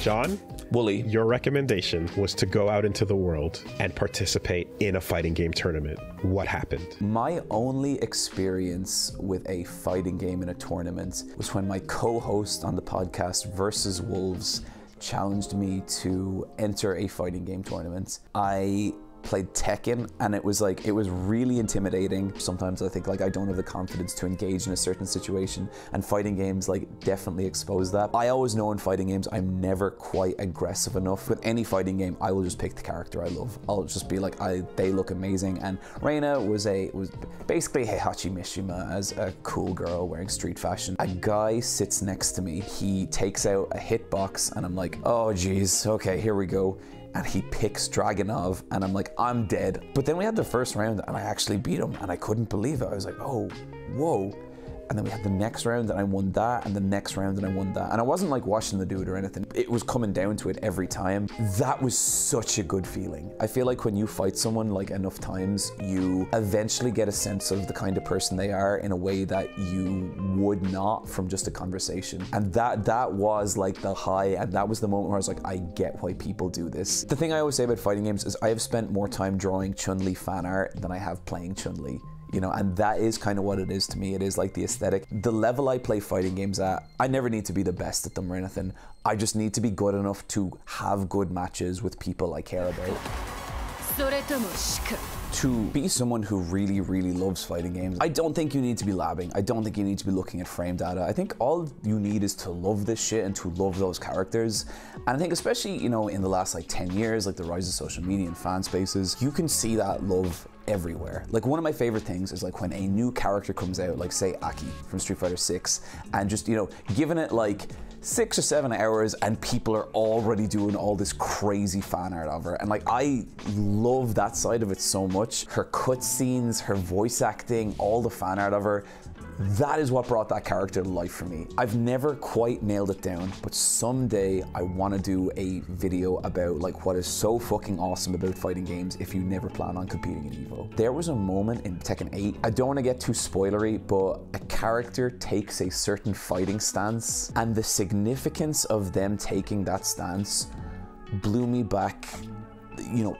John? Wooly. Your recommendation was to go out into the world and participate in a fighting game tournament. What happened? My only experience with a fighting game in a tournament was when my co-host on the podcast Versus Wolves challenged me to enter a fighting game tournament. I played Tekken, and it was really intimidating. Sometimes I think I don't have the confidence to engage in a certain situation, and fighting games definitely expose that. I always know in fighting games I'm never quite aggressive enough. With any fighting game, I will just pick the character I love. I'll just be like, they look amazing. And Reina was basically Heihachi Mishima as a cool girl wearing street fashion. A guy sits next to me, he takes out a hitbox, and I'm like, oh geez, okay, here we go. And he picks Dragunov, and I'm like, I'm dead. But then we had the first round, and I actually beat him, and I couldn't believe it. I was like, oh, whoa. And then we had the next round, and I won that, and the next round, and I won that. And I wasn't watching the dude or anything. It was coming down to it every time. That was such a good feeling. I feel like when you fight someone enough times, you eventually get a sense of the kind of person they are in a way that you would not from just a conversation. And that was the high, and that was the moment where I was like, I get why people do this. The thing I always say about fighting games is I have spent more time drawing Chun-Li fan art than I have playing Chun-Li. And that is kind of what it is to me. It is the aesthetic. The level I play fighting games at, I never need to be the best at them or anything. I just need to be good enough to have good matches with people I care about. To be someone who really, really loves fighting games, I don't think you need to be labbing. I don't think you need to be looking at frame data. I think all you need is to love this shit and to love those characters. And I think especially, in the last 10 years, the rise of social media and fan spaces, you can see that love everywhere. One of my favorite things is when a new character comes out, say Aki from Street Fighter 6, and just, giving it 6 or 7 hours and people are already doing all this crazy fan art of her. And I love that side of it so much. Her cutscenes, her voice acting, all the fan art of her, that is what brought that character to life for me. I've never quite nailed it down, but someday I want to do a video about what is so fucking awesome about fighting games if you never plan on competing in EVO. There was a moment in Tekken 8, I don't want to get too spoilery, but a character takes a certain fighting stance, and the significance of them taking that stance blew me back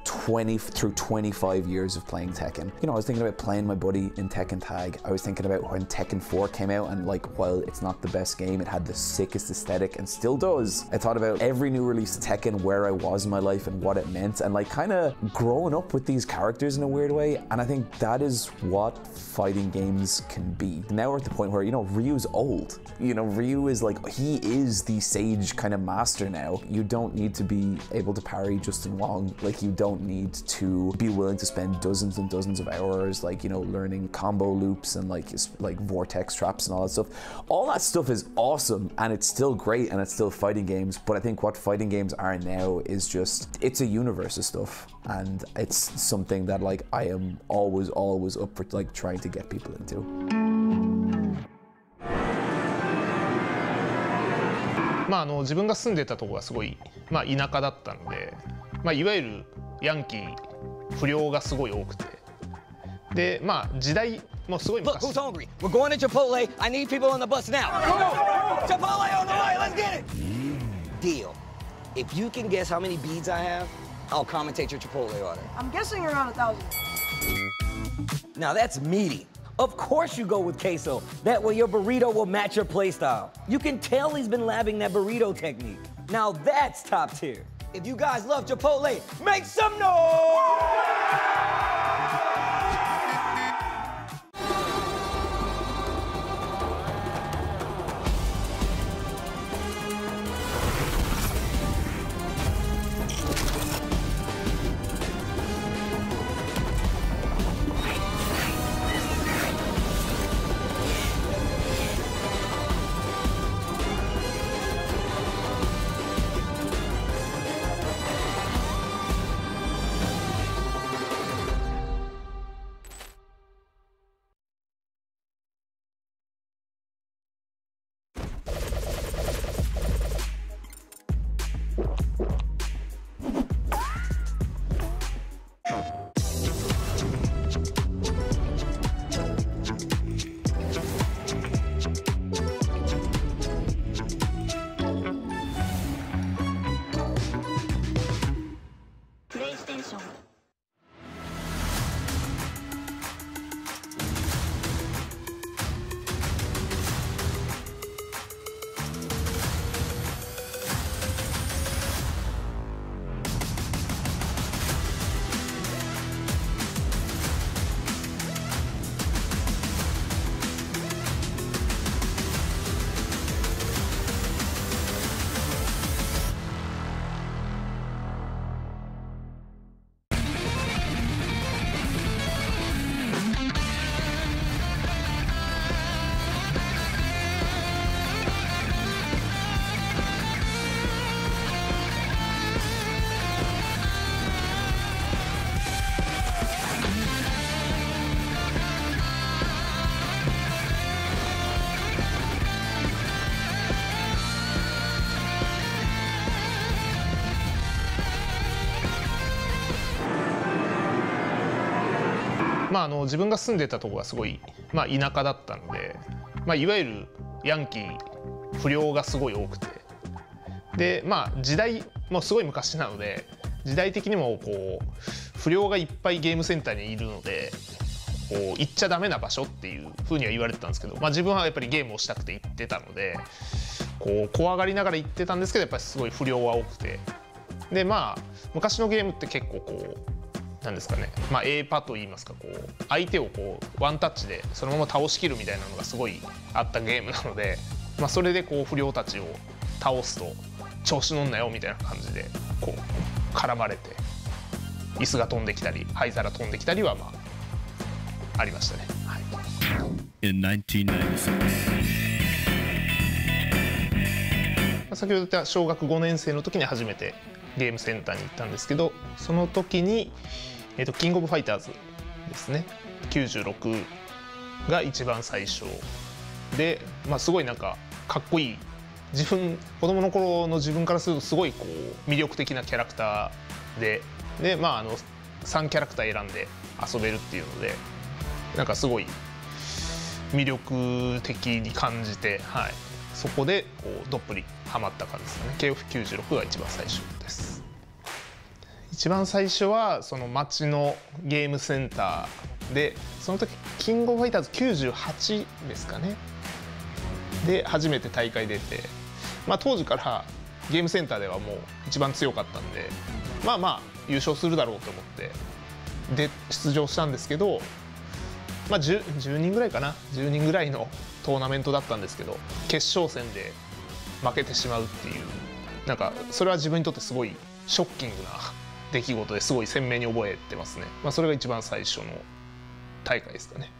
20 through 25 years of playing Tekken. I was thinking about playing my buddy in Tekken Tag. I was thinking about when Tekken 4 came out, and while it's not the best game, it had the sickest aesthetic and still does. I thought about every new release of Tekken, where I was in my life and what it meant, and kind of growing up with these characters in a weird way. And I think that is what fighting games can be. Now we're at the point where, Ryu's old. Ryu is he is the sage kind of master now. You don't need to be able to parry Justin Wong. You don't need to be willing to spend dozens and dozens of hours learning combo loops and vortex traps and all that stuff. All that stuff is awesome, and it's still great, and it's still fighting games. But I think what fighting games are now is just, it's a universe of stuff, and it's something that I am always up for trying to get people into. 自分が住んでたところがすごい、田舎だったので、いわゆるヤンキー不良がすごい多くて、で時代もすごい昔。Look, who's hungry? We're going to Chipotle. I need people on the bus now. Chipotle on the way. Let's get it. Deal. If you can guess how many beads I have, I'll commentate your Chipotle order. I'm guessing around 1,000. Now that's meaty. Of course you go with queso. That way your burrito will match your playstyle. You can tell he's been labbing that burrito technique. Now that's top tier. If you guys love Chipotle, make some noise! 自分が住んでたところがすごい、田舎だったので、いわゆるヤンキー不良がすごい多くて、で時代もすごい昔なので、時代的にもこう不良がいっぱいゲームセンターにいるので、こう行っちゃダメな場所っていうふうには言われてたんですけど、自分はやっぱりゲームをしたくて行ってたので、こう怖がりながら行ってたんですけど、やっぱりすごい不良は多くて、で昔のゲームって結構こうなんですかね、A パといいますか、こう相手をこうワンタッチでそのまま倒しきるみたいなのがすごいあったゲームなので、それでこう不良たちを倒すと調子乗んなよみたいな感じでこう絡まれて、椅子が飛んできたり灰皿飛んできたりはありましたね。はい、In 1996. 先ほど言った小学5年生の時に初めてゲームセンターに行ったんですけど、その時に、キングオブファイターズですね、96が一番最初で、すごいなんかかっこいい、子供の頃の自分からするとすごいこう魅力的なキャラクターで、3キャラクター選んで遊べるっていうので、なんかすごい魅力的に感じて、そこでこうどっぷりハマった感じですかね。KOF96 が一番最初です。一番最初はその町のゲームセンターで、その時キングオブファイターズ98ですかねで初めて大会出て、当時からゲームセンターではもう一番強かったんで、優勝するだろうと思ってで出場したんですけど、10人ぐらいかな、10人ぐらいのトーナメントだったんですけど、決勝戦で負けてしまうっていう、なんかそれは自分にとってすごいショッキングな出来事ですごい鮮明に覚えてますね。それが一番最初の大会ですかね。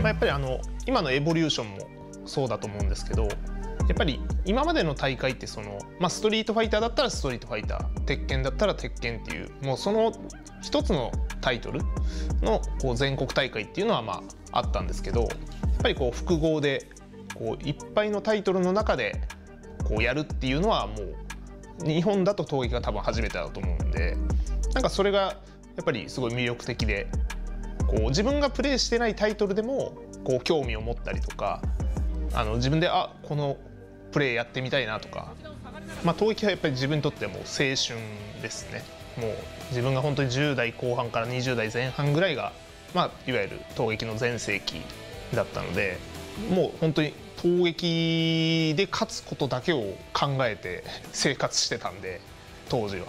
やっぱり今のエボリューションもそうだと思うんですけど、やっぱり今までの大会ってストリートファイターだったらストリートファイター、鉄拳だったら鉄拳っていう、もうその一つのタイトルのこう全国大会っていうのはあったんですけど、やっぱりこう複合でこういっぱいのタイトルの中でこうやるっていうのはもう日本だと闘撃が多分初めてだと思うんで、なんかそれがやっぱりすごい魅力的で、こう自分がプレイしてないタイトルでもこう興味を持ったりとか、自分でこのプレイやってみたいなとか、闘撃はやっぱり自分にとってはもう青春ですね。もう自分が本当に10代後半から20代前半ぐらいが、いわゆる闘撃の全盛期だったので、もう本当に闘撃で勝つことだけを考えて生活してたんで、当時は。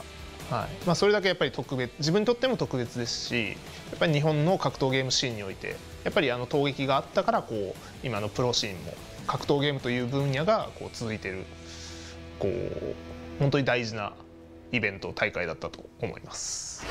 それだけやっぱり自分にとっても特別ですし、やっぱり日本の格闘ゲームシーンにおいてやっぱり闘撃があったから、こう今のプロシーンも格闘ゲームという分野がこう続いている、こう本当に大事なイベント大会だったと思います。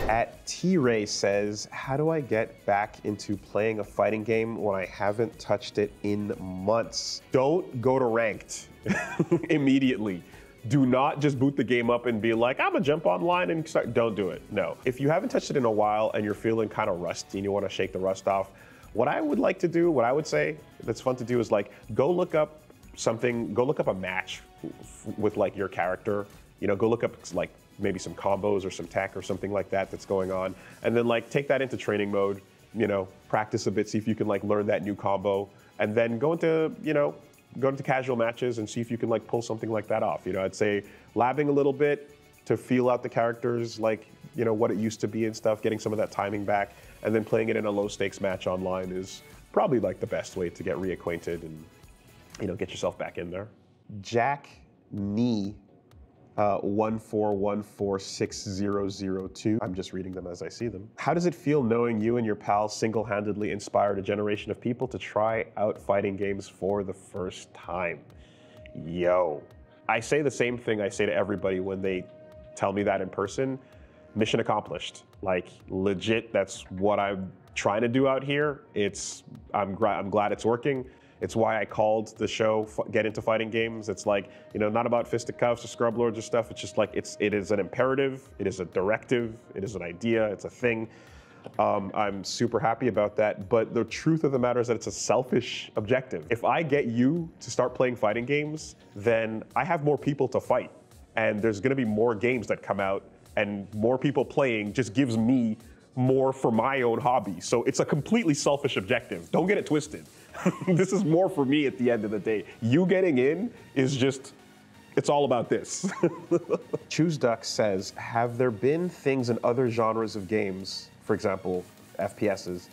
At T-Ray says, how do I get back into playing a fighting game when I haven't touched it in months? Don't go to ranked immediately. Do not just boot the game up and be like, I'm gonna jump online and start. Don't do it. No. If you haven't touched it in a while and you're feeling kind of rusty and you want to shake the rust off, what I would like to do, what I would say that's fun to do is like, go look up a match with like your character. Go look up like maybe some combos or some tech or something like that that's going on, and then like take that into training mode, practice a bit, see if you can like learn that new combo, and then go into casual matches and see if you can like pull something like that off. I'd say labbing a little bit to feel out the characters, like what it used to be and stuff, getting some of that timing back, and then playing it in a low stakes match online is probably like the best way to get reacquainted and get yourself back in there. Jack Nee 141460002. I'm just reading them as I see them. How does it feel knowing you and your pals single-handedly inspired a generation of people to try out fighting games for the first time? Yo. I say the same thing I say to everybody when they tell me that in person. Mission accomplished. Like, legit, that's what I'm trying to do out here. I'm glad it's working. It's why I called the show Get Into Fighting Games. It's like, you know, not about fisticuffs or scrub lords or stuff. It's just like, it is an imperative, it is a directive, it is an idea, it's a thing. I'm super happy about that, but the truth of the matter is that it's a selfish objective. If I get you to start playing fighting games, then I have more people to fight. And there's gonna be more games that come out, and more people playing just gives me more for my own hobby. So it's a completely selfish objective. Don't get it twisted. This is more for me at the end of the day. You getting in is just, it's all about this. Choose Duck says, have there been things in other genres of games, for example, FPSs,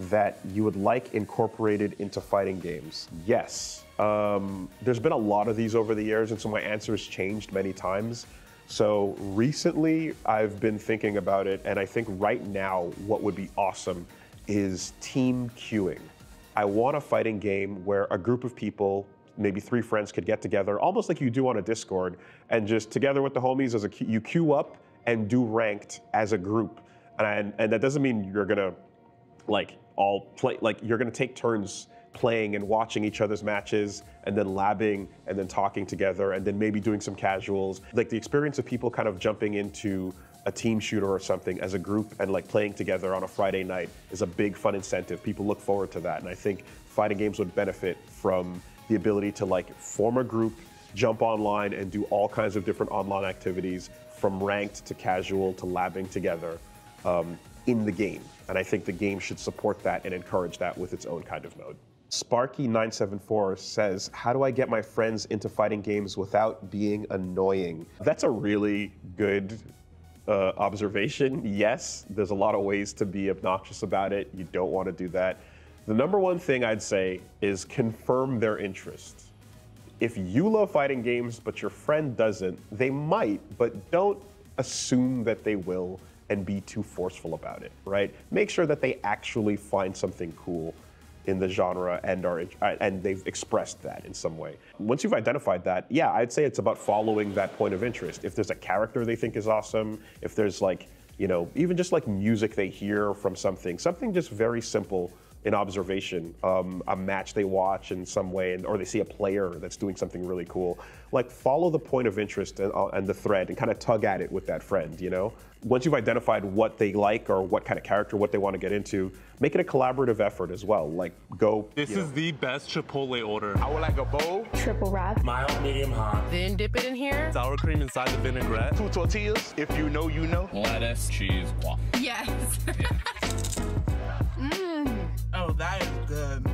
that you would like incorporated into fighting games? Yes. There's been a lot of these over the years, and so my answer has changed many times. So recently, I've been thinking about it, and I think right now, what would be awesome is team queuing. I want a fighting game where a group of people, maybe 3 friends, could get together, almost like you do on a Discord, and just together with the homies, you queue up and do ranked as a group. And that doesn't mean you're gonna like all play, like you're gonna take turns playing and watching each other's matches and then labbing and then talking together and then maybe doing some casuals. Like the experience of people kind of jumping into a team shooter or something as a group and like playing together on a Friday night is a big fun incentive. People look forward to that. And I think fighting games would benefit from the ability to like form a group, jump online and do all kinds of different online activities from ranked to casual to labbing together in the game. And I think the game should support that and encourage that with its own kind of mode. Sparky974 says, how do I get my friends into fighting games without being annoying? That's a really good observation. Yes, there's a lot of ways to be obnoxious about it. You don't want to do that. The number one thing I'd say is confirm their interest. If you love fighting games, but your friend doesn't, they might, but don't assume that they will and be too forceful about it, right? Make sure that they actually find something cool in the genre and they've expressed that in some way. Once you've identified that, yeah, I'd say it's about following that point of interest. If there's a character they think is awesome, if there's like, you know, even just like music they hear from something just very simple in observation, a match they watch in some way, or they see a player that's doing something really cool, like follow the point of interest and the thread and kind of tug at it with that friend, you know? Once you've identified what they like or what kind of character, what they want to get into, make it a collaborative effort as well. Like go. This is the best Chipotle order. I would like a bowl. Triple wrap. Mild, medium, hot. Then dip it in here. Sour cream inside the vinaigrette. 2 tortillas. If you know, you know. Lettuce, cheese, waffle. Yes. Oh, that is good.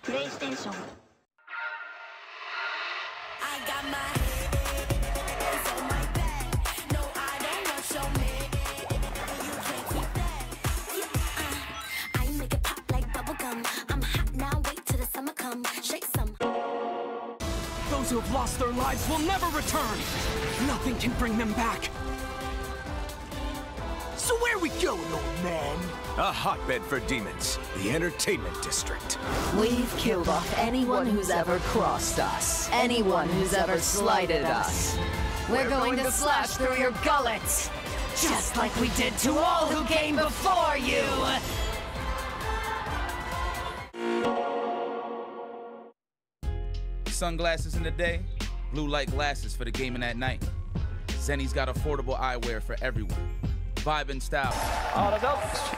PlayStation. I got my hands on my back. No, I don't want your man. You can't keep that. I make it pop like bubblegum. I'm hot now, wait till the summer come. Shake some. Those who have lost their lives will never return. Nothing can bring them back. So where we going, old man? A hotbed for demons, the entertainment district. We've killed off anyone who's ever crossed us, anyone who's ever slighted us. We're going to slash through your gullet, just like we did to all who came before you. Sunglasses in the day, blue light glasses for the gaming at night. Zenny's got affordable eyewear for everyone. Vibe and style.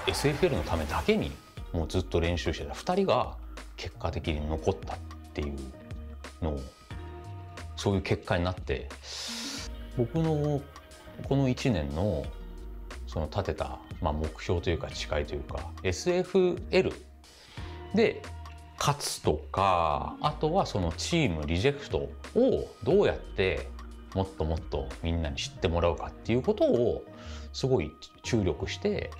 SFL のためだけにもうずっと練習してた2人が結果的に残ったっていうのをそういう結果になって僕のこの1年のその立てた、目標というか誓いというか SFL で勝つとかあとはそのチームリジェクトをどうやってもっともっとみんなに知ってもらうかっていうことをすごい注力して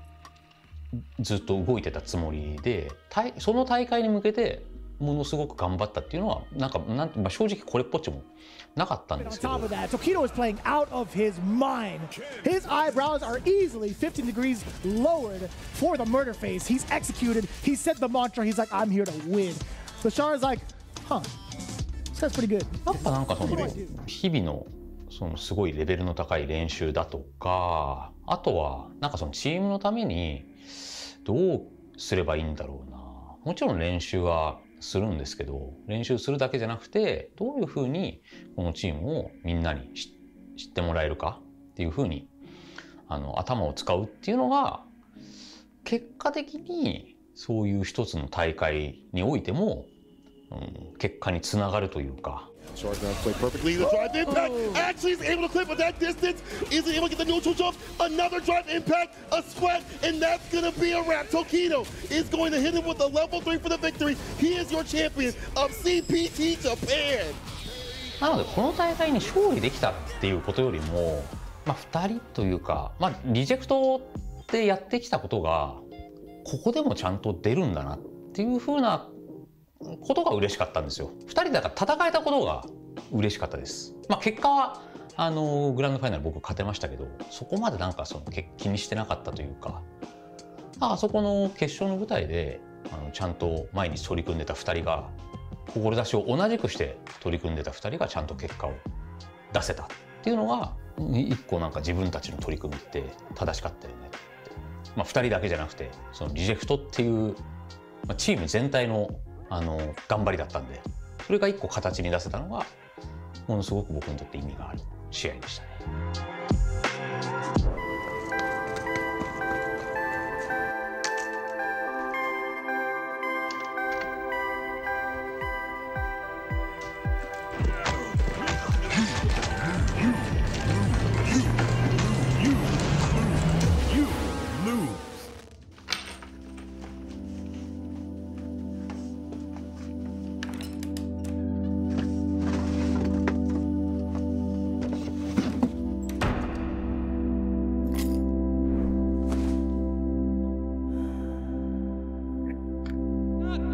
ずっと動いてたつもりでその大会に向けてものすごく頑張ったっていうのは正直これっぽっちもなかったんですけど。 On top of that, Tokido is playing out of his mind. His eyebrows are easily 15 degrees lowered for the murder face. He's executed. He said the mantra. He's like, I'm here to win. So Shara's like, huh, this guy's pretty good. やっぱなんかその日々のそのすごいレベルの高い練習だとか、あとはなんかそのチームのためにどうすればいいんだろうな。もちろん練習はするんですけど、練習するだけじゃなくてどういうふうにこのチームをみんなに知ってもらえるかっていうふうに頭を使うっていうのが結果的にそういう一つの大会においても、結果につながるというか。 Shark down play perfectly. The drive impact actually is able to clip at that distance. Isn't able to get the neutral jump. Another drive impact, a sweat, and that's going to be a wrap. Tokido is going to hit him with a level 3 for the victory. He is your champion of CPT Japan. なのでこの大会に勝利できたっていうことよりも、2人というか、リジェクトでやってきたことがここでもちゃんと出るんだなっていう風なことが嬉しかったんですよ。2人だから戦えたことが嬉しかったです。結果はグランドファイナル僕勝てましたけど、そこまでなんか気にしてなかったというか、あそこの決勝の舞台でちゃんと毎日取り組んでた2人が、志を同じくして取り組んでた2人がちゃんと結果を出せたっていうのが一個なんか自分たちの取り組みって正しかったよねって。2人だけじゃなくてそのリジェクトっていうチーム全体の頑張りだったんで、それが一個形に出せたのがものすごく僕にとって意味がある試合でしたね。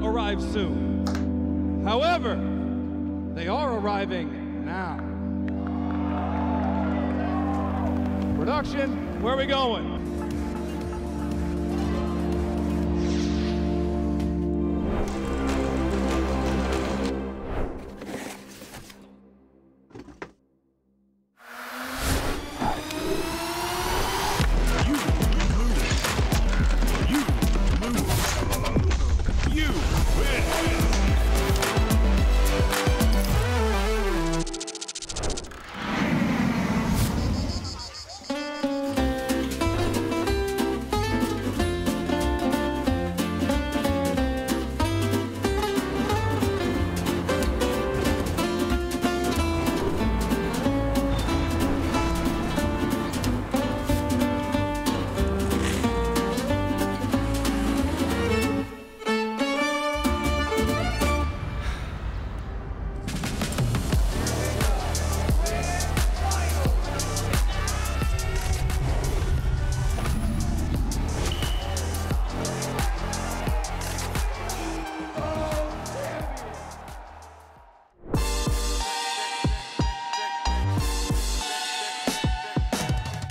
Arrive soon. However, they are arriving now. Production, where are we going?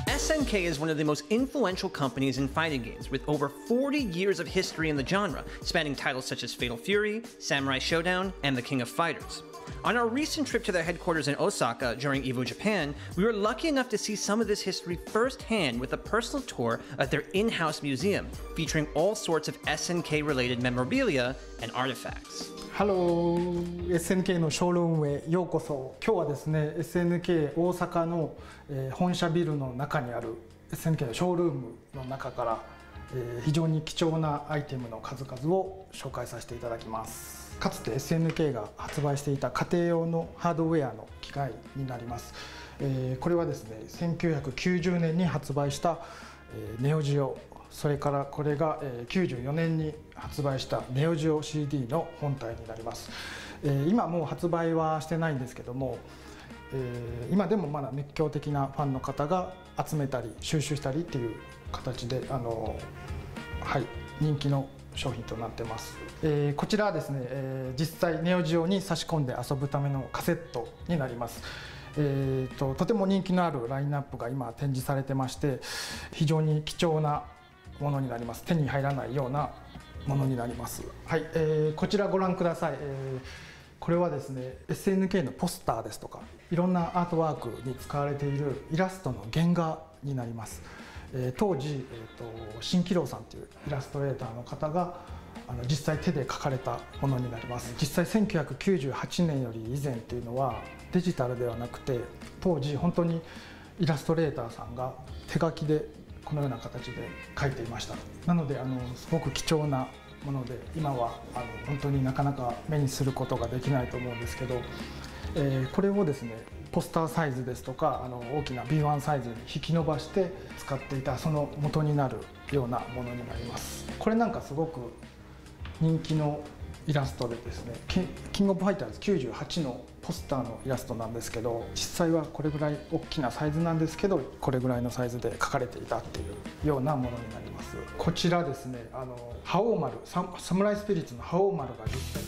SNK is one of the most influential companies in fighting games, with over 40 years of history in the genre, spanning titles such as Fatal Fury, Samurai Showdown, and The King of Fighters. On our recent trip to their headquarters in Osaka during EVO Japan, we were lucky enough to see some of this history firsthand with a personal tour of their in-house museum, featuring all sorts of SNK-related memorabilia and artifacts. Hello, SNK のショールームへようこそ。今日はですね、SNK 大阪の本社ビルの中にある SNK のショールームの中から非常に貴重なアイテムの数々を紹介させていただきます。かつて SNK が発売していた家庭用のハードウェアの機械になります。これはですね、1990年に発売したネオジオ、それからこれが94年に発売したネオジオ CD の本体になります。今もう発売はしてないんですけども、今でもまだ熱狂的なファンの方が集めたり収集したりっていう形ではい、人気の商品となってます。こちらはですね、実際ネオジオに差し込んで遊ぶためのカセットになります。とても人気のあるラインナップが今展示されてまして、非常に貴重なものになります。手に入らないようなものになります。はい、こちらご覧ください。これはですね SNK のポスターですとかいろんなアートワークに使われているイラストの原画になります。当時、新喜郎さんというイラストレーターの方が実際手で描かれたものになります。実際1998年より以前っていうのはデジタルではなくて、当時本当にイラストレーターさんが手書きでこのような形で描いていました。なのですごく貴重なもので、今は本当になかなか目にすることができないと思うんですけど、これをですねポスターサイズですとか大きな B1 サイズに引き伸ばして使っていたその元になるようなものになります。これなんかすごく人気のイラストでですね、キングオブファイターズ98のポスターのイラストなんですけど、実際はこれぐらい大きなサイズなんですけど、これぐらいのサイズで描かれていたっていうようなものになります。こちらですね、覇王丸、サムライスピリッツの覇王丸が実際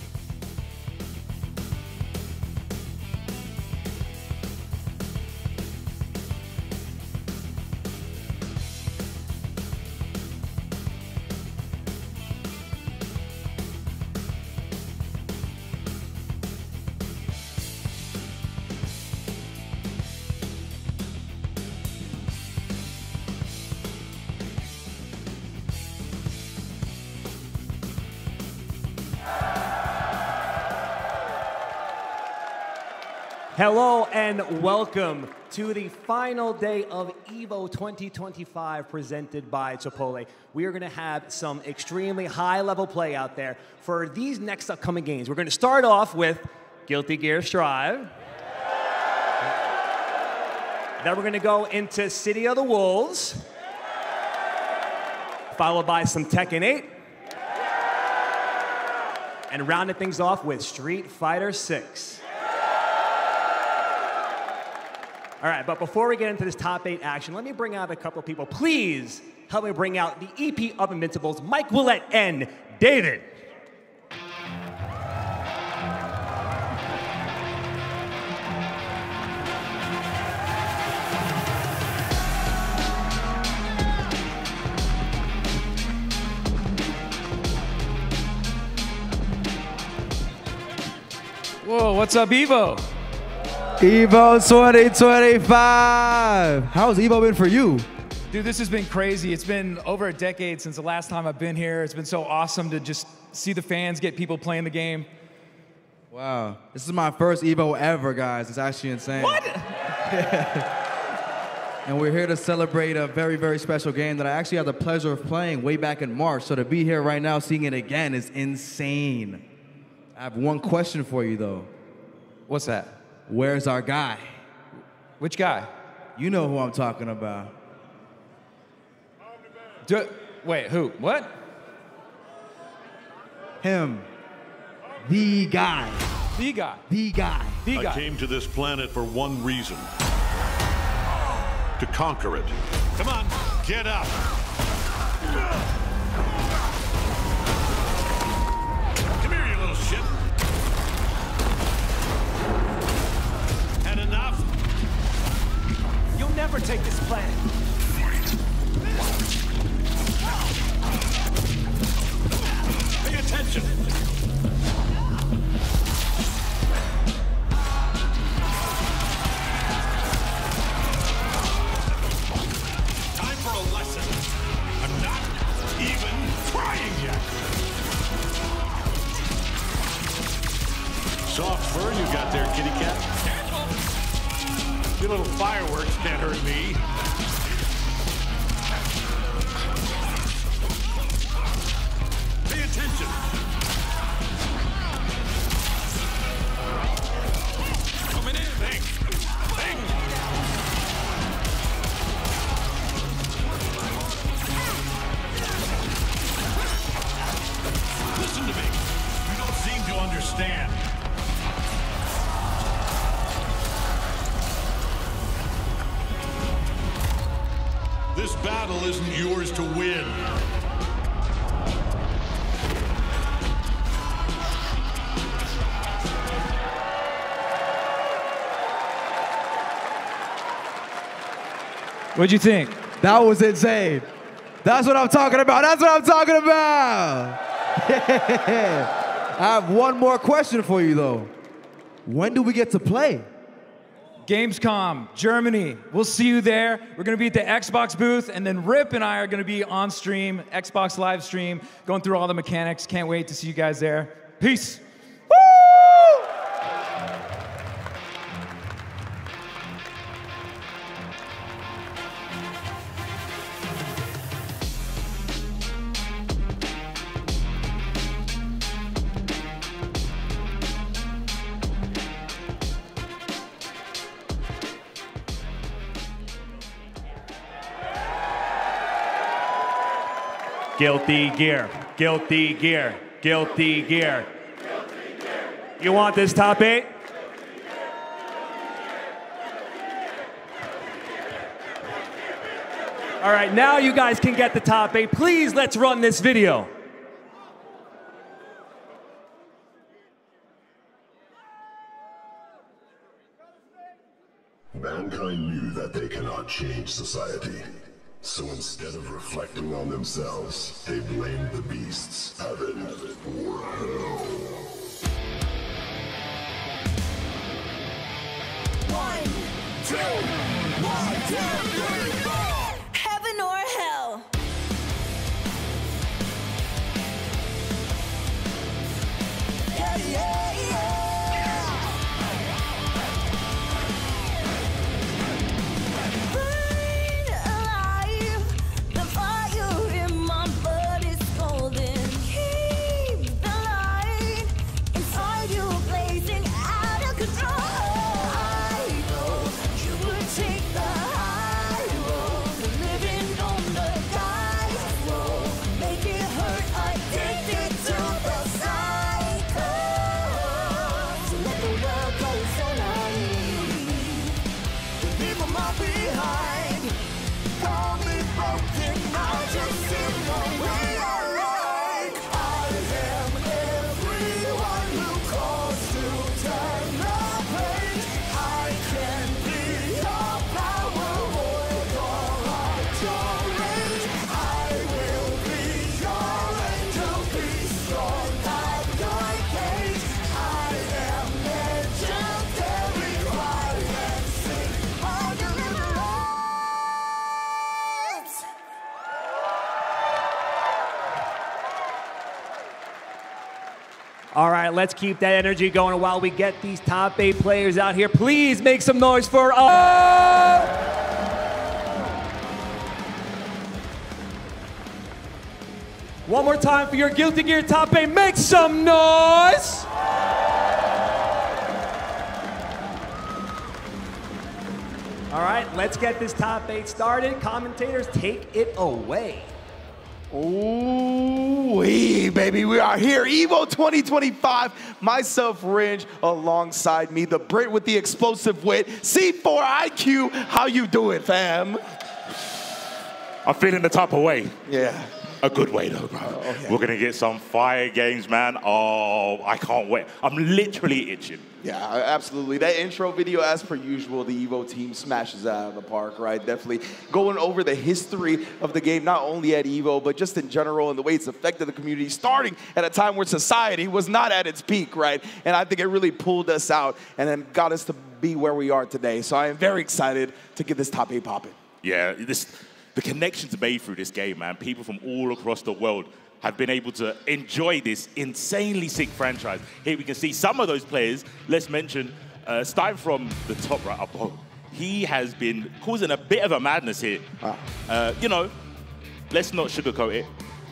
Hello and welcome to the final day of EVO 2025 presented by Chipotle. We are going to have some extremely high-level play out there for these next upcoming games. We're going to start off with Guilty Gear Strive. Then we're going to go into City of the Wolves, followed by some Tekken 8, and rounding things off with Street Fighter 6. All right, but before we get into this top 8 action, let me bring out a couple of people. Please help me bring out the EP of Invincibles, Mike Willett and David. Whoa, what's up, EVO? EVO 2025. How's EVO been for you? Dude, this has been crazy. It's been over a decade since the last time I've been here. It's been so awesome to just see the fans, get people playing the game. Wow. This is my first EVO ever, guys. It's actually insane. What? And we're here to celebrate a very, very special game that I actually had the pleasure of playing way back in March. So to be here right now, seeing it again is insane. I have one question for you, though. What's that? Where's our guy? Which guy? You know who I'm talking about. Wait, who? What? Him. The guy. The guy. The guy. The guy. I came to this planet for one reason. To conquer it. Come on, get up. Come here, you little shit. Had enough? You'll never take this planet. Pay attention. Time for a lesson. I'm not even trying yet. Soft fur you got there, kitty cat. Your little fireworks can't hurt me. Pay attention. Coming in. Thanks. Listen to me. You don't seem to understand. This battle isn't yours to win. What'd you think? That was insane. That's what I'm talking about. That's what I'm talking about. I have one more question for you, though. When do we get to play? Gamescom, Germany. We'll see you there. We're going to be at the Xbox booth, and then Rip and I are going to be on stream, Xbox live stream, going through all the mechanics. Can't wait to see you guys there. Peace. Guilty Gear, Guilty Gear, Guilty Gear. You want this top 8? All right, now you guys can get the top 8. Please, let's run this video. Mankind knew that they cannot change society. So instead of reflecting on themselves, they blamed the beasts, heaven or hell. 1, 2, 1, 2, 3, 4. Heaven or hell. Yeah, yeah, yeah. All right, let's keep that energy going while we get these top 8 players out here. Please make some noise for one more time for your Guilty Gear top 8. Make some noise. All right, let's get this top 8 started. Commentators, take it away. Ooh-wee, baby, we are here. EVO 2025, myself, Ringe, alongside me, the Brit with the explosive wit, C4 IQ. How you doing, fam? I'm feeling the type of way. Yeah. A good way, though, bro. Oh, yeah. We're going to get some fire games, man. Oh, I can't wait. I'm literally itching. Yeah, absolutely. That intro video, as per usual, the EVO team smashes it out of the park, right? Definitely going over the history of the game, not only at EVO, but just in general and the way it's affected the community, starting at a time where society was not at its peak, right? And I think it really pulled us out and then got us to be where we are today. So I am very excited to get this top 8 popping. Yeah, the connections made through this game, man. People from all across the world have been able to enjoy this insanely sick franchise. Here we can see some of those players. Let's mention, starting from the top right up, he has been causing a bit of a madness here. You know, let's not sugarcoat it.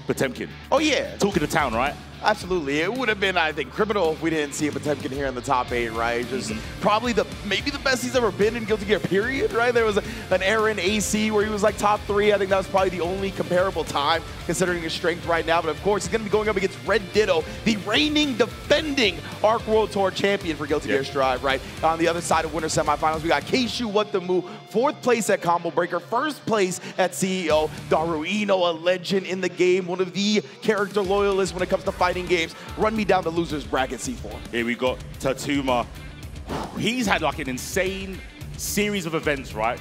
Potemkin. Oh, yeah. Talking to town, right? Absolutely. It would have been, I think, criminal if we didn't see a Potemkin here in the top 8, right? Just probably maybe the best he's ever been in Guilty Gear, period, right? There was an era in AC where he was like top 3. I think that was probably the only comparable time considering his strength right now. But of course, he's going to be going up against Red Ditto, the reigning, defending ARC World Tour champion for Guilty Gear Strive, right? On the other side of winter semifinals, we got Keishu Watamu, 4th place at Combo Breaker, 1st place at CEO. Daruino, a legend in the game, one of the character loyalists when it comes to fighting games. Run me down the loser's bracket, C4. Here we got Tatuma. He's had like an insane series of events, right?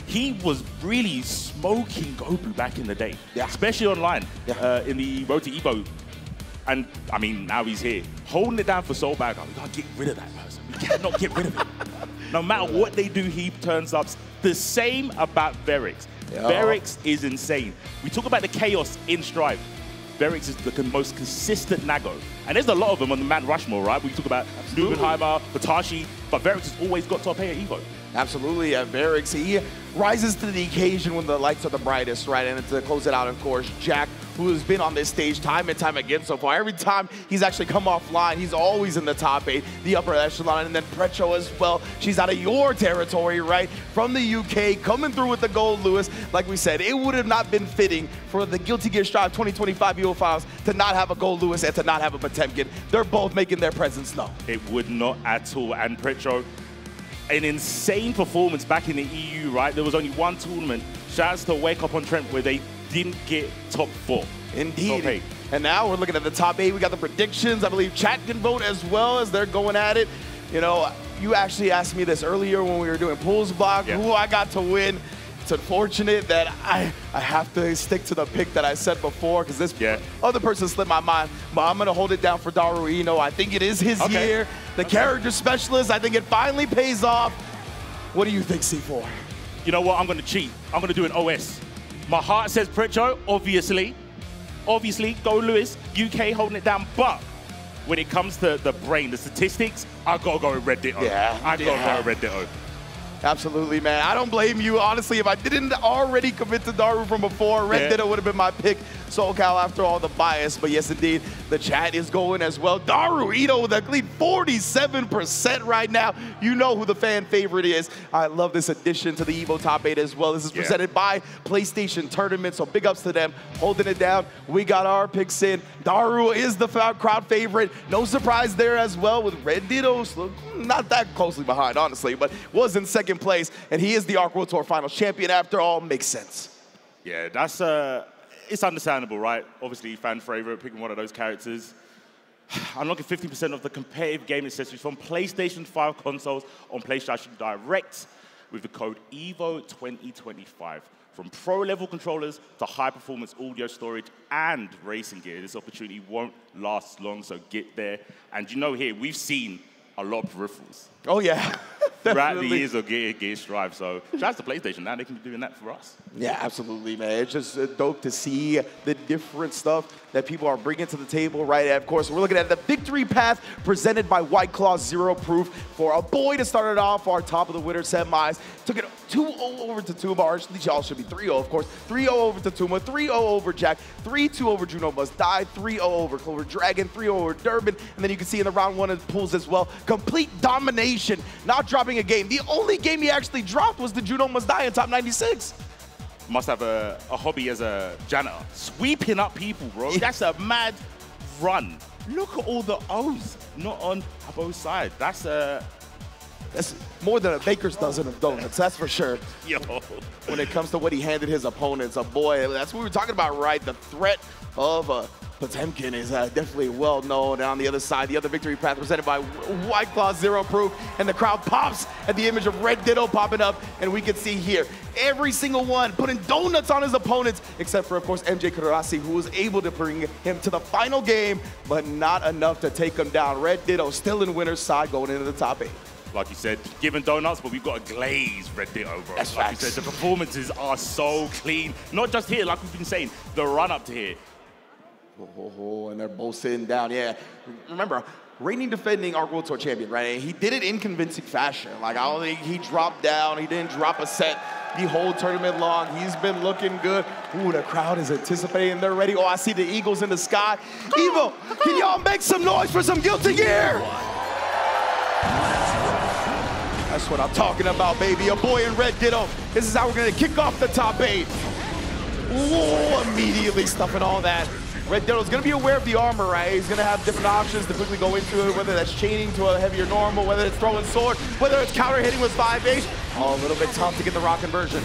he was really smoking Gobu back in the day, especially online in the Road to Evo. And I mean, now he's here, holding it down for Soulbag. We gotta get rid of that person. We cannot get rid of him. No matter what they do, he turns up. The same about Verix. Verix is insane. We talk about the chaos in Strive. Verix is the most consistent Nago. And there's a lot of them on the Mount Rushmore, right? We talk about Nubenheimer, Hitachi, but Verix has always got top 8 at Evo. Absolutely, Verix, he rises to the occasion when the lights are the brightest, right? And to close it out, of course, Jack, who has been on this stage time and time again so far. Every time he's actually come offline, he's always in the top 8, the upper echelon, and then Pretcho as well. She's out of your territory, right? From the UK, coming through with the gold, Lewis. Like we said, it would have not been fitting for the Guilty Gear Strive 2025 EVO Finals to not have a gold Lewis and to not have a Potemkin. They're both making their presence known. It would not at all. And Pretcho, an insane performance back in the EU, right? There was only one tournament, shouts to Wake Up on Trent, where they didn't get top 4. Indeed. Top 8. And now we're looking at the top 8. We got the predictions. I believe chat can vote as well as they're going at it. You know, you actually asked me this earlier when we were doing pools block, who I got to win. It's unfortunate that I have to stick to the pick that I said before because this other person slipped my mind. But I'm going to hold it down for Daru Ino. I think it is his year. The character specialist, I think it finally pays off. What do you think, C4? You know what? I'm going to cheat. I'm going to do an OS. My heart says Pretcho, obviously. Obviously, go Lewis, UK holding it down. But when it comes to the brain, the statistics, I got to go with Red Ditto. I got to go with Red Ditto. Absolutely, man. I don't blame you. Honestly, if I didn't already commit to Daru from before, Red Ditto would have been my pick. SoCal after all the bias. But yes, indeed, the chat is going as well. Daru Ito with a clean 47% right now. You know who the fan favorite is. I love this addition to the EVO Top 8 as well. This is presented by PlayStation Tournament, so big ups to them. Holding it down. We got our picks in. Daru is the crowd favorite. No surprise there as well with Red Ditto. Not that closely behind, honestly, but was in second place. And he is the Arc World Tour Finals champion after all. Makes sense. Yeah, that's it's understandable, right? Obviously, fan favorite, picking one of those characters. Unlocking 50% of the competitive game accessories from PlayStation 5 consoles on PlayStation Direct with the code EVO2025. From pro-level controllers to high-performance audio storage and racing gear, this opportunity won't last long, so get there. And you know here, we've seen a lot of peripherals. Oh, yeah. Throughout the years of Gear Strive. So shout out to PlayStation now, they can be doing that for us. Yeah, absolutely, man. It's just dope to see the different stuff that people are bringing to the table, right? And of course, we're looking at the victory path presented by White Claw Zero Proof for a boy to start it off our top of the winter semis. Took it 2-0 over to Tuma, or at least y'all should be 3-0, of course. 3-0 over to Tuma, 3-0 over Jack, 3-2 over Juno Must Die, 3-0 over Clover Dragon, 3-0 over Durbin, and then you can see in the round 1 of the pools as well, complete domination, not dropping a game. The only game he actually dropped was the Juno Must Die in top 96. Must have a hobby as a janitor. Sweeping up people, bro. That's a mad run. Look at all the O's not on both sides. That's more than a baker's dozen of donuts, that's for sure. Yo. When it comes to what he handed his opponents, boy, that's what we were talking about, right? The threat of Potemkin is definitely well known. And on the other side, the other victory path presented by White Claw Zero Proof, and the crowd pops at the image of Red Ditto popping up, and we can see here every single one putting donuts on his opponents, except for, of course, MJ Kurarasi, who was able to bring him to the final game, but not enough to take him down. Red Ditto still in winner's side going into the top 8. Like you said, giving donuts, but we've got a glazed Red Ditto, bro. That's like you said, the performances are so clean. Not just here, like we've been saying, the run up to here. And they're both sitting down. Yeah, remember, reigning defending Arc World Tour champion, right? And he did it in convincing fashion. Like, I don't think he dropped down. He didn't drop a set the whole tournament long. He's been looking good. Ooh, the crowd is anticipating. They're ready. Oh, I see the Eagles in the sky. Evo, can y'all make some noise for some Guilty Gear? That's what I'm talking about, baby. A boy in Red Ditto. This is how we're going to kick off the top 8. Ooh, immediately stuffing all that. Red Ditto's going to be aware of the armor, right? He's going to have different options to quickly go into it, whether that's chaining to a heavier normal, whether it's throwing sword, whether it's counter hitting with 5H. Oh, a little bit tough to get the rock conversion.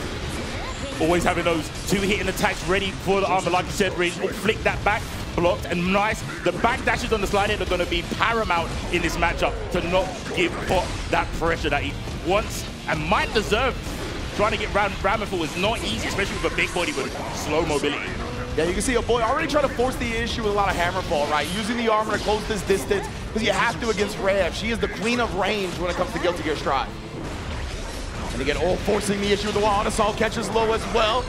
Always having those 2 hitting attacks ready for the armor, like you said, Reed. Flick that back, blocked, and nice. The back dashes on the slide hit are going to be paramount in this matchup to not give Pot that pressure that he wants and might deserve trying to get Ramathul is not easy, especially with a big body with slow mobility. Yeah, you can see a boy already trying to force the issue with a lot of hammer fall, right? Using the armor to close this distance, because you have to against Rev. She is the queen of range when it comes to Guilty Gear Strive. And again, forcing the issue with the wall. Assault catches low as well.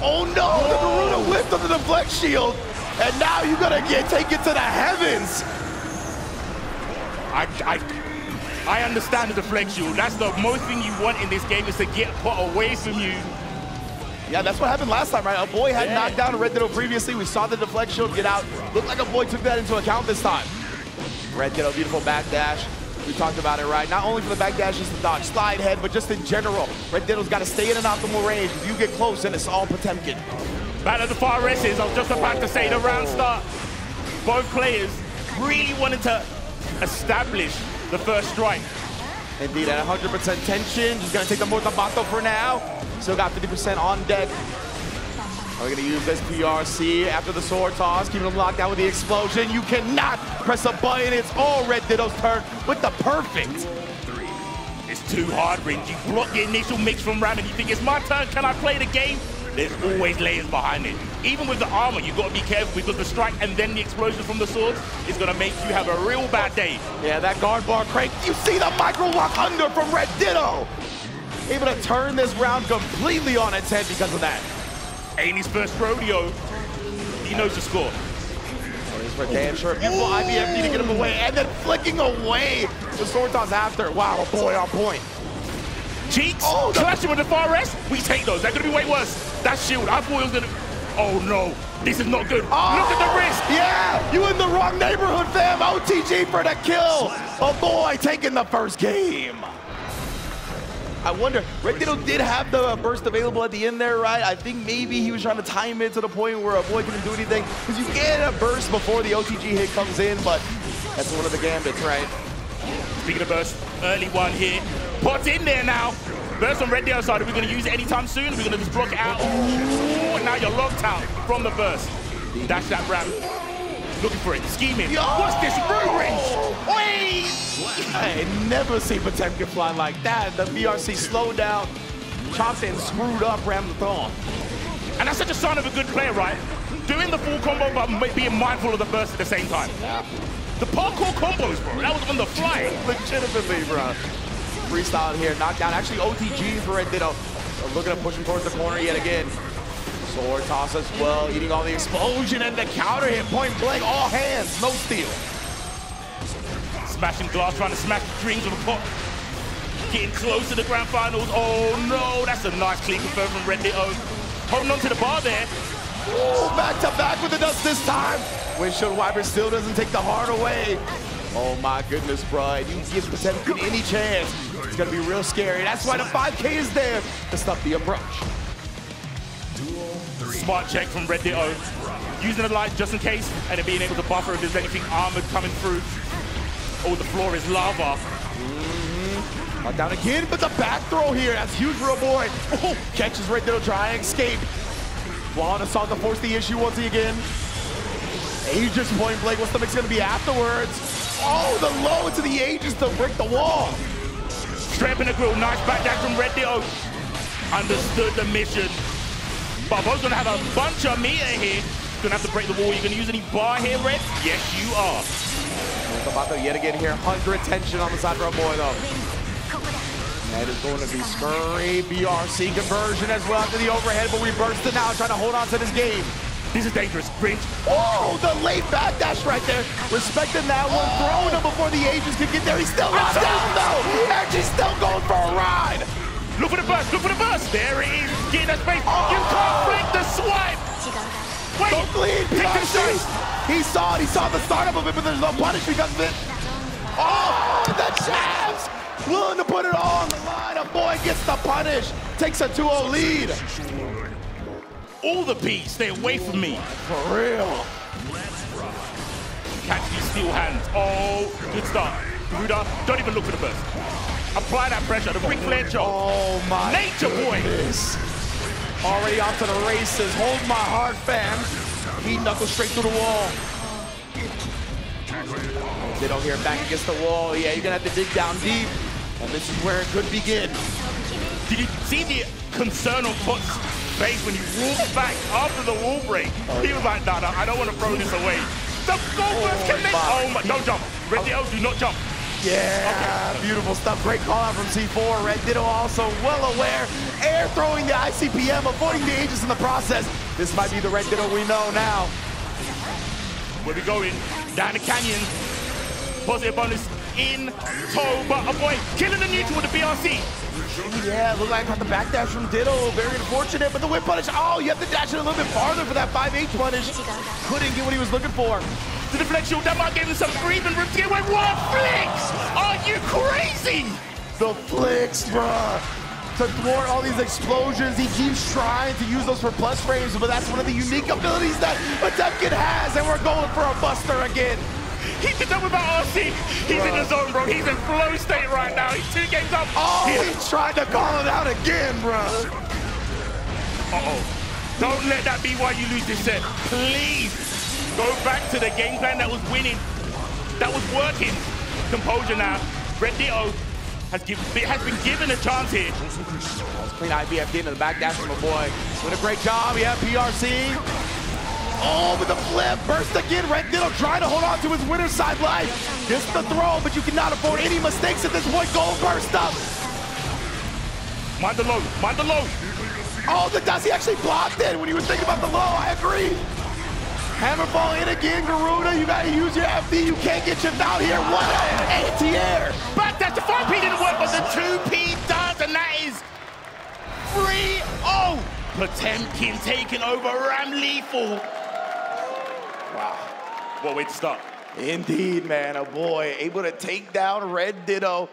Oh no, the Garuda whipped on the deflect shield. And now you're gonna take it to the heavens. I understand the deflect shield. That's the most thing you want in this game, is to get put away from you. Yeah, that's what happened last time, right? A boy had knocked down Red Ditto previously. We saw the deflect shield get out. Looked like a boy took that into account this time. Red Ditto, beautiful backdash. We talked about it, right? Not only for the backdash is the dodge slide head, but just in general. Red Ditto's got to stay in an optimal range. If you get close, then it's all Potemkin. Battle of the Far S's, I was just about to say, the round start. Both players really wanted to establish the first strike. Indeed, at 100% tension. Just gonna take the Motabato for now. Still got 50% on deck. Are we gonna use this PRC after the sword toss, keeping them locked down with the explosion. You cannot press a button. It's all Red Ditto's turn with the perfect. It's too hard, Ring. You block the initial mix from Ram and you think, it's my turn, can I play the game? There's always layers behind it. Even with the armor, you've got to be careful, because the strike and then the explosion from the swords is going to make you have a real bad day. Yeah, that guard bar crank. You see the micro walk under from Red Ditto. Able to turn this round completely on its head because of that. Ain't his first rodeo. He knows the score. For Dan Sharp, beautiful IBFD to get him away, and then flicking away the sword toss after. Wow, a boy on point. Cheeks, clashing with the Far West. We take those. That's going to be way worse. That shield, I thought it was going to... Oh no, this is not good. Look at the wrist. Yeah, you in the wrong neighborhood, fam. OTG for the kill. Oh boy, taking the first game. I wonder, Red Ditto did have the burst available at the end there, right? I think maybe he was trying to time it to the point where a boy couldn't do anything, because you get a burst before the OTG hit comes in, but that's one of the gambits, right? Speaking of burst, early one here. Pot's in there now. Burst on Red Ditto side. Are we going to use it anytime soon? Are we going to just block it out? Ooh, and now you're locked out from the burst. Dash that Ram. Looking for it. Scheming. Yo! What's this? Root range. Wait! I never seen Potemkin fly like that. The BRC slowed down, chopped and screwed up Ram the Thorn. And that's such a sign of a good player, right? Doing the full combo, but being mindful of the burst at the same time. Yeah. The parkour combos, bro. That was on the fly. Legitimately, bro. Freestyle here, knockdown. Actually, OTG for Red Ditto. Looking to push him towards the corner yet again. Sword toss as well, eating all the explosion and the counter hit, point blank, all hands, no steal. Smashing glass, trying to smash the dreams of a pot. Getting close to the grand finals. Oh no, that's a nice clean confirm from Red Ditto. Holding on to the bar there. Ooh, back to back with the dust this time. Windshield wiper still doesn't take the heart away. Oh my goodness, bro. And you give Potemkin any chance, it's gonna be real scary. That's why the 5K is there to stop the approach. Smart check from Red Ditto. Using the light just in case, and then being able to buffer if there's anything armored coming through. Oh, the floor is lava. Not down again, but the back throw here, that's huge for a boy. Oh, catches Red Ditto, try and escape. Juan Assault to force the issue once again. Aegis point blank, what's the mix gonna be afterwards? Oh, the low into the Aegis to break the wall. Straight up in the grill, nice backdash from Red Ditto. Understood the mission. Barbo's gonna have a bunch of meter here. Gonna have to break the wall. You gonna use any bar here, Red? Yes, you are. Motabato yet again here, 100 tension on the side for a boy though. That is going to be Scurry, BRC conversion as well after the overhead, but we burst it now, trying to hold on to this game. This is dangerous, Grinch. Oh, the late backdash right there. Respecting that one, throwing him before the Aegis could get there. He's still not down though. Actually still going for a ride. Look for the burst, look for the burst. There it is, getting that space. You can't flank the swipe. Wait, don't clean, BRC. He saw it, he saw the startup of it, but there's no punish because of it. Oh, the jabs. Willing to put it all on the line. A boy gets the punish. Takes a 2-0 lead. All the P's, stay away from me. For real. Catch these steel hands. Oh, good start. Garuda, don't even look for the burst. Apply that pressure, the Ric Flair choke. Oh my Nature goodness. Boy. Already off to the races. Hold my heart, fam. He knuckles straight through the wall. Ditto here back against the wall. Yeah, you're gonna have to dig down deep. And this is where it could begin. Did you see the concern on Pot's face when he walked back after the wall break. He was like, no, I don't want to throw this away. The Goldberg connect. Oh my, don't jump. Red Ditto, do not jump. Yeah, okay. Beautiful stuff. Great call out from C4. Red Ditto also well aware. Air throwing the ICPM, avoiding the Aegis in the process. This might be the Red Ditto we know now. Where we going? Down the canyon. Positive bonus in tow, but a boy killing the neutral with the BRC. Yeah, looked like I got the backdash from Ditto. Very unfortunate, but the whip punish. Oh, you have to dash it a little bit farther for that 5H punish. Couldn't get what he was looking for. The deflection, that might give him some breathing room to get away. What flicks? Are you crazy? The flicks, bruh. To thwart all these explosions, he keeps trying to use those for plus frames, but that's one of the unique abilities that Potemkin has, and we're going for a buster again. He did that without RC. He's in the zone, bro. He's in flow state right now. He's 2 games up. Oh, he's trying to call it out again, bro. Uh-oh. Don't let that be why you lose this set. Please. Go back to the game plan that was winning, that was working. Composure now. Red Ditto has been given a chance here. Clean IBF getting to the back dash from a boy. Doing a great job. Yeah, PRC. Oh, with the flip. Burst again. Red Ditto trying to hold on to his winner's side life. Gets the throw, but you cannot afford any mistakes at this point. Gold burst up. Mind the low. Mind the low. Oh, does he actually blocked it when he was thinking about the low? I agree. Hammerfall in again, Garuda. You gotta use your FD. You can't get chipped out here. What an anti-air. But that's the 4P didn't work, but the 2P does, and that is 3-0. Potemkin taking over Ram Lethal. Wow. What a way to start. Indeed, man. A boy able to take down Red Ditto.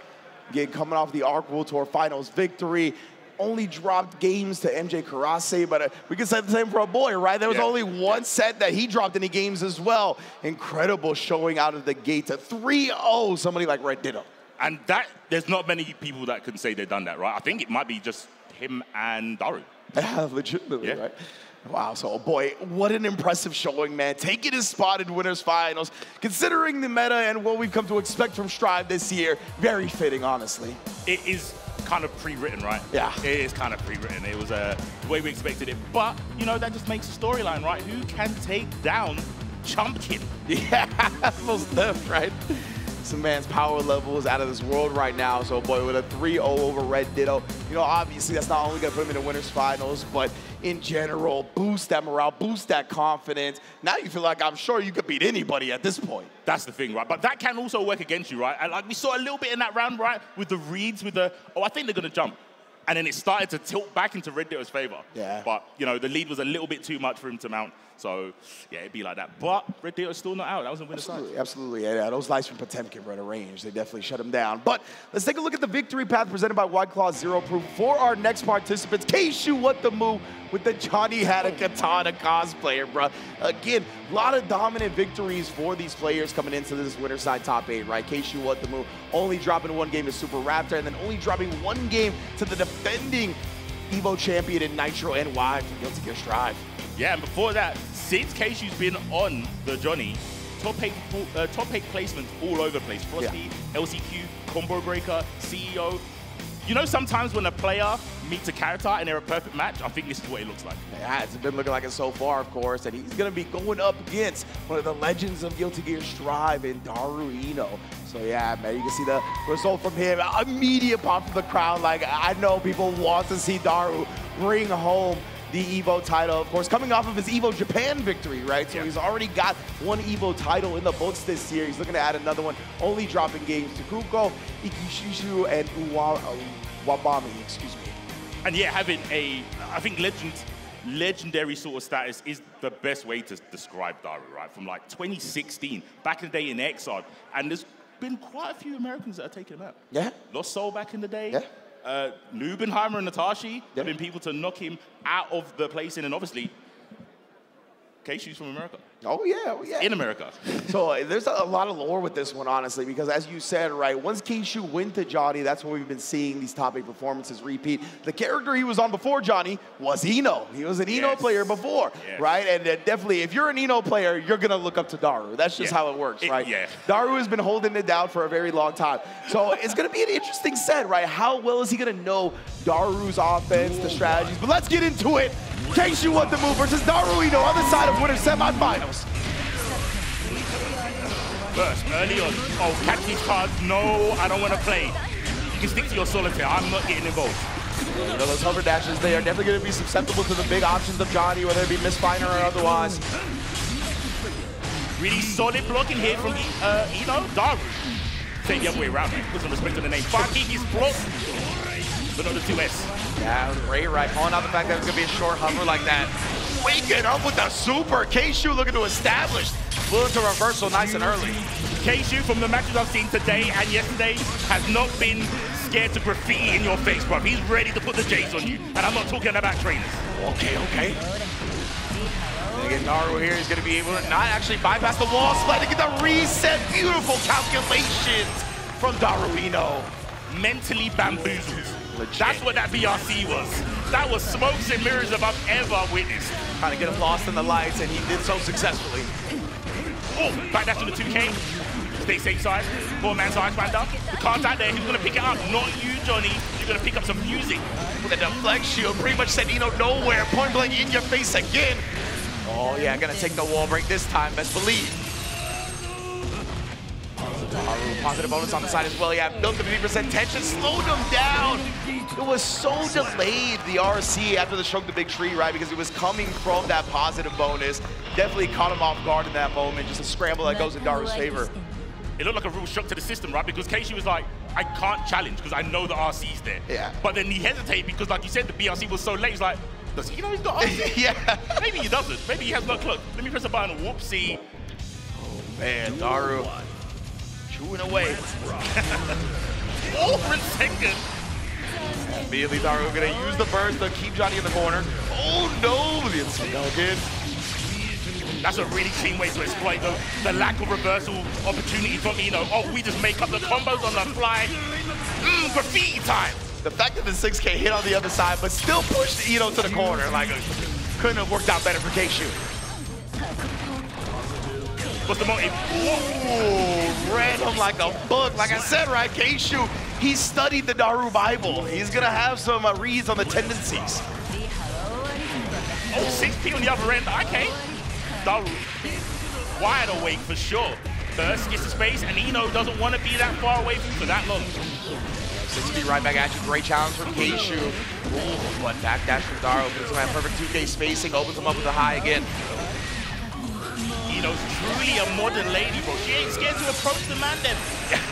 Again, coming off the Arc World Tour Finals victory. Only dropped games to MJ Karase, but we can say the same for a boy, right? There was only one set that he dropped any games as well. Incredible showing out of the gate to 3-0, somebody like Red Ditto. And that, there's not many people that can say they've done that, right? I think it might be just him and Daru. Yeah, legitimately, right? Wow, so oh boy, what an impressive showing, man. Taking his spot in Winners Finals. Considering the meta and what we've come to expect from Strive this year, very fitting, honestly. It is kind of pre-written, right? Yeah. It is kind of pre-written. It was the way we expected it. But, you know, that just makes a storyline, right? Who can take down Chumpkin? Yeah, most def, right? Some man's power level is out of this world right now. So, boy, with a 3-0 over Red Ditto, you know, obviously that's not only going to put him in the Winners Finals, but in general, boost that morale, boost that confidence. Now you feel like I'm sure you could beat anybody at this point. That's the thing, right? But that can also work against you, right? And like we saw a little bit in that round, right? With the reads, with the, oh, I think they're going to jump. And then it started to tilt back into Red Ditto's favor. Yeah. But, you know, the lead was a little bit too much for him to mount. So, yeah, it'd be like that. But Red Ditto's still not out. That was a winner side. Absolutely. Yeah, those lights from Potemkin were at a range. They definitely shut him down. But let's take a look at the victory path presented by White Claw Zero Proof for our next participants. Keishu What the Moo with the Johnny Had a Katana cosplayer, bro. Again, a lot of dominant victories for these players coming into this winner side top 8, right? Keishu What the Moo only dropping one game to Super Raptor and then only dropping one game to the defending Evo champion in Nitro NY from Guilty Gear Strive. Yeah, and before that, since Keishu's been on the Johnny, top 8 placements all over the place. Frosty, LCQ, Combo Breaker, CEO. You know, sometimes when a player meets a character and they're a perfect match, I think this is what it looks like. Yeah, it's been looking like it so far, of course, and he's going to be going up against one of the legends of Guilty Gear Strive in Daru Ino. So yeah, man, you can see the result from him. Immediate pop from the crowd. Like, I know people want to see Daru bring home the Evo title, of course, coming off of his Evo Japan victory, right? So he's already got one Evo title in the books this year. He's looking to add another one, only dropping games to Kuko, Ikishishu, and Wabami, excuse me. And yeah, having a, I think legendary sort of status is the best way to describe Daru, right? From like 2016, back in the day in Exod, and there's been quite a few Americans that are taking him out. Yeah. Lost Soul back in the day. Yeah. Nubenheimer and Natashi have been people to knock him out of the place in, and obviously Keishu's from America. Oh, yeah. In America. So there's a lot of lore with this one, honestly, because as you said, right, once Keishu went to Johnny, that's when we've been seeing these top 8 performances repeat. The character he was on before Johnny was Ino. He was an Ino player before, right? And definitely, if you're an Ino player, you're going to look up to Daru. That's just how it works, right? Daru has been holding it down for a very long time. So it's going to be an interesting set, right? How well is he going to know Daru's offense, the strategies? But let's get into it. Keishu won the move versus Daru Ino on the side of winner semifinals. First, early on, catch these cards. No, I don't want to play. You can stick to your solitaire. I'm not getting involved. You know, those hover dashes, they are definitely going to be susceptible to the big options of Johnny, whether it be misfire or otherwise. Really solid blocking here from Ino. Daru. Say the other way around, man. Put some respect to the name. Faki is blocked, but not the 2S. Yeah, Ray right, calling out the fact that it's going to be a short hover like that. Waking up with the super. Keishu looking to establish. Flew into reversal nice and early. Keishu, from the matches I've seen today and yesterday, has not been scared to graffiti in your face, bro. He's ready to put the J's on you. And I'm not talking about trainers. Okay. Again, Daru here is going to be able to not actually bypass the wall, sliding get the reset. Beautiful calculations from Daru Ino. Mentally bamboozled. That's what that BRC was. That was smokes and mirrors if I've ever witnessed. Trying to get him lost in the lights, and he did so successfully. Oh, back dash to the 2K. Stay safe side. 4-man side smander. The card's out there. Who's going to pick it up? Not you, Johnny. You're going to pick up some music. With a deflect shield, pretty much sent Ino nowhere. Point blank in your face again. Oh, yeah, going to take the wall break this time. Best believe. Daru, positive bonus on the side as well. Yeah, built the 50% tension, slowed him down. It was so delayed, the RC, after the stroke the big tree, right? Because it was coming from that positive bonus. Definitely caught him off guard in that moment. Just a scramble that goes in Daru's favor. It looked like a real shock to the system, right? Because Keishu was like, I can't challenge because I know the RC's there. Yeah. But then he hesitated because, like you said, the BRC was so late. He's like, does he know he's got RC? Yeah. Maybe he doesn't. Maybe he has no clue. Let me press a button. Whoopsie. Oh, man, Daru. Chewing away. Over in second. Immediately, Daru going to use the burst to keep Johnny in the corner. Oh, no. The instant again. That's a really clean way to exploit the lack of reversal opportunity from Ino. Oh, we just make up the combos on the fly. Graffiti time. The fact that the 6K hit on the other side, but still pushed Ino to the corner. Like, couldn't have worked out better for Keishu. What's the motive? Ooh, read him like a book. Like I said, right, Keishu, he studied the Daru Bible. He's going to have some reads on the tendencies. Oh, 6P on the other end. Okay. Daru, wide awake for sure. Burst gets the space, and Ino doesn't want to be that far away from for that long. 6P right back at you. Great challenge from Keishu. Ooh, what back dash from Daru. Puts him at perfect 2K spacing. Opens him up with a high again. Ino's truly a modern lady, bro. She ain't scared to approach the man then.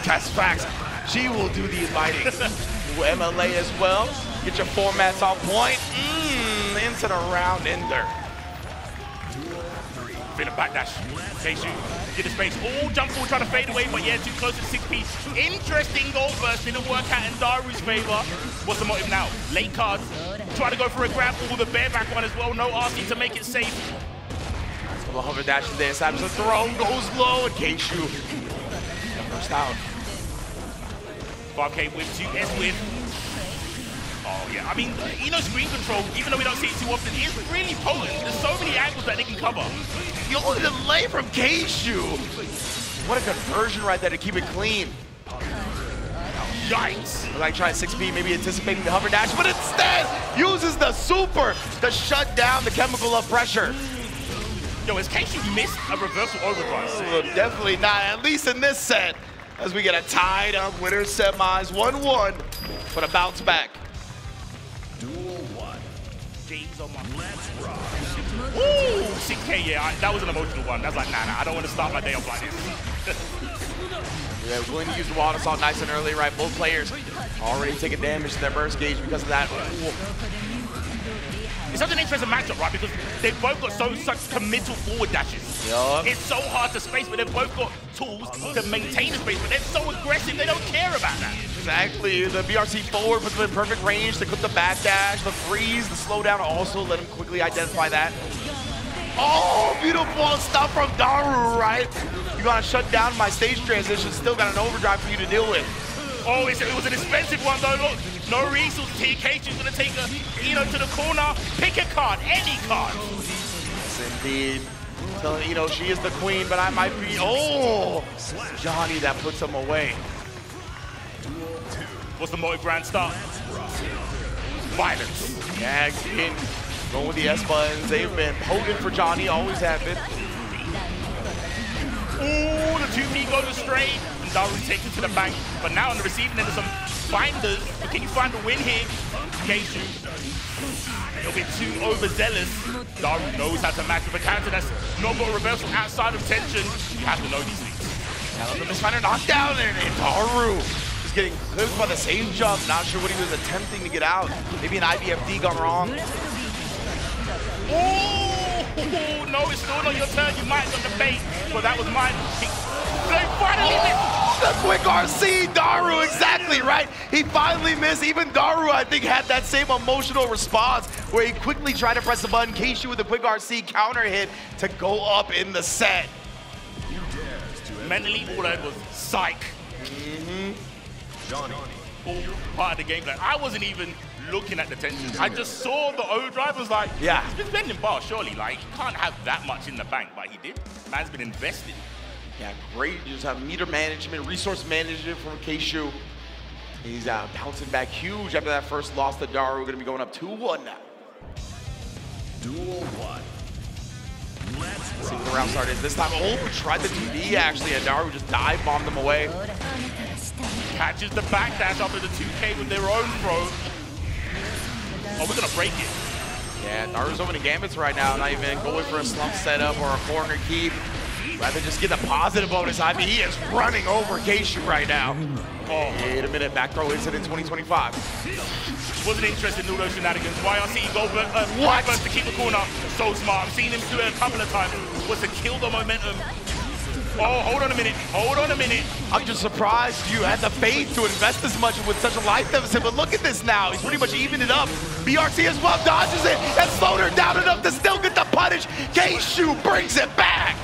That's facts. She will do the inviting. MLA as well. Get your formats on point. Into the round ender. Bit of backdash. Keishu, get the space. Oh, jump forward, trying to fade away, but yeah, too close to 6P. Interesting goal burst. Didn't work out in Daru's favor. What's the motive now? Late cards. Try to go for a grab with a bareback one as well. No RC to make it safe. The hover dash in there. Saps the throne goes low, and Keishu first out. 5K whip, 2S whip. Oh yeah, I mean, Ino's screen control, even though we don't see it too often, is really potent. There's so many angles that they can cover. The only delay from Keishu. What a conversion right there to keep it clean. Yikes. Like trying 6P, maybe anticipating the hover dash, but instead uses the super to shut down the chemical of pressure. Yo, has Keishu missed a reversal overdrive? Well, definitely not, at least in this set, as we get a tied up winner semis, 1-1, but a bounce back. Duel 1. James on my let's rock. Ooh, 6K, yeah, that was an emotional one. That's like, nah, I don't want to start my day off like this. Yeah, willing to use the wall assault nice and early, right? Both players already taking damage to their burst gauge because of that. It's such an interesting matchup, right? Because they've both got such committal forward dashes. Yup. It's so hard to space, but they've both got tools to maintain the space, but they're so aggressive, they don't care about that. Exactly. The BRC forward puts them in perfect range to clip the back dash, the freeze, the slowdown also let him quickly identify that. Oh, beautiful stuff from Daru, right? You gotta shut down my stage transition, still got an overdrive for you to deal with. Oh, it was an expensive one though, look. No resource, TK, gonna take Ino to the corner. Pick a card, any card. Yes, indeed. Telling Ino she is the queen, but I might be, oh! Johnny that puts him away. What's the motive grand start? Violence. Yeah, again, going with the S buttons. They've been potent for Johnny, always have been. Ooh, the 2P goes astray. And Daru takes it to the bank. But now on the receiving end of some binders. But can you find the win here? Keishu. A little bit too overzealous. Daru knows how to match with a character that's not got a reversal outside of tension. You have to know these things. Now the misfinder knockdown, and Daru is getting clipped by the same jump. Not sure what he was attempting to get out. Maybe an IBFD gone wrong. Oh, no, it's still not your turn. You might have got the bait, but that was mine. The quick RC, Daru, exactly right. He finally missed. Even Daru, I think, had that same emotional response where he quickly tried to press the button. Keishu with the quick RC counter hit to go up in the set. Mentally, all I had was psych. Johnny. All part of the game plan. I wasn't even looking at the tension. I just saw the overdrive, was like, yeah, he's been spending bars, surely. Like, he can't have that much in the bank, but he did. Man's been invested. Yeah, great. You just have meter management, resource management from Keishu. He's bouncing back huge after that first loss to Daru. We're going to be going up 2-1 now. Duel 1. Let's see what the round start is this time. Oh, tried the 2D actually, and Daru just dive bombed them away. Catches the backdash after the 2K with their own throw. Oh, we're gonna break it. Yeah, Daru's opening gambits right now, not even going for a slump setup or a corner keep. Rather just get the positive bonus. I mean, he is running over Keishu right now. Oh, wait a minute, back throw incident 2025. Wasn't interested in all those shenanigans. YRC go what? Burst to keep the corner. So smart. I've seen him do it a couple of times. Was to kill the momentum. Oh, hold on a minute. Hold on a minute. I'm just surprised you had the faith to invest this much with such a life deficit, but look at this now. He's pretty much evened it up. BRC as well dodges it and slowed her down enough to still get the punish. Keishu brings it back.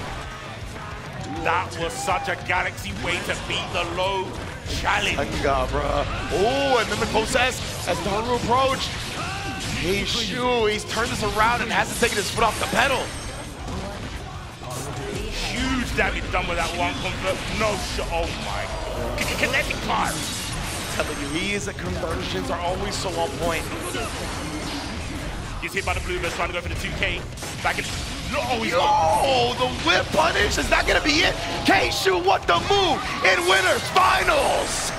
That was such a Galaxy way to beat the low challenge. Oh, and then the possess as Daru approached. Keishu, he's turned this around and hasn't taken his foot off the pedal. Huge damage done with that one convert. No shot. Oh my God. Kinetic fire. I'm telling you, his conversions are always so on point. Gets hit by the Bluebirds trying to go for the 2K. Back in. Oh, the whip punish. Is that going to be it? Keishu, what the move in winners finals?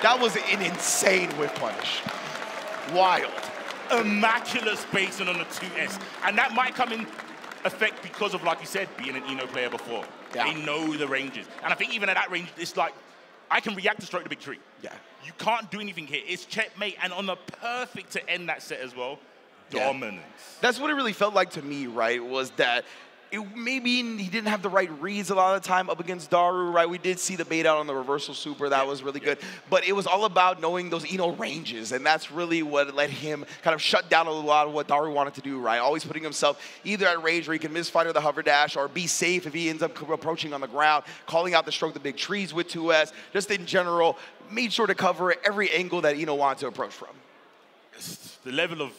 That was an insane whip punish. Wild. Immaculate spacing on the 2S. And that might come in effect because of, like you said, being an Ino player before. Yeah. They know the ranges. And I think even at that range, it's like, I can react to stroke the big tree. Yeah. You can't do anything here. It's checkmate, and on the perfect to end that set as well. Dominance. That's what it really felt like to me, right? Was that maybe he didn't have the right reads a lot of the time up against Daru, right? We did see the bait out on the reversal super. That was really good. But it was all about knowing those Ino ranges, and that's really what let him kind of shut down a lot of what Daru wanted to do, right? Always putting himself either at range where he can misfire the hover dash or be safe if he ends up approaching on the ground, calling out the stroke the big trees with 2S. Just in general, made sure to cover every angle that Ino wanted to approach from. The level of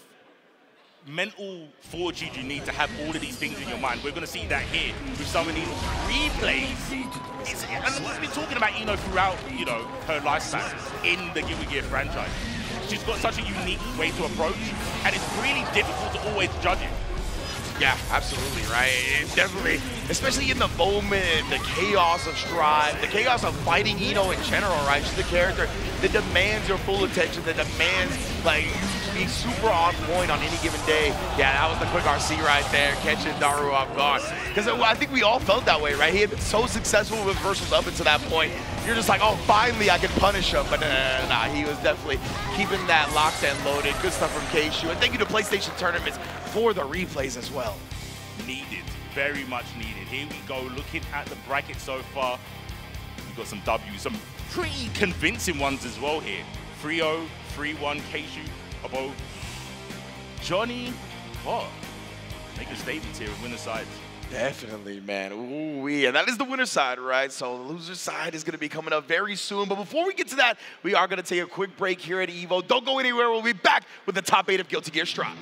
mental fortitude you need to have all of these things in your mind. We're going to see that here with some of these replays. And we've been talking about Ino throughout, you know, her lifespan in the Guilty Gear franchise. She's got such a unique way to approach, and it's really difficult to always judge it. Yeah, absolutely, right? It's definitely, especially in the moment, the chaos of Strive, the chaos of fighting Ino in general, right? She's the character that demands your full attention, that demands, like, be super on point on any given day. Yeah, that was the quick RC right there, catching Daru off guard. Because I think we all felt that way, right? He had been so successful with reversals up until that point. You're just like, oh, finally I can punish him. But nah, he was definitely keeping that locked and loaded. Good stuff from Keishu. And thank you to PlayStation Tournaments for the replays as well. Needed, very much needed. Here we go, looking at the bracket so far. We've got some W's, some pretty convincing ones as well here. 3-0, 3-1, Keishu, Abo. Johnny, what? making statements here with winner sides. Definitely, man. Ooh-wee. And that is the winner side, right? So the loser side is going to be coming up very soon. But before we get to that, we are going to take a quick break here at EVO. Don't go anywhere. We'll be back with the top 8 of Guilty Gear Strive.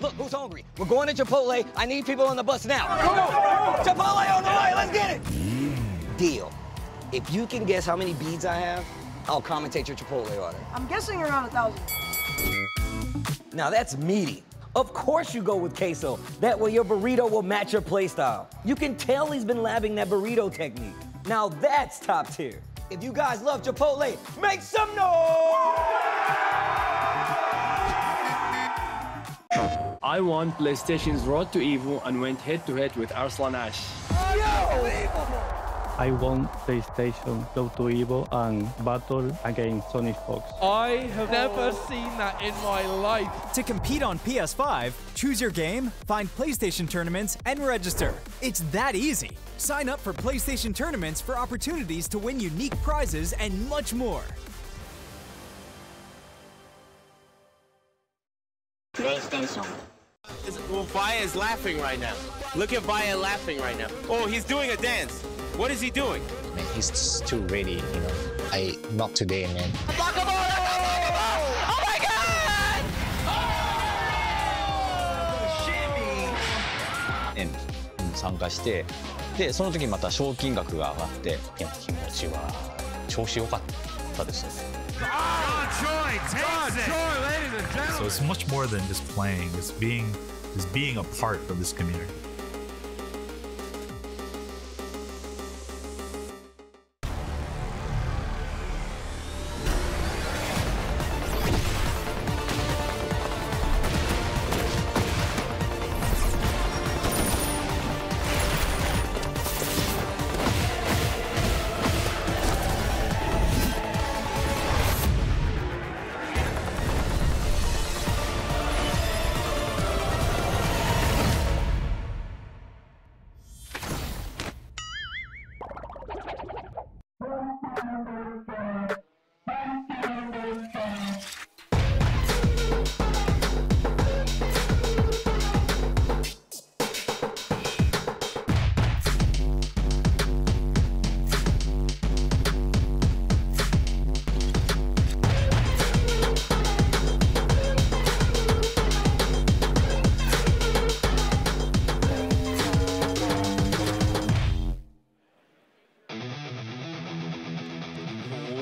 Look, who's hungry? We're going to Chipotle. I need people on the bus now. Come on. Chipotle on the way. Let's get it. Deal. If you can guess how many beads I have, I'll commentate your Chipotle order. I'm guessing around 1,000. Now that's meaty. Of course you go with queso. That way your burrito will match your playstyle. You can tell he's been labbing that burrito technique. Now that's top tier. If you guys love Chipotle, make some noise! I won PlayStation's Road to EVO and went head-to-head with Arslan Ash. I won PlayStation Road to EVO and battled against Sonic Fox. I have never seen that in my life. To compete on PS5, choose your game, find PlayStation tournaments, and register. It's that easy. Sign up for PlayStation tournaments for opportunities to win unique prizes and much more. PlayStation. Well, Vaya is laughing right now. Look at Vaya laughing right now. Oh, he's doing a dance. What is he doing? Man, he's too ready, you know. Not today, man. Oh my God! Oh! 参加して、でその時また賞金額が上がって、いや気持ちは調子良かったですね。So it's much more than just playing. It's being a part of this community.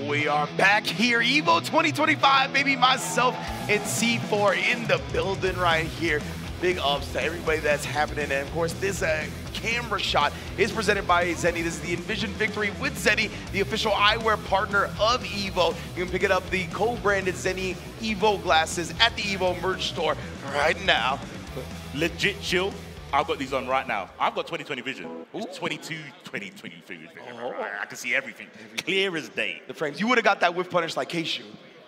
We are back here, EVO 2025, baby, myself and C4 in the building right here. Big ups to everybody that's happening. And of course, this camera shot is presented by Zenny. This is the Envision Victory with Zenny, the official eyewear partner of EVO. You can pick it up, the co-branded Zenny EVO glasses at the EVO merch store right now. Legit chill. I've got these on right now. I've got 20/20 vision. It's 20/20 vision. I can see everything. Clear as day. The frames. You would have got that whiff punish like Keishu.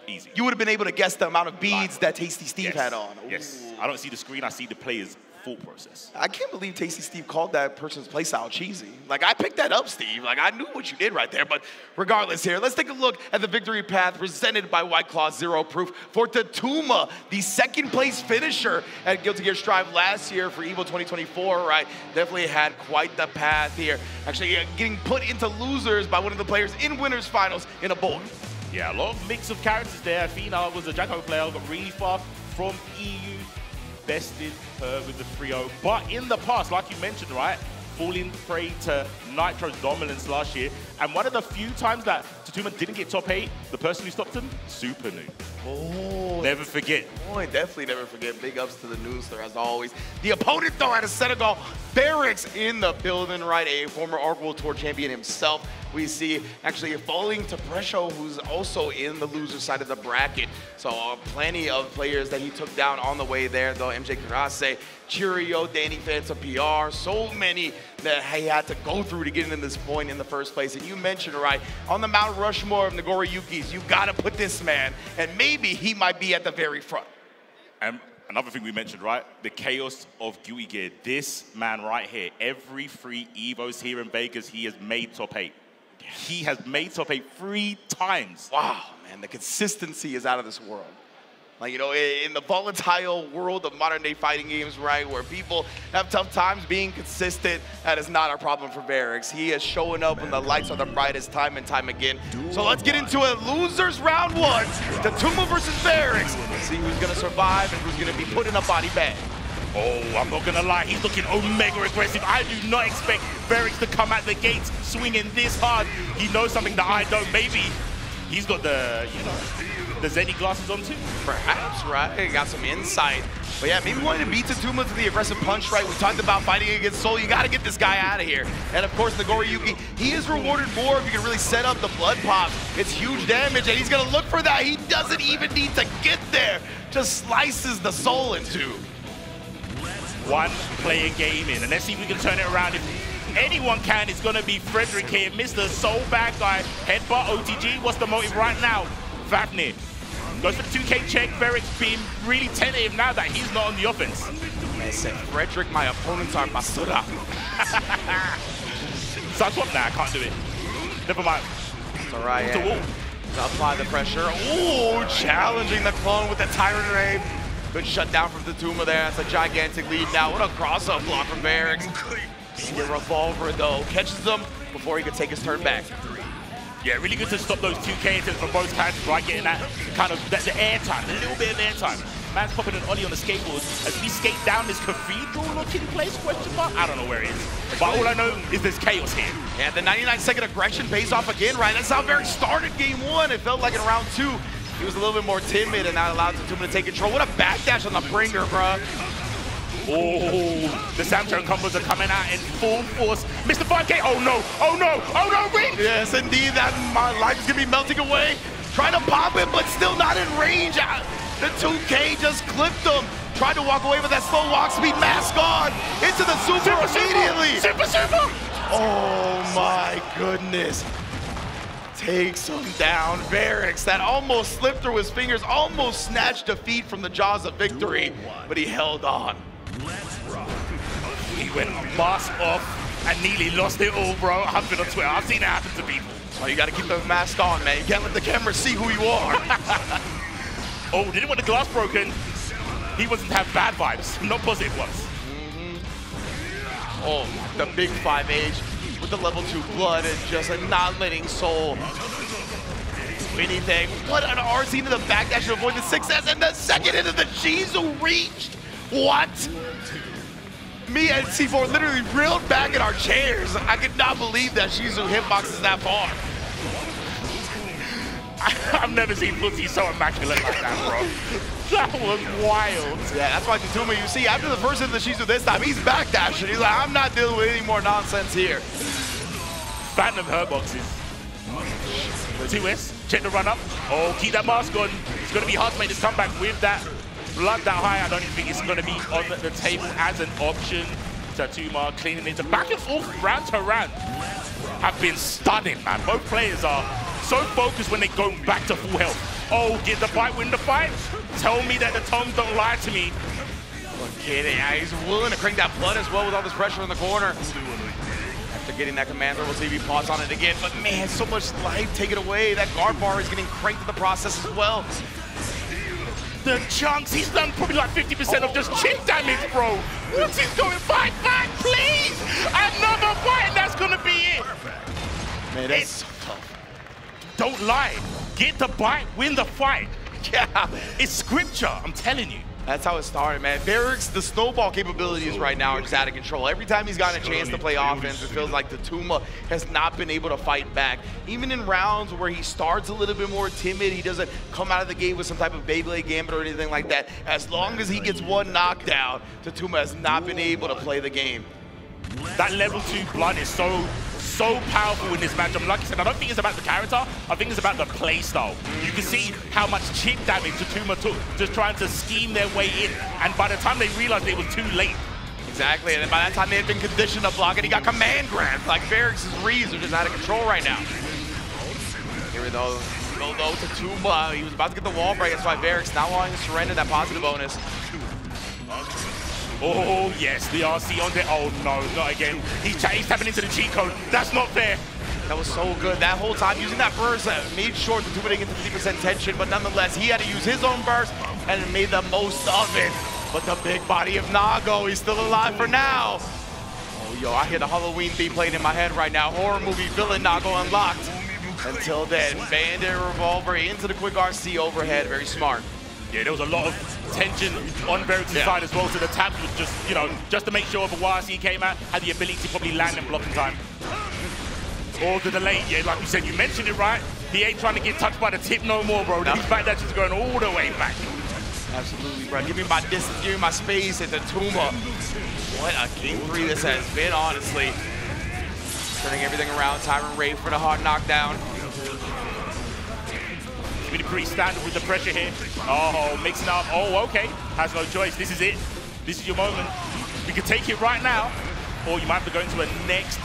Easy. You would have been able to guess the amount of beads that Tasty Steve had on. Yes. I don't see the screen. I see the player's thought process. I can't believe Tasty Steve called that person's playstyle cheesy. Like, I picked that up, Steve. Like, I knew what you did right there. But regardless here, let's take a look at the victory path presented by White Claw Zero Proof for Tatuma, the second place finisher at Guilty Gear Strive last year for EVO 2024, right? Definitely had quite the path here. Actually, getting put into losers by one of the players in winners finals in a boy. Yeah, a lot of mix of characters there. Athena was a Jacko player, got really far from EU. Bested her with the 3-0. But in the past, like you mentioned, right, falling prey to Nitro's dominance last year. And one of the few times that Tatuma didn't get top 8, the person who stopped him, Super Noob. Oh, never forget. Boy, definitely never forget. Big ups to the Noosler, as always. The opponent, though, out of Senegal, Barracks in the building, right? A former Arc World Tour champion himself. We see actually falling to Presho, who's also in the loser side of the bracket. So plenty of players that he took down on the way there, though. MJ Karase, Cheerio, Danny Phantom PR, so many that he had to go through to get into this point in the first place. And you mentioned, right, on the Mount Rushmore of Nagoriyukis, you got to put this man, and maybe he might be at the very front. And another thing we mentioned, right, the chaos of Guilty Gear. This man right here, every 3 EVOs here in Vegas, he has made top 8. He has made top 8 3 times. Wow, man, the consistency is out of this world. Like, you know, in the volatile world of modern day fighting games, right, where people have tough times being consistent, that is not a problem for Variks. He is showing up when the lights are the brightest time and time again. So let's get into it. Losers round 1. Tatuma versus Variks. See who's going to survive and who's going to be put in a body bag. Oh, I'm not gonna lie, he's looking omega aggressive. I do not expect Variks to come out the gates swinging this hard. He knows something that I don't. Maybe he's got the, you know, the Zenny glasses on too. Perhaps, right? Got some insight. But yeah, maybe wanting to beat Tatuma to the aggressive punch, right? We talked about fighting against Soul. You got to get this guy out of here. And of course, Nagoriyuki, he is rewarded more if you can really set up the blood pops. It's huge damage, and he's going to look for that. He doesn't even need to get there. Just slices the Soul in two. One player game in, and let's see if we can turn it around. If anyone can, it's gonna be Frederick here. Mr. Soul bad guy, headbutt OTG. What's the motive right now? Vapnir goes for the 2K check. Variks being really tentative now that he's not on the offense. I said, Frederick, my opponents are Basura. Side swap? Nah, I can't do it. Never mind. It's all right. Yeah. To apply the pressure. Ooh, challenging the clone with the Tyrant Rave. Good shutdown from Tatuma there. That's a gigantic lead now. What a cross-up block from Variks. The revolver, though, catches him before he can take his turn back. Yeah, really good to stop those 2K attempts from both characters, right? Getting that kind of the air time, a little bit of air time. Man's popping an ollie on the skateboard as we skate down this cathedral-looking place, question mark? I don't know where it is. But all I know is there's chaos here. Yeah, the 99-second aggression pays off again, right? That's how Variks started game 1. It felt like in round 2. He was a little bit more timid and not allowed Tatuma to take control. What a backdash on the bringer, bro. Oh, the Samtone combos are coming out in full force. Mr. 5K, oh no, oh no, oh no, Ring! Yes, indeed, that my life is gonna be melting away. Trying to pop it, but still not in range. The 2K just clipped him. Tried to walk away with that slow walk speed, mask on. Into the super immediately. Super! Oh my goodness. Takes him down. Variks, that almost slipped through his fingers, almost snatched defeat from the jaws of victory, but he held on. He went mask off and nearly lost it all, bro. I've been on Twitter. I've seen it happen to people. Oh, you got to keep the mask on, man. You can't let the camera see who you are. Oh, didn't want the glass broken. He wasn't have bad vibes, not positive ones. Oh, the big 5H. With the level 2 blood and just not letting Soul do anything. What an RC to the backdash to avoid the 6S, and the second into the Shizu reached. What? Me and C4 literally reeled back in our chairs. I could not believe that Shizu hitboxes that far. I've never seen Fuzzy so immaculate like that, bro. That was wild. Yeah, that's why Tatuma, you see, after the first hit of the Shizu this time, he's backdashing. He's like, I'm not dealing with any more nonsense here. Phantom hurtboxes. 2S, check the run up. Oh, keep that mask on. It's going to be hard to make this comeback with that blood that high. I don't think it's going to be on the table as an option. Tatuma cleaning into back and forth, round to round. Have been stunning, man. Both players are so focused when they go back to full health. Oh, get the fight, win the fight. Tell me that the Toms don't lie to me. Okay, yeah, he's willing to crank that blood as well with all this pressure in the corner. After getting that commander, we'll see if he paws on it again. But man, so much life taken away. That guard bar is getting cranked in the process as well. The chunks, he's done probably like 50% of just chip damage, bro. What's he going? Fight back, please! Another fight, and that's gonna be it. Man, that's so tough. Don't lie. Get the bite, win the fight. Yeah, it's scripture, I'm telling you. That's how it started, man. Variks, the snowball capabilities right now are just out of control. Every time he's gotten a chance to play offense, it feels like Tatuma has not been able to fight back. Even in rounds where he starts a little bit more timid, he doesn't come out of the gate with some type of Beyblade gambit or anything like that. As long as he gets one knockdown, Tatuma has not been able to play the game. That level 2 blood is so powerful in this matchup. Like I said, I don't think it's about the character, I think it's about the play style. You can see how much chip damage Tatuma took just trying to scheme their way in, and by the time they realized it was too late. Exactly, and by that time they had been conditioned to block it. He got command grabs. Like Variks' reads are just out of control right now. Here we go, though, Tatuma, he was about to get the wall break. That's why Variks not wanting to surrender that positive bonus. Oh, yes, the RC on it. Oh, no, not again. He's tapping into the cheat code. That's not fair. That was so good. That whole time, using that burst, made sure Tatuma didn't get to 50% tension, but nonetheless, he had to use his own burst and made the most of it. But the big body of Nago, he's still alive for now. Oh, yo, I hear the Halloween theme playing in my head right now. Horror movie villain Nago unlocked. Until then, Bandit Revolver into the quick RC overhead, very smart. Yeah, there was a lot of tension on Verix' side as well, so the tabs was just, you know, just to make sure the YRC came out, had the ability to probably land and block in time. Or the delay, yeah, like you said, you mentioned it right. He ain't trying to get touched by the tip no more, bro. His back dash is going all the way back. Absolutely, bro. Give me my distance, give me my space at the Tuma. What a King 3 this has been, honestly. Turning everything around, Tyron Ray for the hard knockdown. Really pretty standard with the pressure here. Oh, mixing up. Oh, okay. Has no choice. This is it. This is your moment. We can take it right now, or you might have to go into a next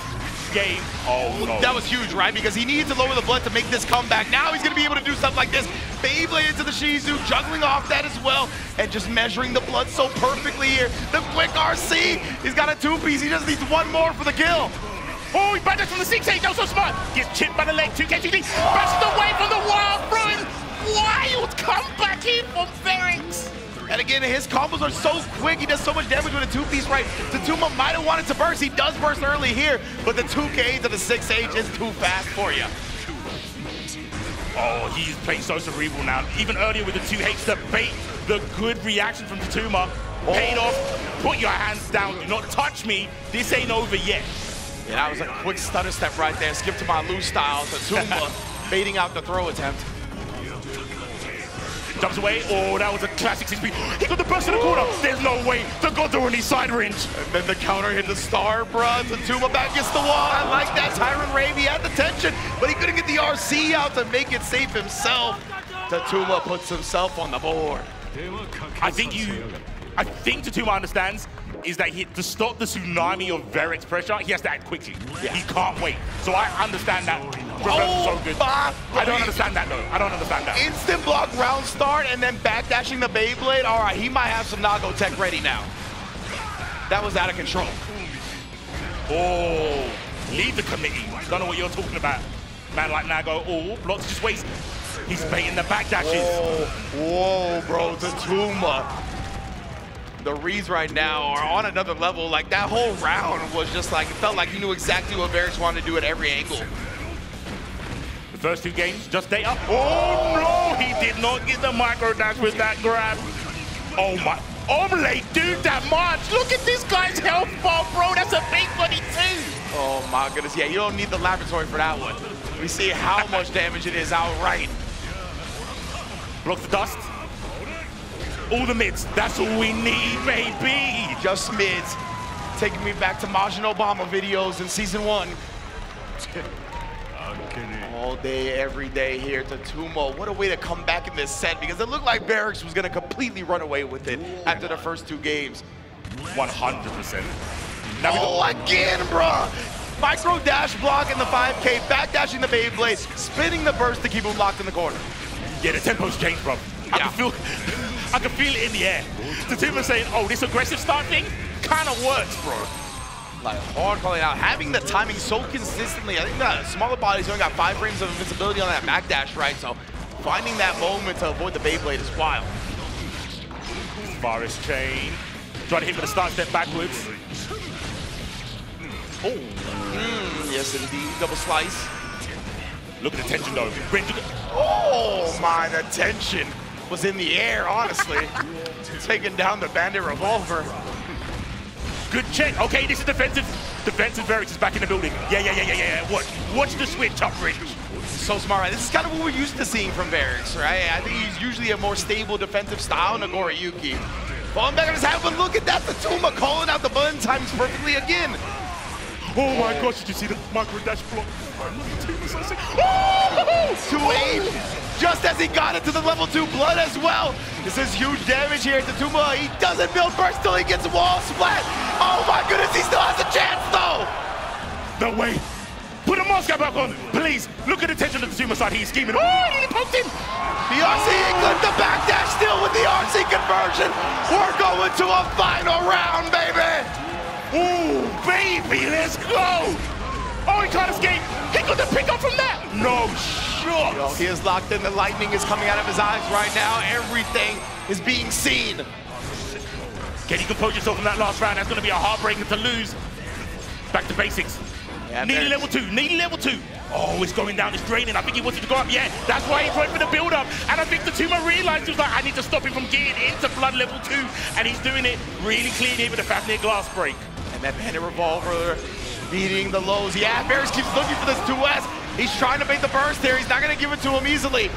game. Oh, no. That was huge, right? Because he needed to lower the blood to make this comeback. Now he's going to be able to do something like this. Beyblade into the Shizu, juggling off that as well, and just measuring the blood so perfectly here. The quick RC, he's got a two-piece. He just needs one more for the kill. Oh, he backed from the 6-8, that was so smart. Gets chipped by the leg, 2K2D, bashes away from the wild, throwing wild comeback in from Verix. And again, his combos are so quick, he does so much damage with a two-piece, right? Tatuma might have wanted to burst, he does burst early here, but the 2K to the 6H is too fast for you. Oh, he's playing so cerebral now. Even earlier with the 2H, the bait, the good reaction from Tatuma, paid off, put your hands down, do not touch me, this ain't over yet. Yeah, that was a quick stutter step right there. Skip to my loose style. Tatuma baiting out the throw attempt. Jumps away. Oh, that was a classic 6-speed. He got the burst in the corner. There's no way to go through any side range. And then the counter hit the star, bruh. Tatuma back against the wall. I like that. Tyron Ravy had the tension, but he couldn't get the RC out to make it safe himself. Tatuma puts himself on the board. I think Tatuma understands is that to stop the tsunami of Verix pressure, he has to act quickly. Yeah. He can't wait. So I understand that. So good. I don't understand that, though. I don't understand that. Instant block round start and then backdashing the Beyblade. All right, he might have some Nago tech ready now. That was out of control. Oh, leave the committee. Don't know what you're talking about. Man like Nago, oh, blocks just waste. He's baiting the backdashes. Whoa, bro, Tatuma. The reads right now are on another level. Like, that whole round was just like, it felt like he knew exactly what Verix wanted to do at every angle. The first two games, just data. Oh no, he did not get the micro dash with that grab. Oh my, Omelette, dude, that much. Look at this guy's health bar, bro. That's a big 22. Oh my goodness, yeah, you don't need the laboratory for that one. We see how much damage it is outright. Block the dust. All the mids, that's all we need, baby. Just mids. Taking me back to Majin Obama videos in season 1. All day, every day here, Tatuma. What a way to come back in this set, because it looked like Verix was gonna completely run away with it after the first two games. 100%. Oh, again, bruh. Micro dash block in the 5K, backdashing the Beyblade, spinning the burst to keep him locked in the corner. Yeah, the tempo's changed, bro. I can feel it in the air. Tatuma saying, oh, this aggressive start thing kind of works, bro. Like, hard calling out. Having the timing so consistently. I think the smaller bodies only got 5 frames of invincibility on that backdash, right? So finding that moment to avoid the Beyblade is wild. Forest chain. Trying to hit with a start step backwards. Oh. Yes, indeed. Double slice. Look at the tension, though. Oh, my, the tension was in the air, honestly. Taking down the Bandit Revolver. Good check. Okay, this is defensive. Defensive Verix is back in the building. Yeah. Watch the switch up, Rich. So smart, right? This is kind of what we're used to seeing from Verix, right? I think he's usually a more stable defensive style, Nagoriyuki. Falling back on his head, but look at that. Tatuma calling out the button times perfectly again. Oh my gosh, did you see the micro dash block? Oh! 2-8. Just as he got into the level 2 blood as well. This is huge damage here. Tatuma, he doesn't build burst till he gets wall splat. Oh my goodness, he still has a chance though. No way. Put a Moscow back on, please. Look at the tension of the Tatuma side. He's scheming. Oh, he poked him. The RC clipped the backdash still with the RC conversion. We're going to a final round, baby. Ooh, baby, let's go. Oh, he can't escape. He got the pick up from that. No shot. He is locked in. The lightning is coming out of his eyes right now. Everything is being seen. Can you compose yourself in that last round? That's going to be a heartbreaker to lose. Back to basics. Yeah, needing level 2, needing level 2. Oh, it's going down, it's draining. I think he wanted to go up, yeah. That's why he went for the build-up. And I think the Tuma realized he was like, I need to stop him from getting into blood level 2. And he's doing it really clean here with a Fafnir glass break. And that Bandit Revolver beating the lows. Yeah, Varix keeps looking for this 2S. He's trying to bait the burst there. He's not going to give it to him easily.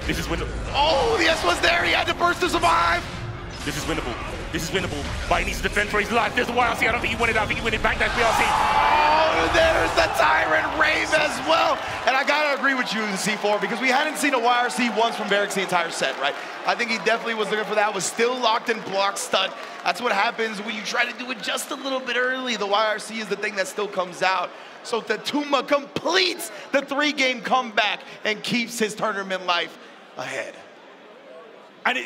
This is winnable. Oh, the S was there. He had to burst to survive. This is winnable. This is winnable. But he needs to defend for his life. There's a YRC. I don't think he won it. I think he won it back. That's BRC. Oh, there's the Tyrant Rave as well. And I gotta agree with you, C4, because we hadn't seen a YRC once from Varix the entire set, right? I think he definitely was looking for that. Was still locked in block stun. That's what happens when you try to do it just a little bit early. The YRC is the thing that still comes out. So Tatuma completes the 3-game comeback and keeps his tournament life ahead. And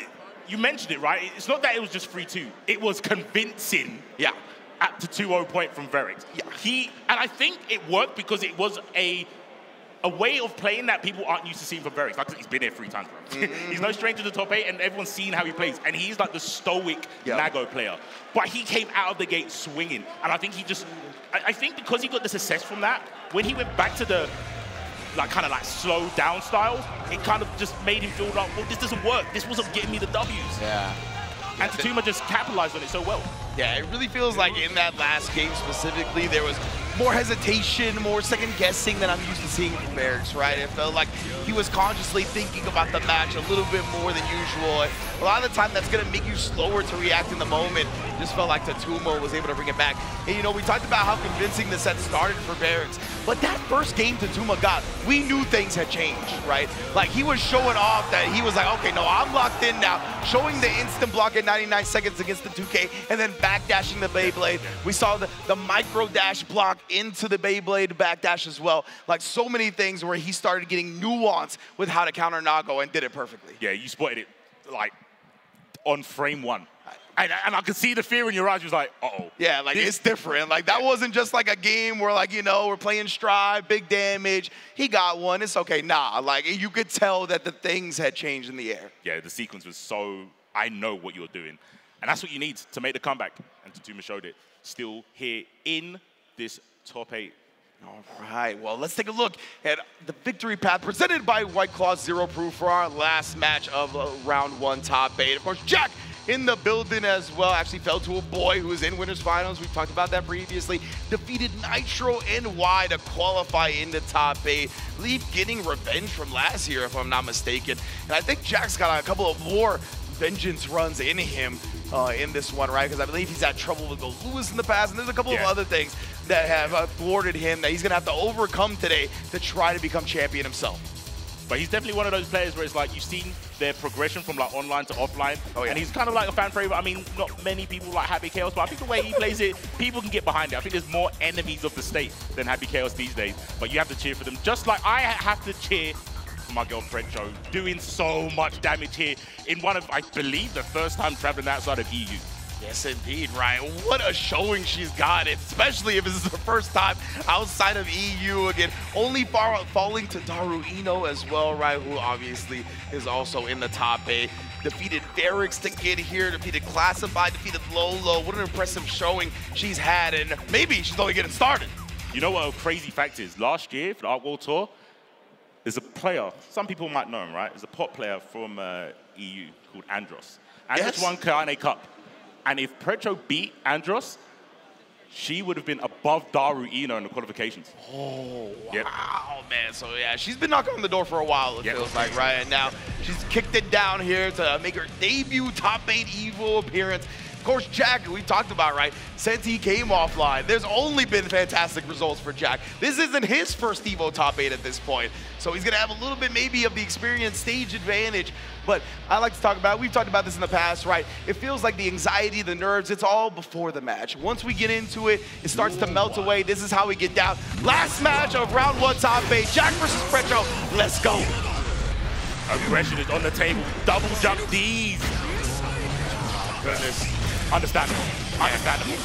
you mentioned it, right? It's not that it was just 3-2. It was convincing. Yeah. At the 2-0 point from Varix. Yeah. And I think it worked because it was a way of playing that people aren't used to seeing from Varix. Like, he's been here 3 times, bro. He's no stranger to the top 8, and everyone's seen how he plays. And he's like the stoic Nago player. But he came out of the gate swinging. And I think he just, I think because he got the success from that, when he went back to the kind of slow down style, it kind of just made him feel like, well, this doesn't work. This wasn't getting me the W's. Yeah. And Tatuma just capitalized on it so well. Yeah, it really feels like in that last game specifically, there was more hesitation, more second guessing than I'm used to seeing from Varix, right? It felt like he was consciously thinking about the match a little bit more than usual. A lot of the time, that's going to make you slower to react in the moment. It just felt like Tatuma was able to bring it back. And, you know, we talked about how convincing the set started for Varix, but that first game Tatuma got, we knew things had changed, right? Like, he was showing off that he was like, okay, no, I'm locked in now, showing the instant block at 99 seconds against the 2K, and then backdashing the Beyblade. We saw the micro dash block into the Beyblade backdash as well. Like, so many things where he started getting nuance with how to counter Nago and did it perfectly. Yeah, you spotted it, like, on frame 1. And I could see the fear in your eyes. You was like, uh-oh. Yeah, like, it's different. Like, that wasn't just like a game where, like, you know, we're playing Stride, big damage. He got one. It's okay. Nah, like, you could tell that the things had changed in the air. Yeah, the sequence was so, I know what you're doing. And that's what you need to make the comeback. And Tatuma showed it. Still here in this top 8. All right, well, let's take a look at the victory path presented by White Claw Zero Proof for our last match of round 1 top 8. Of course, Jack in the building as well. Actually fell to a boy who is in Winners Finals. We've talked about that previously. Defeated Nitro NY to qualify into top 8. Leaf getting revenge from last year, if I'm not mistaken. And I think Jack's got a couple of more vengeance runs in him in this one, right? Because I believe he's had trouble with Go Lewis in the past, and there's a couple of other things that have thwarted him that he's going to have to overcome today to try to become champion himself. But he's definitely one of those players where it's like you've seen their progression from like online to offline. Oh, yeah. And he's kind of like a fan favorite. I mean, not many people like Happy Chaos, but I think the way he plays it, people can get behind it. I think there's more enemies of the state than Happy Chaos these days. But you have to cheer for them. Just like I have to cheer for my girl Precho, doing so much damage here in one of, I believe, the first time traveling outside of EU. Yes, indeed, Ryan. What a showing she's got, especially if this is her first time outside of EU again. Only falling to Daru Ino as well, right, who obviously is also in the top 8. Defeated Varix to get here, defeated Classified, defeated Lolo. What an impressive showing she's had, and maybe she's only getting started. You know what a crazy fact is? Last year for the Art World Tour, there's a player, some people might know him, right? There's a pop player from EU called Andros. Andros won Kaane Cup. And if Precho beat Andros, she would have been above Daru Ino in the qualifications. Oh, wow, man. So, yeah, she's been knocking on the door for a while, it feels like, right? And now she's kicked it down here to make her debut top 8 EVO appearance. Of course, Jack, we talked about, right, since he came offline, there's only been fantastic results for Jack. This isn't his first EVO top 8 at this point, so he's going to have a little bit maybe of the experience stage advantage. But I like to talk about, we've talked about this in the past, right? It feels like the anxiety, the nerves, it's all before the match. Once we get into it, it starts to melt away. This is how we get down. Last match of round 1 top 8, Jack versus Precho. Let's go. Aggression is on the table. Double jump D's. Goodness. Understandable. Understandable.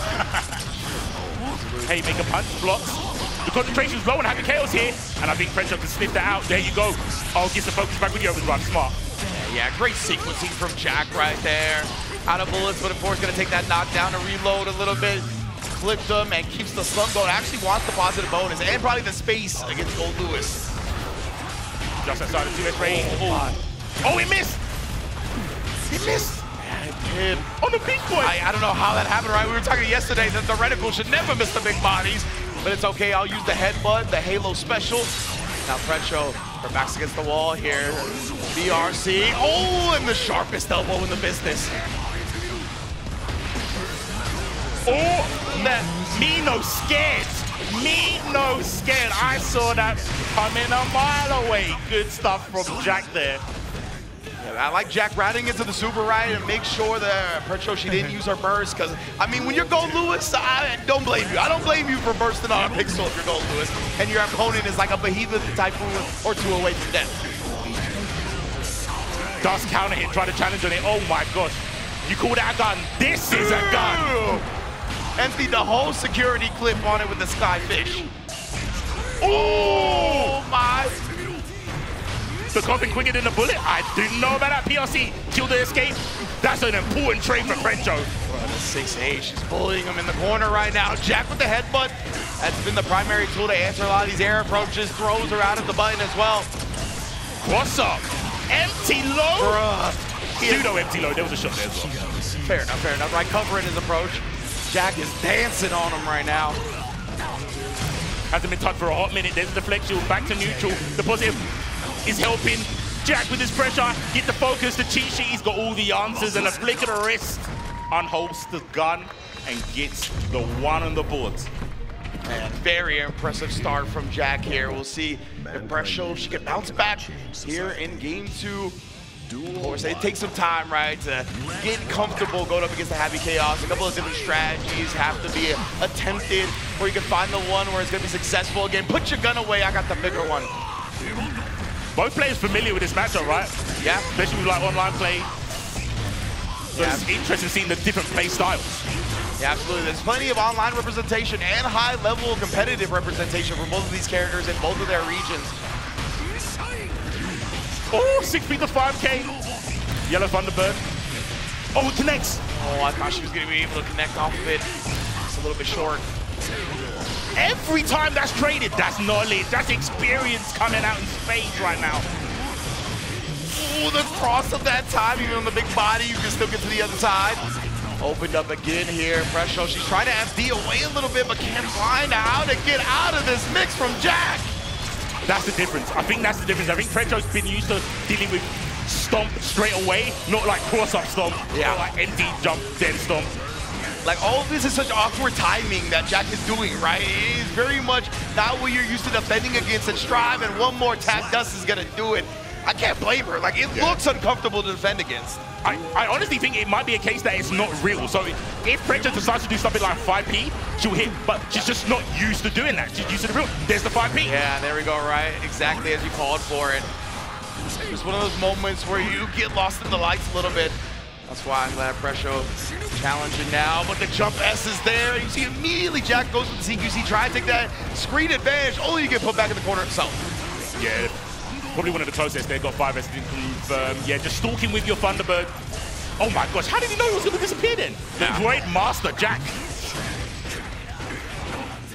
Hey, make a punch, blocks. The concentration is low on Happy Chaos here, and I think Precho can sniff that out. There you go. Oh, gets the focus back with you, Robin. Smart. Yeah, great sequencing from Jack right there. Out of bullets, but of course gonna take that knockdown to reload a little bit. Clipped him and keeps the slum going. Actually wants the positive bonus and probably the space against Gold Lewis. Just outside of 2S range. Oh, he missed! He missed! Hit on the big boy. I don't know how that happened, right? We were talking yesterday that the reticle should never miss the big bodies, but it's okay. I'll use the headbutt, the Halo special. Now Precho, her back's against the wall here. BRC, oh, and the sharpest elbow in the business. Oh, me no scared. Me no scared. I saw that coming a mile away. Good stuff from Jack there. Yeah, I like Jack riding into the super ride and make sure that Precho, she didn't use her burst, because, I mean, when you're Gold Lewis, I don't blame you. I don't blame you for bursting on a pixel if you're Gold Lewis, and your opponent is like a Behemoth Typhoon or two away from death. Does counter hit, try to challenge on it. Oh my gosh. You call that a gun? This is a gun. Emptied the whole security clip on it with the Skyfish. Oh my. The coffin quicker than the bullet. I didn't know about that. PRC killed the escape. That's an important trade for Precho. Well, the 6A, she's bullying him in the corner right now. Jack with the headbutt. That's been the primary tool to answer a lot of these air approaches. Throws her out of the button as well. Cross up. Empty low. Pseudo empty low. There was a shot there as well. Fair enough. Right, covering his approach. Jack is dancing on him right now. Hasn't been touched for a hot minute. There's the deflection. Back to neutral. The positive is helping Jack with his pressure. Get the focus. The cheat sheet. He's got all the answers. And a flick of the wrist. Unholds the gun and gets the one on the board. And very impressive start from Jack here. We'll see if Precho, she can bounce back here in game 2. Of course, it takes some time, right, to get comfortable going up against the Happy Chaos. A couple of different strategies have to be attempted where you can find the one where it's going to be successful. Again, put your gun away. I got the bigger one. Both players familiar with this matchup, right? Yeah. Especially with like online play. So it's interesting seeing the different play styles. Yeah, absolutely. There's plenty of online representation and high-level competitive representation for both of these characters in both of their regions. Oh, 6 feet to 5K. Yellow Thunderbird. Oh, it connects. Oh, I thought she was going to be able to connect off of it. It's a little bit short. Every time that's traded, that's knowledge, that's experience coming out in spades right now. Ooh, the cross of that time, even on the big body, you can still get to the other side. Opened up again here. Precho, she's trying to FD away a little bit, but can't find how to get out of this mix from Jack. That's the difference. I think that's the difference. I think Precho's been used to dealing with stomp straight away, not like cross-up stomp, or like empty jump, then stomp. Like, all of this is such awkward timing that Jack is doing, right? It is very much not what you're used to defending against, and Strive, and one more tap dust is gonna do it. I can't blame her. Like, it looks uncomfortable to defend against. I honestly think it might be a case that it's not real. So if Precho decides to do something like 5P, she'll hit, but she's just not used to doing that. She's used to the real. There's the 5P. Yeah, there we go, right? Exactly as you called for it. It's one of those moments where you get lost in the lights a little bit. That's why I'm glad Precho challenging now, but the jump S is there. You see immediately Jack goes with the CQC, try to take that screen advantage, only to get put back in the corner himself. Yeah. Probably one of the closest. They got 5S didn't confirm. Yeah, just stalking with your Thunderbird. Oh my gosh, how did he know he was going to disappear then? The great master, Jack.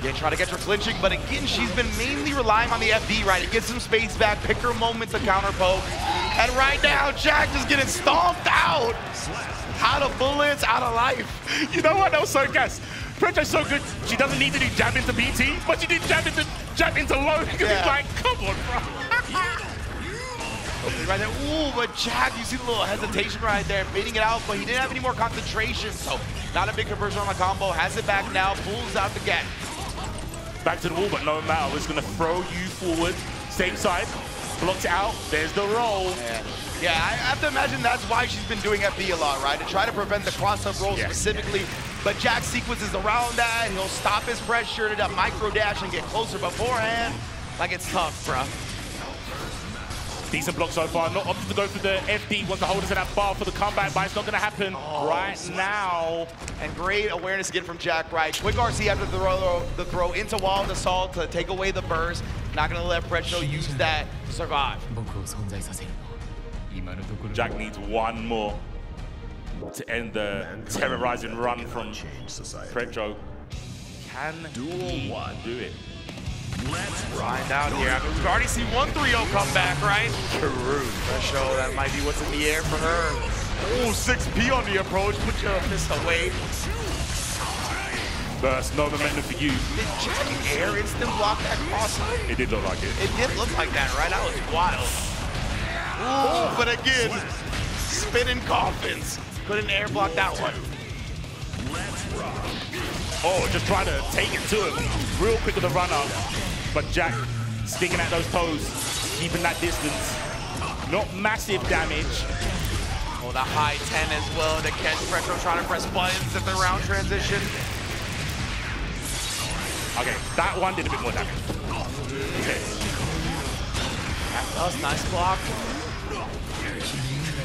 Yeah, try to get her flinching, but again, she's been mainly relying on the FD, right? To get some space back, pick her moment to counter poke. And right now, Jack is getting stomped out. Out of bullets, out of life. You know what? That was so gas. Precho's so good, she doesn't need to do jab into BT, but she did jab into low. Because it's like, come on, bro. Right there. Ooh, but Jack, you see the little hesitation right there, baiting it out, but he didn't have any more concentration, so not a big conversion on the combo. Has it back now, pulls out the get. Back to the wall, but no matter. It's going to throw you forward. Same side, blocks it out. There's the roll. Yeah, I have to imagine that's why she's been doing FB a lot, right? To try to prevent the cross-up roll specifically. But Jack sequences around that. He'll stop his pressure to that micro dash and get closer beforehand. Like, it's tough, bro. Decent block so far. Not opted to go for the FD. Wants to hold us in that bar for the comeback, but it's not going to happen right now. And great awareness again from Jack, right? Quick RC after the throw into wall of assault to take away the burst. Not going to let Precho use that to survive. Jack needs one more to end the terrorizing run from Pretro. Can he do it? Let's find out here. I mean, we've already seen one 3-0 come back, right? True. Threshold, that might be what's in the air for her. Oh, 6P on the approach. Put your fist away. Burst, no momentum for you. Did Jack air instant block that cross? It did look like it. It did look like that, right? That was wild. Ooh, but again, spinning coffins. Couldn't air block that one. Oh, just trying to take it to him. Real quick with the run up. But Jack sticking at those toes, keeping that distance. Not massive damage. Oh, the high 10 as well to catch Pretro trying to press buttons at the round transition. Okay, that one did a bit more damage. Okay. That was nice block.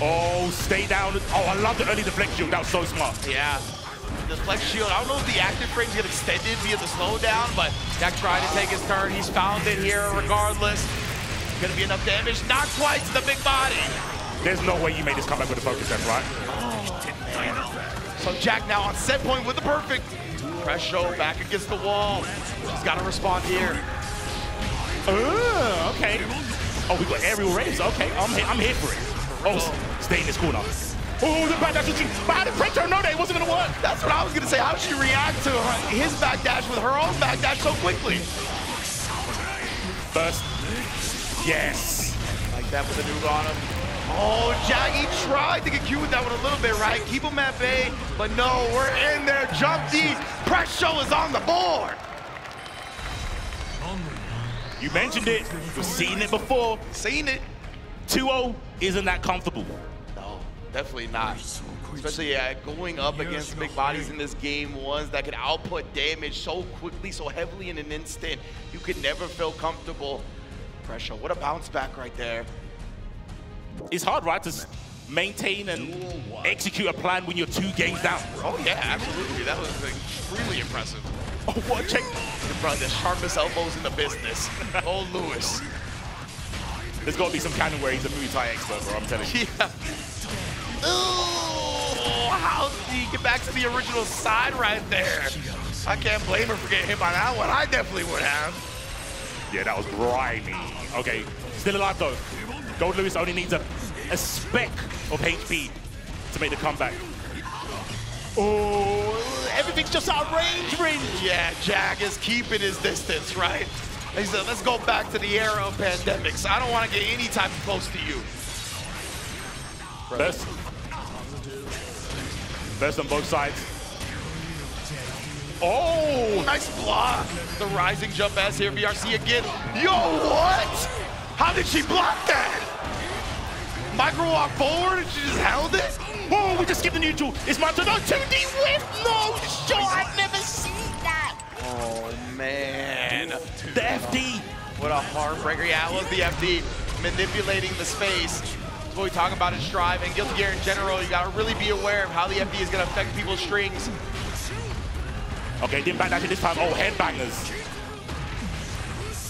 Oh, stay down. Oh, I love the early deflect shield. That was so smart. Yeah. The flex shield, I don't know if the active frames get extended via the slowdown, but Jack tried to take his turn. He's found it here regardless. Gonna be enough damage. Not quite to the big body. There's no way you made this comeback with a focus test, right? Oh, so Jack now on set point with the perfect. Pretro back against the wall. She's got to respond here. Okay. Oh, we got aerial raves. Okay, I'm here for it. Oh, stay in this corner. Oh, the back dash. But how did Pretro know that it wasn't going to work? That's what I was going to say. How did she react to his back dash with her own back dash so quickly? Burst. Yes. Like that with the nuke on him. Oh, Jaggy tried to get cute with that one a little bit, right? Keep him at bay, but no, we're in there. Jump deep. Pretro is on the board. You mentioned it. We've seen it before. Seen it. 2-0 isn't that comfortable. No, definitely not. Especially going up against big bodies in this game, ones that can output damage so quickly, so heavily in an instant. You could never feel comfortable. Pretro, what a bounce back right there. It's hard, right, to maintain and execute a plan when you're 2 games down. Oh, yeah, absolutely. That was extremely impressive. Oh, what? Check. Bro, the sharpest elbows in the business. Oh, Lewis. There's got to be some canon where he's a Muay Thai expert, bro, I'm telling you. Yeah. Oh, how did he get back to the original side right there? I can't blame her for getting hit by that one. I definitely would have. Yeah, that was grimy. Okay, still alive, though. Gold Lewis only needs a speck of HP to make the comeback. Oh, everything's just out of range. Yeah, Jack is keeping his distance, right? He said, let's go back to the era of pandemics. I don't want to get any type of close to you. Best on both sides. Oh, nice block. The rising jump as here, BRC again. Yo, what? How did she block that? Micro walk forward and she just held it? Oh, we just skipped the neutral. It's my turn. No, 2D whip. No, sure, I've never seen that. Oh, man. The FD. What a heartbreaker. Yeah, it was the FD manipulating the space. That's what we talk about in Strive and Guilty Gear in general. You got to really be aware of how the FD is going to affect people's strings. Okay, didn't back dash it this time. Oh, headbangers.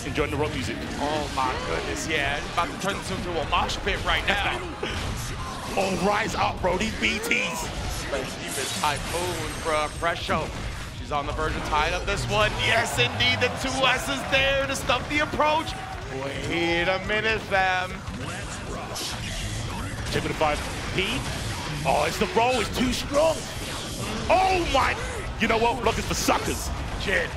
Enjoying the rock music. Oh my goodness, yeah. It's about to turn this into a mosh pit right now. Oh, rise up, bro. These BTs. Even Typhoon, bro. Pretro. She's on the verge of tying up this one. Yes, indeed. The 2 S's there to stuff the approach. Wait a minute, fam. Check with the 5P. Oh, it's the roll. It's too strong. Oh, my. You know what? Block is for suckers. Shit.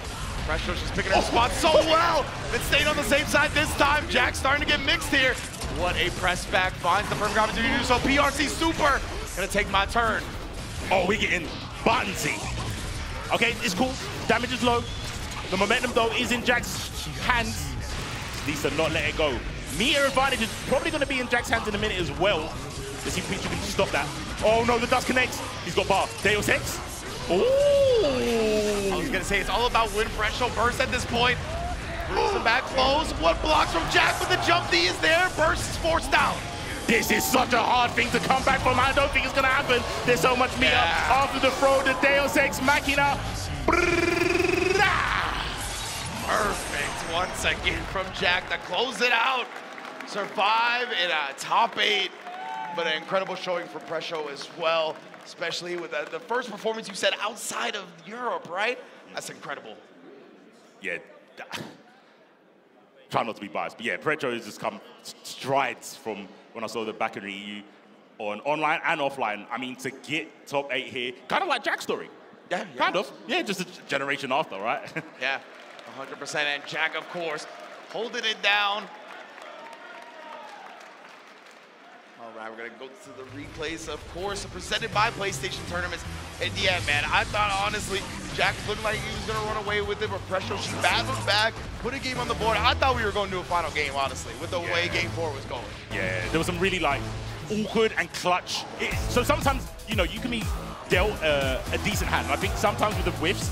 Pretro's just picking her spot so well. It stayed on the same side this time. Jack's starting to get mixed here. What a press back. Finds the perfect opportunity to do so. PRC super. Gonna take my turn. Oh, we're getting buttonsy. Okay, it's cool. Damage is low. The momentum, though, is in Jack's hands. Needs to not let it go. Meter advantage is probably going to be in Jack's hands in a minute as well. Let's see if Pichu can stop that. Oh, no, the dust connects. He's got bar. Deus Ex. Ooh. I was going to say, it's all about win Pretro burst at this point. Brings him back close. What blocks from Jack, but the jump D is there. Burst is forced out. This is such a hard thing to come back from. I don't think it's going to happen. There's so much meter. After the throw, the Deus Ex Machina. Perfect once again from Jack to close it out. Survive in a top 8. but an incredible showing for Presho as well, especially with the first performance you said outside of Europe, right? That's incredible. Yeah. Try not to be biased, but yeah, Presho has just come strides from when I saw the back in the EU on online and offline. I mean, to get top 8 here, kind of like Jack's story. Yeah. Kind of. Yeah, just a generation after, right? Yeah, 100%. And Jack, of course, holding it down. All right, we're going to go to the replays, of course, presented by PlayStation Tournaments. And yeah, man, I thought, honestly, Jack looked like he was going to run away with it, but Presho, she battled back, put a game on the board. I thought we were going to do a final game, honestly, with the way Game 4 was going. Yeah, there was some really, like, awkward and clutch. So sometimes, you know, you can be dealt a decent hand. And I think sometimes with the whiffs,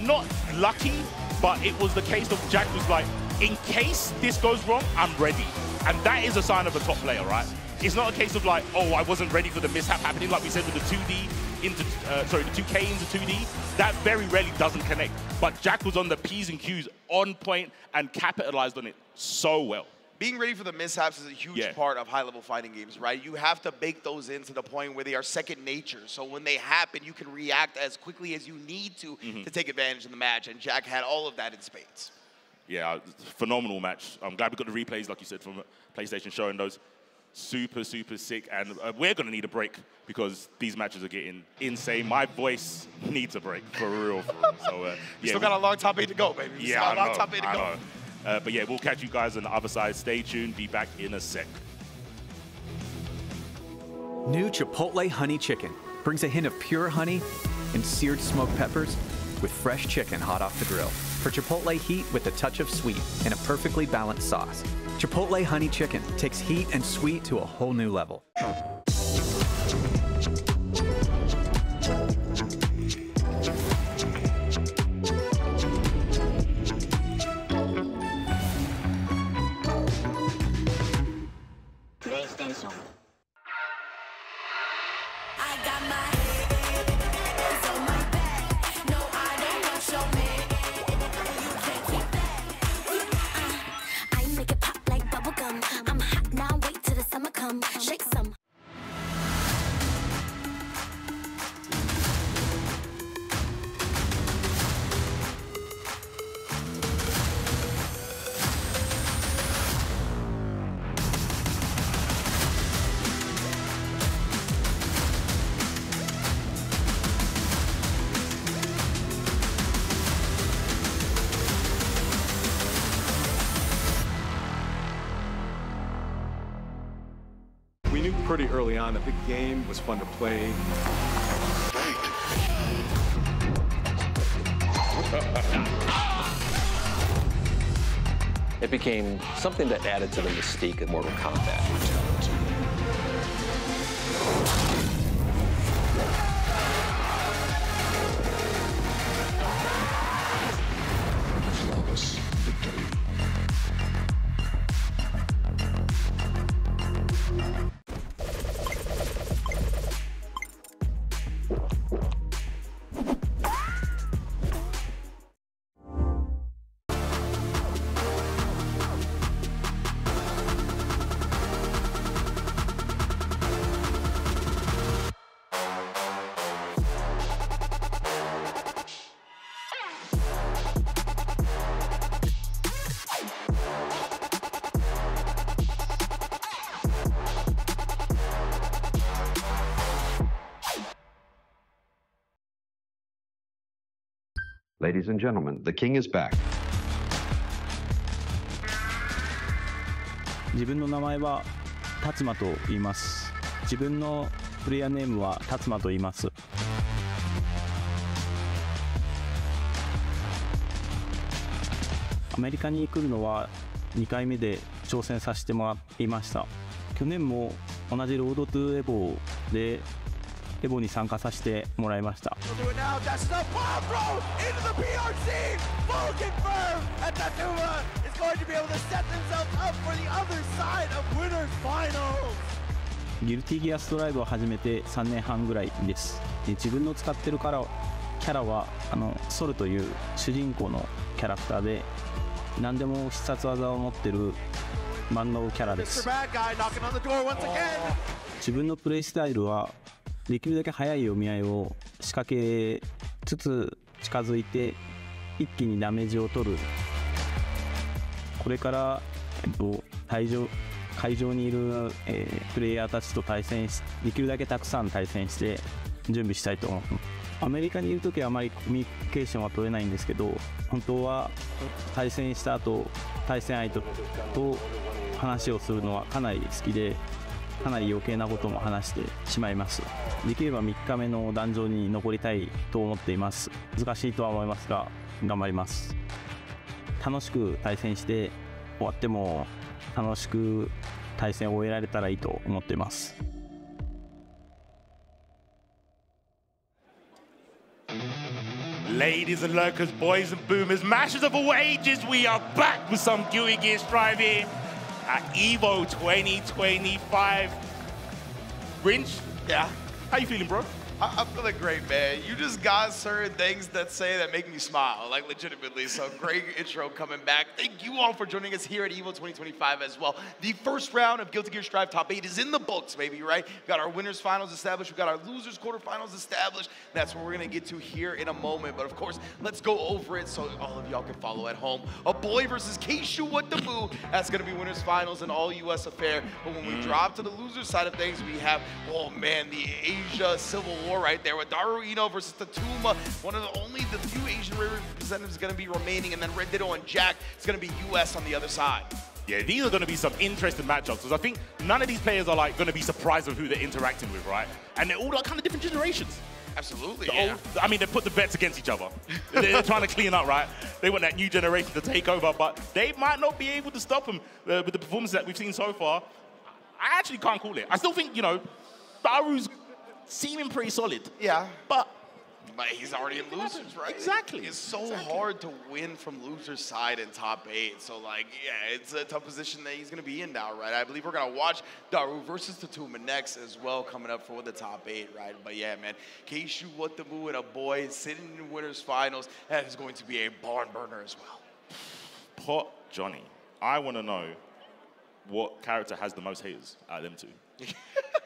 not lucky, but it was the case of Jack was like, in case this goes wrong, I'm ready. And that is a sign of a top player, right? It's not a case of like, oh, I wasn't ready for the mishap happening, like we said with the 2D into, the 2K into 2D. That very rarely doesn't connect. But Jack was on the P's and Q's on point and capitalized on it so well. Being ready for the mishaps is a huge part of high-level fighting games, right? You have to bake those in to the point where they are second nature. So when they happen, you can react as quickly as you need to take advantage of the match. And Jack had all of that in spades. Yeah, phenomenal match. I'm glad we got the replays, like you said, from PlayStation showing those. Super, super sick. And we're going to need a break because these matches are getting insane. My voice needs a break, for real, for real. So, yeah, still got a long top 8 to go, baby. Yeah, a long top 8 to go. But yeah, we'll catch you guys on the other side. Stay tuned. Be back in a sec. New Chipotle Honey Chicken brings a hint of pure honey and seared smoked peppers with fresh chicken hot off the grill. For Chipotle heat with a touch of sweet and a perfectly balanced sauce. Chipotle Honey Chicken takes heat and sweet to a whole new level. PlayStation. I got my hands on my back. No, I don't want your man. You can't keep that. I make it pop like bubblegum. I'm hot now, wait till the summer come. Shake some. We knew pretty early on that the game was fun to play. It became something that added to the mystique of Mortal Kombat. Flawless victory. Ladies and gentlemen, the king is back. 自分の名前は達馬と言います。自分のプレイヤーネームは達馬と言います。アメリカに来るのは2回目で挑戦させてもらいました。去年も同じロードトゥエボでエボに参加させてもらいました。ギルティギアストライブを始めて3年半ぐらいです。で自分の使ってるキャラはソルという主人公のキャラクターで何でも必殺技を持ってる万能キャラです。 Bad guy knocking on the door once again. 自分のプレイスタイルはできるだけ早い読み合いを仕掛けつつ近づいて一気にダメージを取る。これから、会場にいる、プレイヤーたちと対戦し、できるだけたくさん対戦して準備したいと思います。アメリカにいるときはあまりコミュニケーションは取れないんですけど、本当は対戦した後、対戦相手と話をするのはかなり好きで、かなり余計なことも話してしまいます。できれば3日目の壇上に残りたいと思っています。難しいとは思いますが、頑張ります。楽しく対戦して終わっても楽しく対戦を終えられたらいいと思っています。Ladies and lurkers, boys and boomers, mashers of all ages, we are back with some Guilty Gear Strive here at EVO 2025. Rinch? Yeah? How you feeling, bro? I'm feeling great, man. You just got certain things that make me smile, like legitimately. So great intro coming back. Thank you all for joining us here at EVO 2025 as well. The first round of Guilty Gear Strive Top 8 is in the books, baby, right? We got our winners finals established. We got our losers quarterfinals established. That's what we're gonna get to here in a moment. But of course, let's go over it so all of y'all can follow at home. A boy versus Keishu Watamu. That's gonna be winners finals and all US affair. But when we drop to the loser side of things, we have, oh man, the Asia Civil War right there with Daru Ino versus Tatuma. One of the few Asian representatives going to be remaining, and then Red Ditto and Jack is going to be US on the other side. Yeah, these are going to be some interesting matchups because I think none of these players are like going to be surprised with who they're interacting with, right? And they're all like kind of different generations. Absolutely, I mean, they put the bets against each other. They're trying to clean up, right? They want that new generation to take over, but they might not be able to stop them with the performances that we've seen so far. I actually can't call it. I still think, you know, Daru's seeming pretty solid. Yeah. But he's already in losers, right? Exactly. It's so hard to win from loser's side in top 8. So, like, yeah, it's a tough position that he's going to be in now, right? I believe we're going to watch Daru versus Tatuma next as well, coming up for the top 8, right? But yeah, man, Keishu Watamu and a boy sitting in winners finals, that is going to be a barn burner as well. Pot Johnny, I want to know what character has the most haters out of them two.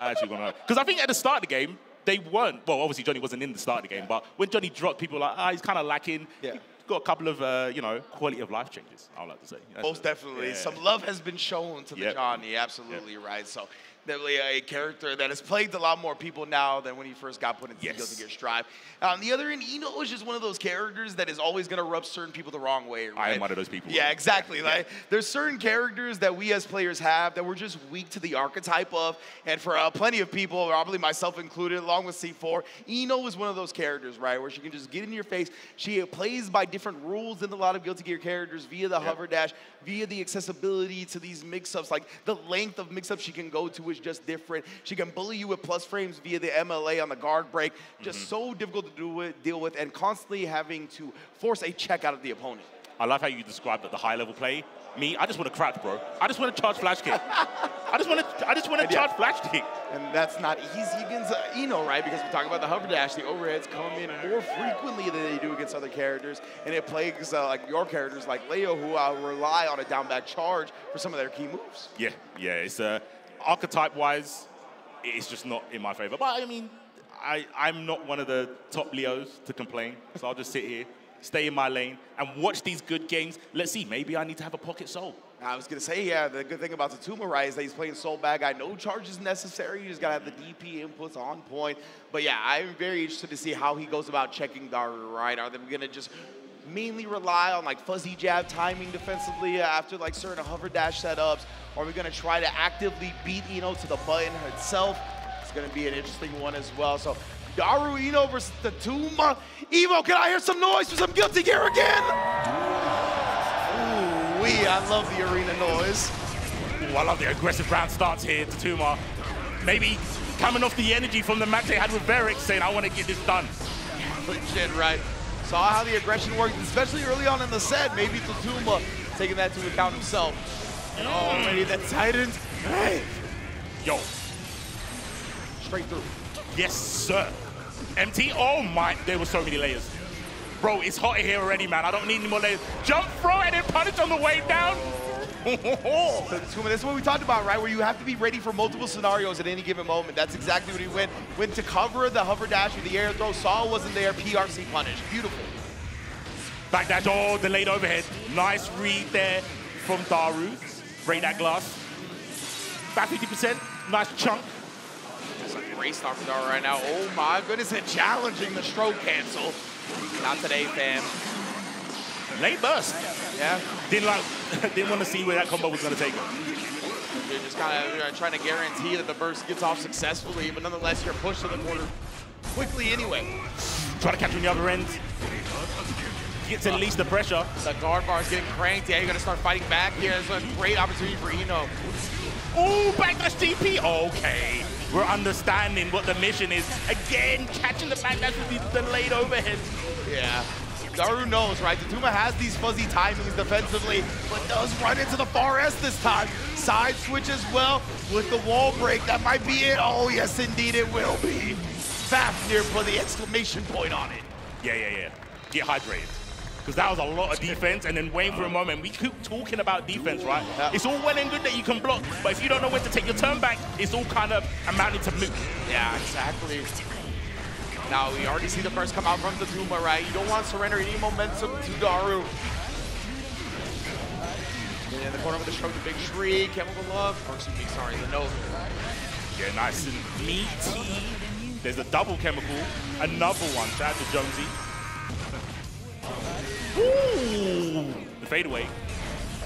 I actually want to know. Because I think at the start of the game, they weren't, well, obviously Johnny wasn't in the start of the game, but when Johnny dropped, people were like, he's kind of lacking. Yeah. He's got a couple of, you know, quality of life changes, I would like to say. Most definitely. Yeah. Some love has been shown to the Johnny, absolutely, right? So definitely a character that has plagued a lot more people now than when he first got put into Guilty Gear Strive. On the other end, Ino is just one of those characters that is always going to rub certain people the wrong way, right? I am one of those people. Yeah, exactly. Like, there's certain characters that we as players have that we're just weak to the archetype of, and for plenty of people, probably myself included, along with C4, Ino is one of those characters, right, where she can just get in your face. She plays by different rules than a lot of Guilty Gear characters via the hover dash, via the accessibility to these mix-ups, like the length of mix-ups she can go to is just different. She can bully you with plus frames via the MLA on the guard break. Just so difficult to deal with, and constantly having to force a check out of the opponent. I love how you described the high-level play. Me, I just want to crouch, bro. I just want to charge flash kick. I just want to charge flash kick. And that's not easy against Ino, right? Because we talk about the hover dash, the overheads come in more frequently than they do against other characters, and it plagues like your characters like Leo, who rely on a down back charge for some of their key moves. Yeah, it's archetype-wise, it's just not in my favor. But I mean, I'm not one of the top Leos to complain, so I'll just sit here, stay in my lane, and watch these good games. Let's see, maybe I need to have a pocket soul. I was going to say, yeah, the good thing about Tatuma, right, is that he's playing Soul Bad Guy. No charges necessary. You just got to have the DP inputs on point. But yeah, I'm very interested to see how he goes about checking Daru, right? Are they going to just mainly rely on like fuzzy jab timing defensively after like certain hover dash setups? Or are we going to try to actively beat Ino to the button itself? It's going to be an interesting one as well. So Daru Ino versus Tatuma. Evo, can I hear some noise for some Guilty Gear again? Ooh-wee, I love the arena noise. Ooh, I love the aggressive round starts here, Tatuma. Maybe coming off the energy from the match they had with Varric, saying, I want to get this done. Legit, right? Saw how the aggression worked, especially early on in the set. Maybe Tatuma taking that to account himself. And already that Titans. Hey! Yo. Straight through. Yes, sir. MT, oh my, there were so many layers. Bro, it's hot here already, man. I don't need any more layers. Jump, throw, and then punish on the way down. Tuma, this is what we talked about, right? Where you have to be ready for multiple scenarios at any given moment. That's exactly what he went. Went to cover the hover dash with the air throw. Saw wasn't there. PRC punish. Beautiful. Back dash, oh, delayed overhead. Nice read there from Daru. Break that glass. Back 50%. Nice chunk. That's a great start from Daru right now. Oh my goodness, and challenging the stroke cancel. Not today, fam. Late burst. Yeah. Didn't want to see where that combo was going to take him. You're just kind of trying to guarantee that the burst gets off successfully, but nonetheless, you're pushed to the corner quickly anyway. Try to catch on the other end. Gets at least the pressure. The guard bar is getting cranked. Yeah, you're going to start fighting back here. It's a great opportunity for Eno. Ooh, backdash DP. Okay. We're understanding what the mission is. Again, catching the backdash with these delayed overheads. Yeah. Daru knows, right? Tuma has these fuzzy timings defensively, but does run into the far S this time. Side switch as well with the wall break. That might be it. Oh, yes, indeed it will be. Fafnir put the exclamation point on it. Yeah. Get hydrated. Because that was a lot of defense, and then waiting for a moment. We keep talking about defense, right? Yeah. It's all well and good that you can block, but if you don't know when to take your turn back, it's all kind of amounting to moot. Yeah, exactly. Now, we already see the first come out from the Tuma, right? You don't want to surrender any momentum to Daru. And in the corner with the stroke, the big shriek, chemical love, or excuse me, sorry, the note. Yeah, nice and meaty. There's a double chemical, another one. Shout out to Jonesy. Ooh, the fadeaway.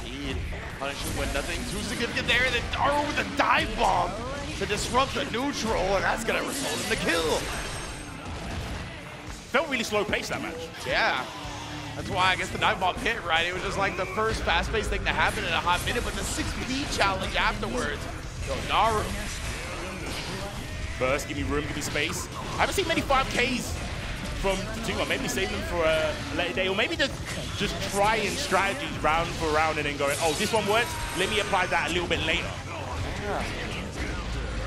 Indeed. Punishing with nothing too significant there. Then Daru with a dive bomb to disrupt the neutral, and that's going to result in the kill. Felt really slow paced that match. Yeah. That's why I guess the dive bomb hit, right? It was just like the first fast-paced thing to happen in a hot minute, but the 6P challenge afterwards. Yo, Daru. Burst, give me room, give me space. I haven't seen many 5Ks from Tuma. Maybe save them for a later day, or maybe just trying strategies round for round and then going, oh, this one works, let me apply that a little bit later. Yeah.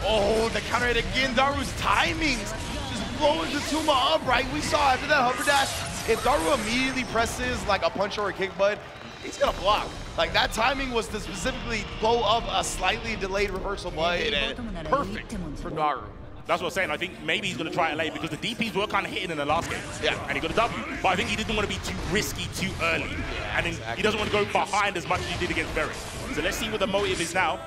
Oh, the counter hit again. Daru's timings just blowing the Tuma up, right? We saw after that hover dash, if Daru immediately presses like a punch or a kick bud, he's gonna block. Like that timing was to specifically blow up a slightly delayed reversal button, and perfect for Daru. That's what I'm saying. I think maybe he's going to try it late because the DPs were kind of hitting in the last game. Yeah. And he got a W. But I think he didn't want to be too risky too early. Yeah, and then he doesn't want to go behind as much as he did against Varus. So let's see what the motive is now.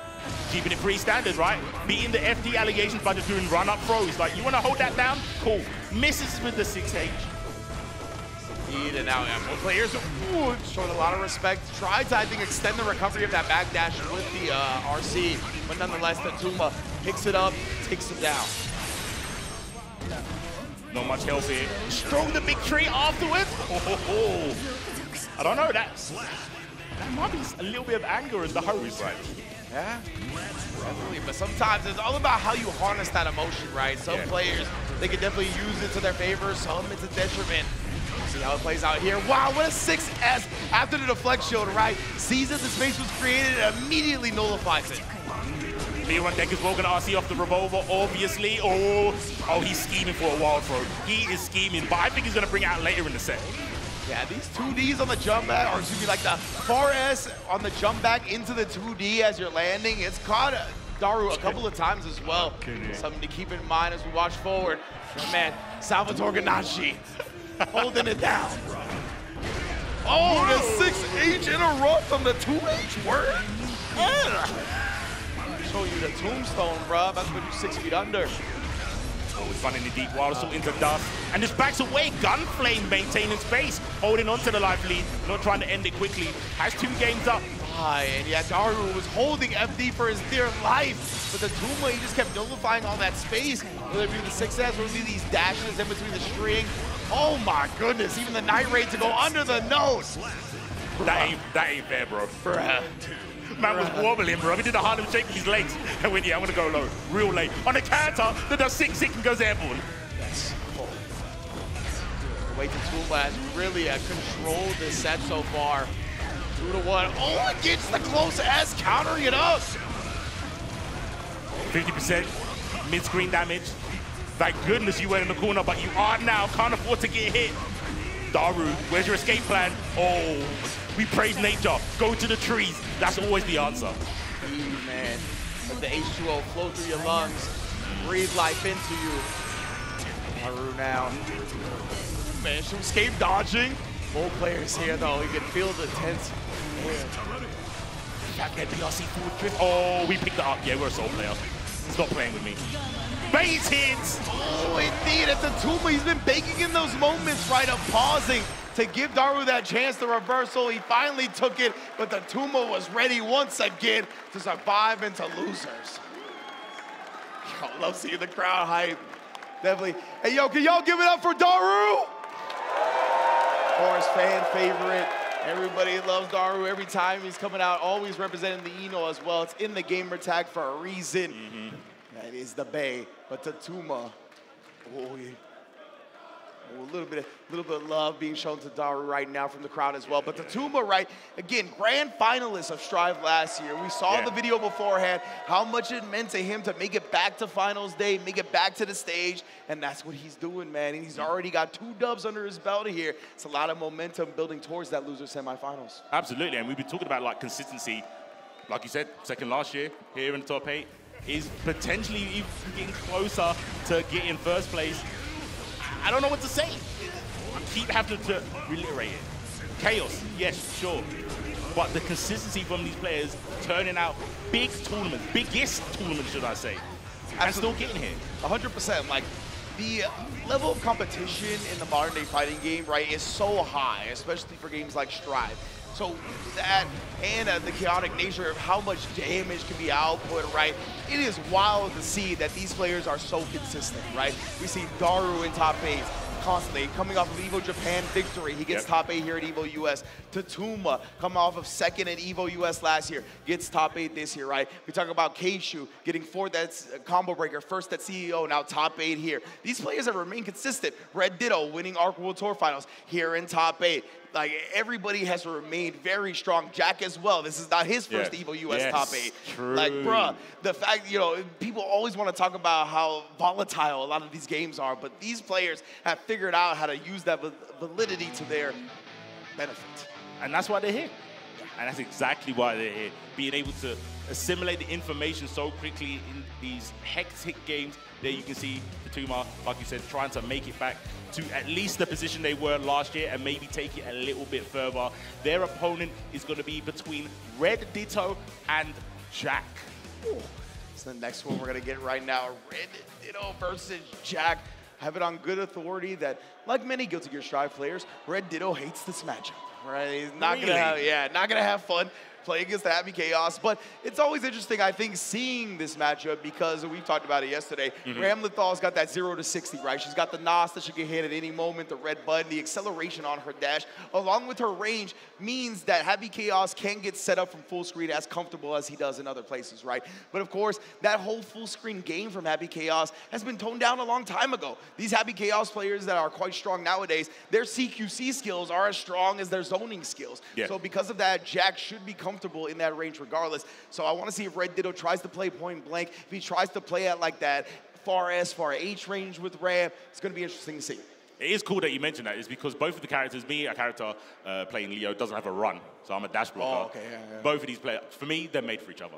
Keeping it pretty standard, right? Beating the FD allegations by just doing run-up throws. Like, you want to hold that down? Cool. Misses with the 6H. Indeed, and now both players showing a lot of respect. Tried to, I think, extend the recovery of that back dash with the RC. But nonetheless, the Tuma picks it up, takes him down. Not much health here. Stroke the big tree afterwards. Oh. I don't know. That might be a little bit of anger in the hose, right? Yeah, definitely. But sometimes it's all about how you harness that emotion, right? Some players, they can definitely use it to their favor. Some, it's a detriment. See how it plays out here. Wow, what a 6S after the deflect shield, right? Sees that the space was created and immediately nullifies it. Leon Deck is rolling RC off the revolver, obviously. Oh, he's scheming for a wild throw. He is scheming, but I think he's going to bring it out later in the set. Yeah, these 2Ds on the jump back, or excuse me, like the far S on the jump back into the 2D as you're landing, it's caught Daru a couple of times as well. Something to keep in mind as we watch forward. Man, Salvatore Ganache holding it down. Oh, the 6H interrupt on the 2H word? Show you the tombstone, bruh. That's when you're 6 feet under. Oh, he's running the deep wild assault into dust. And just backs away. Gunflame maintaining space. Holding on to the life lead. Not trying to end it quickly. Has 2 games up. And yeah, Daru was holding FD for his dear life. But the Tuma, he just kept nullifying all that space. Whether it be the 6S, whether it be these dashes in between the string. Oh my goodness, even the Night Raid to go under the nose. That ain't fair, bro. Bruh. Man was wobbling, bro. He did a Harlem shake with his legs. And went, yeah, I'm gonna go low, real late. On the counter, that does 6-6 and goes airborne. Yes. The way Tuma has really controlled this set so far. 2-1. Oh, it gets the close S, countering it up. 50% mid-screen damage. Thank goodness you went in the corner, but you are now, can't afford to get hit. Daru, where's your escape plan? Oh, we praise nature. Go to the trees. That's always the answer. Man, let the H2O flow through your lungs. Breathe life into you. Daru now. Man, some escape dodging. Both players here, though. You can feel the tense air. That PRC forward drift. Oh, we picked it up. Yeah, we're a soul player. Stop playing with me. Base hits! Oh, indeed. It's a Tuma. He's been baking in those moments, right, of pausing to give Daru that chance to reversal. He finally took it, but the Tuma was ready once again to survive into losers. Yo, love seeing the crowd hype. Definitely. Hey, yo, can y'all give it up for Daru? Of course, fan favorite. Everybody loves Daru every time he's coming out, always representing the Eno as well. It's in the gamer tag for a reason. That is the Bay, but Tatuma, oh, yeah. A little bit of love being shown to Daru right now from the crowd as well. But Tatuma, right, again, grand finalist of Strive last year. We saw the video beforehand, how much it meant to him to make it back to finals day, make it back to the stage, and that's what he's doing, man. And he's already got 2 dubs under his belt here. It's a lot of momentum building towards that loser semifinals. Absolutely, and we've been talking about like consistency. Like you said, second last year, here in the top 8, is potentially even getting closer to getting first place. I don't know what to say. I keep having to reiterate it. Chaos, yes, sure. But the consistency from these players turning out big tournaments, biggest tournaments, should I say, and still getting here. 100%. Like, the level of competition in the modern day fighting game, right, is so high, especially for games like Strive. So that and the chaotic nature of how much damage can be output, right? It is wild to see that these players are so consistent, right? We see Daru in top 8 constantly, coming off of EVO Japan victory. He gets top 8 here at EVO US. Tatuma coming off of 2nd at EVO US last year, gets top 8 this year, right? We talk about Keishu getting 4th at Combo Breaker, 1st at CEO, now top 8 here. These players have remained consistent. Red Ditto winning ARC World Tour Finals here in top 8. Like, everybody has remained very strong. Jack as well. This is not his first EVO US top 8. True. Like, bruh, the fact, you know, people always want to talk about how volatile a lot of these games are, but these players have figured out how to use that validity to their benefit. And that's why they're here. And that's exactly why they're here. Being able to assimilate the information so quickly in these hectic games. There you can see Tatuma, like you said, trying to make it back to at least the position they were last year and maybe take it a little bit further. Their opponent is going to be between Red Ditto and Jack. Ooh. So the next one we're going to get right now, Red Ditto versus Jack. I have it on good authority that, like many Guilty Gear Strive players, Red Ditto hates this matchup. Right? He's not gonna have fun playing against the Happy Chaos, but it's always interesting, I think, seeing this matchup because we talked about it yesterday. Ramlethal's got that 0 to 60, right? She's got the NOS that she can hit at any moment, the red button, the acceleration on her dash, along with her range, means that Happy Chaos can get set up from full screen as comfortable as he does in other places, right? But of course, that whole full screen game from Happy Chaos has been toned down a long time ago. These Happy Chaos players that are quite strong nowadays, their CQC skills are as strong as their zoning skills. So because of that, Jack should be comfortable in that range regardless. So I want to see if Red Ditto tries to play point blank. If he tries to play at like that far S, far H range with Ram, it's going to be interesting to see. It is cool that you mentioned that. It's because both of the characters, me, a character playing Leo, doesn't have a run. So I'm a dash blocker. Both of these players, for me, they're made for each other.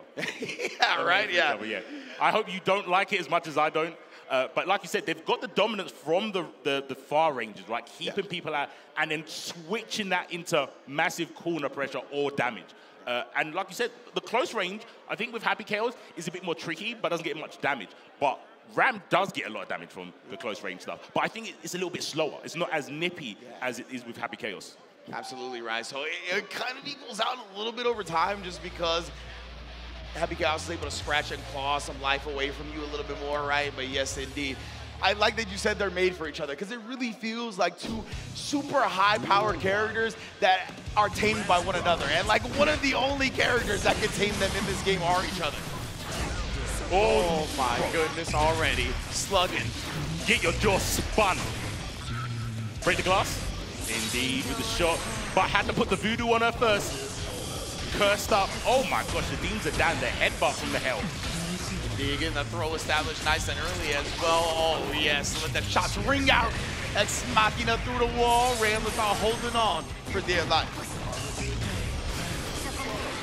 I hope you don't like it as much as I don't. But like you said, they've got the dominance from the far ranges, right? Keeping people out and then switching that into massive corner pressure or damage. And like you said, the close range, I think with Happy Chaos, is a bit more tricky, but doesn't get much damage. But Ram does get a lot of damage from the close range stuff. But I think it's a little bit slower. It's not as nippy as it is with Happy Chaos. Absolutely right. So it kind of equals out a little bit over time just because Happy Chaos is able to scratch and claw some life away from you a little bit more, right? But yes, indeed. I like that you said they're made for each other because it really feels like two super high-powered characters that are tamed by one another. And like one of the only characters that can tame them in this game are each other. Oh my goodness, already. Slugging. Get your jaw spun. Break the glass. Indeed, with the shot. But had to put the voodoo on her first. Cursed up. Oh my gosh, the Deans are down. The headbutt from the hell. Getting the throw established nice and early as well. Oh yes, let the shots ring out. Ex Machina through the wall. Ramlethal holding on for dear life.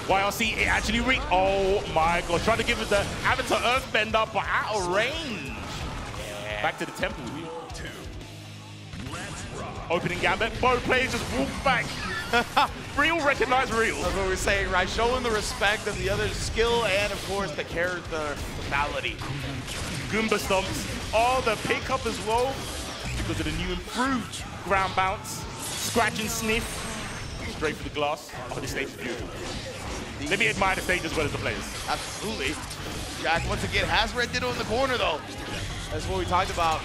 YRC, it actually reached. Oh my god, trying to give it the Avatar Earthbender, but out of range. Yeah. Back to the temple. Opening gambit, both players just walk back. Real recognize real. That's what we're saying, right? Showing the respect of the other's skill and, of course, the character personality. Goomba stomps. Oh, the pickup as well. Because of the new improved ground bounce. Scratch and sniff. Straight for the glass. Oh, this stage is beautiful. Let me admire the stage as well as the players. Absolutely. Jack, once again, has Red Ditto in the corner, though. That's what we talked about.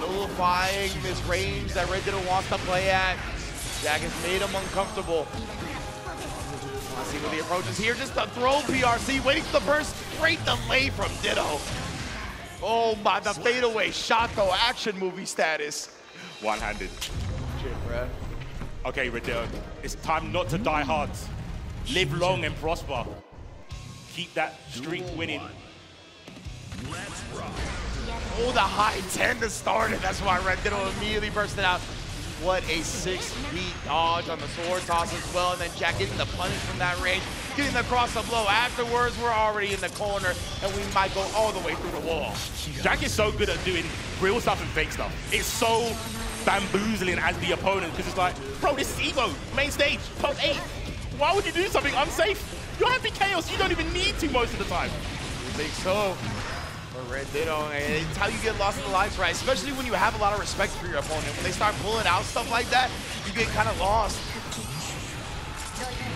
Nullifying this range that Red Ditto wants to play at. Jack has made him uncomfortable. Let's see what the approach is here. Just a throw PRC, waiting for the burst. Great delay from Ditto. Oh my, the fadeaway shot though, action movie status. One-handed. Shit, bro. Okay, Red Ditto, it's time not to die hard. Live long and prosper. Keep that streak winning. Oh, the high 10 to start it. That's why Red Ditto immediately bursted out. What a 6-beat dodge on the sword toss as well. And then Jack getting the punish from that range, getting the cross up blow. Afterwards, we're already in the corner, and we might go all the way through the wall. Jack is so good at doing real stuff and fake stuff. It's so bamboozling as the opponent, because it's like, bro, this is Evo, main stage, top 8. Why would you do something unsafe? You're Happy Chaos, you don't even need to most of the time. I think so. But Red Ditto, it's how you get lost in the lines, right? Especially when you have a lot of respect for your opponent. When they start pulling out stuff like that, you get kind of lost.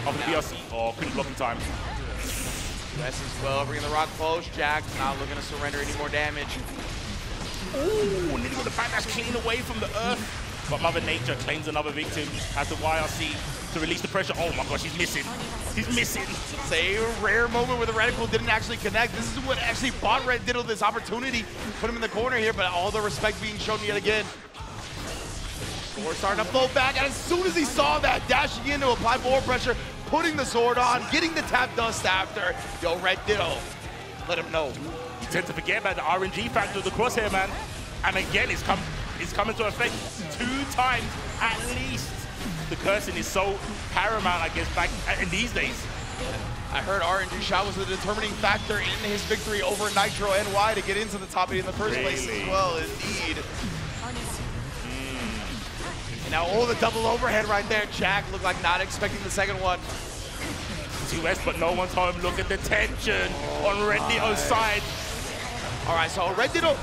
Off the BRC, oh, couldn't block in time. West as well, bringing the rock close. Jack's not looking to surrender any more damage. Ooh, and then you got the backdash clean away from the earth. But Mother Nature claims another victim, has the YRC to release the pressure. Oh my gosh, he's missing. He's missing. Say a rare moment where the reticle didn't actually connect. This is what actually bought Red Ditto this opportunity. Put him in the corner here, but all the respect being shown yet again. Sword starting to float back, and as soon as he saw that, dashing in to apply more pressure, putting the sword on, getting the tap dust after. Yo, Red Ditto, let him know. You tend to forget about the RNG factor of the crosshair, man. And again, it's coming to effect 2 times at least. The cursing is so paramount, I guess, back in these days. I heard RNG shot was the determining factor in his victory over Nitro NY to get into the top 8 in the first place as well, indeed. And now, oh, the double overhead right there. Jack looked like not expecting the second one. 2S, but no one's home. Look at the tension on Red Ditto's side. All right, so Red Ditto,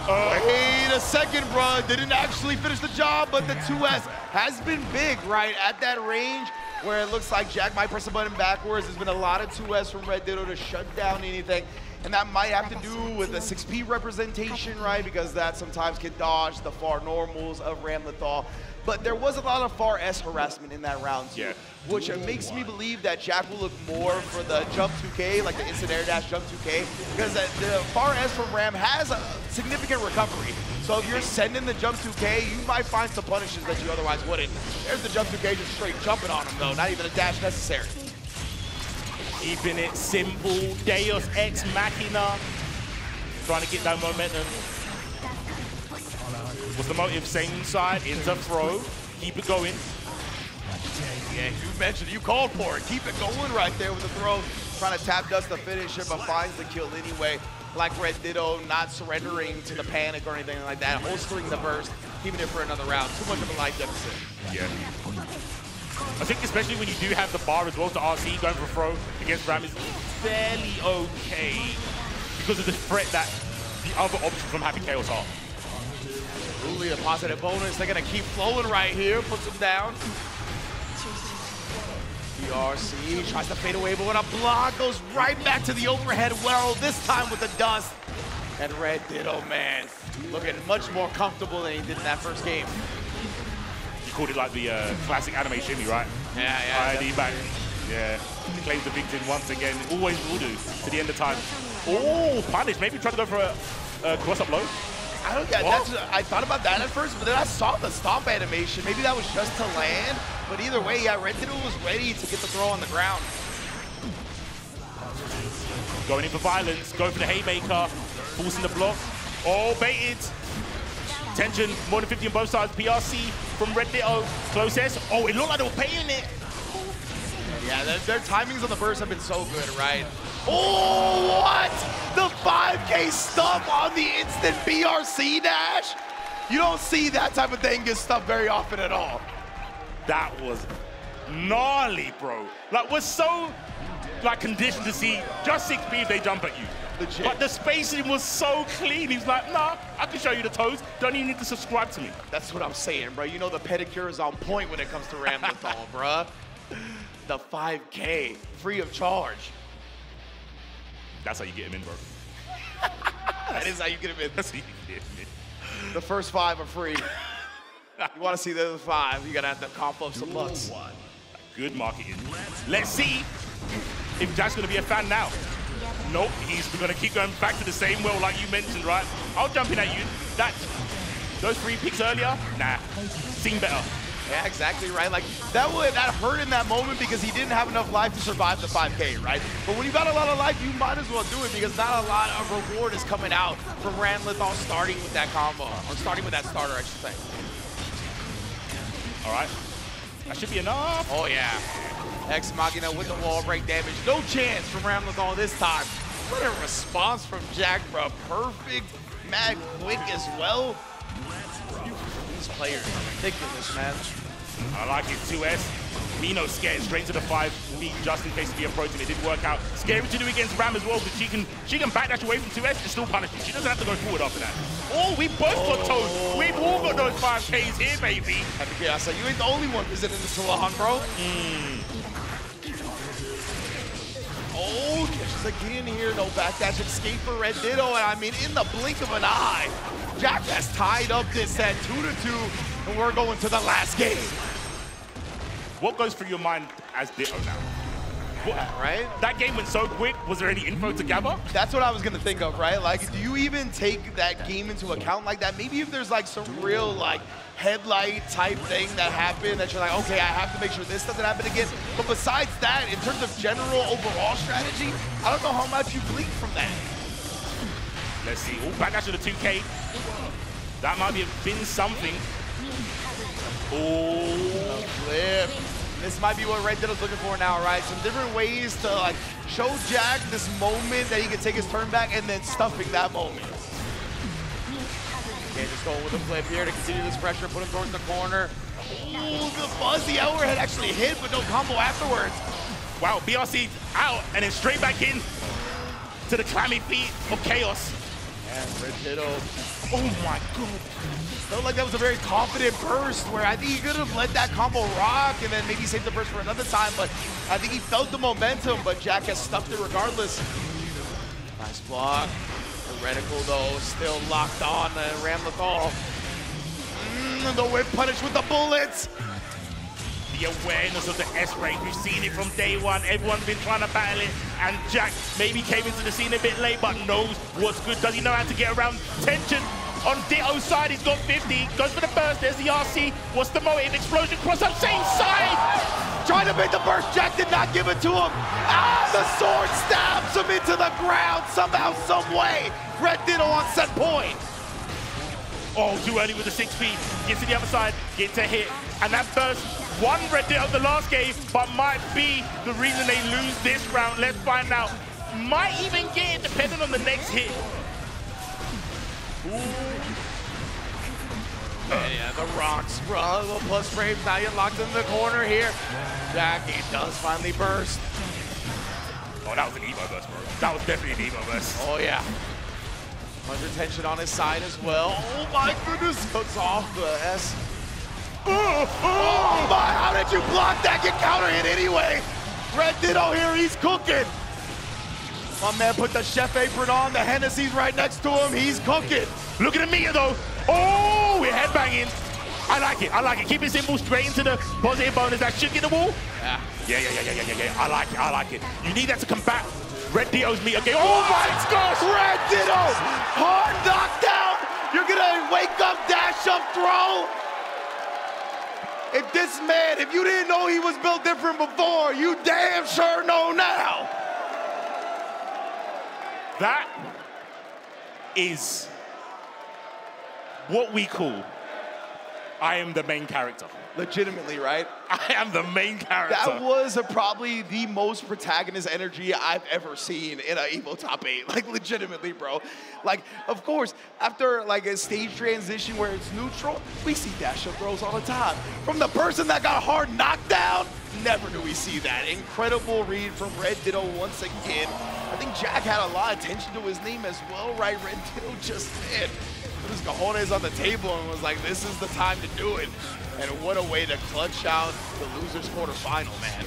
wait a second, bro. Didn't actually finish the job, but the 2S has been big, right? At that range where it looks like Jack might press the button backwards. There's been a lot of 2S from Red Ditto to shut down anything. And that might have to do with the 6P representation, right? Because that sometimes can dodge the far normals of Ramlethal. But there was a lot of far S harassment in that round too, which makes me believe that Jack will look more for the jump 2K, like the instant air dash jump 2K, because the far S from Ram has a significant recovery. So if you're sending the jump 2K, you might find some punishes that you otherwise wouldn't. There's the jump 2K just straight jumping on him though, not even a dash necessary. Keeping it simple, Deus Ex Machina, trying to get that momentum. What's the motive? Same side, into throw, keep it going. Yeah, you mentioned it, you called for it. Keep it going right there with the throw. Trying to tap dust the finisher, but finds the kill anyway. Like Red Ditto, not surrendering to the panic or anything like that. Holstering the burst, keeping it for another round. Too much of a light deficit. Yeah. I think especially when you do have the bar as well to RC going for a throw against Ram is fairly okay because of the threat that the other options from Happy Chaos are. Really a positive bonus. They're gonna keep flowing right here. Puts him down. PRC tries to fade away, but when a block goes right back to the overhead well, this time with the dust. And Red Ditto, man, looking much more comfortable than he did in that first game. You called it like the classic anime shimmy, right? Yeah. ID back. Yeah. Claims the victim once again. Always will do to the end of time. Oh, punish. Maybe try to go for a cross-up low. I don't get I thought about that at first, but then I saw the stomp animation. Maybe that was just to land. But either way, yeah, Red Ditto was ready to get the throw on the ground. Going in for violence, going for the haymaker, forcing the block. Oh, baited. Tension, more than 50 on both sides. PRC from Red Ditto. Close S. Oh, it looked like they were paying it. Yeah, their timings on the burst have been so good, right? Oh, what? The 5K stuff on the instant BRC dash? You don't see that type of thing get stuff very often at all. That was gnarly, bro. Like, we're so conditioned to see just 6P if they jump at you. Legit. But the spacing was so clean. He was like, nah, I can show you the toes. Don't even need to subscribe to me. That's what I'm saying, bro. You know the pedicure is on point when it comes to Ramlethal, bro. The 5K, free of charge. That's how you get him in, bro. That is how you get him in. That's how you get him in. The first 5 are free. You want to see the other 5, you got to have to cough up some bucks. Good marketing. Let's see if Jack's going to be a fan now. Nope, he's going to keep going back to the same well like you mentioned, right? I'll jump in at you. Those 3 picks earlier, nah, seen better. Yeah, exactly right. Like that hurt in that moment because he didn't have enough life to survive the 5K, right? But when you got a lot of life, you might as well do it because not a lot of reward is coming out from Ramlethal starting with that combo, or starting with that starter, I should say. All right, that should be enough. Oh yeah, Ex Machina with the wall break damage. No chance from Ramlethal this time. What a response from Jack, bro. Perfect, mad quick as well. These players are ridiculous, man. I like it, 2S. Mino scared straight to the 5B just in case of the approach, and it did work out. Scary to do against Ram as well, but she can backdash away from 2S and still punish you. She doesn't have to go forward after that. Oh, we both got toes. We've all got those 5Ks here, baby. Yeah, so you ain't the only one visiting the salon, bro. Oh, catches again here. No backdash escape for Red Ditto, and I mean, in the blink of an eye, Jack has tied up this set 2-2, and we're going to the last game. What goes through your mind as Ditto now? Right? That game went so quick. Was there any info to gather? That's what I was gonna think of, right? Like, do you even take that game into account like that? Maybe if there's like some real like headlight type thing that happened that you're like, okay, I have to make sure this doesn't happen again. But besides that, in terms of general overall strategy, I don't know how much you glean from that. Let's see. Oh, backdash to the 2K. That might have been something. Oh, flip. This might be what Red Ditto's looking for now, right? Some different ways to like show Jack this moment that he can take his turn back and then stuffing that moment. Okay, just going with a flip here to continue this pressure, put him towards the corner. Ooh, the fuzzy overhead actually hit, but no combo afterwards. Wow, BRC out and then straight back in to the clammy feet of Chaos. And Red Ditto. Oh my god. Felt like that was a very confident burst where I think he could have let that combo rock and then maybe save the burst for another time, but I think he felt the momentum, but Jack has stuffed it regardless. Nice block. The reticle though, still locked on Ramlethal. The whip punish with the bullets. The awareness of the S-range, we've seen it from day one. Everyone's been trying to battle it, and Jack maybe came into the scene a bit late, but knows what's good. Does he know how to get around tension? On Ditto's side, he's got 50. Goes for the burst. There's the RC. What's the motive? Explosion cross up, same side. Trying to make the burst. Jack did not give it to him. Ah, the sword stabs him into the ground somehow, some way. Red Ditto on set point. Oh, too early with the 6-speed. Gets to the other side, gets a hit. And that burst won Red Ditto the last game, but might be the reason they lose this round. Let's find out. Might even get it depending on the next hit. Yeah, the rocks, bro. The plus frames now you're locked in the corner here. Jack, he does finally burst. Oh, that was an Evo burst, bro. That was definitely an Evo burst. Oh, yeah. Under tension on his side as well. Oh, my goodness. Cuts off the S. Oh, my. How did you block that? Get counter hit anyway. Red Ditto here. He's cooking. My man put the chef apron on. The Hennessy's right next to him. He's cooking. Look at the meter, though. Oh, we're headbanging. I like it. I like it. Keep it simple, straight into the positive bonus. That should get the wall. Yeah. I like it. I like it. You need that to combat Red Ditto's meter game. Oh, my gosh. Red Ditto. Hard knockdown. You're going to wake up, dash up, throw. If this man, if you didn't know he was built different before, you damn sure know now. That is what we call I am the main character. Legitimately, right? I am the main character. That was probably the most protagonist energy I've ever seen in an EVO Top 8. Like, legitimately, bro. Like, of course, after like a stage transition where it's neutral, we see dash up throws all the time. From the person that got hard knocked down, never do we see that. Incredible read from Red Ditto once again. I think Jack had a lot of attention to his name as well, right? Red Ditto just said, put his cojones on the table and was like, this is the time to do it. And what a way to clutch out the loser's quarterfinal, man.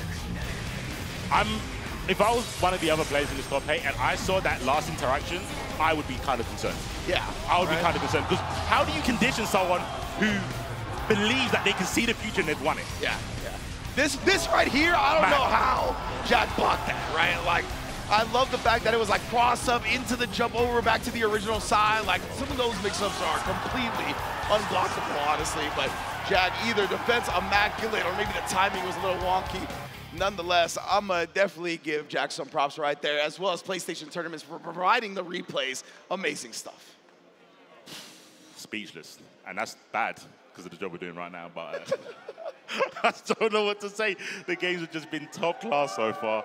If I was one of the other players in this top 8 and I saw that last interaction, I would be kind of concerned. Yeah. I would be kind of concerned, because how do you condition someone who believes that they can see the future and they've won it? Yeah, yeah. This right here, I don't know how Jack blocked that, right? Like, I love the fact that it was like cross up into the jump over back to the original side. Like, some of those mix-ups are completely unblockable, honestly, but Jack, either defense immaculate or maybe the timing was a little wonky. Nonetheless, I'm going to definitely give Jack some props right there, as well as PlayStation Tournaments for providing the replays. Amazing stuff. Speechless. And that's bad because of the job we're doing right now, but I don't know what to say. The games have just been top class so far.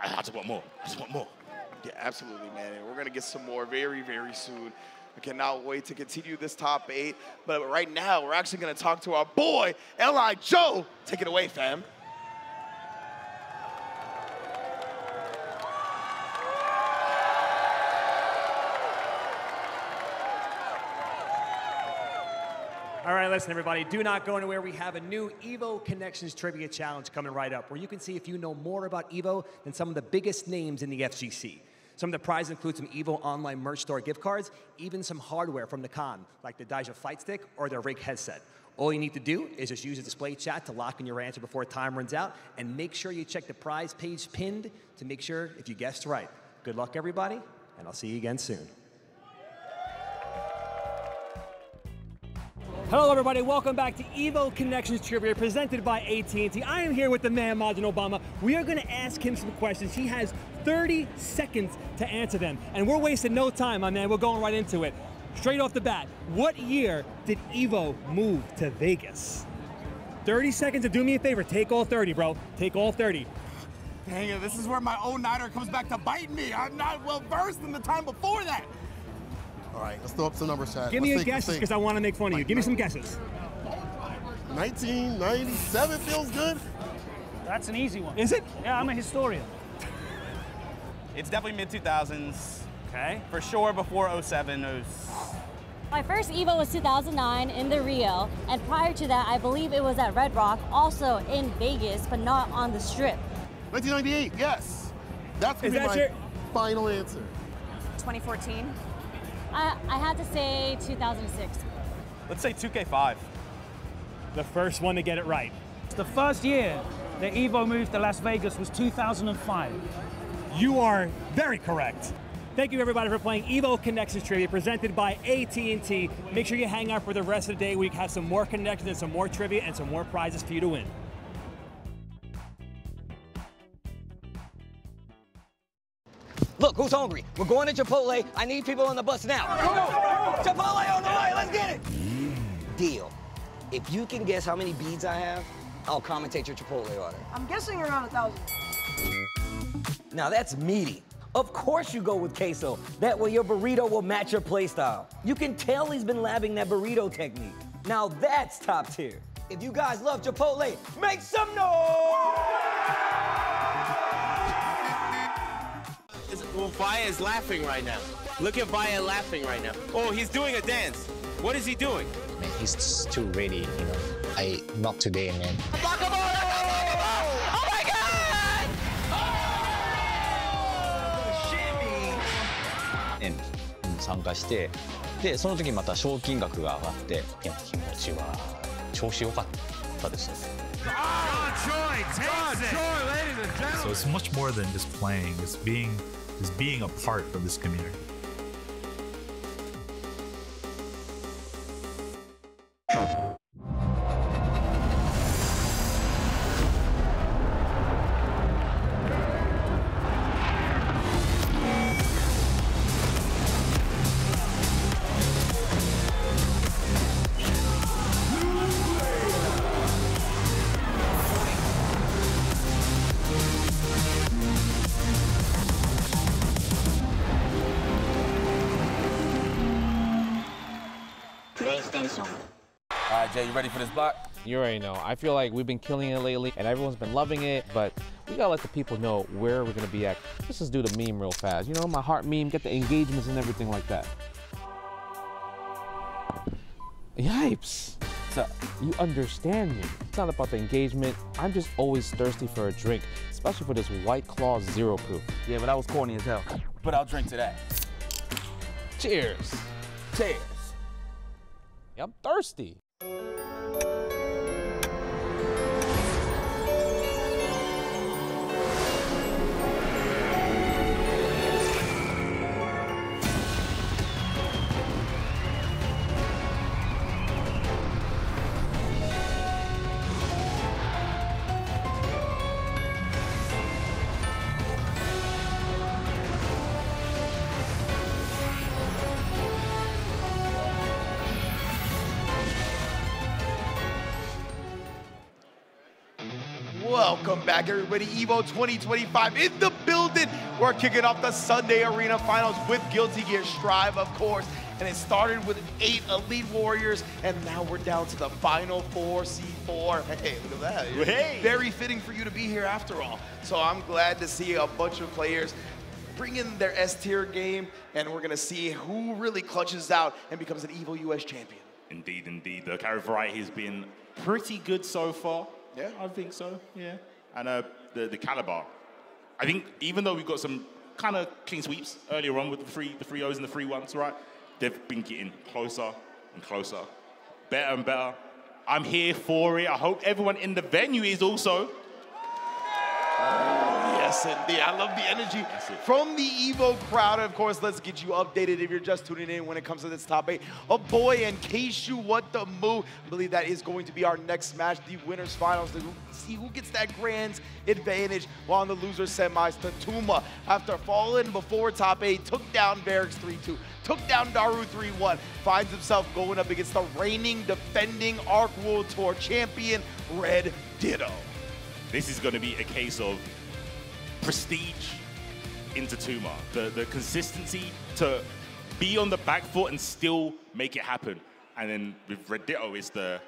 I just want more. I just want more. Yeah, absolutely, man. And we're going to get some more very, very soon. I cannot wait to continue this top 8. But right now, we're actually going to talk to our boy, L.I. Joe. Take it away, fam. All right, listen, everybody, do not go anywhere. We have a new EVO Connections Trivia Challenge coming right up, where you can see if you know more about EVO than some of the biggest names in the FGC. Some of the prizes include some EVO online merch store gift cards, even some hardware from the con, like the Daija Fight Stick or their Rig headset. All you need to do is just use the display chat to lock in your answer before time runs out, and make sure you check the prize page pinned to make sure if you guessed right. Good luck, everybody, and I'll see you again soon. Hello, everybody. Welcome back to EVO Connections Trivia, presented by AT&T. I am here with the man, Majin Obama. We are going to ask him some questions. He has 30 seconds to answer them, and we're wasting no time, my man. We're going right into it. Straight off the bat, what year did EVO move to Vegas? 30 seconds, and do me a favor. Take all 30, bro. Take all 30. Dang it, this is where my own Nighter comes back to bite me. I'm not well versed in the time before that. All right, let's throw up some numbers, Chad. Give me your guesses, because I want to make fun of you. Give me some guesses. 1997 feels good. That's an easy one. Is it? Yeah, I'm a historian. It's definitely mid-2000s. Okay. For sure before 07. My first EVO was 2009 in the Rio, and prior to that, I believe it was at Red Rock, also in Vegas, but not on the Strip. 1998, yes. That's going to be my final answer. 2014? I had to say 2006. Let's say 2K5. The first one to get it right. The first year that EVO moved to Las Vegas was 2005. You are very correct. Thank you, everybody, for playing EVO Connections Trivia, presented by AT&T. Make sure you hang out for the rest of the day. We have some more connections and some more trivia and some more prizes for you to win. Look, who's hungry? We're going to Chipotle. I need people on the bus now. Come on. Chipotle on the way. Let's get it. Deal. If you can guess how many beads I have, I'll commentate your Chipotle order. I'm guessing around 1,000. Now that's meaty. Of course you go with queso. That way your burrito will match your playstyle. You can tell he's been labbing that burrito technique. Now that's top tier. If you guys love Chipotle, make some noise! Well, Vaya is laughing right now. Look at Vaya laughing right now. Oh, he's doing a dance. What is he doing? Man, he's too ready, you know. Not today, man. Oh my God!円に参加して、でその時また賞金額が上がって、いや気持ちは調子良かったですね。So it's much more than just playing. It's being a part of this community. PlayStation. All right, Jay, you ready for this block? You already know. I feel like we've been killing it lately, and everyone's been loving it, but we gotta let the people know where we're gonna be at. Let's just do the meme real fast. You know, my heart meme, get the engagements and everything like that. Yipes. So, you understand me. It's not about the engagement. I'm just always thirsty for a drink, especially for this White Claw Zero Proof. Yeah, but that was corny as hell. But I'll drink to that. Cheers. Cheers. Yeah, I'm thirsty. Welcome back, everybody. EVO 2025 in the building. We're kicking off the Sunday Arena Finals with Guilty Gear Strive, of course. And it started with 8 Elite Warriors, and now we're down to the final 4 C4. Hey, look at that. Hey. Very fitting for you to be here after all. So I'm glad to see a bunch of players bring in their S-tier game, and we're going to see who really clutches out and becomes an EVO US champion. Indeed, indeed. The character variety has been pretty good so far. Yeah, I think so. Yeah, and the caliber. I think even though we've got some kind of clean sweeps earlier on with the 3 O's and the 3 1s, right? They've been getting closer and closer, better and better. I'm here for it. I hope everyone in the venue is also. Yes, indeed. I love the energy from the EVO crowd. Of course, let's get you updated if you're just tuning in when it comes to this top 8. A boy and Keishu, what the move. I believe that is going to be our next match, the winners finals, to see who gets that grand advantage while in the loser semis. Tatuma, after falling before top 8, took down Varix 3-2, took down Daru 3-1, finds himself going up against the reigning, defending Arc World Tour champion, Red Ditto. This is going to be a case of prestige into Tatuma. The consistency to be on the back foot and still make it happen. And then with Red Ditto, it's the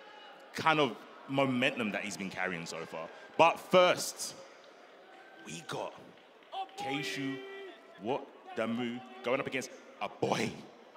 kind of momentum that he's been carrying so far. But first, we got Keishu, Damu, going up against a boy.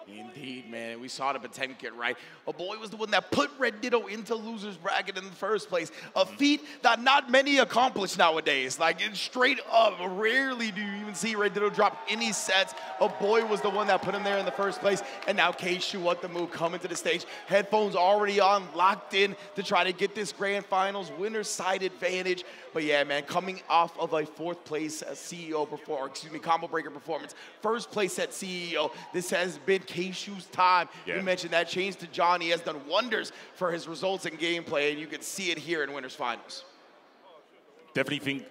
Indeed, man. We saw the Potemkin, right? A boy was the one that put Red Ditto into loser's bracket in the first place. A feat that not many accomplish nowadays. Like, it's straight up. Rarely do you even see Red Ditto drop any sets. A boy was the one that put him there in the first place. And now Keishu, what the move, coming to the stage. Headphones already on, locked in to try to get this grand finals winner's side advantage. But yeah, man, coming off of a 4th place combo breaker performance. First place at CEO. This has been Keishu's time. Yeah. You mentioned that change to Johnny has done wonders for his results in gameplay, and you can see it here in winners finals. Definitely think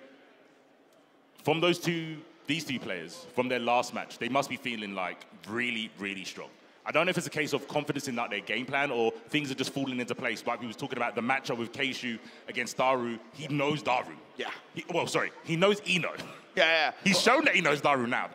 from these two players, from their last match, they must be feeling like really, really strong. I don't know if it's a case of confidence in their game plan or things are just falling into place. Like we was talking about the matchup with Keishu against Daru. He knows Daru. Yeah. He knows Ino. Yeah. He's shown that he knows Daru now.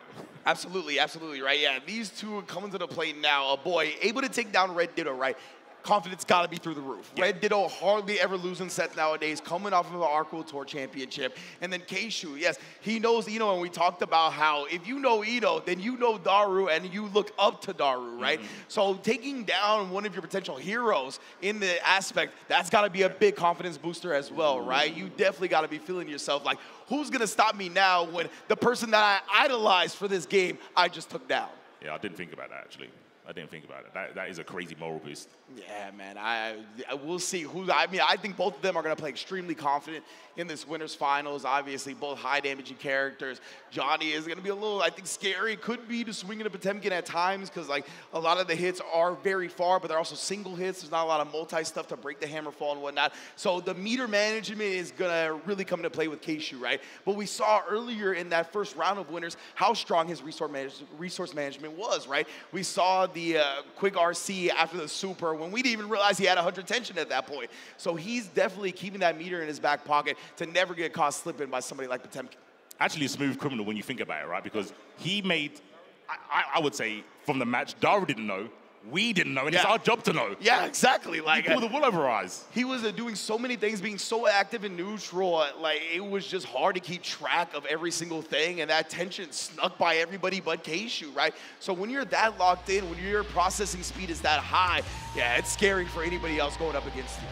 Absolutely, absolutely, right? Yeah, these two are coming to the plate now. A boy able to take down Red Ditto, right? Confidence got to be through the roof. Yeah. Red Ditto hardly ever losing sets nowadays, coming off of an Arc World Tour championship. And then Keishu, yes, he knows Ino, and we talked about how if you know Ino, then you know Daru, and you look up to Daru, right? So taking down one of your potential heroes in the aspect, that's got to be a big confidence booster as well, right? You definitely got to be feeling yourself like, who's going to stop me now when the person that I idolized for this game, I just took down? Yeah, I didn't think about that, actually. I didn't think about it. That is a crazy moral boost. Yeah, man. I will see who. I mean, I think both of them are going to play extremely confident in this winners finals. Obviously, both high damaging characters. Johnny is going to be a little, I think, scary. Could be to swing in a Potemkin at times because, like, a lot of the hits are very far, but they're also single hits. There's not a lot of multi stuff to break the hammer fall and whatnot. So the meter management is going to really come into play with Keishu, right? But we saw earlier in that first round of winners how strong his resource management was, right? We saw the quick RC after the super when we didn't even realize he had 100 tension at that point. So he's definitely keeping that meter in his back pocket to never get caught slipping by somebody like Potemkin. Actually a smooth criminal when you think about it, right? Because he made, I would say, from the match, Daru didn't know we didn't know, and it's our job to know. Yeah, exactly. Like, you pull the wool over our eyes. He was doing so many things, being so active in neutral. Like, it was just hard to keep track of every single thing, and that tension snuck by everybody but Keishu, right? So when you're that locked in, when your processing speed is that high, yeah, it's scary for anybody else going up against you.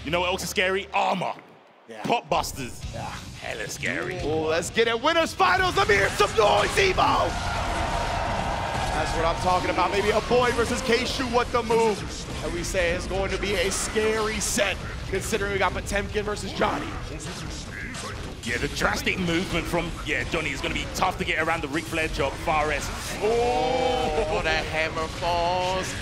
You know what else is scary? Armor. Yeah. Pop busters. Yeah. Hella scary. Oh, let's get it. Winners finals. Let me hear some noise, Evo. That's what I'm talking about. Maybe a boy versus Keishu. What the move? And we say it's going to be a scary set, considering we got Potemkin versus Johnny. Yeah, the drastic movement from, Johnny is going to be tough to get around the Ric Flair chop. Fares. Oh, that hammer falls.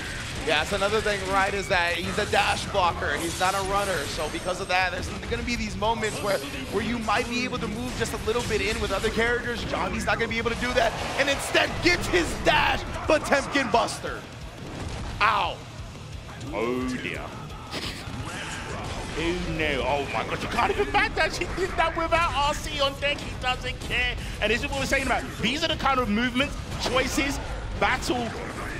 Yeah, that's another thing, right, is that he's a dash blocker. He's not a runner. So because of that, there's going to be these moments where you might be able to move just a little bit in with other characters. Johnny's not going to be able to do that. And instead gets his dash, Potemkin Buster. Ow. Oh, dear. Oh, no. Oh, my God. You can't even backdash. He did that without RC on deck. He doesn't care. And this is what we're saying about. These are the kind of movements, choices, battle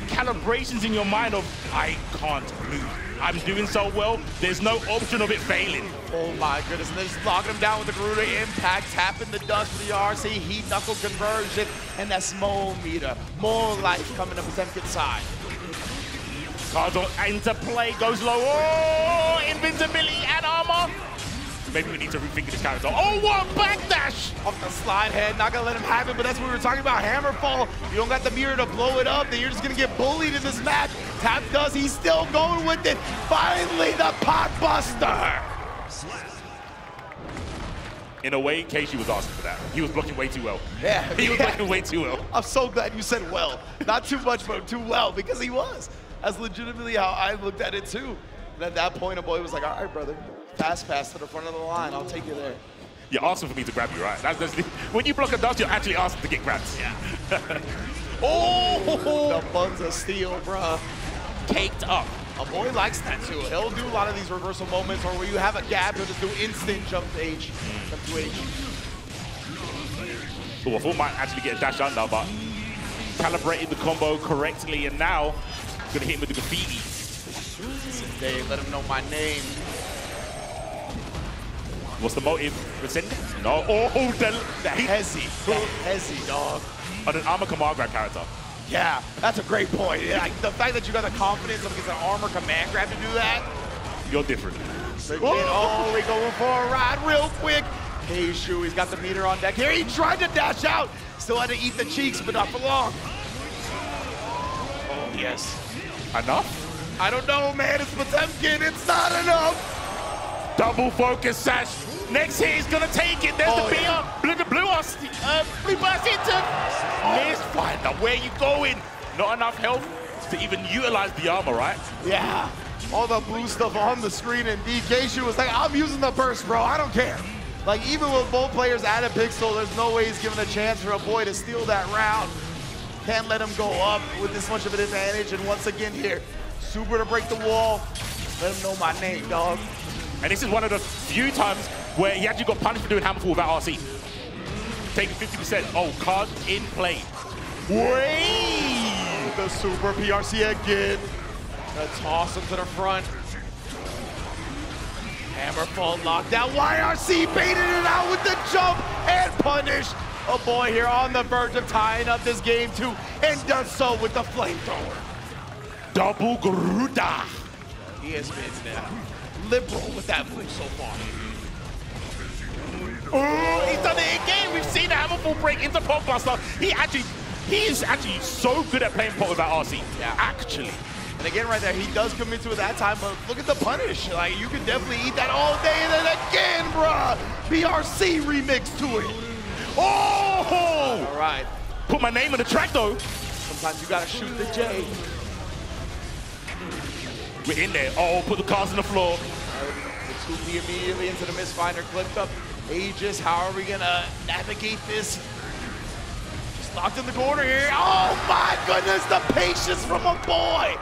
calibrations in your mind of, I can't move. I'm doing so well, there's no option of it failing. Oh my goodness, and they're just locking him down with the Garuda Impact, tapping the dust for the RC, heat knuckle conversion, and that small meter. More life coming to Potemkin's side. Cards into play, goes low. Oh, invincibility and armor. Maybe we need to rethink this character. Oh, what backdash! Off the slide head, not gonna let him have it, but that's what we were talking about, Hammerfall. You don't got the mirror to blow it up, then you're just gonna get bullied in this match. Tap does, he's still going with it. Finally, the pot buster! In a way, Keishu was asking for that. He was blocking way too well. Yeah. He was blocking way too well. I'm so glad you said well. Not too much, but too well, because he was. That's legitimately how I looked at it too. And at that point, a boy was like, all right, brother. Fast pass to the front of the line. I'll take you there. You're asking for me to grab you, right? When you block a dodge, you're actually asking to get grabbed. Yeah. Oh! The buns of steel, bruh. Caked up. A boy likes that too. He'll do a lot of these reversal moments, or where you have a gap, he'll just do instant jump to H. Jump to H. Oh, I thought might actually get a dash under, but calibrated the combo correctly, and now gonna hit him with the graffiti. They let him know my name. What's the motive? Rescind? No. Oh, the Hezzy. The Hezzy, dog. On an armor command grab character. Yeah, that's a great point. Yeah, like, the fact that you got the confidence of against an armor command grab to do that. You're different. Oh, we're going for a ride real quick. Keishu, he's got the meter on deck here. He tried to dash out. Still had to eat the cheeks, but not for long. Oh, yes. Enough? I don't know, man. It's Potemkin. It's not enough. Double focus sash. Next hit is gonna take it. There's the BR. Blue burst into Mistfinder. Where you going? Not enough health to even utilize the armor, right? Yeah. All the blue stuff on the screen, and Keishu was like, I'm using the burst, bro. I don't care. Like, even with both players at a pixel, there's no way he's giving a chance for a boy to steal that round. Can't let him go up with this much of an advantage. And once again here, Super to break the wall. Let him know my name, dog. And this is one of the few times where he actually got punished for doing Hammerfall without RC. Taking 50%. Oh, card in play. Wait! The Super PRC again. Gonna toss him to the front. Hammerfall locked down. YRC baited it out with the jump and punish. A boy here on the verge of tying up this game too, and does so with the flamethrower. Double Garuda. He has been liberal with that move so far. Oh, he's done it again. We've seen the Hammerfall break into Pot Buster. He is actually so good at playing pot without RC. Yeah. Actually. And again, right there, he does commit to it that time, but look at the punish. Like, you can definitely eat that all day, and then again, bruh. BRC remix to it. Oh! All right. Put my name on the track, though. Sometimes you gotta shoot the J. We're in there. Oh, put the cards on the floor. The 2P immediately into the Mistfinder, clipped up. Aegis, how are we gonna navigate this? Just locked in the corner here. Oh my goodness, the patience from a boy.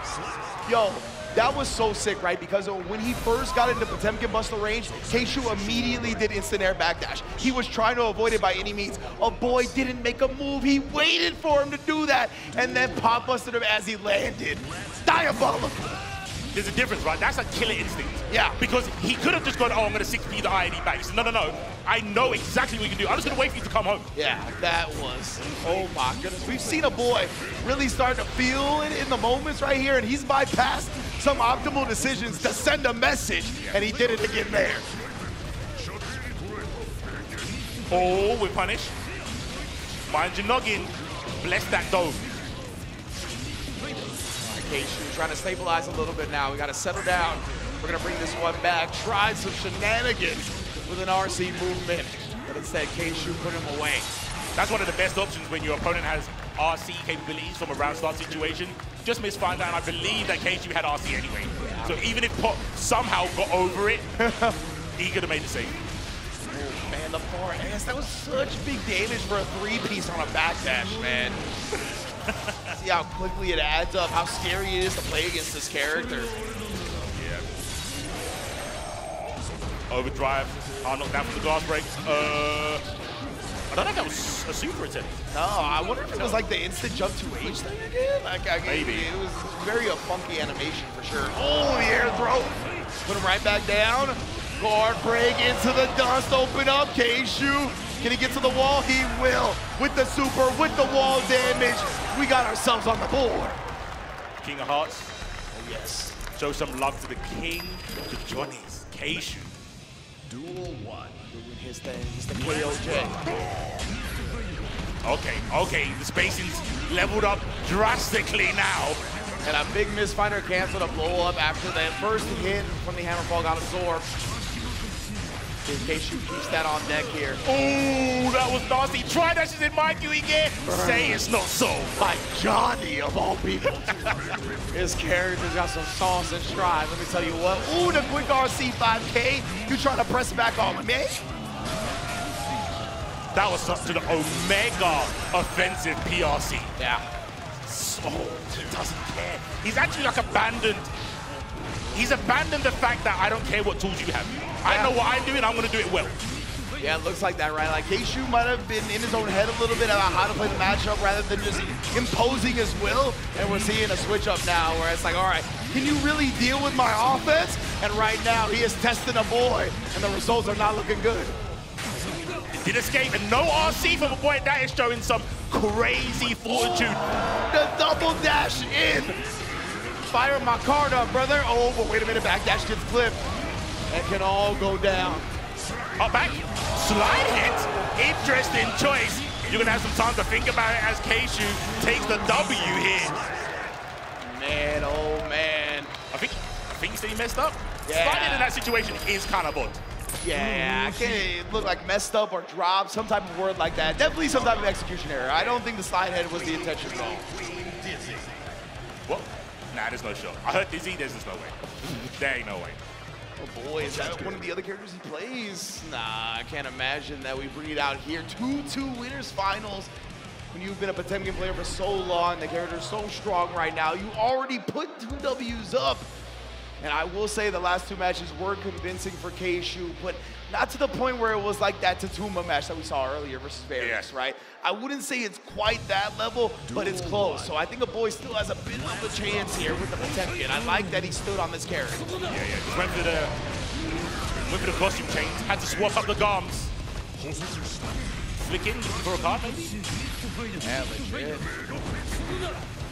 Yo, that was so sick, right? Because when he first got into Potemkin Buster range, Keishu immediately did instant air backdash. He was trying to avoid it by any means. A boy didn't make a move. He waited for him to do that and then pop busted him as he landed. Diabolical. There's a difference, right? That's a killer instinct. Yeah. Because he could have just gone, oh, I'm going to 6P the INE back. He said, no. I know exactly what you can do. I'm just going to wait for you to come home. Yeah, that was, oh my goodness. We've seen a boy really start to feel it in the moments right here, and he's bypassed some optimal decisions to send a message, and he did it again there. Oh, we're punished. Mind your noggin. Bless that dome. Keishu trying to stabilize a little bit now. We got to settle down. We're going to bring this one back. Tried some shenanigans with an RC movement, but instead Keishu put him away. That's one of the best options when your opponent has RC capabilities from a round start situation. Just misfind out, and I believe that Keishu had RC anyway. Yeah. So even if Pop somehow got over it, he could have made the save. Oh man, the 4S, that was such big damage for a 3-piece on a backdash, man. See how quickly it adds up, how scary it is to play against this character. Yeah. Overdrive, knocked down from the glass break. I don't think that was a super attempt. No, I wonder if it was like the instant jump to H thing again? Like, maybe. It was very a funky animation for sure. Oh, the air throw. Put him right back down. Guard break into the dust, open up, Keishu. Can he get to the wall? He will. With the super, with the wall damage, we got ourselves on the board. King of Hearts. Oh, yes. Show some love to the king, to Johnny's, Keishu. Duel 1. Doing his thing. He's the KOJ. Okay. The spacing's leveled up drastically now. And a big misfinder canceled a blow up after that first hit from the Hammerfall got absorbed. In case you keeps that on deck here. Oh, that was nasty. Try dashes in my Q again. Say it's not so. By Johnny, of all people. His character's got some sauce and stride. Let me tell you what. Ooh, the quick RC 5K. You trying to press back on me? That was such an Omega offensive PRC. Yeah. So, he doesn't care. He's actually like abandoned. He's abandoned the fact that I don't care what tools you have. I know what I'm doing, I'm gonna do it well. Yeah, it looks like that, right? Like, Keishu might have been in his own head a little bit about how to play the matchup rather than just imposing his will. And we're seeing a switch up now where it's like, all right, can you really deal with my offense? And right now, he is testing a boy, and the results are not looking good. Did escape, and no RC from a boy. That is showing some crazy fortitude. The double dash in. Fire my card up, brother. Oh, but wait a minute, backdash gets clipped. That can all go down. Up back, slide hit. Interesting choice. You're gonna have some time to think about it as Keishu takes the W here. Man, oh man. I think he messed up. Yeah. Sliding in that situation is kind of odd. Yeah, it looked like messed up or dropped, some type of word like that. Definitely some type of execution error. I don't think the slide head was the intention at all. What? Nah, there's no shot. I heard Dizzy, there's just no way. There ain't no way. Oh boy, is that one of the other characters he plays? Nah, I can't imagine that we bring it out here. 2-2 winners finals. When you've been a Potemkin player for so long, the character's so strong right now. You already put 2 Ws up. And I will say the last 2 matches were convincing for Keishu, but not to the point where it was like that Tatuma match that we saw earlier versus Varus, right? I wouldn't say it's quite that level, but it's close. So I think a boy still has a bit of a chance here with the Potemkin. I like that he stood on this character. Yeah. Just went for the costume change. Had to swap up the garms. Flick in, looking for a card maybe? Yeah, legit.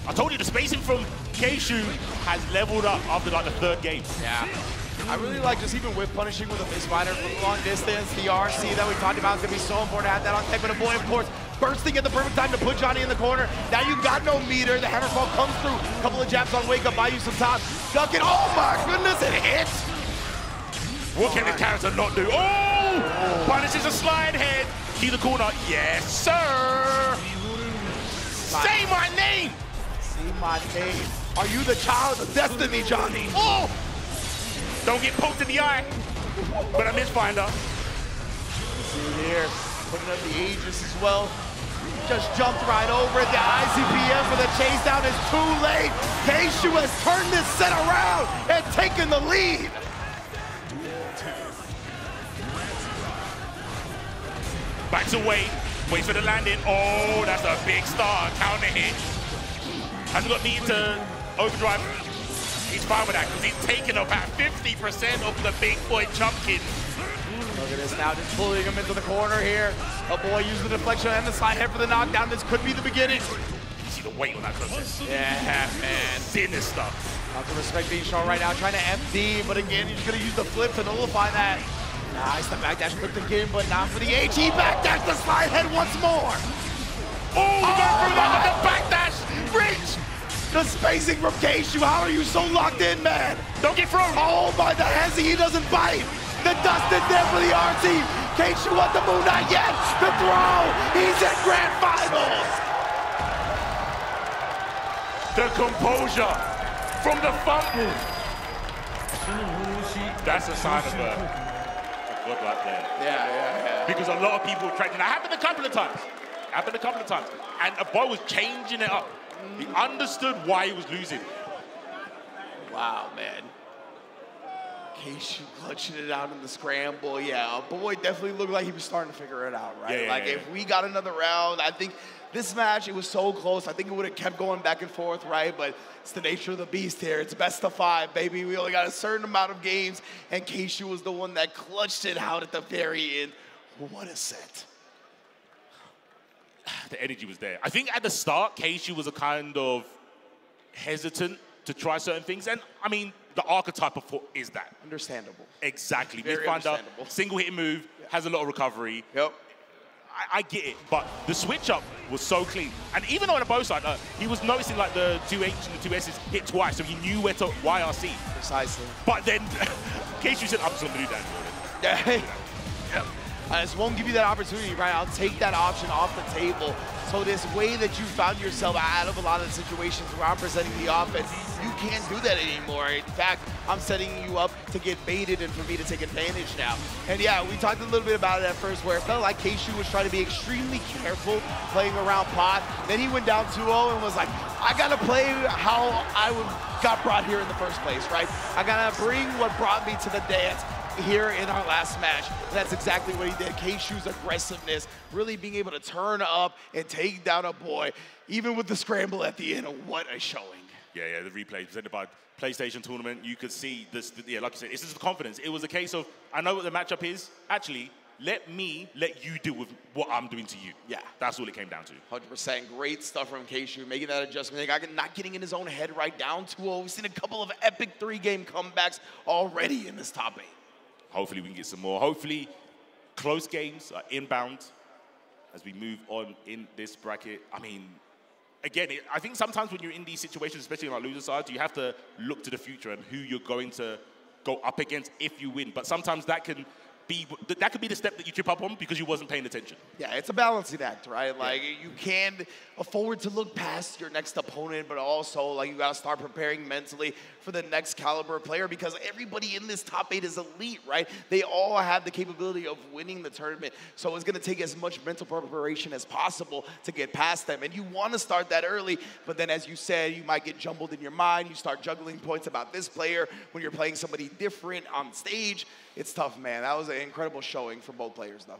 I told you the spacing from Keishu has leveled up after like the 3rd game. Yeah. I really like just even whip punishing with a misfinder from long distance. The RC that we talked about is going to be so important to have that on tech. But a boy, of course, bursting at the perfect time to put Johnny in the corner. Now you've got no meter. The Hammerfall comes through. A couple of jabs on wake up, buy you some time. Duck it. Oh my goodness, it hits. What can the character not do? Oh! Punishes a slide head. Key the corner. Yes, sir. Say my name. Say my name. Are you the child of destiny, Johnny? Oh! Don't get poked in the eye. But I misfinder. See here, putting up the Aegis as well. just jumped right over it. The ICPM for the chase down is too late. Keishu has turned this set around and taken the lead. Backs away, waits for the landing. Oh, that's a big start. Counter hit. Hasn't got needed to overdrive. He's fine with that because he's taken about 50% of the big boy Chumpkin. Look at this now, just pulling him into the corner here. A boy using the deflection and the slide head for the knockdown. This could be the beginning. You see the weight on that process. Yeah, man. Sinister. Lots of respect being shown right now, trying to MD, but again, he's gonna use the flip to nullify that. Nice, the backdash clipped again, but not for the H. He backdash the slide head once more. Oh, going through that with the backdash. Reach. The spacing from Keishu. How are you so locked in, man? Don't get thrown. Oh, my, the hezzy, he doesn't bite. The dust is there for the RT. Keishu on the move, not yet. The throw. He's in grand finals. The composure from the fumble. That's a sign of a godlike player. Yeah. Because a lot of people tried. That happened a couple of times. And a boy was changing it up. He understood why he was losing. Wow, man. Keishu clutching it out in the scramble. Yeah, boy definitely looked like he was starting to figure it out, right? If we got another round, I think this match, it was so close. I think it would have kept going back and forth, right? But it's the nature of the beast here. It's best of 5, baby. We only got a certain amount of games, and Keishu was the one that clutched it out at the very end. What a set. The energy was there. I think at the start, Keishu was a kind of hesitant to try certain things. And, I mean, the archetype of foot is that. Understandable. Exactly. Very understandable. Single hit move, has a lot of recovery. Yep. I get it, but the switch up was so clean. And even on the bow side, he was noticing like the 2H and the 2S's hit twice, so he knew where to YRC. Precisely. But then, Keishu said, I'm just going to do that. Yeah. I just won't give you that opportunity, right? I'll take that option off the table. So this way that you found yourself out of a lot of the situations where I'm presenting the offense, you can't do that anymore. In fact, I'm setting you up to get baited and for me to take advantage now. And yeah, we talked a little bit about it at first where it felt like Keishu was trying to be extremely careful playing around pot. Then he went down 2-0 and was like, I gotta play how I got brought here in the first place, right? I gotta bring what brought me to the dance here in our last match. And that's exactly what he did. Keishu's aggressiveness, really being able to turn up and take down a boy, even with the scramble at the end. What a showing. Yeah, the replay presented by PlayStation Tournament. You could see this, like you said, it's just confidence. It was a case of, I know what the matchup is. Actually, let you deal with what I'm doing to you. Yeah. That's all it came down to. 100%. Great stuff from Keishu, making that adjustment. Not getting in his own head right down 2-0. We've seen a couple of epic 3-game comebacks already in this top 8. Hopefully we can get some more. Hopefully close games are inbound as we move on in this bracket. I mean, again, I think sometimes when you're in these situations, especially on our loser side, you have to look to the future and who you're going to go up against if you win. But sometimes that could be the step that you trip up on because you wasn't paying attention. Yeah, it's a balancing act, right? Like, you can afford to look past your next opponent, but also, like, you got to start preparing mentally for the next caliber player because everybody in this top 8 is elite, right? They all have the capability of winning the tournament. So it's going to take as much mental preparation as possible to get past them. And you want to start that early, but then as you said, you might get jumbled in your mind. You start juggling points about this player when you're playing somebody different on stage. It's tough, man. That was an incredible showing for both players, though.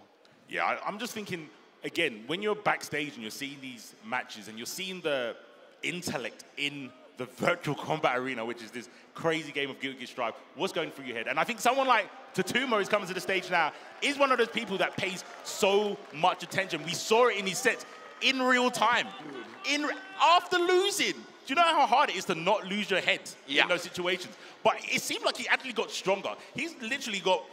Yeah, I'm just thinking, again, when you're backstage and you're seeing these matches and you're seeing the intellect in the virtual combat arena, which is this crazy game of Guilty Gear Strive, what's going through your head? And I think someone like Tatumo is coming to the stage now, is one of those people that pays so much attention. We saw it in his sets in real time. After losing. Do you know how hard it is to not lose your head in those situations? But it seemed like he actually got stronger. He's literally got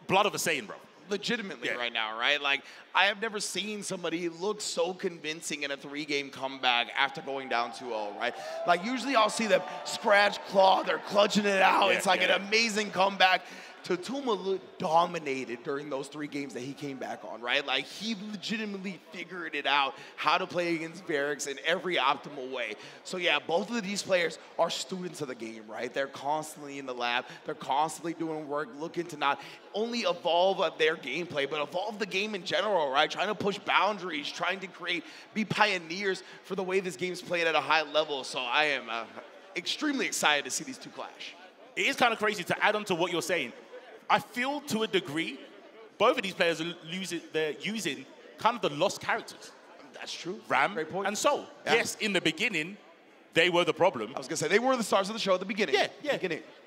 blood of a Saiyan, bro. Legitimately right now, right? Like, I have never seen somebody look so convincing in a 3-game comeback after going down 2-0, right? Like, usually I'll see them scratch, claw, they're clutching it out. It's like an amazing comeback. Tatuma dominated during those 3 games that he came back on, right? Like, he legitimately figured it out how to play against Variks in every optimal way. So, yeah, both of these players are students of the game, right? They're constantly in the lab. They're constantly doing work, looking to not only evolve their gameplay, but evolve the game in general, right? Trying to push boundaries, trying to be pioneers for the way this game's played at a high level. So I am extremely excited to see these 2 clash. It is kind of crazy to add on to what you're saying. I feel to a degree, both of these players are using kind of the lost characters. That's true. Ram and Soul. Yeah. Yes, in the beginning, they were the problem. I was going to say, they were the stars of the show at the beginning. Yeah.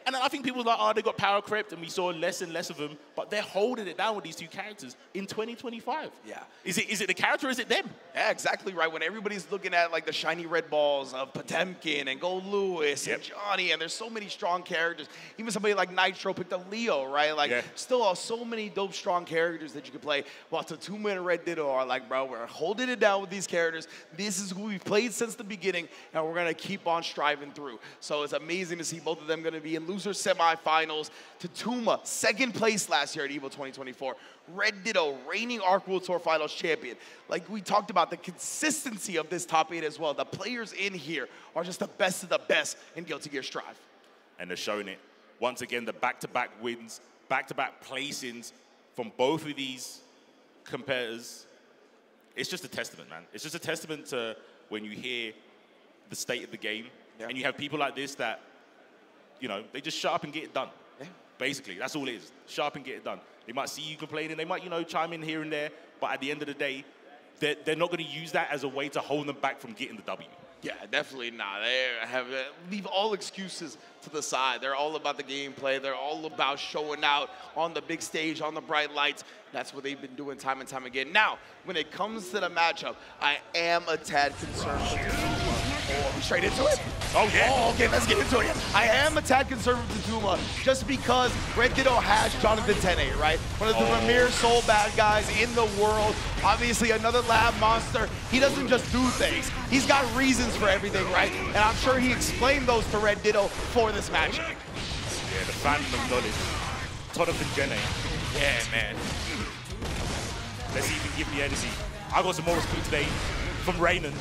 And I think people were like, oh, they got power crept, and we saw less and less of them. But they're holding it down with these 2 characters in 2025. Yeah. Is it the character or is it them? Yeah, exactly right. When everybody's looking at like the shiny red balls of Potemkin and Gold Lewis and Johnny, and there's so many strong characters. Even somebody like Nitro picked up Leo, right? Like, still so many dope, strong characters that you could play. While Tatuma and Red Ditto are like, bro, we're holding it down with these characters. This is who we've played since the beginning, and we're going to keep on striving through. So it's amazing to see both of them going to be in loser semifinals. Tatuma, 2nd place last year at EVO 2024. Red Ditto, reigning Arc World Tour Finals champion. Like we talked about, the consistency of this top 8 as well. The players in here are just the best of the best in Guilty Gear Strive. And they're showing it. Once again, the back-to-back wins, back-to-back placings from both of these competitors. It's just a testament, man. It's just a testament to when you hear the state of the game, and you have people like this that, you know, they just shut up and get it done. Basically, that's all it is. Shut up and get it done. They might see you complaining. They might, you know, chime in here and there. But at the end of the day, they're not going to use that as a way to hold them back from getting the W. Yeah, definitely not. They leave all excuses to the side. They're all about the gameplay. They're all about showing out on the big stage, on the bright lights. That's what they've been doing time and time again. Now, when it comes to the matchup, I am a tad concerned with Tatuma. Oh, straight into it? Oh, yeah. Oh, okay, let's get into it. I am a tad concerned with Tatuma just because Red Ditto has Jonathan Tene, right? One of the premier soul bad guys in the world. Obviously, another lab monster. He doesn't just do things. He's got reasons for everything, right? And I'm sure he explained those to Red Ditto for this matchup. Yeah, the phantom knowledge. Jonathan Tene. Yeah, man. Let's see if he can give me energy. I got some more respect today from Raynon.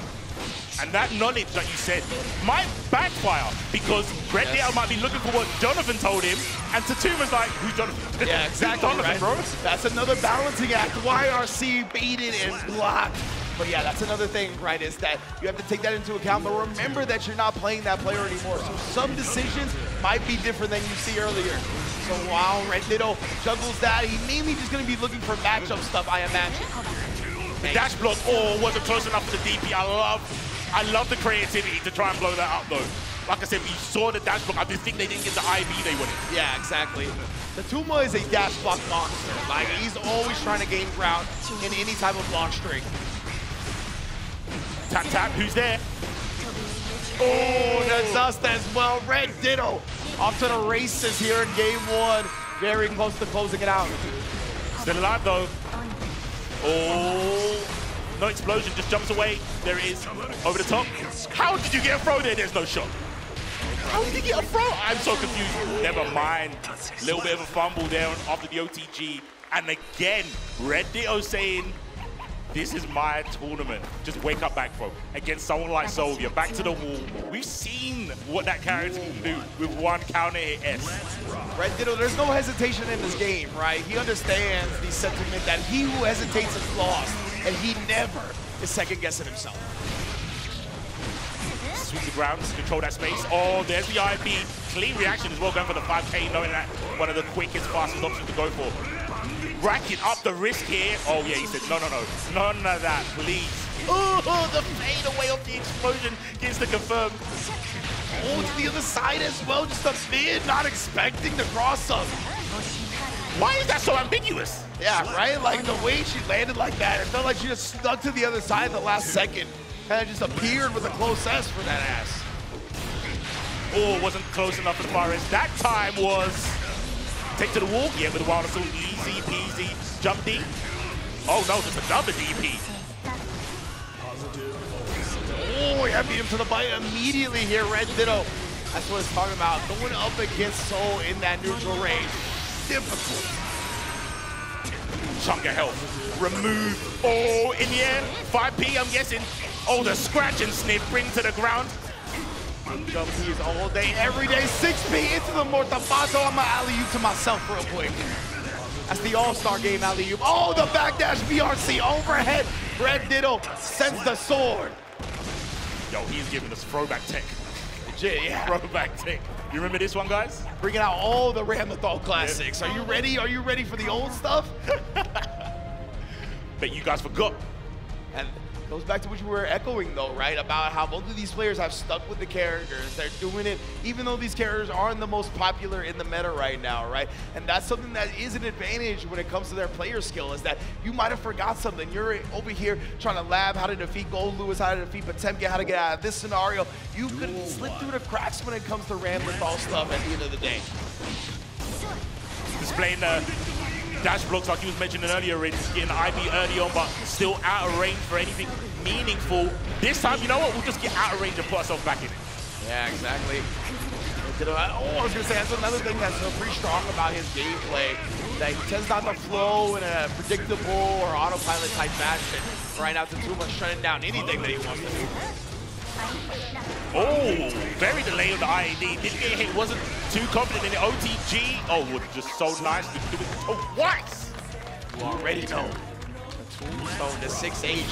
And that knowledge that you said might backfire because Red Ditto might be looking for what Jonathan told him, and Tatuma's like, who's Jonathan? Yeah, exactly, Jonathan, right? Bro? That's another balancing act. YRC baited and blocked. But yeah, that's another thing, right, is that you have to take that into account. But remember that you're not playing that player anymore. So some decisions might be different than you see earlier. So while Red Ditto juggles that, he's mainly just going to be looking for matchup stuff, I imagine. The dash block, wasn't close enough for the DP. I love the creativity to try and blow that up, though. Like I said, we saw the dash block. I just think they didn't get the IV they wanted. Yeah, exactly. Tatuma is a dash block monster. Like, he's always trying to gain ground in any type of block streak. Tap, tap, who's there? Oh, the dust as well. Red Ditto off to the races here in game 1. Very close to closing it out. Still alive, though. Oh, no explosion, just jumps away. There it is, over the top. How did you get a throw there? There's no shot. How did he get a throw? I'm so confused. Never mind. A little bit of a fumble there after the OTG. And again, Red Ditto saying, this is my tournament. Just wake up back, bro. Against someone like Solvia, back to the wall. We've seen what that character can do with one counter hit S. Red Ditto, there's no hesitation in this game, right? He understands the sentiment that he who hesitates is lost, and he never is second-guessing himself. Sweep the ground, control that space. Oh, there's the IB. Clean reaction as well, going for the 5K, knowing that one of the quickest, fastest options to go for. Racking up the risk here. Oh, yeah, he said, no, no, no. None of that, please. Oh, the fade away of the explosion gets the confirm. Oh, to the other side as well. Just a mid, not expecting the cross-up. Why is that so ambiguous? Yeah, right? Like, the way she landed like that, it felt like she just stuck to the other side at the last second. Kind of just appeared with a close S for that ass. Oh, wasn't close enough as far as that time was. Take to the wall, yeah, with a wild assault, easy peasy, jump deep. Oh no, just another DP. Oh, yeah, beat him to the bite immediately here, Red Ditto. That's what it's talking about, going up against Soul in that neutral range. difficult. Chunk of health. Remove. Oh, in the air. 5P, I'm guessing. Oh, the scratch and sniff bring to the ground. Jumpies all day, every day. 6P into the Mortafato. I'm going to alley-oop to myself real quick. That's the all-star game alley-oop. Oh, the backdash BRC overhead. Red Ditto sends the sword. Yo, he's giving us throwback tech. Legit, yeah. Throwback tech. You remember this one, guys? Bringing out all the Ramlethal classics. Are you ready? Are you ready for the old stuff? Bet you guys forgot. And goes back to what you were echoing though, right? About how both of these players have stuck with the characters. They're doing it even though these characters aren't the most popular in the meta right now, right? And that's something that is an advantage when it comes to their player skill, is that you might have forgot something. You're over here trying to lab how to defeat Gold Lewis, how to defeat Potemkin, how to get out of this scenario. You could slip through the cracks when it comes to Ramlethal stuff at the end of the day. Displaying the dash blocks like he was mentioning earlier, getting IB early on, but still out of range for anything meaningful. This time, you know what? We'll just get out of range and put ourselves back in it. Yeah, exactly. Oh, I was going to say, that's another thing that's pretty strong about his gameplay, that he tends not to flow in a predictable or autopilot type fashion. Right now, Tatuma shutting down anything that he wants to do. Oh, very delayed on the IAD. Didn't get hit, wasn't too confident in the OTG. Oh, just so nice to do it twice. You already know. Tombstone to 6H.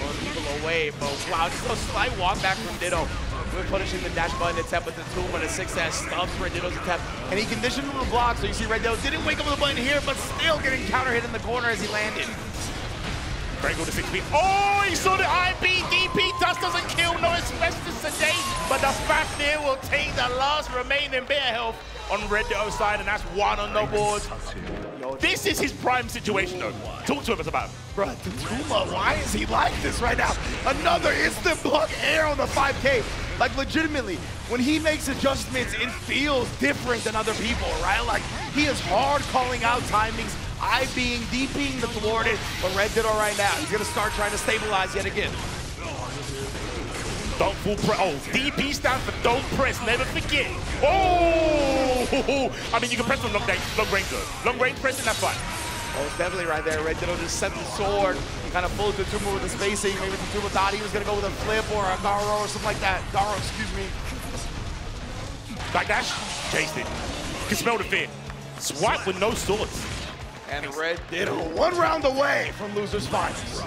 Pulling people away, but wow, just a slight walk back from Ditto. We're punishing the dash button attempt with the Tatuma, the 6S stuffs Red Ditto's attempt. And he conditioned him to block, so you see Red Ditto didn't wake up with the button here, but still getting counter hit in the corner as he landed. Very good to 6P. Oh, he saw the IB. DP dust doesn't kill. No asbestos today, but the Fafnir will take the last remaining bit of health on Red Ditto's side, and that's one on the board. This is his prime situation, though. Talk to us about him. Bro, Tatuma, why is he like this right now? Another instant block air on the 5K. Like, legitimately, when he makes adjustments, it feels different than other people, right? Like, he is hard calling out timings, IBing, DPing the thwarted, but Red Ditto right now, he's gonna start trying to stabilize yet again. Don't full press. Oh, DP stands for don't press, never forget. Oh! I mean, you can press on long range though. Long range pressing, that's fine. Oh, it's definitely right there. Red Ditto just sent the sword, kind of pulled Tatuma with the spacing. Maybe Tatuma thought he was gonna go with a flip or a Garo or something like that. Garo, excuse me. Backdash, chased it. You can smell the fear. Swipe with no swords. And Red Ditto, one round away from losers finals.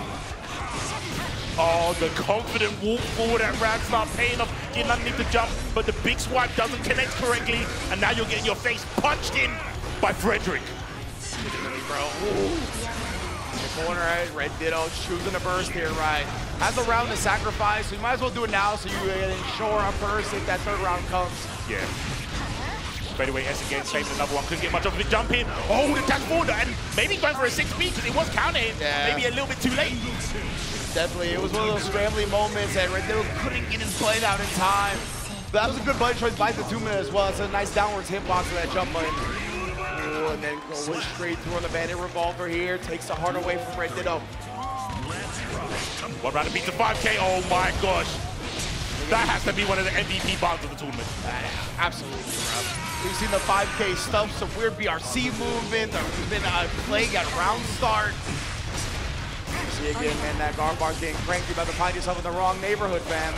Oh, the confident walk forward at Rad start paying off, getting underneath the jump, but the big swipe doesn't connect correctly, and now you're getting your face punched in by Frederick. Bro, in the corner, right? Red Ditto choosing a burst here, right? Has a round to sacrifice, so you might as well do it now so you can ensure a burst if that third round comes. Yeah. Straightaway S again, saving another one, couldn't get much of a jump in. Oh, the dash forward, and maybe going for a 6B because it was counter hit. Yeah. Maybe a little bit too late. Definitely, it was one of those scrambling moments that Red Ditto couldn't get his play out in time. But that was a good button choice by Tatuma as well. It's a nice downwards hitbox of that jump button. Ooh, and then going straight through on the Bandit Revolver here. Takes the heart away from Red Ditto. One round to beat the 5K, oh my gosh. That has to be one of the MVP bombs of the tournament. Absolutely, bro. We've seen the 5K stuff, some weird BRC movement. There's been a plague at round start. See again, man, that guard bar's getting cranky. You're about to find yourself in the wrong neighborhood, fam.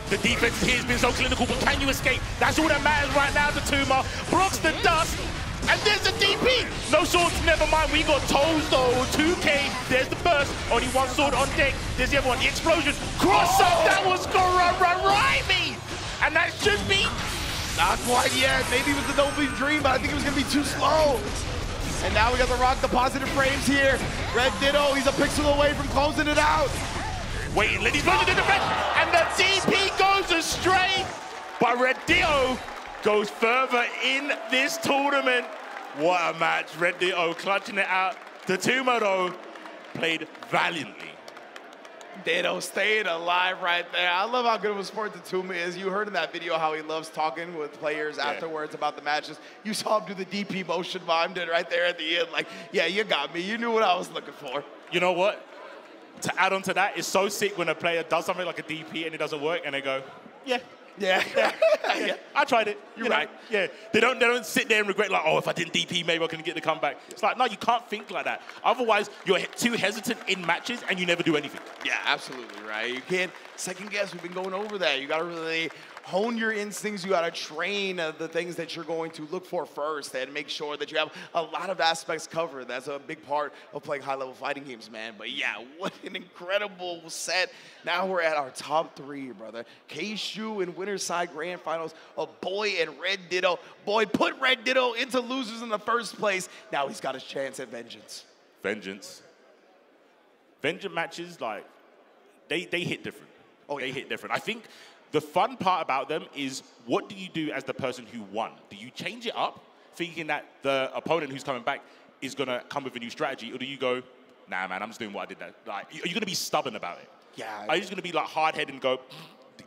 The defense here has been so clinical, but can you escape? That's all that matters right now, Tatuma. Blocks the dust, and there's the DP. No swords, never mind. We got toes though. 2K, there's the burst. Only one sword on deck. There's the other one, the explosion. Cross up, that was Raimi. And that should be. Not quite yet. Maybe it was the Noble Dream, but I think it was going to be too slow. And now we got the rock deposited frames here. Red Ditto, he's a pixel away from closing it out. Wait, let his version in the back, and the DP goes astray. But Red Ditto goes further in this tournament. What a match. Red Ditto clutching it out. Tatuma, though, played valiantly. Ditto staying alive right there. I love how good of a sport Tatuma is. You heard in that video how he loves talking with players afterwards about the matches. You saw him do the DP motion mimed it right there at the end. Like, yeah, you got me. You knew what I was looking for. You know what? To add on to that, it's so sick when a player does something like a DP and it doesn't work and they go, yeah, Yeah. Yeah, I tried it. You're right. Yeah, they don't sit there and regret like, oh, if I didn't DP, maybe I couldn't get the comeback. It's like, no, you can't think like that. Otherwise, you're too hesitant in matches and you never do anything. Yeah, absolutely right. You can't second guess. We've been going over that. You got to really hone your instincts. You got to train the things that you're going to look for first and make sure that you have a lot of aspects covered. That's a big part of playing high-level fighting games, man. But yeah, what an incredible set. Now we're at our top three, brother. K-Shu in winner's side grand finals of Boy and Red Ditto. Boy put Red Ditto into losers in the first place. Now he's got his chance at vengeance. Vengeance matches, like, they hit different. Oh, yeah. They hit different. I think the fun part about them is, what do you do as the person who won? Do you change it up, thinking that the opponent who's coming back is going to come with a new strategy? Or do you go, nah, man, I'm just doing what I did that? Like, are you going to be stubborn about it? Yeah. Are you just going to be like hard-headed and go,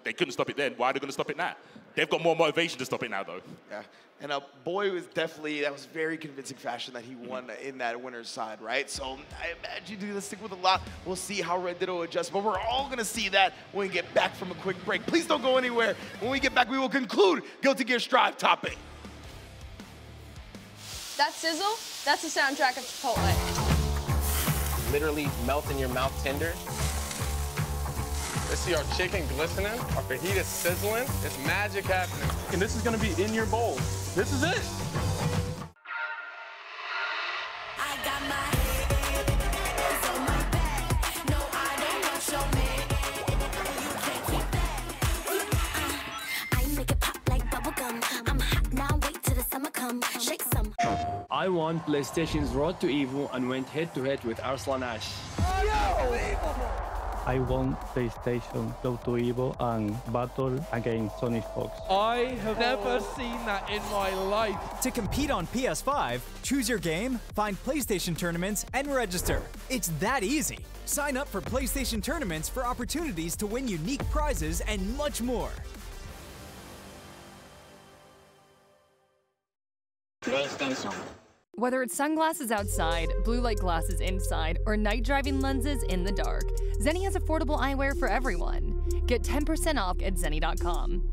they couldn't stop it then, why are they going to stop it now? They've got more motivation to stop it now, though. Yeah. And Boy was definitely, that was very convincing fashion that he won in that winner's side, right? So I imagine he's going to stick with a lot. We'll see how Red Ditto adjusts, but we're all going to see that when we get back from a quick break. Please don't go anywhere. When we get back, we will conclude Guilty Gear Strive Top 8. That sizzle, that's the soundtrack of Chipotle. Literally melt in your mouth tender. Let's see our chicken glistening, our fajita sizzling. It's magic happening. And this is gonna be in your bowl. This is it. I got my hands on my back. No, I don't want your man. You can't keep that. I make it pop like bubblegum. I'm hot now, wait till the summer come. Shake some. I won PlayStation's Road to Evo and went head-to-head with Arslan Ash. I won PlayStation Road to Evo and battled against Sonic Fox. I have never seen that in my life. To compete on PS5, choose your game, find PlayStation tournaments, and register. It's that easy. Sign up for PlayStation tournaments for opportunities to win unique prizes and much more. PlayStation. Whether it's sunglasses outside, blue light glasses inside, or night driving lenses in the dark, Zenni has affordable eyewear for everyone. Get 10% off at Zenni.com.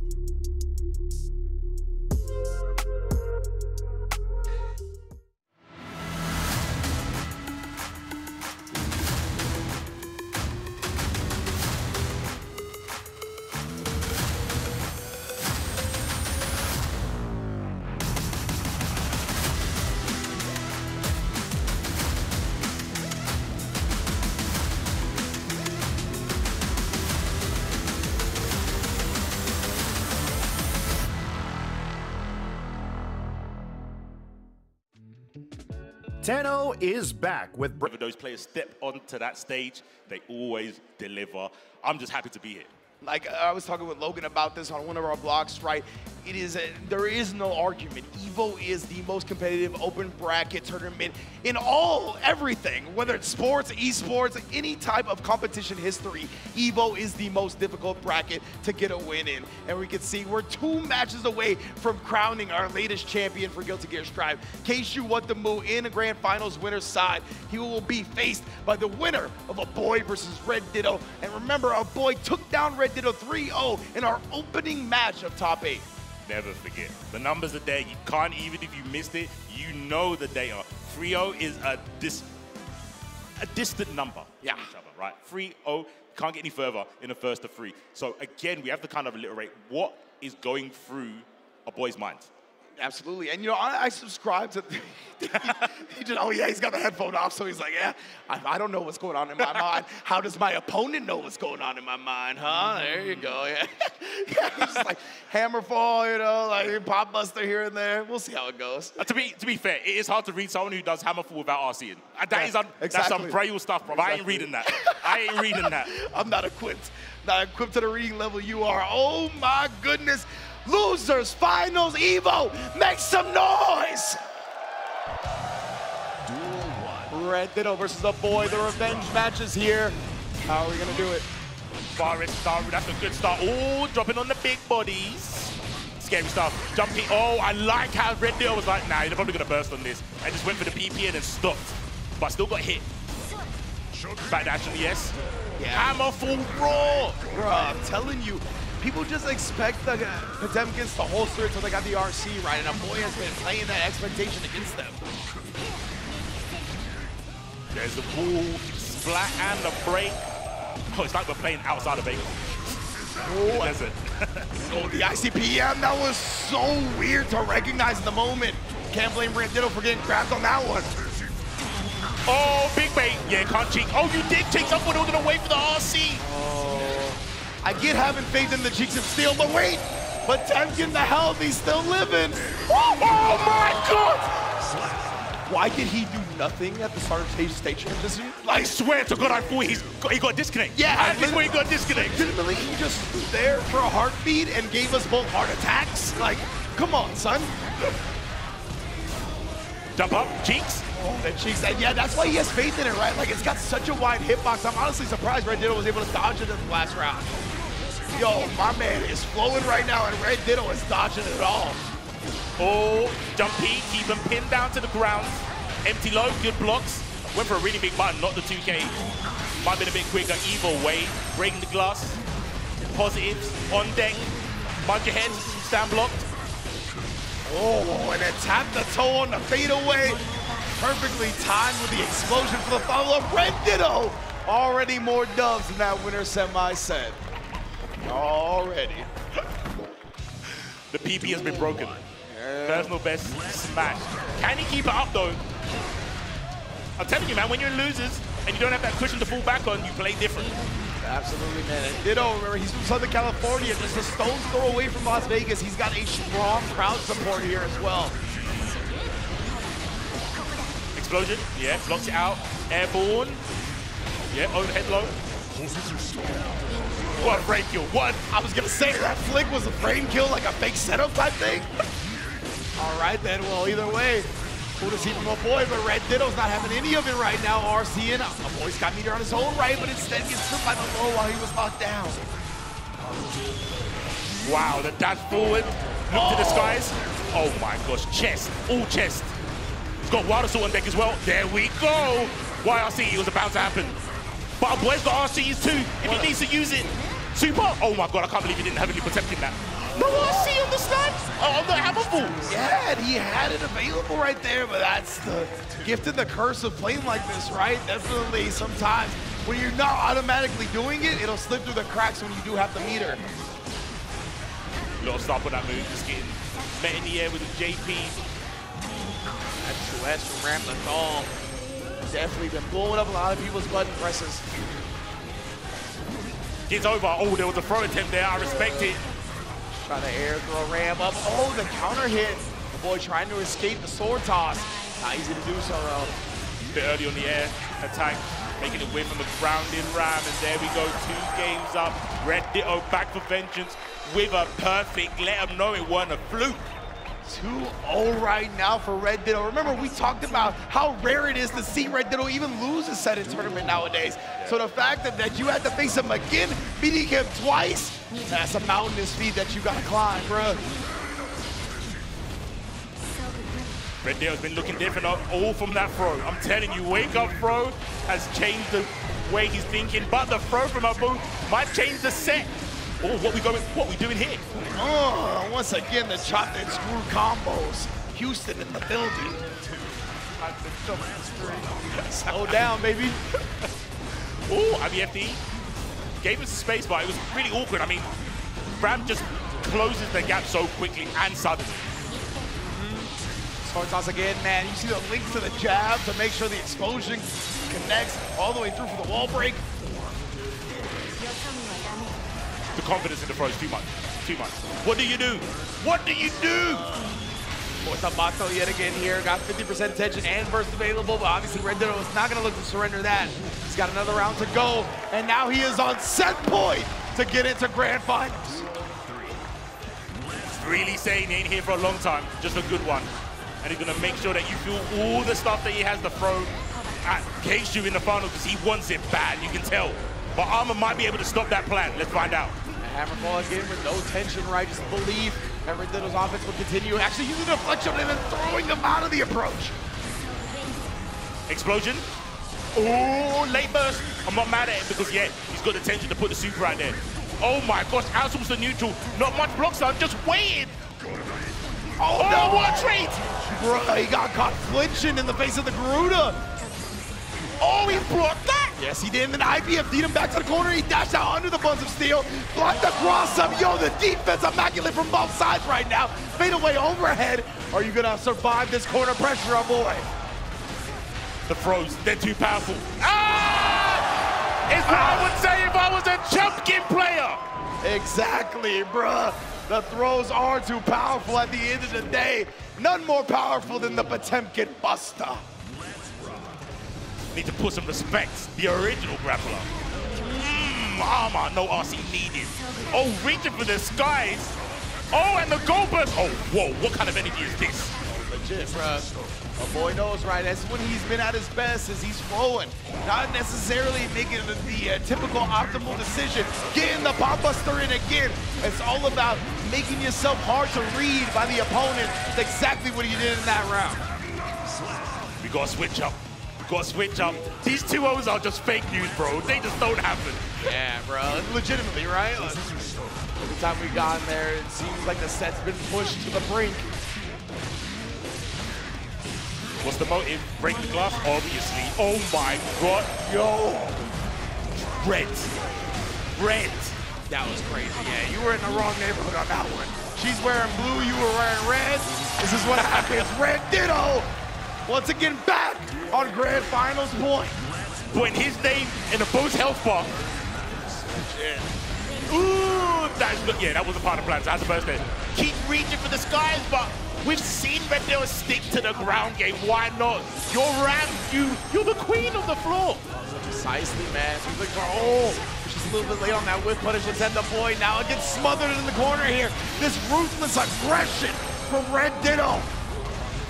Tenno is back with... Whenever those players step onto that stage, they always deliver. I'm just happy to be here. Like I was talking with Logan about this on one of our blogs, right? There is no argument. EVO is the most competitive open bracket tournament in everything, whether it's sports, esports, any type of competition history. EVO is the most difficult bracket to get a win in. And we can see we're 2 matches away from crowning our latest champion for Guilty Gear Strive. K-Shu Watamu in the grand finals winner's side. He will be faced by the winner of a Boy versus Red Ditto. And remember, our Boy took down Red Ditto 3-0 in our opening match of top 8. Never forget. The numbers are there. You can't, even if you missed it, you know the data. 3-0 is a distant number. Yeah. Each other, right? 3-0, can't get any further in the first of 3. So again, we have to kind of alliterate what is going through a Boy's mind. Absolutely. And, you know, I subscribe to... he just, oh, yeah, he's got the headphone off, so he's like, yeah, I don't know what's going on in my mind. How does my opponent know what's going on in my mind, huh? There you go, yeah. Yeah, he's just like Hammerfall, you know, like Pop Buster here and there. We'll see how it goes. To be fair, it is hard to read someone who does Hammerfall without RCing. That's some Braille stuff, bro. Exactly. I ain't reading that. I ain't reading that. I'm not equipped. Not equipped to the reading level you are. Oh, my goodness. Losers, finals, EVO, make some noise! Duel 1. Red Ditto versus the Boy. The revenge match is here. How are we gonna do it? Forest Daru, that's a good start. Oh, dropping on the big bodies. Scary stuff. Jumping. Oh, I like how Red Ditto was like, nah, you're probably gonna burst on this. And just went for the PP and then stopped. But still got hit. Back dash on the S. Yeah. Hammerfall raw. Bro, I'm telling you, people just expect the Potemkins to holster until they got the RC right, and a boy has been playing that expectation against them. There's the ball, splat, and the break. Oh, it's like we're playing outside of Vegas. Oh, oh, the ICP, that was so weird to recognize in the moment. Can't blame Randitto for getting grabbed on that one. Oh, big bait. Yeah, can't cheek. Oh, you did cheek. Someone was going to wait for the RC. Oh, I get having faith in the Cheeks of Steel, but wait. Potemkin, the hell, he's still living. Oh my God. Why did he do nothing at the start of stage transition? I swear to God, I thought he got disconnected. Yeah, I just thought he got disconnected. Literally, he just stood there for a heartbeat and gave us both heart attacks. Like, come on, son. Jump up, Cheeks. Oh, that Cheeks, yeah, that's why he has faith in it, right? Like, it's got such a wide hitbox. I'm honestly surprised Red Ditto was able to dodge it in the last round. Yo, my man is flowing right now, and Red Ditto is dodging it all. Oh, jump P, keep him pinned down to the ground. Empty low, good blocks. Went for a really big button, not the 2K. Might have been a bit quicker either way. Breaking the glass. Positives on deck. Bunch your heads, stand blocked. Oh, and then tap the toe on the fadeaway. Perfectly timed with the explosion for the follow-up. Red Ditto already more dubs in that winner semi-set. Already. The PP has been broken. Personal best smash. Can he keep it up though? I'm telling you, man, when you're losers and you don't have that cushion to fall back on, you play different. Absolutely, man. And Ditto, remember, he's from Southern California. Just a stone's throw away from Las Vegas. He's got a strong crowd support here as well. Explosion, yeah, blocks it out. Airborne, yeah, overhead low. What a frame kill, what? I was gonna say, that flick was a frame kill, like a fake setup type thing. All right then, well, either way, cool to see from a boy, but Red Ditto's not having any of it right now. RC in, a boy's got meter on his own right, but instead gets tripped by the low while he was locked down. Wow, the dash forward, look to the skies. Oh my gosh, chest, all chest. He's got Wild Assault on deck as well. There we go. YRC, it was about to happen. But our boy's got RCs too, if he needs to use it. Super, oh my God, I can't believe he didn't heavily protect that. No RC on the snipe, on the hammerfall. Yeah, he had it available right there, but that's the gift and the curse of playing like this, right? Definitely sometimes when you're not automatically doing it, it'll slip through the cracks when you do have the meter. Little stop on that move, just getting met in the air with the JP. That's 2S from Ramlethal. Definitely been blowing up a lot of people's button presses. Gets over. Oh, there was a throw attempt there. I respect it. Trying to air throw Ram up. Oh, the counter hit. The boy trying to escape the sword toss. Not easy to do so, though. A bit early on the air attack, making it win from the grounded Ram. And there we go, 2 games up. Red Ditto back for vengeance with a perfect. Let him know it wasn't a fluke. 2-0 right now for Red Ditto. Remember, we talked about how rare it is to see Red Ditto even lose a set in tournament nowadays. So the fact that you had to face him again, beating him twice, that's a mountainous feat that you gotta climb, bro. Red Ditto's been looking different all from that throw. I'm telling you, wake up throw has changed the way he's thinking, but the throw from Abu might change the set. Oh, what we doing here? Oh, once again, the chopped and screw combos. Houston in the building. Slow down, baby. Oh, IBFD gave us space, but it was really awkward. I mean, Ram just closes the gap so quickly and suddenly. Sword toss again, man. You see the link to the jab to make sure the explosion connects all the way through for the wall break. The confidence in the throw is too much. Too much. What do you do? What do you do? Mortamato yet again here. Got 50% attention and burst available, but obviously Red Ditto is not going to look to surrender that. He's got another round to go, and now he is on set point to get into grand finals. Really saying he ain't here for a long time, just a good one. And he's going to make sure that you feel all the stuff that he has to throw at Keishu in the final because he wants it bad, you can tell. But Armor might be able to stop that plan. Let's find out. Hammerfall again with no tension, right? Just believe that Red Ditto's offense will continue. Actually using the deflection and then throwing him out of the approach. Explosion. Oh, late burst. I'm not mad at him because, yeah, he's got the tension to put the super out there. Oh my gosh, outsource the neutral. Not much blocks down, just waiting. Oh no, what a treat! Bro, he got caught flinching in the face of the Garuda. Oh, he blocked that! Yes, he did, and then IBF feed him back to the corner. He dashed out under the Buns of Steel, blocked the cross up. Yo, the defense immaculate from both sides right now. Fade away overhead. Are you gonna survive this corner pressure, our boy? The throws, they're too powerful. Ah! It's what I would say if I was a Chumpkin player. Exactly, bruh. The throws are too powerful at the end of the day. None more powerful than the Potemkin Buster. Need to put some respect. The original grappler. Armor, no RC needed. Oh, reaching for the skies. Oh, and the goal burst. Oh, whoa, what kind of energy is this? Legit, bruh. A boy knows, right? That's when he's been at his best, as he's flowing. Not necessarily making the typical optimal decision. Getting the Bomb Buster in again. It's all about making yourself hard to read by the opponent. It's exactly what he did in that round. We gotta switch up. Got to switch up. These 2-0s are just fake news, bro. They just don't happen. Yeah, bro. Legitimately, right? Every time we got in there, it seems like the set's been pushed to the brink. What's the motive? Break the glass, obviously. Oh my god. Yo. Red. That was crazy. Yeah, you were in the wrong neighborhood on that one. She's wearing blue, you were wearing red. This is what happens. Red Ditto. Once again back on Grand Finals point. Putting his name in the Bose health bar. Yeah. Ooh, that was a part of the plan. So that's the first thing. Keep reaching for the skies, but we've seen Red Ditto stick to the ground game. Why not? You're Ram, you're the queen of the floor. Precisely, man. She's a little bit late on that whip punish. Let's end the boy now. It gets smothered in the corner here. This ruthless aggression from Red Ditto.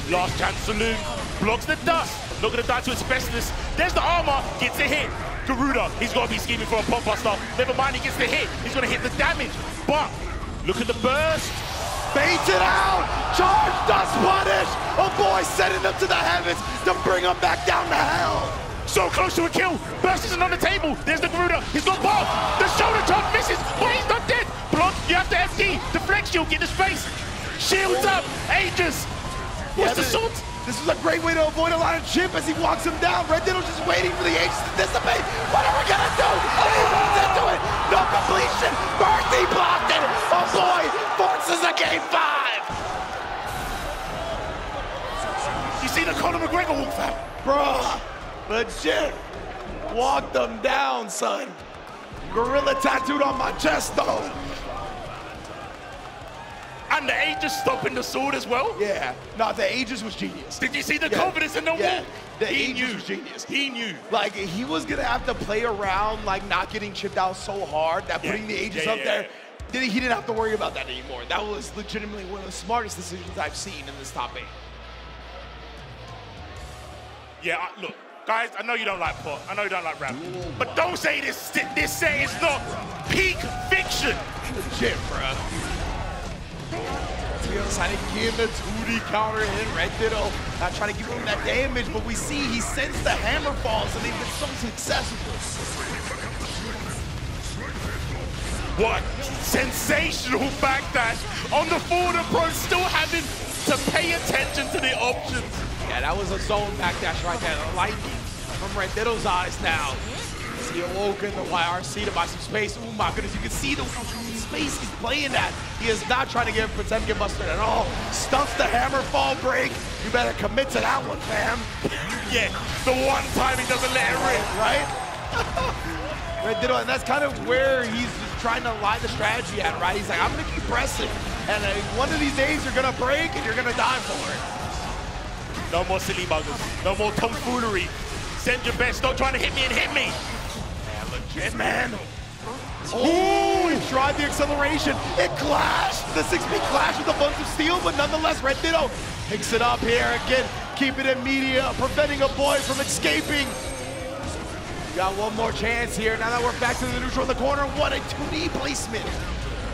Last chance saloon, blocks the dust. Not gonna die to its bestness. There's the armor, gets a hit. Garuda, he's gotta be scheming for a pop buster. Never mind, he gets the hit. He's gonna hit the damage. But look at the burst. Baits it out. Charge dust punish. Oh boy, sending them to the heavens to bring them back down to hell. So close to a kill. Burst isn't on the table. There's the Garuda. He's got Bob. The shoulder chop misses, but he's not dead. Block, you have to FD. Deflect shield, get the space. Shields up. Aegis. What's the salt? This is a great way to avoid a lot of chip as he walks him down. Red Ditto just waiting for the Aegis to dissipate. What are we gonna do? And he runs into it. No completion. Mercy blocked it. Oh boy, forces a game 5. You see the Conor McGregor walk out? Bruh, legit. Walked them down, son. Gorilla tattooed on my chest, though. And the Aegis stopping the sword as well? Yeah. No, the Aegis was genius. Did you see the confidence in the wall? The Aegis was genius. He knew. Like, he was going to have to play around, like, not getting chipped out so hard that putting the Aegis up there, he didn't have to worry about that anymore. That was legitimately one of the smartest decisions I've seen in this top 8. Yeah, look, guys, I know you don't like pot. I know you don't like rap. But don't say this set is not peak fiction. Legit, bro. Trying to give the 2D counter hit. Red Ditto not trying to give him that damage, but we see he sends the hammer falls, and they've been so successful. What sensational backdash on the forward approach, still having to pay attention to the options. Yeah, that was a zone backdash right there. The lightning from Red Ditto's eyes now. He awoken the YRC to buy some space. Oh my goodness, you can see the space he's playing at. He is not trying to get Potemkin busted at all. Stunts the hammer fall break. You better commit to that one, fam. Yeah, the one time he doesn't let it rip, right? Red Ditto, and that's kind of where he's trying to lie the strategy at, right? He's like, I'm gonna keep pressing, and one of these days you're gonna break and you're gonna die for it. No more silly buggers. No more tomfoolery. Send your best. Stop trying to hit me and hit me. Legit, man. Oh, he tried the acceleration. It clashed. The 6-speed clash with the Buns of Steel, but nonetheless, Red Ditto picks it up here again. Keep it in media, preventing a boy from escaping. We got one more chance here. Now that we're back to the neutral in the corner, what a 2D placement.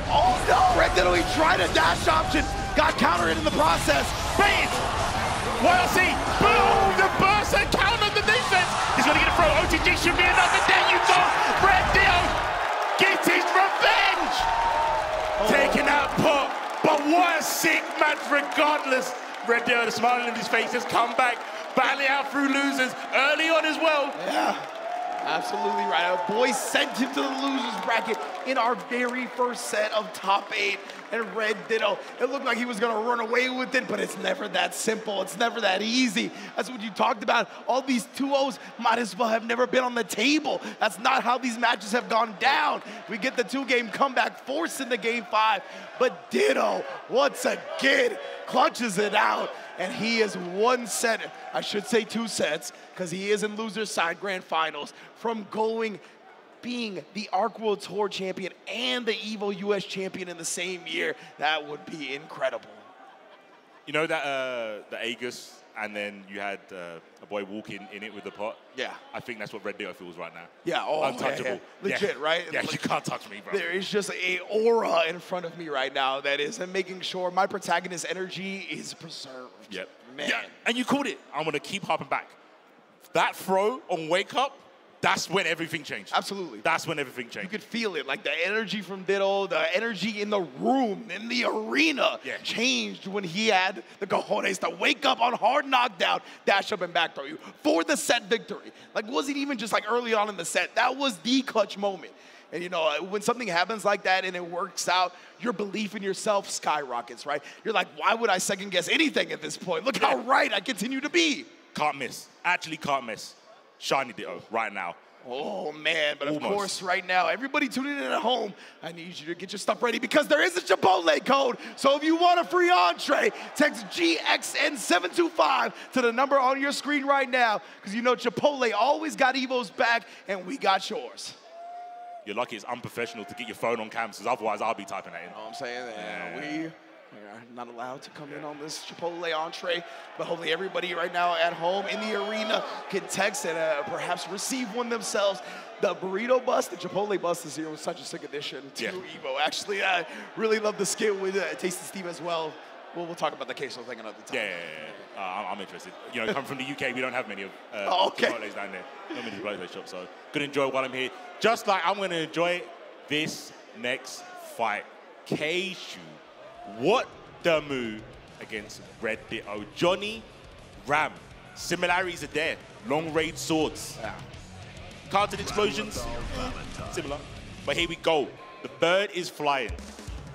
Oh no, Red Ditto, he tried a dash option. Got countered in the process. Bang! YRC, boom! The burst and counter the defense. He's going to get a throw. OTG should be enough, and there you go. Red Ditto gets his revenge. what a sick match regardless. Red Ditto smiling in his face, has come back, battling out through losers early on as well. Yeah, absolutely right. Our boy sent him to the losers bracket in our very first set of top 8. And Red Ditto, it looked like he was gonna run away with it, but it's never that simple. It's never that easy. That's what you talked about. All these 2-0s might as well have never been on the table. That's not how these matches have gone down. We get the 2-game comeback, forcing the game 5. But Ditto, once again, clutches it out. And he is 1 set, I should say 2 sets, because he is in losers side grand finals, from being the ARC World Tour champion and the EVO US champion in the same year. That would be incredible. You know that the Aegis, and then you had a boy walking in it with the pot? Yeah. I think that's what Red Ditto feels right now. Yeah, oh, untouchable. Yeah. Legit, right? Yeah, like, you can't touch me, bro. There is just a aura in front of me right now that is making sure my protagonist energy is preserved. Yep. Man. Yeah, and you called it. I'm gonna keep harping back. That throw on Wake Up, that's when everything changed. Absolutely. That's when everything changed. You could feel it, like the energy from Ditto, the energy in the room, in the arena, changed when he had the cojones to wake up on hard knockdown, dash up and back throw you for the set victory. Like, wasn't even just like early on in the set. That was the clutch moment. And you know, when something happens like that and it works out, your belief in yourself skyrockets, right? You're like, why would I second guess anything at this point? Look how right I continue to be. Can't miss. Actually can't miss. Shiny Ditto right now. Oh, man, but of course, right now, everybody tuning in at home, I need you to get your stuff ready because there is a Chipotle code. So if you want a free entree, text GXN725 to the number on your screen right now because you know Chipotle always got EVO's back and we got yours. You're lucky it's unprofessional to get your phone on cam, because otherwise I'll be typing that in. You know what I'm saying? We are not allowed to come in on this Chipotle entree, but hopefully everybody right now at home in the arena can text and perhaps receive one themselves. The burrito bus, the Chipotle bus this year was such a sick addition to EVO. Actually, I really love the skit with Tasty Steve as well. We'll talk about the queso thing another time. Yeah. I'm interested. You know, coming from the UK, we don't have many of Chipotles down there. Not many Chipotle shops, so gonna enjoy while I'm here. Just like I'm gonna enjoy this next fight. Keishu. What the move against Red Ditto. Johnny Ram. Similarities are there. Long range swords. Carted explosions. Similar. But here we go. The bird is flying.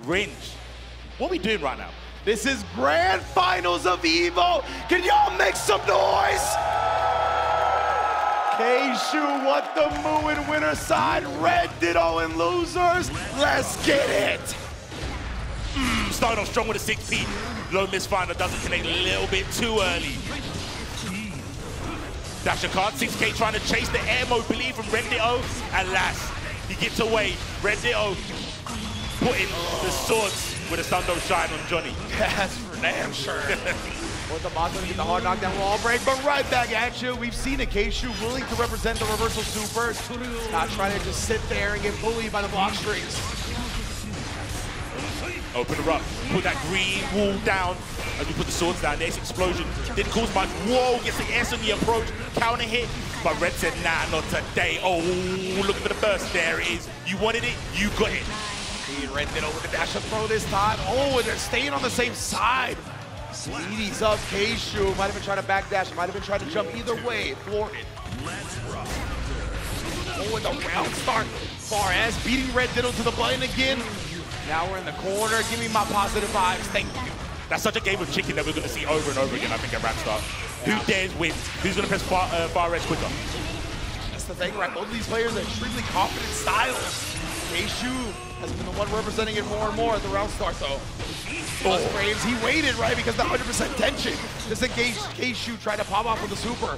Ringe. What are we doing right now? This is grand finals of EVO. Can y'all make some noise? Keishu, what the moo in winner side. Red Ditto in losers. Let's get it. Starting off strong with a 6P. Low miss finder doesn't connect a little bit too early. Dasher card, 6K trying to chase the air mobility from Red Ditto. Alas, he gets away. Red Ditto putting the swords with a Sundo shine on Johnny. That's for damn sure. With the Monzo to get the hard knockdown wall break, but right back at you. We've seen a Keishu willing to represent the reversal super. Not trying to just sit there and get bullied by the block strings. Open her up, put that green wall down, and you put the swords down. There's explosion. Didn't cause much. Whoa, gets the S on the approach, counter hit. But Red said, nah, not today. Oh, looking for the burst. There it is. You wanted it, you got it. Red Ditto with the dash up throw this time. Oh, and they're staying on the same side. He's up. Keishu might have been trying to backdash, might have been trying to jump either way. Thwarted. Oh, and the round start. Far as beating Red Ditto to the button again. Now we're in the corner. Give me my positive vibes. Thank you. That's such a game of chicken that we're going to see over and over again, I think, at Rapstar. Who dares win? Who's going to press far edge quicker? That's the thing, right? Both of these players are extremely confident styles. Keishu has been the one representing it more and more at the round start, though. Frames, he waited, right, because the 100% tension. Just in case Keishu tried to pop off with the super.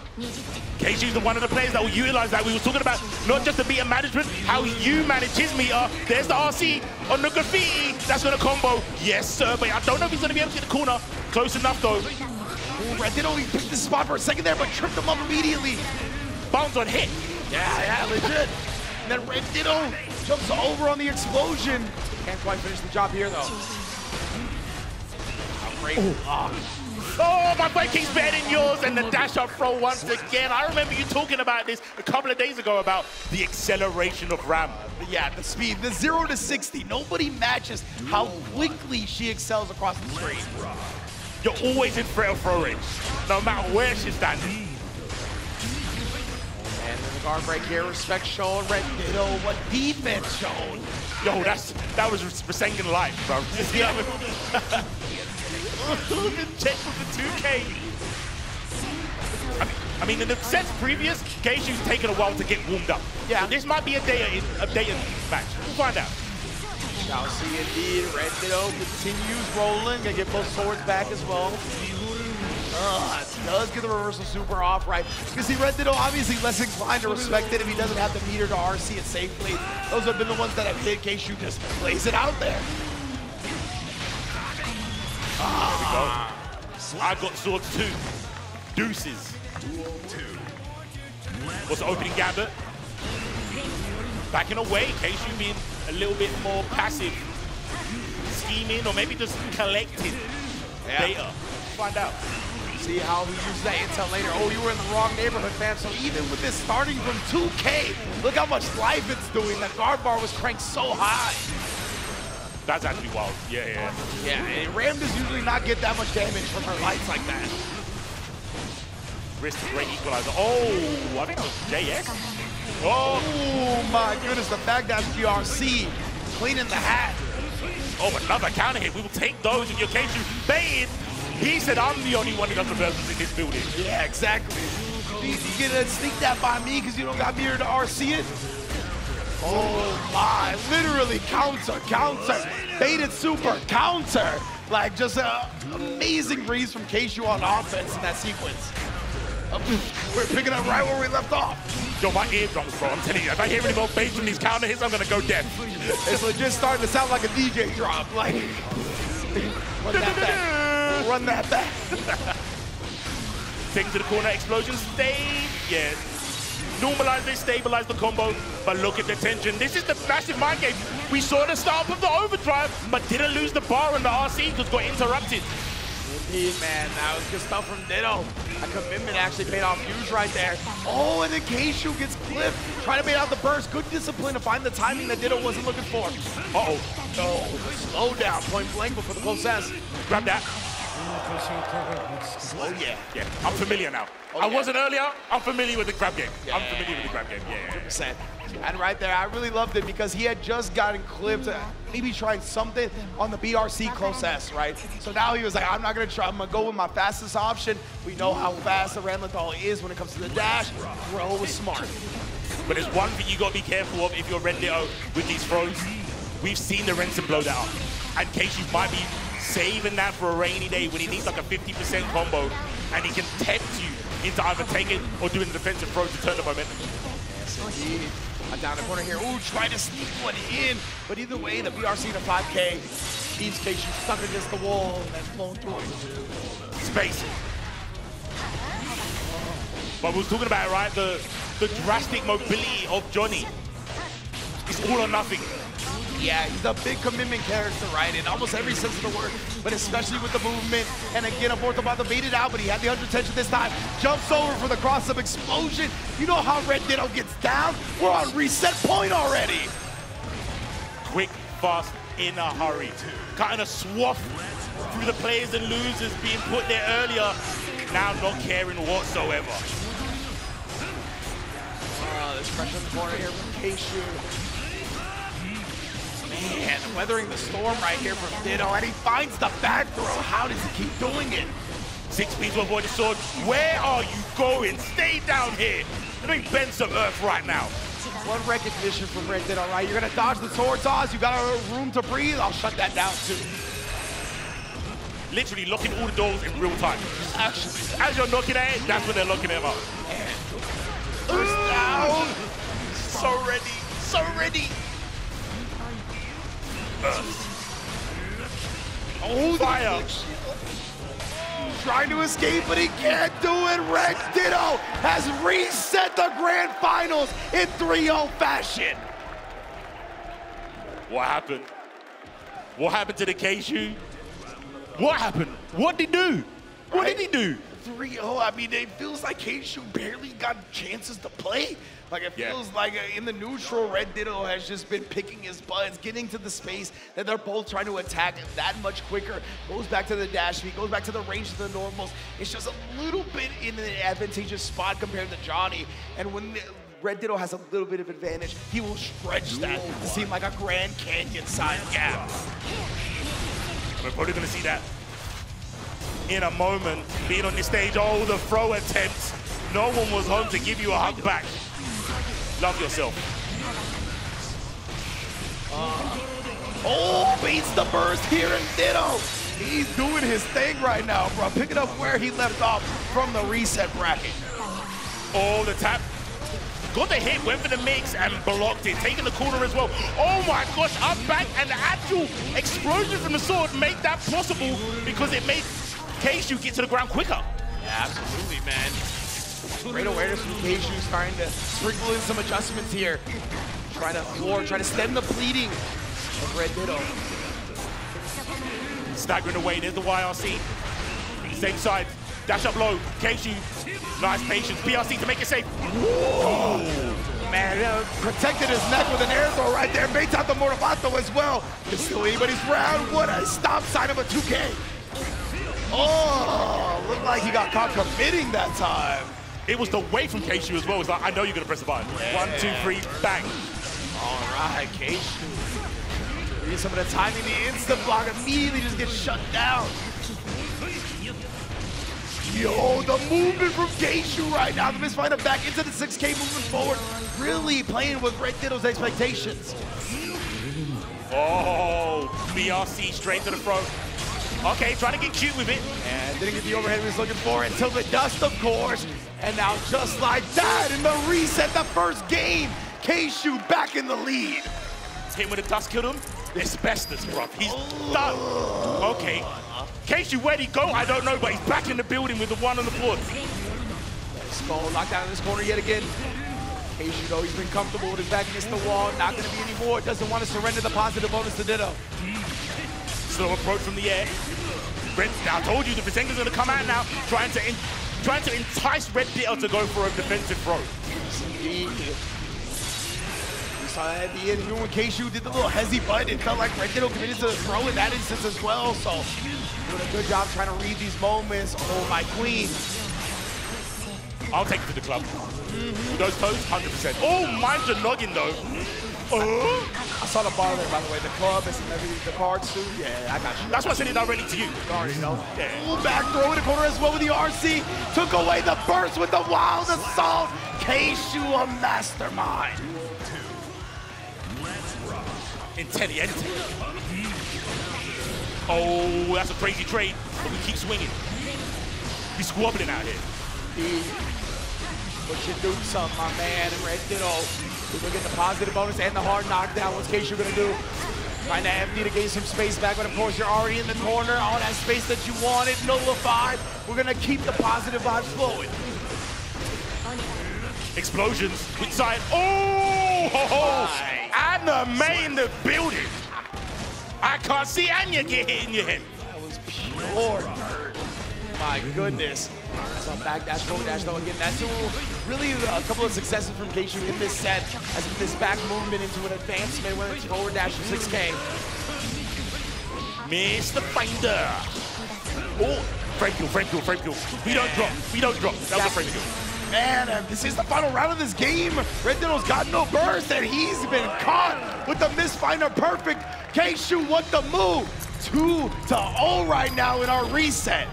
Keishu's one of the players that will utilize that. We were talking about not just the meter management, how you manage his meter. There's the RC on the graffiti. That's going to combo. Yes, sir, but I don't know if he's going to be able to get the corner. Close enough, though. Ooh, Red Ditto, he picked the spot for a second there, but tripped him up immediately. Bounce on hit. Yeah, legit. And then Red Ditto jumps over on the explosion. Can't quite finish the job here, though. Great block. Oh, my fight keeps better than yours, and the dash up throw once again. I remember you talking about this a couple of days ago about the acceleration of Ram. Yeah, the speed, the 0 to 60. Nobody matches how quickly she excels across the screen. You're always in threat of throw range, no matter where she's standing. And then the guard break here, respect shown, Red Ditto, what defense shown. Yo, that was Rasengan life, bro. Check with the 2K. I mean, in the sets previous, Keishu's taken a while to get warmed up. Yeah. So this might be a day match. We'll find out. Shall see indeed. Red Ditto continues rolling. Gonna get both swords back as well. Does get the reversal super off, right? You can see Red Ditto obviously less inclined to respect it if he doesn't have the meter to RC it safely. Those have been the ones that have hit. Keishu just plays it out there. There we go. I got swords too. Deuces. What's the opening gambit? Backing away, Keishu being a little bit more passive. Scheming or maybe just collecting data. Find out. See how he uses that intel later. Oh, you were in the wrong neighborhood, fam. So even with this starting from 2K, look how much life it's doing. The guard bar was cranked so high. That's actually wild. Yeah. Yeah, and Ram does usually not get that much damage from her lights like that. Wrist great equalizer. Oh, I think that was JS. Oh my goodness, the backdash GRC cleaning the hat. Oh, another counter hit. We will take those in your case. You baited. He said, I'm the only one who does reversals in this building. Yeah, exactly. You gonna sneak that by me because you don't got meter to RC it? Oh my, literally counter. Baited super, counter. Like just an amazing breeze from Keishu on offense in that sequence. We're picking up right where we left off. Yo, my eardrums, bro. I'm telling you, if I hear any more bass from these counter hits, I'm gonna go deaf. It's legit starting to sound like a DJ drop. Like, run that back. Run that back. Taking to the corner, explosion, stay. Yeah. Normalize this, stabilize the combo, but look at the tension. This is the massive mind game. We saw the start of the overdrive, but didn't lose the bar on the RC because got interrupted. Indeed, man. That was good stuff from Ditto. A commitment actually paid off huge right there. Oh, and then Keishu gets clipped. Trying to bait out the burst. Good discipline to find the timing that Ditto wasn't looking for. Uh-oh. Oh, slow down. Point blank before the close S. Grab that. Oh, yeah. Yeah, I'm familiar now. I wasn't earlier. I'm familiar with the grab game. Yeah. I'm familiar with the grab game. Yeah. 100%. And right there, I really loved it because he had just gotten clipped, maybe trying something on the BRC close S, right? So now he was like, I'm not going to try. I'm going to go with my fastest option. We know how fast the Ranlathal is when it comes to the dash. Bro was smart. But there's one thing you got to be careful of if you're Red Ditto with these throws. We've seen the Renson blow that up. And Keishu might be saving that for a rainy day when he needs like a 50% combo and he can tempt you into either taking or doing the defensive throw to turn the momentum. Yes, indeed. Down the corner here. Ooh, trying to sneak one in. But either way, the BRC to 5K keeps Keishu stuck against the wall and then blown through. Space. But we was talking about it, right? The drastic mobility of Johnny. It's all or nothing. Yeah, he's a big commitment character, right? In almost every sense of the word, but especially with the movement. And again, Abortobata baited out, but he had the under tension this time. Jumps over for the cross-up explosion. You know how Red Ditto gets down? We're on reset point already. Quick, fast, in a hurry. Cutting a swath through the players and losers being put there earlier. Now not caring whatsoever. There's pressure in the corner here from Keishu. Man, weathering the storm right here from Ditto, and he finds the back throw. How does he keep doing it? 6 speed to avoid the sword. Where are you going? Stay down here. Let me bend some earth right now. One recognition from Red Ditto, right? You're gonna dodge the sword toss. You got a room to breathe. I'll shut that down too. Literally locking all the doors in real time. Actually, as you're knocking at it, that's when they're locking them up. First down. So ready. So ready. Oh, fire! Trying to escape, but he can't do it. Red Ditto has reset the grand finals in 3-0 fashion. What happened? What happened to the Keishu? What happened? What did he do? What did he do? 3-0. I mean, it feels like Keishu barely got chances to play. Like, it feels like in the neutral, Red Ditto has just been picking his buttons, getting to the space that they're both trying to attack that much quicker. Goes back to the dash speed, goes back to the range of the normals. It's just a little bit in an advantageous spot compared to Johnny. And when Red Ditto has a little bit of advantage, he will stretch that to seem like a Grand Canyon-sized gap. We're probably going to see that in a moment. Being on this stage, oh, the throw attempts. No one was home to give you a hug back. Love yourself. Oh, beats the burst here in Ditto. He's doing his thing right now, bro. Picking up where he left off from the reset bracket. Oh, the tap. Got the hit, went for the mix, and blocked it. Taking the corner as well. Oh my gosh, up back, and the actual explosion from the sword made that possible because it made Keishu get to the ground quicker. Yeah, absolutely, man. Great awareness from Keishu, starting to sprinkle in some adjustments here. Try to stem the bleeding of Red Ditto. Staggering away, there's the YRC. Same side, dash up low. Keishu, nice patience. BRC to make it safe. Whoa. Man, protected his neck with an air throw right there. Baits out the Mortabato as well. It's still anybody's round. What a stop sign of a 2K. Oh, looked like he got caught committing that time. It was the weight from Keishu as well. It's like, I know you're gonna press the button. Yeah. 1, 2, 3, bang. All right, Keishu. Maybe some of the timing, the instant block immediately just gets shut down. Yo, the movement from Keishu right now. The misfinder back into the 6K, moving forward. Really playing with Red Ditto's expectations. Oh, BRC straight to the throat. Okay, trying to get cute with it. And didn't get the overhead he was looking for until the dust, of course. And now just like that, in the reset, the first game, Keishu back in the lead. Hit with the dust killed him. Asbestos, bro. He's done. Okay. Keishu, where'd he go? I don't know, but he's back in the building with the one on the floor. Skull locked down in this corner yet again. Keishu, though, he's been comfortable with his back against the wall. Not going to be any more. Doesn't want to surrender the positive bonus to Ditto. Slow approach from the air. Now I told you the Brisenga's gonna come out now, trying to entice Red Ditto to go for a defensive throw. Indeed. We saw that at the end, even when Keishu did the little hezzy button, it felt like Red Ditto committed to the throw in that instance as well. So doing a good job trying to read these moments. Oh, my queen. I'll take it to the club. With those toes, 100%. Oh, mine's a noggin though. I saw the bar there, by the way. The club and the cards too. Yeah, I got you. That's why I said it directly to you. You already know. Yeah. Pull back throw in the corner as well with the RC. Took away the burst with the wild assault. Keishu, a mastermind. Intelligente. Oh, that's a crazy trade, but we keep swinging. We squabbling out here. But you do something, my man, and Red Ditto. We're getting the positive bonus and the hard knockdown. What's Keishu gonna do? Trying to empty to gain some space back, but of course you're already in the corner. All that space that you wanted, nullified. We're gonna keep the positive vibes flowing. Explosions with side. Oh! Anime in the building. I can't see Anya get hit in your head. That was pure dirt. My goodness. So back dash, forward dash though again. That's really a couple of successes from Keishu in this set as this back movement into an advancement, whether it's forward dash or 6K. Mr. Finder. Oh, frame kill. We don't drop. That was a frame kill. Man, this is the final round of this game. Red Ditto's got no burst, and he's been caught with the misfinder perfect. Keishu, what the move? 2-0 right now in our reset.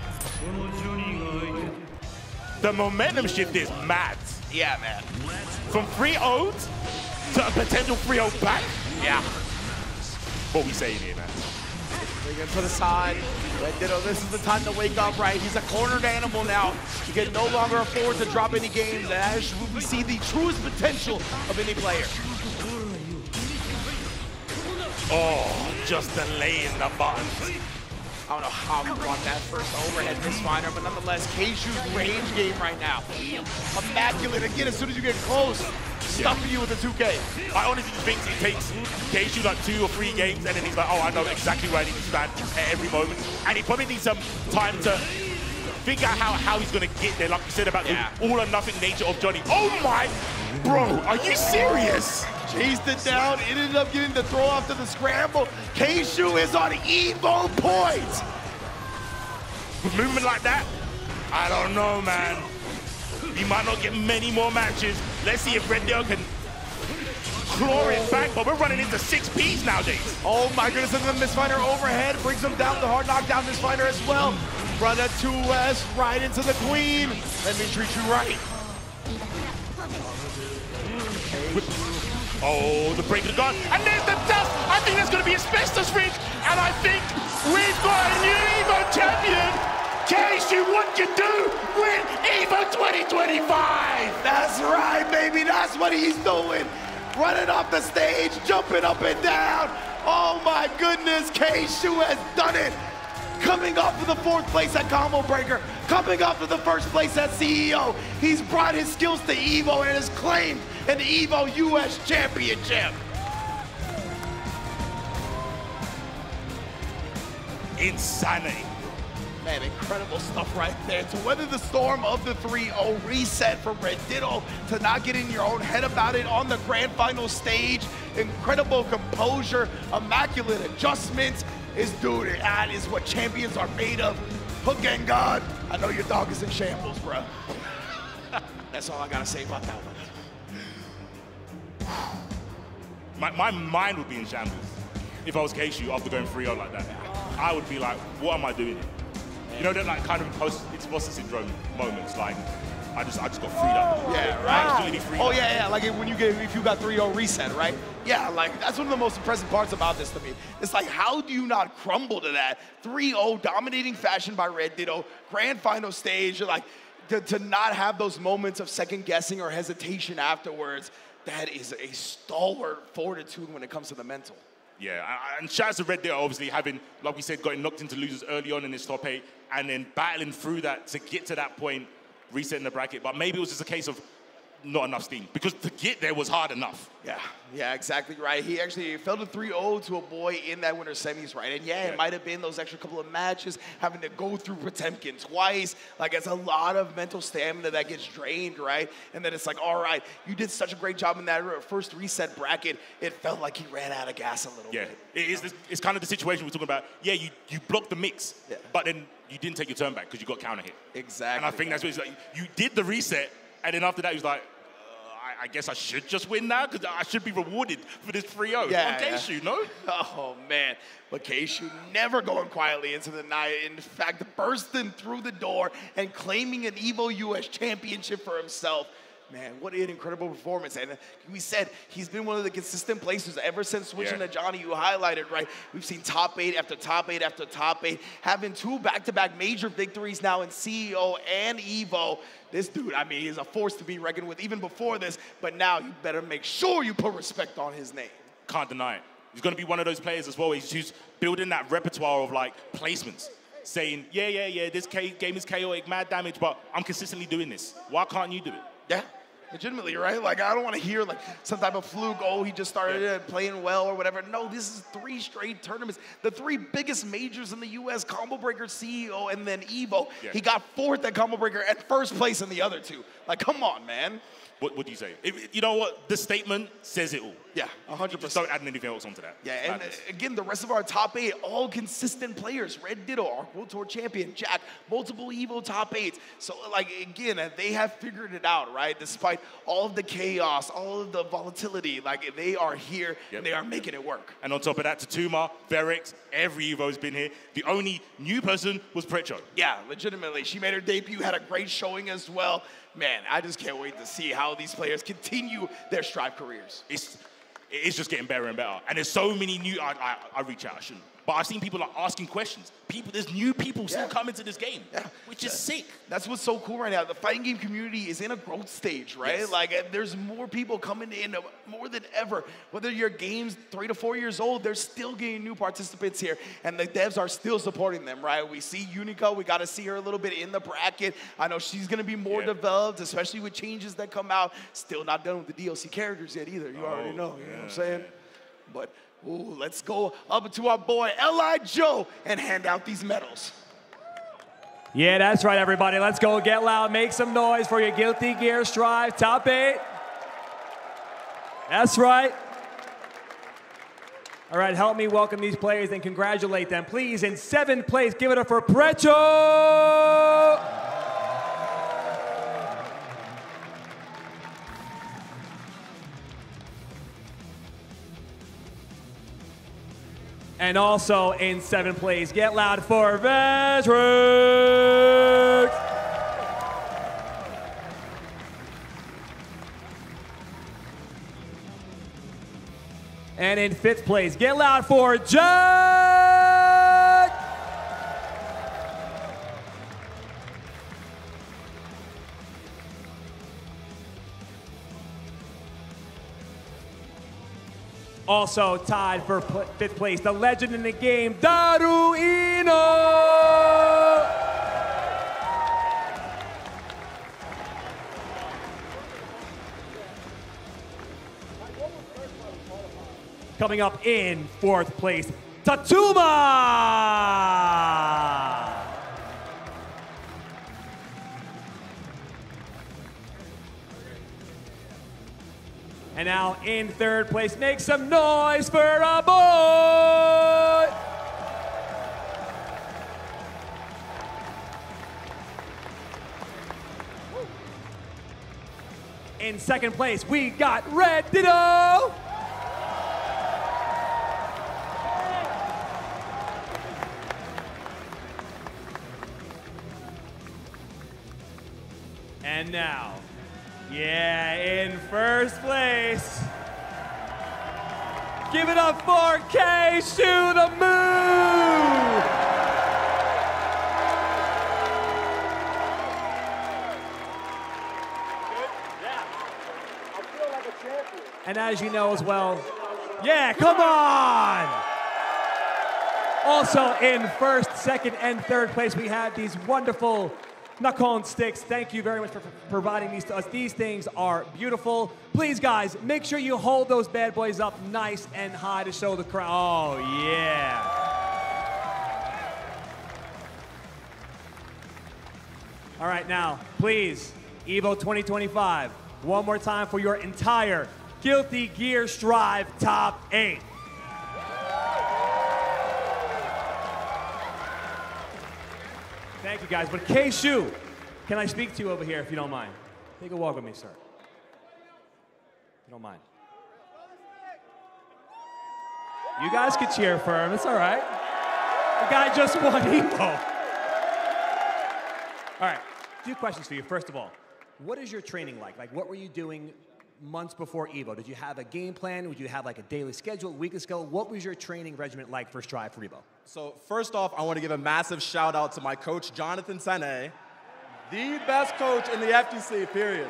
The momentum shift is mad. Yeah, man. From 3-0 to a potential 3-0 back. Yeah. What we saying here, man? Bring him to the side. Red Ditto, this is the time to wake up, right? He's a cornered animal now. He can no longer afford to drop any games. And as we see the truest potential of any player. Oh, just delaying the buttons. I don't know how he won that first overhead misfinder, but nonetheless, Keishu's range game right now. Immaculate. Again, as soon as you get close, stuffing you with the 2K. I honestly think it takes Keishu like 2 or 3 games, and then he's like, oh, I know exactly where I need to stand at every moment. And he probably needs some time to figure out how he's going to get there, like you said about the all-or-nothing nature of Johnny. Oh my, bro, are you serious? Chased it down, ended up getting the throw off to the scramble. K-Shu is on Evo points. With movement like that, I don't know, man. He might not get many more matches. Let's see if Red Deal can claw it back, but we're running into 6Ps nowadays. Oh my goodness, and the Mistfinder overhead brings him down, the hard knockdown Mistfinder as well. Run a 2S right into the Queen. Let me treat you right. Oh, the break of the gun, and there's the dust. I think that's going to be asbestos ridge, and I think we've got a new Evo champion. K-Shu, what you do? Win Evo 2025. That's right, baby. That's what he's doing. Running off the stage, jumping up and down. Oh my goodness, K-Shu has done it. Coming off of the 4th place at Combo Breaker, coming off of the 1st place at CEO. He's brought his skills to Evo and has claimed an Evo US championship. Insanity. Man, incredible stuff right there. To weather the storm of the 3-0 reset for Red Ditto, to not get in your own head about it on the grand final stage. Incredible composure, immaculate adjustments. Dude, that is what champions are made of. Hook and God, I know your dog is in shambles, bro. That's all I gotta say about that one. My mind would be in shambles if I was K-Shu after going 3-0 like that. I would be like, what am I doing? You know, that like kind of post-imposter syndrome moments, like I just got freed up. Yeah, right. Absolutely freed up. Oh yeah, like when if you got 3-0 reset, right? Yeah, like that's one of the most impressive parts about this to me. It's like, how do you not crumble to that 3-0 dominating fashion by Red Ditto, grand final stage? Like to not have those moments of second guessing or hesitation afterwards. That is a stalwart fortitude when it comes to the mental. Yeah, and shout out to Red Deal, obviously having, like we said, gotten knocked into losers early on in his top 8 and then battling through that to get to that point, resetting the bracket. But maybe it was just a case of not enough steam, because to get there was hard enough. Yeah, exactly right. He actually fell to 3-0 to a boy in that winter semis, right? And yeah, it might have been those extra couple of matches, having to go through Potemkin twice. Like, it's a lot of mental stamina that gets drained, right? And then it's like, all right, you did such a great job in that first reset bracket. It felt like he ran out of gas a little bit. It's kind of the situation we're talking about. Yeah, you blocked the mix, but then you didn't take your turn back because you got counter hit. Exactly. And I think that's what it's like. You did the reset, and then after that, he was like, I guess I should just win now because I should be rewarded for this 3-0. Yeah, K-Shu, no? Oh, man. But K-Shu never going quietly into the night. In fact, bursting through the door and claiming an Evo US championship for himself. Man, what an incredible performance. And we said he's been one of the consistent placers ever since switching to Johnny, you highlighted, right? We've seen top 8 after top 8 after top 8, having 2 back-to-back major victories now in CEO and Evo. This dude, I mean, he's a force to be reckoned with even before this, but now you better make sure you put respect on his name. Can't deny it. He's going to be one of those players as well. He's building that repertoire of, like, placements, saying, yeah, this game is chaotic, mad damage, but I'm consistently doing this. Why can't you do it? Yeah. Legitimately, right? Like, I don't want to hear like some type of fluke, oh, he just started playing well or whatever. No, this is 3 straight tournaments. The 3 biggest majors in the US, Combo Breaker, CEO, and then Evo. He got 4th at Combo Breaker and 1st place in the other 2. Like, come on, man. What do you say? You know what? The statement says it all. Yeah, 100%. Just don't add anything else onto that. Yeah, and again, the rest of our top 8, all consistent players. Red Ditto, our World Tour champion. Jack, multiple Evo top 8s. So, like, again, they have figured it out, right? Despite all of the chaos, all of the volatility, like, they are here and they are making it work. And on top of that, Tatuma, Verix, every Evo's been here. The only new person was Precho. Yeah, legitimately. She made her debut, had a great showing as well. Man, I just can't wait to see how these players continue their Strive careers. It's just getting better and better. And there's so many new, I reach out, I shouldn't. But I've seen people like asking questions. There's new people still coming to this game, which is sick. That's what's so cool right now. The fighting game community is in a growth stage, right? Yes. Like, there's more people coming in more than ever. Whether your game's 3 to 4 years old, they're still getting new participants here, and the devs are still supporting them, right? We see Unico. We got to see her a little bit in the bracket. I know she's going to be more developed, especially with changes that come out. Still not done with the DLC characters yet either. You already know, you know what I'm saying? But ooh, let's go up to our boy L.I. Joe and hand out these medals. Yeah, that's right, everybody. Let's go get loud. Make some noise for your Guilty Gear Strive top 8. That's right. All right, help me welcome these players and congratulate them. Please, in 7th place, give it up for Precho! And also in 7th place, get loud for Vetrix! And in 5th place, get loud for Jack! Also tied for 5th place, the legend in the game, Daruino! Coming up in 4th place, Tatuma! And now in 3rd place, make some noise for our boy! In 2nd place, we got Red Ditto! And now, yeah, in 1st place, give it up for K-Shu the Move! And as you know as well, yeah, come on! Also in 1st, 2nd, and 3rd place, we have these wonderful Nakon sticks. Thank you very much for providing these to us. These things are beautiful. Please, guys, make sure you hold those bad boys up nice and high to show the crowd. Oh, yeah. All right, now, please, EVO 2025, one more time for your entire Guilty Gear Strive top 8. Thank you, guys. But K-Shu, can I speak to you over here if you don't mind? Take a walk with me, sir. If you don't mind. You guys can cheer for him. It's all right. The guy just won EVO. All right. A few questions for you. First of all, what is your training like? Like, what were you doing months before EVO? Did you have a game plan? Would you have like a daily schedule, weekly schedule? What was your training regimen like for Strive for EVO? So first off, I want to give a massive shout out to my coach, Jonathan Sene, the best coach in the FTC, period.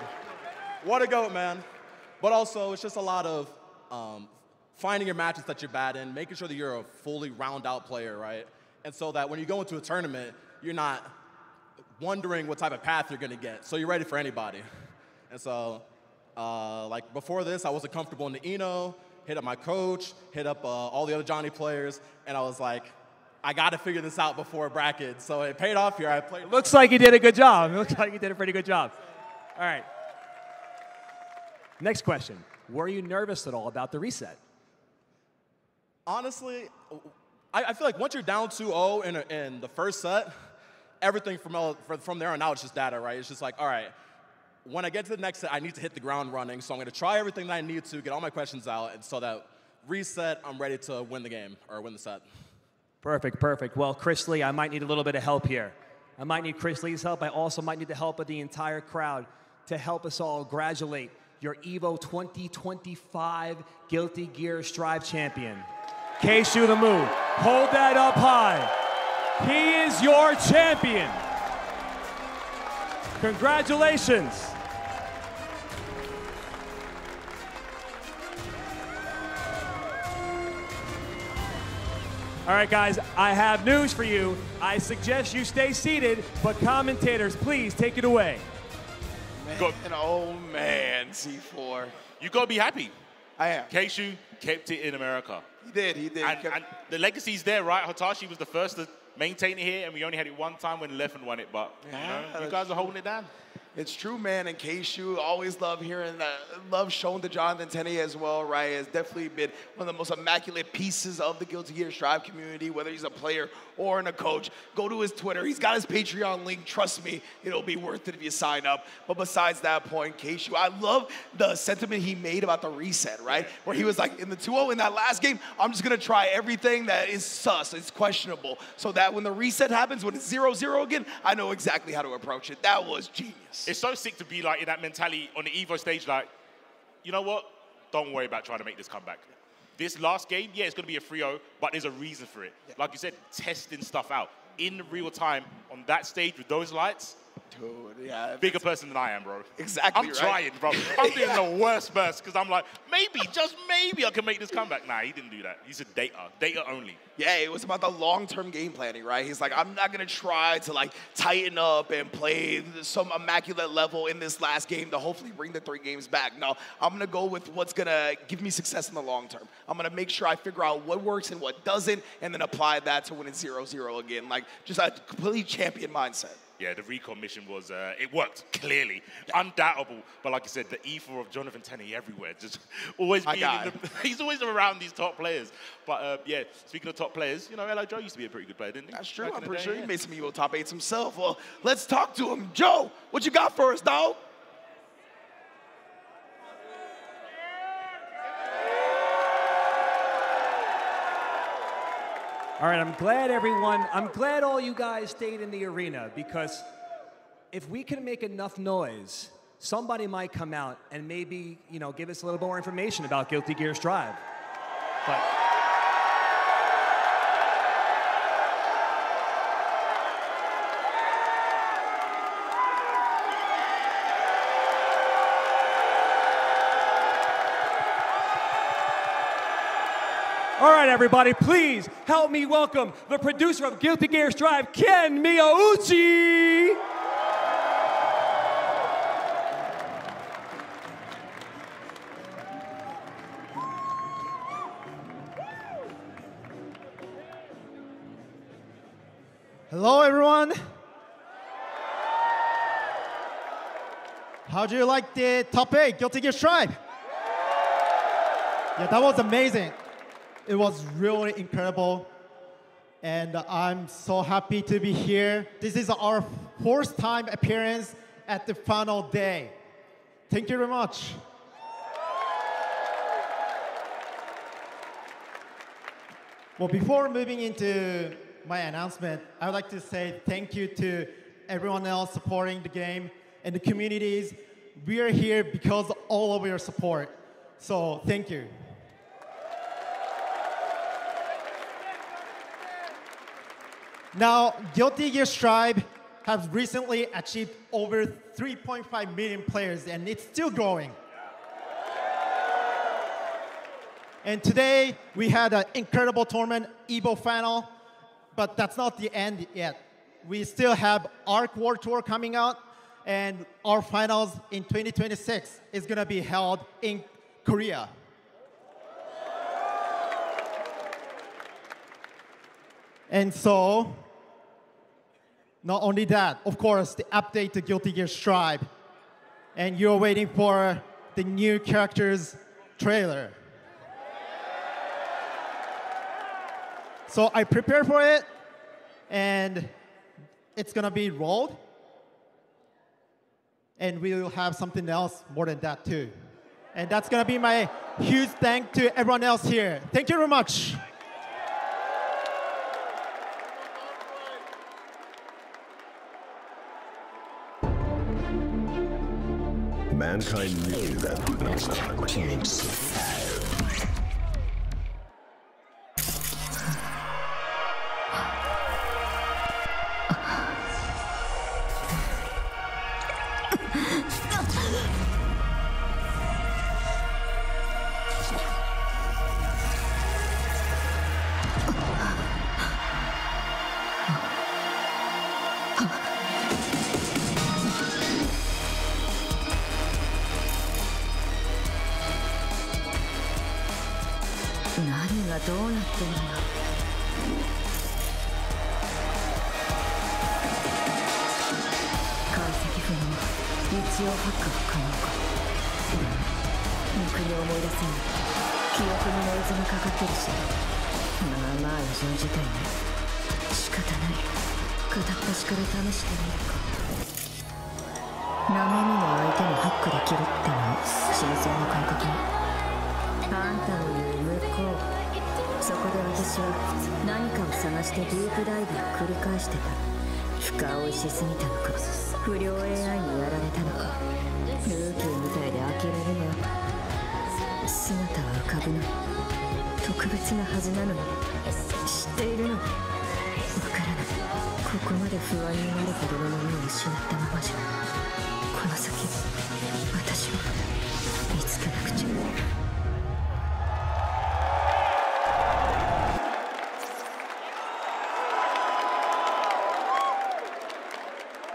What a goat, man. But also, it's just a lot of finding your matches that you're bad in, making sure that you're a fully round out player, right? And so that when you go into a tournament, you're not wondering what type of path you're gonna get. So you're ready for anybody. And so, like before this, I wasn't comfortable in the Eno, hit up my coach, hit up all the other Johnny players, and I was like, I gotta figure this out before bracket. So it paid off here. I played. Looks like you did a good job. It looks like you did a pretty good job. All right. Next question. Were you nervous at all about the reset? Honestly, I feel like once you're down 2-0 in the first set, everything from there on out is just data, right? It's just like, all right, when I get to the next set, I need to hit the ground running. So I'm going to try everything that I need to, get all my questions out, and so that reset, I'm ready to win the game or win the set. Perfect, perfect. Well, Chris Lee, I might need a little bit of help here. I might need Chris Lee's help. I also might need the help of the entire crowd to help us all graduate your EVO 2025 Guilty Gear Strive champion, K-Shu the Move. Hold that up high. He is your champion. Congratulations. All right, guys, I have news for you. I suggest you stay seated, but commentators, please take it away. Man, oh man, C4. You got to be happy. I am. K-Shu kept it in America. He did. And the legacy's there, right? Hitachi was the first to maintain it here, and we only had it one time when Leffen won it, but you guys are holding it down. It's true, man. And Keishu, always love hearing that. Love shown to Jonathan Tenney as well, right? Has definitely been one of the most immaculate pieces of the Guilty Gear Strive community, whether he's a player or a coach. Go to his Twitter. He's got his Patreon link. Trust me, it'll be worth it if you sign up. But besides that point, Keishu, I love the sentiment he made about the reset, right? Where he was like, in the 2-0 in that last game, I'm just going to try everything that is sus, it's questionable, so that when the reset happens, when it's 0-0 again, I know exactly how to approach it. That was genius. It's so sick to be like in that mentality on the Evo stage, like, you know what? Don't worry about trying to make this comeback. This last game, yeah, it's going to be a 3-0, but there's a reason for it. Yeah. Like you said, testing stuff out in real time on that stage with those lights. Dude, yeah. Bigger person than I am, bro. Exactly, I'm trying, bro. I'm doing the worst burst because I'm like, maybe, just maybe I can make this comeback. Nah, he didn't do that. He said data only. Yeah, it was about the long-term game planning, right? He's like, I'm not going to try to, like, tighten up and play some immaculate level in this last game to hopefully bring the 3 games back. No, I'm going to go with what's going to give me success in the long term. I'm going to make sure I figure out what works and what doesn't, and then apply that to winning 0-0 again. Like, just a completely champion mindset. Yeah, the recon mission was, it worked, clearly. Undoubtable. But like I said, the ether of Jonathan Tenney everywhere. Just always being he's always around these top players. But yeah, speaking of top players, you know, L.I. Joe used to be a pretty good player, didn't he? That's true. I'm pretty sure he made some Evo top 8s himself. Well, let's talk to him. Joe, what you got for us, dog? All right, I'm glad all you guys stayed in the arena, because if we can make enough noise, somebody might come out and maybe, you know, give us a little more information about Guilty Gear Strive. But all right, everybody, please help me welcome the producer of Guilty Gear Strive, Ken Miyauchi. Hello, everyone. How do you like the top 8 Guilty Gear Strive? Yeah, that was amazing. It was really incredible, and I'm so happy to be here. This is our 4th time appearance at the final day. Thank you very much. Well, before moving into my announcement, I would like to say thank you to everyone else supporting the game and the communities. We are here because of all of your support, so thank you. Now, Guilty Gear Strive has recently achieved over 3.5 million players, and it's still growing. And today, we had an incredible tournament, Evo Final, but that's not the end yet. We still have ARC World Tour coming out, and our finals in 2026 is going to be held in Korea. And so, not only that, of course, the update to Guilty Gear Strive. And you're waiting for the new characters trailer. So I prepared for it, and it's going to be rolled. And we will have something else more than that, too. And that's going to be my huge thank to everyone else here. Thank you very much. Mankind knew that the next time change. 一応ハッカー可能か。ろくに思い出せない。記憶にノイズがかかってるし、まあまあ異常事態ね。仕方ない。片っ端から試してみるか。なめみの相手にハックできるってのも新鮮な感覚ね。あんたの言う向こう。そこで私は何かを探してディープダイブを繰り返してた。深追いしすぎたのか、不良 AI にやられたのか、ルーキーみたいで呆れるの。姿は浮かぶの。特別なはずなのに知っているの。わからない。ここまで不安になるほどのものを失ったままじゃ、この先私は見つけなくちゃ。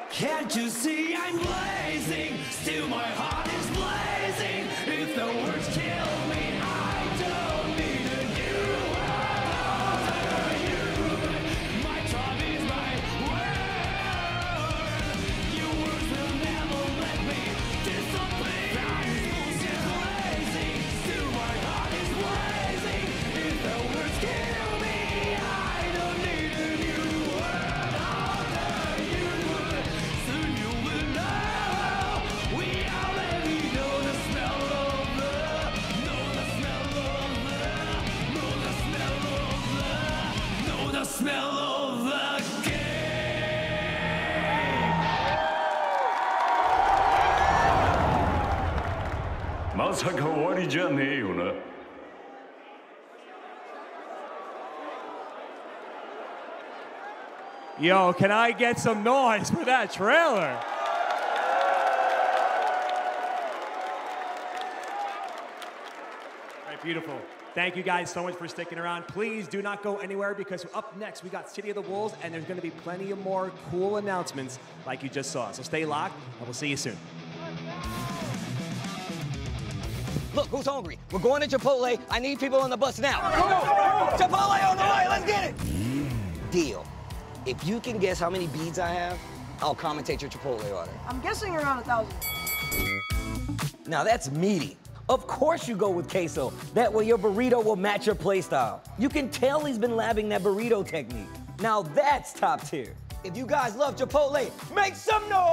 Can't you see I'm blazing? Still my heart is blazing. If the words kill me, I don't need a new world. My tongue is my word. Your words will never let me disappear. Bullshit blazing. Still my heart is blazing. If the words kill me, I don't need a new world. Smell of the game. まさか終わりじゃねえよな。Yo, can I get some noise for that trailer? Right, beautiful. Thank you guys so much for sticking around. Please do not go anywhere because up next we got City of the Wolves and there's going to be plenty of more cool announcements like you just saw. So stay locked and we'll see you soon. Look, who's hungry? We're going to Chipotle. I need people on the bus now. Chipotle on the way, let's get it! Deal. If you can guess how many beads I have, I'll commentate your Chipotle order. I'm guessing around 1,000. Now that's meaty. Of course you go with queso. That way your burrito will match your playstyle. You can tell he's been labbing that burrito technique. Now that's top tier. If you guys love Chipotle, make some noise!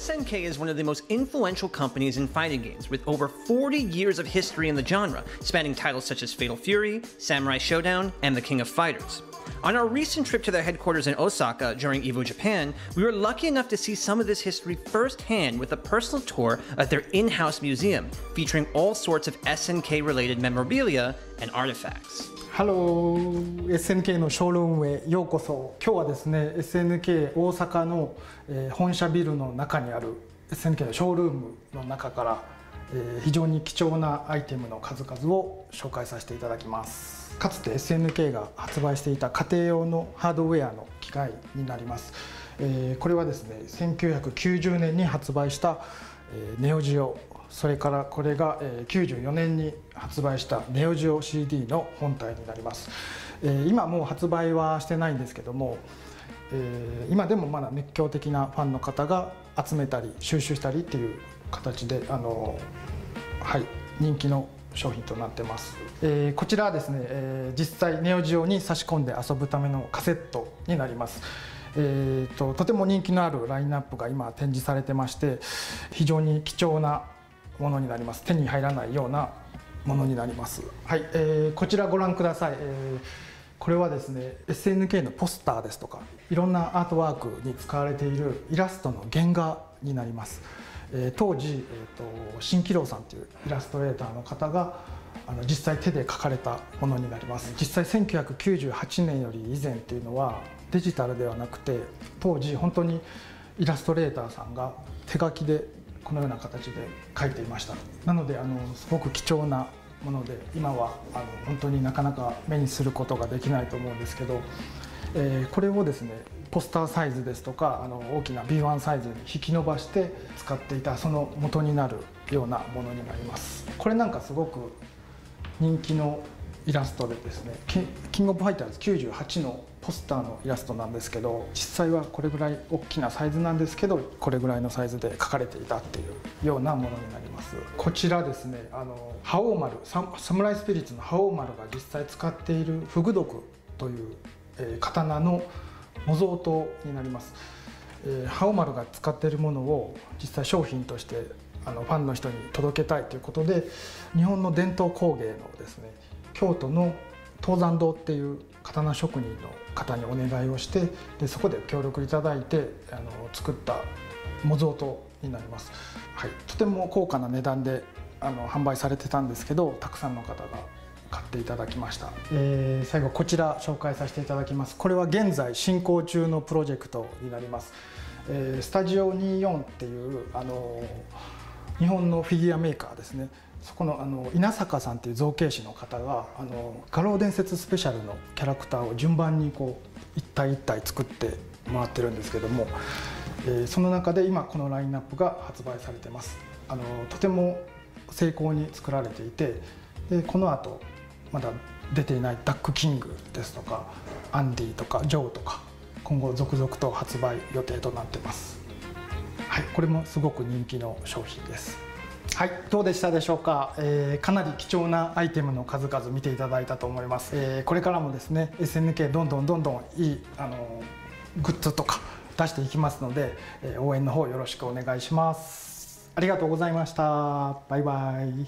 SNK is one of the most influential companies in fighting games, with over 40 years of history in the genre, spanning titles such as Fatal Fury, Samurai Showdown, and The King of Fighters. On our recent trip to their headquarters in Osaka during EVO Japan, we were lucky enough to see some of this history firsthand with a personal tour of their in-house museum, featuring all sorts of SNK-related memorabilia and artifacts. Hello, SNK のショールームへようこそ。今日はですね、SNK 大阪の本社ビルの中にある SNK のショールームの中から非常に貴重なアイテムの数々を紹介させていただきます。かつて SNK が発売していた家庭用のハードウェアの機械になります。これはですね、1990年に発売したネオジオ、それからこれが94年に発売したネオジオ CD の本体になります。今もう発売はしてないんですけども、今でもまだ熱狂的なファンの方が集めたり収集したりっていう形で人気の商品となってます。こちらはですね、実際ネオジオに差し込んで遊ぶためのカセットになります。とても人気のあるラインナップが今展示されてまして、非常に貴重なものになります。手に入らないようなものになります。はい、こちらご覧ください。これはですね、SNK のポスターですとかいろんなアートワークに使われているイラストの原画になります。当時、新喜郎さんというイラストレーターの方が実際手で描かれたものになります。実際1998年より以前っていうのはデジタルではなくて、当時本当にイラストレーターさんが手書きでこのような形で描いていました。なのですごく貴重なもので、今は本当になかなか目にすることができないと思うんですけど、これをですね、ポスターサイズですとか大きな B1 サイズに引き伸ばして使っていたその元になるようなものになります。これなんかすごく人気のイラストでですね、キングオブファイターズ98のポスターのイラストなんですけど、実際はこれぐらい大きなサイズなんですけど、これぐらいのサイズで描かれていたっていうようなものになります。こちらですね、覇王丸、サムライスピリッツの覇王丸が実際使っているフグ毒という、刀の模造刀になります。覇王丸が使っているものを実際商品としてファンの人に届けたいということで、日本の伝統工芸のですね、京都の東山堂っていう刀職人の方にお願いをして、でそこで協力いただいて作った模造刀になります。はい、とても高価な値段で販売されてたんですけど、たくさんの方が買っていただきました。最後こちら紹介させていただきます。これは現在進行中のプロジェクトになります。スタジオ24っていう日本のフィギュアメーカーですね。そこの稲坂さんっていう造形師の方が画廊伝説スペシャルのキャラクターを順番にこう一体一体作ってもらってるんですけども、その中で今このラインナップが発売されてます。とても精巧に作られていて、でこの後まだ出ていないダックキングですとかアンディとかジョーとか今後続々と発売予定となってます。はい、これもすごく人気の商品です。はい、どうでしたでしょうか。かなり貴重なアイテムの数々見ていただいたと思います。これからもですね SNK どんどんいいグッズとか出していきますので、応援の方よろしくお願いします。ありがとうございました。バイバイ。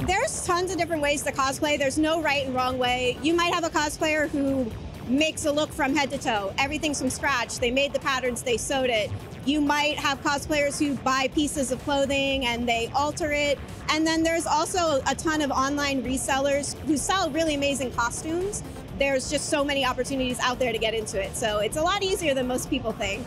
There's tons of different ways to cosplay. There's no right and wrong way. You might have a cosplayer who makes a look from head to toe. Everything's from scratch. They made the patterns, they sewed it. You might have cosplayers who buy pieces of clothing and they alter it. And then there's also a ton of online resellers who sell really amazing costumes. There's just so many opportunities out there to get into it. So it's a lot easier than most people think.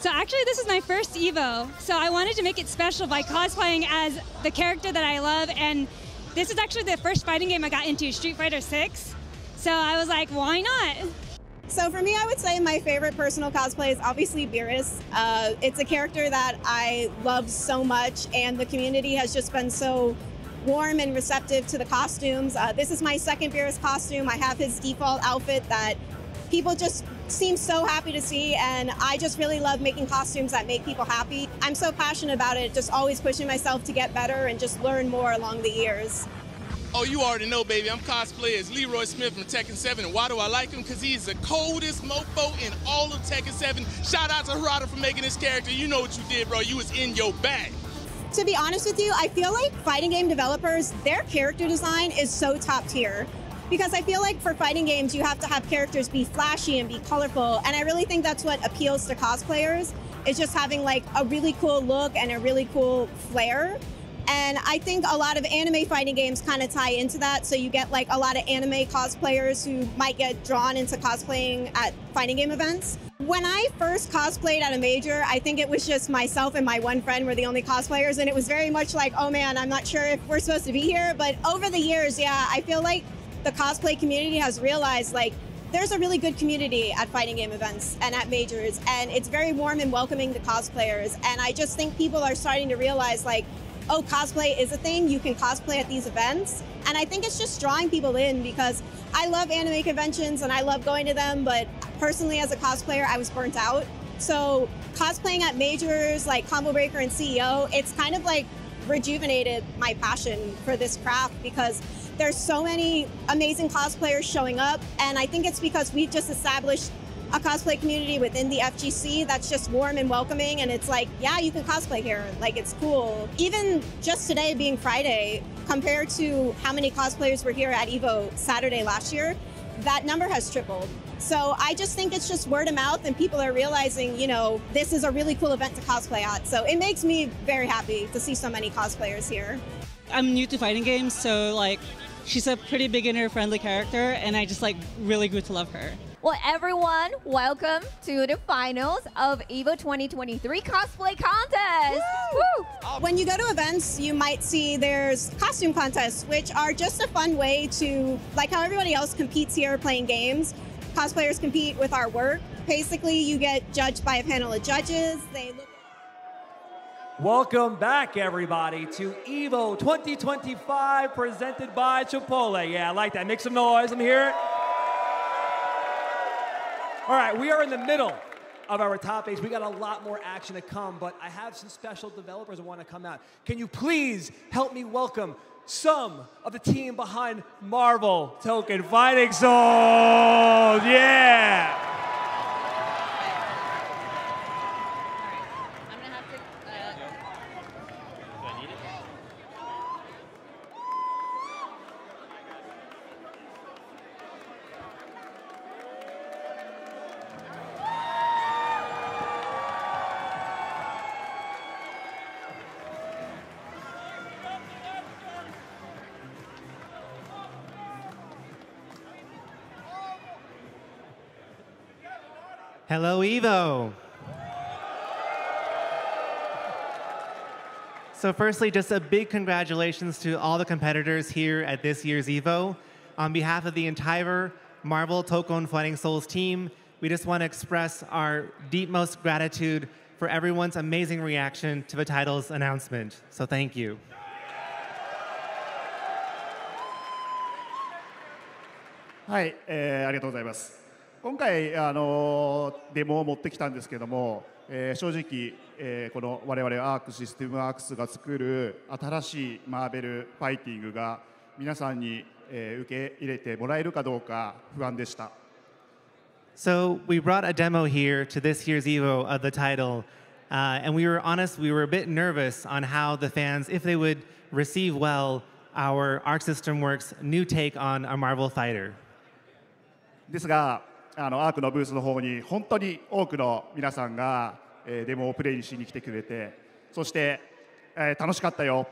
So actually this is my first EVO. So I wanted to make it special by cosplaying as the character that I love. And this is actually the first fighting game I got into, Street Fighter 6. So I was like, why not? So for me, I would say my favorite personal cosplay is obviously Beerus. It's a character that I love so much, and the community has just been so warm and receptive to the costumes. This is my second Beerus costume. I have his default outfit that people just seem so happy to see, and I just really love making costumes that make people happy. I'm so passionate about it, just always pushing myself to get better and just learn more along the years. Oh, you already know, baby. I'm cosplay as Leroy Smith from Tekken 7. And why do I like him? Because he's the coldest mofo in all of Tekken 7. Shout out to Harada for making this character. You know what you did, bro. You was in your bag. To be honest with you, I feel like fighting game developers, their character design is so top tier. Because I feel like for fighting games, you have to have characters be flashy and be colorful. And I really think that's what appeals to cosplayers, is just having like a really cool look and a really cool flair. And I think a lot of anime fighting games kind of tie into that. So you get like a lot of anime cosplayers who might get drawn into cosplaying at fighting game events. When I first cosplayed at a major, I think it was just myself and my one friend were the only cosplayers. And it was very much like, oh man, I'm not sure if we're supposed to be here. But over the years, yeah, I feel like the cosplay community has realized like there's a really good community at fighting game events and at majors. And it's very warm and welcoming to cosplayers. And I just think people are starting to realize like, oh, cosplay is a thing, you can cosplay at these events. And I think it's just drawing people in because I love anime conventions and I love going to them, but personally as a cosplayer, I was burnt out. So cosplaying at majors like Combo Breaker and CEO, it's kind of like rejuvenated my passion for this craft because there's so many amazing cosplayers showing up. And I think it's because we've just established a cosplay community within the FGC that's just warm and welcoming, and it's like, yeah, you can cosplay here, like it's cool. Even just today being Friday, compared to how many cosplayers were here at EVO Saturday last year, that number has tripled. So I just think it's just word of mouth and people are realizing, you know, this is a really cool event to cosplay at. So it makes me very happy to see so many cosplayers here. I'm new to fighting games, so like she's a pretty beginner-friendly character, and I just like really grew to love her. Well, everyone, welcome to the finals of EVO 2023 Cosplay Contest. Woo! When you go to events, you might see there's costume contests, which are just a fun way to, like how everybody else competes here playing games, cosplayers compete with our work. Basically, you get judged by a panel of judges. They look. Welcome back, everybody, to EVO 2025 presented by Chipotle. Yeah, I like that. Make some noise. Let me hear it. All right, we are in the middle of our top 8. We got a lot more action to come, but I have some special developers who want to come out. Can you please help me welcome some of the team behind Marvel Token Fighting Souls? Yeah! Hello, EVO. So firstly, just a big congratulations to all the competitors here at this year's EVO. On behalf of the entire Marvel Token Fighting Souls team, we just want to express our deepmost gratitude for everyone's amazing reaction to the title's announcement. So thank you. Hi, ありがとうございます。今回デモを持ってきたんですけども、正直、この我々アークシステムワークスが作る新しいマーベルファイティングが皆さんに、受け入れてもらえるかどうか不安でした。So we brought a demo here to this year's EVO of the title, and we were honest, we were a bit nervous on how the fans, if they would receive well our Arc System Works new take on a Marvel fighter. ですが、アークのブースの方に本当に多くの皆さんが、デモをプレイしに来てくれて、そして、楽しかったよ、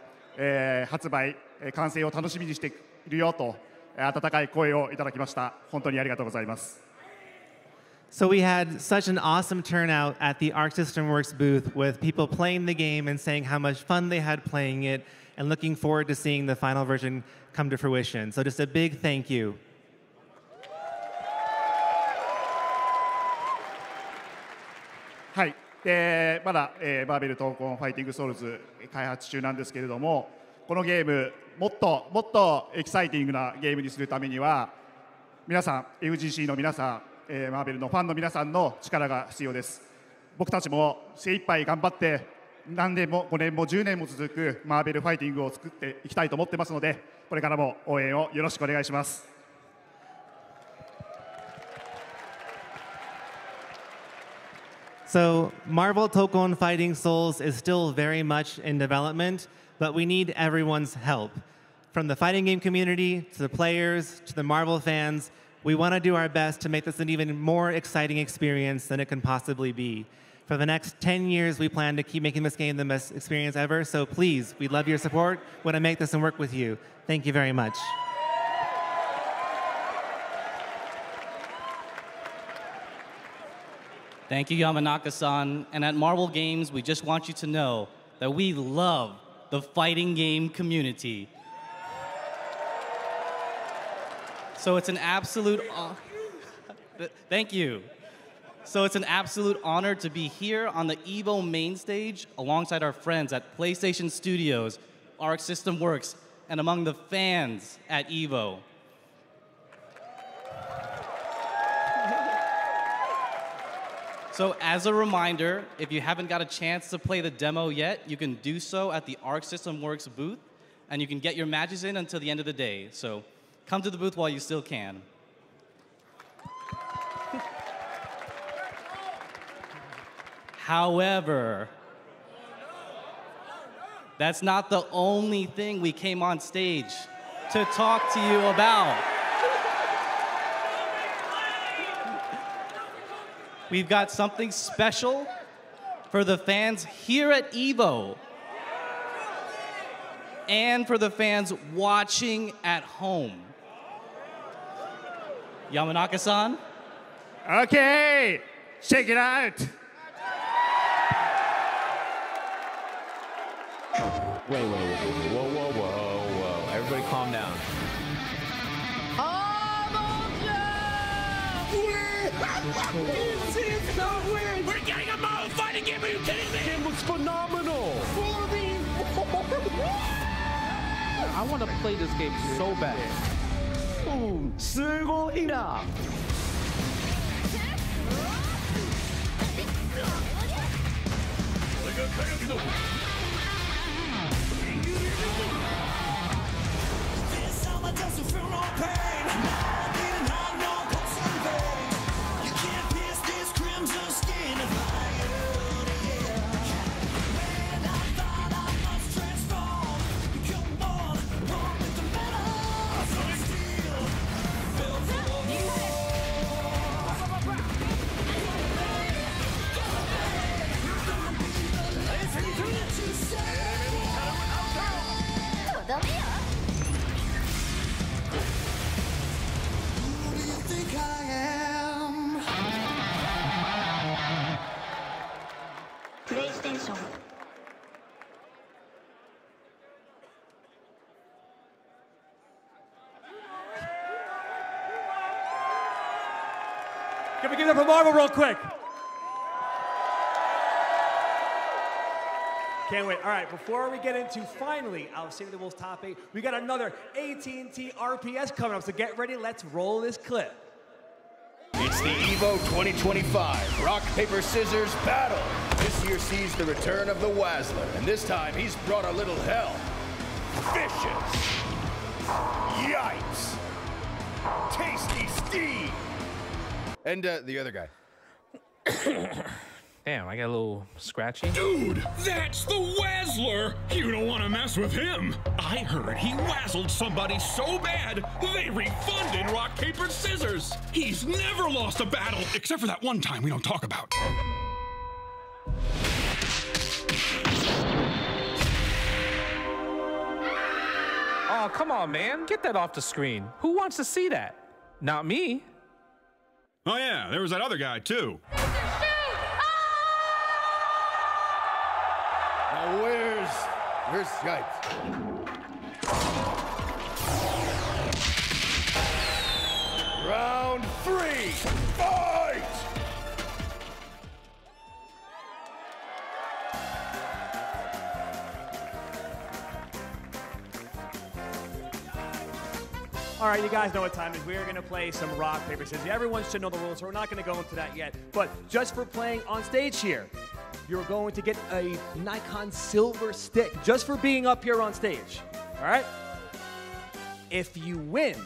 発売、完成を楽しみにしているよと温かい声をいただきました。本当にありがとうございます。So we had such an awesome turnout at the Arc System Works booth with people playing the game and saying how much fun they had playing it and looking forward to seeing the final version come to fruition. So just a big thank you. はい、まだ、マーベル闘魂ファイティングソウルズ開発中なんですけれども、このゲームもっともっとエキサイティングなゲームにするためには皆さん FGC の皆さん、マーベルのファンの皆さんの力が必要です。僕たちも精一杯頑張って何年も5年も10年も続くマーベルファイティングを作っていきたいと思ってますので、これからも応援をよろしくお願いします。So Marvel Tokon Fighting Souls is still very much in development, but we need everyone's help. From the fighting game community, to the players, to the Marvel fans, we want to do our best to make this an even more exciting experience than it can possibly be. For the next 10 years, we plan to keep making this game the best experience ever, so please, we'd love your support. We want to make this and work with you. Thank you very much. Thank you, Yamanaka-san. And at Marvel Games, we just want you to know that we love the fighting game community. So it's an absolute thank you. So it's an absolute honor to be here on the EVO main stage alongside our friends at PlayStation Studios, Arc System Works, and among the fans at EVO. So as a reminder, if you haven't got a chance to play the demo yet, you can do so at the Arc System Works booth, and you can get your matches in until the end of the day. So come to the booth while you still can. However, that's not the only thing we came on stage to talk to you about. We've got something special for the fans here at EVO and for the fans watching at home. Yamanaka-san? Okay, check it out. Wait, whoa. Everybody calm down. We're getting a Marvel fighting game, are you kidding me? The game looks phenomenal. I want to play this game so bad. すごいな。PlayStation. Can we give it up for Marvel real quick? Can't wait. All right, before we get into finally our Save the Wolves top 8, we got another AT&T RPS coming up, so get ready. Let's roll this clip. It's the EVO 2025 Rock, Paper, Scissors Battle. This year sees the return of the Wazzler, and this time he's brought a little hell. Vicious. Yikes. Tasty Steve. And the other guy. Damn, I got a little scratchy. Dude, that's the Wazzler! You don't want to mess with him. I heard he wazzled somebody so bad, they refunded rock, paper, scissors. He's never lost a battle, except for that one time we don't talk about. Oh, come on, man. Get that off the screen. Who wants to see that? Not me. Oh yeah, there was that other guy too. Now where's Yikes? Round 3, fight! All right, you guys know what time it is. We are going to play some rock, paper, scissors. Everyone should know the rules, so we're not going to go into that yet. But just for playing on stage here, you're going to get a Nikon silver stick just for being up here on stage. All right? If you win,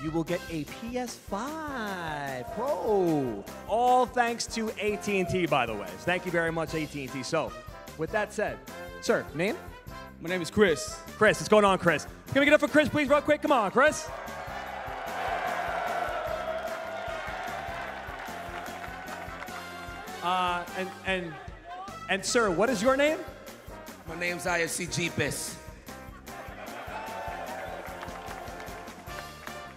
you will get a PS5 Pro. All thanks to AT&T, by the way. Thank you very much, AT&T. So, with that said, sir, name? My name is Chris. Chris, what's going on, Chris? Can we get up for Chris, please, real quick? Come on, Chris. And sir, what is your name? My name's IFC Jeepus.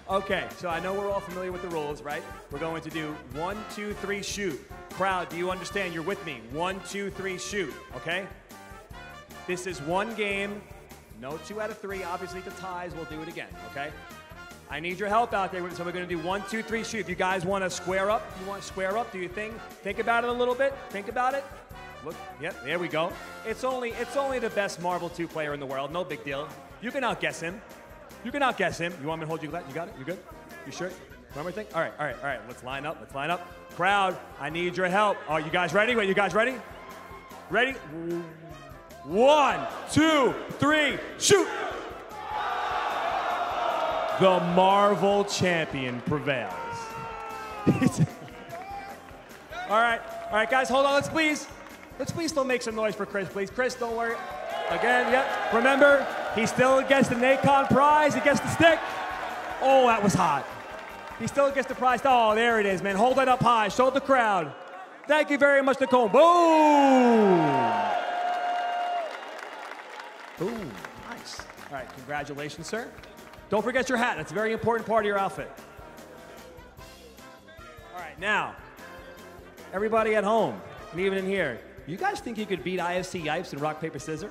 Okay, so I know we're all familiar with the rules, right? We're going to do 1, 2, 3, shoot. Crowd, do you understand? You're with me. 1, 2, 3, shoot, okay? This is one game. No 2 out of 3. Obviously, the ties, we'll do it again, okay? I need your help out there, so we're going to do 1, 2, 3, shoot. If you guys want to square up, do your thing. Think about it a little bit. Think about it. Look, yep, there we go. It's only the best Marvel 2 player in the world. No big deal. You can outguess him. You can outguess him. You want me to hold you? You got it? You good? You sure? One more thing? All right. Let's line up. Crowd, I need your help. Are you guys ready? Wait, you guys ready? Ready? 1, 2, 3, shoot! The Marvel champion prevails. All right, guys, hold on. Let's please still make some noise for Chris, please. Chris, don't worry. Again, yep. Remember, he still gets the Nikon prize. He gets the stick. Oh, that was hot. He still gets the prize. Oh, there it is, man. Hold it up high. Show the crowd. Thank you very much, Nicole. Boom. Boom. Nice. All right, congratulations, sir. Don't forget your hat. That's a very important part of your outfit. All right, now, everybody at home, and even in here, you guys think you could beat IFC Yipes in rock, paper, scissors?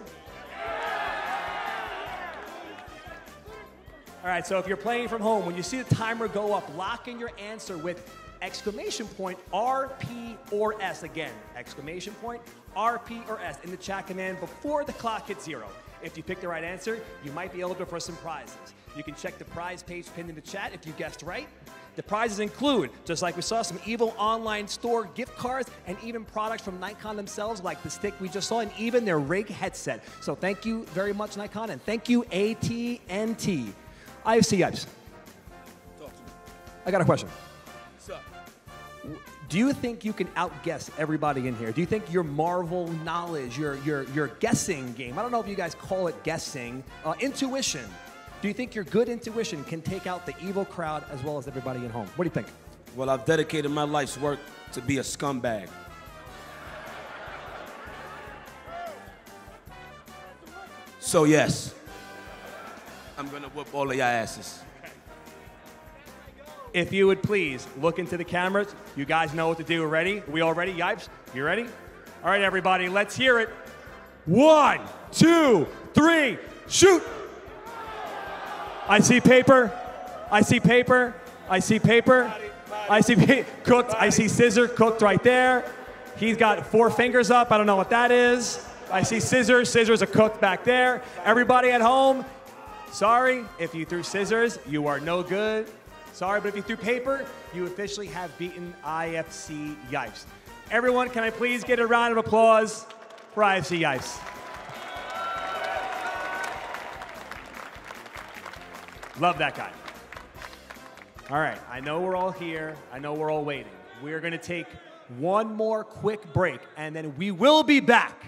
All right, so if you're playing from home, when you see the timer go up, lock in your answer with exclamation point, RP or S. Again, exclamation point, RP or S in the chat command before the clock hits 0. If you pick the right answer, you might be eligible for some prizes. You can check the prize page pinned in the chat if you guessed right. The prizes include, just like we saw, some EVO online store gift cards and even products from Nikon themselves, like the stick we just saw, and even their Rig headset. So thank you very much, Nikon, and thank you, AT&T. IFC Yipes. I got a question. What's up? Do you think you can outguess everybody in here? Do you think your Marvel knowledge, your guessing game, I don't know if you guys call it guessing, intuition, do you think your good intuition can take out the EVO crowd as well as everybody at home? What do you think? Well, I've dedicated my life's work to be a scumbag. So yes, I'm gonna whoop all of your asses. If you would please look into the cameras. You guys know what to do. Ready? Are we all ready? Yipes, you ready? All right, everybody, let's hear it. 1, 2, 3, shoot! I see paper. I see paper. I see paper. I see cooked. I see scissor cooked right there. He's got 4 fingers up. I don't know what that is. I see scissors. Scissors are cooked back there. Everybody at home, sorry if you threw scissors. You are no good. Sorry, but if you threw paper, you officially have beaten IFC Yipes. Everyone, can I please get a round of applause for IFC Yipes? Love that guy. All right, I know we're all here. I know we're all waiting. We're going to take one more quick break, and then we will be back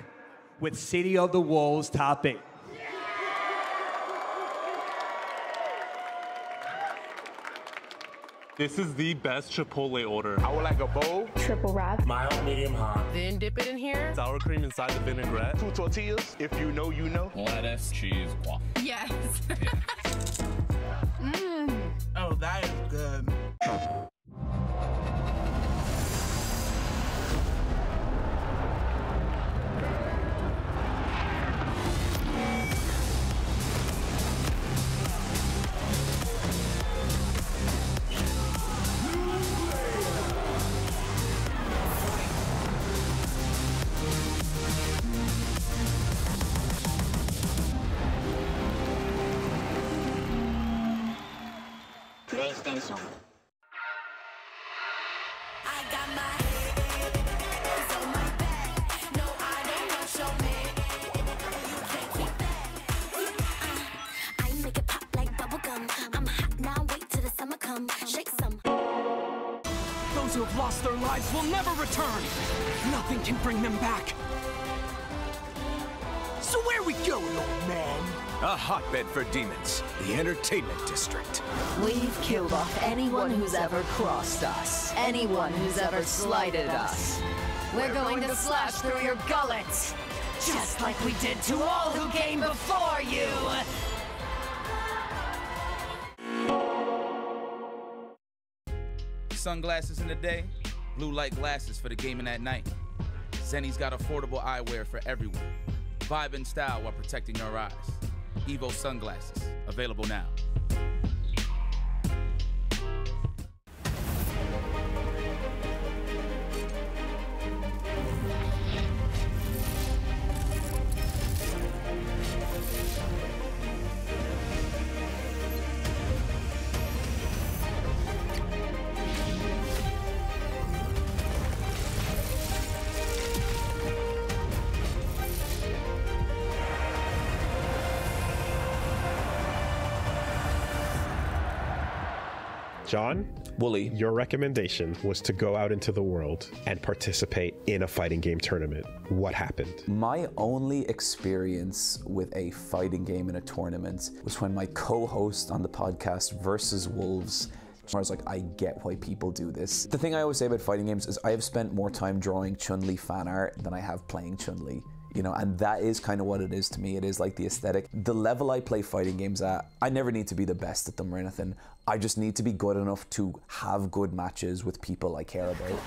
with City of the Wolves Top 8. This is the best Chipotle order. I would like a bowl. Triple wrap. Mild, medium, hot. Then dip it in here. Sour cream inside the vinaigrette. 2 tortillas. If you know, you know. Lettuce, cheese, waffle. Yes. Oh, that is good. PlayStation. I got my hands on my back. No, I lost their lives will never return. Nothing can bring them back. So where we going, old man? A hotbed for demons, the entertainment district. We've killed off anyone who's ever crossed us, anyone who's ever slighted us. We're going to slash through your gullets, just like we did to all who came before you. Sunglasses in the day, blue light glasses for the gaming at night. Zenny's got affordable eyewear for everyone. Vibe and style while protecting your eyes. Evo sunglasses, available now. John, Wooly, your recommendation was to go out into the world and participate in a fighting game tournament. What happened? My only experience with a fighting game in a tournament was when my co-host on the podcast Versus Wolves, I was like, I get why people do this. The thing I always say about fighting games is I have spent more time drawing Chun-Li fan art than I have playing Chun-Li. You know, and that is kind of what it is to me. It is like the aesthetic. The level I play fighting games at, I never need to be the best at them or anything. I just need to be good enough to have good matches with people I care about.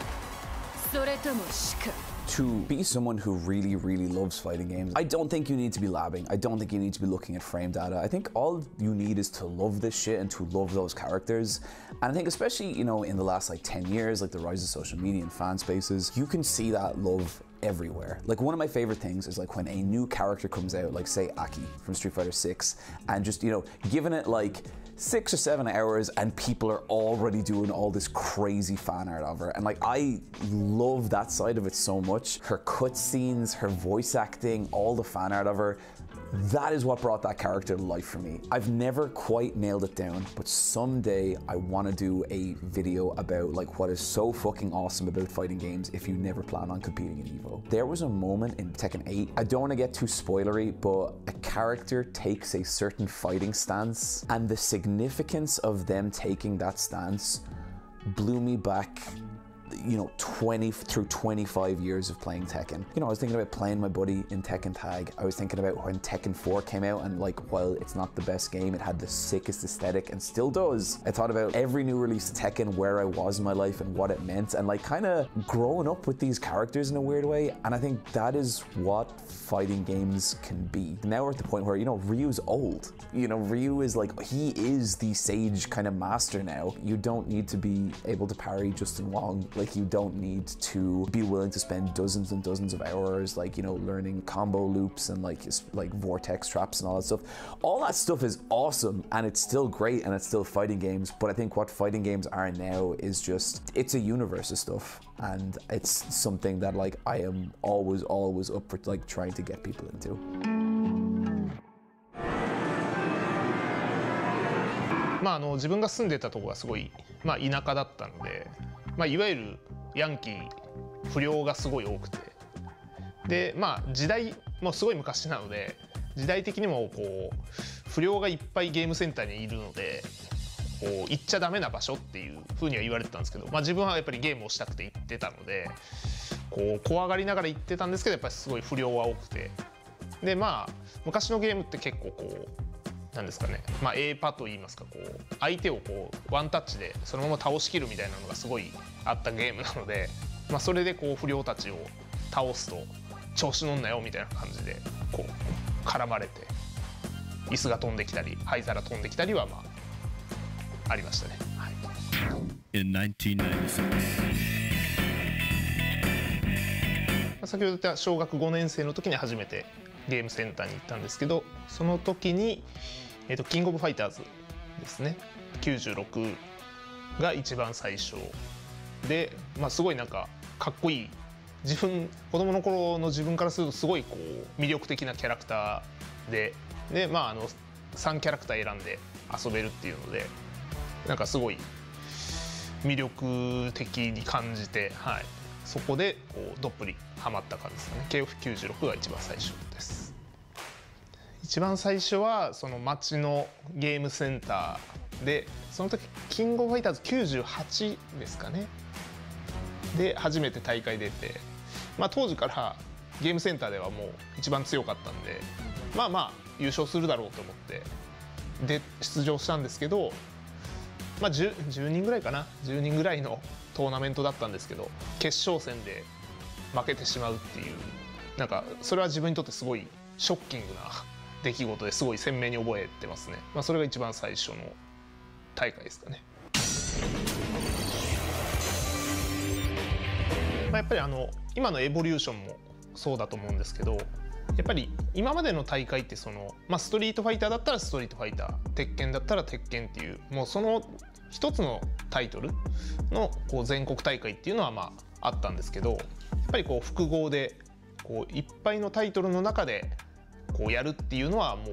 To be someone who really, really loves fighting games, I don't think you need to be labbing. I don't think you need to be looking at frame data. I think all you need is to love this shit and to love those characters. And I think especially, you know, in the last like 10 years, like the rise of social media and fan spaces, you can see that love everywhere. Like one of my favorite things is like when a new character comes out, like say Aki from Street Fighter 6, and just, you know, giving it like 6 or 7 hours and people are already doing all this crazy fan art of her. And like, I love that side of it so much. Her cutscenes, her voice acting, all the fan art of her, that is what brought that character to life for me. I've never quite nailed it down, but someday I want to do a video about like what is so fucking awesome about fighting games if you never plan on competing in EVO. There was a moment in Tekken 8, I don't want to get too spoilery, but a character takes a certain fighting stance, and the significance of them taking that stance blew me back, you know, 20 through 25 years of playing Tekken. You know, I was thinking about playing my buddy in Tekken Tag. I was thinking about when Tekken 4 came out, and like, while it's not the best game, it had the sickest aesthetic and still does. I thought about every new release of Tekken, where I was in my life and what it meant, and like kind of growing up with these characters in a weird way. And I think that is what fighting games can be. Now we're at the point where, you know, Ryu's old. You know, Ryu is like, he is the sage kind of master now. You don't need to be able to parry Justin Wong. Like, you don't need to be willing to spend dozens and dozens of hours, like, you know, learning combo loops and like vortex traps and all that stuff. All that stuff is awesome, and it's still great, and it's still fighting games. But I think what fighting games are now is just, it's a universe of stuff, and it's something that like I am always up for like trying to get people into. まあ自分が住んでたところがすごい、まあ、田舎だったので、まあ、いわゆるヤンキー不良がすごい多くて、でまあ時代もすごい昔なので、時代的にもこう不良がいっぱいゲームセンターにいるので、こう行っちゃダメな場所っていうふうには言われてたんですけど、まあ、自分はやっぱりゲームをしたくて行ってたので、こう怖がりながら行ってたんですけど、やっぱりすごい不良は多くて、でまあ昔のゲームって結構こうなんですかね、まあ A パと言いますか、こう相手をこうワンタッチでそのまま倒しきるみたいなのがすごいあったゲームなので、まあそれでこう不良たちを倒すと調子乗んなよみたいな感じでこう絡まれて、椅子が飛んできたり灰皿飛んできたりはまあありましたね。はい。In 1996. 先ほど言った小学5年生の時に初めてゲームセンターに行ったんですけど、その時に、キングオブファイターズですね、96が一番最初で、まあ、すごいなんかかっこいい、自分子供の頃の自分からするとすごいこう魅力的なキャラクターで、まあ3キャラクター選んで遊べるっていうので、なんかすごい魅力的に感じて、はい、そこでこうどっぷりハマった感じですかね。KOF96が一番最初です。一番最初はその町のゲームセンターで、その時キングオブファイターズ98ですかねで初めて大会出て、まあ、当時からゲームセンターではもう一番強かったんで、まあまあ優勝するだろうと思ってで出場したんですけど、まあ 10人ぐらいかな、10人ぐらいのトーナメントだったんですけど、決勝戦で負けてしまうっていう、なんかそれは自分にとってすごいショッキングな出来事ですごい鮮明に覚えてますね。まあ、それが一番最初の大会ですかね。まあ、やっぱり今のエボリューションもそうだと思うんですけど、やっぱり今までの大会ってその、まあ、ストリートファイターだったらストリートファイター、鉄拳だったら鉄拳っていう、もうその一つのタイトルのこう全国大会っていうのはまああったんですけど、やっぱりこう複合でこういっぱいのタイトルの中でこうやるっていうのはも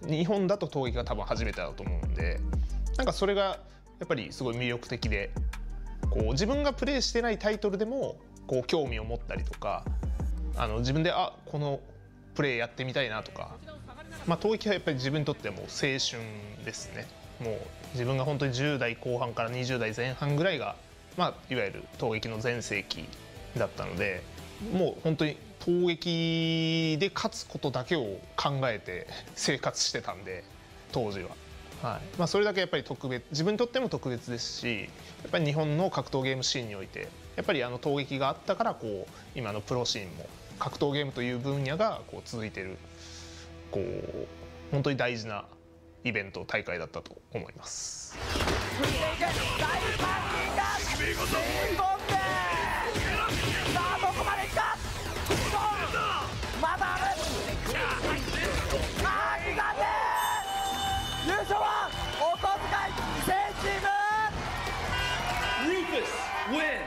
う日本だと闘撃が多分初めてだと思うんで、なんかそれがやっぱりすごい魅力的で、こう自分がプレイしてないタイトルでもこう興味を持ったりとか、自分でこのプレイやってみたいなとか、まあ、闘撃はやっぱり自分にとってはもう青春ですね。もう自分が本当に10代後半から20代前半ぐらいが、まあ、いわゆる闘撃の全盛期だったので、もう本当に闘撃で勝つことだけを考えて生活してたんで当時は、はい、まあ、それだけやっぱり自分にとっても特別ですし、やっぱり日本の格闘ゲームシーンにおいてやっぱり闘撃があったからこう今のプロシーンも格闘ゲームという分野がこう続いてる、こう本当に大事なイベント大会だったと思います。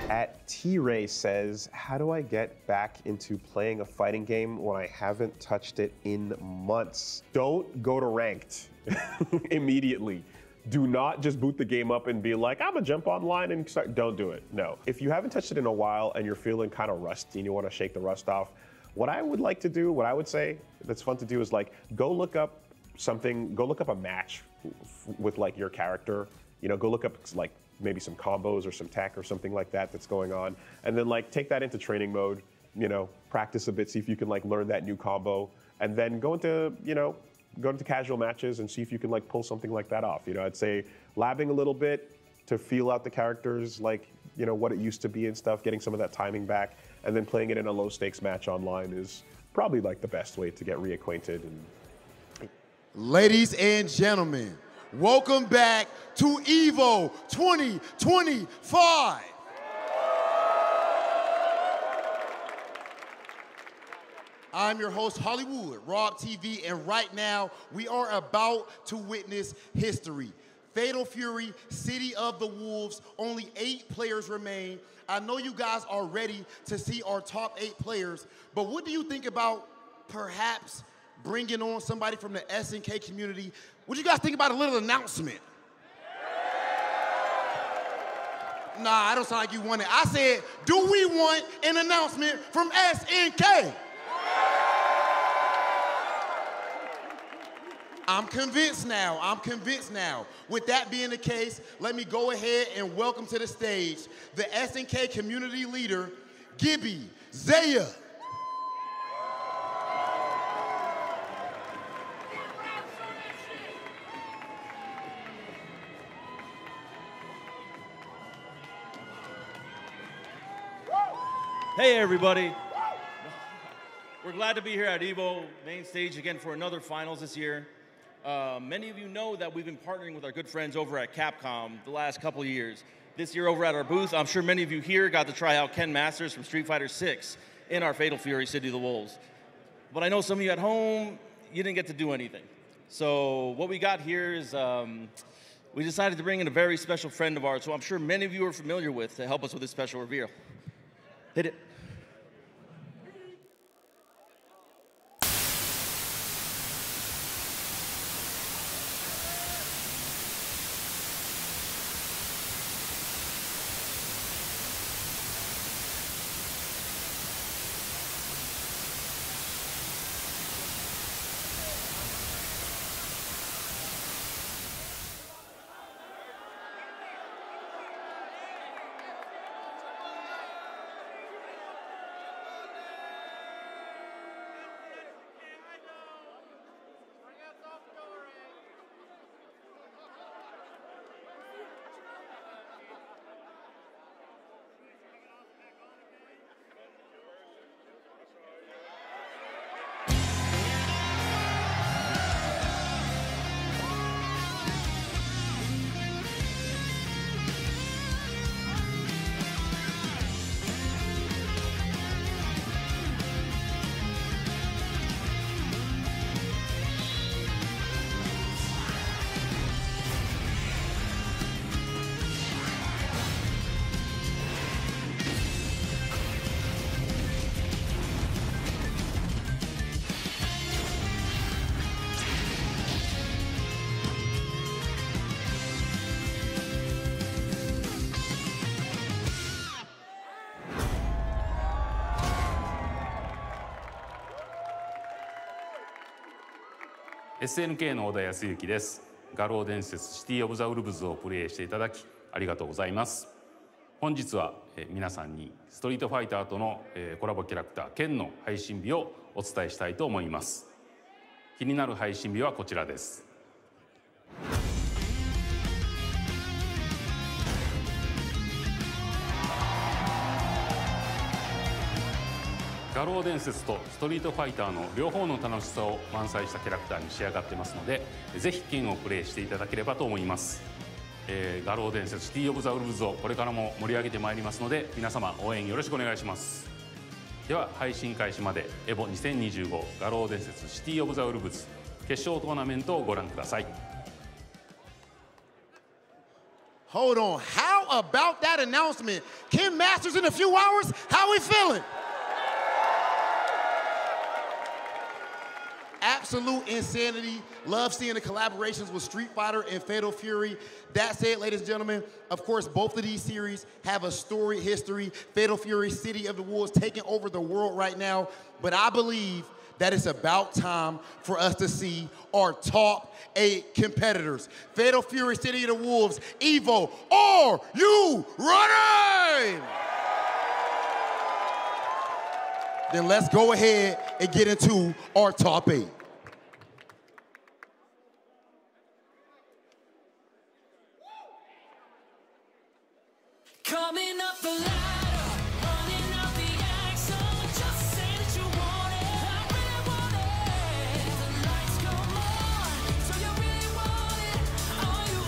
At T-Ray says, how do I get back into playing a fighting game when I haven't touched it in months? Don't go to ranked immediately. Do not just boot the game up and be like, I'm gonna jump online and start. Don't do it. No. If you haven't touched it in a while and you're feeling kind of rusty and you want to shake the rust off, what I would like to do, what I would say that's fun to do is like, go look up a match with like your character. You know, go look up like maybe some combos or some tech or something like that that's going on, and then like take that into training mode, you know, practice a bit, see if you can like learn that new combo, and then go into casual matches and see if you can like pull something like that off. You know, I'd say labbing a little bit to feel out the characters, like, you know, what it used to be and stuff, getting some of that timing back, and then playing it in a low stakes match online is probably like the best way to get reacquainted. Ladies and gentlemen, welcome back to EVO 2025. I'm your host, Hollywood, Rob TV, and right now we are about to witness history. Fatal Fury, City of the Wolves, only 8 players remain. I know you guys are ready to see our top 8 players, but what do you think about perhaps bringing on somebody from the SNK community? What do you guys think about a little announcement? Nah, I don't sound like you want it. I said, do we want an announcement from SNK? I'm convinced now. With that being the case, let me go ahead and welcome to the stage the SNK community leader, Gibby Zaya. Hey everybody, we're glad to be here at EVO main stage again for another finals this year. Many of you know that we've been partnering with our good friends over at Capcom the last couple of years. This year over at our booth, I'm sure many of you here got to try out Ken Masters from Street Fighter 6 in our Fatal Fury City of the Wolves. But I know some of you at home, you didn't get to do anything. So what we got here is we decided to bring in a very special friend of ours who I'm sure many of you are familiar with to help us with this special reveal. Hit it. SNK の小田康之です。画廊伝説シティオブザウルブズをプレイしていただきありがとうございます。本日は皆さんにストリートファイターとのコラボキャラクター剣の配信日をお伝えしたいと思います。気になる配信日はこちらです。画廊伝説とストリートファイターの両方の楽しさを満載したキャラクターに仕上がってますので、ぜひ剣をプレイしていただければと思います。画廊伝説シティオブザウルブズをこれからも盛り上げてまいりますので、皆様応援よろしくお願いします。では配信開始までエボ2025画廊伝説シティオブザウルブズ決勝トーナメントをご覧ください。Hold on. How about that announcement? Ken Masters in a few hours? How we feeling? Absolute insanity. Love seeing the collaborations with Street Fighter and Fatal Fury. That said, ladies and gentlemen, of course, both of these series have a storied history. Fatal Fury, City of the Wolves, taking over the world right now. But I believe that it's about time for us to see our top 8 competitors. Fatal Fury, City of the Wolves, Evo, are you ready? Then let's go ahead and get into our top 8. Coming up the ladder, running up the axle, just say that you want it. I really want it. The lights come on, so you really want it. Are you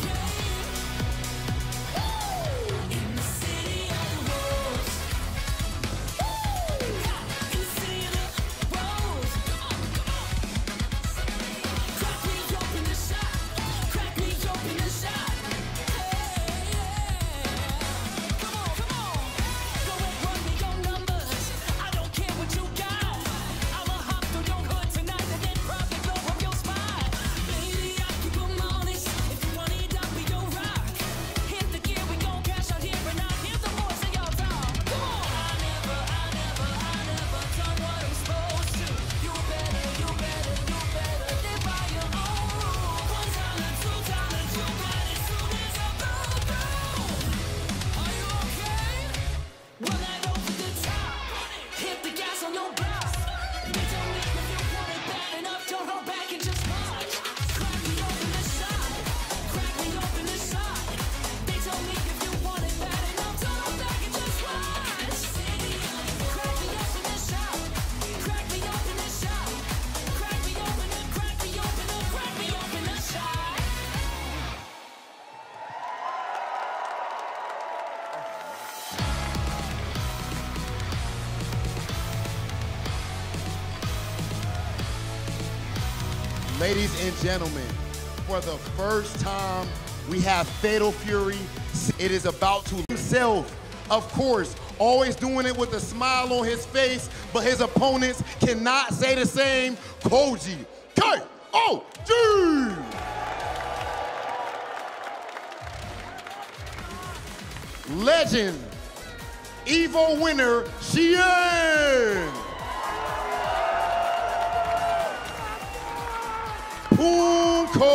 okay? In the city of the wolves. In the city of the wolves. Crack me open the shot. Crack me open the shot. Ladies and gentlemen, for the first time, we have Fatal Fury. It is about to himself, of course, always doing it with a smile on his face, but his opponents cannot say the same. Koji K-O-G! Legend, Evo winner, Xian! Punko!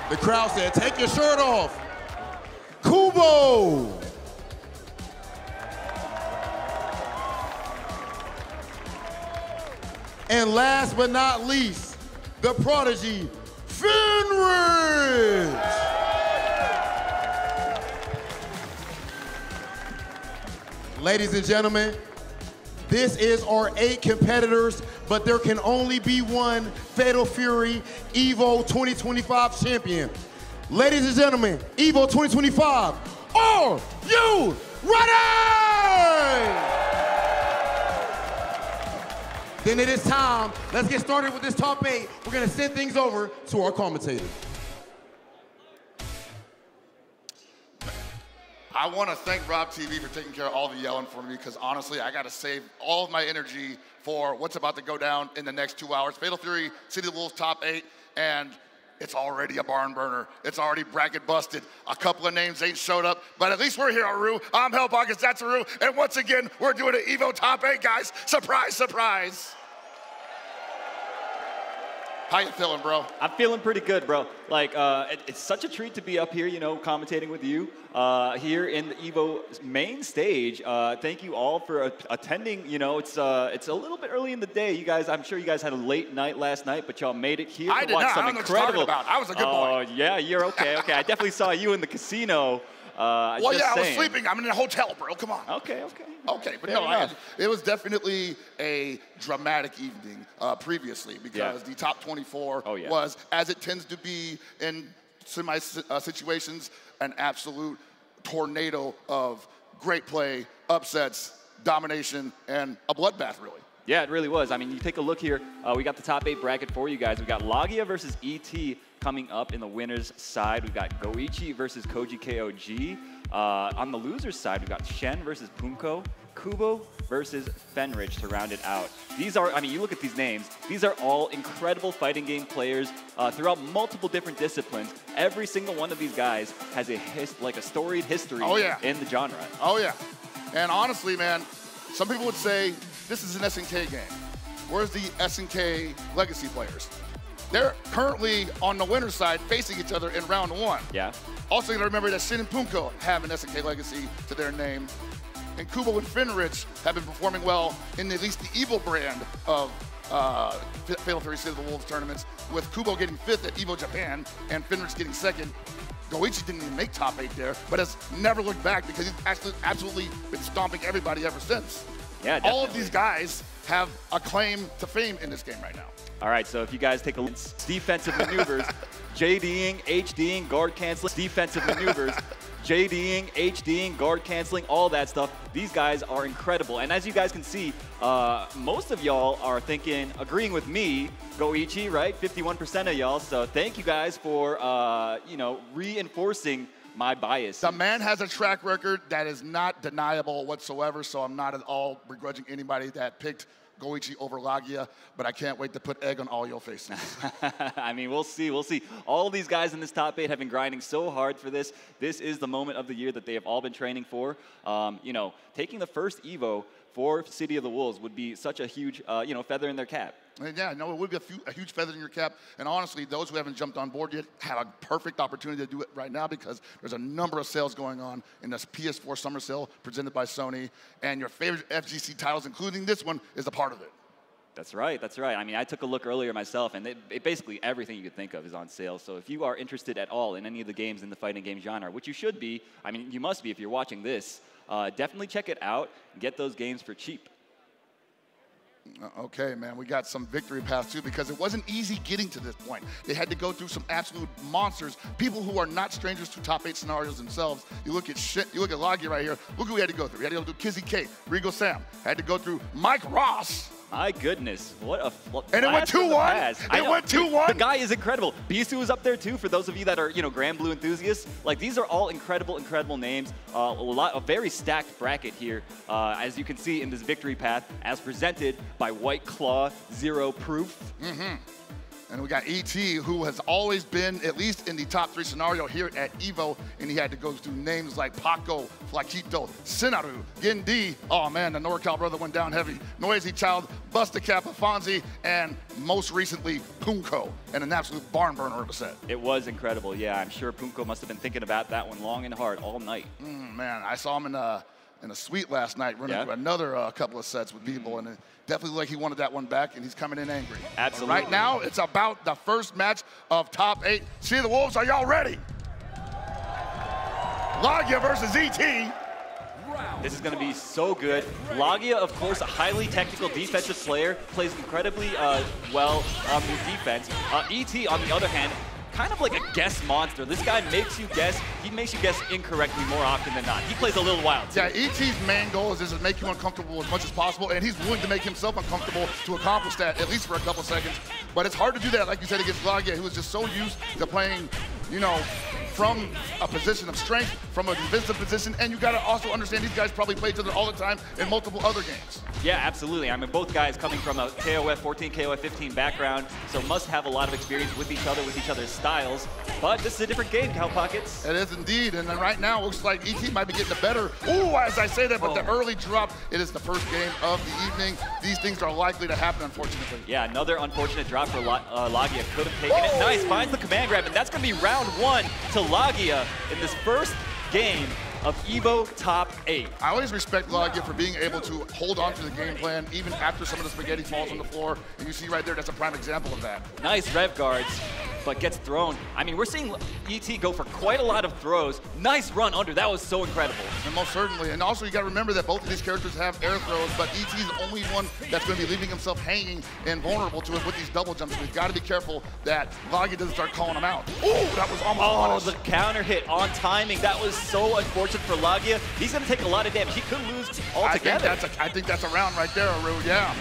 The crowd said, take your shirt off. Kubo! And last but not least, the prodigy, Fenris! Ladies and gentlemen, this is our 8 competitors, but there can only be one Fatal Fury EVO 2025 champion. Ladies and gentlemen, EVO 2025, are you ready? Then it is time. Let's get started with this top 8. We're gonna send things over to our commentator. I want to thank Rob TV for taking care of all the yelling for me, because honestly, I got to save all of my energy for what's about to go down in the next 2 hours. Fatal Fury, City of the Wolves top 8, and it's already a barn burner. It's already bracket busted. A couple of names ain't showed up, but at least we're here, Aru. I'm Hellpockets, that's Aru, and once again, we're doing an EVO Top 8, guys. Surprise, surprise. How you feeling, bro? I'm feeling pretty good, bro. Like, it's such a treat to be up here, you know, commentating with you here in the EVO main stage. Thank you all for attending. You know, it's a little bit early in the day. You guys, I'm sure you guys had a late night last night, but y'all made it here I to did watch not. some I don't know what you're talking incredible. about. I was a good boy. Oh, yeah, you're okay. Okay, I definitely saw you in the casino. Well, just yeah, I was saying. sleeping. I'm in a hotel, bro. Come on. Okay, okay. Okay, but Fair no, enough. it was definitely a dramatic evening previously because the top 24 was, as it tends to be in situations, an absolute tornado of great play, upsets, domination, and a bloodbath, really. Yeah, it really was. I mean, you take a look here. We got the top 8 bracket for you guys. We got Lagia versus ET coming up in the winner's side. We've got Goichi versus Koji KOG. On the loser's side, we've got Shen versus Punko, Kubo versus Fenrich to round it out. These are, I mean, you look at these names, these are all incredible fighting game players throughout multiple different disciplines. Every single one of these guys has a storied history in the genre. Oh, yeah. And honestly, man, some people would say this is an SNK game. Where's the SNK legacy players? They're currently on the winner's side facing each other in round 1. Yeah. Also, you gotta remember that Shin and Punko have an SNK legacy to their name. And Kubo and Fenrich have been performing well in at least the EVO brand of Fatal Fury City of the Wolves tournaments, with Kubo getting 5th at EVO Japan and Fenrich getting 2nd. Goichi didn't even make top 8 there, but has never looked back because he's absolutely been stomping everybody ever since. Yeah, definitely. All of these guys have a claim to fame in this game right now. All right, so if you guys take a look at defensive maneuvers, JDing, HDing, guard canceling, defensive maneuvers, JDing, HDing, guard canceling, all that stuff. These guys are incredible. And as you guys can see, most of y'all are agreeing with me, Goichi, right? 51% of y'all. So thank you guys for, reinforcing my bias. The man has a track record that is not deniable whatsoever, so I'm not at all begrudging anybody that picked Goichi over Lagia, but I can't wait to put egg on all your faces. I mean, we'll see. We'll see. All these guys in this top 8 have been grinding so hard for this. This is the moment of the year that they have all been training for. Taking the first EVO for City of the Wolves would be such a huge, feather in their cap. Yeah, no, it would be a huge feather in your cap. And honestly, those who haven't jumped on board yet have a perfect opportunity to do it right now because there's a number of sales going on in this PS4 Summer Sale presented by Sony. And your favorite FGC titles, including this one, is a part of it. That's right. That's right. I mean, I took a look earlier myself, and basically everything you could think of is on sale. So if you are interested at all in any of the games in the fighting game genre, which you should be, I mean, you must be if you're watching this, definitely check it out and get those games for cheap. Okay, man, we got some victory paths too because it wasn't easy getting to this point. They had to go through some absolute monsters, people who are not strangers to top 8 scenarios themselves. You look at Lagia right here. Look who we had to go through. We had to go through Kizzy K, Regal Sam. Had to go through Mike Ross. My goodness, what a and it went 2-1. It went 2-1. The guy is incredible. Bisu is up there too. For those of you that are Grand Blue enthusiasts, like these are all incredible names. A very stacked bracket here, as you can see in this victory path, as presented by White Claw Zero Proof. And we got ET, who has always been at least in the top 3 scenario here at EVO, and he had to go through names like Paco, Flaquito, Sinaru, Gindi. Oh man, the NorCal brother went down heavy. Noisy Child, Busta Kappa, Fonzie, and most recently Punko, and an absolute barn burner of a set. It was incredible. Yeah, I'm sure Punko must have been thinking about that one long and hard all night. Man, I saw him in a suite last night running through another couple of sets with people, and it definitely looked like he wanted that one back, and he's coming in angry. Absolutely. But right now, it's about the first match of top 8. See the Wolves, are y'all ready? Lagia versus ET. This is going to be so good. Lagia, of course, a highly technical defensive player, plays incredibly well on the defense. ET, on the other hand, kind of like a guess monster. This guy makes you guess. He makes you guess incorrectly more often than not. He plays a little wild, too. Yeah, ET's main goal is to make you uncomfortable as much as possible, and he's willing to make himself uncomfortable to accomplish that, at least for a couple seconds. But it's hard to do that, like you said, against Lagia, who was just so used to playing, from a position of strength, from a defensive position, and you got to also understand these guys probably play each other all the time in multiple other games. Yeah, absolutely. I mean, both guys coming from a KOF 14, KOF 15 background, so must have a lot of experience with each other, with each other's styles. But this is a different game, Cow Pockets. It is indeed, and then right now, it looks like ET might be getting the better. Ooh, as I say that, but the early drop, it is the first game of the evening. These things are likely to happen, unfortunately. Yeah, another unfortunate drop for Lagia. Could have taken it. Nice, finds the command grab, and that's going to be round 1 to Lagia in this first game of EVO Top 8. I always respect Lagia for being able to hold on to the game plan even after some of the spaghetti falls on the floor. And you see right there, that's a prime example of that. Nice rev guards, but gets thrown. I mean, we're seeing ET go for quite a lot of throws. Nice run under. That was so incredible. And most certainly. And also, you got to remember that both of these characters have air throws, but ET is the only one that's going to be leaving himself hanging and vulnerable to it with these double jumps. We've got to be careful that Lagia doesn't start calling him out. Ooh, that was almost the counter hit on timing. That was so unfortunate for Lagia. He's going to take a lot of damage. He could lose altogether. I think that's a round right there, Aru, yeah.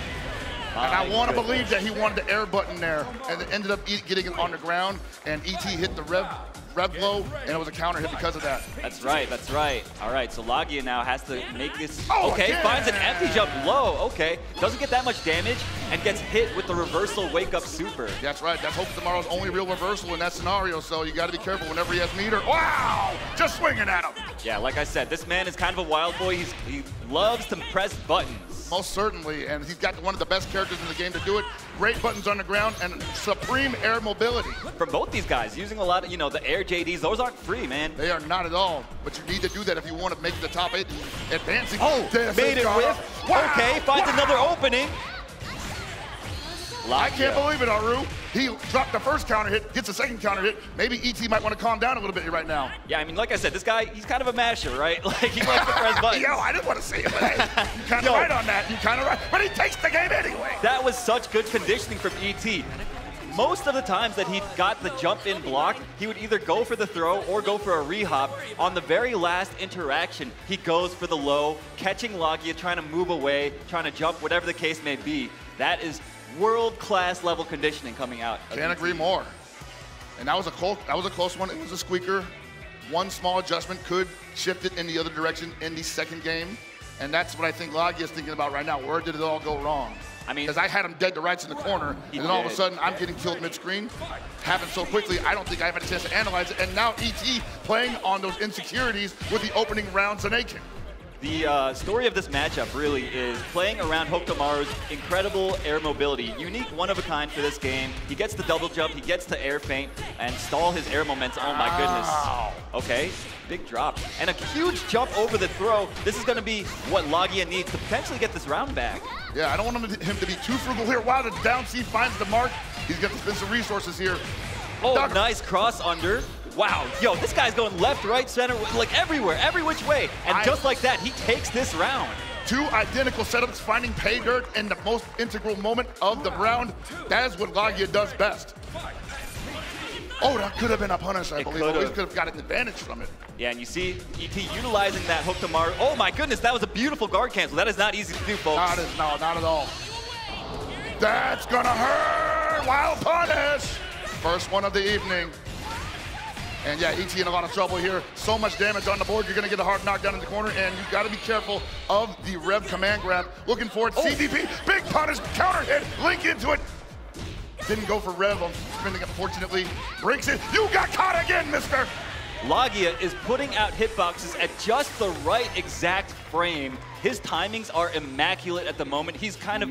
And I want to believe that he wanted the air button there, and it ended up getting it on the ground, and ET hit the rev blow, and it was a counter hit because of that. That's right, that's right. All right, so Lagia now has to make this. Oh, okay, again. Finds an empty jump low. Okay, doesn't get that much damage, and gets hit with the reversal wake up super. That's right. That's Hope Tomorrow's only real reversal in that scenario, so you got to be careful whenever he has meter. Wow! Just swinging at him. Yeah, like I said, this man is kind of a wild boy. He loves to press buttons. Most certainly, and he's got one of the best characters in the game to do it. Great buttons on the ground and supreme air mobility. From both these guys, using a lot of, the air JDs, those aren't free, man. They are not at all, but you need to do that if you want to make the top 8 advancing. Oh, made it whiff. Wow. Okay, finds another opening. I can't believe it, Aru. He dropped the first counter hit, gets the second counter hit. Maybe ET might want to calm down a little bit right now. Yeah, I mean, like I said, this guy, he's kind of a masher, right? Like, he likes to press buttons. Yo, I didn't want to say it, but hey, you kind of right on that. You kind of right. But he takes the game anyway. That was such good conditioning from ET. Most of the times that he got the jump in block, he would either go for the throw or go for a rehop. On the very last interaction, he goes for the low, catching Lagia, trying to move away, trying to jump, whatever the case may be. That is world-class level conditioning coming out. Can't agree more. And that was a close one. It was a squeaker. One small adjustment could shift it in the other direction in the second game. And that's what I think Lagia is thinking about right now. Where did it all go wrong? I mean, because I had him dead to rights in the corner, and then all of a sudden I'm getting killed mid-screen. Happened so quickly, I don't think I had a chance to analyze it. And now ET playing on those insecurities with the opening round Zanakin. The story of this matchup really is playing around Hokutomaru's incredible air mobility. Unique, one of a kind for this game. He gets the double jump, he gets to air feint, and stall his air momentum. Oh my goodness. Okay, big drop. And a huge jump over the throw. This is going to be what Lagia needs to potentially get this round back. Yeah, I don't want him to be too frugal here. Wow, the down C finds the mark. He's going to spend some resources here. Oh, nice cross under. Wow, yo, this guy's going left, right, center, like everywhere, every which way. And just like that, he takes this round. Two identical setups, finding pay dirt in the most integral moment of the round. That is what Lagia does best. Oh, that could have been a punish, I believe. He could have got an advantage from it. Yeah, and you see ET utilizing that Hokutomaru. Oh my goodness, that was a beautiful guard cancel. That is not easy to do, folks. Not at all. That's gonna hurt! Wild punish! First one of the evening. And yeah, ET in a lot of trouble here. So much damage on the board. You're going to get a hard knockdown in the corner, and you've got to be careful of the Rev command grab. Looking for it. CDP, big punish, counter hit, link into it. Didn't go for Rev on spinning, unfortunately. Breaks it. You got caught again, mister. Lagia is putting out hitboxes at just the right exact frame. His timings are immaculate at the moment. He's kind of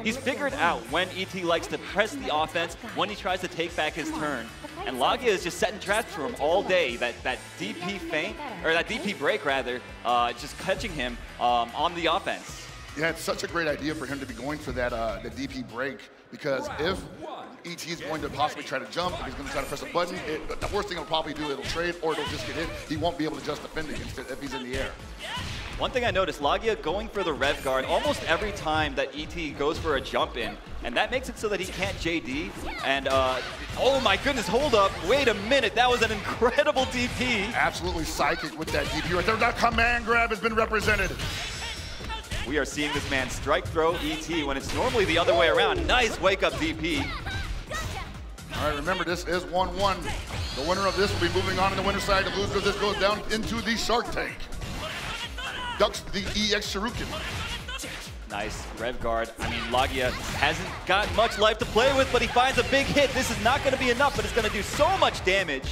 he's figured out when ET likes to press the offense, when he tries to take back his turn. And Lagia is just setting traps for him all day. That DP feint, or that DP break rather, just catching him on the offense. Yeah, it's such a great idea for him to be going for that the DP break, because if ET is going to possibly try to jump, if he's going to try to press a button, the worst thing he'll probably do, it'll trade or it'll just get hit. He won't be able to just defend against it if he's in the air. One thing I noticed, Lagia going for the rev guard almost every time that ET goes for a jump in, and that makes it so that he can't JD. And oh my goodness, hold up, wait a minute, that was an incredible DP. Absolutely psychic with that DP right there. That command grab has been represented. We are seeing this man strike throw ET when it's normally the other way around. Nice wake up DP. All right, remember, this is 1-1. The winner of this will be moving on to the winner's side. The loser of this goes down into the Shark Tank. Ducks the EX Shuriken. Nice Rev Guard. I mean, Lagia hasn't got much life to play with, but he finds a big hit. This is not going to be enough, but it's going to do so much damage.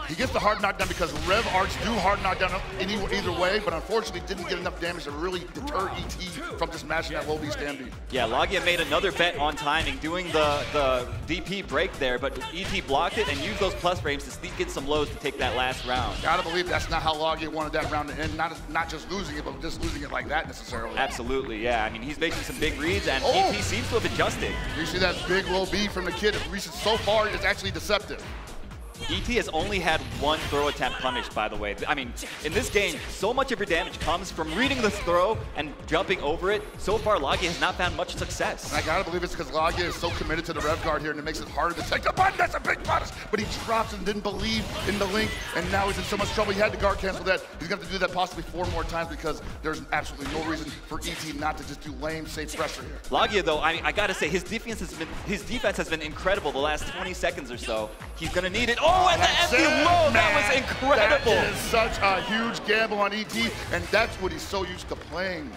He gets the hard knockdown because Rev Arts do hard knockdown either way, but unfortunately didn't get enough damage to really deter ET from just mashing that low B Stampede. Yeah, Lagia made another bet on timing, doing the DP break there, but ET blocked it and used those plus frames to get some lows to take that last round. Gotta believe that's not how Lagia wanted that round to end. Not just losing it, but just losing it like that necessarily. Absolutely, yeah. I mean, he's making some big reads, and ET seems to have adjusted. You see that big low B from the kid. So far, it's actually deceptive. ET has only had one throw attempt punished, by the way. I mean, in this game, so much of your damage comes from reading this throw and jumping over it. So far, Lagia has not found much success. And I gotta believe it's because Lagia is so committed to the Rev Guard here, and it makes it harder to take the button. That's a big punish, but he drops and didn't believe in the link, and now he's in so much trouble. He had to guard cancel that. He's gonna have to do that possibly 4 more times because there's absolutely no reason for ET not to just do lame, safe pressure here. Lagia, though, I gotta say, his defense has been incredible the last 20 seconds or so. He's gonna need it. Oh, and the empty low, that was incredible. That is such a huge gamble on ET, and that's what he's so used to playing.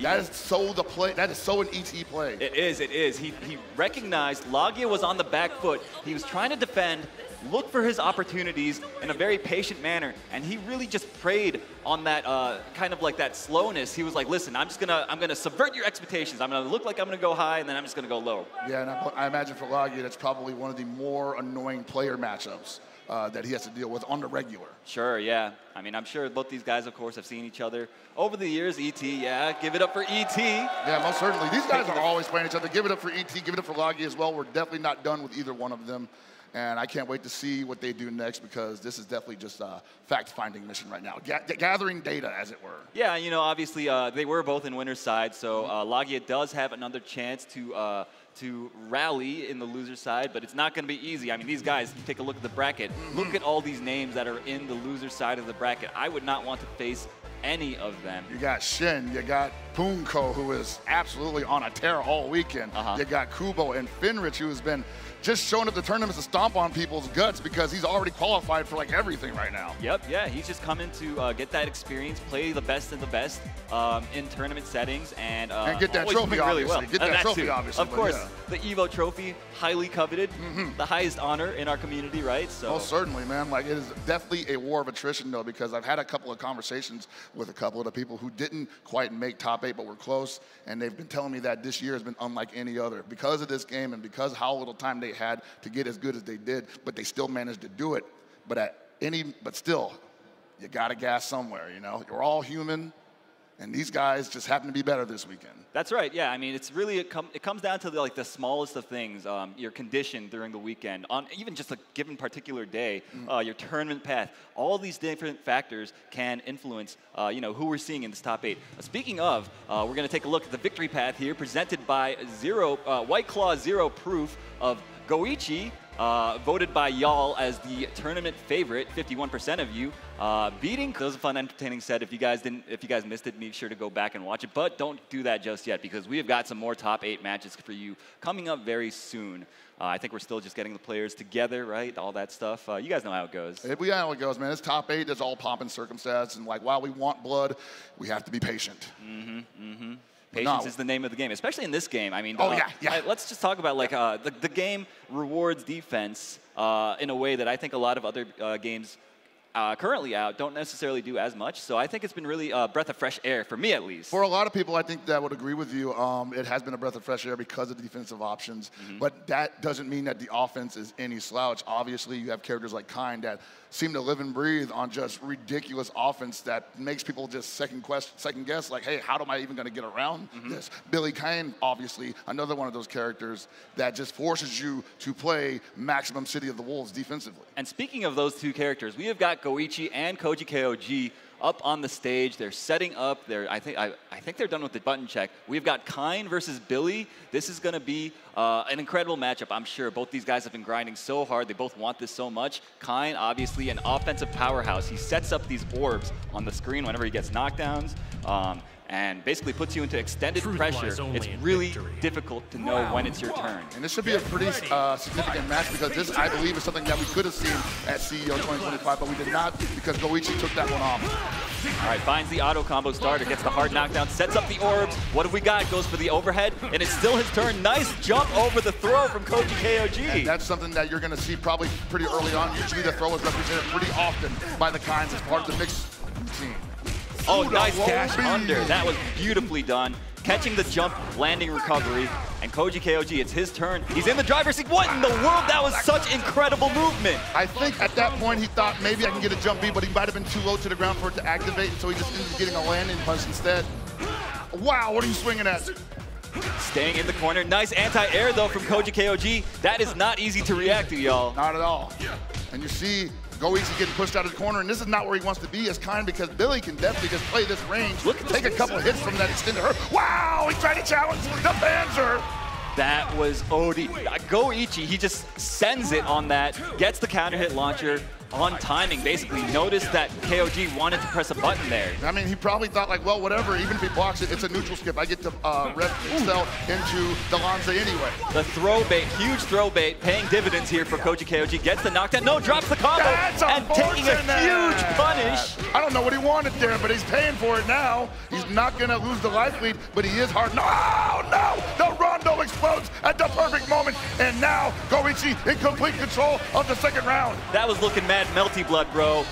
That is so the play. That is so an ET play. It is, it is. He recognized Lagia was on the back foot. He was trying to defend, look for his opportunities in a very patient manner, and he really just preyed on that kind of like that slowness. He was like, listen, I'm gonna subvert your expectations. I'm gonna look like I'm gonna go high, and then I'm just gonna go low. Yeah, and I imagine for Lagia, that's probably one of the more annoying player matchups that he has to deal with on the regular. Sure, yeah. I mean, I'm sure both these guys, of course, have seen each other over the years. ET, yeah, give it up for ET. Yeah, most certainly. These guys are always playing each other. Give it up for ET, give it up for Lagia as well. We're definitely not done with either one of them. And I can't wait to see what they do next because this is definitely just a fact-finding mission right now. Gathering data, as it were. Yeah, you know, obviously they were both in winner's side, so Lagia does have another chance to rally in the loser side, but it's not going to be easy. I mean, these guys, you take a look at the bracket. Look at all these names that are in the loser side of the bracket. I would not want to face any of them. You got Shin, you got Punko, who is absolutely on a tear all weekend. You got Kubo and Finrich, who has been just showing up the tournaments to stomp on people's guts because he's already qualified for like everything right now. Yep, yeah, he's just coming to get that experience, play the best of the best in tournament settings, and get that trophy, really well. Get that trophy, obviously. Of course, the EVO trophy, highly coveted, the highest honor in our community, right? So. Oh, certainly, man. Like, it is definitely a war of attrition, though, because I've had a couple of conversations with a couple of the people who didn't quite make top 8 but were close, and they've been telling me that this year has been unlike any other because of this game and because how little time they had to get as good as they did, but they still managed to do it. But still, you got to gas somewhere, you know? You're all human, and these guys just happen to be better this weekend. That's right, yeah. I mean, it's really, it comes down to the smallest of things, your condition during the weekend, on even just a given particular day, your tournament path. All these different factors can influence, you know, who we're seeing in this top 8. Speaking of, we're going to take a look at the victory path here, presented by White Claw Zero Proof of Goichi, voted by y'all as the tournament favorite, 51% of you, beating. That was a fun, entertaining set. If you guys missed it, make sure to go back and watch it. But don't do that just yet because we have got some more top 8 matches for you coming up very soon. I think we're still just getting the players together, right? All that stuff. You guys know how it goes. We know how it goes, man. It's top 8. It's all pomp and circumstance. And like, while we want blood, we have to be patient. Patience is the name of the game, especially in this game. I mean, let's just talk about like the game rewards defense in a way that I think a lot of other games currently out don't necessarily do as much. So I think it's been really a breath of fresh air for me, at least. For a lot of people, I think that would agree with you. It has been a breath of fresh air because of the defensive options, but that doesn't mean that the offense is any slouch. Obviously, you have characters like Kind that seem to live and breathe on just ridiculous offense that makes people just second guess, like, hey, how am I even going to get around this? Billy Kind, obviously, another one of those characters that just forces you to play maximum City of the Wolves defensively. And speaking of those two characters, we have got Goichi and Koji KOG up on the stage. They're setting up. I think they're done with the button check. We've got Kind versus Billy. This is going to be an incredible matchup, I'm sure. Both these guys have been grinding so hard. They both want this so much. Kind, obviously, an offensive powerhouse. He sets up these orbs on the screen whenever he gets knockdowns. and basically puts you into extended pressure. It's really difficult to know when it's your turn. And this should be a pretty significant match because this, I believe, is something that we could have seen at CEO 2025, but we did not because Goichi took that one off. All right, finds the auto combo starter, gets the hard knockdown, sets up the orbs. What have we got? Goes for the overhead, and it's still his turn. Nice jump over the throw from Koji KOG. And that's something that you're going to see probably pretty early on. Usually the throw is represented pretty often by the Kynes as part of the mix routine. Oh, nice dash under. That was beautifully done. Catching the jump, landing recovery, and Koji KOG, it's his turn. He's in the driver's seat. What in the world? That was such incredible movement. I think at that point he thought maybe I can get a jump B, but he might have been too low to the ground for it to activate, so he just ended up getting a landing punch instead. Wow, what are you swinging at? Staying in the corner. Nice anti-air, though, from Koji KOG. That is not easy to react to, y'all. Not at all. And you see Goichi getting pushed out of the corner, and this is not where he wants to be as Kyne because Billy can definitely just play this range. Take a couple of hits from that extended hurt. Wow, he's trying to challenge the Panzer. That was Odi. Goichi, he just sends it on that, gets the counter hit launcher on timing, basically. Noticed that KOG wanted to press a button there. I mean, he probably thought like, well, whatever, even if he blocks it, it's a neutral skip. I get to rev cell into the Lanze anyway. The throw bait, huge throw bait, paying dividends here for Koji KOG. Gets the knockdown, no, drops the combo, and taking a huge punish. I don't know what he wanted there, but he's paying for it now. He's not gonna lose the life lead, but he is hard. No! The Rondo explodes at the perfect moment, and now Goichi in complete control of the second round. That was looking mad melty blood, bro.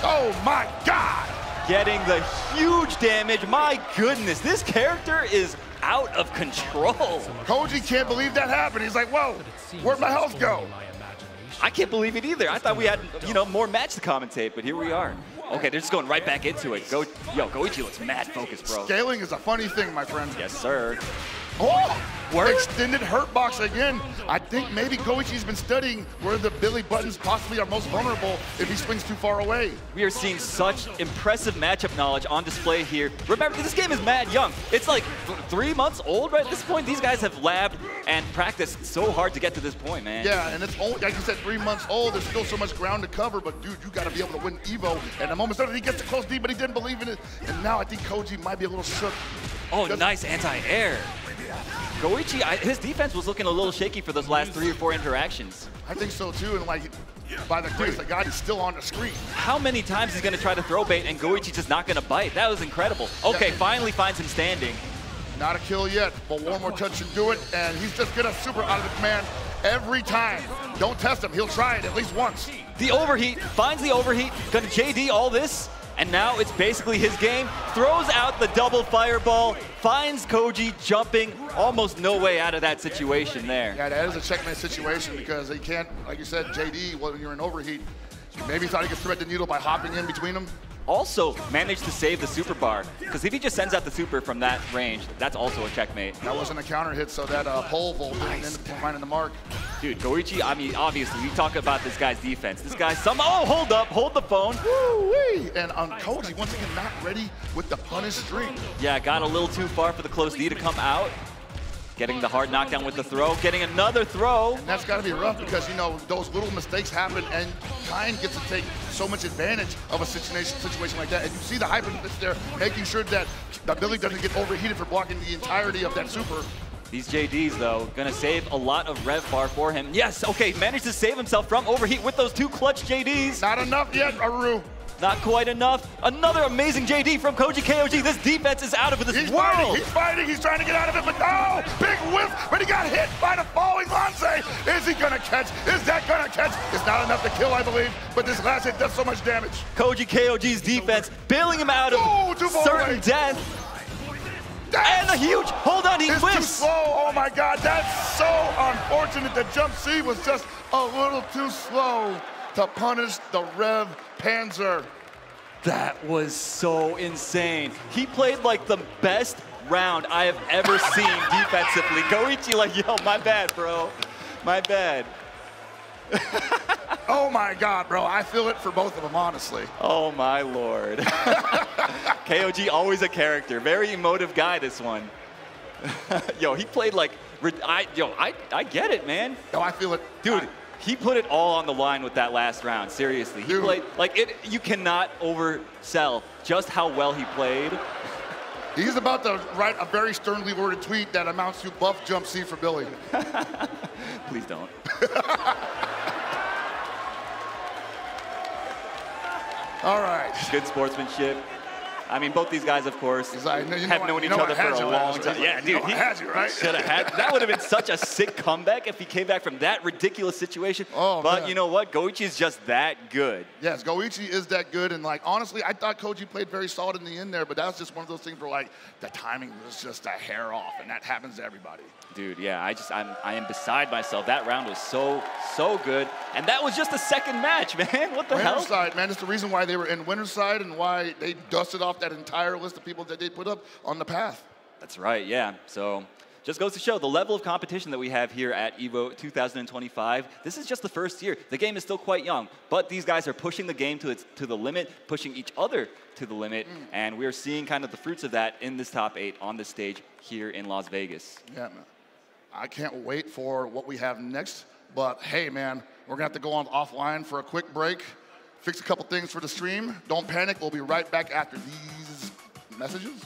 Oh my God! Getting the huge damage. My goodness, this character is out of control. Koji can't believe that happened. He's like, whoa, where'd my health go? I can't believe it either. I thought we had, more match to commentate, but here we are. Okay, they're just going right back into it. Goichi looks mad focused, bro. Scaling is a funny thing, my friend. Yes, sir. Oh! Extended hurt box again. I think maybe Goichi's been studying where the Billy buttons possibly are most vulnerable if he swings too far away. We are seeing such impressive matchup knowledge on display here. Remember, this game is mad young. It's like 3 months old right at this point. These guys have labbed and practiced so hard to get to this point, man. Yeah, and it's only, like you said, 3 months old. There's still so much ground to cover, but dude, you got to be able to win Evo. And the moment he gets to close D, but he didn't believe in it. And now I think Koji might be a little shook. Oh, nice anti-air. Goichi, his defense was looking a little shaky for those last 3 or 4 interactions. I think so too, and like, by the grace of God, he's still on the screen. How many times he's gonna try to throw bait and Goichi's just not gonna bite? That was incredible. Okay, finally finds him standing. Not a kill yet, but one more touch should do it, and he's just gonna super out of the command every time. Don't test him, he'll try it at least once. The overheat, finds the overheat, gonna JD all this, and now it's basically his game. Throws out the double fireball, finds Koji jumping, almost no way out of that situation there. Yeah, that is a checkmate situation because he can't, like you said, JD, when you're in overheat, maybe he thought he could thread the needle by hopping in between them. Also managed to save the super bar, because if he just sends out the super from that range, that's also a checkmate. That wasn't a counter hit, so that pole vault didn't end up finding the mark. Dude, Goichi, I mean, obviously, we talk about this guy's defense. This guy's hold up, hold the phone. Woo-wee! And Koji, once again, not ready with the punish string. Yeah, got a little too far for the close D to come out. Getting the hard knockdown with the throw, getting another throw. And that's got to be rough because, those little mistakes happen and Kyne gets to take so much advantage of a situation like that. And you see the hyper there, making sure that Billy doesn't get overheated for blocking the entirety of that super. These JDs, though, gonna save a lot of rev bar for him. Yes, okay, managed to save himself from overheat with those 2 clutch JDs. Not enough yet, Aru. Not quite enough. Another amazing JD from Koji KOG. This defense is out of this world. He's fighting, he's trying to get out of it, but no! Big whiff, but he got hit by the falling Lanze. Is he gonna catch? Is that gonna catch? It's not enough to kill, I believe, but this last hit does so much damage. Koji KOG's defense bailing him out of certain death. And a huge, hold on, he whiffs. Too slow, oh my God, that's so unfortunate. The jump C was just a little too slow to punish the Rev Panzer. That was so insane. He played like the best round I have ever seen defensively. Goichi like, yo, my bad, bro. My bad. Oh my God, bro. I feel it for both of them, honestly. Oh my Lord. KOG, always a character. Very emotive guy, this one. Yo, he played like, I get it, man. Yo, I feel it. Dude, he put it all on the line with that last round, seriously. He played, like, you cannot oversell just how well he played. He's about to write a very sternly worded tweet that amounts to buff jump C for Billy. Please don't. All right. Good sportsmanship. I mean, both these guys, of course, have known each other for a long time. Yeah, dude, he had you, right? should have had. That would have been such a sick comeback if he came back from that ridiculous situation. Oh, but man. you know what? Goichi is just that good. Yes, Goichi is that good, and like honestly, I thought Koji played very solid in the end there, but that was just one of those things where like the timing was just a hair off, and that happens to everybody. Dude, yeah, I am beside myself. That round was so good, and that was just the second match, man. What the hell? Winner's side, man. It's the reason why they were in winner's side and why they dusted off that entire list of people that they put up on the path. That's right, yeah. So just goes to show the level of competition that we have here at EVO 2025. This is just the first year. The game is still quite young, but these guys are pushing the game to the limit, pushing each other to the limit, and we're seeing kind of the fruits of that in this top 8 on this stage here in Las Vegas. Yeah, man. I can't wait for what we have next, but hey, man, we're gonna have to go on offline for a quick break, fix a couple things for the stream. Don't panic, we'll be right back after these messages.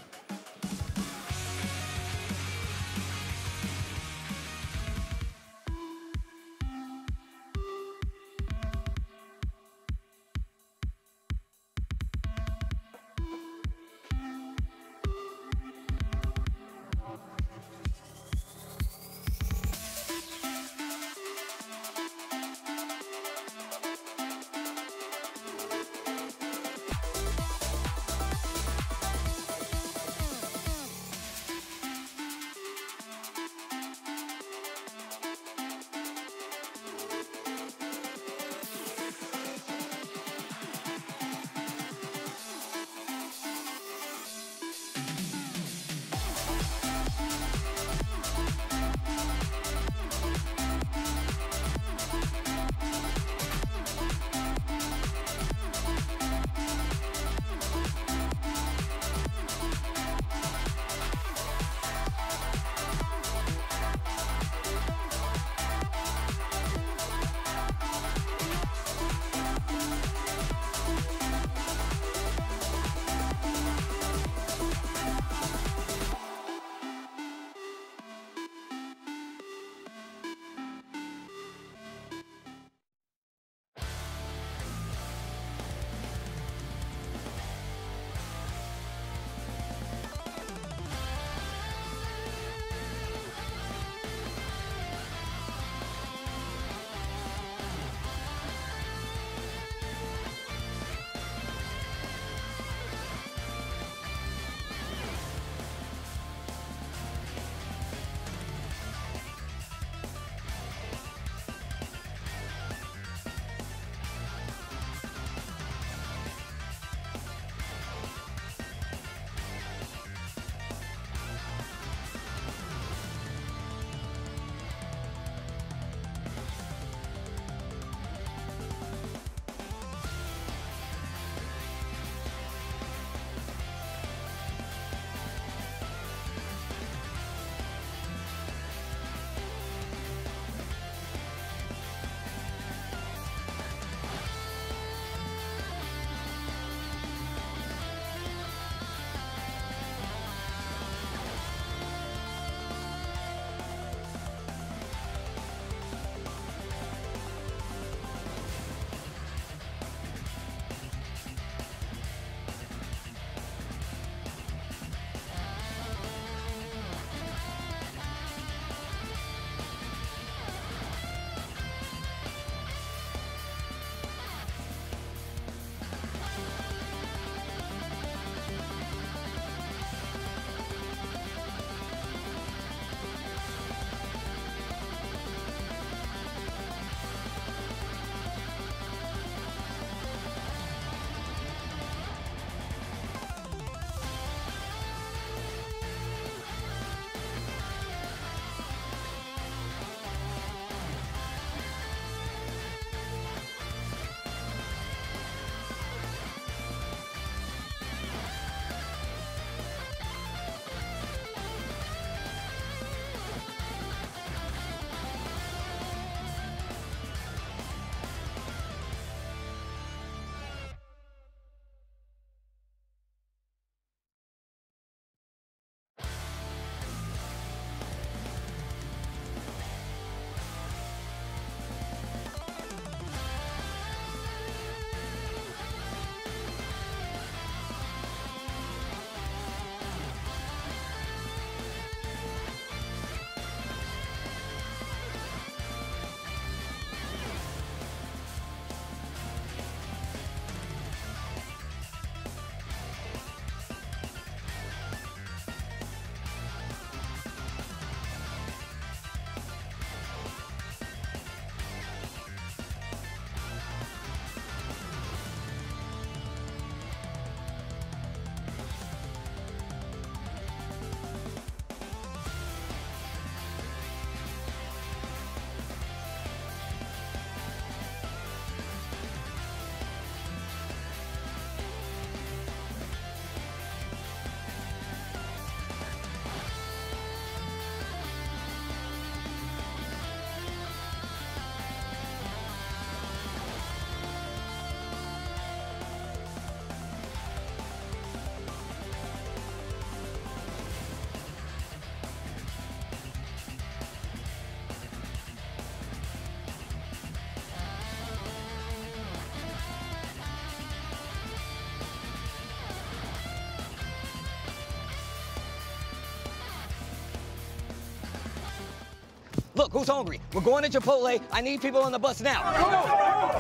Look, who's hungry? We're going to Chipotle. I need people on the bus now. Come on.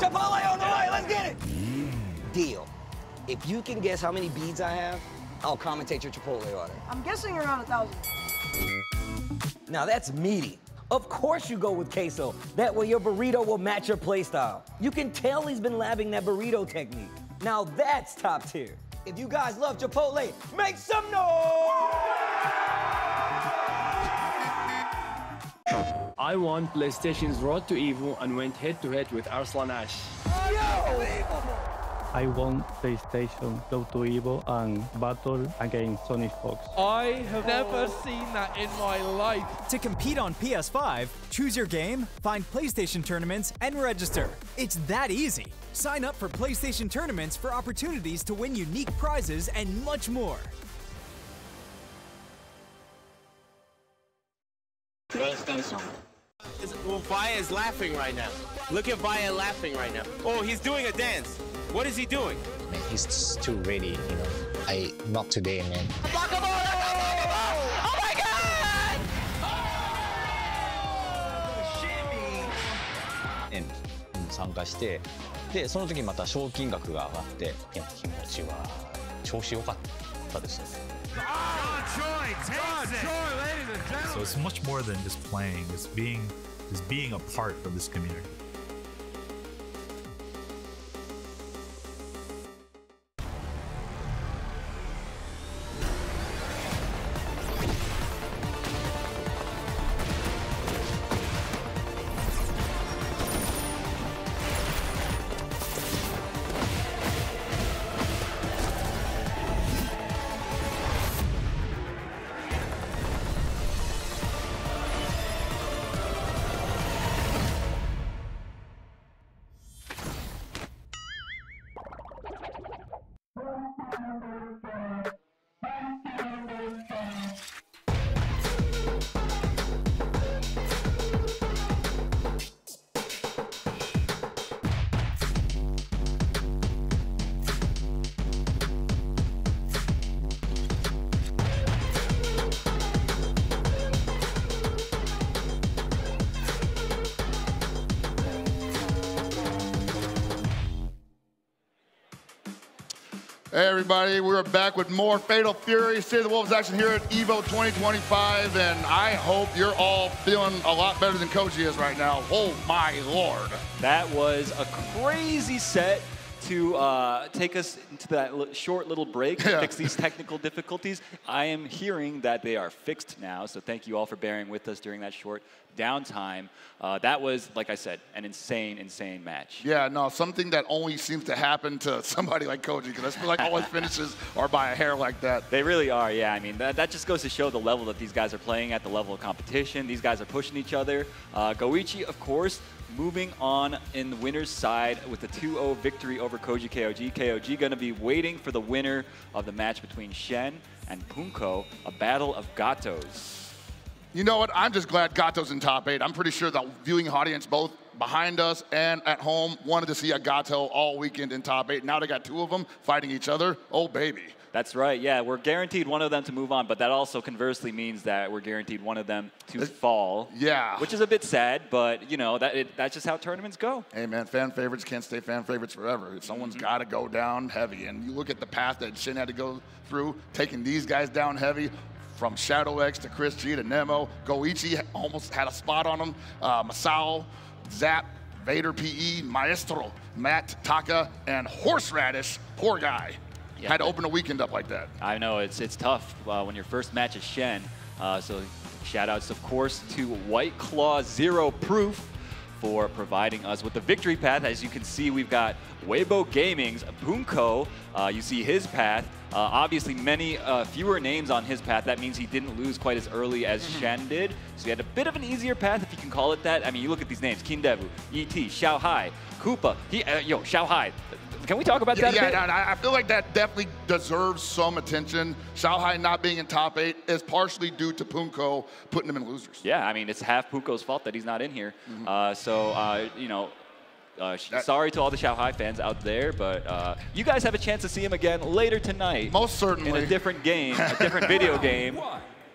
Chipotle on the way. Let's get it. Deal. If you can guess how many beads I have, I'll commentate your Chipotle order. I'm guessing around 1,000. Now that's meaty. Of course you go with queso. That way your burrito will match your play style. You can tell he's been labbing that burrito technique. Now that's top tier. If you guys love Chipotle, make some noise! I won PlayStation's Road to Evo and went head-to-head with Arslan Ash. I won PlayStation Road to Evo and battled against Sonic Fox. I have never seen that in my life. To compete on PS5, choose your game, find PlayStation tournaments, and register. It's that easy. Sign up for PlayStation tournaments for opportunities to win unique prizes and much more. PlayStation. Well, Vaya is laughing right now. Look at Vaya laughing right now. Oh, he's doing a dance. What is he doing? Man, he's too ready, you know. Not today, man. Oh my God! に参加して、でその時にまた賞金額が上がって、気持ちは調子良かったですね。So it's much more than just playing. It's being a part of this community. Hey everybody, we're back with more Fatal Fury City of the Wolves action here at EVO 2025, and I hope you're all feeling a lot better than Koji is right now. Oh my Lord. That was a crazy set to take us into that short little break to fix these technical difficulties. I am hearing that they are fixed now, so thank you all for bearing with us during that short downtime. That was, like I said, an insane, insane match. Yeah, no, something that only seems to happen to somebody like Koji, because I feel like all his finishes are by a hair like that. They really are, yeah. I mean, that just goes to show the level that these guys are playing at, the level of competition. These guys are pushing each other. Goichi, of course, moving on in the winner's side with a 2-0 victory over Koji KOG. KOG going to be waiting for the winner of the match between Shen and Punko, a battle of Gatos. You know what? I'm just glad Gato's in top 8. I'm pretty sure the viewing audience, both behind us and at home, wanted to see a Gato all weekend in top 8. Now they got two of them fighting each other. Oh, baby. That's right, yeah. We're guaranteed one of them to move on, but that also conversely means that we're guaranteed one of them to fall. Yeah. Which is a bit sad, but, you know, that's just how tournaments go. Hey, man, fan favorites can't stay fan favorites forever. Someone's got to go down heavy. And you look at the path that Shin had to go through, taking these guys down heavy, from Shadow X to Chris G to Nemo. Goichi almost had a spot on him. Masao, Zap, Vader PE, Maestro, Matt, Taka, and Horseradish. Poor guy. Yeah, had to open a weekend up like that. I know, it's tough when your first match is Shen. So shout-outs, of course, to White Claw Zero Proof for providing us with the victory path. As you can see, we've got Weibo Gaming's Punko. You see his path. Obviously, many fewer names on his path. That means he didn't lose quite as early as Shen did. So he had a bit of an easier path, if you can call it that. I mean, you look at these names: Kindevu, ET, Xiao Hai, Koopa. Xiao Hai. Can we talk about that a bit? Yeah, I feel like that definitely deserves some attention. Xiao Hai not being in top 8 is partially due to Punko putting him in losers. Yeah, I mean, it's half Punko's fault that he's not in here. You know, sorry to all the Xiao Hai fans out there, but you guys have a chance to see him again later tonight. Most certainly. In a different game, a different video game.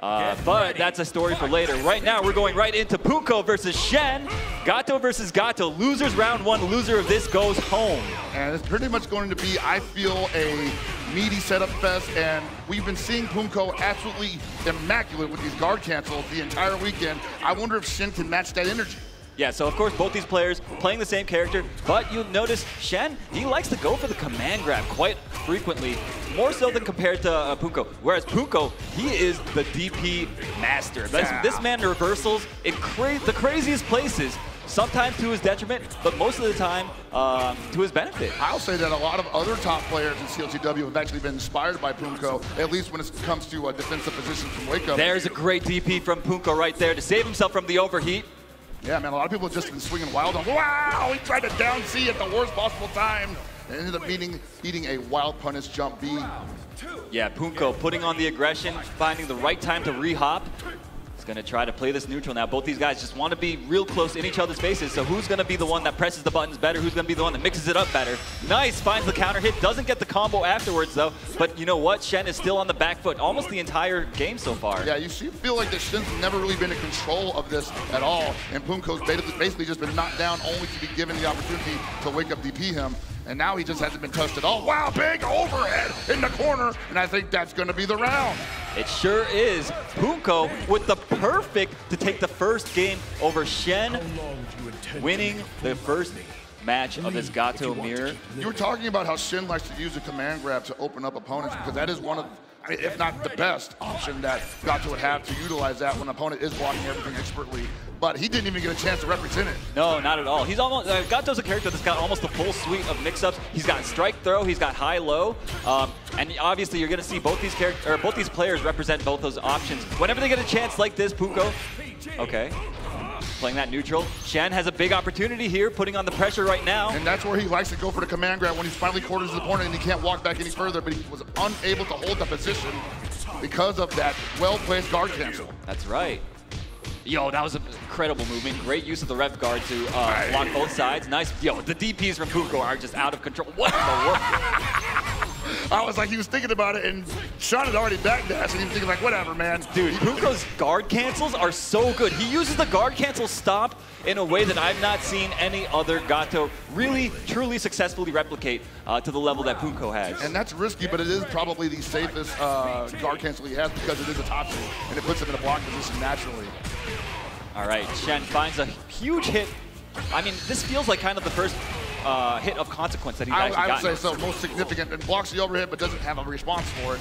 But that's a story for later. Right now, we're going right into Punko versus Shen. Gato versus Gato. Losers round one. Loser of this goes home. And it's pretty much going to be, I feel, a meaty setup fest. And we've been seeing Punko absolutely immaculate with these guard cancels the entire weekend. I wonder if Shen can match that energy. Yeah, so of course both these players playing the same character, but you'll notice Shen, he likes to go for the command grab quite frequently, more so than compared to Punko. Whereas Punko, he is the DP master. This man reversals in the craziest places, sometimes to his detriment, but most of the time to his benefit. I'll say that a lot of other top players in CLTW have actually been inspired by Punko, at least when it comes to defensive positions from Wake Up. There's a great DP from Punko right there to save himself from the overheat. Yeah, man, a lot of people have just been swinging wild on, wow, he tried to down C at the worst possible time and ended up eating a wild punish jump B. Yeah, Punko putting on the aggression, finding the right time to re-hop. He's gonna try to play this neutral now. Both these guys just want to be real close in each other's faces, so who's gonna be the one that presses the buttons better? Who's gonna be the one that mixes it up better? Nice, finds the counter hit, doesn't get the combo afterwards though, but you know what? Shen is still on the back foot almost the entire game so far. Yeah, you feel like that Shen's never really been in control of this at all, and Punko's basically just been knocked down only to be given the opportunity to Wake Up DP him. And now he just hasn't been touched at all. Wow, big overhead in the corner, and I think that's gonna be the round. It sure is. Punko with the perfect to take the first game over Shen, winning the first match of his Gato mirror. You were talking about how Shen likes to use a command grab to open up opponents, because that is one of, if not the best option that Gato would have to utilize that when an opponent is blocking everything expertly. But he didn't even get a chance to represent it. No, not at all. He's almost, Gato's a character that's got almost a full suite of mix-ups. He's got strike throw, he's got high-low, and obviously you're gonna see both these players represent both those options. Whenever they get a chance like this, Punko, okay, playing that neutral. Shen has a big opportunity here, putting on the pressure right now. And that's where he likes to go for the command grab when he's finally corners his opponent and he can't walk back any further, but he was unable to hold the position because of that well-placed guard cancel. That's right. Yo, that was an incredible movement. Great use of the ref guard to block both sides. Nice. Yo, the DPs from Punko are just out of control. What in the world? I was like, he was thinking about it, and Sean had already backdashed, and he was thinking like, whatever, man. Dude, Punko's guard cancels are so good. He uses the guard cancel stop in a way that I've not seen any other Gato really, truly successfully replicate to the level that Punko has. And that's risky, but it is probably the safest guard cancel he has because it is a top two, and it puts him in a block position naturally. All right, Shen finds a huge hit. I mean, this feels like kind of the first hit of consequence that he's actually gotten. I would say so, most significant, and blocks the overhead but doesn't have a response for it.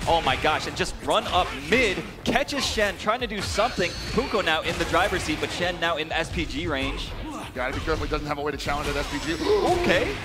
Oh my gosh, and just run up mid, catches Shen, trying to do something. Punko now in the driver's seat, but Shen now in SPG range. Gotta be careful, he doesn't have a way to challenge that SPG. Okay.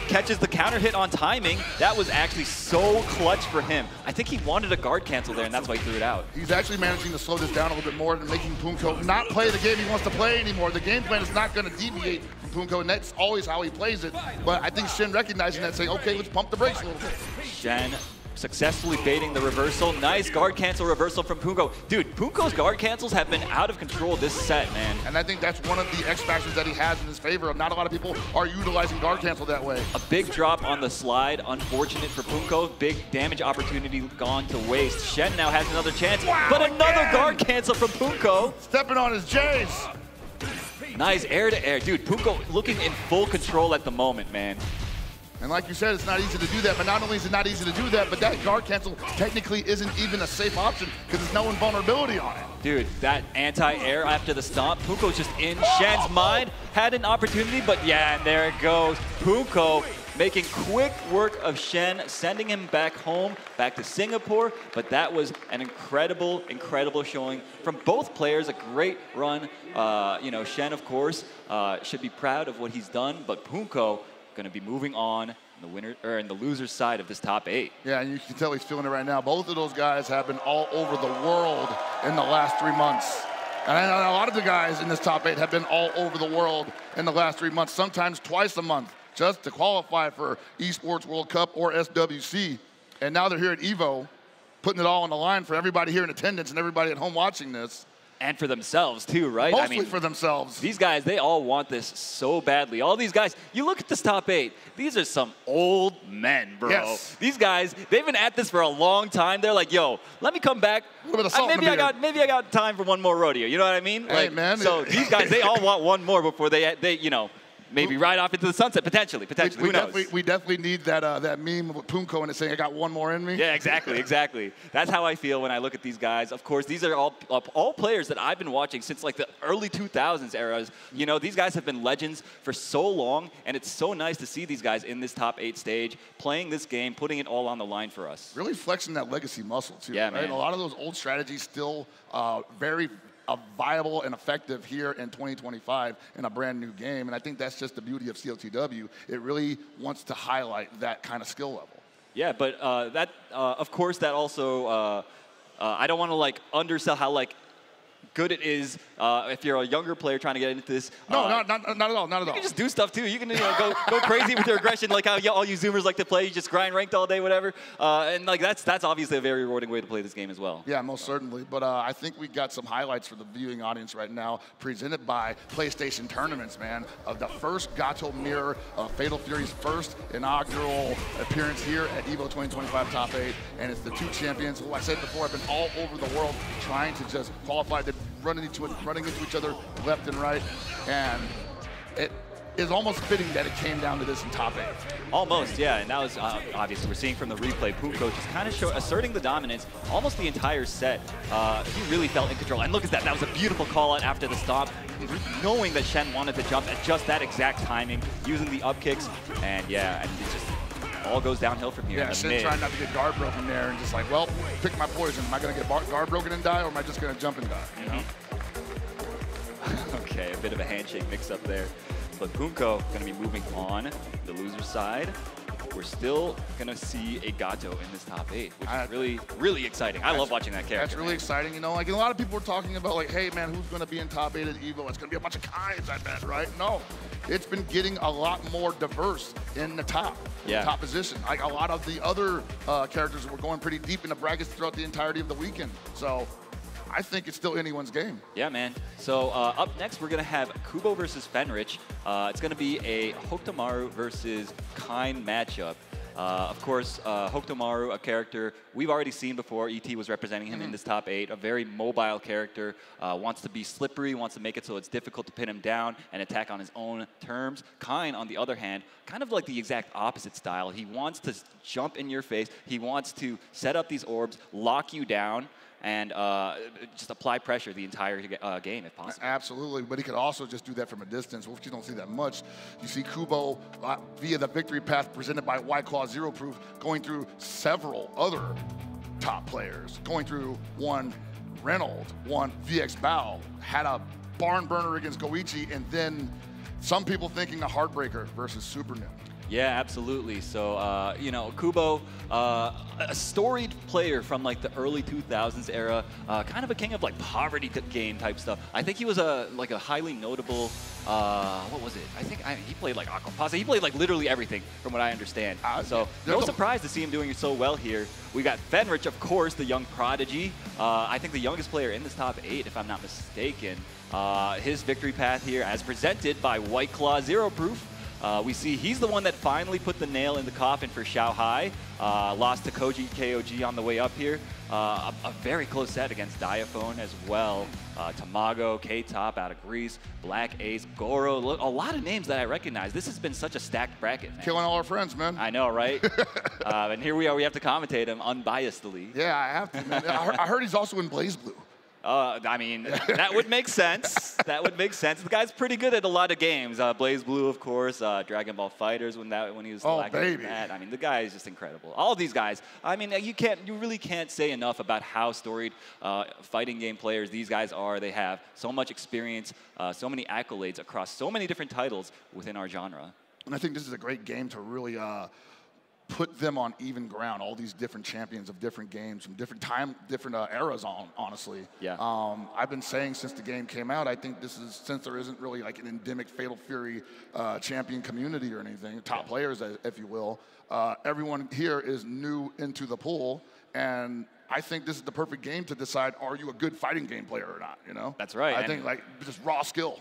Catches the counter hit on timing. That was actually so clutch for him. I think he wanted a guard cancel there, and that's why he threw it out. He's actually managing to slow this down a little bit more and making Punko not play the game he wants to play anymore. The game plan is not going to deviate from Punko, and that's always how he plays it. But I think Shen recognizing that, saying, okay, let's pump the brakes a little bit. Shen successfully baiting the reversal. Nice guard cancel reversal from Punko. Dude, Punko's guard cancels have been out of control this set, man. And I think that's one of the X factors that he has in his favor. Not a lot of people are utilizing guard cancel that way. A big drop on the slide. Unfortunate for Punko. Big damage opportunity gone to waste. Shen now has another chance, but another guard cancel from Punko. Stepping on his J's. Nice air to air. Dude, Punko looking in full control at the moment, man. And like you said, it's not easy to do that, but not only is it not easy to do that, but that guard cancel technically isn't even a safe option because there's no invulnerability on it. Dude, that anti-air after the stomp, Punko's just in Shen's mind, had an opportunity, but yeah, and there it goes. Punko making quick work of Shen, sending him back home, back to Singapore, but that was an incredible, incredible showing from both players, a great run. You know, Shen, of course, should be proud of what he's done, but Punko going to be moving on in the winner or in the loser's side of this top 8. Yeah, and you can tell he's feeling it right now. Both of those guys have been all over the world in the last 3 months. And I know a lot of the guys in this top 8 have been all over the world in the last 3 months, sometimes twice a month, just to qualify for Esports World Cup or SWC. And now they're here at EVO, putting it all on the line for everybody here in attendance and everybody at home watching this. And for themselves too, right? Mostly for themselves. These guys, they all want this so badly. All these guys, you look at this top 8, these are some old men, bro. Yes. These guys, they've been at this for a long time. They're like, yo, let me come back. A little bit of salt in the beer. Maybe I got time for one more rodeo. You know what I mean? Hey, like, man. So these guys, they all want one more before they you know, maybe ride off into the sunset, potentially. Who knows? We definitely need that meme with Punko and it saying, I got one more in me. Yeah, exactly. That's how I feel when I look at these guys. Of course, these are all players that I've been watching since like the early 2000s eras. You know, these guys have been legends for so long, and it's so nice to see these guys in this top 8 stage, playing this game, putting it all on the line for us. Really flexing that legacy muscle, too. Yeah, right? man. A lot of those old strategies still very viable and effective here in 2025 in a brand new game. And I think that's just the beauty of CLTW. It really wants to highlight that kind of skill level. Yeah, but of course, that also, I don't want to like undersell how like good it is if you're a younger player trying to get into this. No, not at all, not at all. You can just do stuff too. You can go crazy with your aggression, like how all you Zoomers like to play. You just grind ranked all day, whatever. And like that's obviously a very rewarding way to play this game as well. Yeah, most certainly. But I think we got some highlights for the viewing audience right now, presented by PlayStation Tournaments, man. Of the first Gato Mirror, Fatal Fury's first inaugural appearance here at EVO 2025 Top 8, and it's the 2 champions who I said before have been all over the world trying to just qualify. They're running into each other left and right, and it is almost fitting that it came down to this in top 8. Almost, yeah, and that was obviously we're seeing from the replay, Punko just kind of asserting the dominance almost the entire set. He really felt in control, and look at that. That was a beautiful call out after the stop, knowing that Shen wanted to jump at just that exact timing, using the up kicks, and yeah, and it just all goes downhill from here. Yeah, Shen trying not to get guard broken there, and just like, well, pick my poison. Am I going to get guard broken and die, or am I just going to jump and die? You know? Okay, a bit of a handshake mix-up there. But Punko going to be moving on the loser side. We're still going to see a Gato in this top 8, which is really, really exciting. I love watching that character. That's really exciting. You know, like a lot of people were talking about, like, hey, man, who's going to be in top 8 at EVO? It's going to be a bunch of Kains, I bet, right? No. It's been getting a lot more diverse in the top position. Like a lot of the other characters were going pretty deep in the brackets throughout the entirety of the weekend. So I think it's still anyone's game. Yeah, man. So up next, we're going to have Kubo versus Fenrich. It's going to be a Hokutomaru versus Kain matchup. Of course, Hokutomaru, a character we've already seen before. ET was representing him in this top 8. A very mobile character, wants to be slippery, wants to make it so it's difficult to pin him down and attack on his own terms. Kain, on the other hand, kind of like the exact opposite style. He wants to jump in your face. He wants to set up these orbs, lock you down, and just apply pressure the entire game if possible. Absolutely, but he could also just do that from a distance, which you don't see that much. You see Kubo, via the victory path presented by White Claw Zero Proof, going through several other top players, going through one Reynolds, one VX Bao, had a barn burner against Goichi, and then some people thinking a heartbreaker versus Super Nim. Yeah, absolutely. So, you know, Kubo, a storied player from like the early 2000s era, kind of a king of like poverty game type stuff. I think he was like a highly notable, what was it? I think he played like Aquapasa. He played like literally everything from what I understand. So no surprise to see him doing so well here. We got Fenrich, of course, the young prodigy. I think the youngest player in this top 8, if I'm not mistaken. His victory path here as presented by White Claw Zero Proof. We see he's the one that finally put the nail in the coffin for Xiaohai. Lost to Koji KOG on the way up here. A very close set against Diaphone as well. Tamago, K-Top out of Greece, Black Ace, Goro. Look, a lot of names that I recognize. This has been such a stacked bracket, man. Killing all our friends, man. I know, right? And here we are. We have to commentate him unbiasedly. Yeah, I have to, man. I heard he's also in Blaze Blue. I mean, that would make sense. That would make sense. The guy's pretty good at a lot of games. Blaze Blue, of course. Dragon Ball FighterZ when he was baby. That. I mean, the guy is just incredible. All these guys. I mean, you really can't say enough about how storied fighting game players these guys are. They have so much experience, so many accolades across so many different titles within our genre. And I think this is a great game to really put them on even ground, all these different champions of different games from different eras, honestly. Yeah. I've been saying since the game came out, I think this is, since there isn't really like an endemic Fatal Fury champion community or anything, top players, if you will, everyone here is new into the pool, and I think this is the perfect game to decide, are you a good fighting game player or not, you know? That's right. I think, like, just raw skill.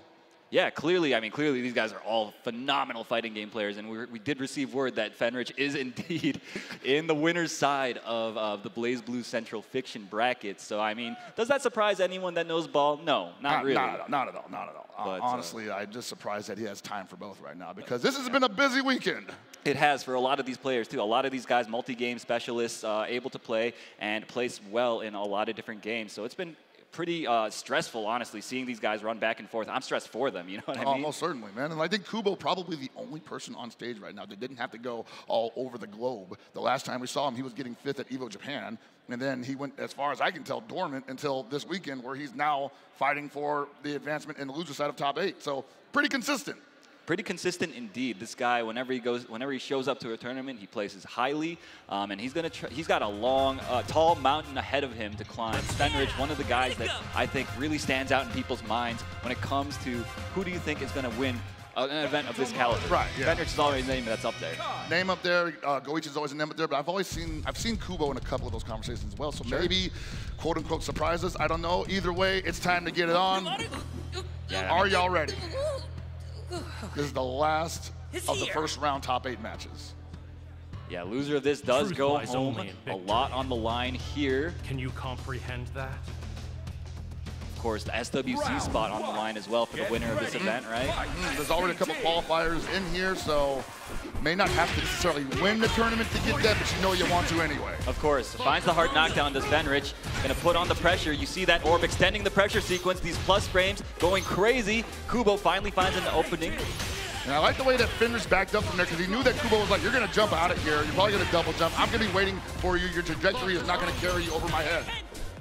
Yeah, clearly these guys are all phenomenal fighting game players, and we did receive word that Fenrich is indeed in the winner's side of the BlazBlue Central Fiction bracket. So, I mean, does that surprise anyone that knows ball? No, not really. Not at all. But, honestly, I'm just surprised that he has time for both right now, because this has been a busy weekend. It has for a lot of these players, too. A lot of these guys, multi-game specialists, able to play and place well in a lot of different games. So it's been pretty stressful, honestly, seeing these guys run back and forth. I'm stressed for them, you know what I mean? Most certainly, man. And I think Kubo probably the only person on stage right now that didn't have to go all over the globe. The last time we saw him, he was getting 5th at EVO Japan, and then he went, as far as I can tell, dormant until this weekend, where he's now fighting for the advancement in the loser side of top 8. So pretty consistent. Pretty consistent indeed. This guy, whenever he shows up to a tournament, he places highly, and he's got a long, tall mountain ahead of him to climb. Fenrich, one of the guys that I think really stands out in people's minds when it comes to who do you think is going to win an event of this caliber. Right. Yeah. Fenrich is always a name that's up there. Name up there. Goichi's always a name up there, but I've seen Kubo in a couple of those conversations as well. So maybe, quote unquote, surprise us. I don't know. Either way, it's time to get it on. Yeah, Are y'all ready? This is the last of the first round top 8 matches. Yeah, loser of this does go home. A lot on the line here. Can you comprehend that? Of course, the SWC spot on the line as well for the winner of this event, right? There's already a couple qualifiers in here, so may not have to necessarily win the tournament to get that, but you know you want to anyway. Of course. Finds the hard knockdown, does Fenrich. Going to put on the pressure. You see that orb extending the pressure sequence, these plus frames going crazy. Kubo finally finds an opening. And I like the way that Fenrich backed up from there, because he knew that Kubo was like, you're going to jump out of here. You're probably going to double jump. I'm going to be waiting for you. Your trajectory is not going to carry you over my head.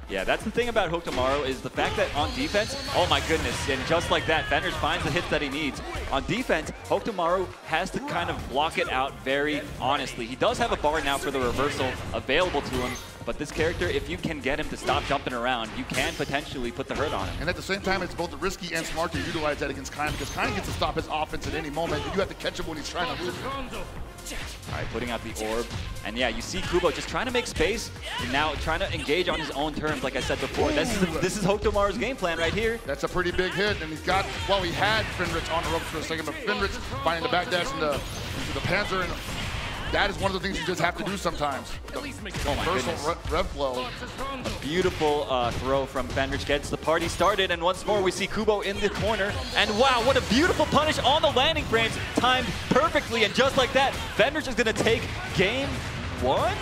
Yeah, that's the thing about Hokumaru is the fact that on defense, oh my goodness, and just like that, Fenrich finds the hits that he needs. On defense, Hokumaru has to kind of block it out very honestly. He does have a bar now for the reversal available to him, but this character, if you can get him to stop jumping around, you can potentially put the hurt on him. And at the same time, it's both risky and smart to utilize that against Kain, because Kain gets to stop his offense at any moment, and you have to catch him when he's trying to move. All right, putting out the orb. And yeah, you see Kubo just trying to make space and now trying to engage on his own terms, like I said before. This is Hokumaru's game plan right here. That's a pretty big hit, and he's got, well, he had Fenrich on the ropes for a second, but Fenrich finding the backdash into the Panzer, and that is one of the things you just have to do sometimes. The reversal rev flow. A beautiful throw from Fenrich gets the party started, and once more we see Kubo in the corner. And wow, what a beautiful punish on the landing frames, timed perfectly, and just like that, Fenrich is going to take game 1?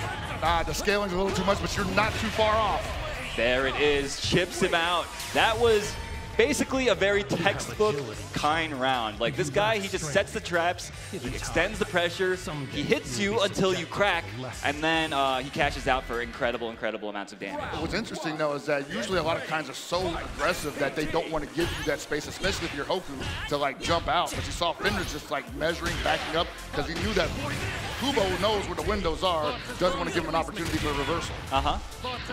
The scaling's a little too much, but you're not too far off. There it is, chips him out. That was basically a very textbook Kain round. Like this guy, he just sets the traps, he extends the pressure, he hits you until you crack, and then he cashes out for incredible amounts of damage. What's interesting though is that usually a lot of Kains are so aggressive that they don't want to give you that space, especially if you're Hoku, to like jump out. But you saw Fenrich just like measuring, backing up, because he knew that Kubo knows where the windows are, doesn't want to give him an opportunity for a reversal.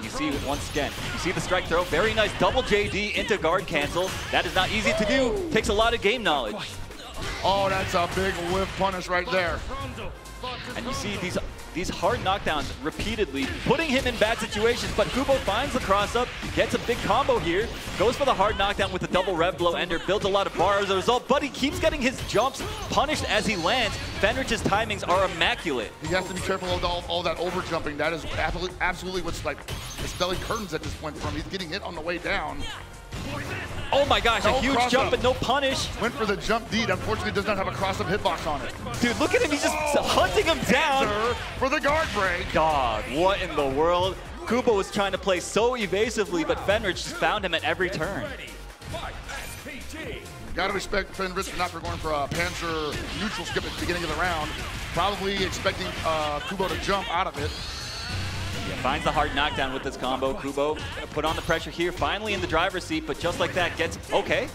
You see, once again, you see the strike throw, very nice double JD into guard cancel. That is not easy to do, takes a lot of game knowledge. Oh, that's a big whiff punish right there. And you see these hard knockdowns repeatedly, putting him in bad situations, but Kubo finds the cross-up, gets a big combo here, goes for the hard knockdown with the double rev blow ender, builds a lot of bar as a result, but he keeps getting his jumps punished as he lands. Fenrich's timings are immaculate. He has to be careful of all that over-jumping. That is absolutely what's like dispelling curtains at this point from. He's getting hit on the way down. Oh my gosh, a huge jump but no punish. Went for the jump deed, unfortunately does not have a cross-up hitbox on it. Dude, look at him, he's just hunting him down. For the guard break. God, what in the world? Kubo was trying to play so evasively, but Fenrich just found him at every turn. Gotta respect Fenrich for not going for a Panzer neutral skip at the beginning of the round. Probably expecting Kubo to jump out of it. Yeah, finds the hard knockdown with this combo. Kubo put on the pressure here, finally in the driver's seat, but just like that gets, okay.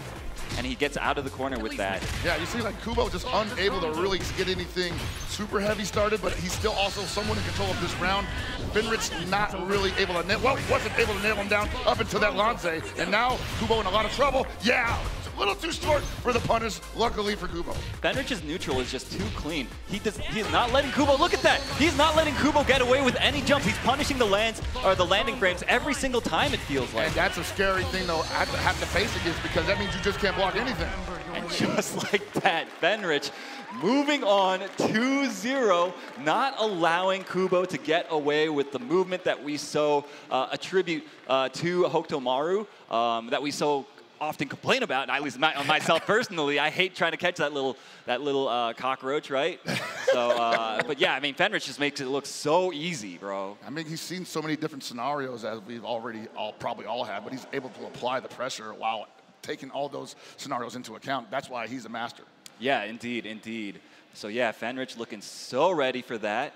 And he gets out of the corner with that. Yeah, you see like Kubo just unable to really get anything super heavy started, but he's still also somewhat in control of this round. Fenrich not really able to nail, well, wasn't able to nail him down up until that lance, and now Kubo in a lot of trouble. Yeah, little too short for the punish, luckily for Kubo. Fenrich's neutral is just too clean. He's not letting Kubo, look at that! He's not letting Kubo get away with any jumps. He's punishing the landing frames every single time, it feels like. And that's a scary thing, though, have to face against, because that means you just can't block anything. And just like that, Fenrich moving on 2-0, not allowing Kubo to get away with the movement that we so attribute to Hokuto Maru, that we so often complain about, at least myself personally. I hate trying to catch that little cockroach, right? So, but yeah, I mean, Fenrich just makes it look so easy, bro. I mean, he's seen so many different scenarios, as we've already probably all have, but he's able to apply the pressure while taking all those scenarios into account. That's why he's a master. Yeah, indeed, indeed. So yeah, Fenrich looking so ready for that.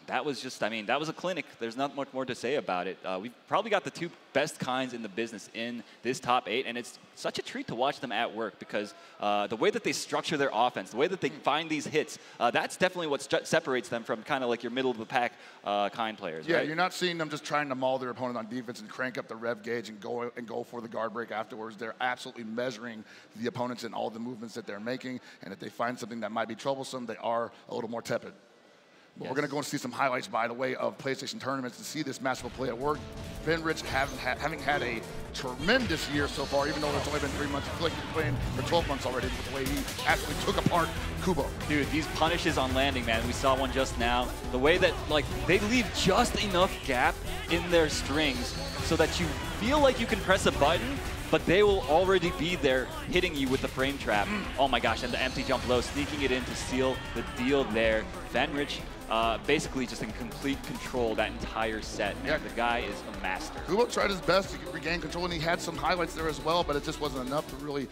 That was just, I mean, that was a clinic. There's not much more to say about it. We've probably got the two best kinds in the business in this top 8, and it's such a treat to watch them at work, because the way that they structure their offense, the way that they find these hits, that's definitely what separates them from kind of like your middle-of-the-pack kind players, Yeah, right? you're not seeing them just trying to maul their opponent on defense and crank up the rev gauge and go for the guard break afterwards. They're absolutely measuring the opponents and all the movements that they're making, and if they find something that might be troublesome, they are a little more tepid. But we're going to go and see some highlights, by the way, of PlayStation tournaments to see this masterful play at work. Fenrich having had a tremendous year so far, even though it's only been 3 months. I feel like he's playing for 12 months already with the way he actually took apart Kubo. Dude, these punishes on landing, man, we saw one just now. The way that, like, they leave just enough gap in their strings so that you feel like you can press a button, but they will already be there hitting you with the frame trap. Oh my gosh, and the empty jump low, sneaking it in to seal the deal there. Fenrich basically just in complete control that entire set. Man, the guy is a master. Kubo tried his best to regain control, and he had some highlights there as well, but it just wasn't enough to really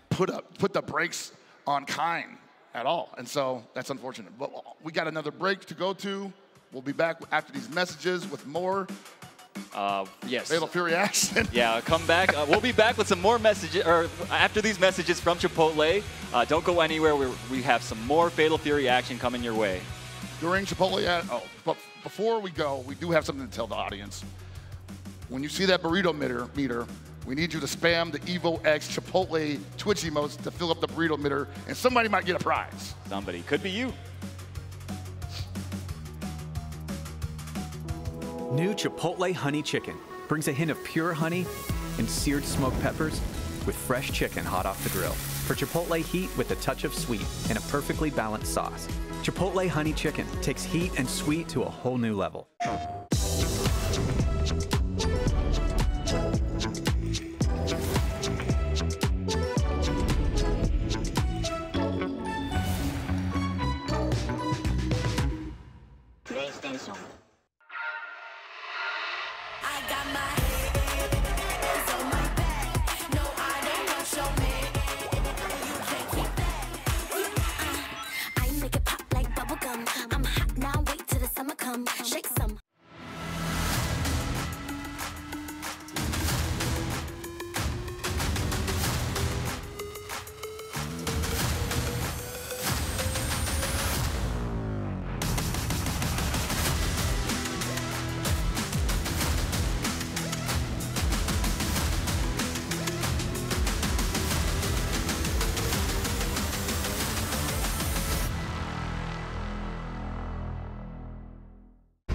put the brakes on Kine at all. And so that's unfortunate. But we got another break to go to. We'll be back after these messages with more. Yes. Fatal Fury action. Yeah, come back. We'll be back with some more messages, or after these messages from Chipotle. Don't go anywhere. We have some more Fatal Fury action coming your way. During Chipotle, but before we go, we do have something to tell the audience. When you see that burrito meter, we need you to spam the Evo X Chipotle Twitch emotes to fill up the burrito meter, and somebody might get a prize. Somebody. Could be you. New Chipotle Honey Chicken brings a hint of pure honey and seared smoked peppers with fresh chicken hot off the grill. For Chipotle heat with a touch of sweet and a perfectly balanced sauce. Chipotle Honey Chicken takes heat and sweet to a whole new level. PlayStation. Shake some.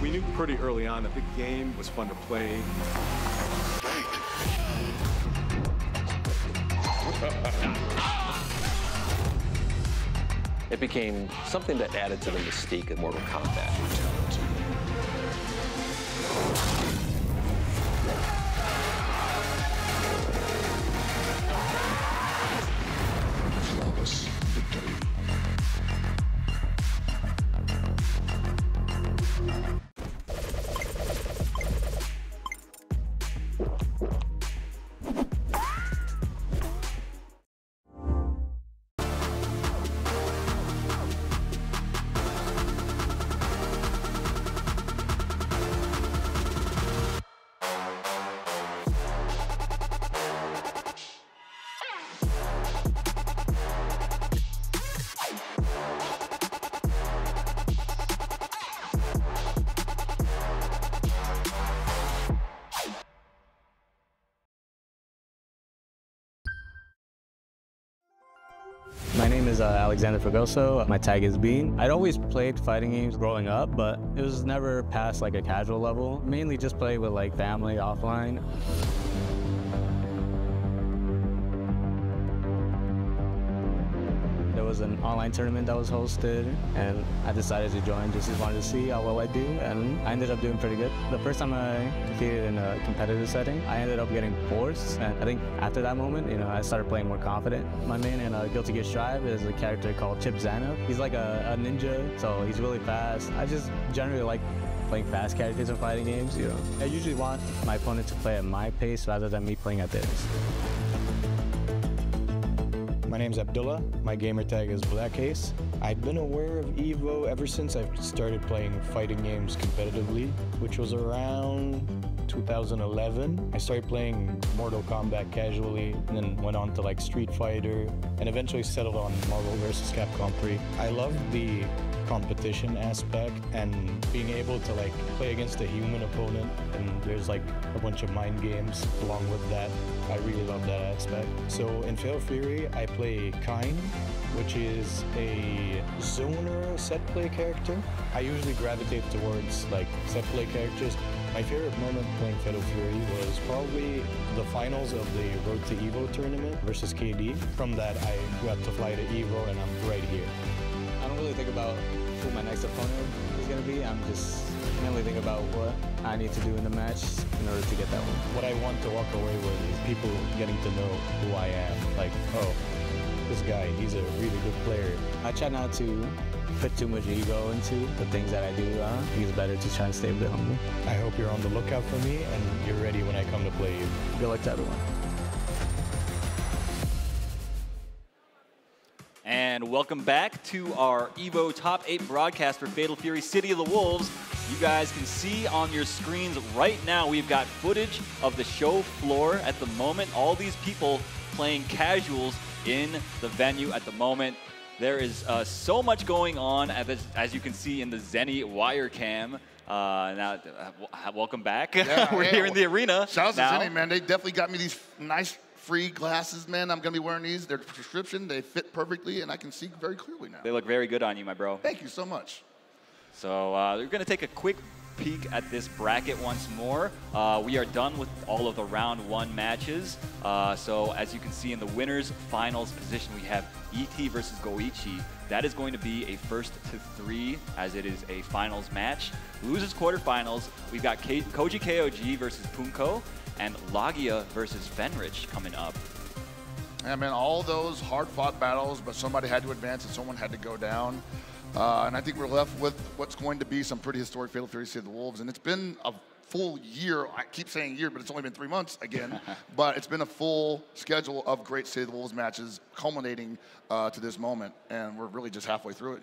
We knew pretty early on that the game was fun to play. It became something that added to the mystique of Mortal Kombat. Flawless victory. is Alexander Fragoso. My tag is Bean. I'd always played fighting games growing up, but it was never past like a casual level. Mainly just play with like family offline. There was an online tournament that was hosted, and I decided to join. Just wanted to see how well I do, and I ended up doing pretty good. The first time I competed in a competitive setting, I ended up getting fourth, and I think after that moment, I started playing more confident. My main in Guilty Gear Strive is a character called Chip Zanuck. He's like a ninja, so he's really fast. I just generally like playing fast characters in fighting games. I usually want my opponent to play at my pace rather than me playing at theirs. My name's Abdullah. My gamer tag is Blackace. I've been aware of EVO ever since I've started playing fighting games competitively, which was around 2011. I started playing Mortal Kombat casually, and then went on to like Street Fighter, and eventually settled on Marvel vs. Capcom 3. I love the competition aspect and being able to like play against a human opponent, and there's like a bunch of mind games along with that. I really love that aspect. So in Fatal Fury, I play Kain, which is a zoner set play character. I usually gravitate towards like set play characters. My favorite moment playing Fatal Fury was probably the finals of the Road to EVO tournament versus KD. From that, I got to fly to EVO, and I'm right here. I don't really think about who my next opponent is going to be. I'm just mainly thinking about what I need to do in the match in order to get that one. What I want to walk away with is people getting to know who I am. Like, oh, this guy, he's a really good player. I try not to put too much ego into the things that I do. I think it's better to try and stay a bit humble. I hope you're on the lookout for me and you're ready when I come to play you. Good luck to everyone. And welcome back to our EVO Top 8 broadcast for Fatal Fury City of the Wolves. You guys can see on your screens right now, we've got footage of the show floor at the moment. All these people playing casuals in the venue at the moment. There is so much going on, as you can see in the Zenny wire cam. Now, welcome back. Yeah, We're here in the arena. Shout out to Zenny, man. They definitely got me these nice free glasses, man. I'm going to be wearing these. They're prescription. They fit perfectly, and I can see very clearly now. They look very good on you, my bro. Thank you so much. So we're going to take a quick peek at this bracket once more. We are done with all of the round 1 matches. So as you can see in the winners finals position, we have ET versus Goichi. That is going to be a first to 3, as it is a finals match. Losers quarterfinals, we've got Koji KOG versus Punko, and Lagia versus Fenrich coming up. Yeah, man, all those hard-fought battles, but somebody had to advance and someone had to go down. And I think we're left with what's going to be some pretty historic Fatal Fury City of the Wolves. And it's been a full year. I keep saying year, but it's only been 3 months again. But it's been a full schedule of great City of the Wolves matches culminating to this moment. And we're really just halfway through it,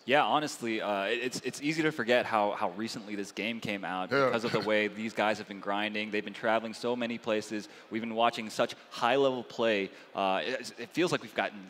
Yeah, honestly, it's easy to forget how recently this game came out because of the way these guys have been grinding. They've been traveling so many places. We've been watching such high-level play. It feels like we've gotten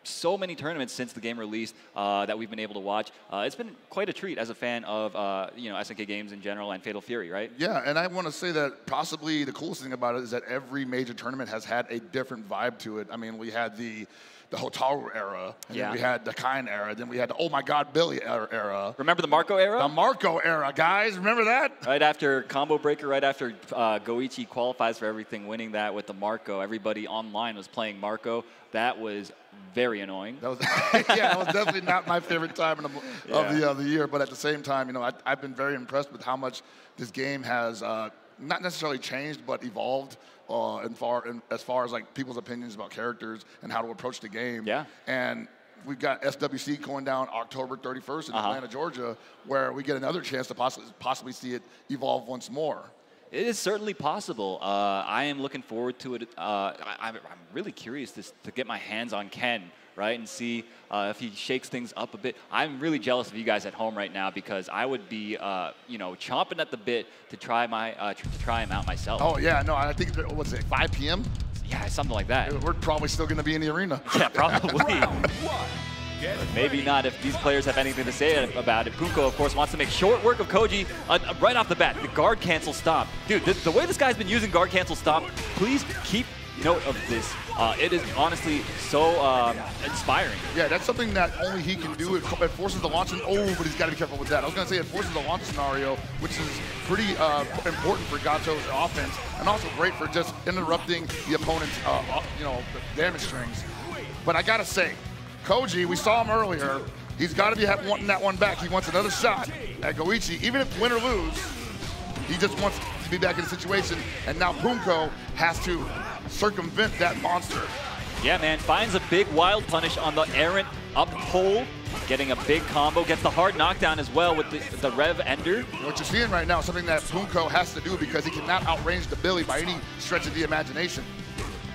so many tournaments since the game released that we've been able to watch. It's been quite a treat as a fan of SNK games in general and Fatal Fury, right? Yeah, and I want to say that possibly the coolest thing about it is that every major tournament has had a different vibe to it. I mean, we had the Hotaru era, and then we had the Kain era, then we had the Oh My God Billy era. Remember the Marco era? The Marco era, guys. Remember that? Right after Combo Breaker, right after Goichi qualifies for everything, winning that with the Marco, everybody online was playing Marco. That was very annoying. That was, that was definitely not my favorite time of the year, but at the same time, I've been very impressed with how much this game has not necessarily changed, but evolved. As far as people's opinions about characters and how to approach the game. Yeah. And we've got SWC going down October 31st in Atlanta, Georgia, where we get another chance to possibly see it evolve once more. It is certainly possible. I am looking forward to it. I'm really curious to get my hands on Ken, right, and see if he shakes things up a bit. I'm really jealous of you guys at home right now because I would be, chomping at the bit to try him out myself. Oh yeah, no, I think what's it, 5 p.m. Yeah, something like that. We're probably still going to be in the arena. Yeah, probably. Maybe not if these players have anything to say about it. Punko, of course, wants to make short work of Koji right off the bat. The guard cancel stomp. Dude, the way this guy's been using guard cancel stomp, please keep note of this. It is honestly so inspiring. Yeah, that's something that only he can do. It forces the launch, and but he's got to be careful with that. I was going to say it forces the launch scenario, which is pretty important for Gato's offense, and also great for just interrupting the opponent's damage strings. But I got to say, Koji, we saw him earlier. He's got to be wanting that one back. He wants another shot at Goichi, even if win or lose. He just wants to be back in the situation, and now Punko has to circumvent that monster. Yeah, man, finds a big wild punish on the errant up pole, getting a big combo, gets the hard knockdown as well with the Rev Ender. What you're seeing right now is something that Punko has to do because he cannot outrange the Billy by any stretch of the imagination.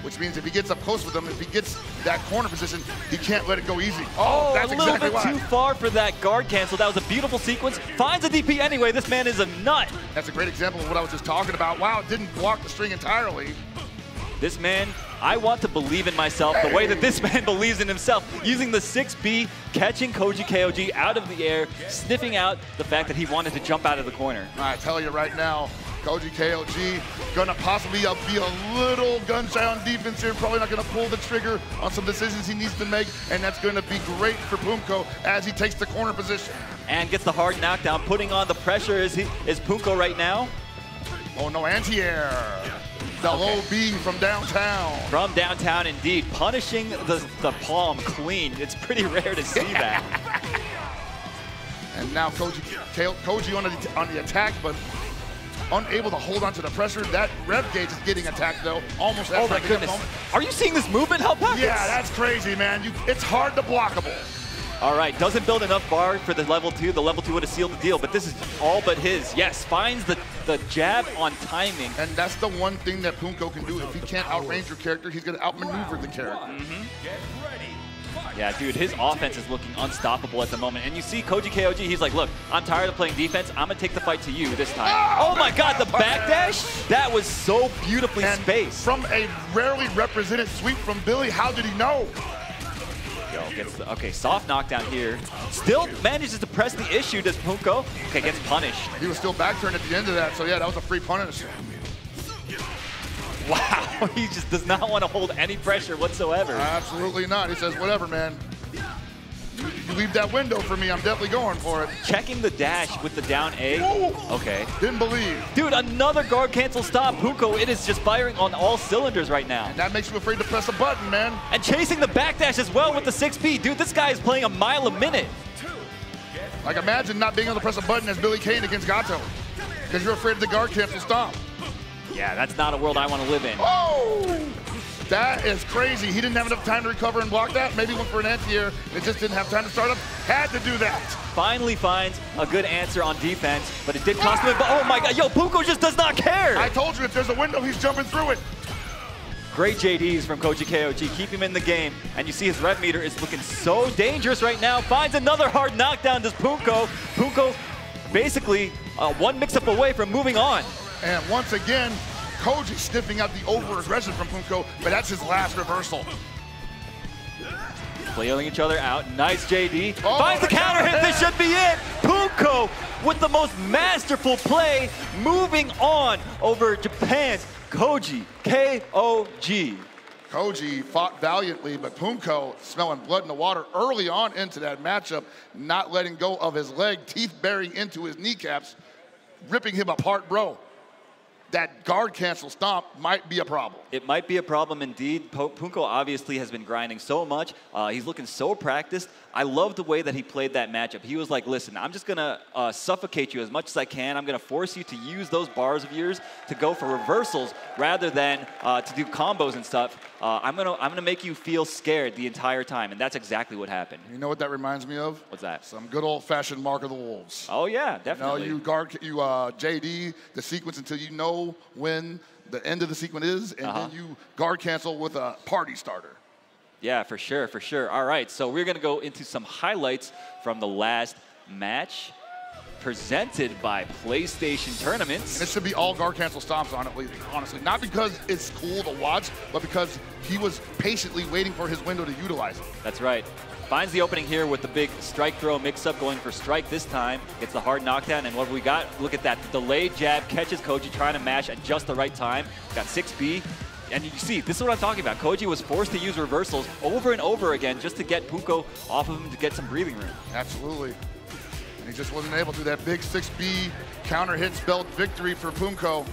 Which means if he gets up close with him, if he gets that corner position, he can't let it go easy. Oh, that's exactly why. A little bit too far for that guard cancel. That was a beautiful sequence. Finds a DP anyway. This man is a nut. That's a great example of what I was just talking about. Wow, it didn't block the string entirely. This man, I want to believe in myself the way that this man believes in himself. Using the 6B, catching Koji KOG out of the air, sniffing out the fact that he wanted to jump out of the corner. I tell you right now, Koji KOG gonna possibly be a little gun shy on defense here, probably not gonna pull the trigger on some decisions he needs to make, and that's gonna be great for Punko as he takes the corner position. And gets the hard knockdown, putting on the pressure is Punko right now. Oh no, anti-air. The low B from downtown. From downtown, indeed. Punishing the palm clean. It's pretty rare to see that. And now Koji on the attack, but unable to hold on to the pressure. That rev gauge is getting attacked, though. Almost at my goodness. Are you seeing this movement, Hell Pockets? Yeah, that's crazy, man. It's hard to blockable. All right, doesn't build enough bar for the level 2. The level 2 would have sealed the deal, but this is all but his. Yes, finds the jab on timing. And that's the one thing that Punko can do. If he can't outrange your character, he's going to outmaneuver the character. Yeah, dude, his offense is looking unstoppable at the moment. And you see Koji KOG, he's like, look, I'm tired of playing defense. I'm going to take the fight to you this time. Oh my God, the backdash? That was so beautifully spaced. From a rarely represented sweep from Billy, how did he know? Okay, soft knockdown here. Still manages to press the issue, does Punko. Okay, gets punished. He was still back turned at the end of that, so yeah, that was a free punish. Wow, he just does not want to hold any pressure whatsoever. Absolutely not. He says, whatever, man. You leave that window for me, I'm definitely going for it. Checking the dash with the down A. Whoa. Okay. Didn't believe. Dude, another guard cancel stop. Punko, it is just firing on all cylinders right now. And that makes you afraid to press a button, man. And chasing the backdash as well with the 6B. Dude, this guy is playing a mile a minute. Like, imagine not being able to press a button as Billy Kane against Gato. Because you're afraid of the guard cancel stomp. Yeah, that's not a world I want to live in. Oh! That is crazy. He didn't have enough time to recover and block that. Maybe went for an anti-air. It just didn't have time to start up. Had to do that. Finally finds a good answer on defense, but it did cost him. But oh my God, yo, Punko just does not care. I told you, if there's a window, he's jumping through it. Great JDs from Koji KOG. Keep him in the game. And you see his rev meter is looking so dangerous right now. Finds another hard knockdown, does Punko. Punko basically one mix-up away from moving on. And once again, Koji sniffing out the over-aggression from Punko, but that's his last reversal. Flailing each other out. Nice JD. Finds the counter hit. This should be it. Punko with the most masterful play, moving on over Japan's Koji KOG. Koji fought valiantly, but Punko smelling blood in the water early on into that matchup, not letting go of his leg, teeth burying into his kneecaps, ripping him apart, bro. That guard cancel stomp might be a problem. It might be a problem indeed. Punko obviously has been grinding so much. He's looking so practiced. I love the way that he played that matchup. He was like, listen, I'm just going to suffocate you as much as I can. I'm going to force you to use those bars of yours to go for reversals rather than to do combos and stuff. I'm gonna make you feel scared the entire time, and that's exactly what happened. You know what that reminds me of? What's that? Some good old-fashioned Mark of the Wolves. Oh yeah, definitely. You know, you JD the sequence until you know when the end of the sequence is, and then you guard cancel with a party starter. Yeah, for sure, for sure. All right, so we're gonna go into some highlights from the last match presented by PlayStation Tournaments. And it should be all guard cancel stomps on it, honestly. Not because it's cool to watch, but because he was patiently waiting for his window to utilize it. That's right. Finds the opening here with the big strike throw mix-up, going for strike this time. Gets the hard knockdown, and what have we got? Look at that. The delayed jab catches Koji trying to mash at just the right time. Got 6B. And you see, this is what I'm talking about. Koji was forced to use reversals over and over again just to get Punko off of him to get some breathing room. Absolutely. And he just wasn't able to. That big 6B counter hit spelled victory for Punko.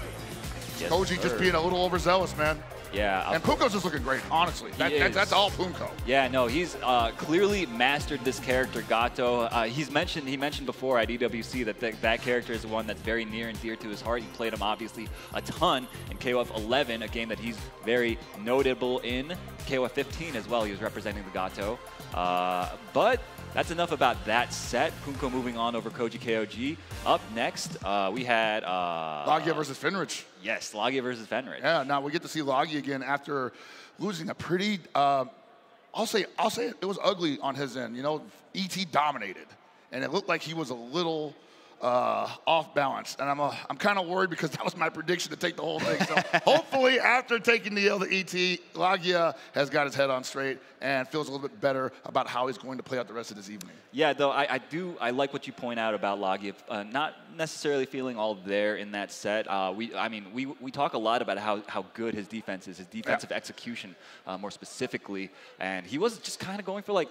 Yes, Koji just being a little overzealous, man. Yeah. And Punko's just looking great, honestly. That's all Punko. Yeah, no, he's clearly mastered this character, Gato. He mentioned before at EWC that that character is one that's very near and dear to his heart. He played him obviously a ton in KOF 11, a game that he's very notable in. KOF 15 as well, he was representing the Gato. But that's enough about that set. Punko moving on over Koji KOG. Up next, we had Lagia versus Fenrich. Yes, Lagia versus Fenrich. Yeah, now we get to see Lagia again after losing a pretty, I'll say it was ugly on his end. You know, ET dominated, and it looked like he was a little off balance. And I'm kind of worried because that was my prediction to take the whole thing. So hopefully after taking the L to ET, Lagia has got his head on straight and feels a little bit better about how he's going to play out the rest of this evening. Yeah, though I like what you point out about Lagia, not necessarily feeling all there in that set. We talk a lot about how good his defense is, his defensive execution more specifically, and he was just kind of going for like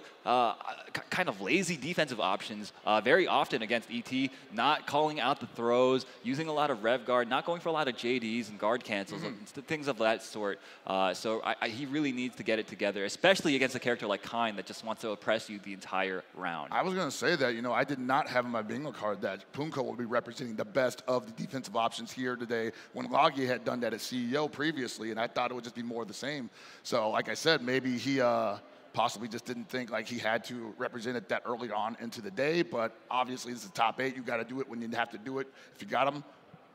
kind of lazy defensive options very often against ET, not calling out the throws, using a lot of rev guard, not going for a lot of JDs and guard cancels, things of that sort. So he really needs to get it together, especially against a character like Kind that just wants to oppress you the entire round. I was going to say that, you know, I did not have in my bingo card that Punko will be representing the best of the defensive options here today when Lagia had done that at CEO previously, and I thought it would just be more of the same. So, like I said, maybe he possibly just didn't think like he had to represent it that early on into the day, but obviously this is top 8. You got to do it when you have to do it. If you got them,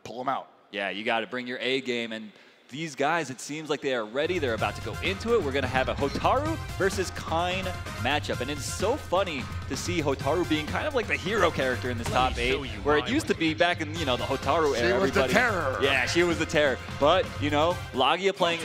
pull them out. Yeah, you got to bring your A game, and these guys, it seems like they are ready. They're about to go into it. We're going to have a Hotaru versus Kind matchup. And it's so funny to see Hotaru being kind of like the hero character in this top 8, where it used to be back in, you know, the Hotaru era. She was the terror. Yeah, she was the terror. But, you know, Lagia playing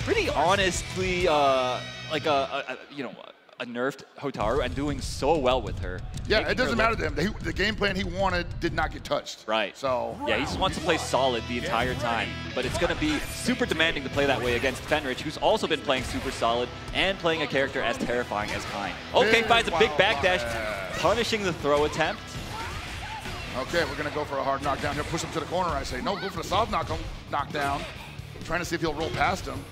pretty honestly like a nerfed Hotaru and doing so well with her. Yeah, it doesn't matter to him. The game plan he wanted did not get touched. Right. So yeah, he just wants to play solid the entire time. But it's going to be super demanding to play that way against Fenrich, who's also been playing super solid and playing a character as terrifying as Kind. Okay, finds a big backdash, punishing the throw attempt. Okay, we're going to go for a hard knockdown here. Push him to the corner, I say. No, go for the soft knockdown. Trying to see if he'll roll past him.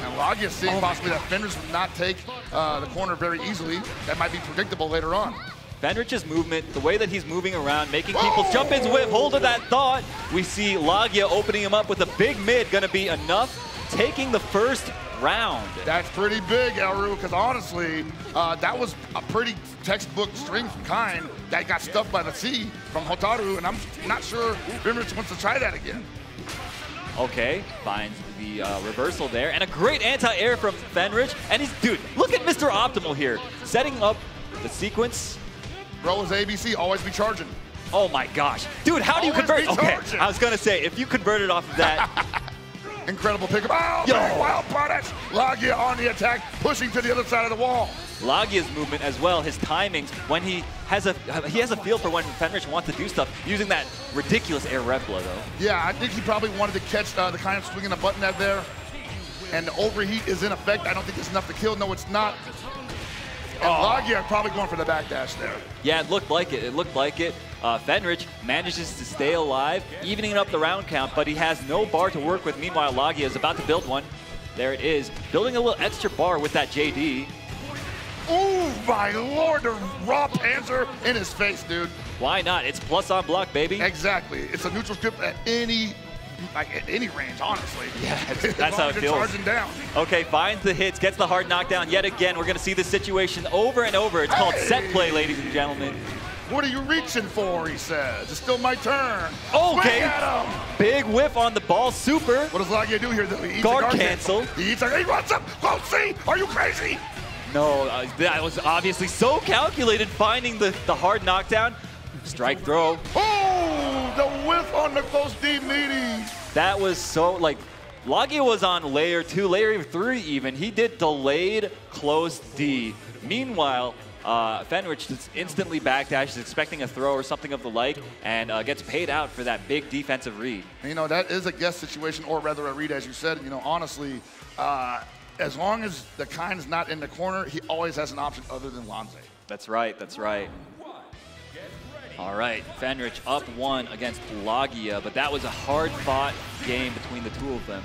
And Lagia seeing possibly that Fenrich would not take the corner very easily. That might be predictable later on. Fenrich's movement, the way that he's moving around, making people jump ins whip, hold of that thought. We see Lagia opening him up with a big mid, gonna be enough, taking the first round. That's pretty big, Elru, because honestly, that was a pretty textbook string from Kind that got stuffed by the C from Hotaru, and I'm not sure Fenrich wants to try that again. Okay, finds the reversal there, and a great anti-air from Fenrich. And he's, dude, look at Mr. Optimal here, setting up the sequence. Bro is ABC, always be charging. Oh my gosh. Dude, how do you convert? Okay, I was gonna say, if you converted off of that. Incredible pickup. Oh, yo, wild punish. Lagia on the attack, pushing to the other side of the wall. Lagia's movement as well, his timings, when he has a feel for when Fenrich wants to do stuff, using that ridiculous air rev blow though. Yeah, I think he probably wanted to catch the Kind swinging a button out there, and the overheat is in effect. I don't think it's enough to kill. No, it's not. And Lagia probably going for the backdash there. Yeah, it looked like it. It looked like it. Fenrich manages to stay alive, evening up the round count, but he has no bar to work with. Meanwhile, Lagia is about to build one. There it is, building a little extra bar with that JD. Oh my lord, the raw panzer in his face, dude. Why not? It's plus on block, baby. Exactly. It's a neutral script at any range, honestly. Yeah, that's how it feels. Charging down. Okay, finds the hits, gets the hard knockdown yet again. We're going to see this situation over and over. It's called set play, ladies and gentlemen. What are you reaching for, he says. It's still my turn. Okay. Swing at him. Big whiff on the ball, super. What does Lagia do here? He eats guard a guard cancel. He eats he runs up. Go see. Are you crazy? No, that was obviously so calculated, finding the hard knockdown. Strike throw. Oh, the whiff on the close D meaty. That was so, like, Lagia was on layer 2, layer 3 even. He did delayed close D. Meanwhile, Fenrich just instantly backdashes, expecting a throw or something of the like, and gets paid out for that big defensive read. You know, that is a guess situation, or rather a read, as you said. You know, honestly, as long as the Kind's not in the corner, he always has an option other than Lanze. That's right, that's right. All right, Fenrich up 1 against Lagia, but that was a hard-fought game between the two of them.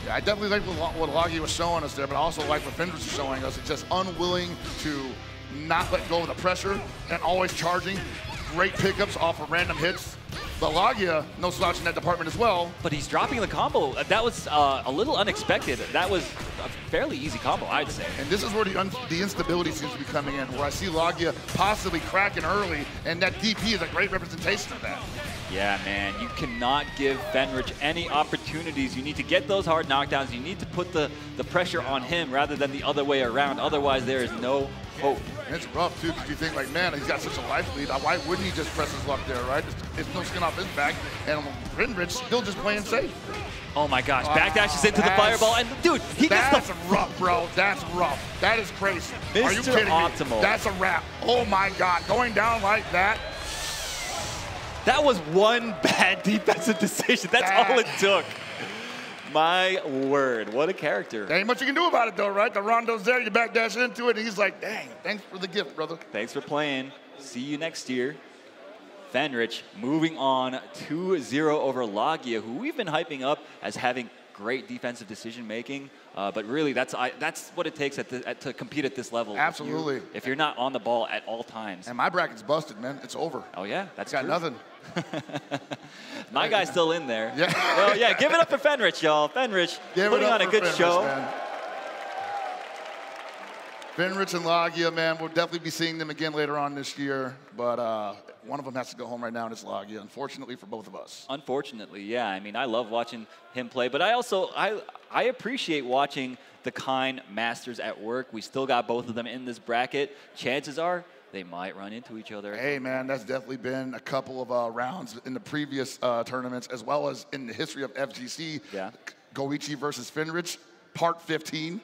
Yeah, I definitely like what Lagia was showing us there, but I also like what Fenrich was showing us. It's just unwilling to not let go of the pressure and always charging. Great pickups off of random hits. But Lagia, no slouch in that department as well. But he's dropping the combo. That was a little unexpected. That was a fairly easy combo, I'd say. And this is where the instability seems to be coming in, where I see Lagia possibly cracking early, and that DP is a great representation of that. Yeah, man, you cannot give Fenrich any opportunities. You need to get those hard knockdowns. You need to put the pressure on him rather than the other way around. Otherwise, there is no hope. And it's rough, too, because you think, like, man, he's got such a life lead. Why wouldn't he just press his luck there, right? It's no skin off his back. And Fenrich still just playing safe. Oh, my gosh. Backdashes into the fireball. And, dude, he gets the... That's rough, bro. That's rough. That is crazy. Are you kidding Optimal. me? That's a wrap. Oh, my God. Going down like that. That was one bad defensive decision. That's all it took. My word, what a character. There ain't much you can do about it, though, right? The rondo's there, you backdash into it, and he's like, dang, thanks for the gift, brother. Thanks for playing. See you next year. Fenrich moving on 2-0 over Lagia, who we've been hyping up as having great defensive decision-making, but really that's what it takes to compete at this level. Absolutely. If you're not on the ball at all times. And my bracket's busted, man. It's over. Oh, yeah? That's got true. nothing. My guy's still in there. Yeah. Oh, yeah, give it up for Fenrich, y'all. Fenrich putting on a good show. Man. Fenrich and Lagia, man, we'll definitely be seeing them again later on this year, but one of them has to go home right now, and it's Lagia, unfortunately for both of us. Unfortunately, yeah. I mean, I love watching him play, but I appreciate watching the Kind masters at work. We still got both of them in this bracket. Chances are they might run into each other. Hey, man, that's definitely been a couple of rounds in the previous tournaments, as well as in the history of FGC. Yeah. Goichi versus Fenrich, part 15.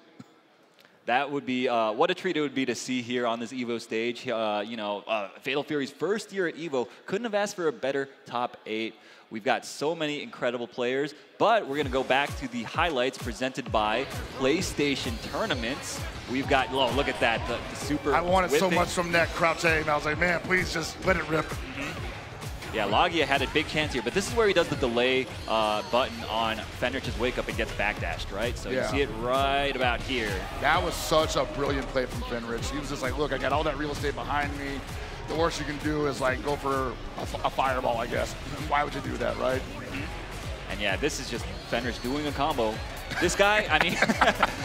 That would be, what a treat it would be to see here on this EVO stage. Fatal Fury's first year at EVO, couldn't have asked for a better top 8. We've got so many incredible players, but we're going to go back to the highlights presented by PlayStation Tournaments. We've got, oh, look at that, the super I wanted whipping. so much from that Crouch A, and I was like, man, please just let it rip. Yeah, Lagia had a big chance here, but this is where he does the delay button on Fenrich's wake up and gets backdashed, right? So you see it right about here. That was such a brilliant play from Fenrich. He was just like, look, I got all that real estate behind me. The worst you can do is like go for a fireball, I guess. Why would you do that, right? And yeah, this is just Fenrich doing a combo. This guy, I mean,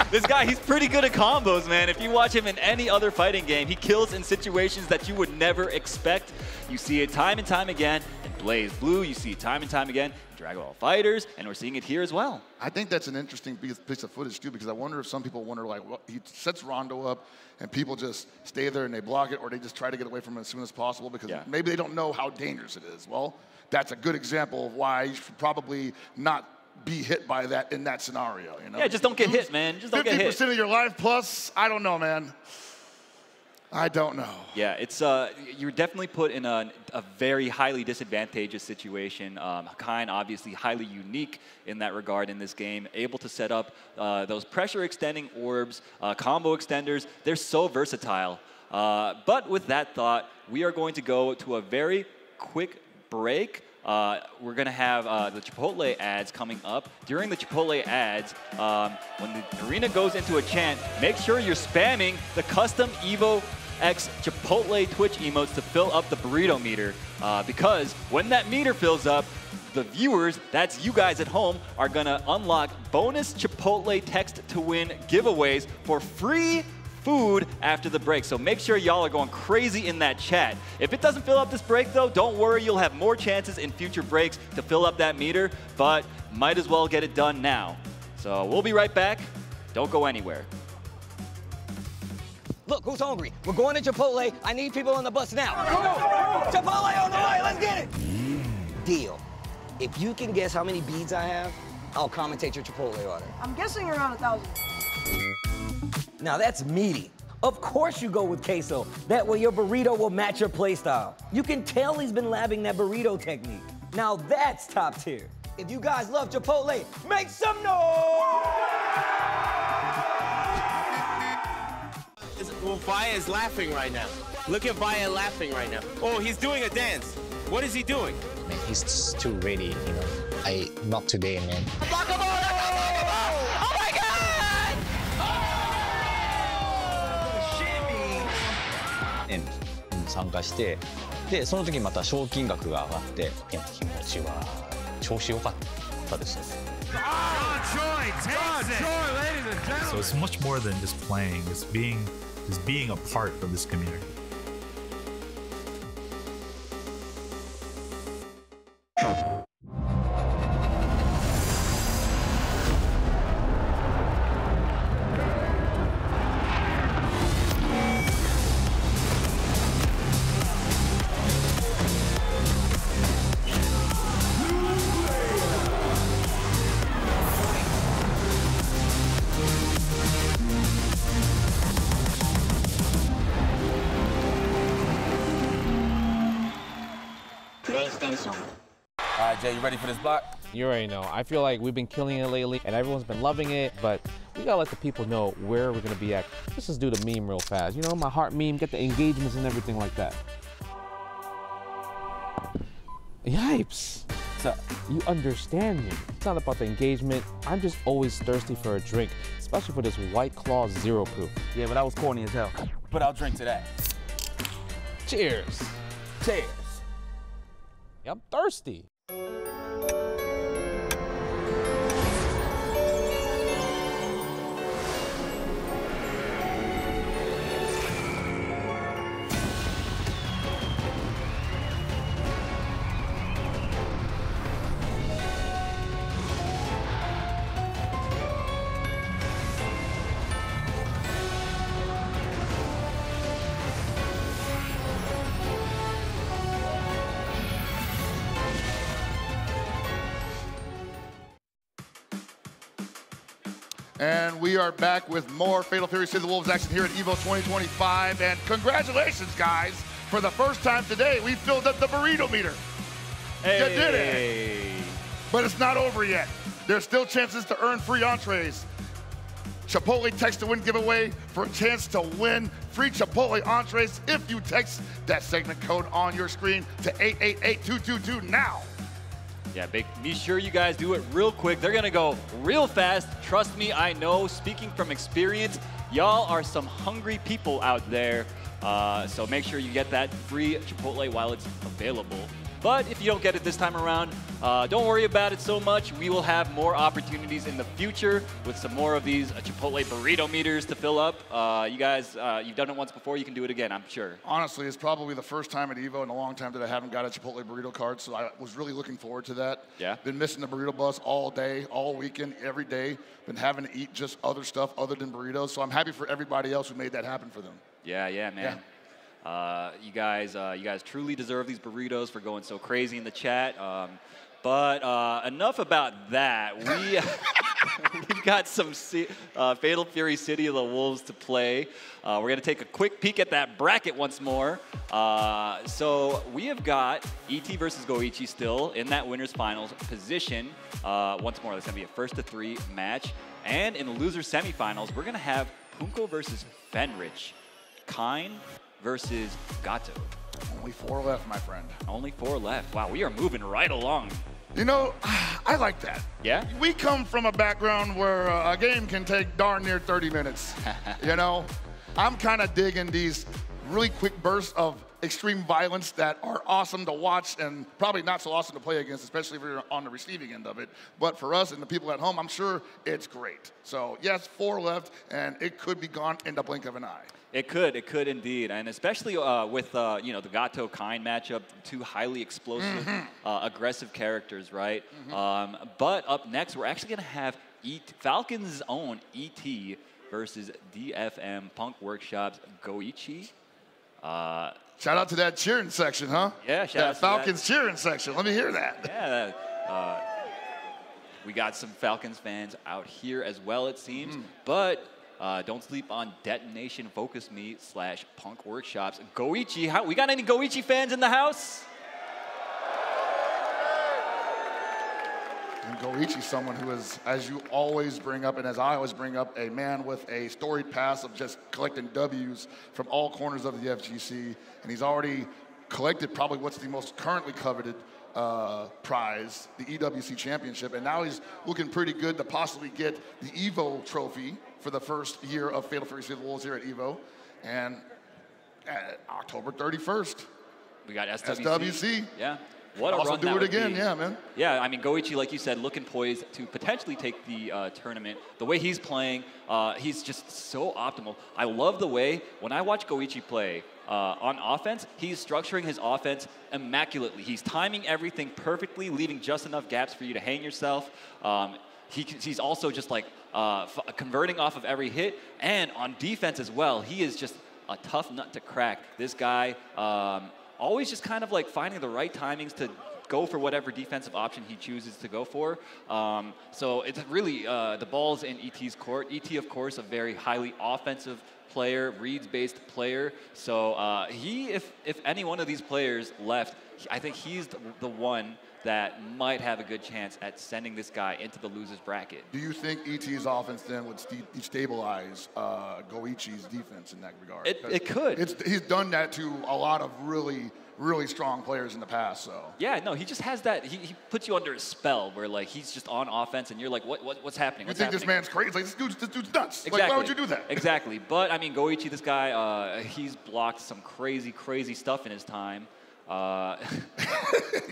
this guy, he's pretty good at combos, man. If you watch him in any other fighting game, he kills in situations that you would never expect. You see it time and time again in BlazBlue. You see it time and time again in Dragon Ball FighterZ, and we're seeing it here as well. I think that's an interesting piece of footage, too, because I wonder if some people wonder, like, well, he sets Rondo up, and people just stay there and they block it, or they just try to get away from it as soon as possible because maybe they don't know how dangerous it is. Well, that's a good example of why you should probably not be hit by that in that scenario, you know? Yeah, just don't get hit, man. Just don't get hit. 50% of your life plus, I don't know, man. I don't know. Yeah, it's you're definitely put in a very highly disadvantageous situation. Kind obviously highly unique in that regard in this game, able to set up those pressure extending orbs, combo extenders. They're so versatile. But with that thought, we are going to go to a very quick break. We're going to have the Chipotle ads coming up. During the Chipotle ads, when the arena goes into a chant, make sure you're spamming the custom Evo X Chipotle Twitch emotes to fill up the burrito meter. Because when that meter fills up, the viewers, that's you guys at home, are going to unlock bonus Chipotle text to win giveaways for free food after the break. So make sure y'all are going crazy in that chat. If it doesn't fill up this break though, don't worry, you'll have more chances in future breaks to fill up that meter, but might as well get it done now. So we'll be right back. Don't go anywhere. Look, who's hungry? We're going to Chipotle. I need people on the bus now. Come on. Chipotle on the way, let's get it. Deal. If you can guess how many beads I have, I'll commentate your Chipotle order. I'm guessing around 1,000. Now that's meaty. Of course you go with queso. That way your burrito will match your playstyle. You can tell he's been labbing that burrito technique. Now that's top tier. If you guys love Chipotle, make some noise! Well, Vaya is laughing right now. Look at Vaya laughing right now. Oh, he's doing a dance. What is he doing? Man, he's too ready, you know. Not today, man. Oh my God!円に参加して、でその時また賞金額が上がって、いや気持ちは調子良かったですよね。So it's much more than just playing. It's being a part of this community. All right, Jay, you ready for this block? You already know. I feel like we've been killing it lately, and everyone's been loving it, but we gotta let the people know where we're gonna be at. Let's just do the meme real fast. You know, my heart meme, get the engagements and everything like that. Yipes. So, you understand me. It's not about the engagement. I'm just always thirsty for a drink, especially for this White Claw Zero Proof. Yeah, but that was corny as hell. But I'll drink to that. Cheers. Cheers. Yeah, I'm thirsty. And we are back with more Fatal Fury City of the Wolves action here at EVO 2025. And congratulations, guys. For the first time today, we filled up the burrito meter. Hey. You did it. But it's not over yet. There's still chances to earn free entrees. Chipotle Text to Win giveaway for a chance to win free Chipotle entrees if you text that segment code on your screen to 888-222 now. Yeah, be sure you guys do it real quick. They're gonna go real fast. Trust me, I know, speaking from experience, y'all are some hungry people out there. So make sure you get that free Chipotle while it's available. But if you don't get it this time around, don't worry about it so much. We will have more opportunities in the future with some more of these Chipotle burrito meters to fill up. You guys, you've done it once before, you can do it again, I'm sure. Honestly, it's probably the first time at EVO in a long time that I haven't got a Chipotle burrito card, so I was really looking forward to that. Yeah. Been missing the burrito bus all day, all weekend, every day. Been having to eat just other stuff other than burritos, so I'm happy for everybody else who made that happen for them. Yeah, man. Yeah. You guys truly deserve these burritos for going so crazy in the chat. But enough about that. We've got some Fatal Fury City of the Wolves to play. We're going to take a quick peek at that bracket once more. So we have got ET versus Goichi still in that winner's finals position. Once more, that's going to be a 1-to-3 match. And in the loser semifinals, we're going to have Punko versus Fenrich. Kine versus Gato. Only 4 left, my friend. Only 4 left. Wow, we are moving right along. You know, I like that. Yeah? We come from a background where a game can take darn near 30 minutes. You know, I'm kind of digging these really quick bursts of extreme violence that are awesome to watch and probably not so awesome to play against, especially if you're on the receiving end of it. But for us and the people at home, I'm sure it's great. So yes, 4 left, and it could be gone in the blink of an eye. It could indeed, and especially with you know, the Gato Kine matchup, 2 highly explosive, aggressive characters, right? But up next, we're actually going to have Falcons' own ET versus DFM Punk Workshop's Goichi. Shout out to that cheering section, huh? Yeah, shout out to Falcons cheering section. Let me hear that. Yeah, we got some Falcons fans out here as well, it seems. But Don't sleep on Detonation Focus Me / Punk Workshops. Goichi, we got any Goichi fans in the house? And Goichi, someone who is, as you always bring up, and as I always bring up, a man with a storied past of just collecting W's from all corners of the FGC. And he's already collected probably what's the most currently coveted prize, the EWC Championship. And now he's looking pretty good to possibly get the EVO trophy for the first year of Fatal Fury City of the Wolves here at EVO. And October 31st. We got SWC. SWC. Yeah. What a also run do that it would again, be. yeah, man. Yeah, I mean, Goichi, like you said, looking poised to potentially take the tournament. The way he's playing, he's just so optimal. I love the way, when I watch Goichi play on offense, he's structuring his offense immaculately. He's timing everything perfectly, leaving just enough gaps for you to hang yourself. He's also just like converting off of every hit. And on defense as well, he is just a tough nut to crack. This guy, always just kind of like finding the right timings to go for whatever defensive option he chooses to go for. So it's really, the ball's in ET's court. ET, of course, a very highly offensive player, reads-based player. So if any one of these players left, I think he's the one that might have a good chance at sending this guy into the loser's bracket. Do you think ET's offense then would destabilize Goichi's defense in that regard? It could. He's done that to a lot of really strong players in the past. So yeah, no, he just has that. He puts you under a spell where like he's just on offense and you're like, what's happening? What's you think happening? this man's crazy? Like this dude's nuts. Exactly. Like, why would you do that? Exactly. But I mean, Goichi, this guy, he's blocked some crazy stuff in his time.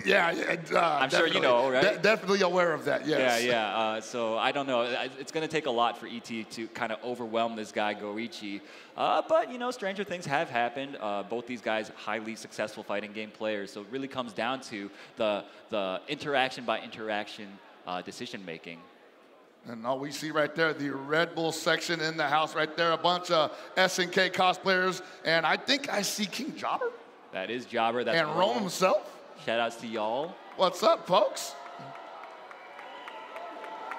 Yeah, I'm sure you know, right? Definitely aware of that, yes. Yeah. So I don't know. It's going to take a lot for ET to kind of overwhelm this guy, Goichi. But, you know, stranger things have happened. Both these guys, highly successful fighting game players. So it really comes down to the interaction by interaction decision making. And all we see right there, the Red Bull section in the house right there, a bunch of SNK cosplayers. And I think I see King Jobber. That is Jobber. That's and Rome himself. Shout outs to y'all. What's up, folks?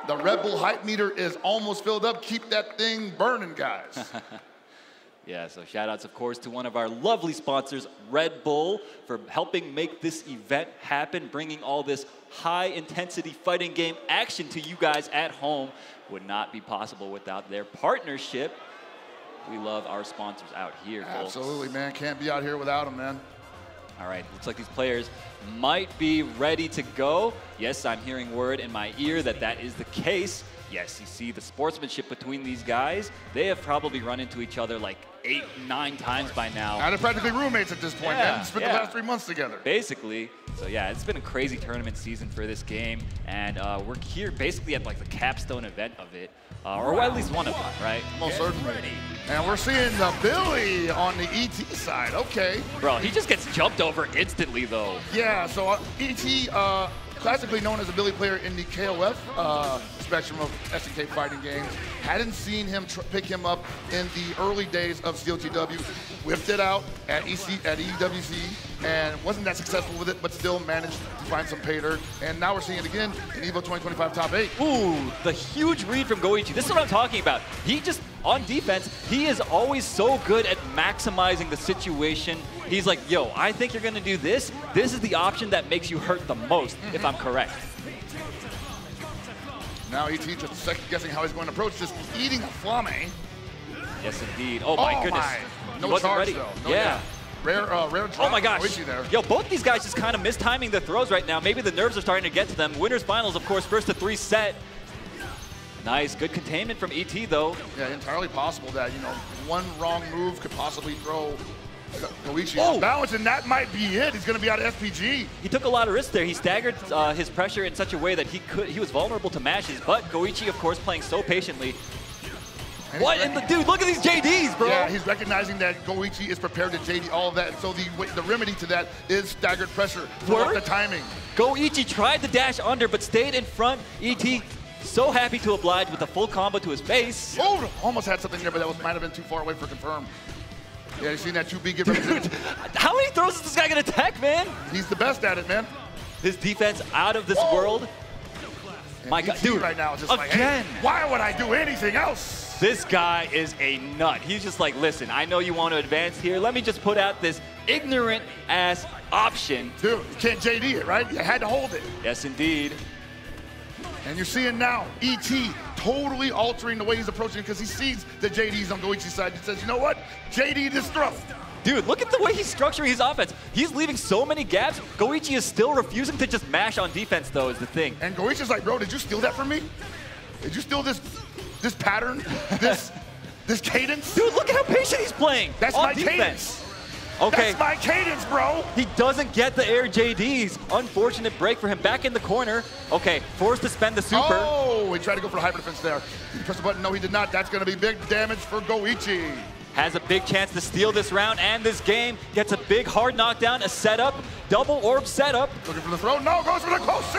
The Red Bull hype meter is almost filled up. Keep that thing burning, guys. Yeah, so shout outs, of course, to one of our lovely sponsors, Red Bull, for helping make this event happen, bringing all this high-intensity fighting game action to you guys at home. Would not be possible without their partnership. We love our sponsors out here, folks. Absolutely, man. Can't be out here without them, man. All right, looks like these players might be ready to go. Yes, I'm hearing word in my ear that is the case. Yes, you see the sportsmanship between these guys. They have probably run into each other like 8, 9 times by now. And they're practically roommates at this point, man. Spent the last 3 months together. Basically. So yeah, it's been a crazy tournament season for this game. And we're here basically at like the capstone event of it. Or at least one of them, right? Most certainly. And we're seeing the Billy on the ET side. Okay. Bro, he just gets jumped over instantly, though. Yeah, so ET, classically known as a Billy player in the KOF spectrum of SNK fighting games. Hadn't seen him pick him up in the early days of COTW. Whipped it out at EWC and wasn't that successful with it, but still managed to find some pay dirt. And now we're seeing it again in EVO 2025 Top 8. Ooh, the huge read from Goichi. This is what I'm talking about. He just, on defense, he is always so good at maximizing the situation. He's like, yo, I think you're going to do this. This is the option that makes you hurt the most, if I'm correct. Now ET just second guessing how he's going to approach this, eating a flame. Yes, indeed. Oh, my goodness. No charge, though. No, yeah. Rare oh my gosh. Yo, both these guys just kind of mistiming the throws right now. Maybe the nerves are starting to get to them. Winners finals, of course, first to 3 set. Nice, good containment from ET, though. Yeah, entirely possible that, you know, one wrong move could possibly throw Goichi off balance, and that might be it. He's going to be out of SPG. He took a lot of risks there. He staggered his pressure in such a way that he was vulnerable to mashes, but Goichi, of course, playing so patiently. What in the dude? Look at these JDs, bro. Yeah, he's recognizing that Goichi is prepared to JD all of that. And so the remedy to that is staggered pressure. Throw the timing. Goichi tried to dash under, but stayed in front. ET so happy to oblige with a full combo to his face. Oh, almost had something there, but that might have been too far away for confirm. Yeah, you seen that 2B get represented? How many throws is this guy gonna tech, man? He's the best at it, man. His defense out of this world. And My God, ET dude! Right now, just like, hey, why would I do anything else? This guy is a nut. He's just like, listen, I know you want to advance here. Let me just put out this ignorant-ass option. Dude, you can't JD it, right? You had to hold it. Yes, indeed. And you're seeing now E.T. totally altering the way he's approaching it because he sees the JD's on Goichi's side. He says, you know what? JD this throw. Dude, look at the way he's structuring his offense. He's leaving so many gaps. Goichi is still refusing to just mash on defense, though, is the thing. And Goichi's like, bro, did you steal that from me? Did you steal this pattern? this cadence? Dude, look at how patient he's playing. That's on my defense. cadence. Okay. That's my cadence, bro. He doesn't get the air JDs. Unfortunate break for him. Back in the corner. Okay, forced to spend the super. Oh, he tried to go for the hyper defense there. Did he press the button? No, he did not. That's going to be big damage for Goichi. Has a big chance to steal this round and this game. Gets a big hard knockdown, a setup, double orb setup. Looking for the throw. No, goes for the close C.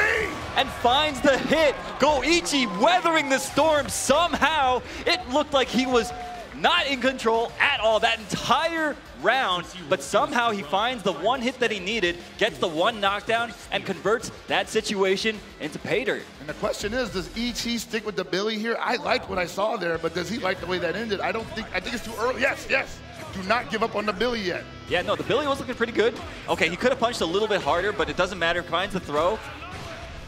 And finds the hit. Goichi weathering the storm somehow. It looked like he was not in control at all that entire round, but somehow he finds the one hit that he needed, gets the one knockdown, and converts that situation into pay dirt. And the question is, does E.T. stick with the Billy here? I liked what I saw there, but does he like the way that ended? I think it's too early. Yes. Do not give up on the Billy yet. Yeah, no, the Billy was looking pretty good. Okay, he could have punched a little bit harder, but it doesn't matter. Finds the throw.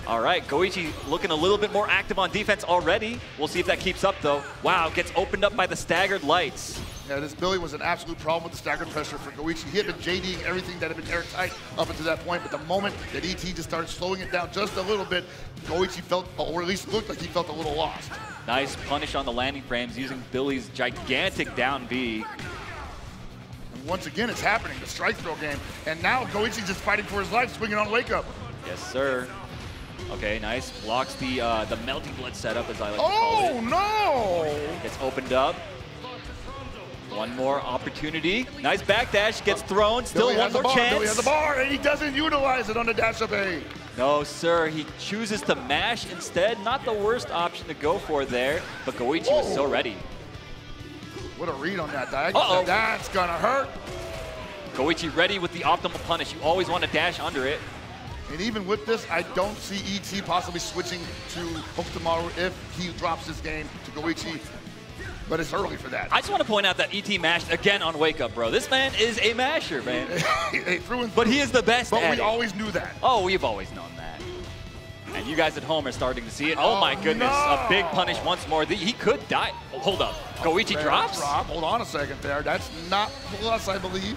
All right, Goichi looking a little bit more active on defense already. We'll see if that keeps up, though. Wow, gets opened up by the staggered lights. Yeah, this Billy was an absolute problem with the staggered pressure for Goichi. He had been JDing everything that had been airtight up until that point, but the moment that E.T. just started slowing it down just a little bit, Goichi felt, or at least looked like he felt a little lost. Nice punish on the landing frames using Billy's gigantic down B. And once again, it's happening, the strike throw game. And now Goichi's just fighting for his life, swinging on wake up. Yes, sir. Okay, nice. Blocks the melting blood setup, as I like to call it. Oh, no! Gets opened up. One more opportunity. Nice backdash. Gets thrown. Still one more chance. Billy has the bar, and he doesn't utilize it on the dash up A. No, sir. He chooses to mash instead. Not the worst option to go for there, but Goichi was so ready. What a read on that diagonal. That's going to hurt. Goichi ready with the optimal punish. You always want to dash under it. And even with this, I don't see E.T. possibly switching to Hope Tomorrow if he drops this game to Goichi. But it's early for that. I just want to point out that E.T. mashed again on Wake Up, bro. This man is a masher, man. But he is the best at it. But we always knew that. Oh, we've always known that. And you guys at home are starting to see it. Oh my goodness, a big punish once more. He could die. Oh, hold up. Goichi drops? Hold on a second there. That's not plus, I believe.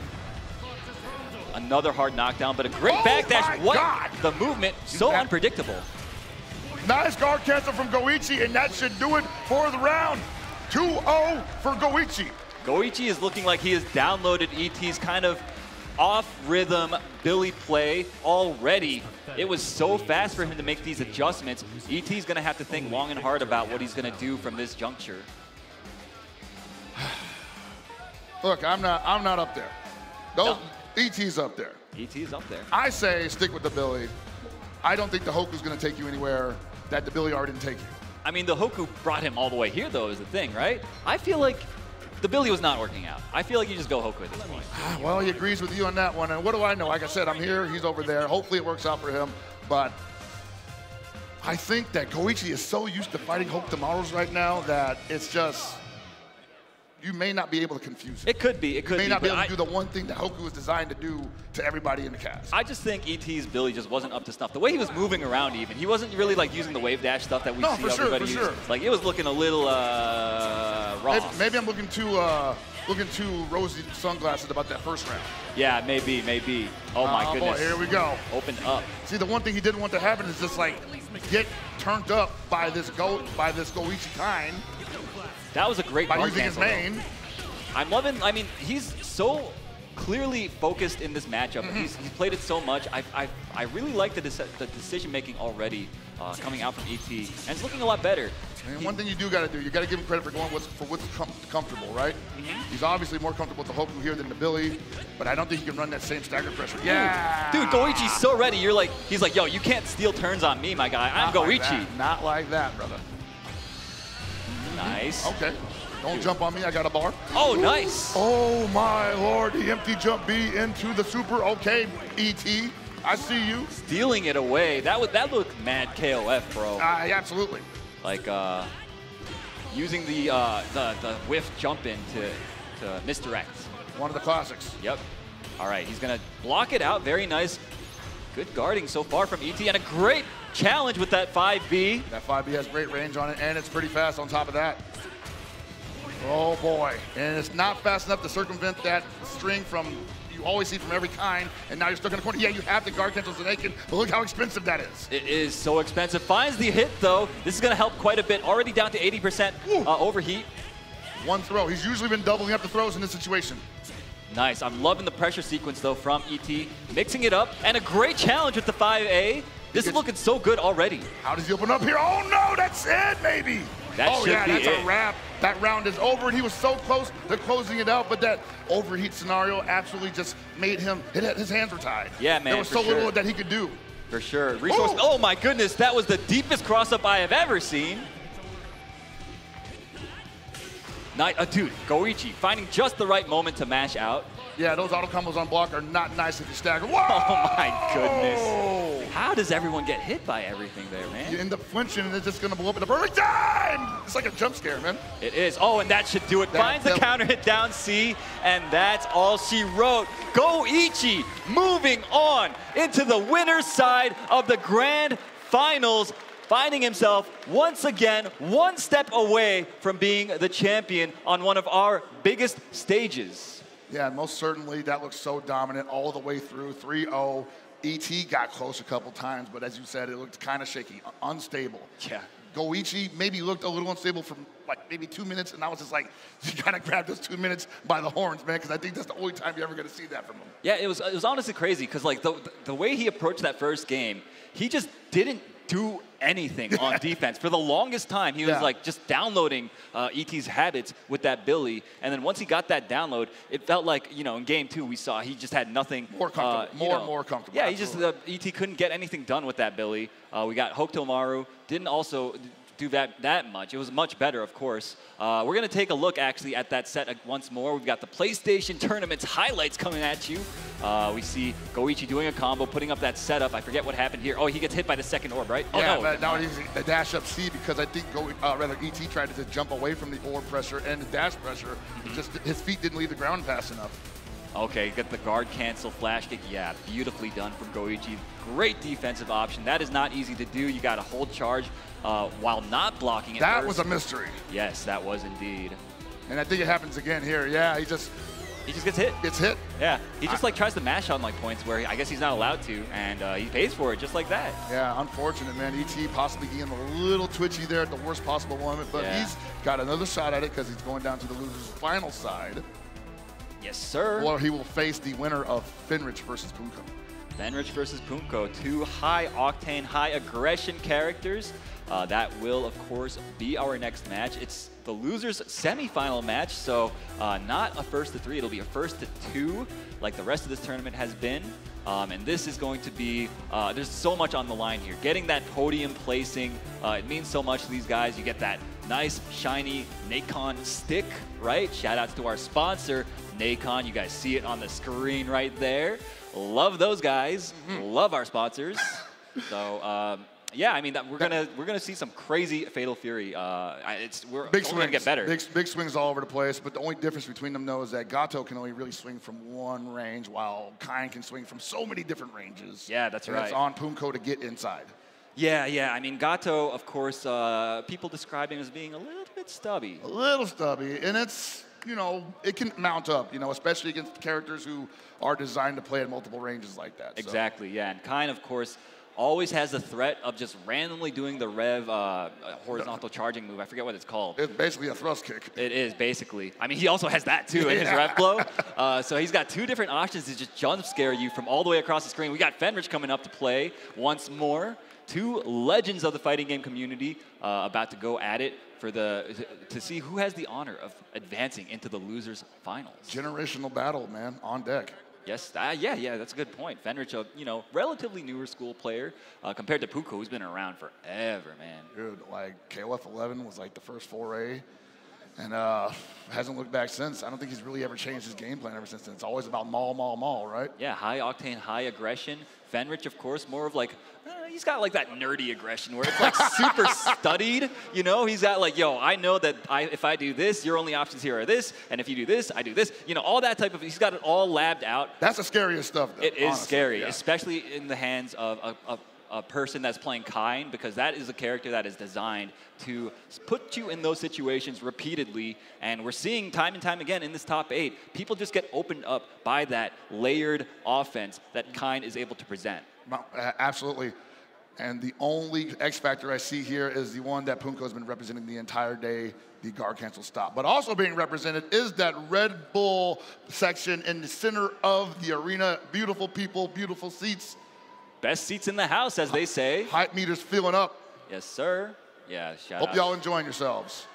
Another hard knockdown, but a great backdash. What? God. The movement, so unpredictable. Nice guard cancel from Goichi, and that should do it for the round. 2-0 for Goichi. Goichi is looking like he has downloaded E.T.'s kind of off-rhythm Billy play already. It was so fast for him to make these adjustments. E.T.'s going to have to think long and hard about what he's going to do from this juncture. Look, I'm not up there. No. E.T.'s up there. E.T.'s up there. I say stick with the Billy. I don't think the Hoku's going to take you anywhere that the Billy already didn't take you. I mean, the Hoku brought him all the way here, though, is the thing, right? I feel like the Billy was not working out. I feel like you just go Hoku at this point. Well, he agrees with you on that one. And what do I know? Like I said, I'm here. He's over there. Hopefully it works out for him. But I think that Goichi is so used to fighting Hope Tomorrows right now that it's just... You may not be able to confuse it. It could be. It could be. You may not be able to do the one thing that Hoku was designed to do to everybody in the cast. I just think E.T.'s Billy just wasn't up to snuff. The way he was moving around even, he wasn't really like using the wave dash stuff that we see everybody use. Like it was looking a little raw. Maybe I'm looking too rosy sunglasses about that first round. Yeah, maybe. Oh my goodness. Boy, here we go. Opened up. See, the one thing he didn't want to happen is just like get turned up by this Goichi kind. That was a great by using his main. I'm loving, I mean, he's so clearly focused in this matchup. He's played it so much. I really like the decision-making already coming out from E.T. And it's looking a lot better. And one thing you do got to do, you got to give him credit for going for what's comfortable, right? He's obviously more comfortable with the Hoku here than the Billy, but I don't think he can run that same stagger pressure. Yeah! Dude, Goichi's so ready. He's like, yo, you can't steal turns on me, my guy. I'm Goichi. Not like that, brother. Nice. Okay. Don't jump on me. I got a bar. Oh, nice. Oh, my Lord. The empty jump B into the super. Okay, E.T. I see you. Stealing it away. That looked mad KOF, bro. Absolutely. Like, using the whiff jump in to misdirect. One of the classics. Yep. All right, he's going to block it out. Very nice. Good guarding so far from ET, and a great challenge with that 5B. That 5B has great range on it, and it's pretty fast on top of that. Oh boy, and it's not fast enough to circumvent that string from you always see from every kind, and now you're stuck in the corner. Yeah, you have the guard cancel Zanekin, but look how expensive that is. It is so expensive. Finds the hit though. This is going to help quite a bit. Already down to 80% overheat. One throw. He's usually been doubling up the throws in this situation. Nice. I'm loving the pressure sequence though from ET. Mixing it up, and a great challenge with the 5A. This is looking so good already. How does he open up here? Oh no, that's it, maybe. That should be that's it. A wrap. That round is over, and he was so close to closing it out, but that overheat scenario absolutely just made him, his hands were tied. Yeah, man, there was so little that he could do. For sure. Resource. Oh my goodness, that was the deepest cross-up I have ever seen. Dude, Goichi finding just the right moment to mash out. Yeah, those auto combos on block are not nice if you stagger. Whoa! Oh my goodness. How does everyone get hit by everything there, man? You end up flinching and it's just gonna blow up at the perfect time! It's like a jump scare, man. It is. Oh, and that should do it. Finds the counter hit down C, and that's all she wrote. Goichi moving on into the winner's side of the grand finals, finding himself once again one step away from being the champion on one of our biggest stages. Yeah, most certainly that looks so dominant all the way through. 3-0. ET got close a couple times, but as you said, it looked kind of shaky, unstable. Yeah. Goichi maybe looked a little unstable for like maybe 2 minutes, and I was just like, you gotta grab those 2 minutes by the horns, man, because I think that's the only time you're ever gonna see that from him. Yeah, it was honestly crazy, because like the way he approached that first game, he just didn't do anything on defense. For the longest time, he was like just downloading ET's habits with that Billy. And then once he got that download, it felt like, you know, in game 2 we saw he just had nothing. More comfortable, more comfortable. Yeah, he just, ET couldn't get anything done with that Billy. We got Hokuto Maru, didn't also do that much. It was much better, of course. We're going to take a look, actually, at that set once more. We've got the PlayStation Tournament's highlights coming at you. We see Goichi doing a combo, putting up that setup. I forget what happened here. Oh, he gets hit by the second orb, right? Yeah, oh, no. but now he's a dash up C because I think ET tried to just jump away from the orb pressure and the dash pressure. Just his feet didn't leave the ground fast enough. Okay, get the guard cancel flash kick. Yeah, beautifully done from Goichi. Great defensive option. That is not easy to do. You got to hold charge while not blocking it. That was a mystery. Yes, that was indeed. And I think it happens again here. Yeah, he just gets hit. Gets hit. Yeah, he just like tries to mash on like points where I guess he's not allowed to, and he pays for it just like that. Yeah, unfortunate, man. ET possibly getting a little twitchy there at the worst possible moment, but he's got another shot at it because he's going down to the loser's final side. Yes, sir. Or he will face the winner of Fenrich versus Punko. Fenrich versus Punko, two high-octane, high-aggression characters. That will, of course, be our next match. It's the loser's semifinal match, so not a first to 3. It'll be a first to 2, like the rest of this tournament has been. And this is going to be, there's so much on the line here. Getting that podium placing, it means so much to these guys. You get that nice, shiny Nacon stick, right? Shout outs to our sponsor, Nacon. You guys see it on the screen right there. Love those guys. Love our sponsors. So, yeah, I mean, we're gonna see some crazy Fatal Fury. We're gonna get better. Big swings all over the place, but the only difference between them, though, is that Gato can only really swing from one range, while Kain can swing from so many different ranges. Yeah, that's right. It's on Punko to get inside. Yeah. I mean, Gato, of course, people describe him as being a little bit stubby. A little stubby, and it's, you know, it can mount up, you know, especially against characters who are designed to play at multiple ranges like that. Exactly, yeah. And Kain, of course, always has the threat of just randomly doing the rev horizontal charging move. I forget what it's called. It's basically a thrust kick. It is, basically. I mean, he also has that, too, in his rev blow. So he's got two different options to just jump scare you from all the way across the screen. We got Fenrich coming up to play once more. Two legends of the fighting game community about to go at it to see who has the honor of advancing into the losers finals. Generational battle, man, on deck. Yes, yeah, that's a good point. Fenrich, you know, relatively newer school player compared to Punko, who's been around forever, man. Dude, like KOF 11 was like the first foray, and hasn't looked back since. I don't think he's really ever changed his game plan ever since then. It's always about maul, right? Yeah, high octane, high aggression. Fenrich, of course, more of like, he's got like that nerdy aggression where it's like super studied, you know? He's got like, yo, I know that if I do this, your only options here are this, and if you do this, I do this. You know, all that type of, he's got it all labbed out. That's the scariest stuff, though, It is honestly, scary, yeah. especially in the hands of a person that's playing Kain, because that is a character that is designed to put you in those situations repeatedly. And we're seeing time and time again in this top 8, people just get opened up by that layered offense that Kain is able to present. Absolutely. And the only X factor I see here is the one that Punko has been representing the entire day, the guard cancel stop. But also being represented is that Red Bull section in the center of the arena. Beautiful people, beautiful seats. Best seats in the house, as they say. Hype meters filling up. Yes, sir. Yeah, shout Hope out. y'all enjoying yourselves.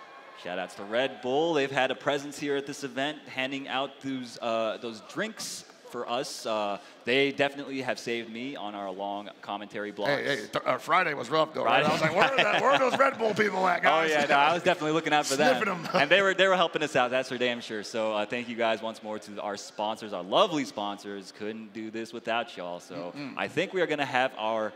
Shout outs to Red Bull. They've had a presence here at this event, handing out those drinks for us. They definitely have saved me on our long commentary blogs. Hey, Friday was rough, though, right? I was like, where are those Red Bull people at, guys? Oh, yeah, no, I was definitely looking out for them. Sniffing them. And they were helping us out, that's for damn sure. So thank you guys once more to our sponsors, our lovely sponsors. Couldn't do this without y'all. So I think we are going to have our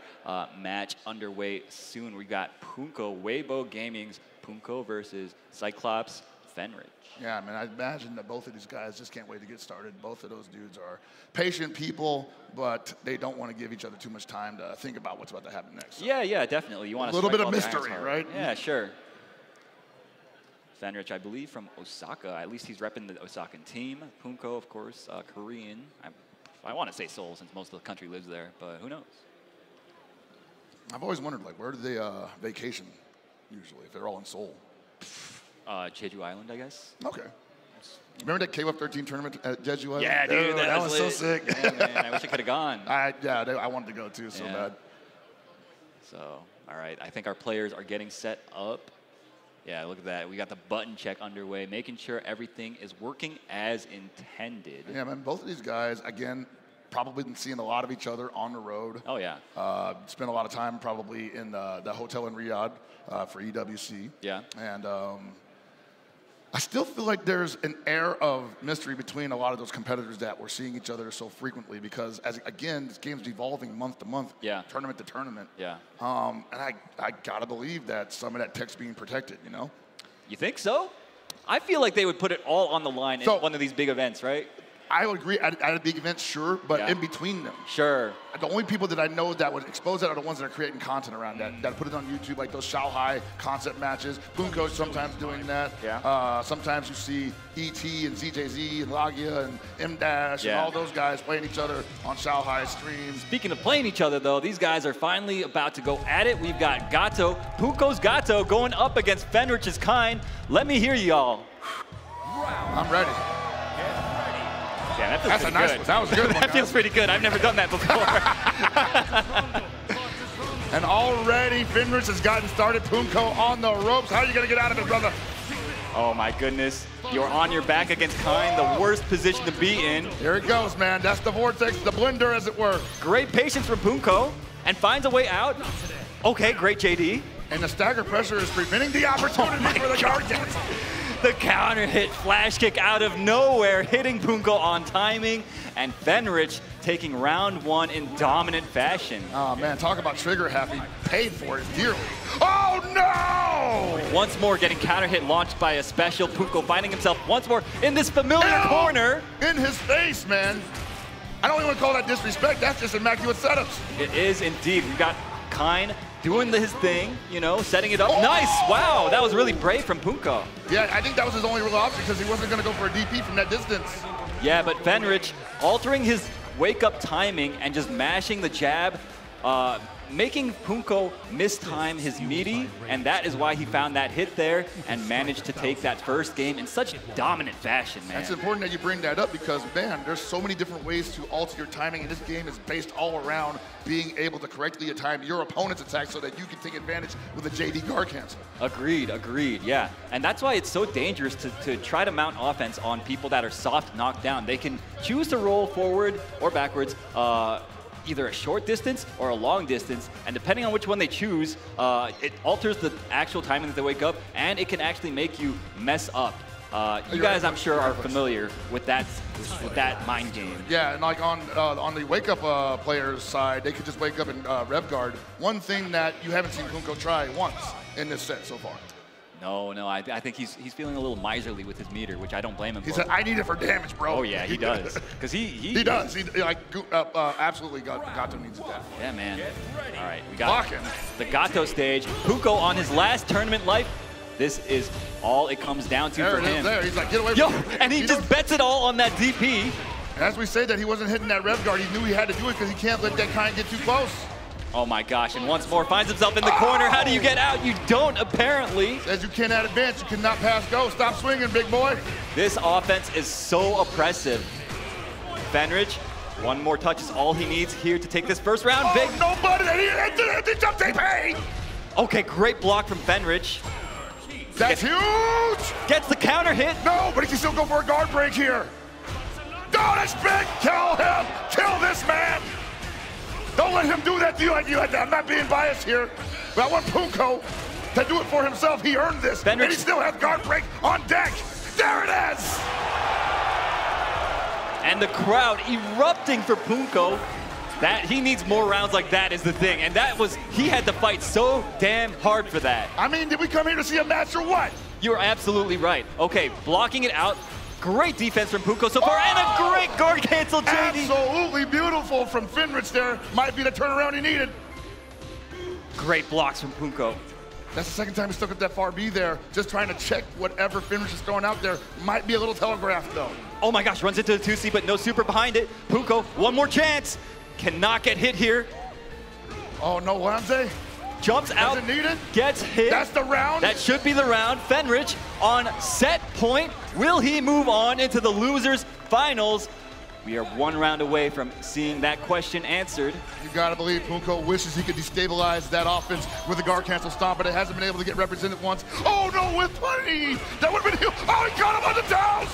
match underway soon. We got Punko, Weibo Gaming's Punko versus Cyclops Fenrich. Yeah, I mean, I imagine that both of these guys just can't wait to get started. Both of those dudes are patient people, but they don't want to give each other too much time to think about what's about to happen next. So. Yeah, definitely. You want a little bit of mystery, right? Yeah, sure. Fenrich, I believe, from Osaka. At least he's repping the Osakan team. Punko, of course, Korean. I want to say Seoul since most of the country lives there, but who knows? I've always wondered, like, where do they vacation usually if they're all in Seoul? Jeju Island, I guess. Okay. Remember that KOF 13 tournament at Jeju Island? Yeah, dude, that was so sick. Yeah, man, I wish I could have gone. I wanted to go too, so bad. So, all right, I think our players are getting set up. Yeah, look at that. We got the button check underway, making sure everything is working as intended. Yeah, man, both of these guys, again, probably been seeing a lot of each other on the road. Oh, yeah. Spent a lot of time probably in the hotel in Riyadh for EWC. Yeah. And I still feel like there's an air of mystery between a lot of those competitors that we're seeing each other so frequently because, again, this game's evolving month to month, tournament to tournament. Yeah. And I gotta believe that some of that tech's being protected, you know? You think so? I feel like they would put it all on the line in one of these big events, right? I would agree. At a big event, sure, but in between them. Sure. The only people that I know that would expose that are the ones that are creating content around that put it on YouTube, like those Shanghai concept matches. Punko's sometimes doing that. Yeah. Sometimes you see E.T. and ZJZ and Lagia and M-Dash and all those guys playing each other on Shanghai streams. Speaking of playing each other, though, these guys are finally about to go at it. We've got Gato, Punko's Gato going up against Fenrich's Kain. Let me hear y'all. I'm ready. Yeah, that feels That's a nice good. one. That was a good one. That feels pretty good. I've never done that before. And already Fenrich has gotten started. Punko on the ropes. How are you going to get out of it, brother? Oh, my goodness. You're on your back against Kain, the worst position to be in. Here it goes, man. That's the vortex, the blender, as it were. Great patience from Punko, and finds a way out. Okay, great JD. And the stagger pressure is preventing the opportunity for the guard cancel. The counter hit flash kick out of nowhere, hitting Punko on timing, and Fenrich taking round 1 in dominant fashion. Oh man, talk about trigger happy. Paid for it dearly. Oh no! Once more getting counter hit launched by a special. Punko finding himself once more in this familiar corner. In his face, man. I don't even want to call that disrespect. That's just immaculate setups. It is indeed. We've got Kain doing his thing, you know, setting it up. Nice! Wow, that was really brave from Punko. Yeah, I think that was his only real option because he wasn't going to go for a DP from that distance. Yeah, but Fenrich altering his wake-up timing and just mashing the jab, making Punko mistime his meaty, and that is why he found that hit there and managed to take that first game in such dominant fashion, man. That's important that you bring that up because, man, there's so many different ways to alter your timing, and this game is based all around being able to correctly time your opponent's attack so that you can take advantage with a JD guard cancel. Agreed, yeah. And that's why it's so dangerous to try to mount offense on people that are soft knocked down. They can choose to roll forward or backwards, either a short distance or a long distance, and depending on which one they choose, it alters the actual timing that they wake up, and it can actually make you mess up You guys, I'm sure, are familiar with that mind game. Yeah, and like on the wake-up players' side, they could just wake up and rev guard. One thing that you haven't seen Punko try once in this set so far. No, I think he's feeling a little miserly with his meter, which I don't blame him for. He said, "I need it for damage, bro." Oh yeah, he does. Because he does. He like absolutely Gato needs that. Yeah, man. All right, we got the Gato stage. Punko on his last tournament life. This is all it comes down to for him. There, he's like, get away from me. And he just bets it all on that DP. As we say that he wasn't hitting that rev guard, he knew he had to do it because he can't let that kind get too close. Oh my gosh, and once more finds himself in the corner. How do you get out? You don't, apparently. Says you cannot advance, you cannot pass go. Stop swinging, big boy. This offense is so oppressive. Fenrich, one more touch is all he needs here to take this first round. Oh, nobody, he jump TP! Okay, great block from Fenrich. That's huge! Gets the counter hit. No, but he can still go for a guard break here. Oh, that's big! Kill him! Kill this man! Don't let him do that to you like you had to. I'm not being biased here, but I want Punko to do it for himself. He earned this, and he still has guard break on deck. There it is! And the crowd erupting for Punko. That he needs more rounds like that is the thing, and he had to fight so damn hard for that. I mean, did we come here to see a match or what? You're absolutely right. Okay, blocking it out. Great defense from Punko so far, and a great guard cancel, JD. Absolutely beautiful from Fenrich there. Might be the turnaround he needed. Great blocks from Punko. That's the second time he stuck up that far B there, just trying to check whatever Fenrich is throwing out there. Might be a little telegraphed, though. Oh my gosh, runs into the 2C, but no super behind it. Punko, one more chance. Cannot get hit here. Oh no, Wanze. Jumps out, gets hit. That's the round. That should be the round. Fenrich on set point. Will he move on into the losers finals? We are one round away from seeing that question answered. You gotta believe Punko wishes he could destabilize that offense with a guard cancel stomp, but it hasn't been able to get represented once. Oh no, with 20! That would've been huge. Oh, he got him on the downs!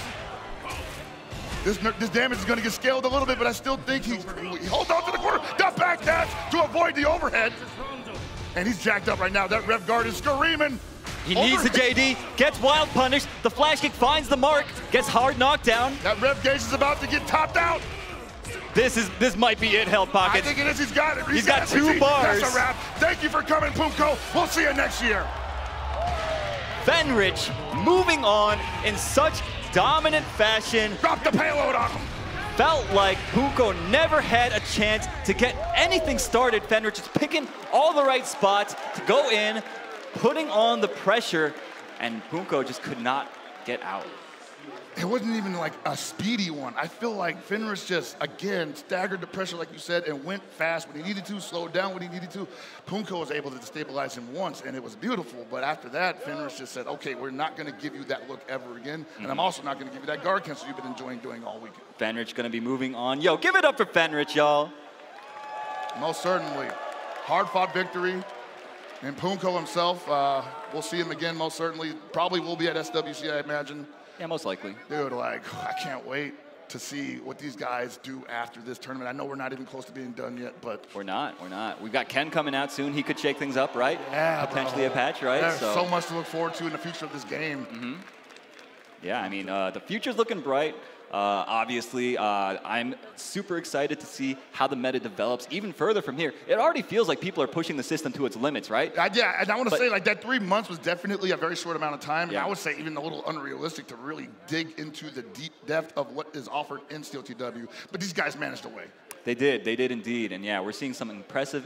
This damage is going to get scaled a little bit, but I still think he holds on to the corner. The back dash to avoid the overhead. And he's jacked up right now. That rev guard is screaming. He needs the JD, gets wild punish. The flash kick finds the mark, gets hard knockdown. That rev gauge is about to get topped out. This might be it, Held Pockets. I think it is. He's got it. He's got 2 bars. That's a wrap. Thank you for coming, Punko. We'll see you next year. Fenrich moving on in such dominant fashion. Drop the payload on him. Felt like Punko never had a chance to get anything started. Fenrich is picking all the right spots to go in, putting on the pressure, and Punko just could not get out. It wasn't even like a speedy one. I feel like Fenrich just, again, staggered the pressure like you said and went fast when he needed to, slowed down when he needed to. Punko was able to destabilize him once, and it was beautiful. But after that, Fenrich just said, okay, we're not going to give you that look ever again, and I'm also not going to give you that guard cancel you've been enjoying doing all weekend. Fenrich going to be moving on. Yo, give it up for Fenrich, y'all. Most certainly. Hard-fought victory. And Punko himself, we'll see him again most certainly. Probably will be at SWC, I imagine. Yeah, most likely. Dude, like, I can't wait to see what these guys do after this tournament. I know we're not even close to being done yet, but... We're not. We've got Ken coming out soon. He could shake things up, right? Yeah, potentially a patch, right? There's so much to look forward to in the future of this game. Mm-hmm. Yeah, I mean, the future's looking bright. Obviously, I'm super excited to see how the meta develops even further from here. It already feels like people are pushing the system to its limits, right? Yeah, and I want to say, like, that 3 months was definitely a very short amount of time. Yeah. And I would say even a little unrealistic to really dig into the deep depth of what is offered in Steel TW. But these guys managed to win. They did indeed. And yeah, we're seeing some impressive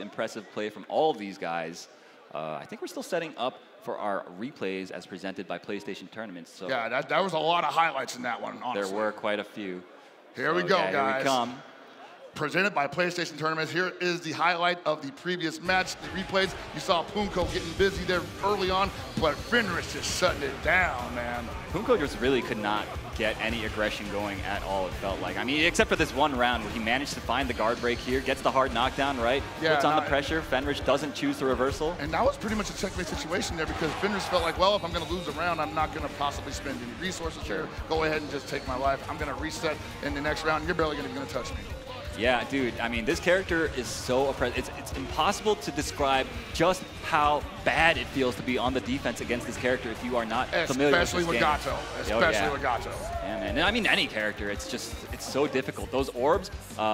play from all of these guys. I think we're still setting up for our replays as presented by PlayStation Tournaments. So yeah, that was a lot of highlights in that one, honestly. There were quite a few. Here we go, guys. Here we come. Presented by PlayStation Tournaments. Here is the highlight of the previous match, the replays. You saw Punko getting busy there early on, but Fenrich just shutting it down, man. Punko just really could not get any aggression going at all, it felt like. I mean, except for this one round where he managed to find the guard break here, gets the hard knockdown, right? Yeah, puts on the pressure. Fenrich doesn't choose the reversal. And that was pretty much a checkmate situation there because Fenrich felt like, well, if I'm going to lose a round, I'm not going to possibly spend any resources here. Go ahead and just take my life. I'm going to reset in the next round. You're barely going to touch me. Yeah, dude, I mean, this character is so oppressive. It's impossible to describe just how bad it feels to be on the defense against this character if you are not familiar with this game. Especially with Gato. Yeah, man. And I mean, any character, it's so difficult. Those orbs,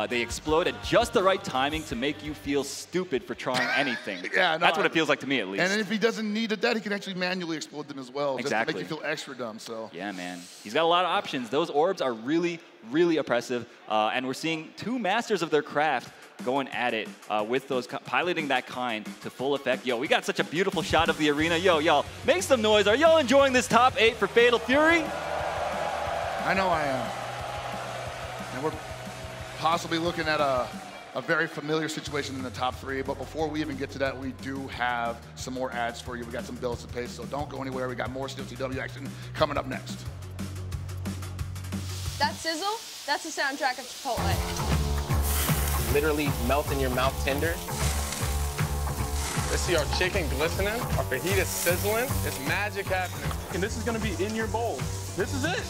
they explode at just the right timing to make you feel stupid for trying anything. Yeah, no, that's what it feels like to me, at least. And if he doesn't need that, he can actually manually explode them as well, Exactly. just to make you feel extra dumb. So yeah, man. He's got a lot of options. Those orbs are really, really oppressive, and we're seeing two masters of their craft going at it with those, piloting that kind to full effect. Yo, we got such a beautiful shot of the arena. Yo, y'all, make some noise. Are y'all enjoying this top 8 for Fatal Fury? I know I am. And we're possibly looking at a very familiar situation in the top 3, but before we even get to that, we do have some more ads for you. We got some bills to pay, so don't go anywhere. We got more Steel CW action coming up next. That sizzle, that's the soundtrack of Chipotle. Literally melt in your mouth tender. Let's see our chicken glistening, our fajita sizzling. It's magic happening. And this is gonna be in your bowl. This is it.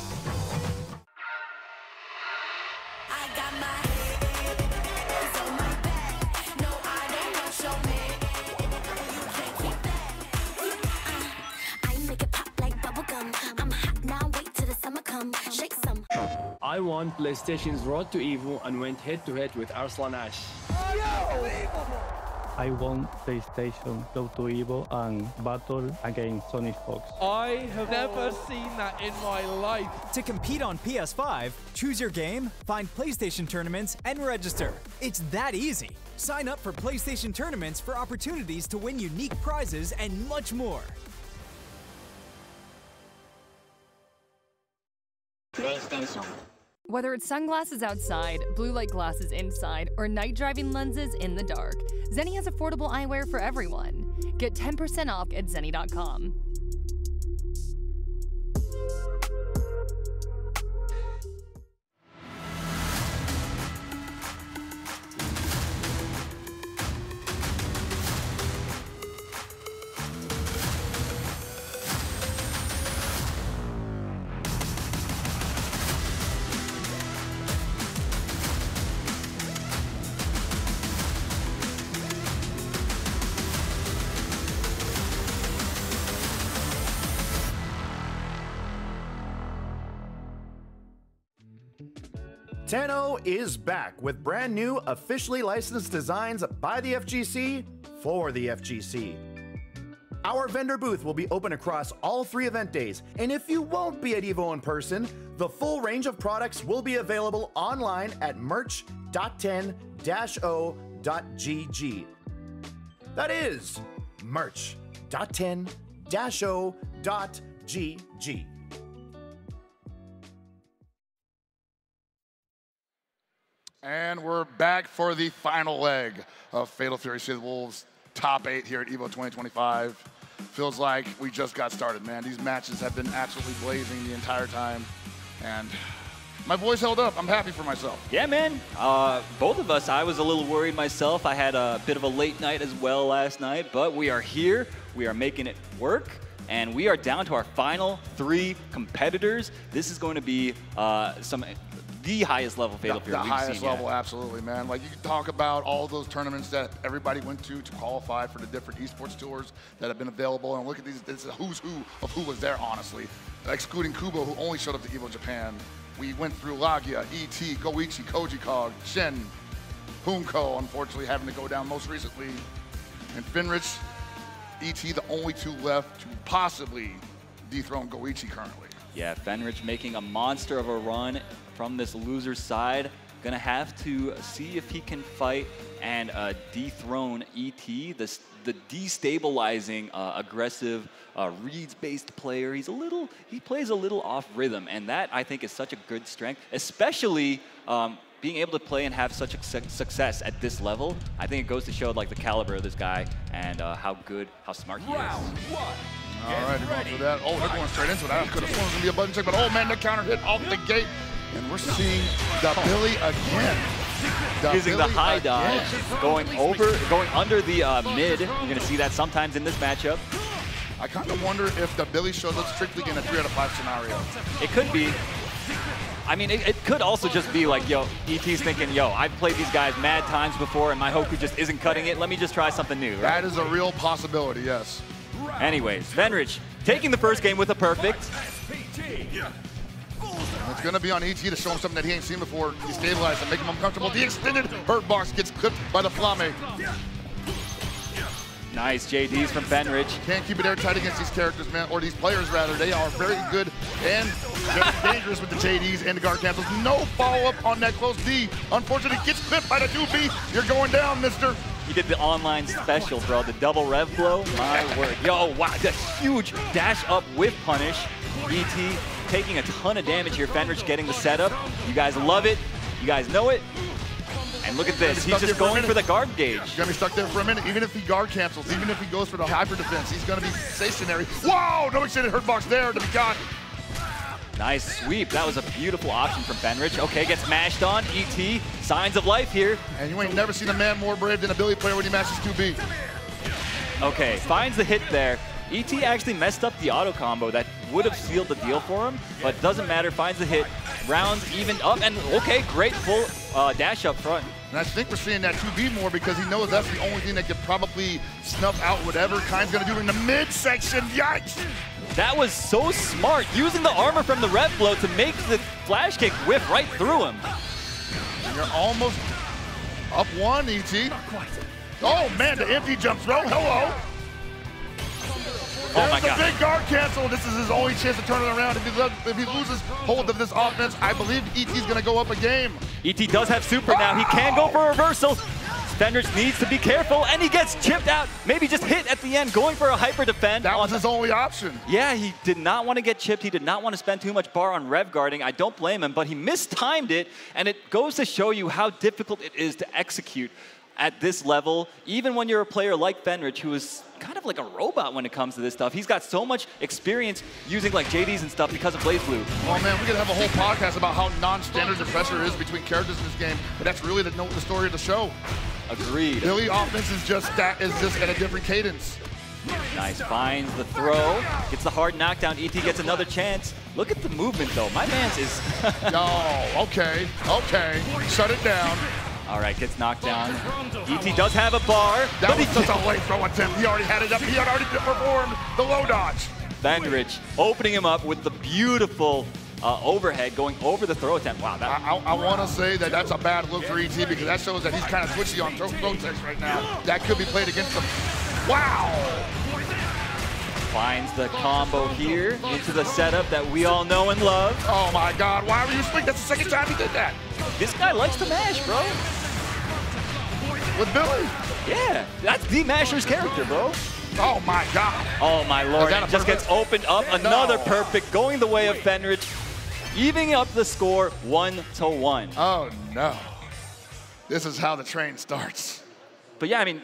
I won PlayStation's Road to Evo and went head-to-head with Arslan Ash. I won PlayStation Go to Evo and battled against Sonic Fox. I have never seen that in my life. To compete on PS5, choose your game, find PlayStation tournaments, and register. It's that easy. Sign up for PlayStation tournaments for opportunities to win unique prizes and much more. PlayStation. Whether it's sunglasses outside, blue light glasses inside, or night driving lenses in the dark, Zenni has affordable eyewear for everyone. Get 10% off at Zenni.com. Tenno is back with brand new, officially licensed designs by the FGC for the FGC. Our vendor booth will be open across all 3 event days, and if you won't be at EVO in person, the full range of products will be available online at merch.10-o.gg. That is merch.10-o.gg. And we're back for the final leg of Fatal Fury City of the Wolves top 8 here at EVO 2025. Feels like we just got started, man. These matches have been absolutely blazing the entire time. And my voice held up. I'm happy for myself. Yeah, man. Both of us, I was a little worried myself. I had a bit of a late night as well last night, but we are here. We are making it work. And we are down to our final 3 competitors. This is going to be the highest level Fatal Fury we've seen. The highest level, absolutely, man. Like, you can talk about all those tournaments that everybody went to qualify for the different esports tours that have been available. And look at these, this is a who's who of who was there, honestly. Excluding Kubo, who only showed up to EVO Japan. We went through Lagia, ET, Goichi, Koji Kog, Shen, Hunko, unfortunately having to go down most recently. And Finrich, ET, the only 2 left to possibly dethrone Goichi currently. Yeah, Fenrich making a monster of a run from this loser's side. Gonna have to see if he can fight and dethrone ET, the destabilizing, aggressive, reads-based player. He plays a little off rhythm, and that I think is such a good strength, especially being able to play and have such a success at this level. I think it goes to show like the caliber of this guy and how smart he is. All right, going for that. Oh, they're going straight into it. I could have sworn it was going to be a button check, but oh man, the counter hit off the gate. And we're seeing Dabili again. Using the high dodge, going under the mid. You're going to see that sometimes in this matchup. I kind of wonder if Dabili shows up strictly in a 3 out of 5 scenario. It could be. I mean, it could also just be like, yo, ET's thinking, yo, I've played these guys mad times before, and my Hoku just isn't cutting it. Let me just try something new. Right? That is a real possibility, yes. Anyways, Fenrich taking the first game with a perfect. It's going to be on ET to show him something that he ain't seen before. Destabilize him, make him uncomfortable. The extended hurt box gets clipped by the Flame. Nice JDs from Fenrich. Can't keep it airtight against these characters, man, or these players rather. They are very good and very dangerous with the JDs and the guard cancels. No follow-up on that close D. Unfortunately, gets clipped by the 2B. You're going down, mister. He did the online special, bro. The double rev blow. My word. Yo, wow. The huge dash up with punish. ET taking a ton of damage here. Fenrich getting the setup. You guys love it. You guys know it. And look at this. He's just going for the guard gauge. He's going to be stuck there for a minute. Even if he guard cancels, even if he goes for the hyper defense, he's going to be stationary. Whoa! No extended hurt box there to be caught. Nice sweep. That was a beautiful option from Fenrich. Okay, gets mashed on. ET, signs of life here. And you ain't never seen a man more brave than a Billy player when he mashes 2B. Okay, finds the hit there. ET actually messed up the auto combo that would have sealed the deal for him, but doesn't matter. Finds the hit. Rounds even up, and okay, great full dash up front. And I think we're seeing that 2B more because he knows that's the only thing that could probably snuff out whatever Kai's going to do in the midsection. Yikes! That was so smart, using the armor from the rev blow to make the flash kick whip right through him. You're almost up one, ET. Oh man, the empty jump throw. Hello. Oh my God. There's a big guard cancel. This is his only chance to turn it around. If he loses hold of this offense, I believe ET's going to go up a game. ET does have super now. He can go for a reversal. Fenrich needs to be careful, and he gets chipped out. Maybe just hit at the end, going for a hyper defend. That was his only option. Yeah, he did not want to get chipped. He did not want to spend too much bar on rev guarding. I don't blame him, but he mistimed it, and it goes to show you how difficult it is to execute at this level, even when you're a player like Fenrich, who is kind of like a robot when it comes to this stuff. He's got so much experience using like JDs and stuff because of BlazBlue. Oh man, we could have a whole podcast about how non-standard the pressure is between characters in this game, but that's really the story of the show. Agreed. Billy offense is just at a different cadence. Nice, finds the throw, gets the hard knockdown. ET gets another chance. Look at the movement though. My man's is... Oh, okay, shut it down. All right, gets knocked down. ET does have a bar. That was such a late throw attempt. He already had it up. He had already performed the low dodge. Fenrich opening him up with the beautiful overhead going over the throw attempt. Wow. That I want to say that that's a bad look for ET because that shows that he's kind of twitchy on throw text right now. That could be played against him. Wow. Finds the combo here into the setup that we all know and love. Oh my God, why were you swinging? That's the second time he did that. This guy likes to mash, bro. With Billy? Yeah, that's the Masher's character, bro. Oh my God. Oh my Lord, it just gets opened up. Another perfect going the way of Fenrich, evening up the score 1-1. Oh no. This is how the train starts. But yeah, I mean,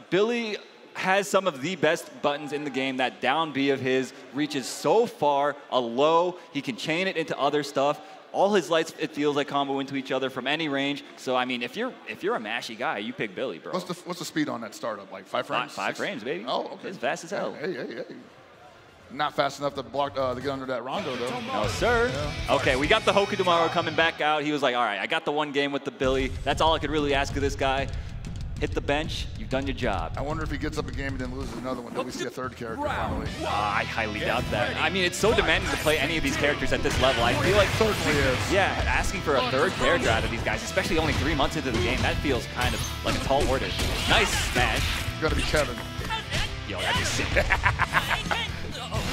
Billy has some of the best buttons in the game. That down B of his reaches so far, a low, he can chain it into other stuff. All his lights, it feels like, combo into each other from any range. So I mean, if you're a mashy guy, you pick Billy, bro. What's the speed on that startup? Like 5 frames? 5 frames, baby. Oh, okay. It's fast as hell. Hey. Not fast enough to block to get under that rondo though. No sir. Yeah. Okay, we got the Hoku tomorrow coming back out. He was like, all right, I got the one game with the Billy. That's all I could really ask of this guy. Hit the bench, you've done your job. I wonder if he gets up a game and then loses another one. Do we see a third character finally? I highly doubt that. I mean, it's so demanding to play any of these characters at this level. I feel like certainly is. Yeah, asking for a third character out of these guys, especially only 3 months into the game, that feels kind of like a tall order. Nice smash. It's gonna be Kevin. Yo, that is sick.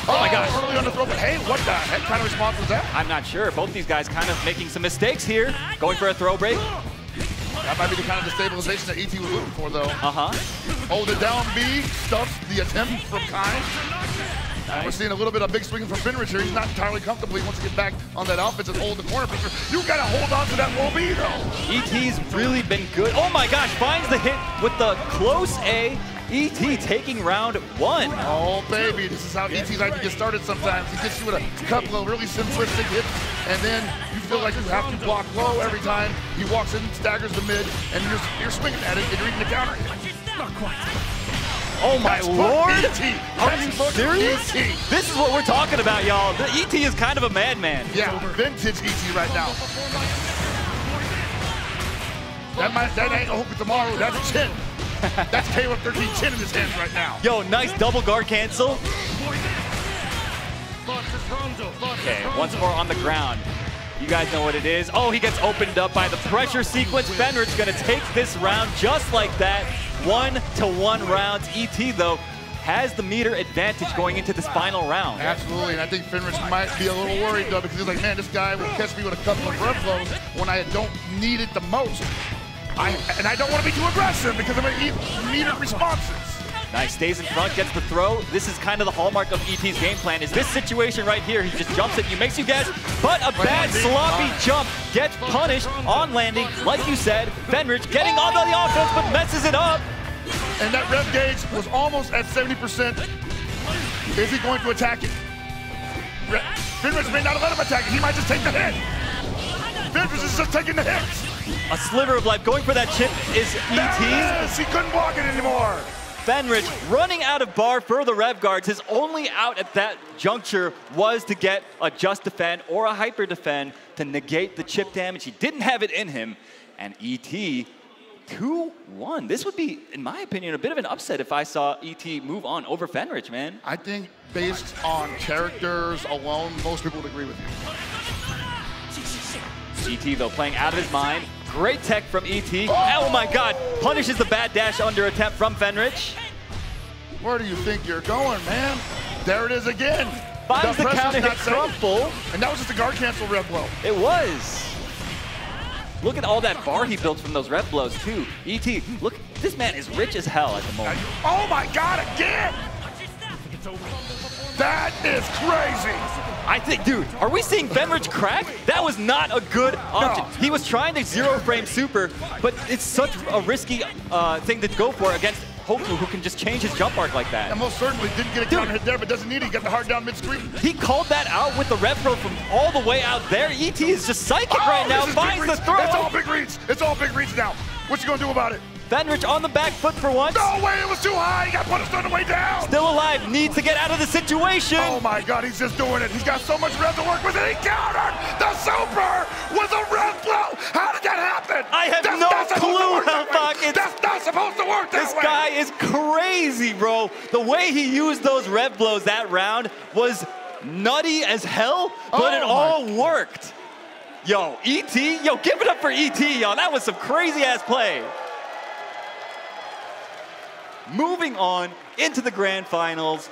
Oh my gosh. Early on the throw, but hey, what the heck kind of response was that? I'm not sure. Both these guys kind of making some mistakes here. Going for a throw break. That might be the kind of destabilization that ET was looking for, though. Oh, the down B stuffs the attempt from Kai. Nice. We're seeing a little bit of big swinging from Fenrich here. He's not entirely comfortable. He wants to get back on that offense and hold the corner picture. You got to hold on to that low B, though. ET's really been good. Oh, my gosh. Finds the hit with the close A. ET taking round 1. Oh, baby. This is how ET likes to get started sometimes. He gets you with a couple of really simplistic hits, and then you feel like you have to block low every time. He walks in, staggers the mid, and you're swinging at it, and you're eating the counter hit. Oh my That's lord! E.T. Are you serious? E.T. This is what we're talking about, y'all. The E.T. is kind of a madman. Yeah, vintage E.T. right now. That ain't Hoku tomorrow, that's chin. That's Caleb 13 chin in his hands right now. Yo, nice double guard cancel. Okay, once more on the ground. You guys know what it is. Oh, he gets opened up by the pressure sequence. Fenrich gonna take this round just like that. 1-1 rounds. ET, though, has the meter advantage going into this final round. Absolutely, and I think Fenrich might be a little worried, though, because he's like, man, this guy will catch me with a couple of rev blows when I don't need it the most. And I don't want to be too aggressive because of my meter responses. Nice, stays in front, gets the throw. This is kind of the hallmark of ET's game plan, is this situation right here. He just jumps at you, makes you guess, but a bad sloppy jump gets punished on landing. Like you said, Fenrich getting onto the offense, but messes it up. And that rev gauge was almost at 70%. Is he going to attack it? Fenrich may not let him attack it. He might just take the hit. Fenrich is just taking the hits. A sliver of life going for that chip is ET. Yes, he couldn't block it anymore. Fenrich running out of bar for the rev guards. His only out at that juncture was to get a just defend or a hyper defend to negate the chip damage. He didn't have it in him. And ET 2-1. This would be, in my opinion, a bit of an upset if I saw ET move on over Fenrich, man. I think based on characters alone, most people would agree with you. ET, though, playing out of his mind. Great tech from ET. Oh my god, punishes the bad dash under attempt from Fenrich. Where do you think you're going, man? There it is again. Finds the counter hit crumple. And that was just a guard cancel rev blow. It was. Look at all that bar he built from those rev blows, too. ET, look, this man is rich as hell at the moment. Oh my god, again! That is crazy! I think, dude, are we seeing Fenrich crack? That was not a good option. No. He was trying to zero frame super, but it's such a risky thing to go for against Hoku, who can just change his jump arc like that. And most certainly didn't get a counter hit there, but doesn't need it. He got the hard down mid-screen. He called that out with the rev throw from all the way out there. ET is just psychic right now, finds the throw. It's all big reach. It's all big reach now. What you gonna do about it? Fenrich on the back foot for once. No way, it was too high. He got punished on the way down. Still alive, needs to get out of the situation. Oh my god, he's just doing it. He's got so much rev to work with, and he countered the super with a rev blow. How did that happen? I have no clue how fucking. That's not supposed to work that way. This guy is crazy, bro. The way he used those rev blows that round was nutty as hell, but it all worked. Yo, ET, yo, give it up for ET, yo. That was some crazy ass play. Moving on into the grand finals.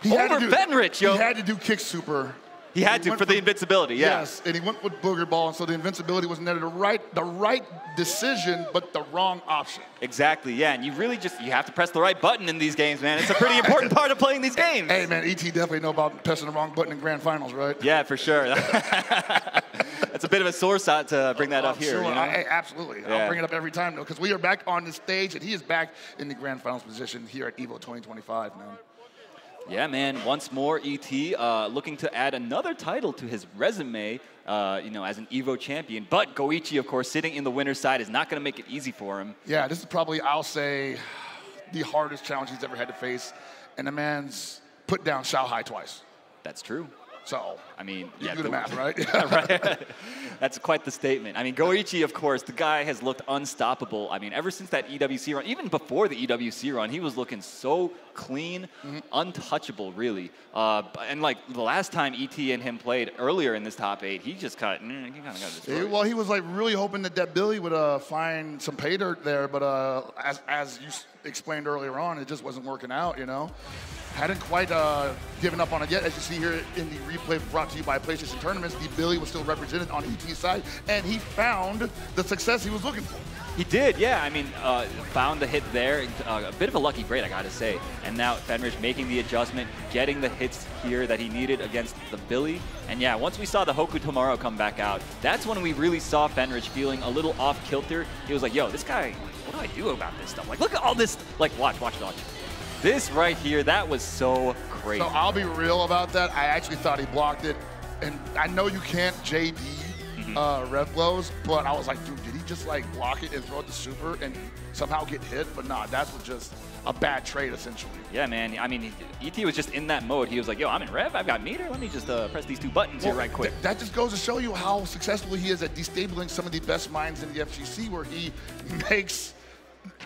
Over Fenrich, yo. He had to do kick super. He had to for the invincibility, yeah. Yes, and he went with Booger Ball, and so the invincibility was never the right decision, but the wrong option. Exactly, yeah, and you really just, you have to press the right button in these games, man. It's a pretty important part of playing these games. Hey, man, ET definitely know about pressing the wrong button in grand finals, right? Yeah, for sure. That's a bit of a sore spot to bring that up here. Sure. You know? Hey, absolutely. Yeah. I'll bring it up every time, though, because we are back on the stage, and he is back in the grand finals position here at EVO 2025, man. Yeah, man. Once more, ET looking to add another title to his resume, you know, as an EVO champion. But Goichi, of course, sitting in the winner's side is not going to make it easy for him. Yeah, this is probably, I'll say, the hardest challenge he's ever had to face. And the man's put down Shanghai twice. That's true. So, I mean, you do the math, right? Right. That's quite the statement. I mean, Goichi, of course, the guy has looked unstoppable. I mean, ever since that EWC run, even before the EWC run, he was looking so clean, untouchable, really. And like the last time ET and him played earlier in this top 8, he just kind of got destroyed. Well, he was like really hoping that Billy would find some pay dirt there, but as you explained earlier on, it just wasn't working out, you know? Hadn't quite given up on it yet. As you see here in the replay brought to you by PlayStation Tournaments, the Billy was still represented on ET's side, and he found the success he was looking for. He did, yeah. I mean, found the hit there. A bit of a lucky break, I gotta say. And now Fenrich making the adjustment, getting the hits here that he needed against the Billy. And yeah, once we saw the Hoku Tomorrow come back out, that's when we really saw Fenrich feeling a little off kilter. He was like, yo, this guy, what do I do about this stuff? Like, look at all this. Like, watch. This right here, that was so crazy. So I'll be real about that. I actually thought he blocked it. And I know you can't JD rev blows, but I was like, dude, did he just like block it and throw it to super and somehow get hit, but nah, that's just a bad trade essentially. Yeah, man. I mean, ET was just in that mode. He was like, yo, I'm in rev, I've got meter. Let me just press these 2 buttons here right quick. That just goes to show you how successful he is at destabilizing some of the best minds in the FGC, where he makes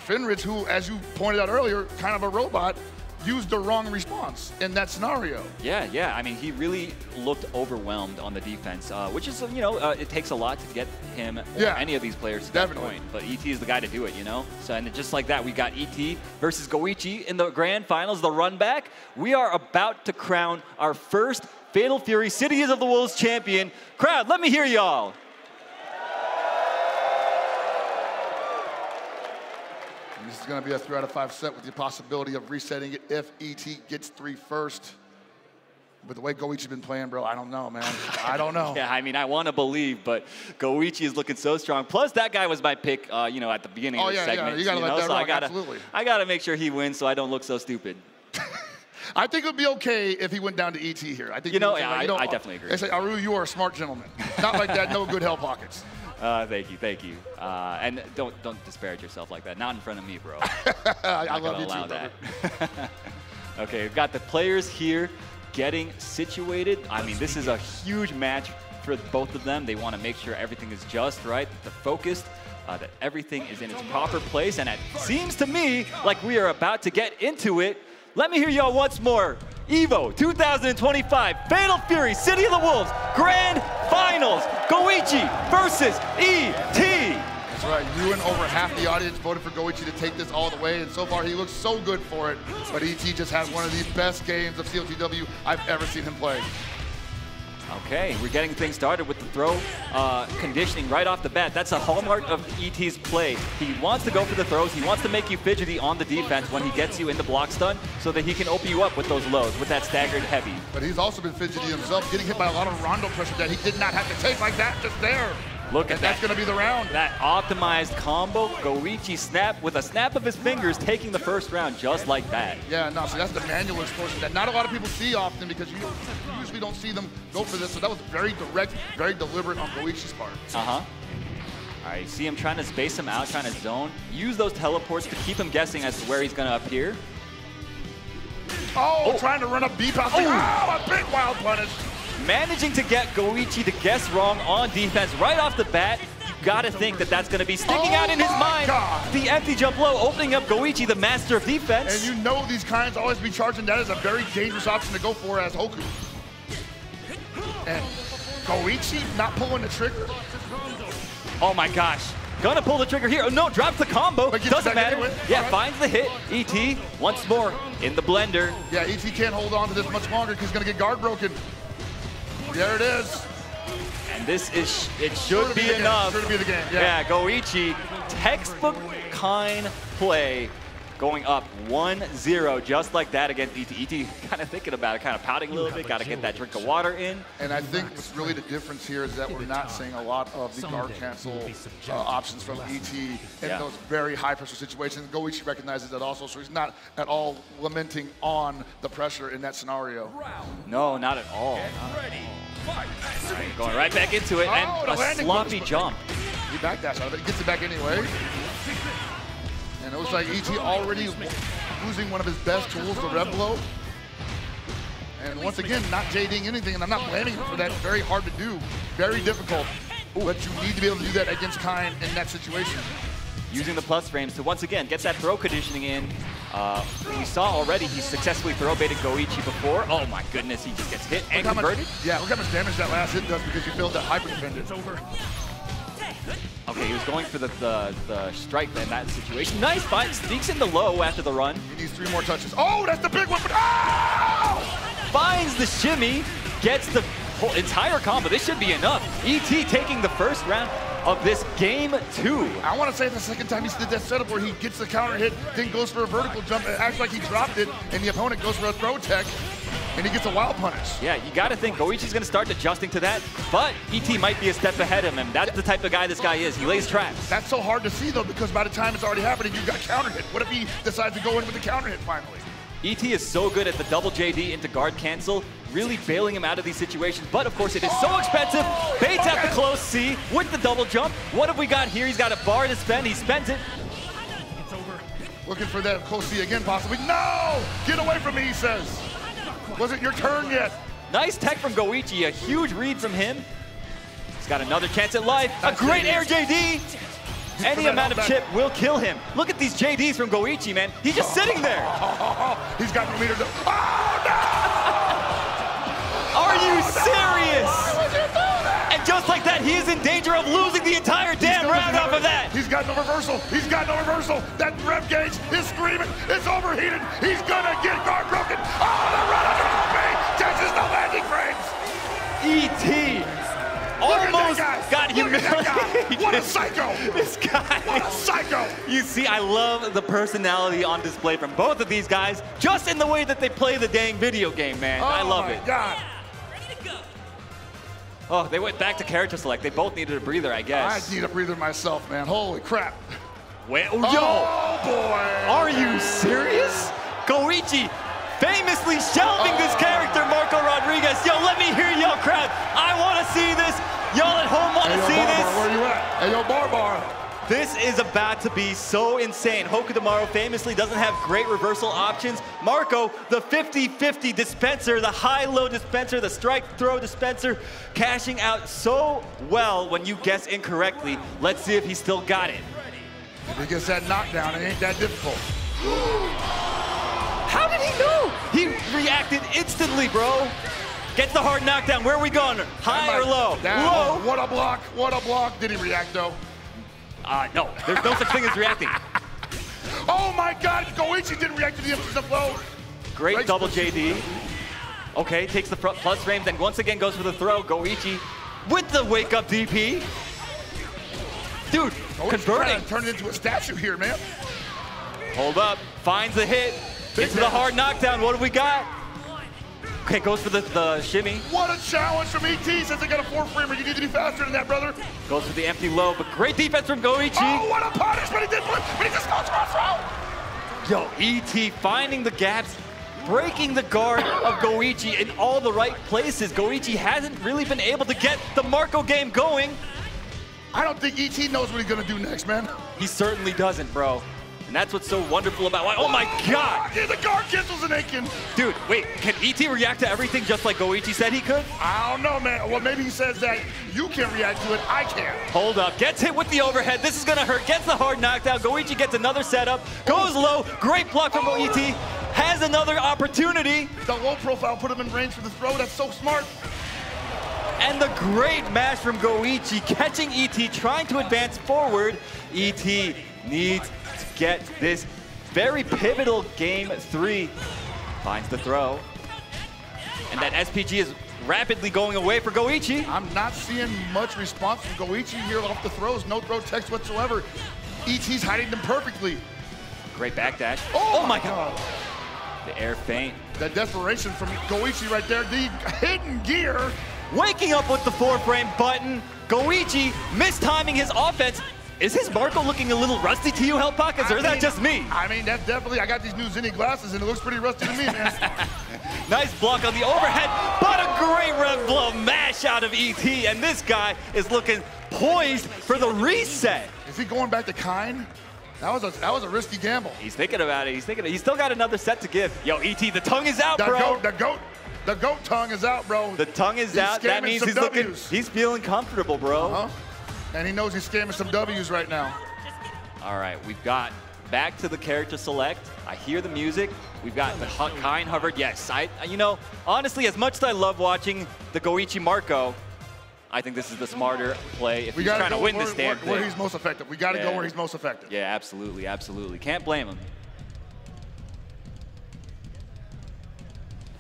Finrich, who, as you pointed out earlier, kind of a robot, used the wrong response in that scenario. Yeah. I mean, he really looked overwhelmed on the defense, which is, you know, it takes a lot to get him or any of these players to that point. But ET is the guy to do it, you know? So, and just like that, we got ET versus Goichi in the grand finals, the run back. We are about to crown our first Fatal Fury Cities of the Wolves champion. Crowd, let me hear y'all. This is going to be a 3 out of 5 set with the possibility of resetting it if ET gets 3 first. But the way Goichi's been playing, bro, I don't know, man. I don't know. Yeah, I mean, I want to believe, but Goichi is looking so strong. Plus, that guy was my pick, you know, at the beginning of the segment. Yeah, you got to let that rock, absolutely. I got to make sure he wins so I don't look so stupid. I think it would be okay if he went down to ET here. I think I definitely agree. They say, Aru, you are a smart gentleman. Not like that, no good hell pockets. Thank you. And don't disparage yourself like that. Not in front of me, bro. I love you too, that. Okay, we've got the players here getting situated. I mean, this is a huge match for both of them. They want to make sure everything is just right, they're focused, that everything is in its proper place. And it seems to me like we are about to get into it. Let me hear y'all once more. EVO 2025 Fatal Fury City of the Wolves Grand Finals. Goichi versus ET. That's right. You and over half the audience voted for Goichi to take this all the way, and so far he looks so good for it. But ET just had one of the best games of CLTW I've ever seen him play. Okay, we're getting things started with the throw conditioning right off the bat. That's a hallmark of ET's play. He wants to go for the throws. He wants to make you fidgety on the defense when he gets you in the block stun so that he can open you up with those lows, with that staggered heavy. But he's also been fidgety himself, getting hit by a lot of rondo pressure that he did not have to take like that, just there. Look at that. That's going to be the round. That optimized combo. Goichi snap with a snap of his fingers, taking the first round just like that. Yeah, no, so that's the manual explosion that not a lot of people see often because you usually don't see them go for this. So that was very direct, very deliberate on Goichi's part. All right, see him trying to space him out, trying to zone. Use those teleports to keep him guessing as to where he's going to appear. Trying to run a beep out. A big wild punish. Managing to get Goichi to guess wrong on defense right off the bat. You gotta think that that's gonna be sticking out in his mind. God. The empty jump low, opening up Goichi, the master of defense. And you know these kinds always be charging. That is a very dangerous option to go for as Hoku. And Goichi not pulling the trigger. Oh my gosh. Gonna pull the trigger here. Oh no, drops the combo. Doesn't matter. Anyway. Yeah, finds the hit. ET once more in the blender. Yeah, ET can't hold on to this much longer because he's gonna get guard broken. There it is. And this is, it should be enough. Should be the game, yeah. Goichi, textbook kind play, going up 1-0 just like that against ET. ET kind of thinking about it, kind of pouting a little bit, got to get that drink of water in. And I think what's really the difference here is that we're not seeing a lot of the guard cancel options from ET in those very high pressure situations. Goichi recognizes that also, so he's not at all lamenting on the pressure in that scenario. No, not at all. Right, going right back into it, and a sloppy jump. He backdash out of it, gets it back anyway. And it looks like ET already losing one of his best tools, the Rev Blow. And once again, not JDing anything, and I'm not blaming him for that. Very hard to do, very difficult. But you need to be able to do that against Kind in that situation. Using the plus frames to once again get that throw conditioning in. We saw already he successfully throw baited Goichi before. Oh my goodness, he just gets hit and converted. Yeah, look how much damage that last hit does because you failed that hyper defend. It's over. Okay, he was going for the strike in that situation. Nice fight, sneaks in the low after the run. He needs 3 more touches. Oh, that's the big one. Oh! Finds the shimmy, gets the whole entire combo. This should be enough. ET taking the first round of this game 2. I want to say the second time he did that setup where he gets the counter hit, then goes for a vertical jump. It acts like he dropped it, and the opponent goes for a throw tech, and he gets a wild punish. Yeah, you got to think Goichi's going to start adjusting to that, but ET might be a step ahead of him. That's the type of guy this guy is. He lays traps. That's so hard to see, though, because by the time it's already happening, you've got counter hit. What if he decides to go in with the counter hit finally? ET is so good at the double JD into guard cancel, really bailing him out of these situations. But of course, it is so expensive. Baits at the close C with the double jump. What have we got here? He's got a bar to spend. He spent it. It's over. Looking for that close C again, possibly. No! Get away from me, he says. Wasn't your turn yet. Nice tech from Goichi. A huge read from him. He's got another chance at life. A great air JD. Any amount of chip will kill him. Look at these JDs from Goichi, man. He's just sitting there. He's got no meter to... Oh, no! Are you serious? Why would you do that? And just like that, he is in danger of losing the entire damn round off of that. He's got no reversal. He's got no reversal. That rev gauge is screaming. It's overheated. He's gonna get guard broken. Oh, the run under OP touches the landing frames. ET. Almost got humiliated. What a psycho! This guy. What a psycho! You see, I love the personality on display from both of these guys, just in the way that they play the dang video game, man. I love it. God. Oh, they went back to character select. They both needed a breather, I guess. I need a breather myself, man. Holy crap. Wait, oh, boy. Are you serious? Goichi famously shelving this character, Marco Rodriguez. Yo, let me hear y'all crowd. I want to see this. Y'all at home want to see this. Where you at? Hey, yo, Barbar. This is about to be so insane. Hoku Tomorrow famously doesn't have great reversal options. Marco, the 50-50 dispenser, the high-low dispenser, the strike-throw dispenser, cashing out so well when you guess incorrectly. Let's see if he still got it. If he gets that knockdown, it ain't that difficult. How did he know? He reacted instantly, bro. Gets the hard knockdown. Where are we going? High or low? Low. What a block. What a block. Did he react, though? No. There's no such thing as reacting. Oh, my God. Goichi didn't react to the emphasis of low. Great double JD. Okay, takes the plus frames, and once again goes for the throw. Goichi with the wake-up DP. Dude, converting. Turn it into a statue here, man. Hold up. Finds the hit. Into the hard knockdown. What do we got? Okay, goes for the shimmy. What a challenge from ET. Says they got a 4-framer. You need to be faster than that, brother. Goes for the empty low, but great defense from Goichi. Oh, what a punishment. He did flip, but he just goes for a throw. Yo, ET finding the gaps, breaking the guard of Goichi in all the right places. Goichi hasn't really been able to get the Marco game going. I don't think ET knows what he's going to do next, man. He certainly doesn't, bro. And that's what's so wonderful about why. Oh my God! Yeah, the guard cancels an Aiken. Dude, wait, can ET react to everything just like Goichi said he could? I don't know, man. Well, maybe he says that you can react to it, I can't. Hold up, gets hit with the overhead. This is gonna hurt. Gets the hard knockdown. Goichi gets another setup. Goes low. Great block from ET. Has another opportunity. The low profile put him in range for the throw. That's so smart. And the great mash from Goichi, catching ET, trying to advance forward. ET needs to get this very pivotal game 3. Finds the throw. And that SPG is rapidly going away for Goichi. I'm not seeing much response from Goichi here off the throws. No throw text whatsoever. ET's hiding them perfectly. Great backdash. Oh my God. The air feint. That desperation from Goichi right there. The hidden gear. Waking up with the 4-frame button. Goichi mistiming his offense. Is his Marco looking a little rusty to you, Hell Pockets, or is that just me? I mean, that's definitely, I got these new Zenny glasses and it looks pretty rusty to me, man. Nice block on the overhead, but a great rev blow mash out of ET, and this guy is looking poised for the reset. Is he going back to Kine? That was a risky gamble. He's thinking about it. He's still got another set to give. Yo, ET, the tongue is out, bro. The goat tongue is out, bro. The tongue is out. That means he's feeling comfortable, bro. And he knows he's scamming some W's right now. All right, we've got back to the character select. I hear the music. We've got the Kine hovered. Yes, you know, honestly, as much as I love watching the Goichi Marco, I think this is the smarter play if he's trying to win this damn thing. Where he's most effective. We got to go where he's most effective. Yeah, absolutely, absolutely. Can't blame him.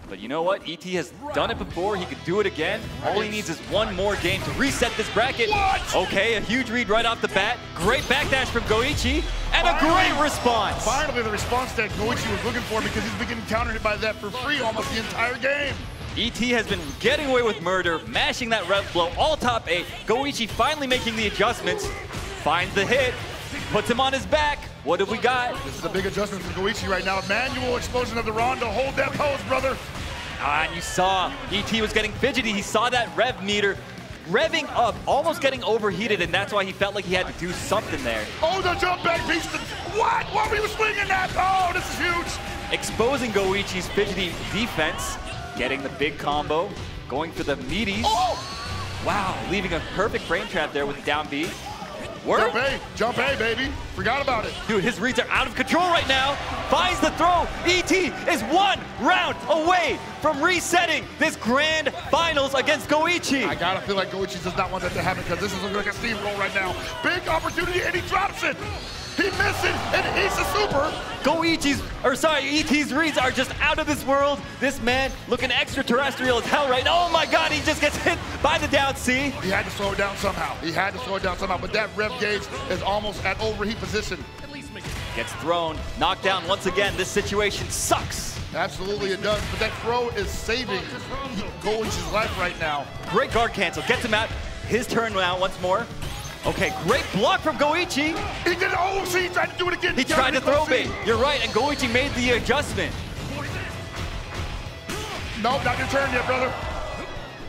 But you know what? ET has done it before. He could do it again. All he needs is one more game to reset this bracket. Okay, a huge read right off the bat. Great backdash from Goichi, and a great response. Finally, the response that Goichi was looking for because he's been getting countered by that for free almost the entire game. ET has been getting away with murder, mashing that rev blow all top 8. Goichi finally making the adjustments. Finds the hit, puts him on his back. What have we got? This is a big adjustment for Goichi right now. Manual explosion of the Rondo. Hold that pose, brother. And you saw ET was getting fidgety. He saw that rev meter revving up, almost getting overheated, and that's why he felt like he had to do something there. Oh, the jump back piece. What? What were you swinging at? Oh, this is huge. Exposing Goichi's fidgety defense, getting the big combo, going for the meaties. Oh! Wow, leaving a perfect frame trap there with the down B. Jump A, jump A, baby. Forgot about it. Dude, his reads are out of control right now. Finds the throw. ET is 1 round away from resetting this grand finals against Goichi. I gotta feel like Goichi does not want that to happen because this is looking like a steamroll right now. Big opportunity, and he drops it. He missed it, and he's a super. ET's reads are just out of this world. This man looking extraterrestrial as hell right now. Oh my God, he just gets hit by the down C. He had to slow it down somehow. But that rev gauge is almost at overheat position. Gets thrown, knocked down once again. This situation sucks. Absolutely it does, but that throw is saving Goichi's life right now. Great guard cancel, gets him out. His turn now once more. Okay, great block from Goichi. He did it. Oh, see, he tried to do it again. He tried to throw bait. You're right, and Goichi made the adjustment. Nope, not your turn yet, brother.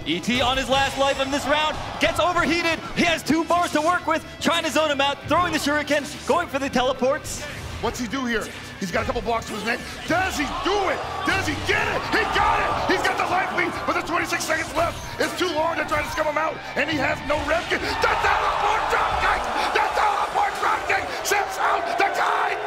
ET on his last life in this round, gets overheated. He has 2 bars to work with, trying to zone him out, throwing the shuriken, going for the teleports. What's he do here? He's got a couple blocks to his name. Does he do it? Does he get it? He got it! He's got the life lead, but there's 26 seconds left. It's too long to try to scum him out, and he has no rev kick. The teleport drop kick! The teleport drop kick! Ships out the time!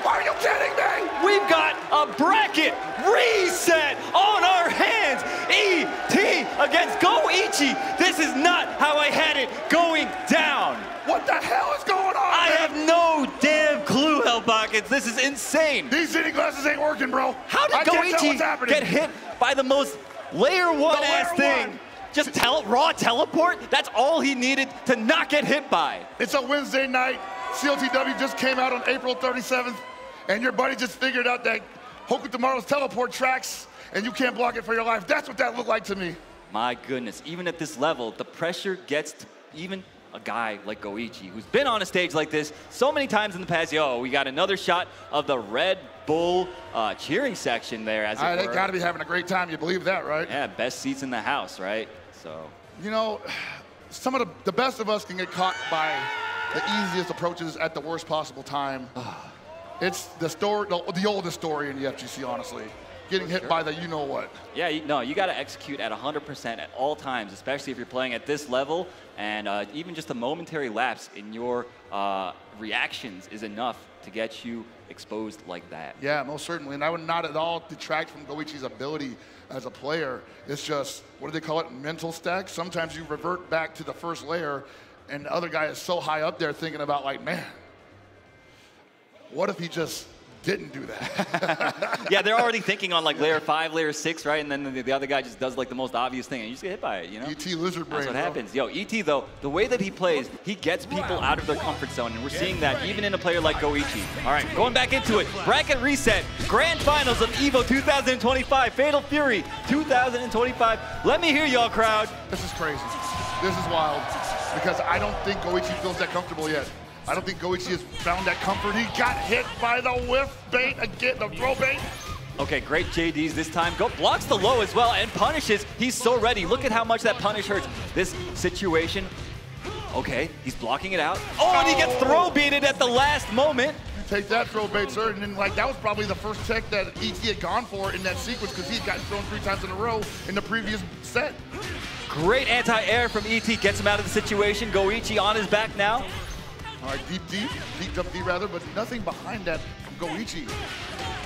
Are you kidding me? We've got a bracket reset on our hands. ET against Goichi. This is not how I had it going down. What the hell is going on? I have no damn clue, Hell Pockets. This is insane. These sitting glasses ain't working, bro. How did Goichi get hit by the most layer one ass thing? Just raw teleport? That's all he needed to not get hit by. It's a Wednesday night. CLTW just came out on April 37th, and your buddy just figured out that Hoku Tomorrow's teleport tracks, and you can't block it for your life. That's what that looked like to me. My goodness, even at this level, the pressure gets to even a guy like Goichi, who's been on a stage like this so many times in the past. Yo, we got another shot of the Red Bull cheering section there, as it were. They gotta be having a great time. You believe that, right? Yeah, best seats in the house, right? So. You know, some of the best of us can get caught by the easiest approaches at the worst possible time. It's the story, the oldest story in the FGC, honestly. Getting hit by the you-know-what. Yeah, you got to execute at 100% at all times, especially if you're playing at this level. And even just a momentary lapse in your reactions is enough to get you exposed like that. Yeah, most certainly. And I would not at all detract from Goichi's ability as a player. It's just, what do they call it, mental stack? Sometimes you revert back to the first layer, and the other guy is so high up there thinking about, like, man, what if he just didn't do that? Yeah, they're already thinking on like layer 5, layer 6, right? And then the other guy just does like the most obvious thing, and you just get hit by it, you know? ET lizard brain. That's what happens. Yo, ET though, the way that he plays, he gets people out of their comfort zone, and we're seeing that even in a player like Goichi. All right, going back into it. Bracket reset, grand finals of EVO 2025, Fatal Fury 2025. Let me hear y'all, crowd. This is crazy. This is wild, because I don't think Goichi feels that comfortable yet. I don't think Goichi has found that comfort. He got hit by the whiff bait again, the throw bait. Okay, great JDs this time. Blocks the low as well and punishes. He's so ready. Look at how much that punish hurts. This situation, okay, he's blocking it out. Oh, and he gets throw baited at the last moment. You take that throw bait, sir. And then, like, that was probably the first tech that ET had gone for in that sequence because he had gotten thrown 3 times in a row in the previous set. Great anti-air from ET. Gets him out of the situation. Goichi on his back now. All right, deep jump D rather, but nothing behind that from Goichi.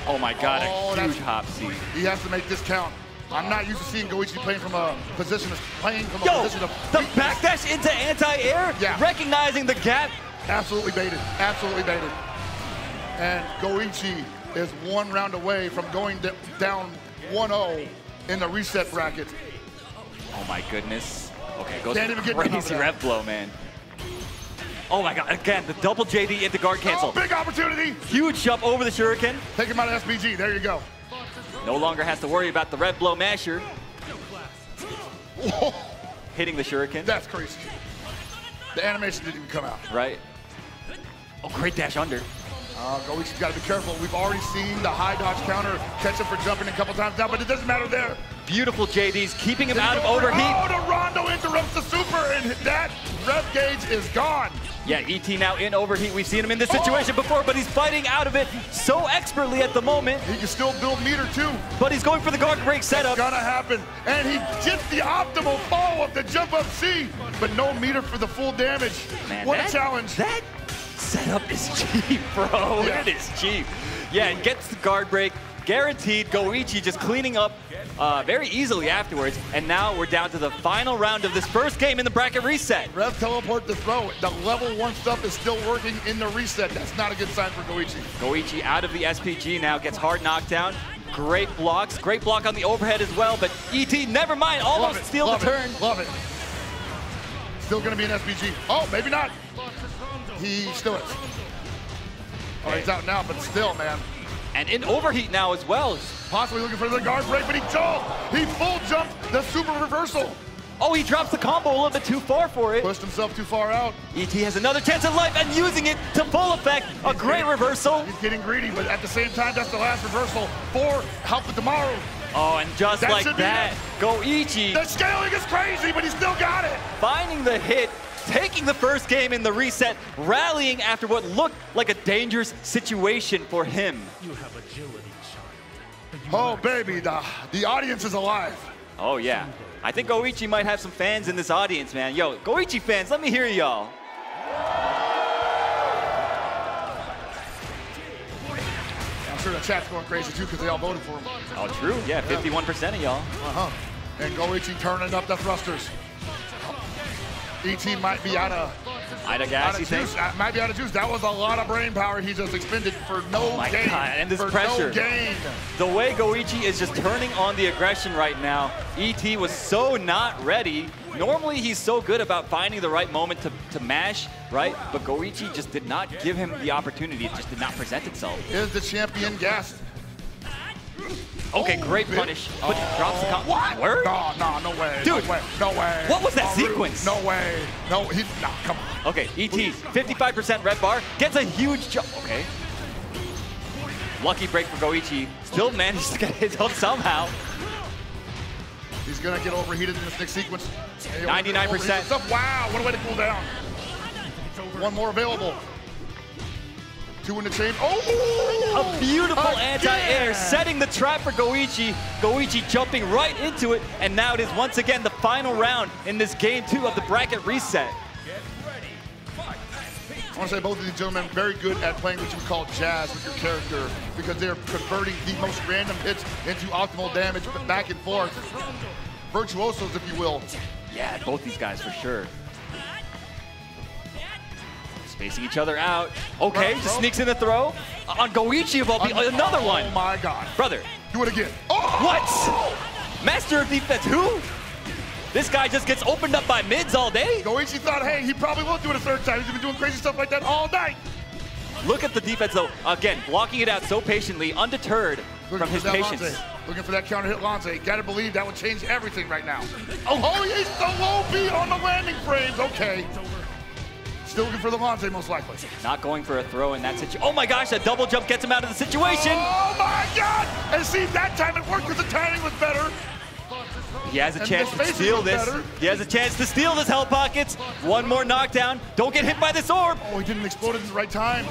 Oh my God, a huge hop C. He has to make this count. I'm not used to seeing Goichi playing from a position of position of the backdash into anti-air, recognizing the gap. Absolutely baited, absolutely baited. And Goichi is 1 round away from going down 1-0 in the reset bracket. Oh my goodness. Okay, goes crazy rev blow, man. Oh my God, again, the double JD into guard cancel. Oh, big opportunity. Huge jump over the shuriken. Take him out of SBG, there you go. No longer has to worry about the red blow masher. Whoa. Hitting the shuriken. That's crazy. The animation didn't even come out. Right. Oh, great dash under. Goichi's got to be careful. We've already seen the high dodge counter catch him for jumping a couple times now, but it doesn't matter there. Beautiful JD's keeping him out of overheat. Oh, the Rondo interrupts the super, and that rev gauge is gone. Yeah, ET now in overheat. We've seen him in this situation before, but he's fighting out of it so expertly at the moment. He can still build meter too. But he's going for the guard break setup. It's gonna happen. And he gets the optimal fall of the jump up C, but no meter for the full damage. Man, what a challenge. That setup is cheap, bro. Yeah. It is cheap. Yeah, and gets the guard break. Guaranteed. Goichi just cleaning up very easily afterwards. And now we're down to the final round of this first game in the bracket reset. Rev teleport to throw. The level 1 stuff is still working in the reset. That's not a good sign for Goichi. Goichi out of the SPG now, gets hard knockdown. Great blocks. Great block on the overhead as well. But ET, never mind, almost steal the turn. Love it. Still going to be an SPG. Oh, maybe not. He still is. Oh, he's out now, but still, man. And in overheat now as well. Possibly looking for the guard break, but he jumped. He full jumped the super reversal. Oh, he drops the combo a little bit too far for it. Pushed himself too far out. ET has another chance at life and using it to full effect. A great reversal. He's getting greedy, but at the same time, that's the last reversal for Help with Tomorrow. Oh, and just that like that, Goichi. The scaling is crazy, but he still got it. Finding the hit, taking the first game in the reset, rallying after what looked like a dangerous situation for him. You have agility, oh, baby, the audience is alive. Oh, yeah. I think Goichi might have some fans in this audience, man. Yo, Goichi fans, let me hear y'all. I'm sure the chat's going crazy, too, because they all voted for him. Oh, true. Yeah, 51% of y'all. Uh-huh. And Goichi turning up the thrusters. ET might be out of gas, you think? Might be out of juice. That was a lot of brain power he just expended for no gain. Oh my God, and this for pressure. No gain. The way Goichi is just turning on the aggression right now, ET was so not ready. Normally he's so good about finding the right moment to mash, right? But Goichi just did not give him the opportunity. It just did not present itself. Is the champion gassed? Okay, great punish, but drops the combo. What? Word? No, no way. Dude, no way. What was that sequence? No way. No, come on. Okay, ET, 55% red bar, gets a huge jump. Okay. Lucky break for Goichi. Still managed to get his up somehow. He's gonna get overheated in this next sequence. 99%. Wow, what a way to cool down. One more available. 2 in the chain. Oh! A beautiful anti-air, setting the trap for Goichi. Goichi jumping right into it, and now it is once again the final round in this game 2 of the bracket reset. I want to say both of these gentlemen very good at playing what you would call jazz with your character, because they're converting the most random hits into optimal damage, but back and forth. Virtuosos, if you will. Yeah, both these guys for sure. Spacing each other out. Okay, just sneaks in the throw. On Goichi of all people, another one. Oh my God. Brother. Do it again. Oh! What? Master of defense, who? This guy just gets opened up by mids all day? Goichi thought, hey, he probably won't do it a third time. He's been doing crazy stuff like that all night. Look at the defense though. Again, blocking it out so patiently, undeterred from his patience. Lance. Looking for that counter hit Lance. Gotta believe that would change everything right now. Oh, he's the low B on the landing frames. Okay. Still looking for the Lance, most likely. Not going for a throw in that situation. Oh my gosh, that double jump gets him out of the situation. Oh my God! And see, that time it worked because the timing was better. He has a chance to steal this. He has a chance to steal this Hell Pockets. One more knockdown. Don't get hit by this orb. Oh, he didn't explode at the right time.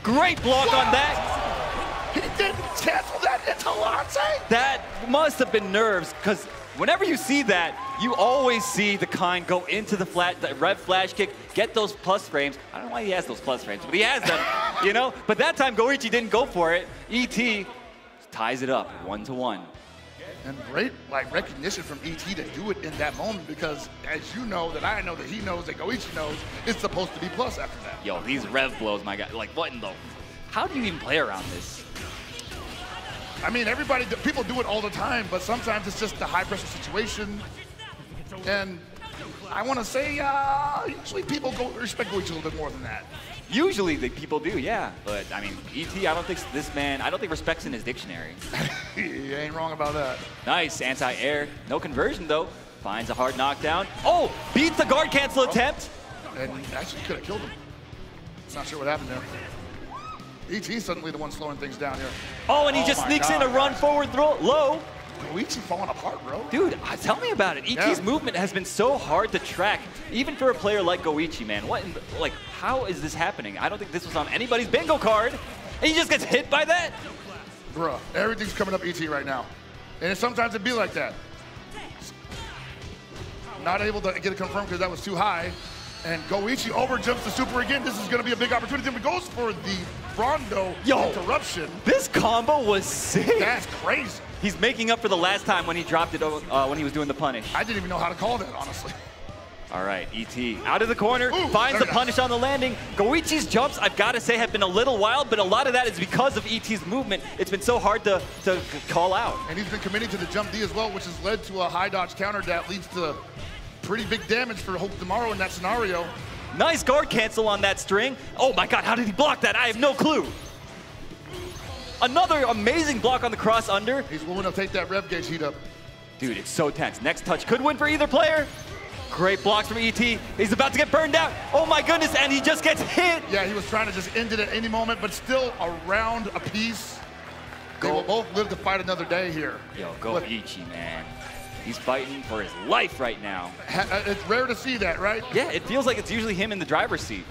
Great block on that. He didn't cancel that into Lance. That must have been nerves, because whenever you see that, you always see the kind go into the rev flash kick, get those plus frames. I don't know why he has those plus frames, but he has them, you know? But that time, Goichi didn't go for it. ET ties it up 1-1. And great recognition from ET to do it in that moment, because as you know, that I know, that he knows, that Goichi knows, it's supposed to be plus after that. Yo, these rev blows, my God. Like, what in the... How do you even play around this? I mean, people do it all the time, but sometimes it's just a high-pressure situation. And I want to say, usually people respect Goichi a little bit more than that. Usually the people do, yeah. But, I mean, ET, I don't think respect's in his dictionary. He ain't wrong about that. Nice, anti-air. No conversion, though. Finds a hard knockdown. Oh, beats the guard cancel attempt. And actually could have killed him. Not sure what happened there. ET's suddenly the one slowing things down here. Oh, and he just sneaks in a run forward throw low. Goichi falling apart, bro. Dude, tell me about it. ET's movement has been so hard to track, even for a player like Goichi, man. What, like, how is this happening? I don't think this was on anybody's bingo card. And he just gets hit by that? Bruh, everything's coming up ET right now. And sometimes it be like that. Not able to get it confirmed because that was too high. And Goichi overjumps the super again. This is going to be a big opportunity. He goes for the Rondo interruption. This combo was sick. That's crazy. He's making up for the last time when he dropped it when he was doing the punish. I didn't even know how to call that, honestly. All right, ET out of the corner, finds the punish on the landing. Goichi's jumps, I've got to say, have been a little wild, but a lot of that is because of ET's movement. It's been so hard to call out. And he's been committing to the jump D as well, which has led to a high dodge counter that leads to pretty big damage for Hope Tomorrow in that scenario. Nice guard cancel on that string. Oh my God, how did he block that? I have no clue. Another amazing block on the cross under. He's willing to take that rev gauge heat up. Dude, it's so tense. Next touch could win for either player. Great blocks from ET. He's about to get burned out. Oh my goodness, and he just gets hit. Yeah, he was trying to just end it at any moment, but still a round apiece. They will both live to fight another day here. Yo, Goichi, man. He's fighting for his life right now. It's rare to see that, right? Yeah, it feels like it's usually him in the driver's seat.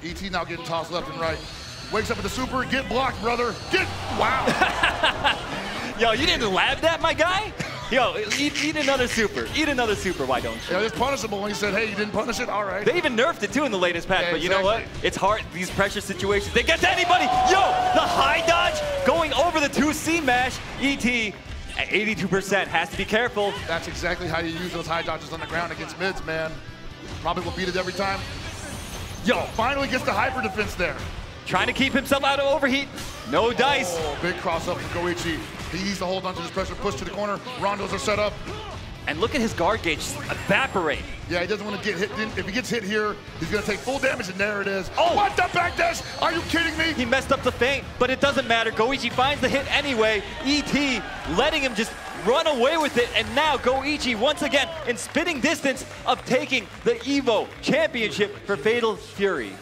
ET now getting tossed left and right. Wakes up with the super, get blocked, brother. Wow. Yo, you didn't lab that, my guy? Yo, eat another super. Eat another super, why don't you? Yeah, it's punishable when he said, hey, you didn't punish it? All right. They even nerfed it, too, in the latest patch. But you know what? It's hard, these pressure situations. They get to anybody. Yo, the high dodge going over the 2C mash. ET at 82%, has to be careful. That's exactly how you use those high dodges on the ground against mids, man. Probably will beat it every time. Yo, finally gets the hyper defense there. Trying to keep himself out of overheat. No dice. Oh, big cross up from Goichi. He needs to hold on to this pressure, push to the corner. Rondos are set up. And look at his guard gauge evaporate. Yeah, he doesn't want to get hit. If he gets hit here, he's going to take full damage, and there it is. Oh, what the back dash? Are you kidding me? He messed up the feint, but it doesn't matter. Goichi finds the hit anyway. ET letting him just run away with it, and now Goichi once again in spitting distance of taking the EVO Championship for Fatal Fury.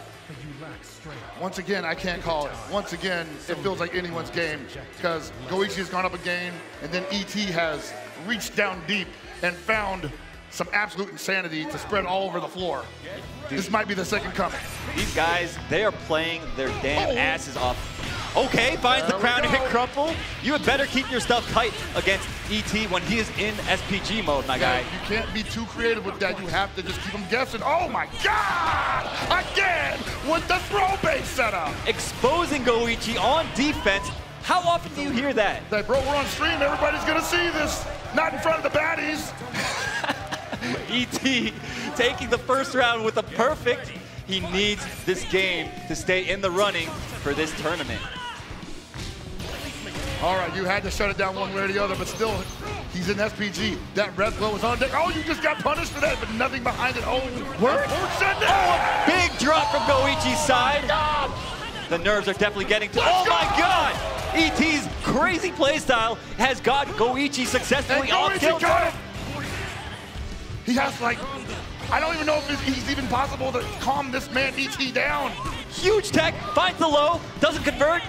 Once again, I can't call it. Once again, it feels like anyone's game because Goichi has gone up a game, and then ET has reached down deep and found some absolute insanity to spread all over the floor. This might be the second coming. These guys, they are playing their damn asses off. Okay, finds the crown to hit Crumple. You had better keep your stuff tight against ET when he is in SPG mode, my guy. You can't be too creative with that. You have to just keep him guessing. Oh my God! Again with the throw base setup. Exposing Goichi on defense. How often do you hear that? Like, bro, we're on stream. Everybody's gonna see this. Not in front of the baddies. ET taking the first round with a perfect. He needs this game to stay in the running for this tournament. All right, you had to shut it down one way or the other, but still, he's in SPG. That red glow is on deck. Oh, you just got punished for that, but nothing behind it. Oh, a big drop from Goichi's side. The nerves are definitely getting to. Oh my God! ET's crazy playstyle has got Goichi successfully off kilter. He has like, I don't even know if he's even possible to calm this man ET down. Huge tech, finds the low, doesn't convert.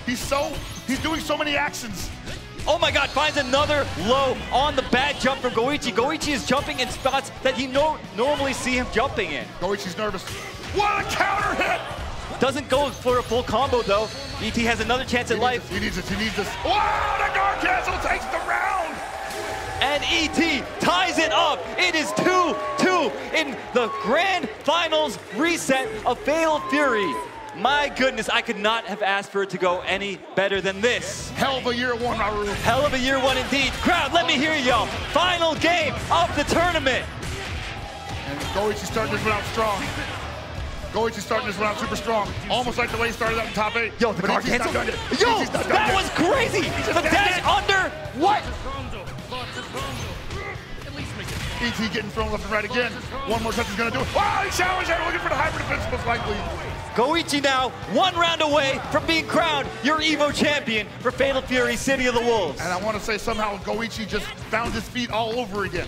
He's doing so many actions. Oh my God, finds another low on the bad jump from Goichi. Goichi is jumping in spots that you normally see him jumping in. Goichi's nervous. What a counter hit! Doesn't go for a full combo though. ET has another chance at life. He needs this. Wow, the guard cancel takes the round! And ET ties it up. It is 2-2 in the grand finals reset of Fatal Fury. My goodness, I could not have asked for it to go any better than this. Hell of a year one, Haru. Hell of a year one indeed. Crowd, let me hear y'all. Final game of the tournament. And Goichi starting this one out strong. Goichi starting this one out super strong. Almost like the way he started out in top 8. Yo, the guard cancel. Yo, that was crazy. The dash under. What? ET getting thrown left and right again. One more touch is going to do it. Wow, he challenged that, looking for the hyper defense most likely. Goichi now 1 round away from being crowned your EVO champion for Fatal Fury City of the Wolves. And I want to say somehow Goichi just found his feet all over again.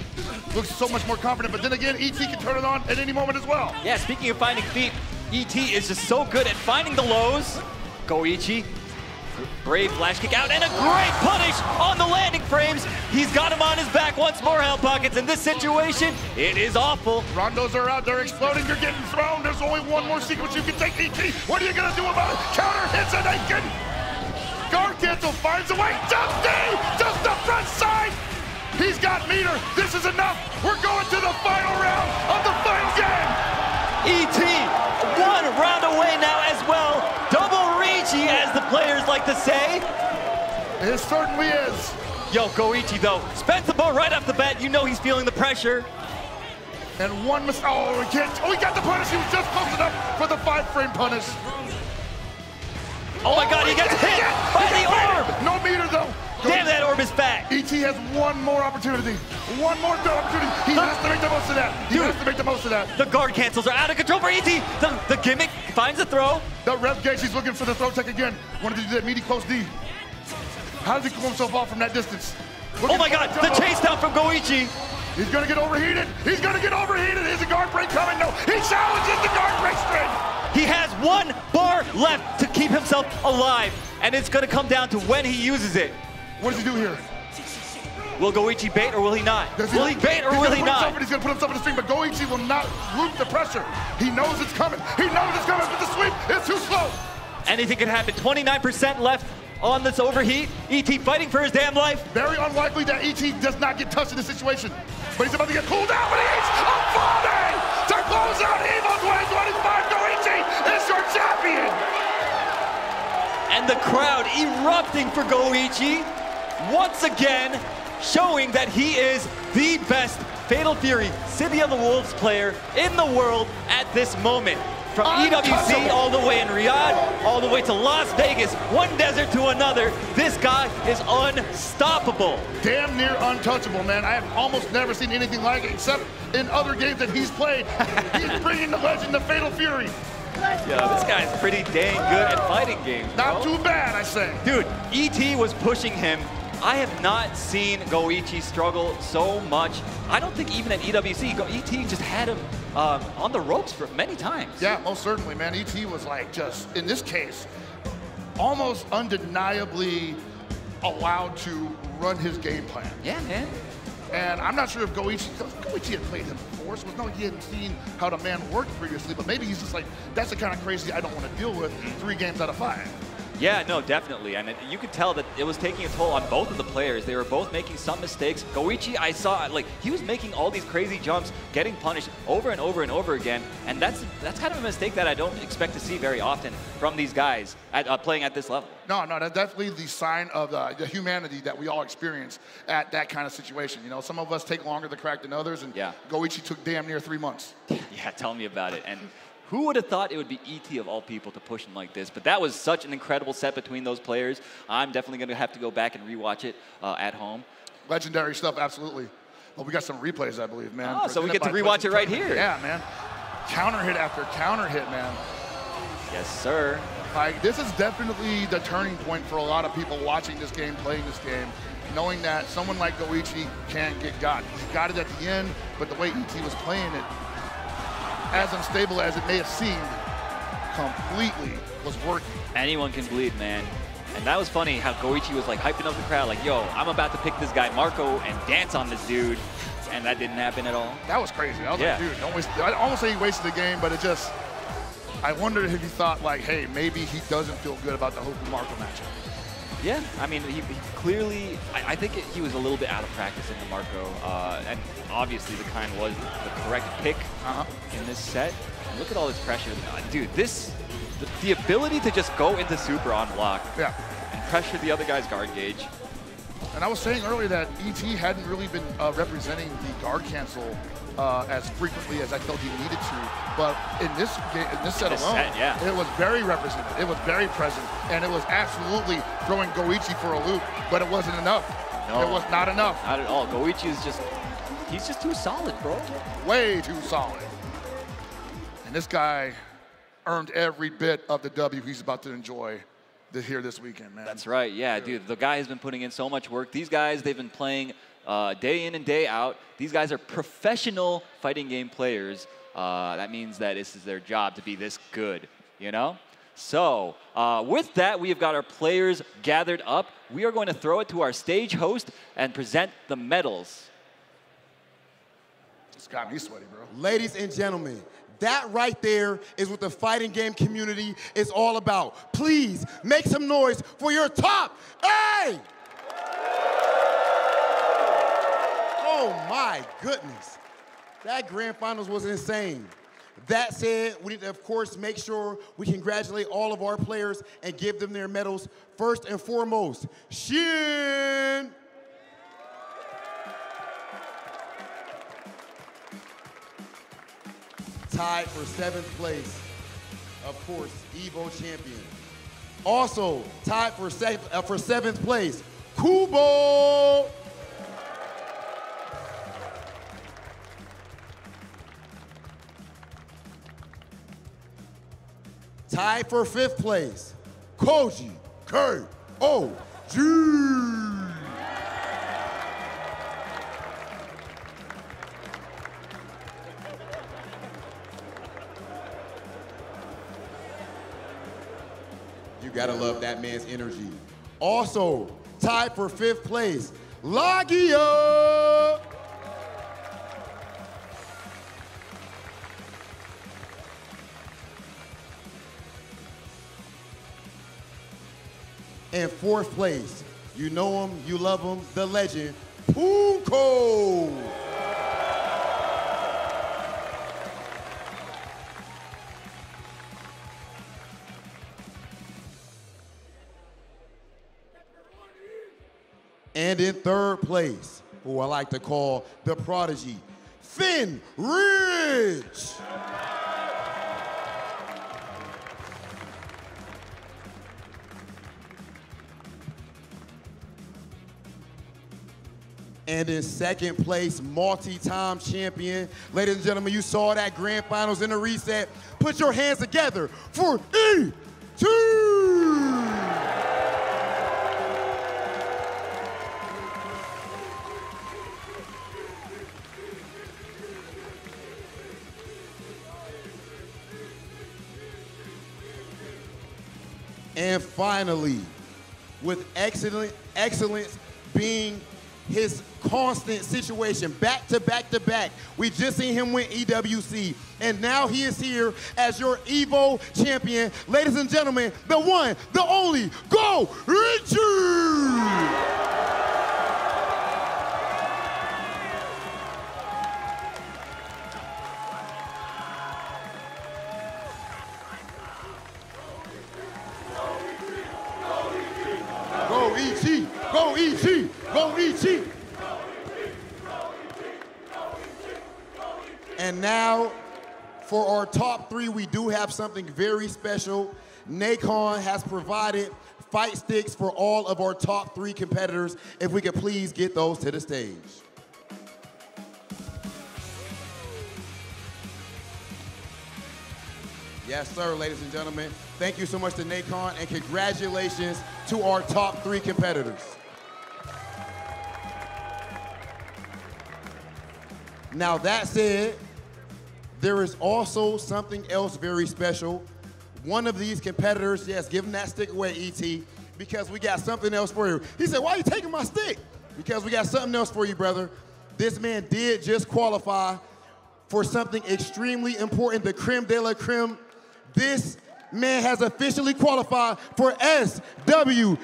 Looks so much more confident, but then again, ET can turn it on at any moment as well. Yeah, speaking of finding feet, ET is just so good at finding the lows. Goichi, brave flash kick out, and a great punish on the landing frames. He's got him on his back once more, Hell Pockets. In this situation, it is awful. Rondos are out there exploding. You're getting thrown. There's only one more sequence you can take, ET. What are you going to do about it? Counter hits and Aiken. Guard cancel finds a way. Just the front side. He's got meter. This is enough. We're going to the final round of the final game. ET, 1 round away now as well. Double Ricci, as the players like to say. It certainly is. Yo, Goichi though, spends the ball right off the bat. You know he's feeling the pressure. And one mistake. Oh, he can't. Oh, he got the punish. He was just close enough for the 5-frame punish. Oh my God, he gets hit by the orb. No meter though. Damn, that orb is back. ET has one more opportunity. One more opportunity. He has to make the most of that. He has to make the most of that. The guard cancels are out of control for ET. The gimmick finds the throw. The ref gauge, he's looking for the throw tech again. Wanted to do that meaty close D. How does he cool himself off from that distance? Oh my God, the chase down from Goichi. He's gonna get overheated. He's gonna get overheated. Is the guard break coming? No, he challenges the guard break string. He has 1 bar left to keep himself alive, and it's gonna come down to when he uses it. What does he do here? Will Goichi bait or will he not? Will he bait or will he not? He's gonna put himself in the string, but Goichi will not loop the pressure. He knows it's coming. He knows it's coming, but the sweep is too slow. Anything can happen. 29% left on this overheat. ET fighting for his damn life. Very unlikely that ET does not get touched in this situation. But he's about to get cooled down, but he hits a volley to close out EVO 2025. Goichi is your champion. And the crowd erupting for Goichi. Once again, showing that he is the best Fatal Fury City of the Wolves player in the world at this moment. From EWC all the way in Riyadh, all the way to Las Vegas, one desert to another, this guy is unstoppable. Damn near untouchable, man. I have almost never seen anything like it, except in other games that he's played. He's bringing the legend of Fatal Fury. Yeah, this guy's pretty dang good at fighting games, bro. Not too bad, I say. Dude, ET was pushing him. I have not seen Goichi struggle so much. I don't think even at EWC, ET just had him on the ropes for many times. Yeah, most certainly, man. ET was like just, in this case, almost undeniably allowed to run his game plan. Yeah, man. And I'm not sure if Goichi had played him before, so no, he hadn't seen how the man worked previously, but maybe he's just like, that's the kind of crazy I don't want to deal with 3 games out of 5. Yeah, no, definitely. And you could tell that it was taking a toll on both of the players. They were both making some mistakes. Goichi, I saw, like, he was making all these crazy jumps, getting punished over and over and over again. And that's kind of a mistake that I don't expect to see very often from these guys playing at this level. No, that's definitely the sign of the humanity that we all experience at that kind of situation. You know, some of us take longer to crack than others, and Goichi took damn near 3 months. Yeah, tell me about it. And who would have thought it would be ET of all people to push him like this? But that was such an incredible set between those players. I'm definitely going to have to go back and rewatch it at home. Legendary stuff, absolutely. Well, we got some replays, I believe, man. Oh, so we get to rewatch it right here. Yeah, man. Counter hit after counter hit, man. Yes, sir. Like, this is definitely the turning point for a lot of people watching this game, playing this game, knowing that someone like Goichi can get got. He got it at the end, but the way ET was playing it, as unstable as it may have seemed, completely was working. Anyone can bleed, man. And that was funny how Goichi was like hyping up the crowd, like, yo, I'm about to pick this guy Marco and dance on this dude. And that didn't happen at all. That was crazy. I was like, dude, don't waste. I almost say he wasted the game, but it just, I wondered if he thought like, hey, maybe he doesn't feel good about the Hoku Marco matchup. Yeah, I mean, he clearly, I think he was a little bit out of practice in the Marco, and obviously the kind was the correct pick in this set. And look at all this pressure. Dude, the ability to just go into super on block and pressure the other guy's guard gauge. And I was saying earlier that ET hadn't really been representing the guard cancel as frequently as I felt he needed to, but in this game, in this set alone, it was very representative. It was very present, and it was absolutely throwing Goichi for a loop, but it wasn't enough. No, it was not enough. Not at all. Goichi is he's just too solid, bro. Way too solid. And this guy earned every bit of the W he's about to enjoy here this weekend, man. That's right, yeah, dude. The guy has been putting in so much work. These guys, they've been playing day in and day out. These guys are professional fighting game players. That means that this is their job to be this good, you know? So with that, we have got our players gathered up. We are going to throw it to our stage host and present the medals. It's got me sweaty, bro. Ladies and gentlemen, that right there is what the fighting game community is all about. Please make some noise for your top 8! Oh my goodness. That grand finals was insane. That said, we need to, of course, make sure we congratulate all of our players and give them their medals. First and foremost, Shin. Tied for 7th place, of course, Evo champion. Also tied for 7th place, Kubo. Tied for 5th place, Koji K.O.G. You gotta love that man's energy. Also, tied for 5th place, Lagia. And 4th place, you know him, you love him, the legend, Punko. And in 3rd place, who I like to call the prodigy, Finn Ridge. And in 2nd place, multi-time champion. Ladies and gentlemen, you saw that grand finals in the reset. Put your hands together for E.T. And finally, with excellence being his constant situation, back to back to back. We just seen him win EWC, and now he is here as your Evo champion. Ladies and gentlemen, the one, the only, Go Ichi! Go Ichi! Go Ichi! Go Ichi! And now, for our top 3, we do have something very special. Nacon has provided fight sticks for all of our top 3 competitors. If we could please get those to the stage. Yes, sir, ladies and gentlemen. Thank you so much to Nacon, and congratulations to our top 3 competitors. Now that said, there is also something else very special. One of these competitors, yes, give him that stick away, E.T., because we got something else for you. He said, why are you taking my stick? Because we got something else for you, brother. This man did just qualify for something extremely important, the creme de la creme. This man has officially qualified for SWC.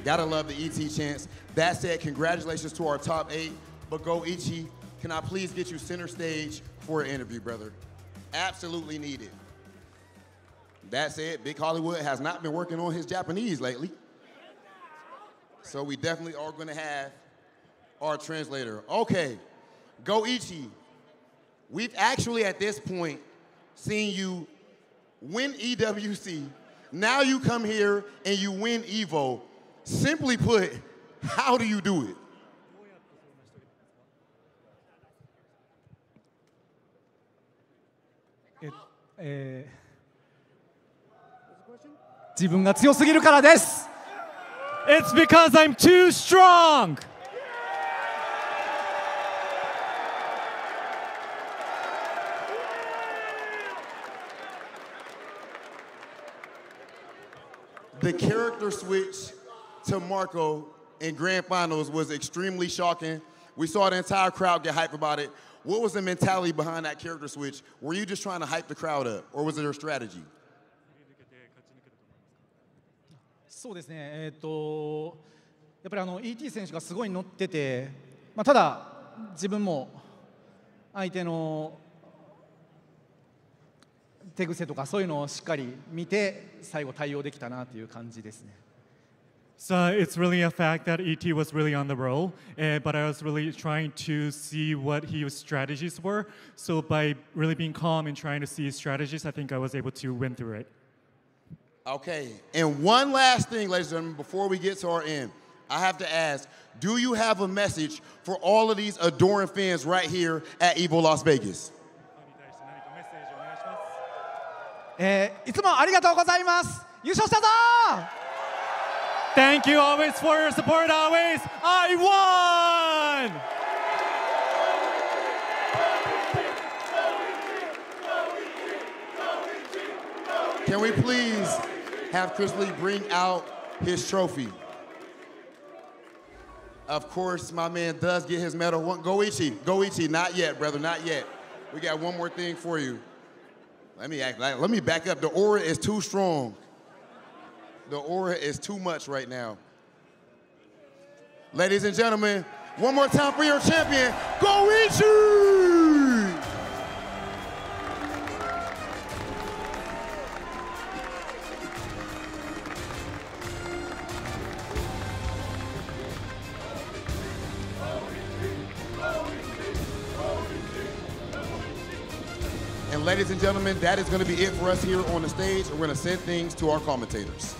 Gotta love the ET chance. That said, congratulations to our top 8. But Go Ichi, can I please get you center stage for an interview, brother? Absolutely needed. That said, Big Hollywood has not been working on his Japanese lately. So we definitely are gonna have our translator. Okay, Go Ichi, we've actually at this point seen you win EWC. Now you come here and you win Evo. Simply put, how do you do it? 自分が強すぎるからです。It's because I'm too strong. The character switch to Marco in Grand Finals was extremely shocking. We saw the entire crowd get hyped about it. What was the mentality behind that character switch? Were you just trying to hype the crowd up, or was it a strategy? そうですね。やっぱりET 選手がすごい乗ってて、ただ自分も相手の手癖とかそういうのをしっかり見て最後対応できたなという感じですね。So it's really a fact that ET was really on the roll, but I was really trying to see what his strategies were. So by really being calm and trying to see his strategies, I think I was able to win through it. Okay, and one last thing, ladies and gentlemen, before we get to our end, I have to ask, do you have a message for all of these adoring fans right here at EVO Las Vegas? いつもありがとうございます。優勝したぞ！Thank you always for your support. Always, I won. Can we please have Chris Lee bring out his trophy? Of course, my man does get his medal. Go Ichi, not yet, brother, not yet. We got one more thing for you. Let me back up. The aura is too strong. The aura is too much right now. Ladies and gentlemen, one more time for your champion, Go Ichi! And ladies and gentlemen, that is going to be it for us here on the stage. We're going to send things to our commentators.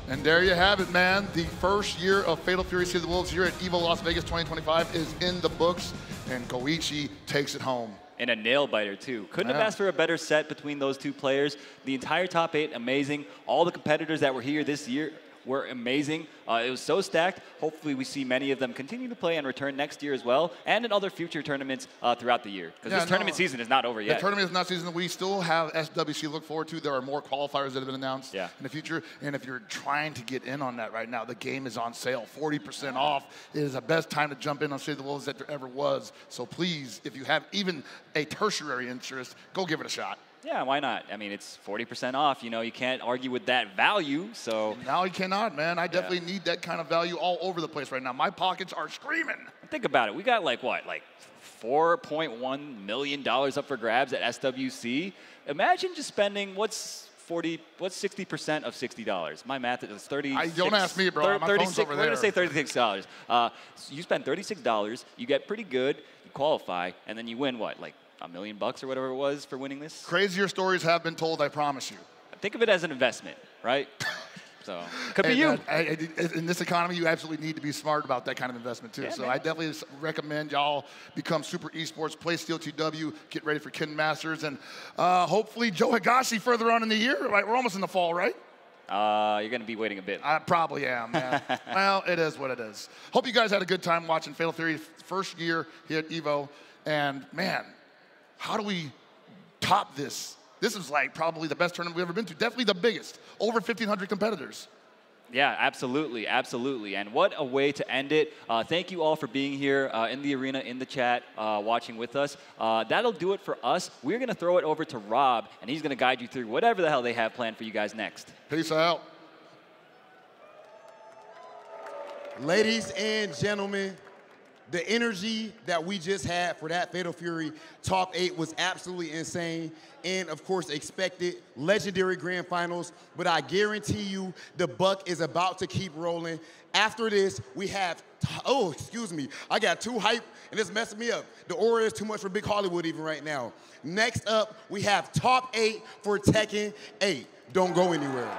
And there you have it, man. The first year of Fatal Fury City of the Wolves here at EVO Las Vegas 2025 is in the books, and Goichi takes it home. And a nail-biter, too. Couldn't have asked for a better set between those two players. The entire top 8, amazing. All the competitors that were here this year were amazing. It was so stacked. Hopefully we see many of them continue to play and return next year as well, and in other future tournaments throughout the year. Because this tournament season is not over yet. The tournament is not season. We still have SWC to look forward to. There are more qualifiers that have been announced in the future. And if you're trying to get in on that right now, the game is on sale, 40% off. It is the best time to jump in on City of the Wolves that there ever was. So please, if you have even a tertiary interest, go give it a shot. Yeah, why not? I mean, it's 40% off. You know, you can't argue with that value, so. Now you cannot, man. I definitely need that kind of value all over the place right now. My pockets are screaming. Think about it. We got like what? Like $4.1 million up for grabs at SWC. Imagine just spending, what's 60% of $60? My math is 36. Don't ask me, bro. My phone's over there. We're going to say $36. So you spend $36, you get pretty good, you qualify, and then you win what? Like $1 million or whatever it was for winning this? Crazier stories have been told, I promise you. Think of it as an investment, right? So it could be you. In this economy, you absolutely need to be smart about that kind of investment too. Yeah, so man. I definitely recommend y'all become super esports, play Steel TW, get ready for Ken Masters, and hopefully Joe Higashi further on in the year. Right, we're almost in the fall, right? You're going to be waiting a bit. I probably am, man. Well, it is what it is. Hope you guys had a good time watching Fatal Fury first year here at EVO. And man, how do we top this? This is like probably the best tournament we've ever been to. Definitely the biggest. Over 1,500 competitors. Yeah, absolutely, absolutely. And what a way to end it. Thank you all for being here in the arena, in the chat, watching with us. That'll do it for us. We're going to throw it over to Rob, and he's going to guide you through whatever the hell they have planned for you guys next. Peace out. Ladies and gentlemen, the energy that we just had for that Fatal Fury top 8 was absolutely insane and, of course, expected. Legendary grand finals, but I guarantee you the buck is about to keep rolling. After this, we have, oh, excuse me, I got too hyped and it's messing me up. The aura is too much for Big Hollywood even right now. Next up, we have top 8 for Tekken 8. Don't go anywhere.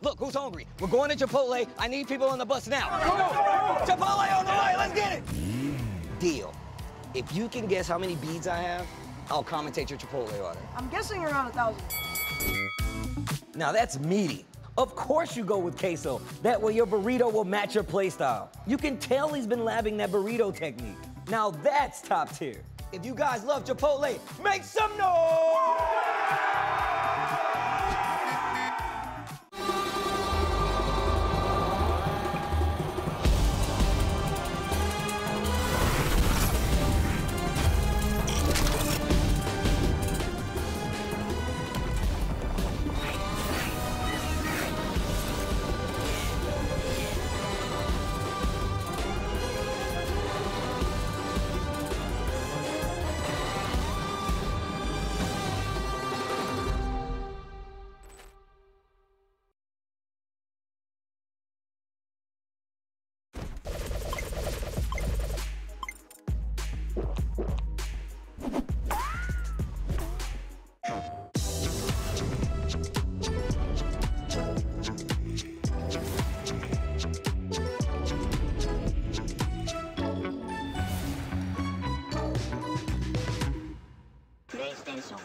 Look, who's hungry? We're going to Chipotle. I need people on the bus now. Come on. Chipotle on the way. Let's get it. Deal. If you can guess how many beads I have, I'll commentate your Chipotle order. I'm guessing around 1,000. Now that's meaty. Of course you go with queso. That way your burrito will match your play style. You can tell he's been labbing that burrito technique. Now that's top tier. If you guys love Chipotle, make some noise! PlayStation.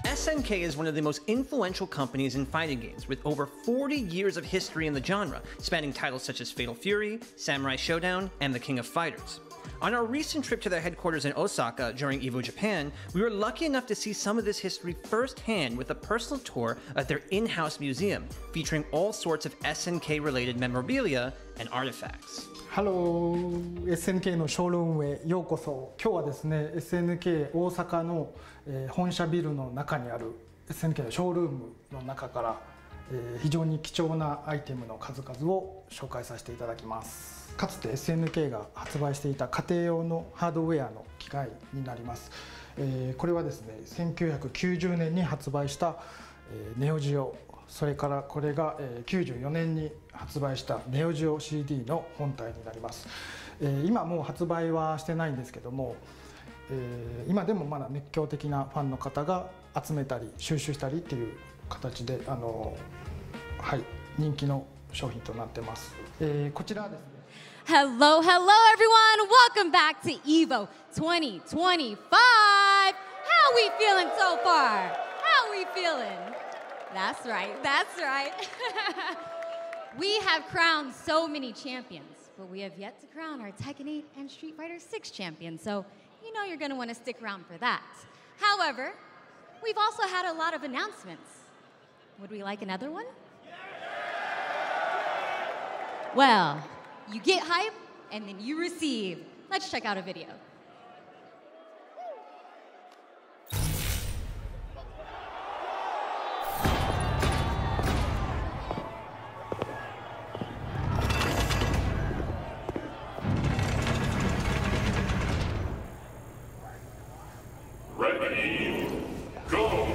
SNK is one of the most influential companies in fighting games, with over 40 years of history in the genre, spanning titles such as Fatal Fury, Samurai Showdown, and The King of Fighters. On our recent trip to their headquarters in Osaka during EVO Japan, we were lucky enough to see some of this history firsthand with a personal tour of their in-house museum, featuring all sorts of SNK-related memorabilia and artifacts. Hello, SNK のショールームへようこそ。今日はですね、SNK 大阪の本社ビルの中にある SNK のショールームの中から非常に貴重なアイテムの数々を紹介させていただきます。かつて SNK が発売していた家庭用のハードウェアの機械になります。これはですね、1990年に発売したネオジオ、それからこれが94年に発売したネオジオ CD の本体になります。今もう発売はしてないんですけども、今でもまだ熱狂的なファンの方が集めたり収集したりっていう形で人気の商品となってます。こちらですね。Hello, hello everyone. Welcome back to EVO 2025. How we feeling so far? How we feeling? That's right, that's right. We have crowned so many champions, but we have yet to crown our Tekken 8 and Street Fighter 6 champions, so you know you're going to want to stick around for that. However, we've also had a lot of announcements. Would we like another one? Well, you get hype, and then you receive. Let's check out a video. Ready, go!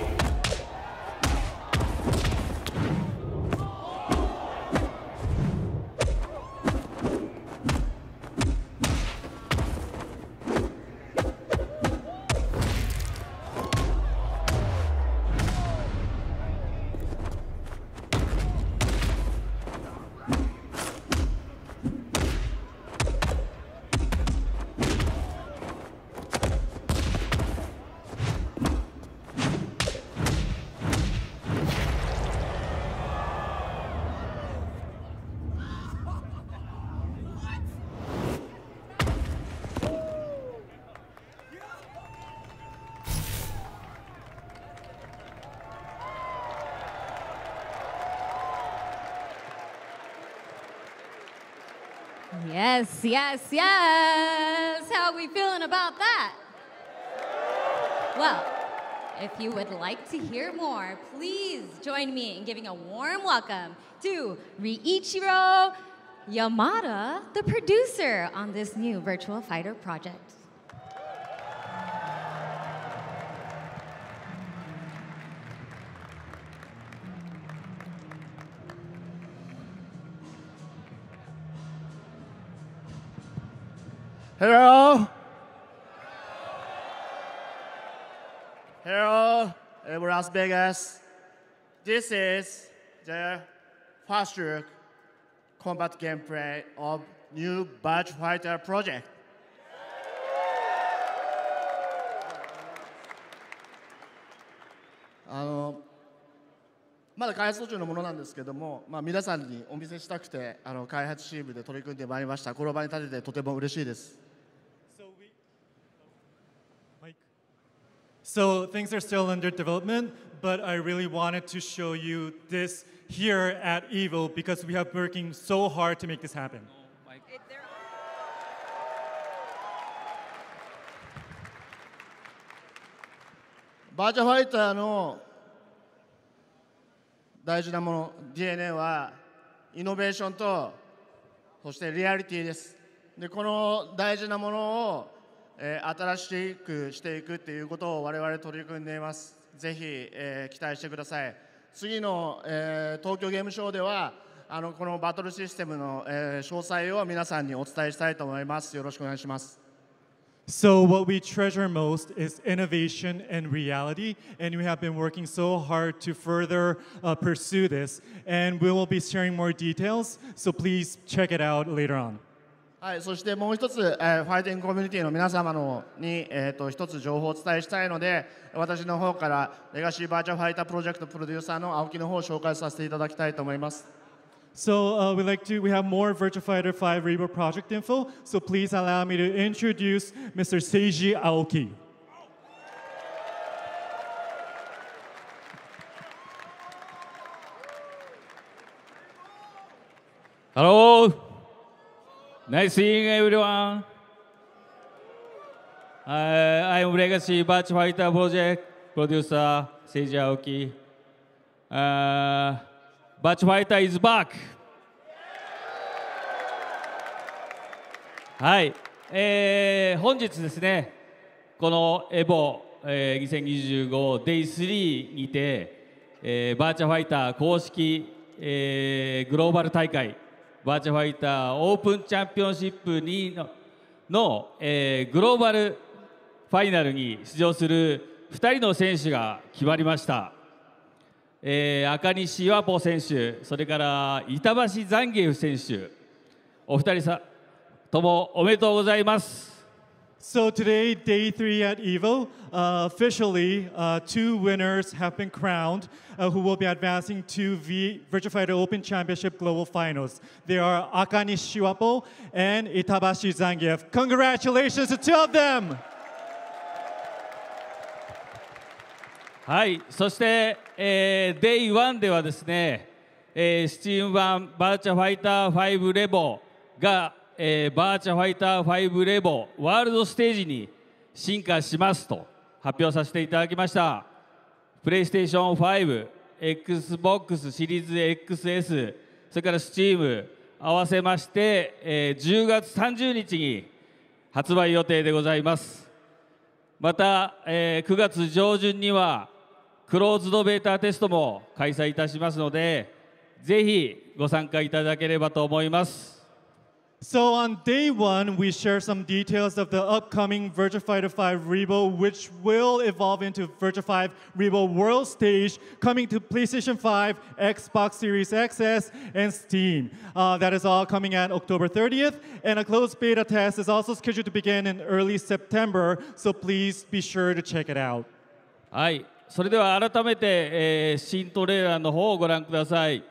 Yes, yes, yes. How are we feeling about that? Well, if you would like to hear more, please join me in giving a warm welcome to Riichiro Yamada, the producer on this new Virtual Fighter project. Hello. Hello, Las Vegas. This is the first look combat gameplay of new Virtual Fighter project. まだ開発途中のものなんですけども、皆さんにお見せしたくて開発チームで取り組んでまいりました。この場に立ててとても嬉しいです。So things are still under development, but I really wanted to show you this here at EVO because we have been working so hard to make this happen. バーチャファイターの大事なもの DNA はイノベーションとそしてリアリティです。でこの大事なものを新しくしていくっていうことを我々取り組んでいます。ぜひ、期待してください。次の、東京ゲームショウではこのバトルシステムの、詳細を皆さんにお伝えしたいと思います。よろしくお願いします。So what we treasure most is innovation and reality, and we have been working so hard to further pursue this, and we will be sharing more details, so please check it out later on. はい、そしてもう一つ、ファイティングコミュニティの皆様に、一つ情報をお伝えしたいので、私の方からレガシーバーチャルファイタープロジェクトプロデューサーの青木の方を紹介させていただきたいと思います。So we have more Virtua Fighter 5 Rebo project info, so please allow me to introduce Mr. Seiji Aoki. Hello. Nice seeing everyone. I'm Legacy Virtua Fighter Project producer Seiji Aoki. Virtua Fighter is back. はい、本日ですね、このエボ、2025 Day3 にて、バーチャファイター公式、グローバル大会バーチャファイターオープンチャンピオンシップ2の、グローバルファイナルに出場する2人の選手が決まりました。赤西和歩選手、それから板橋ザンギエフ選手、お二人ともおめでとうございます。So today, day 3 at EVO, officially 2 winners have been crowned who will be advancing to the Virtua Fighter Open Championship Global Finals. They are Akani Shiwapo and Itabashi Zangief. Congratulations to two of them! はい、そして、Day1 ではですね、Steam 版バーチャファイター5レボが、バーチャファイター5レボワールドステージに進化しますと発表させていただきました。プレイステーション5、Xbox シリーズ XS、それから Steam 合わせまして、10月30日に発売予定でございます。また、9月上旬にはクローズドベータテストも開催いたしますので、ぜひご参加いただければと思います。So on day 1, we share some details of the upcoming Virtua Fighter 5 Rebo, which will evolve into Virtua 5 Rebo World Stage, coming to PlayStation 5, Xbox Series XS, and Steam. That is all coming at October 30th, and a closed beta test is also scheduled to begin in early September, so please be sure to check it out. はい、それでは改めて、新トレーラーの方をご覧ください。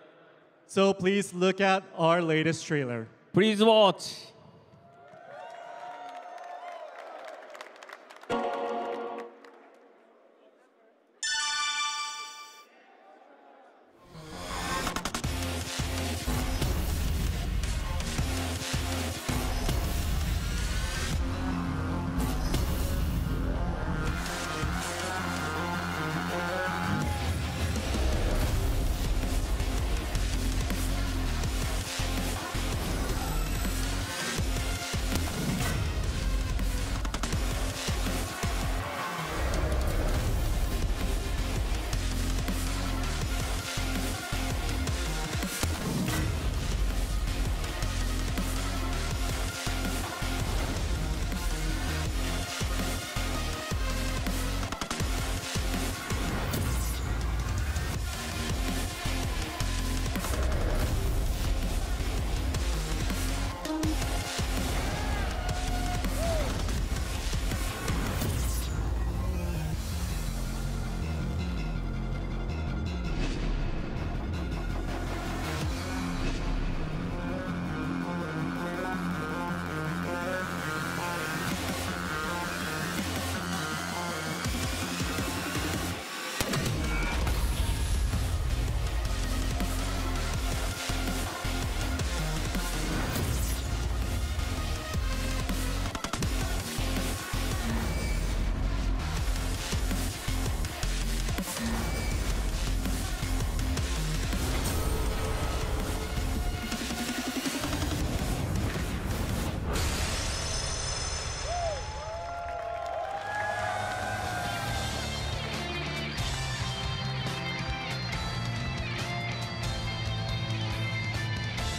So please look at our latest trailer. Please watch.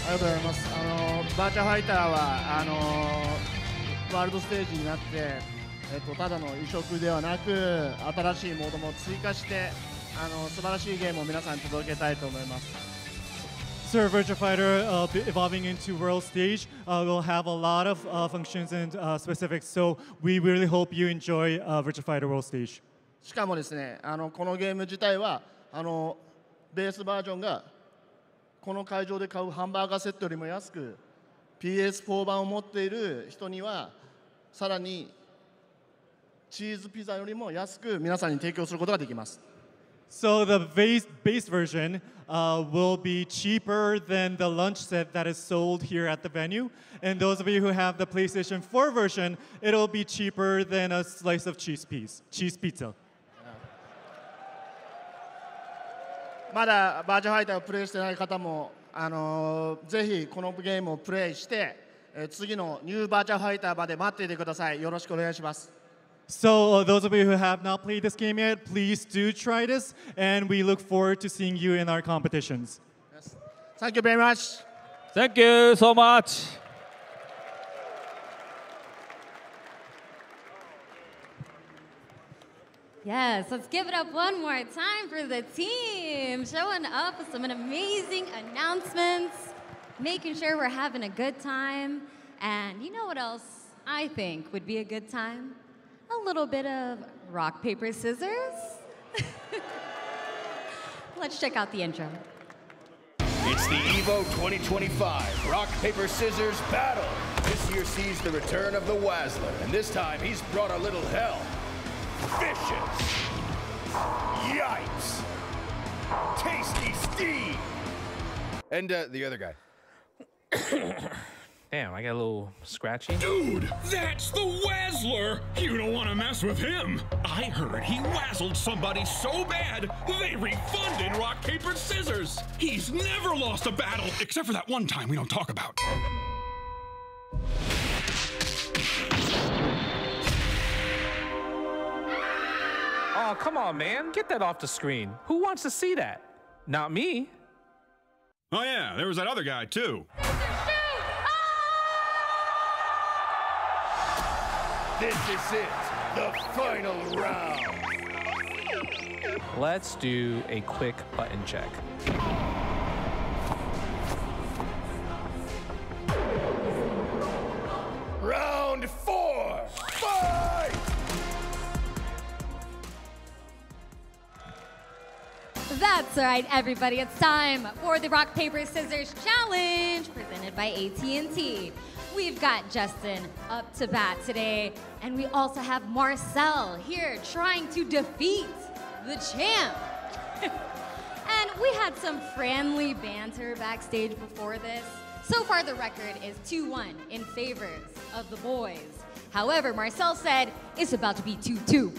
ありがとうございます。バーチャファイターはワールドステージになって、ただの移植ではなく新しいモードも追加して素晴らしいゲームを皆さんに届けたいと思います。So Virtua Fighter evolving into World Stage will have a lot of functions and specifics. So we really hope you enjoy Virtua Fighter World Stage. しかもですね、このゲーム自体はベースバージョンがこの会場で買うハンバーガーセットよりも安く PS4 版を持っている人にはさらにチーズピザよりも安く皆さんに提供することができます。So the base version will be cheaper than the lunch set that is sold here at the venue. And those of you who have the PlayStation 4 version, it'll be cheaper than a slice of cheese pizza. まだバーチャファイターをプレイしてない方もぜひこのゲームをプレイして次のニューバーチャファイターまで待っていてください。よろしくお願いします。So those of you who have not played this game yet, please do try this, and we look forward to seeing you in our competitions. Yes. Thank you very much. Thank you so much. Yes, let's give it up one more time for the team, showing up with some amazing announcements, making sure we're having a good time. And you know what else I think would be a good time? A little bit of rock, paper, scissors. Let's check out the intro. It's the EVO 2025 Rock, Paper, Scissors Battle. This year sees the return of the Wazzler, and this time he's brought a little hell. Vicious. Yipes. Tasty Steve. And the other guy. Damn, I got a little scratchy. Dude, that's the Wazzler! You don't want to mess with him. I heard he wazzled somebody so bad, they refunded rock, paper, scissors. He's never lost a battle, except for that one time we don't talk about. Oh, come on, man. Get that off the screen. Who wants to see that? Not me. Oh yeah, there was that other guy too. This is it, the final round. Let's do a quick button check. Round 4, fight! That's right, everybody. It's time for the Rock, Paper, Scissors Challenge presented by AT&T. We've got Justin up to bat today, and we also have Marcel here trying to defeat the champ. And we had some friendly banter backstage before this. So far, the record is 2-1 in favor of the boys. However, Marcel said it's about to be 2-2.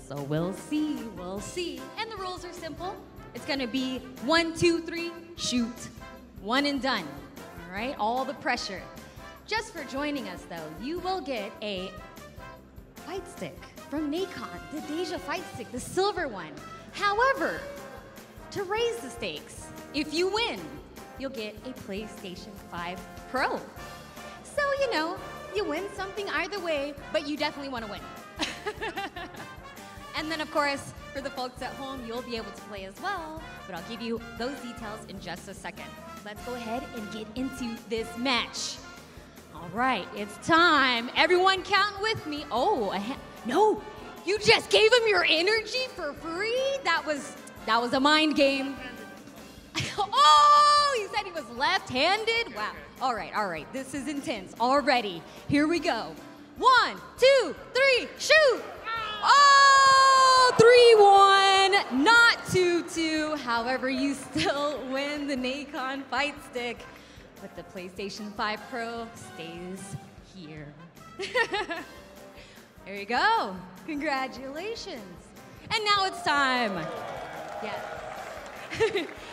So we'll see, we'll see. And the rules are simple. It's gonna be 1, 2, 3, shoot. One and done, all right? All the pressure. Just for joining us, though, you will get a fight stick from Nacon, the Deja fight stick, the silver one. However, to raise the stakes, if you win, you'll get a PlayStation 5 Pro. So, you know, you win something either way, but you definitely want to win. And then, of course, for the folks at home, you'll be able to play as well, but I'll give you those details in just a second. Let's go ahead and get into this match. All right, it's time. Everyone count with me. Oh, no, you just gave him your energy for free? That was a mind game. Oh, he said he was left-handed? Wow. All right, this is intense already. Here we go. 1, 2, 3, shoot! Oh, 3-1, not 2-2. However, you still win the Nacon fight stick. But the PlayStation 5 Pro stays here. There you go. Congratulations. And now it's time. Yes.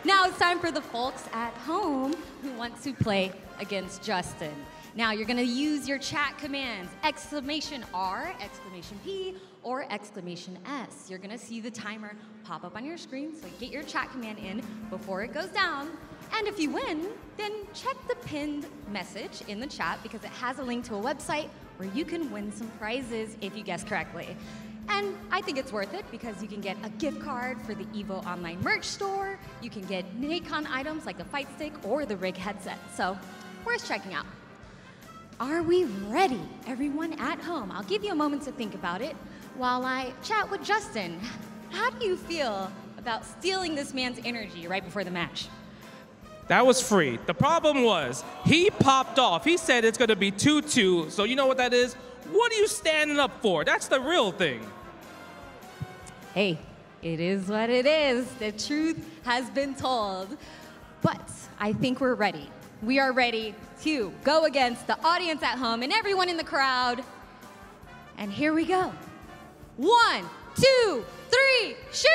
Now it's time for the folks at home who want to play against Justin. Now you're gonna use your chat commands, !R, !P, or !S. You're gonna see the timer pop up on your screen, so get your chat command in before it goes down. And if you win, then check the pinned message in the chat because it has a link to a website where you can win some prizes if you guess correctly. And I think it's worth it because you can get a gift card for the EVO online merch store, you can get Nacon items like the fight stick or the rig headset, so worth checking out. Are we ready, everyone at home? I'll give you a moment to think about it while I chat with Justin. How do you feel about stealing this man's energy right before the match? That was free. The problem was, he popped off. He said it's gonna be 2-2, so you know what that is? What are you standing up for? That's the real thing. Hey, it is what it is. The truth has been told. But I think we're ready. We are ready to go against the audience at home and everyone in the crowd. And here we go. 1, 2, 3, shoot!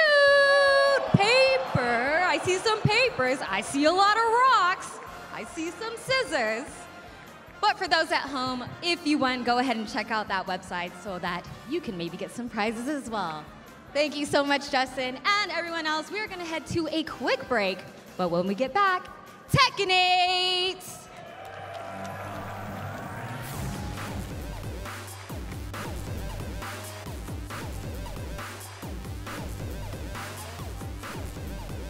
Paper. I see some papers. I see a lot of rocks. I see some scissors. But for those at home, if you won, go ahead and check out that website so that you can maybe get some prizes as well. Thank you so much, Justin, and everyone else. We're gonna head to a quick break, but when we get back, Tekkenate!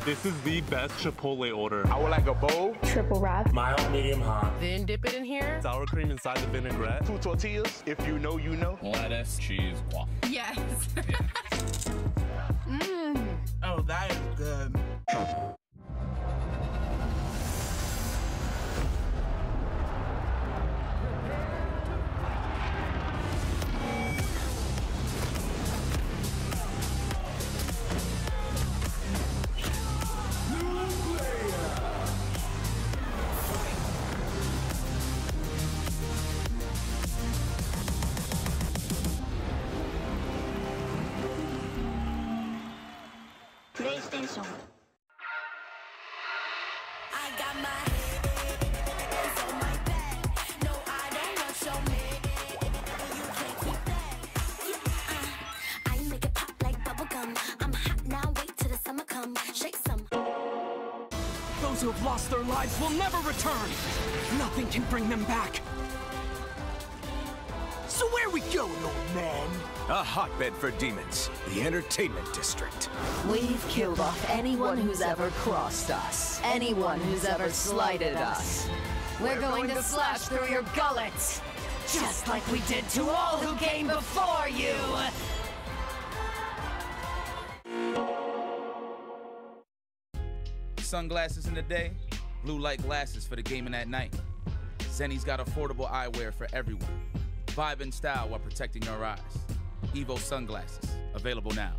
This is the best Chipotle order. I would like a bowl. Triple wrap. Mild, medium, hot. Then dip it in here. Sour cream inside the vinaigrette. 2 tortillas. If you know, you know. Lettuce, cheese, waffle. Yes. Oh, that is good. PlayStation. I got my hands on my back. No, I don't want your man. You can't keep that. I make it pop like bubblegum. I'm hot now, wait till the summer come. Shake some. Those who have lost their lives will never return. Nothing can bring them back. So where are we going, old man? A hotbed for demons, the entertainment district. We've killed off anyone who's ever crossed us, anyone who's ever slighted us. We're going to slash through your gullets, just like we did to all who came before you. Sunglasses in the day, blue light glasses for the gaming at night. Zenny's got affordable eyewear for everyone. Vibe and style while protecting your eyes. EVO sunglasses, available now.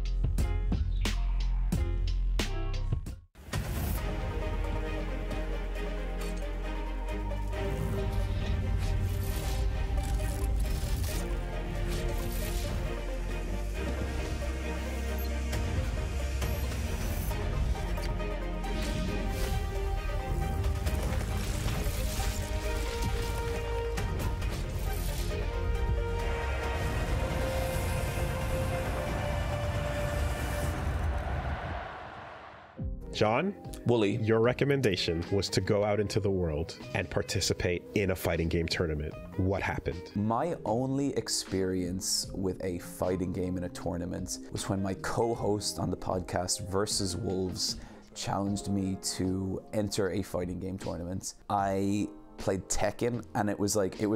John, Wooly, your recommendation was to go out into the world and participate in a fighting game tournament. What happened? My only experience with a fighting game in a tournament was when my co-host on the podcast Versus Wolves challenged me to enter a fighting game tournament. I played Tekken and it was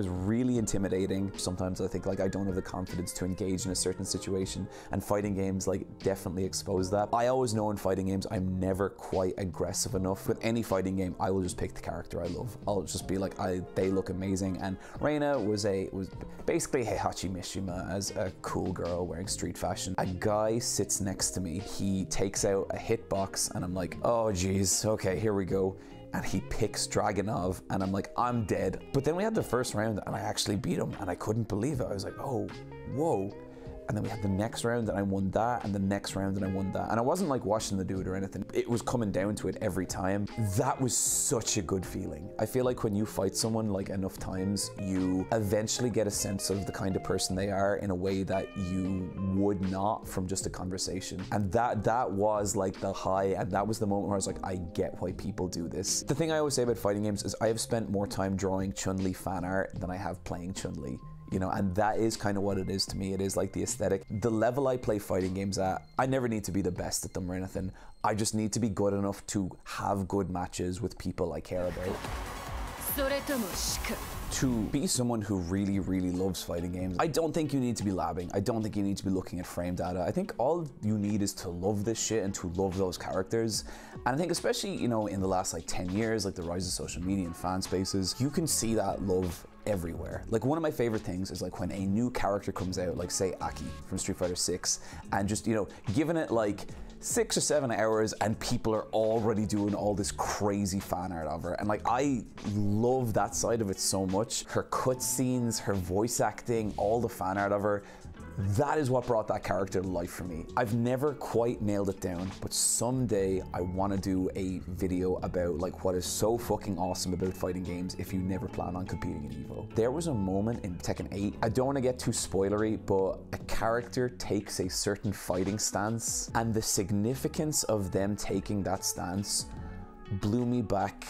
really intimidating. Sometimes I think I don't have the confidence to engage in a certain situation, and fighting games definitely expose that. I always know in fighting games I'm never quite aggressive enough. With any fighting game I will just pick the character I love. I'll just be like, they look amazing, and Reina was basically Heihachi Mishima as a cool girl wearing street fashion. A guy sits next to me, he takes out a hitbox and I'm like, oh geez, okay, here we go. And he picks Dragunov, and I'm like, I'm dead. But then we had the first round, and I actually beat him, and I couldn't believe it. I was like, oh, whoa. and then we had the next round and I won that, and the next round and I won that. And I wasn't like washing the dude or anything. It was coming down to it every time. That was such a good feeling. I feel like when you fight someone like enough times, you eventually get a sense of the kind of person they are in a way that you would not from just a conversation. And that was like the high, and that was the moment where I was like, I get why people do this. The thing I always say about fighting games is I have spent more time drawing Chun-Li fan art than I have playing Chun-Li. You know, and that is kind of what it is to me. It is like the aesthetic. The level I play fighting games at, I never need to be the best at them or anything. I just need to be good enough to have good matches with people I care about. To be someone who really, really loves fighting games, I don't think you need to be labbing. I don't think you need to be looking at frame data. I think all you need is to love this shit and to love those characters. And I think especially, you know, in the last like 10 years, like the rise of social media and fan spaces, you can see that love everywhere. Like one of my favorite things is like when a new character comes out, like say Aki from Street Fighter 6, and just, you know, giving it like 6 or 7 hours and people are already doing all this crazy fan art of her. And like, I love that side of it so much. Her cutscenes, her voice acting, all the fan art of her, that is what brought that character to life for me. I've never quite nailed it down, but someday I want to do a video about like what is so fucking awesome about fighting games if you never plan on competing in EVO. There was a moment in Tekken 8, I don't want to get too spoilery, but a character takes a certain fighting stance, and the significance of them taking that stance blew me back,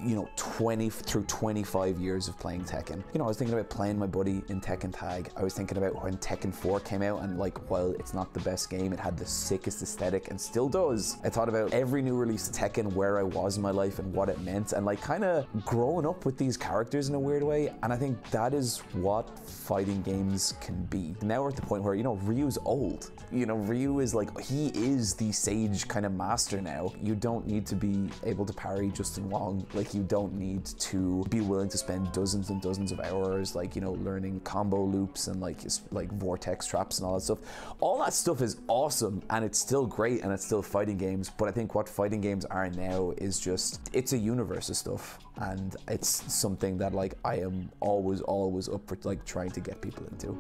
you know, 20 through 25 years of playing Tekken. You know, I was thinking about playing my buddy in Tekken Tag. I was thinking about when Tekken 4 came out, and like, while it's not the best game, it had the sickest aesthetic and still does. I thought about every new release of Tekken, where I was in my life and what it meant, and like kind of growing up with these characters in a weird way. And I think that is what fighting games can be. Now we're at the point where, you know, Ryu's old. You know, Ryu is like, he is the sage kind of master now. You don't need to be able to parry Justin Wong. Like, you don't need to be willing to spend dozens and dozens of hours, like, you know, learning combo loops and like vortex traps and all that stuff. All that stuff is awesome, and it's still great, and it's still fighting games. But I think what fighting games are now is just, it's a universe of stuff, and it's something that like I am always up for like trying to get people into.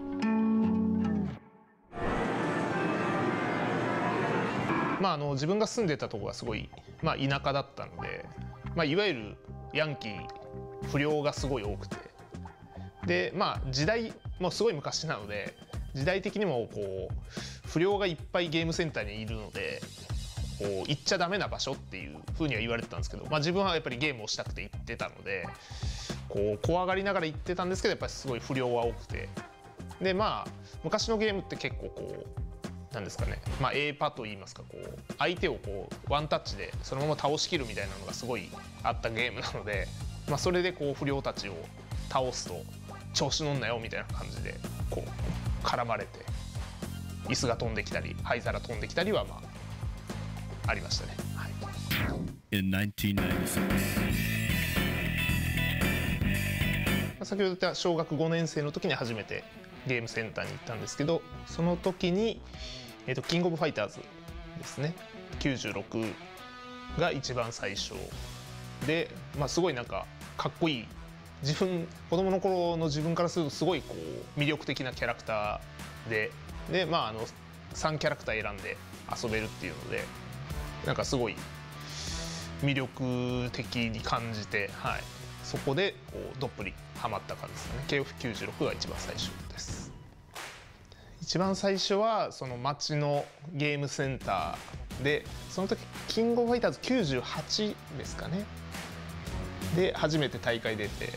まあ自分が住んでたところがすごい、まあ、田舎だったので、まあ、いわゆるヤンキー不良がすごい多くて、でまあ時代もすごい昔なので、時代的にもこう不良がいっぱいゲームセンターにいるので、こう行っちゃダメな場所っていうふうには言われてたんですけど、まあ、自分はやっぱりゲームをしたくて行ってたので、こう怖がりながら行ってたんですけど、やっぱりすごい不良は多くて、でまあ昔のゲームって結構こうなんですかね、まあ A パと言いますか、こう相手をこうワンタッチでそのまま倒しきるみたいなのがすごいあったゲームなので、まあそれでこう不良たちを倒すと調子乗んなよみたいな感じでこう絡まれて、椅子が飛んできたり灰皿飛んできたりはまあありましたね。はい。In 1996. 先ほど言った小学5年生の時に初めてゲームセンターに行ったんですけど、その時に、キングオブファイターズですね、96が一番最初で、まあ、すごいなんかかっこいい、子供の頃の自分からするとすごいこう魅力的なキャラクターで、まあ3キャラクター選んで遊べるっていうので、なんかすごい魅力的に感じて、はい、そこでこうどっぷりハマった感じですね。KF96 が一番最初です。一番最初はその町のゲームセンターで、その時キングオブファイターズ98ですかねで初めて大会出て、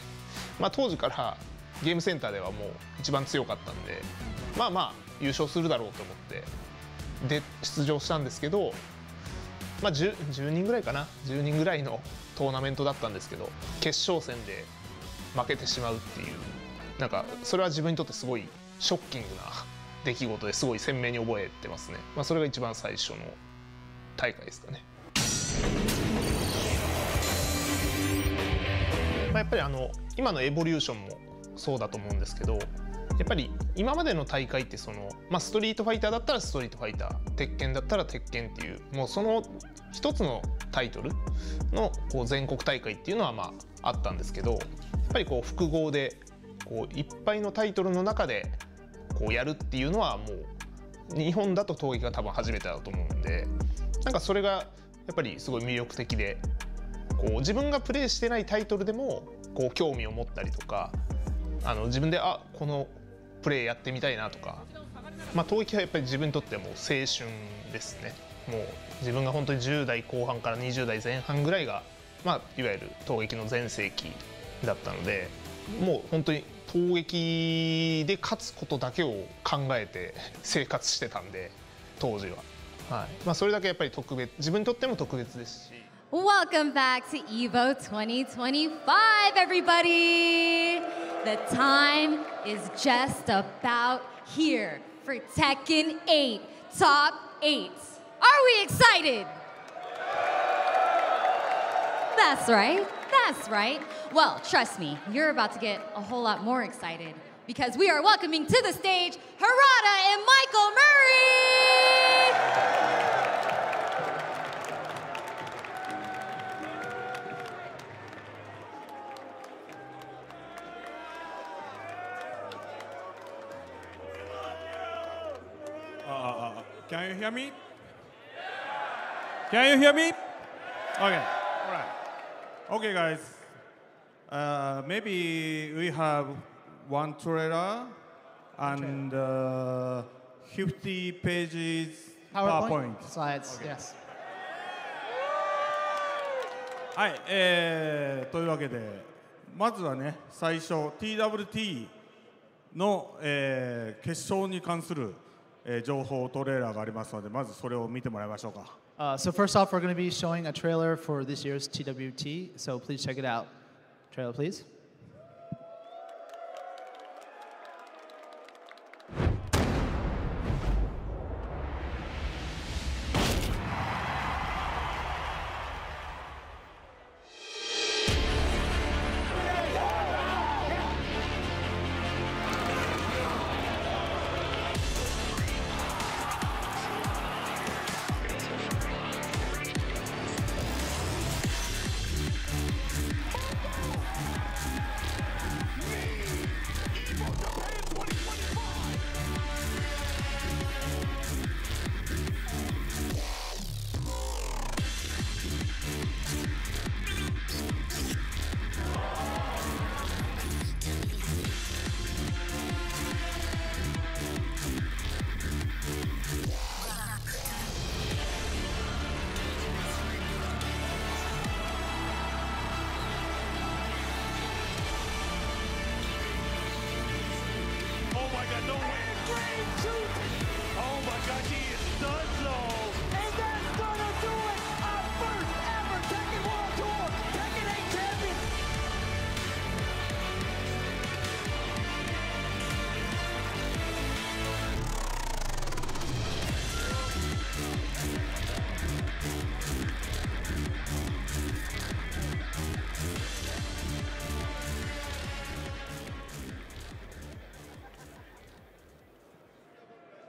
まあ、当時からゲームセンターではもう一番強かったんで、まあまあ優勝するだろうと思ってで出場したんですけど、まあ 10人ぐらいかな、10人ぐらいのトーナメントだったんですけど、決勝戦で負けてしまうっていう、なんかそれは自分にとってすごいショッキングな出来事ですごい鮮明に覚えてますね。まあ、それが一番最初の大会ですかね。まあ、やっぱり今のエボリューションもそうだと思うんですけど、やっぱり今までの大会ってその、まあ、ストリートファイターだったらストリートファイター、鉄拳だったら鉄拳っていう、もうその一つのタイトルのこう全国大会っていうのはまああったんですけど、やっぱりこう複合でこういっぱいのタイトルの中でここうやるっていうのはもう日本だと闘撃が多分初めてだと思うんで、なんかそれがやっぱりすごい魅力的で、こう自分がプレイしてないタイトルでもこう興味を持ったりとか、自分でこのプレイやってみたいなとか、闘撃はやっぱり自分にとってはもう青春ですね。もう自分が本当に10代後半から20代前半ぐらいが、いわゆる闘撃の全盛期だったので、もう本当に闘撃で勝つことだけを考えて生活してたんで、当時は。それだけやっぱり特別、自分にとっても特別ですし。Welcome back to EVO 2025, everybody! The time is just about here for Tekken 8 Top 8. Are we excited? That's right, that's right. Well, trust me, you're about to get a whole lot more excited because we are welcoming to the stage Harada and Michael Murray! Can you hear me? Can you hear me? Okay, all right. Okay, guys. Maybe we have one trailer and 50 pages PowerPoint. Slides, yes. はい、というわけで、まずはね、最初 TWT の、決勝に関する情報トレーラーがありますので、まずそれを見てもらいましょうか。So first off, we're going to be showing a trailer for this year's TWT, so please check it out. Trailer, please.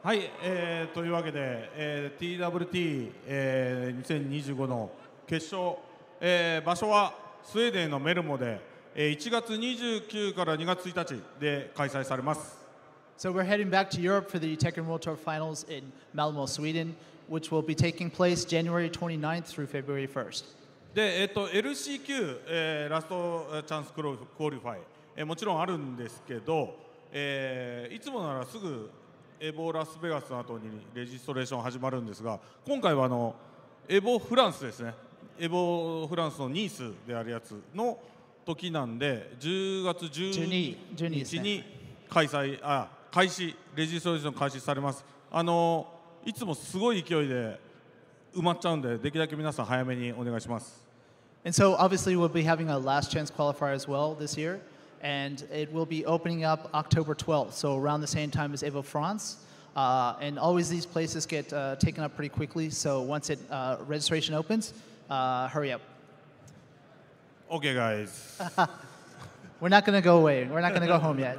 はい、というわけで、TWT、2025の決勝、場所はスウェーデンのメルモで、1月29から2月1日で開催されます。So we're heading back to Europe for the Tekken World Tour Finals in Malmö, Sweden, which will be taking place January 29th through February 1st. で、LCQ、ラストチャンスクオリファイ、もちろんあるんですけど、いつもならすぐエボラスベガスの後にレジストレーション始まるんですが、今回はエボフランスですね、エボフランスのニースであるやつの時なんで、10月12日に開始、レジストレーション開始されます。いつもすごい勢いで埋まっちゃうんで、できるだけ皆さん早めにお願いします。And so obviously we'll be having a last chance qualifier as well this year. And it will be opening up October 12th, so around the same time as Evo France. And always these places get taken up pretty quickly, so once registration opens, hurry up. Okay, guys. We're not going to go away. We're not going to go home yet.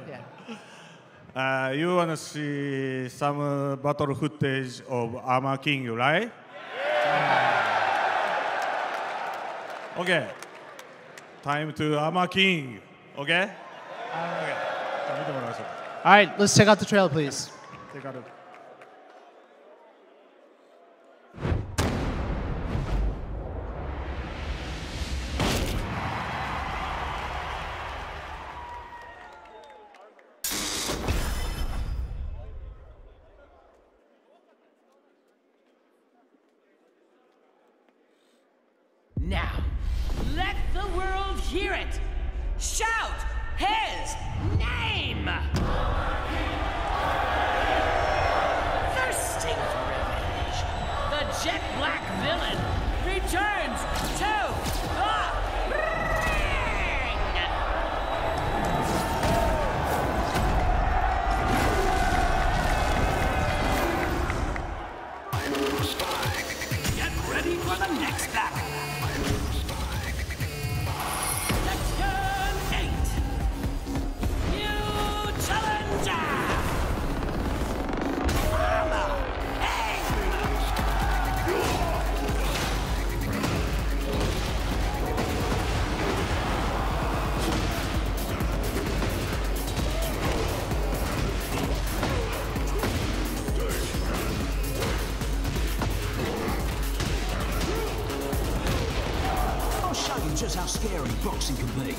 Yeah. You want to see some battle footage of Armor King, right? Okay. Time to Armor King. Okay? Okay. じゃあ見てもらいましょう。All right, let's check out the trailer, please. Check out it. Now, let the world hear it. Shout his name. Thirsting for revenge, the jet black villain returns to the ring. Get ready for the next battle. Section 8. New challenger. Mama. I'll show you just how scary boxing can be.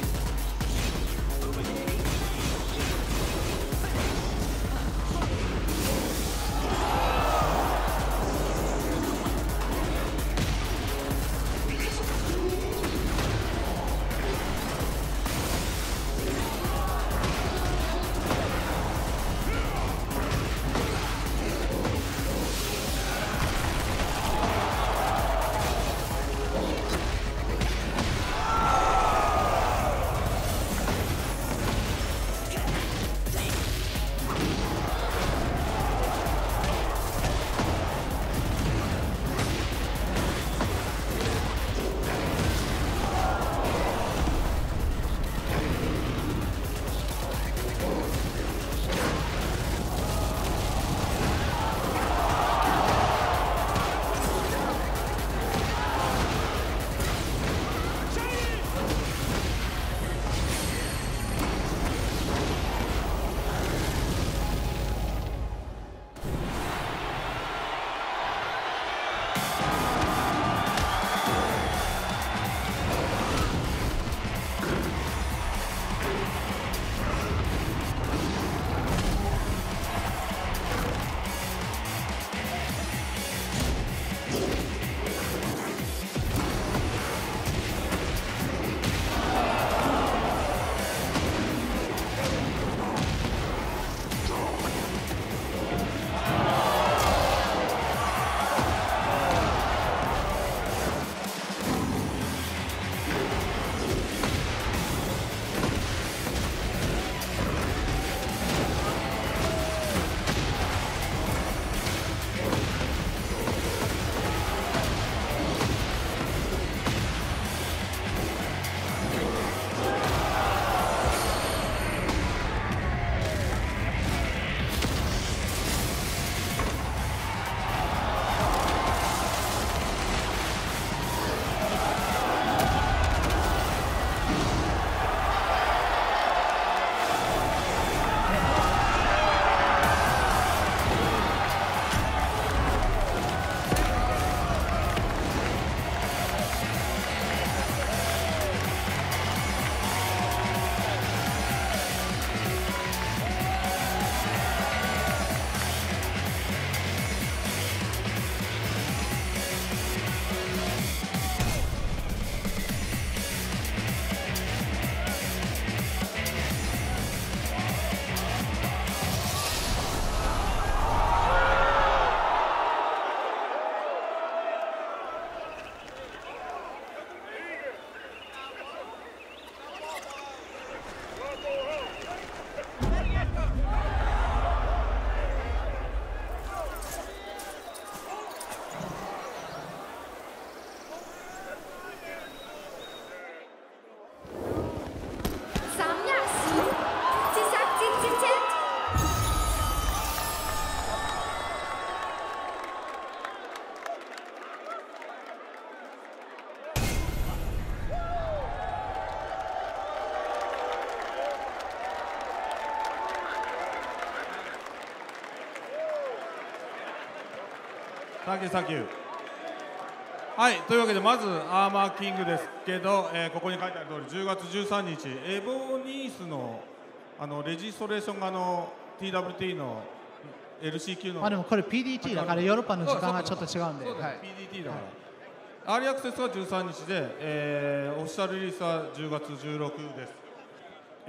サンキューサンキュー。はい、というわけでまずアーマーキングですけど、ここに書いてある通り10月13日エボニースのレジストレーションがTWT の LCQ のでもこれ PDT だからヨーロッパの時間がちょっと違うんで、PDT だから、アーリーアクセスは13日で、オフィシャルリリースは10月16です。よ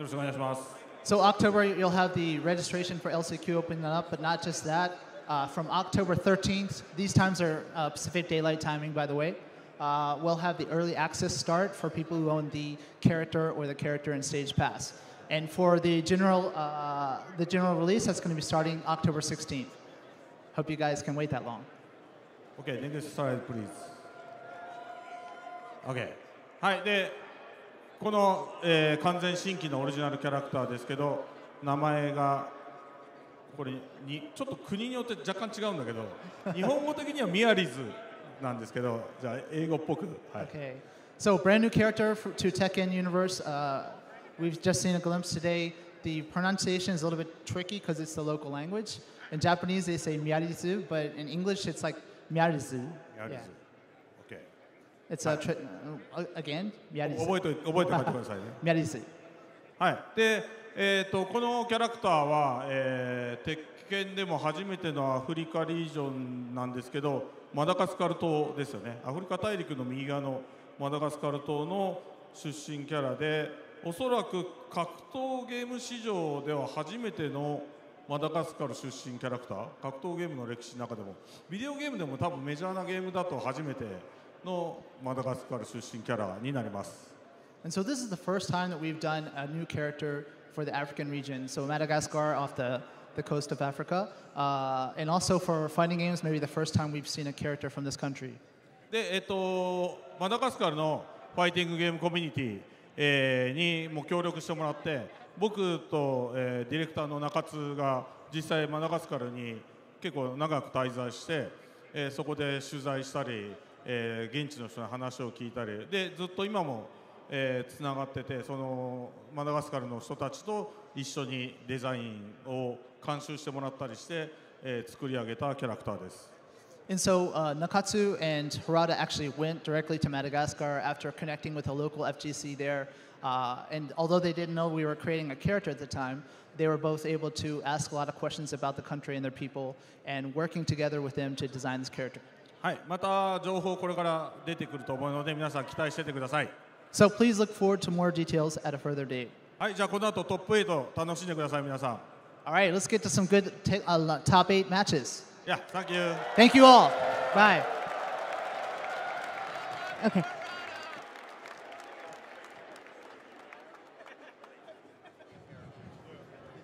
ろしくお願いします。So October you'll have the registration for LCQ opening up, but not just that. From October 13th, these times are Pacific Daylight Timing, by the way. We'll have the early access start for people who own the character or the character and stage pass. And for the general release, that's going to be starting October 16th. Hope you guys can wait that long. Okay, next slide, please. Okay. はい、で、この、完全新規のオリジナルキャラクターですけど、名前がこれにちょっと国によって若干違うんだけど、日本語的にはミアリズなんですけど、じゃあ英語っぽく。はい。Okay. So brand new character to Tekken Universe. We've just seen a glimpse today. The pronunciation is a little bit tricky because it's the local language. In Japanese, they say Miyarizu, but in English, it's like Miyarizu. Yeah. Okay. It's again, Miyarizu. 覚えて帰ってくださいね。Miyarizu. はい。で、このキャラクターは、鉄拳でも初めてのアフリカリージョンなんですけど、マダガスカル島ですよね。アフリカ大陸の右側のマダガスカル島の出身キャラで、おそらく格闘ゲーム史上では初めてのマダガスカル出身キャラクター、格闘ゲームの歴史の中でも、ビデオゲームでも多分メジャーなゲームだと初めてのマダガスカル出身キャラになります。And so this is the first time that we've done a new character for the African region. So Madagascar off the coast of Africa. And also for fighting games, maybe the first time we've seen a character from this country. で、マダガスカルのファイティングゲームコミュニティ、にも協力してもらって、僕と、ディレクターの中津が実際マダガスカルに結構長く滞在して、そこで取材したり、現地の人の話を聞いたりでずっと今もつながってて、そのマダガスカルの人たちと一緒にデザインを監修してもらったりして、作り上げたキャラクターです。And so Nakatsu and Harada actually went directly to Madagascar after connecting with a local FGC there. And although they didn't know we were creating a character at the time, they were both able to ask a lot of questions about the country and their people and working together with them to design this character. はい、また情報これから出てくると思うので皆さん期待しててください。So please look forward to more details at a further date. はい、じゃあこの後トップ8楽しんでください皆さん。All right, let's get to some good top 8 matches. Yeah, thank you. Thank you all. Bye. Okay.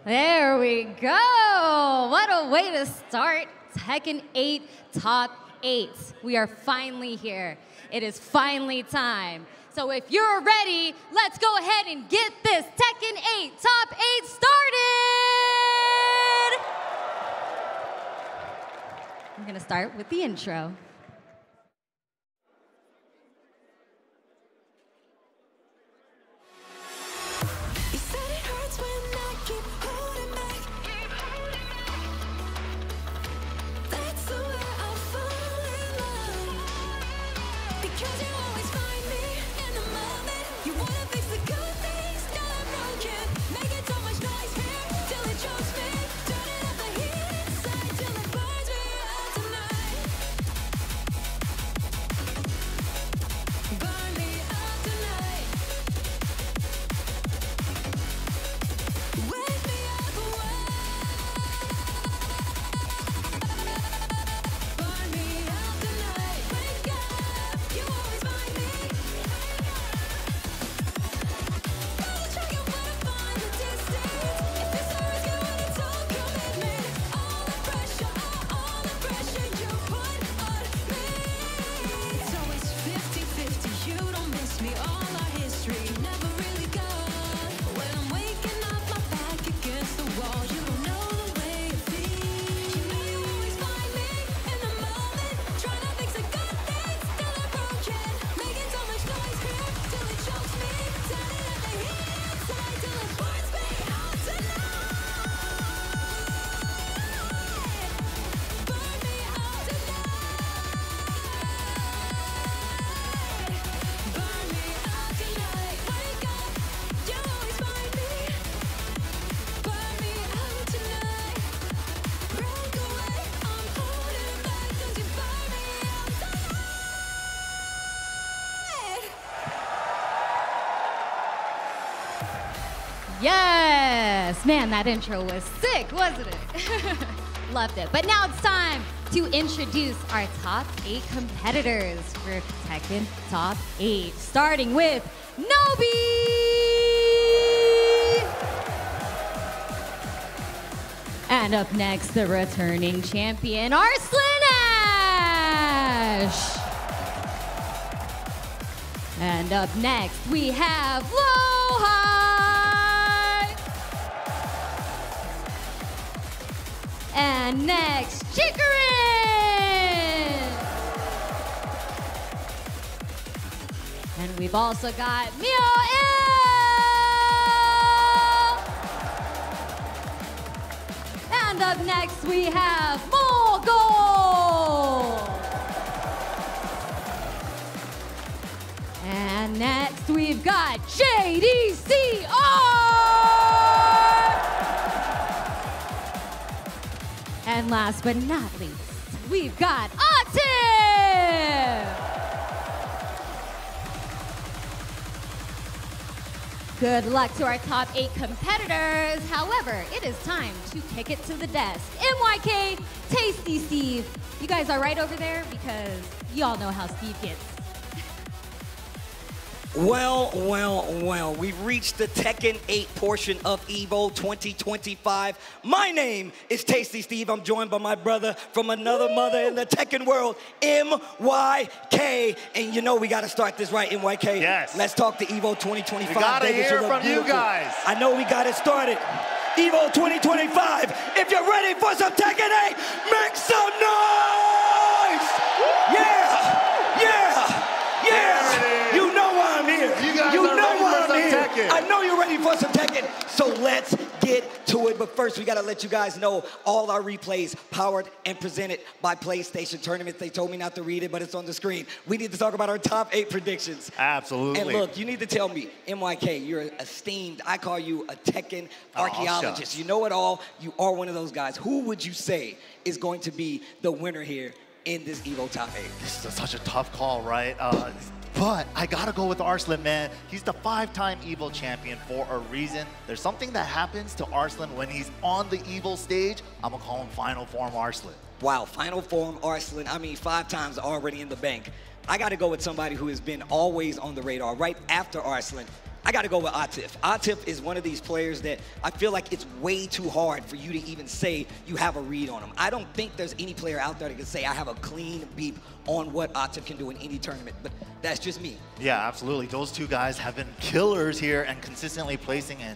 There we go. What a way to start Tekken 8 Top 8. We are finally here. It is finally time. So if you're ready, let's go ahead and get this Tekken 8 Top 8 started. I'm going to start with the intro. Yes! Man, that intro was sick, wasn't it? Loved it. But now it's time to introduce our top 8 competitors for Tekken Top 8, starting with Nobi! And up next, the returning champion, Arslan Ash! And up next, we have Lowhigh! And next, Chikarin! And we've also got Mio-Il! And up next, we have Mogul! And next, we've got JDCR! And last but not least, we've got Atif! Good luck to our top 8 competitors. However, it is time to kick it to the desk. MYK, Tasty Steve, you guys are right over there because y'all know how Steve gets. Well, we've reached the Tekken 8 portion of EVO 2025. My name is Tasty Steve. I'm joined by my brother from another mother in the Tekken world, MYK. And you know we gotta start this right, MYK. Yes. Let's talk to EVO 2025. We gotta Vegas, hear you look from you beautiful. guys. I know we got it started. EVO 2025, if you're ready for some Tekken 8, make some noise! Yeah! You know why I'm here. You guys You are know ready why for I'm some here. Tekken. I know you're ready for some Tekken. So let's get to it. But first, we got to let you guys know all our replays powered and presented by PlayStation Tournaments. They told me not to read it, but it's on the screen. We need to talk about our top 8 predictions. Absolutely. And look, you need to tell me, MYK, you're esteemed. I call you a Tekken archaeologist. shucks. You know it all. You are one of those guys. Who would you say is going to be the winner here in this EVO top 8? This is such a tough call, right? But I gotta go with Arslan, man. He's the 5-time EVO champion for a reason. There's something that happens to Arslan when he's on the EVO stage. I'm gonna call him Final Form Arslan. Wow, Final Form Arslan. I mean, 5 times already in the bank. I got to go with somebody who has been always on the radar right after Arslan. I got to go with Atif. Atif is one of these players that I feel like it's way too hard for you to even say you have a read on him. I don't think there's any player out there that can say I have a clean beep on what Atif can do in any tournament, but that's just me. Yeah, absolutely. Those two guys have been killers here and consistently placing in.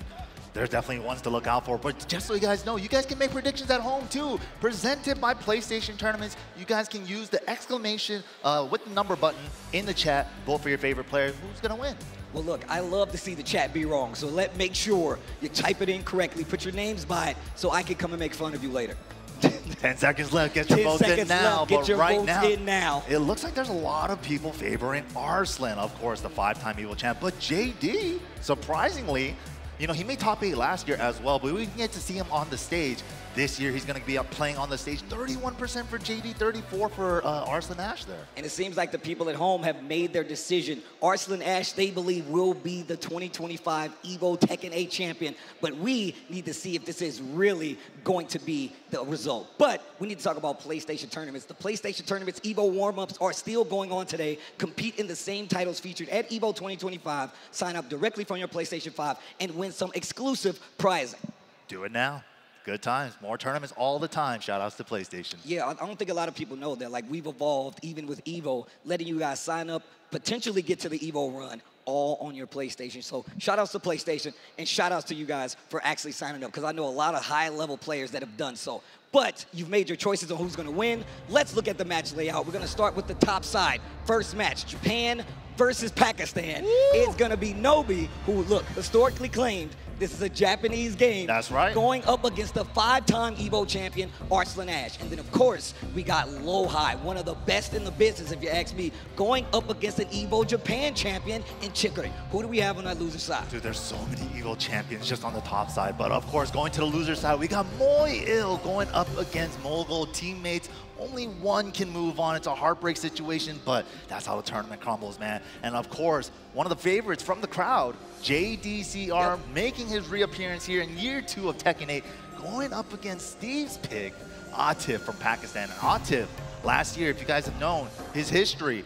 They're definitely ones to look out for. But just so you guys know, you guys can make predictions at home too. Presented by PlayStation Tournaments. You guys can use the exclamation with the number button in the chat. Vote for your favorite player. Who's gonna win? Well, look, I love to see the chat be wrong, so make sure you type it in correctly, put your names by it, so I can come and make fun of you later. 10 seconds left. Get your 10 votes in seconds now. left. Get But your right votes now, in now. it looks like there's a lot of people favoring Arslan, of course, the 5-time EVO champ. But JD, surprisingly, you know, he made top 8 last year as well, but we didn't get to see him on the stage. This year, he's going to be up playing on the stage. 31% for JD, 34% for Arslan Ash there. And it seems like the people at home have made their decision. Arslan Ash, they believe, will be the 2025 EVO Tekken 8 champion, but we need to see if this is really going to be the result. But we need to talk about PlayStation Tournaments. The PlayStation Tournaments EVO warm-ups are still going on today. Compete in the same titles featured at EVO 2025. Sign up directly from your PlayStation 5 and win some exclusive prizing. Do it now. Good times. More tournaments all the time. Shout outs to PlayStation. Yeah, I don't think a lot of people know that. Like, we've evolved, even with EVO, letting you guys sign up, potentially get to the EVO run, all on your PlayStation. So shout outs to PlayStation, and shout outs to you guys for actually signing up, because I know a lot of high-level players that have done so. But you've made your choices on who's going to win. Let's look at the match layout. We're going to start with the top side. First match, Japan versus Pakistan. It's going to be Nobi, who, look, historically claimed this is a Japanese game. That's right. Going up against the 5-time EVO champion, Arslan Ash. And then, of course, we got Lowhigh, one of the best in the business, if you ask me, going up against an EVO Japan champion in Chikarin. Who do we have on that loser side? Dude, there's so many EVO champions just on the top side. But, of course, going to the loser side, we got Mio-Il going up against Mogul teammates Only one can move on. It's a heartbreak situation, but that's how the tournament crumbles, man. And of course, one of the favorites from the crowd, JDCR, making his reappearance here in year 2 of Tekken 8, going up against Steve's pick, Atif from Pakistan. And Atif, last year, if you guys have known his history,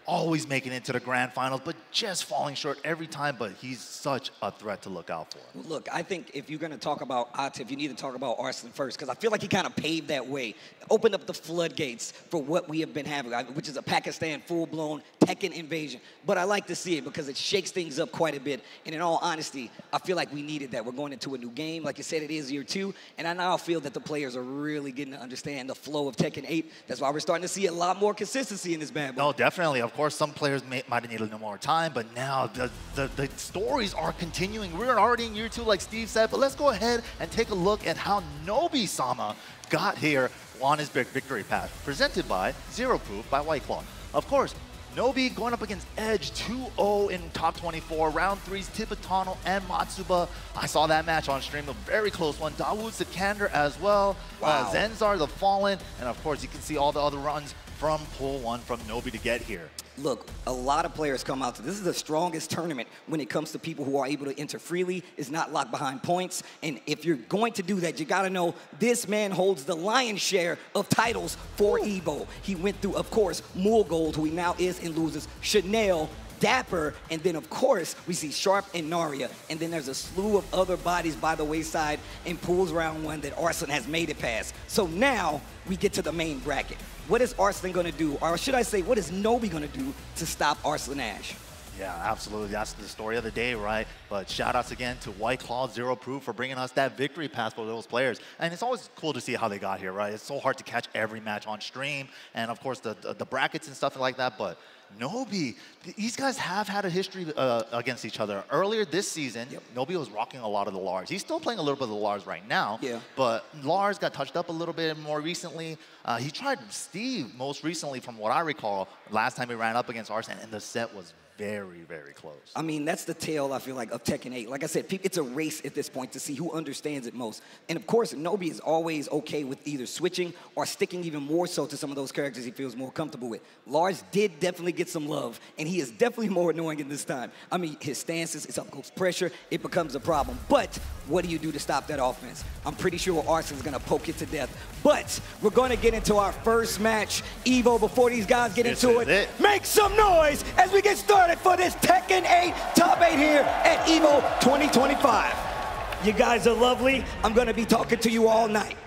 always making it to the grand finals, but just falling short every time. But he's such a threat to look out for. Look, I think if you're going to talk about Atif, you need to talk about Arslan first, because I feel like he kind of paved that way, opened up the floodgates for what we have been having, which is a Pakistan full-blown Tekken invasion. But I like to see it because it shakes things up quite a bit. And in all honesty, I feel like we needed that. We're going into a new game. Like you said, it is year 2. And I now feel that the players are really getting to understand the flow of Tekken 8. That's why we're starting to see a lot more consistency in this bad boy. No, definitely. Of course, some players might have needed a little more time, but now the stories are continuing. We're already in year 2, like Steve said, but let's go ahead and take a look at how Nobi-sama got here on his big victory path, presented by Zero Proof by White Claw. Of course, Nobi going up against Edge 2-0 in top 24. Round 3's Tibetano and Matsuba. I saw that match on stream, a very close one. Dawood Sikander as well. Wow. Zenzar the Fallen. And of course, you can see all the other runs from Pool 1 from Nobi to get here. Look, a lot of players come out to this is the strongest tournament when it comes to people who are able to enter freely, is not locked behind points. And if you're going to do that, you got to know this man holds the lion's share of titles for EVO. He went through, of course, Mulgold, who he now is and loses, Chanel, Dapper, and then of course we see Sharp and Narya, and then there's a slew of other bodies by the wayside in Pools round 1 that Arslan has made it past. So now we get to the main bracket. What is Arslan going to do, or should I say, what is Nobi going to do to stop Arslan Ash? Yeah, absolutely. That's the story of the day, right? But shout outs again to White Claw, Zero Proof for bringing us that victory pass for those players. And it's always cool to see how they got here, right? It's so hard to catch every match on stream, and of course the brackets and stuff like that. But Nobi, these guys have had a history against each other. Earlier this season, Nobi was rocking a lot of the Lars. He's still playing a little bit of the Lars right now, but Lars got touched up a little bit more recently. He tried Steve most recently, from what I recall, last time he ran up against Arslan, and the set was very, very close. I mean, that's the tale, I feel like, of Tekken 8. Like I said, it's a race at this point to see who understands it most. And of course, Nobi is always okay with either switching or sticking even more so to some of those characters he feels more comfortable with. Lars did definitely get some love, and he is definitely more annoying in this time. I mean, his stances, his up-close pressure, it becomes a problem. But what do you do to stop that offense? I'm pretty sure Arslan's going to poke it to death. But we're going to get into our first match. EVO, before these guys get into it, make some noise as we get started for this Tekken 8 Top 8 here at EVO 2025. You guys are lovely. I'm going to be talking to you all night.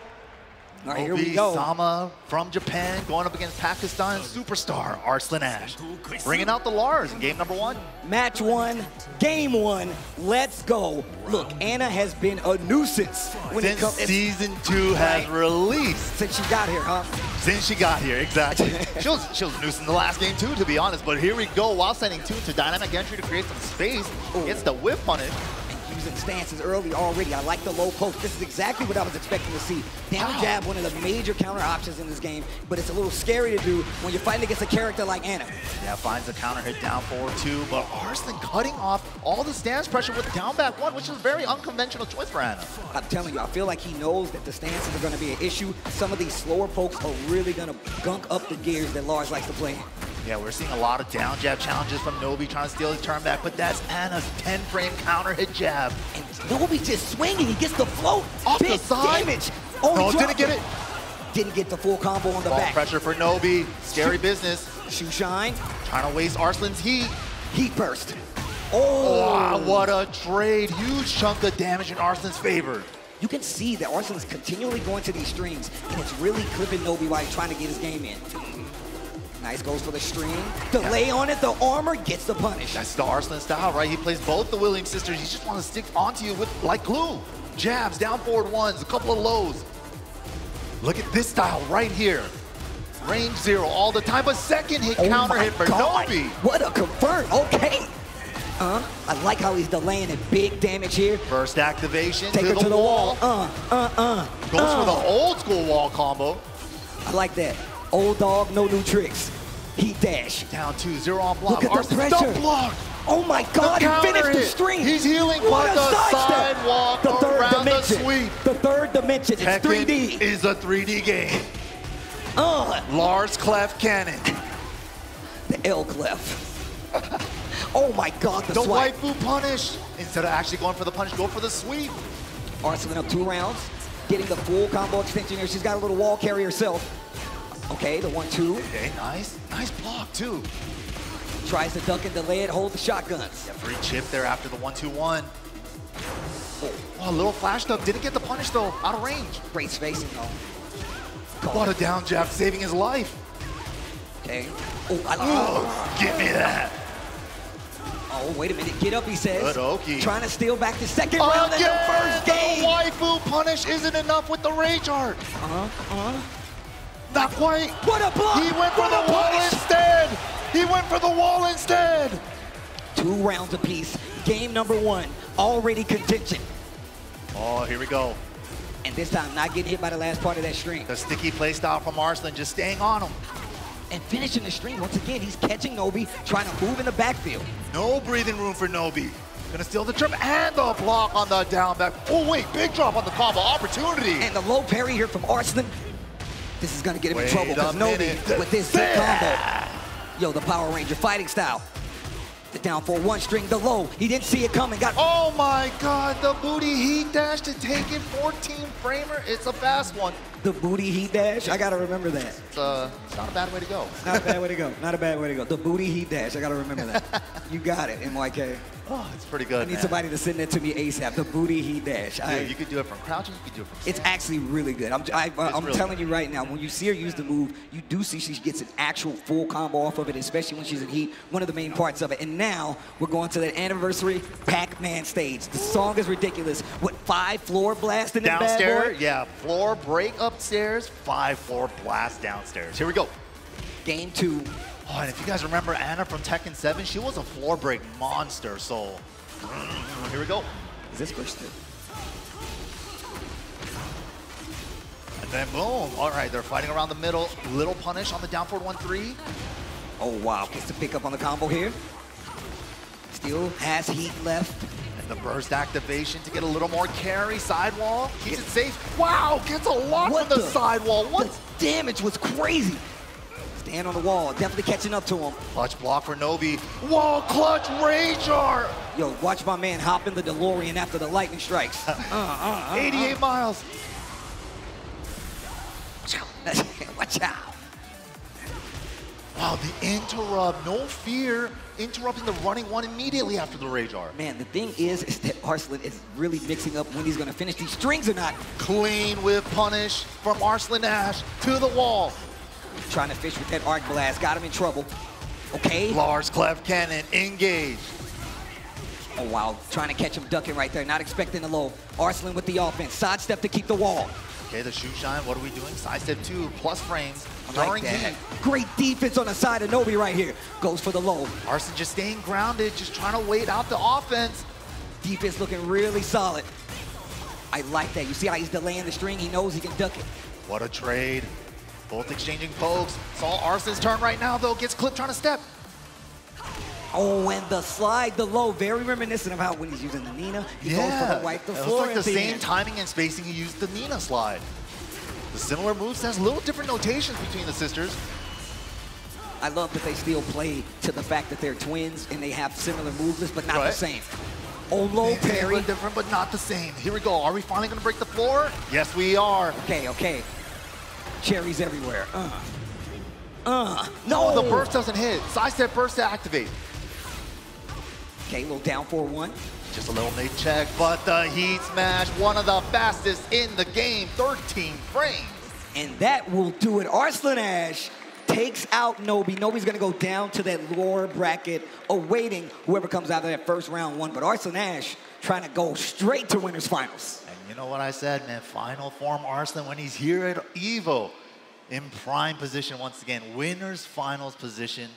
All right, here we go. Nobi-sama from Japan going up against Pakistan superstar Arslan Ash, bringing out the Lars in game number 1. Match 1, game 1. Let's go. Look, Anna has been a nuisance when it comes. Season 2 has released. Since she got here, huh? Since she got here, exactly. she was a nuisance in the last game too, to be honest. But here we go. While sending 2 to dynamic entry to create some space, gets the whip punish. Using stances early already. I like the low post. This is exactly what I was expecting to see. Down jab, one of the major counter options in this game, but it's a little scary to do when you're fighting against a character like Anna. Yeah, finds a counter hit down forward 2, but Arslan cutting off all the stance pressure with down back 1, which is a very unconventional choice for Anna. I'm telling you, I feel like he knows that the stances are going to be an issue. Some of these slower pokes are really going to gunk up the gears that Lars likes to play in. Yeah, we're seeing a lot of down jab challenges from Nobi trying to steal his turn back, but that's Anna's 10-frame counter hit jab. And Nobi just swinging. He gets the float. Off the side. Damage. No, didn't get it. Didn't get the full combo on the back. Pressure for Nobi. Scary business. Shoe shine. Trying to waste Arslan's heat. Heat burst. Oh, wow, what a trade. Huge chunk of damage in Arslan's favor. You can see that Arslan's continually going to these strings, and it's really clipping Nobi while he's trying to get his game in. Nice, goes for the string. Delay on it, the armor gets the punish. That's the Arslan style, right? He plays both the Williams sisters. You just want to stick onto you with like glue. Jabs, down forward 1s, a couple of lows. Look at this style right here. Range 0 all the time, but second hit counter hit for Nobi. What a confirm, okay. I like how he's delaying it. Big damage here. First activation, take her to the wall. Goes for the old school wall combo. I like that. Old dog, no new tricks. Heat dash. Down 2-0 on block. Look at the pressure. Block. Oh my God, he finished the string. He's healing, but the sidewalk the third around dimension. the sweep. The third dimension, it's Tekken 3D. Is a 3D game. Lars Clef Cannon. The L Clef. Oh my God, the swipe. waifu punish. Instead of actually going for the punish, go for the sweep. Arslan up 2 rounds, getting the full combo extension here. She's got a little wall carry herself. Okay, the 1-2. Okay, nice. Nice block, too. Tries to duck and delay it, hold the shotguns. Yeah, free chip there after the 1-2-1. Oh, a little flashed up. Didn't get the punish, though. Out of range. Great spacing, though. What a down jab, saving his life. Okay. Oh, I love give me that. Oh, wait a minute. Get up, he says. Good Oki. Trying to steal back the second round in the first game. The waifu punish isn't enough with the rage art. Not quite. What a block. He went for the wall instead. He went for the wall instead. 2 rounds apiece. Game number 1. Already contention. Oh, here we go. And this time, not getting hit by the last part of that string. The sticky play style from Arslan, just staying on him. And finishing the string. Once again, he's catching Nobi, trying to move in the backfield. No breathing room for Nobi. Gonna steal the trip and the block on the down back. Oh wait, big drop on the combo opportunity. And the low parry here from Arslan. This is gonna get him in trouble because Nobi minute. with this big combo. Yo, the Power Ranger fighting style. The down for 1 string, the low. He didn't see it coming. Oh my God, the booty heat dash to take it 14 framer. It's a fast one. The booty heat dash, I gotta remember that. It's not a bad way to go. Not a bad way to go. Not a bad way to go. The booty heat dash, I gotta remember that. You got it, MYK. Oh, it's pretty good, I need man. somebody to send that to me ASAP. The booty heat dash. You could do it from crouching, you could do it from It's actually really good. I'm really telling you right now, when you see her use the move, you do see she gets an actual full combo off of it, especially when she's in heat, one of the main parts of it. And now we're going to that anniversary Pac-Man stage. The song is ridiculous. What, 5 floor blast in this bad boy? Downstairs, yeah, floor break upstairs, 5 floor blast downstairs. Here we go. Game 2. Oh, and if you guys remember Anna from Tekken 7, she was a floor break monster, so here we go. Is this pushed through? And then boom. All right, they're fighting around the middle. Little punish on the down forward 1-3. Oh, wow. Gets the pick up on the combo here. Still has heat left. And the burst activation to get a little more carry. Sidewall. Keeps it safe. Wow, gets a lot from the sidewall. What? The damage was crazy. Stand on the wall. Definitely catching up to him. Clutch block for Nobi. Wall clutch rage art. Yo, watch my man hop in the DeLorean after the lightning strikes. 88 miles. Watch out. Wow, the interrupt, no fear, interrupting the running one immediately after the rage art. Man, the thing is that Arslan is really mixing up when he's gonna finish these strings or not. Clean with punish from Arslan Ash to the wall. Trying to fish with that arc blast, got him in trouble. Okay. Lars Clef Cannon, engage. Oh, wow, trying to catch him ducking right there, not expecting the low. Arslan with the offense, sidestep to keep the wall. Okay, the shoe shine, what are we doing? Sidestep 2, plus frames, Like that. Great defense on the side of Nobi right here. Goes for the low. Arslan just staying grounded, just trying to wait out the offense. Defense looking really solid. I like that. You see how he's delaying the string? He knows he can duck it. What a trade. Both exchanging pokes. Saw Arslan's turn right now, though. Gets clipped trying to step. Oh, and the slide, the low, very reminiscent of how when he's using the Nina, he goes for the wipe the floor. It was like the same timing and spacing he used the Nina slide. The similar moves has little different notations between the sisters. I love that they still play to the fact that they're twins and they have similar movements, but not the same. Oh, low parry. Different, but not the same. Here we go. Are we finally going to break the floor? Yes, we are. Okay, okay. Cherries everywhere. No, the burst doesn't hit. Sidestep burst to activate. Okay, a little down 4-1. Just a little nade check, but the heat smash, one of the fastest in the game, 13 frames. And that will do it. Arslan Ash takes out Nobi. Nobi's gonna go down to that lower bracket, awaiting whoever comes out of that first round 1. But Arslan Ash trying to go straight to winners finals. And you know what I said, man, final form Arslan when he's here at EVO in prime position once again. Winners finals position.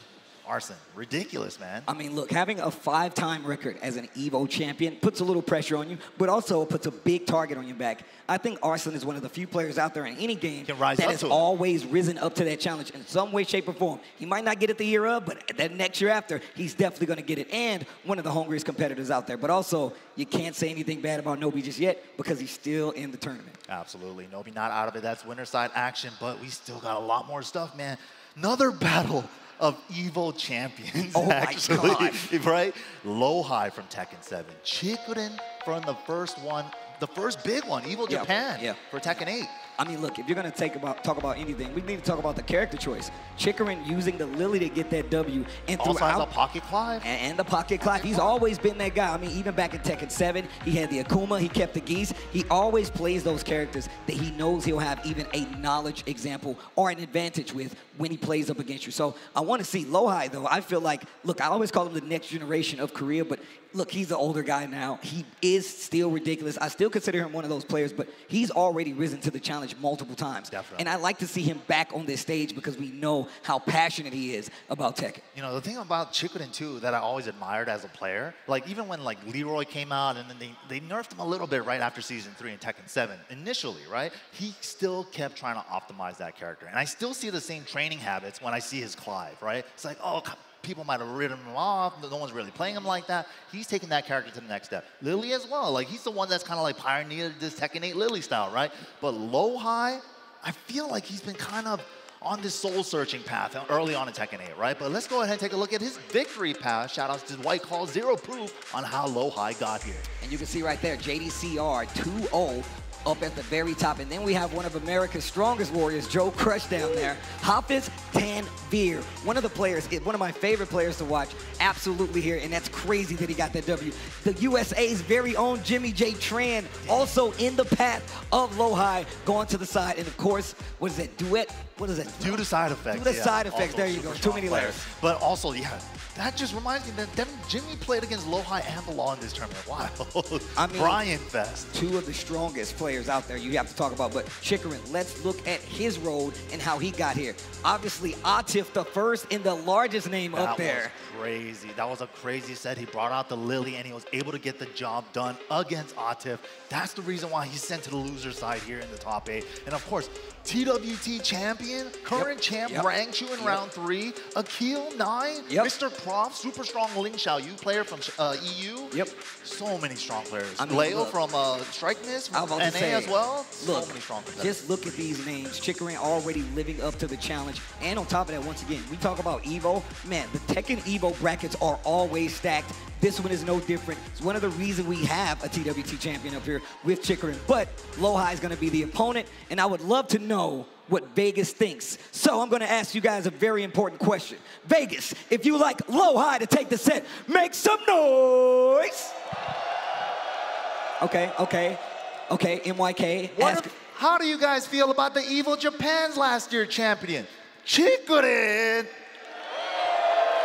Arsene, ridiculous, man. I mean, look, having a 5-time record as an EVO champion puts a little pressure on you, but also puts a big target on your back. I think Arsene is one of the few players out there in any game that has always risen up to that challenge in some way, shape, or form. He might not get it the year of, but that next year after, he's definitely going to get it, and one of the hungriest competitors out there. But also, you can't say anything bad about Nobi just yet because he's still in the tournament. Absolutely. Nobi not out of it. That's winner side action, but we still got a lot more stuff, man. Another battle of EVO champions, actually, right? Low-High from Tekken 7, Chikurin from the first one, the first big one, EVO Japan for Tekken 8. I mean, look, if you're going to talk about anything, we need to talk about the character choice. Chikurin using the Lily to get that W. And also has a Pocket Clive. And the Pocket Clive. He's always been that guy. I mean, even back in Tekken 7, he had the Akuma, he kept the Geese. He always plays those characters that he knows he'll have even a knowledge example or an advantage with when he plays up against you. So I want to see Low-High, though. I feel like, look, I always call him the next generation of Korea, but look, he's an older guy now. He is still ridiculous. I still consider him one of those players, but he's already risen to the challenge multiple times. Definitely. And I like to see him back on this stage because we know how passionate he is about Tekken. You know, the thing about Chikurin, too, that I always admired as a player, like even when like Leroy came out and then they nerfed him a little bit right after Season 3 in Tekken 7, initially, right? He still kept trying to optimize that character. And I still see the same training habits when I see his Clive, right? It's like, oh, people might have written him off. No one's really playing him like that. He's taking that character to the next step. Lily as well. Like, he's the one that's kind of like pioneered this Tekken 8 Lily style, right? But Low-High, I feel like he's been kind of on this soul-searching path early on in Tekken 8, right? But let's go ahead and take a look at his victory path. Shout-outs to White Call, zero proof on how Low-High got here. And you can see right there, JDCR 2-0 up at the very top. And then we have one of America's strongest warriors, Joe Crush down there. Hafiz Tanvir, one of the players, one of my favorite players to watch, absolutely here. And that's crazy that he got that W. The USA's very own Jimmy J. Tran, also in the path of Low-High, going to the side. And of course, what is that, Duet? What is that? Due to side effects. Due to side effects, there you go. Too many layers. But also, yeah, that just reminds me that Jimmy played against Low-High and the Law in this tournament. Wow. I mean, Brian Fest. Two of the strongest players out there you have to talk about. But Chikurin, let's look at his road and how he got here. Obviously, Atif, the first and the largest name up there. That was crazy. That was a crazy set. He brought out the Lily, and he was able to get the job done against Atif. That's the reason why he's sent to the loser side here in the top 8. And of course, TWT champion, current champ, ranked you in round 3. Akil 9, Mr. Prof, super strong Ling Xiaoyu player from EU. So many strong players. I mean, Leo from Strike Miss, from NA as well. Look, so many strong players. Just look at these names. Chikurin already living up to the challenge. And on top of that, once again, we talk about EVO. Man, the Tekken EVO brackets are always stacked. This one is no different. It's one of the reasons we have a TWT champion up here with Chikurin. But Low-High is going to be the opponent, and I would love to know what Vegas thinks. So I'm going to ask you guys a very important question. Vegas, if you like Low-High to take the set, make some noise. Okay, MYK. How do you guys feel about the EVO Japan's last year champion, Chikurin?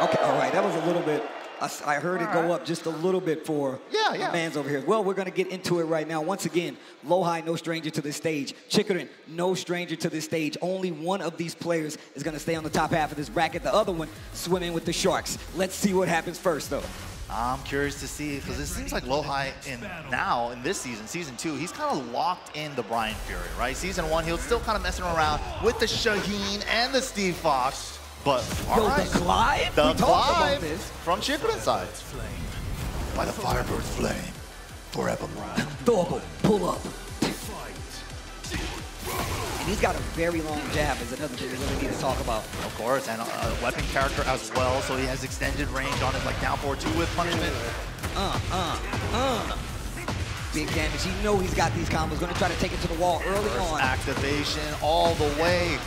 Okay, all right, that was a little bit. I heard it go up just a little bit for the fans over here. Well, we're going to get into it right now. Once again, Low-High, no stranger to this stage. Chikurin, no stranger to this stage. Only one of these players is going to stay on the top half of this bracket. The other one swimming with the sharks. Let's see what happens first, though. I'm curious to see, because it seems like Low-High in this season, Season 2, he's kind of locked in the Brian Fury, right? Season 1, he'll still kind of messing around with the Shaheen and the Steve Fox. But, all right. The Clive? The Clive from Chikurin's side. By the Firebird's flame, forevermore. Thorble, pull up. And he's got a very long jab is another thing we really need to talk about. Of course, and a weapon character as well, so he has extended range on his like down forward 2 with punishment. Big damage. You know he's got these combos. Going to try to take it to the wall early on. Activation all the way.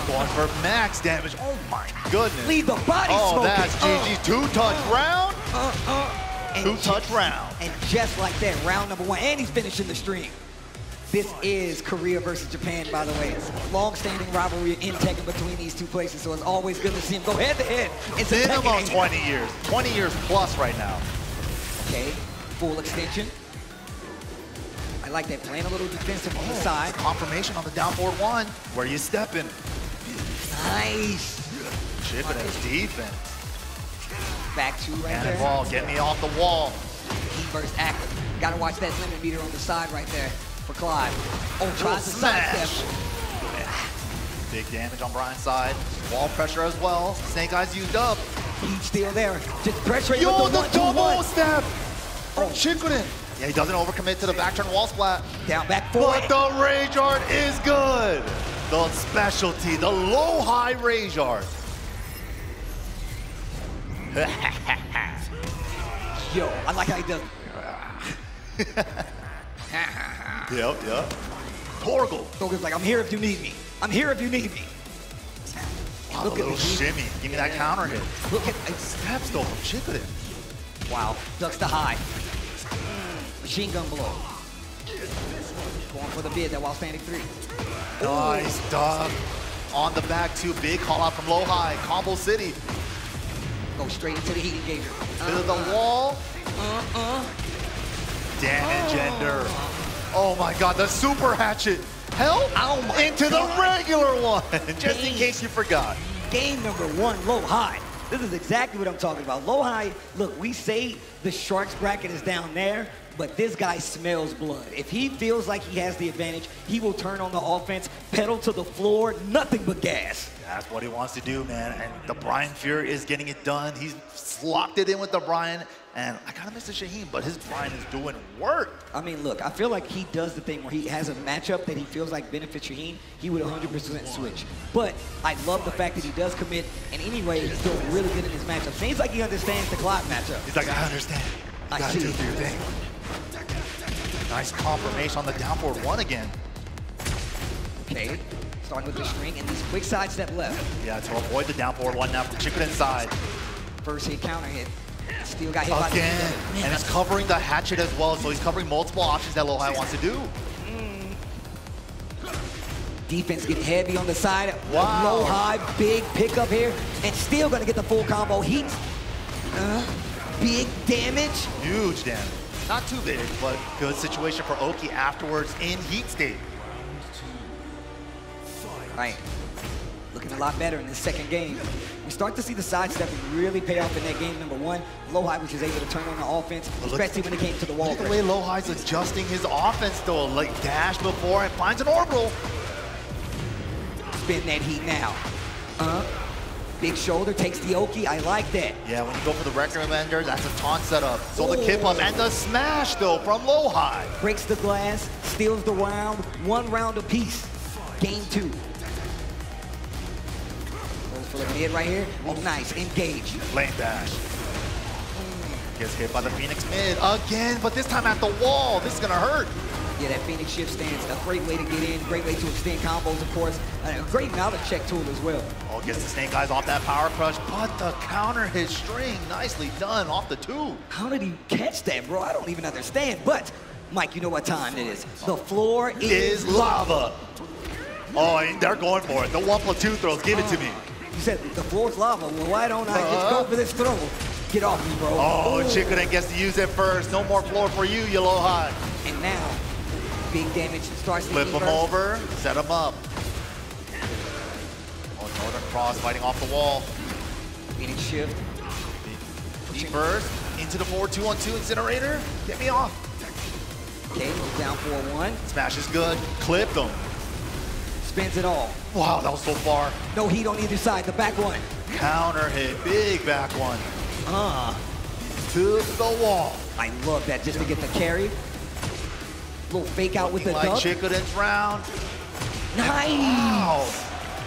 Going for max damage. Oh my goodness. Leave the body smoking. Oh, that's GG. 2-touch round. 2-touch round. And just like that, round number 1. And he's finishing the stream. This is Korea versus Japan, by the way. Long-standing rivalry in Tekken between these two places, so it's always good to see them go head-to-head. Minimum 20 years. 20 years plus right now. Okay, full extension. I like that, playing a little defensive on the side. Confirmation on the down forward 1. Where you stepping? Nice. Chikuden's defense. Back two right there. Cannonball, get me off the wall. Heat burst active. Gotta watch that limit meter on the side right there for Clive. Oh, tries to sidestep. Big damage on Brian's side. Wall pressure as well. Snake Eyes used up. He's still there. Just pressure Yo, with the double 1-2-1. step from Chikuden. Yeah, he doesn't overcommit to the back turn wall splat. Down, back, forward. But the Rage Art is good. The specialty, the low-high Rage Art. Yo, I like how he does. Yep. Torgal. Torgal's like, I'm here if you need me. I'm here if you need me. Wow, look at the shimmy. Give me that counter hit. Look at the steps though from Chikuden. Wow, ducks the high. Machine gun blow. Going for the mid that while standing 3. Nice duck. On the back two, big call out from low high. Combo City. Go straight into the heat engager. To the wall. Damage ender. Oh my god, the super hatchet. Help into the regular one, just in case you forgot. Game number 1, low high. This is exactly what I'm talking about. Low high, look, we say the Sharks bracket is down there, but this guy smells blood. If he feels like he has the advantage, he will turn on the offense, pedal to the floor, nothing but gas. That's what he wants to do, man. And the Brian Fury is getting it done. He's locked it in with the Brian. And I kind of miss the Shaheen, but his Brian is doing work. I mean, look, I feel like he does the thing where he has a matchup that he feels like benefits Shaheen. He would 100% switch. But I love the fact that he does commit. And anyway, he's doing really good in his matchup. Seems like he understands the Clive matchup. He's like, I understand. You gotta do your thing. Nice confirmation on the down forward 1 again. Okay, starting with the string and this quick sidestep left. Yeah, to avoid the down forward 1 now from Chikuden's side. First hit, counter hit. Still got hit by the again, and it's covering the hatchet as well, so he's covering multiple options that Low High wants to do. Defense getting heavy on the side. Wow. Low high, big pickup here, and still gonna get the full combo. Heat, big damage. Huge damage. Not too big, but good situation for Oki afterwards in heat state. Right. Looking a lot better in this second game. We start to see the sidestepping really pay off in that game number 1. Low High was just able to turn on the offense, especially when it came to the wall. Look at the way Low High's adjusting his offense though, like dash before and finds an orbital. Spin that heat now. Big shoulder takes the Oki. I like that. Yeah, when you go for the recommender, that's a taunt setup. So the kip up and the smash though from Low High. Breaks the glass, steals the round, 1 round apiece. Game 2. For the mid right here. Oh, nice. Engage. Lane dash. Gets hit by the Phoenix mid again, but this time at the wall. This is gonna hurt. Yeah, that Phoenix shift stance, a great way to get in, great way to extend combos, of course. A great knowledge check tool as well. Oh, gets the Snake Eyes off that power crush, but the counter hit string, nicely done off the 2. How did he catch that, bro? I don't even understand. But, Mike, you know what time it is. The floor is lava. Oh, and they're going for it. The 1+2 throws, give it to me. You said the floor's lava. Well, why don't I just go for this throw? Get off me, bro. Oh, Chikuden gets to use it first. No more floor for you, you Low High. And now, big damage starts to flip him over, set him up. Oh, Northern Cross fighting off the wall. Phoenix shift. Deep burst into the forward 2-on-2 incinerator. Get me off. Okay, down 4-1. Smash is good. Clipped him. Spins it all. Wow, that was so far. No heat on either side. The back one. Counter hit, big back one. To the wall. I love that just to get the carry. Little fake out with the like dub. Chikuden's round. Nice. Wow.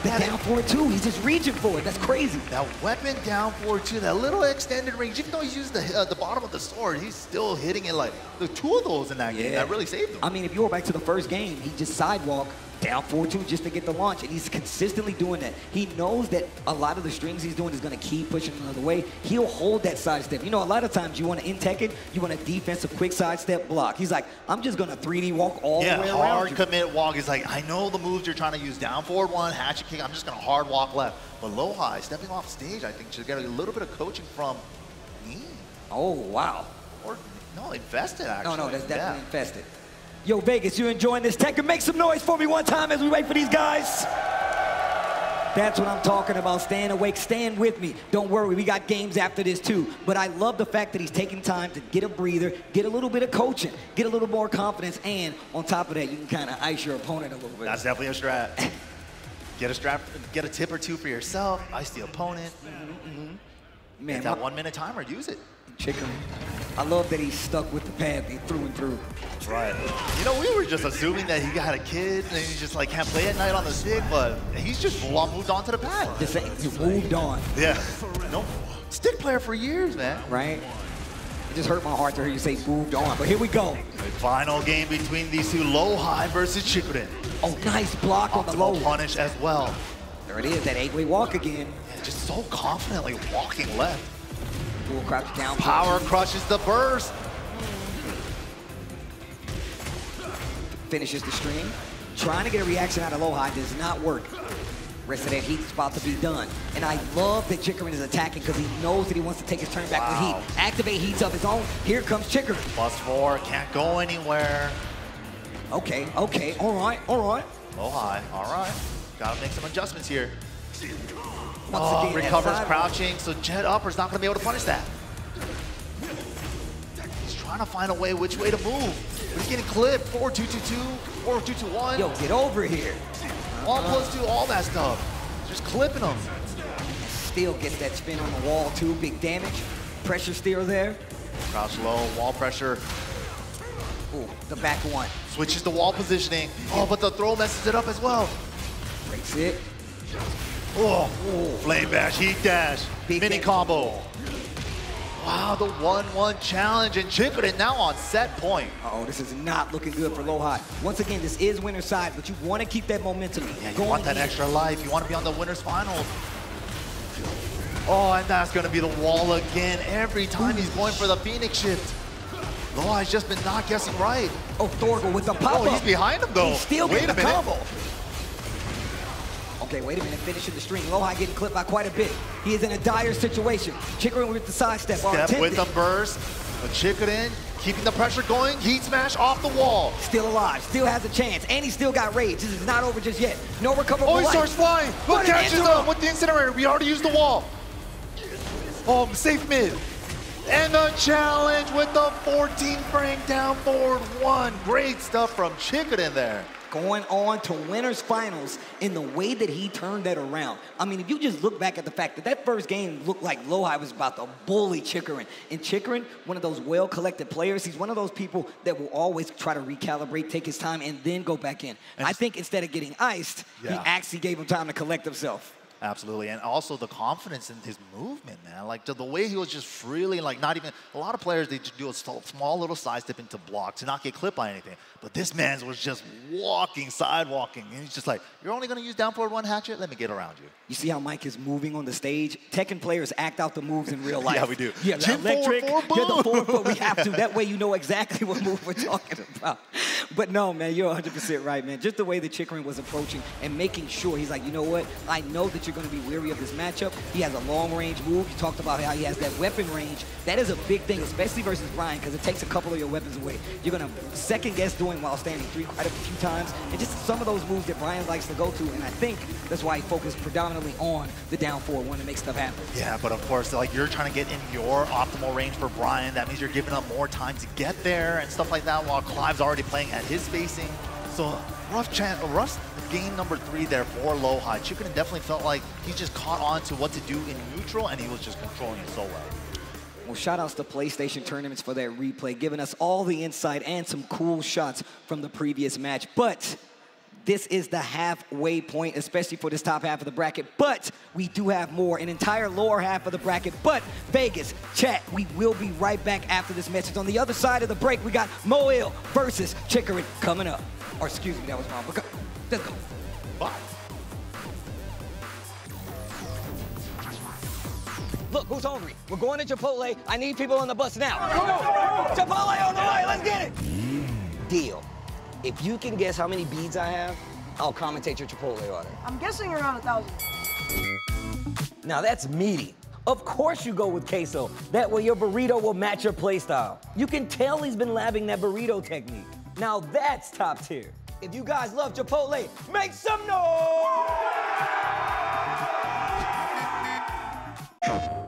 The down forward 2, he's just reaching for it. That's crazy. That weapon down forward 2, that little extended range, even though he's used the bottom of the sword, he's still hitting it like the 2 of those in that game. That really saved him. I mean, if you go back to the first game, he just sidewalk down 4-2 just to get the launch, and he's consistently doing that. He knows that a lot of the strings he's doing is going to keep pushing another way. He'll hold that sidestep. You know, a lot of times you want to in-tech it, you want a defensive quick sidestep block. He's like, I'm just going to 3D walk all the way around. Yeah, hard commit walk. He's like, I know the moves you're trying to use. Down forward 1, hatchet kick, I'm just going to hard walk left. But Low High, stepping off stage, I think should get a little bit of coaching from me. Oh, wow. Or, no, invested, actually. No, that's definitely invested. Yo, Vegas, you enjoying this tech? Make some noise for me one time as we wait for these guys. That's what I'm talking about. Staying awake, stand with me. Don't worry, we got games after this too. But I love the fact that he's taking time to get a breather, get a little bit of coaching, get a little more confidence, and on top of that, you can kind of ice your opponent a little bit. That's definitely a strat. Get a tip or two for yourself, ice the opponent. Man, get that 1 minute timer, use it. Chicory. I love that he's stuck with the pad through and through. Right. You know, we were just assuming that he got a kid and he just like can't play at night on the stick, but he's just moved on to the pad. Just saying, he moved on. Yeah. No, stick player for years, man. Right? It just hurt my heart to hear you say moved on, but here we go. The final game between these two, Low-High versus Chikurin. Oh, nice block on the low. Punish as well. There it is, that 8-way walk again. Yeah, just so confidently walking left. Full crouch down. Power crushes the burst. Finishes the stream. Trying to get a reaction out of Low-High does not work. Rest of that heat's about to be done. And I love that Chikurin is attacking because he knows that he wants to take his turn back with heat. Activate heats of his own. Here comes Chikurin. +4, can't go anywhere. Okay, okay, all right. Low-High, all right. Gotta make some adjustments here. Once again, recovers crouching, so Jet Upper's not gonna be able to punish that. He's trying to find a way, which way to move. He's getting clipped, 4-2-2-2, 4-2-2-1. Yo, get over here. 1+2, all that stuff. Just clipping him. Still gets that spin on the wall too, big damage. Pressure still there. Crouch low, wall pressure. Ooh, the back one. Switches the wall positioning. Oh, but the throw messes it up as well. Breaks it. Oh, flame bash, heat dash, mini combo. Wow, the 1-1 challenge, and Chikurin now on set point. Oh, this is not looking good for Low-High. Once again, this is winner's side, but you want to keep that momentum. Yeah, you want that extra life. You want to be on the winner's finals. Oh, and that's going to be the wall again. Every time he's going for the Phoenix shift. Low-High's just been not guessing right. Oh, Thorgal with the pop-up. Oh, he's behind him, though. He's still getting the minute. combo. Okay, wait a minute, finishing the string. Low-High getting clipped by quite a bit. He is in a dire situation. Chikurin with the sidestep. Step with the burst. But Chikurin keeping the pressure going. Heat smash off the wall. Still alive, still has a chance, and he still got rage. This is not over just yet. No recoverable Oh, he life. starts flying. Look, catches him with the incinerator. We already used the wall. Oh, safe mid. And the challenge with the 14 frame down forward 1. Great stuff from Chikurin there. Going on to winners finals in the way that he turned that around. I mean, if you just look back at the fact that that first game looked like Low-High was about to bully Chikurin. And Chikurin, one of those well-collected players, he's one of those people that will always try to recalibrate, take his time, and then go back in. And I think instead of getting iced, he actually gave him time to collect himself. Absolutely, and also the confidence in his movement, man. Like the way he was just freely, like not even, a lot of players, they just do a small little side step into block to not get clipped by anything. But this man was just walking, sidewalking, and he's just like, you're only gonna use down forward 1 hatchet? Let me get around you. You see how Mike is moving on the stage? Tekken players act out the moves in real life. Yeah, we do. Yeah, the electric, the forward, but we have to. That way you know exactly what move we're talking about. But no, man, you're 100% right, man. Just the way that Chikurin was approaching and making sure, he's like, you know what? I know that you're gonna be weary of this matchup. He has a long-range move. You talked about how he has that weapon range. That is a big thing, especially versus Brian, because it takes a couple of your weapons away. You're gonna second-guess doing while standing 3 quite a few times, and just some of those moves that Brian likes to go to, and I think that's why he focused predominantly on the down forward one to make stuff happen. Yeah, but of course, like you're trying to get in your optimal range for Brian. That means you're giving up more time to get there and stuff like that, while Clive's already playing at his spacing. So rough game number 3 there for Low-High. Chikurin definitely felt like he just caught on to what to do in neutral, and he was just controlling it so well. Well, shout outs to PlayStation Tournaments for that replay, giving us all the insight and some cool shots from the previous match. But this is the halfway point, especially for this top half of the bracket. But we do have more, an entire lower half of the bracket. But Vegas, chat, we will be right back after this message. On the other side of the break, we got Moil versus Chikurin coming up. Or excuse me, that was wrong. But let's go. Bye. Look, who's hungry? We're going to Chipotle. I need people on the bus now. Chipotle on the way, let's get it. Deal. If you can guess how many beads I have, I'll commentate your Chipotle order. I'm guessing around 1,000. Now that's meaty. Of course you go with queso. That way your burrito will match your play style. You can tell he's been labbing that burrito technique. Now that's top tier. If you guys love Chipotle, make some noise!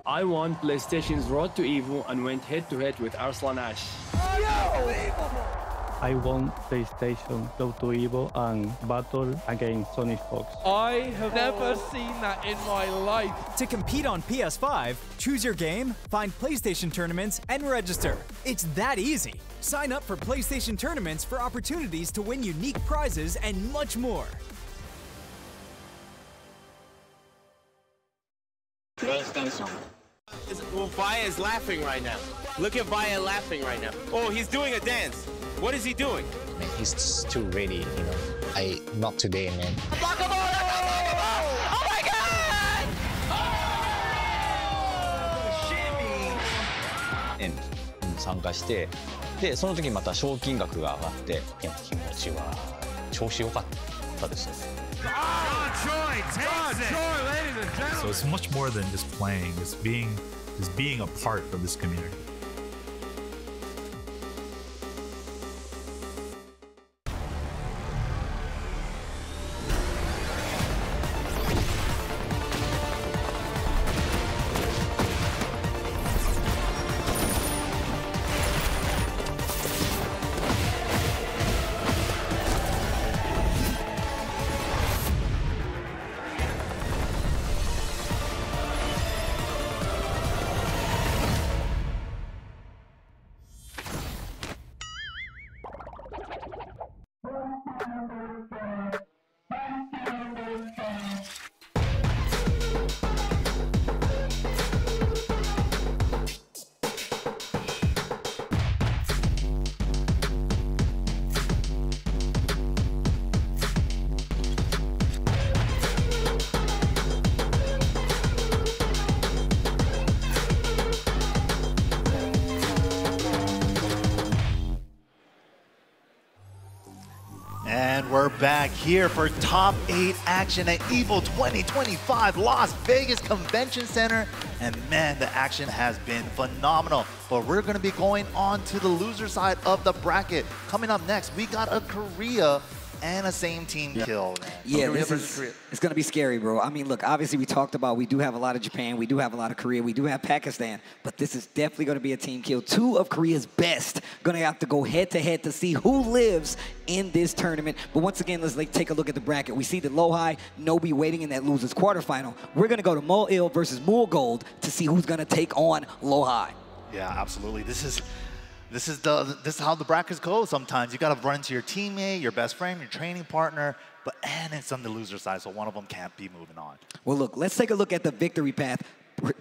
I won PlayStation's Road to Evo and went head-to-head with Arslan Ash. I won PlayStation Road to Evo and battled against Sonic Fox. I have never seen that in my life. To compete on PS5, choose your game, find PlayStation tournaments, and register. It's that easy. Sign up for PlayStation tournaments for opportunities to win unique prizes and much more. PlayStation. Well, Vaya is laughing right now. Look at Vaya laughing right now. Oh, he's doing a dance. What is he doing? Man, he's too ready, you know. Not today, man. Oh my God!に参加して、でその時にまた賞金額が上がって、いや気持ちは調子良かったですよね。So it's much more than just playing. It's being a part of this community. And we're back here for Top 8 action at EVO 2025 Las Vegas Convention Center. And man, the action has been phenomenal. But we're going to be going on to the loser side of the bracket. Coming up next, we got a Korea and a same team kill. Man. Yeah, it's going to be scary, bro. I mean, look, obviously we talked about we do have a lot of Japan, we do have a lot of Korea, we do have Pakistan, but this is definitely going to be a team kill. Two of Korea's best going to have to go head-to-head to see who lives in this tournament. But once again, let's take a look at the bracket. We see that Lowhigh, Nobi waiting in that losers quarterfinal. We're going to go to Moil versus Mool Gold to see who's going to take on Lowhigh. Yeah, absolutely. This is how the brackets go sometimes. You got to run into your teammate, your best friend, your training partner, and it's on the loser side, so one of them can't be moving on. Well, look, let's take a look at the victory path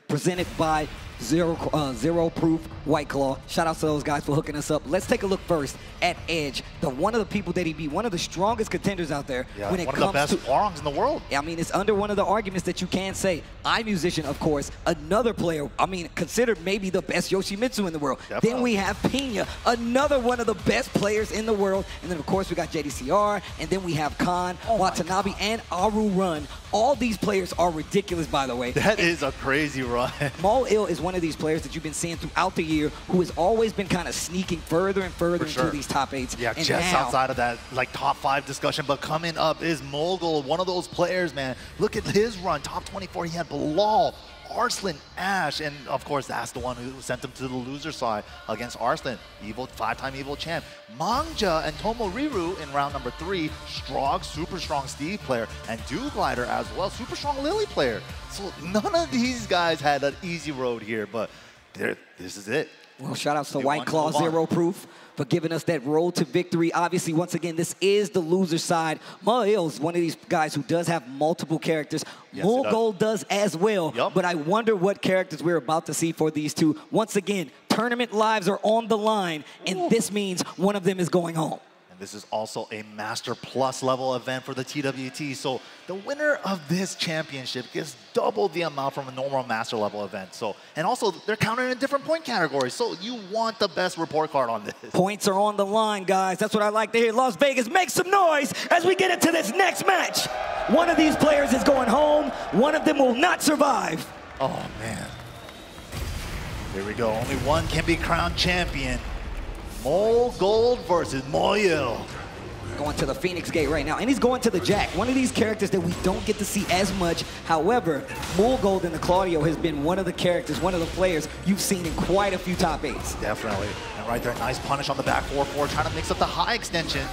presented by Zero Proof White Claw. Shout out to those guys for hooking us up. Let's take a look first at Edge, one of the people that he beat, one of the strongest contenders out there. Yeah, when it one comes of the best Hwoarongs in the world. I mean, it's under one of the arguments that you can say. iMusician, of course, another player, I mean, considered maybe the best Yoshimitsu in the world. Definitely. Then we have Pena, another one of the best players in the world. And then, of course, we got JDCR, and then we have Khan, Watanabe, and Aru Run. All these players are ridiculous, by the way. That is a crazy run. Moil is one of these players that you've been seeing throughout the year who has always been kind of sneaking further and further into these top 8s. Yeah, and just now, outside of that top 5 discussion, but coming up is Mogul, one of those players, man. Look at his run, top 24. He had Bilal, Arslan, Ash, and of course that's the one who sent him to the loser side against Arslan, five-time EVO champ. Mangja and Tomo Riru in round number 3, Strong, super strong Steve player, and Glider as well, super strong Lily player. So none of these guys had an easy road here, but this is it. Well, shout outs to White Claw, Zero Proof, for giving us that road to victory. Obviously, once again, this is the loser side. Moil's one of these guys who does have multiple characters. Mool Gold does as well, but I wonder what characters we're about to see for these two. Once again, tournament lives are on the line, and this means one of them is going home. And this is also a Master Plus level event for the TWT. So the winner of this championship gets double the amount from a normal Master level event. So, and also they're counted in different point categories. So you want the best report card on this. Points are on the line, guys. That's what I like to hear. Las Vegas, make some noise as we get into this next match. One of these players is going home. One of them will not survive. Oh, man. Here we go. Only one can be crowned champion. Mool Gold versus Moil. Going to the Phoenix Gate right now, and he's going to the Jack. One of these characters that we don't get to see as much. However, Moolgold in the Claudio has been one of the characters, one of the players you've seen in quite a few top 8s. Definitely. And right there, nice punish on the back 4-4, trying to mix up the high extension.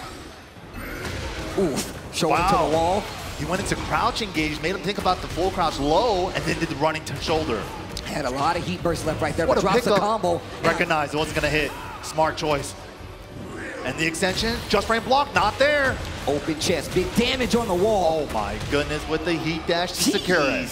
Oof, shoulder to the wall. He went into crouch engage, made him think about the full crouch low, and then did the running to shoulder. Had a lot of heat burst left right there, What but a drops a pickup. combo. Recognized it wasn't gonna hit. Smart choice. And the extension, just frame block, not there. Open chest, big damage on the wall. Oh my goodness, with the heat dash to secure it.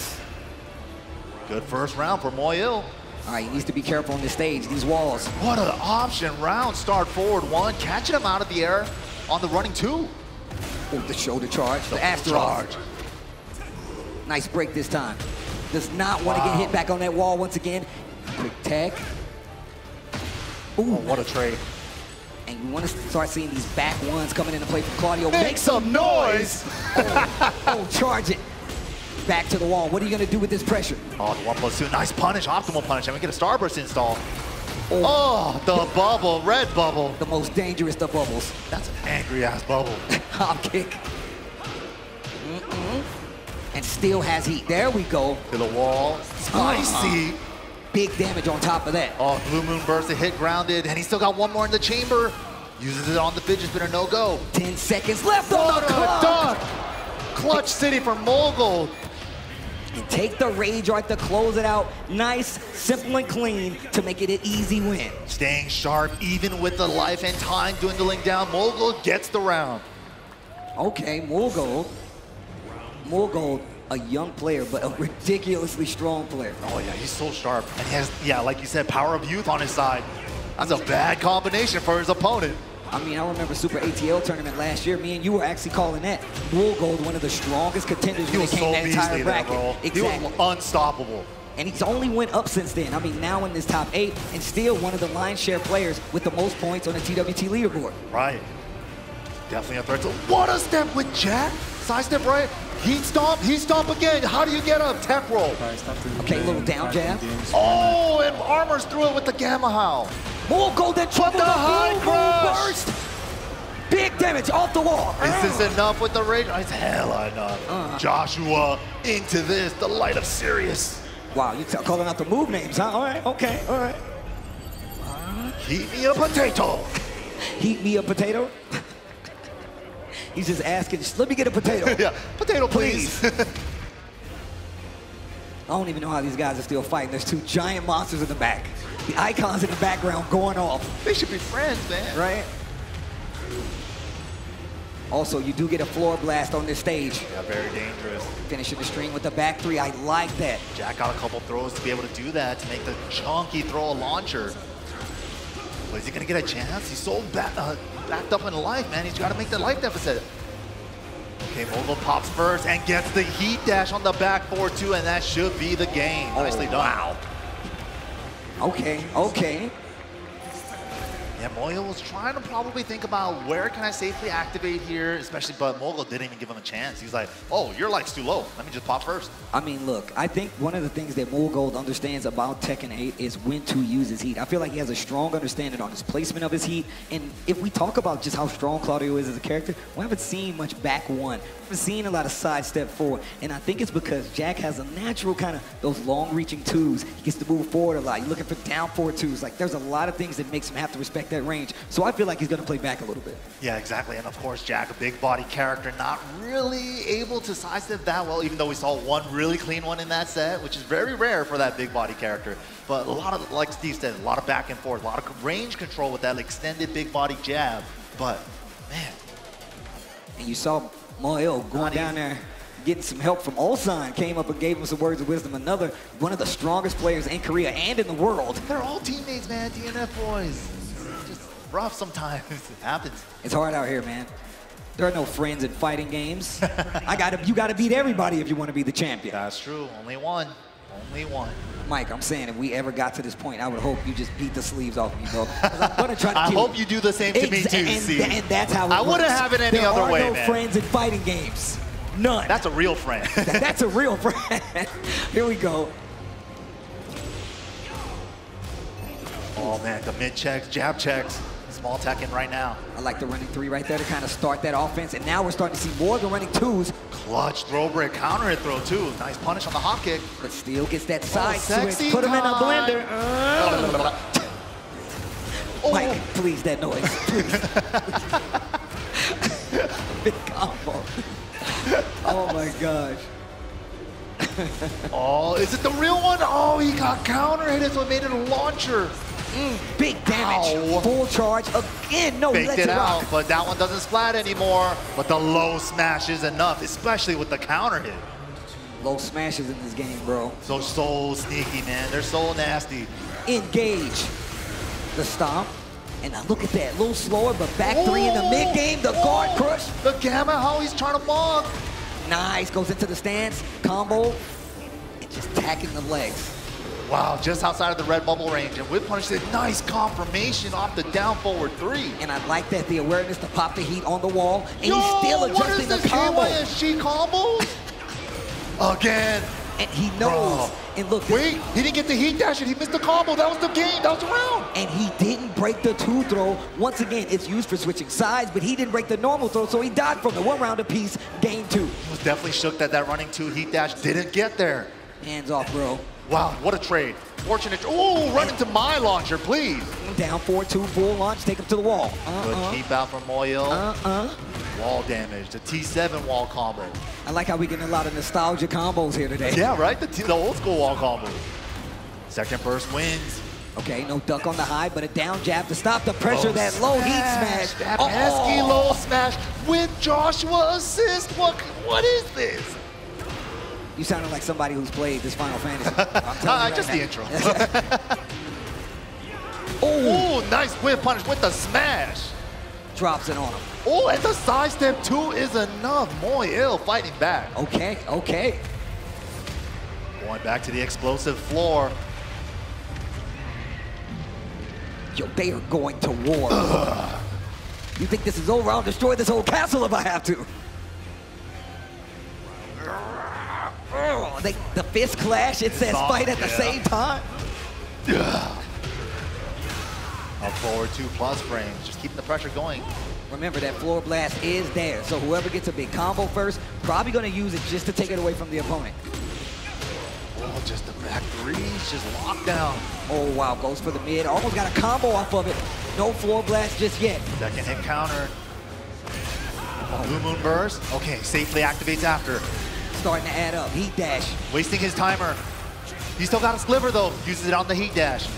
Good first round for Moyil. All right, he needs to be careful on this stage, these walls. What an option round, start forward 1, catching him out of the air on the running 2. Oh, the shoulder charge, the Asteroid. Nice break this time. Does not want to get hit back on that wall once again. Quick tag. Ooh, what a trade. And you want to start seeing these back ones coming into play from Claudio. Make some noise! Oh, charge it. Back to the wall. What are you going to do with this pressure? Oh, the 1+2, nice punish, optimal punish. And we get a Starburst install. Oh, the bubble, red bubble. The most dangerous of bubbles. That's an angry ass bubble. Hop kick. And still has heat. There we go. To the wall. Spicy. Big damage on top of that. Oh, Blue Moon Burst, a hit grounded, and he still got one more in the chamber. Uses it on the fidget spinner, no go. 10 seconds left on the clock. Clutch City for Moolgold. And take the Rage Art to close it out. Nice, simple, and clean to make it an easy win. Staying sharp, even with the life and time dwindling down, Moolgold gets the round. Okay, Moolgold, a young player, but a ridiculously strong player. Oh yeah, he's so sharp. And he has, yeah, like you said, power of youth on his side. That's a bad combination for his opponent. I mean, I remember Super ATL tournament last year. Me and you were actually calling that. Moolgold, one of the strongest contenders when it came to that entire bracket. Exactly. He was unstoppable. And he's only went up since then. I mean, now in this top 8, and still one of the lion's share players with the most points on the TWT leaderboard. Right. Definitely a threat. So what a step with Jack. Side step right. Heat stomp again. How do you get up? Tech roll. Okay, little down jab. Oh, and Armor's through it with the Gamma Howl. Moolgold then trouble the high crush. Burst. Big damage off the wall. Is this enough with the Rage? It's hella enough. Joshua into this, the light of Sirius. Wow, you're calling out the move names, huh? All right, okay, all right. Heat me a potato. Heat me a potato? He's just asking, just let me get a potato. Yeah, potato please. I don't even know how these guys are still fighting. There's 2 giant monsters in the back. The icons in the background going off. They should be friends, man. Right? Also, you do get a floor blast on this stage. Yeah, very dangerous. Finishing the string with the back 3. I like that. Jack got a couple throws to be able to do that, to make the chunky throw a launcher. But is he going to get a chance? He's so backed up in life, man. He's got to make the life deficit. Okay, Moolgold pops first and gets the heat dash on the back 4-2, and that should be the game. Nicely done. Wow. Okay, okay. Yeah, Moyil was trying to probably think about where can I safely activate here, especially, but Moolgold didn't even give him a chance. He's like, oh, your life's too low. Let me just pop first. I mean, look, I think one of the things that Moolgold understands about Tekken 8 is when to use his heat. I feel like he has a strong understanding on his placement of his heat. And if we talk about just how strong Claudio is as a character, we haven't seen much back 1. We haven't seen a lot of side step forward. And I think it's because Jack has a natural kind of those long-reaching 2s. He gets to move forward a lot. You're looking for down 4-2s. Like, there's a lot of things that makes him have to respect that range. So I feel like he's going to play back a little bit. Yeah, exactly. And of course, Jack, a big body character, not really able to sidestep that well, even though we saw one really clean one in that set, which is very rare for that big body character. But a lot of, like Steve said, a lot of back and forth, a lot of range control with that extended big body jab. But, man. And you saw Moyil going down there, getting some help from Ulsan, came up and gave him some words of wisdom. Another, one of the strongest players in Korea and in the world. They're all teammates, man, DNF boys. Just rough sometimes, it happens. It's hard out here, man. There are no friends in fighting games. You gotta beat everybody if you want to be the champion. That's true, only one. Only one. Mike, I'm saying if we ever got to this point, I would hope you just beat the sleeves off me, bro. I'm gonna try to I hope you do the same to me too, Steve. And that's how it works. I wouldn't have it any other way, man. There are no friends in fighting games. None. That's a real friend. That's a real friend. Here we go. Oh man, the mid checks, jab checks. This small tech in right now. I like the running 3 right there to kind of start that offense. And now we're starting to see more of the running 2s. Clutch throw break, counter hit throw too. Nice punish on the hop kick. But still gets that side switch. Sexy Put him in a time. blender. Mike, please, that noise. Please. Big combo. Oh my gosh. Oh, is it the real one? Oh, he got counter hit it, so it made it a launcher. Big damage. Ow. Full charge again. No, he Faked lets it it out, rock. but that one doesn't splat anymore. But the low smash is enough, especially with the counter hit. Low smashes in this game, bro. So sneaky, man. They're so nasty. Engage. The stomp. And now look at that. A little slower, but back 3 in the mid-game. The guard crush. The gamma, how he's trying to mog. Nice. Goes into the stance. Combo. And just tacking the legs. Wow, just outside of the red bubble range. And with punish, nice confirmation off the down forward 3. And I like that, the awareness to pop the heat on the wall. And he's still adjusting the combo. KYSG combos? Again. And he knows. Bro. And look. Wait, he didn't get the heat dash and he missed the combo. That was the game. That was the round. And he didn't break the 2 throw. Once again, it's used for switching sides, but he didn't break the normal throw, so he died from the 1 round apiece, game 2. He was definitely shook that that running 2 heat dash didn't get there. Hands off, bro. Wow, what a trade. Fortunate. Ooh, run into my launcher, please. Down 4-2, full launch, take him to the wall. Good keep out from Moyo. Wall damage, the T7 wall combo. I like how we getting a lot of nostalgia combos here today. Yeah, right? The old school wall combo. Second burst wins. Okay, no duck on the high, but a down jab to stop the pressure. That low heat smash. That pesky low smash with Joshua assist. What is this? You sounded like somebody who's played this Final Fantasy. Right just now. the intro. Oh, nice whip punish with the smash. Drops it on him. Oh, and the sidestep 2 is enough. Moyo fighting back. Okay, okay. Going back to the explosive floor. Yo, they are going to war. You think this is over? I'll destroy this whole castle if I have to. The fist clash, it says fight at the same time. Up forward 2+ frames, just keeping the pressure going. Remember, that floor blast is there, so whoever gets a big combo first, probably gonna use it just to take it away from the opponent. Oh, just the back 3s, just locked down. Oh, wow, goes for the mid, almost got a combo off of it. No floor blast just yet. Second hit counter. Blue Moon Burst, okay, safely activates after. Starting to add up, heat dash. Wasting his timer. He still got a sliver though, uses it on the heat dash.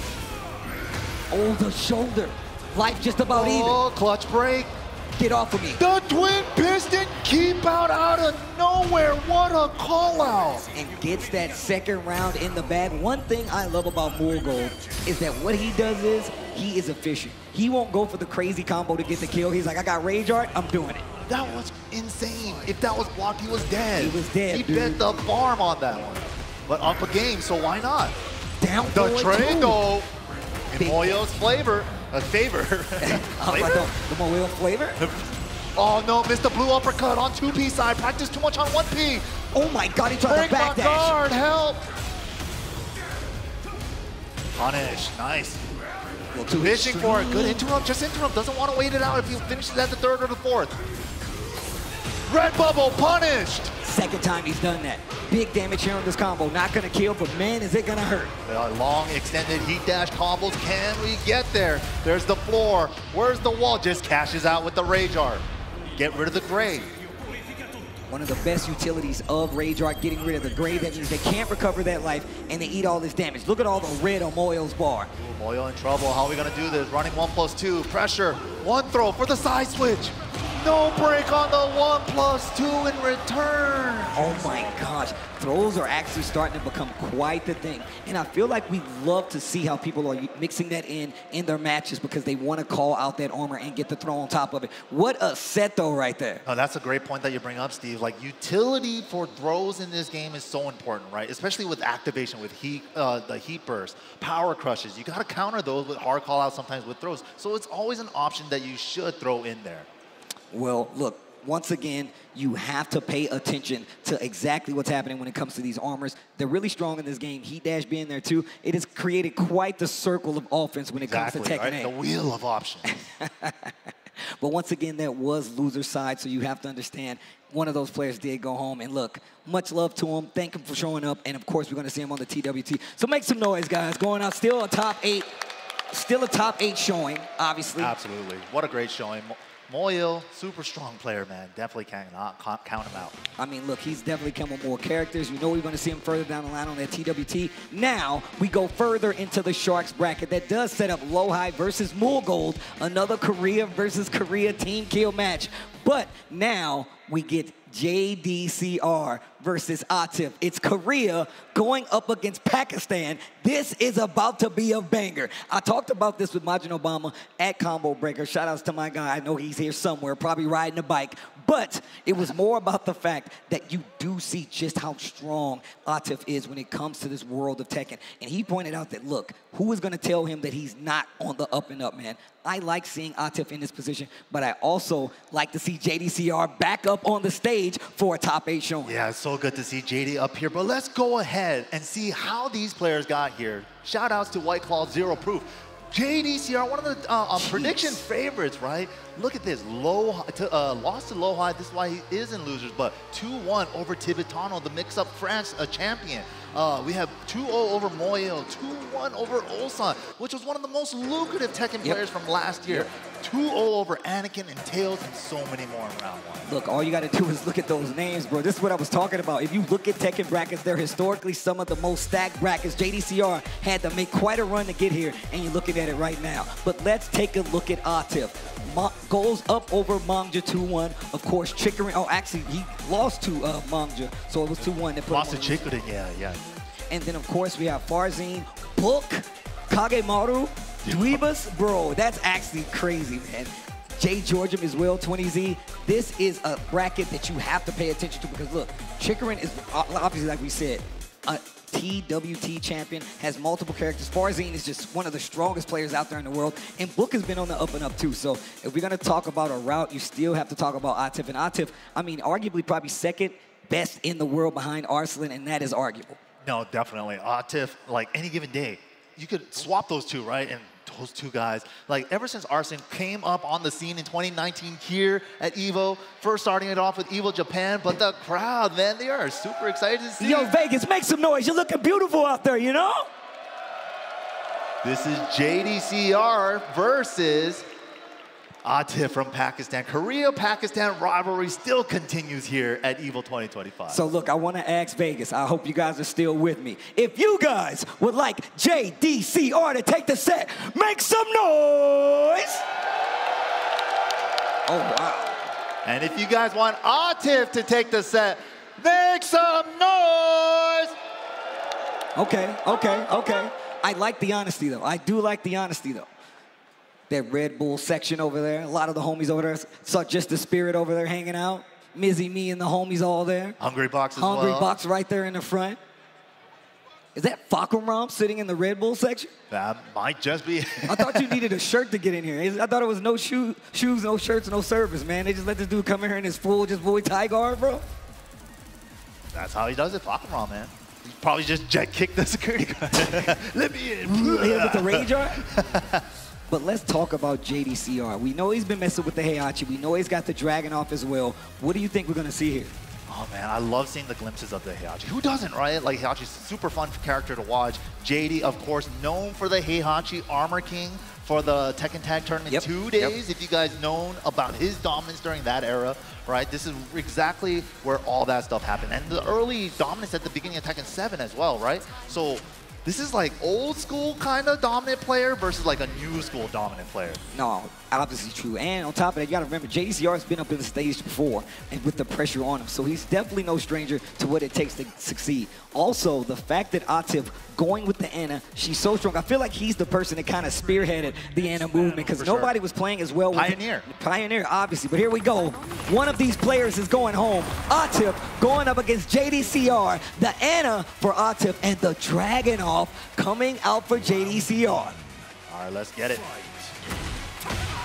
Oh, the shoulder. Life just about even. Oh, clutch break. Get off of me. The twin piston keep out of nowhere. What a call out. And gets that second round in the bag. One thing I love about Moorgold is that what he does is he is efficient. He won't go for the crazy combo to get the kill. He's like, I got Rage Art, I'm doing it. That was insane. If that was blocked, he was dead. He was dead, He dude. bet the farm on that one. But up a game, so why not? Down the forward trade two. though, in Moyo's favor. Flavor? The Moyo flavor? Oh no, missed the blue uppercut on 2P side. Practice too much on 1P. Oh my God, he tried Break to backdash. my guard, help. Punish, nice. Fishing for it, good interrupt, just interrupt. Doesn't want to wait it out if he finishes at the 3rd or the 4th. Red bubble punished. Second time he's done that. Big damage here on this combo. Not gonna kill, but man, is it gonna hurt. Long extended heat dash combos. Can we get there? There's the floor. Where's the wall? Just cashes out with the Rage Art. Get rid of the gray. One of the best utilities of Rage Art, getting rid of the gray. That means they can't recover that life and they eat all this damage. Look at all the red on Moyo's bar. Ooh, Moyo in trouble. How are we gonna do this? Running 1+2, pressure. One throw for the side switch. No break on the 1+2 in return. Oh my gosh, throws are actually starting to become quite the thing. And I feel like we love to see how people are mixing that in their matches because they want to call out that armor and get the throw on top of it. What a set though right there. Oh, that's a great point that you bring up, Steve. Like utility for throws in this game is so important, right? Especially with activation, with heat, the heat burst, power crushes. You gotta counter those with hard call outs, sometimes with throws. So it's always an option that you should throw in there. Well, look, once again, you have to pay attention to exactly what's happening when it comes to these armors. They're really strong in this game. Heat Dash being there too. It has created quite the circle of offense when it comes to Tekken 8. The wheel of options. But once again, that was loser side, so you have to understand one of those players did go home. And look, much love to him. Thank him for showing up. And of course, we're going to see him on the TWT. So make some noise, guys. Going out, still a top 8. Still a top 8 showing, obviously. Absolutely. What a great showing. Moil, super strong player, man. Definitely cannot count him out. I mean, look, he's definitely come with more characters. You know we're going to see him further down the line on that TWT. Now, we go further into the Sharks bracket. That does set up Lowhigh versus Mulgold, another Korea versus Korea team kill match. But now we get JDCR versus Atif. It's Korea going up against Pakistan. This is about to be a banger. I talked about this with Majin Obama at Combo Breaker. Shout outs to my guy. I know he's here somewhere, probably riding a bike. But it was more about the fact that you do see just how strong Atif is when it comes to this world of Tekken. And he pointed out that, look, who is going to tell him that he's not on the up and up, man? I like seeing Atif in this position, but I also like to see JDCR back up on the stage for a top 8 showing. Yeah, it's so good to see JD up here, but let's go ahead and see how these players got here. Shout outs to White Claw Zero Proof. JDCR, one of the prediction favorites, right? Look at this, lost to Lowhigh. This is why he is in losers, but 2-1 over Tibetano, the mix-up France champion. We have 2-0 over Moyo, 2-1 over Ulsan, which was one of the most lucrative Tekken players from last year. 2-0 over Anakin and Tails, and so many more in round 1. Look, all you got to do is look at those names, bro. This is what I was talking about. If you look at Tekken brackets, they're historically some of the most stacked brackets. JDCR had to make quite a run to get here, and you're looking at it right now. But let's take a look at Atif. Goes up over Mangja 2-1. Of course, Chicorin, oh, actually, he lost to Mangja, so it was 2-1. Lost to Chicorin, yeah. And then, of course, we have Farzin, Book, Kagemaru, Dweebus. Bro, that's actually crazy, man. Jay Georgium as well, 20Z. This is a bracket that you have to pay attention to because, look, Chicorin is, obviously, like we said, a TWT champion, has multiple characters. Farzin is just one of the strongest players out there in the world, and Book has been on the up and up too. So if we're gonna talk about a route, you still have to talk about Atif. And Atif, I mean, arguably probably second best in the world behind Arslan, and that is arguable. No, definitely. Atif, like any given day, you could swap those two, right? And those two guys, like ever since Arslan came up on the scene in 2019 here at EVO, first starting it off with EVO Japan, but the crowd, man, they are super excited to see. Yo, Vegas, make some noise. You're looking beautiful out there, you know? This is JDCR versus Atif from Pakistan. Korea-Pakistan rivalry still continues here at EVO 2025. So look, I want to ask Vegas, I hope you guys are still with me. If you guys would like JDCR to take the set, make some noise! Oh, wow. And if you guys want Atif to take the set, make some noise! Okay. I like the honesty, though. I do like the honesty, though. That Red Bull section over there. A lot of the homies over there. Saw Just the Spirit over there hanging out. Mizzy, me, and the homies all there. Hungry Box as well. Hungry Box right there in the front. Is that Fakumram sitting in the Red Bull section? That might just be. I thought you needed a shirt to get in here. I thought it was no shoes, no shirts, no service, man. They just let this dude come in here in his full just Muay Thai guard, bro. That's how he does it, Fakumram, man. He probably just jet kicked the security guard. Let me in. With the rage art? But let's talk about JDCR. We know he's been messing with the Heihachi. We know he's got the Dragon off as well. What do you think we're going to see here? Oh, man, I love seeing the glimpses of the Heihachi. Who doesn't, right? Like, Heihachi's a super fun character to watch. JD, of course, known for the Heihachi Armor King for the Tekken Tag Tournament 2 days. If you guys known about his dominance during that era, right? This is exactly where all that stuff happened. And the early dominance at the beginning of Tekken 7 as well, right? So this is like old school kind of dominant player versus like a new school dominant player. No, obviously true. And on top of that, you got to remember, JDCR's been up in the stage before and with the pressure on him. So he's definitely no stranger to what it takes to succeed. Also, the fact that Atif going with the Ana, she's so strong. I feel like he's the person that kind of spearheaded the Ana movement because nobody was playing as well with Pioneer. Pioneer, obviously. But here we go. One of these players is going home. Atif going up against JDCR. The Ana for Atif and the Dragunov coming out for JDCR. All right, let's get it.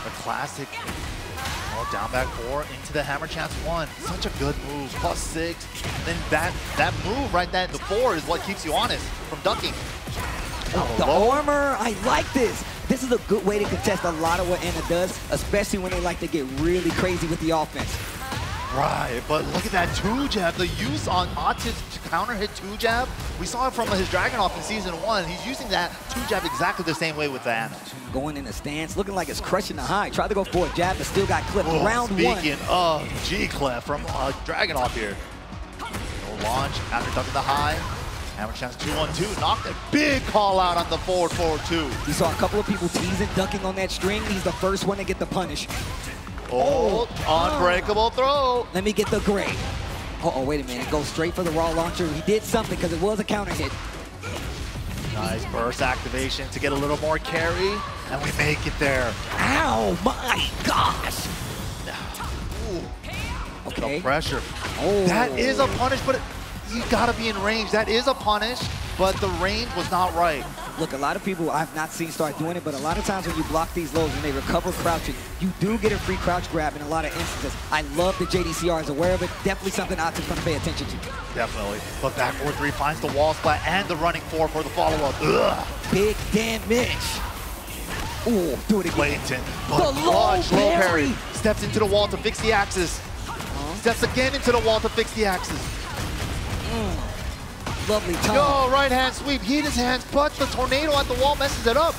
The classic. Oh, down back 4 into the hammer chance 1. Such a good move. +6. And then that move right there, the 4 is what keeps you honest from ducking. The armor, I like this. This is a good way to contest a lot of what Anna does, especially when they like to get really crazy with the offense. Right, but look at that 2-jab. The use on Atif's counter hit 2-jab. We saw it from his Dragunov in Season 1. He's using that 2-jab exactly the same way with the Anna. Going in the stance, looking like it's crushing the high. Tried to go for a jab, but still got clipped. Oh, Round 1. Speaking of G-Clef from Dragunov here. No launch after ducking the high. Hammer chance 2-1-2, knocked a big call out on the forward 4-2. You saw a couple of people teasing, ducking on that string. He's the first one to get the punish. Oh, unbreakable throw. Let me get the grade. Uh-oh, wait a minute. Go straight for the raw launcher. He did something because it was a counter hit. Nice burst activation to get a little more carry, and we make it there. Ow, my gosh. Ooh. Okay. The pressure. Oh. That is a punish, but you gotta be in range. That is a punish, but the range was not right. Look, a lot of people I've not seen start doing it, but a lot of times when you block these lows and they recover crouching, you do get a free crouch grab in a lot of instances. I love that JDCR is aware of it. Definitely something Atif's going to pay attention to. Definitely. But back 4-3 finds the wall splat and the running 4 for the follow-up. Ugh. Big damage. Ooh, do it again. Blatant. The low parry. Steps into the wall to fix the axis. Steps again into the wall to fix the axis. Lovely time. Yo, right hand sweep, heat his hands, but the tornado at the wall messes it up.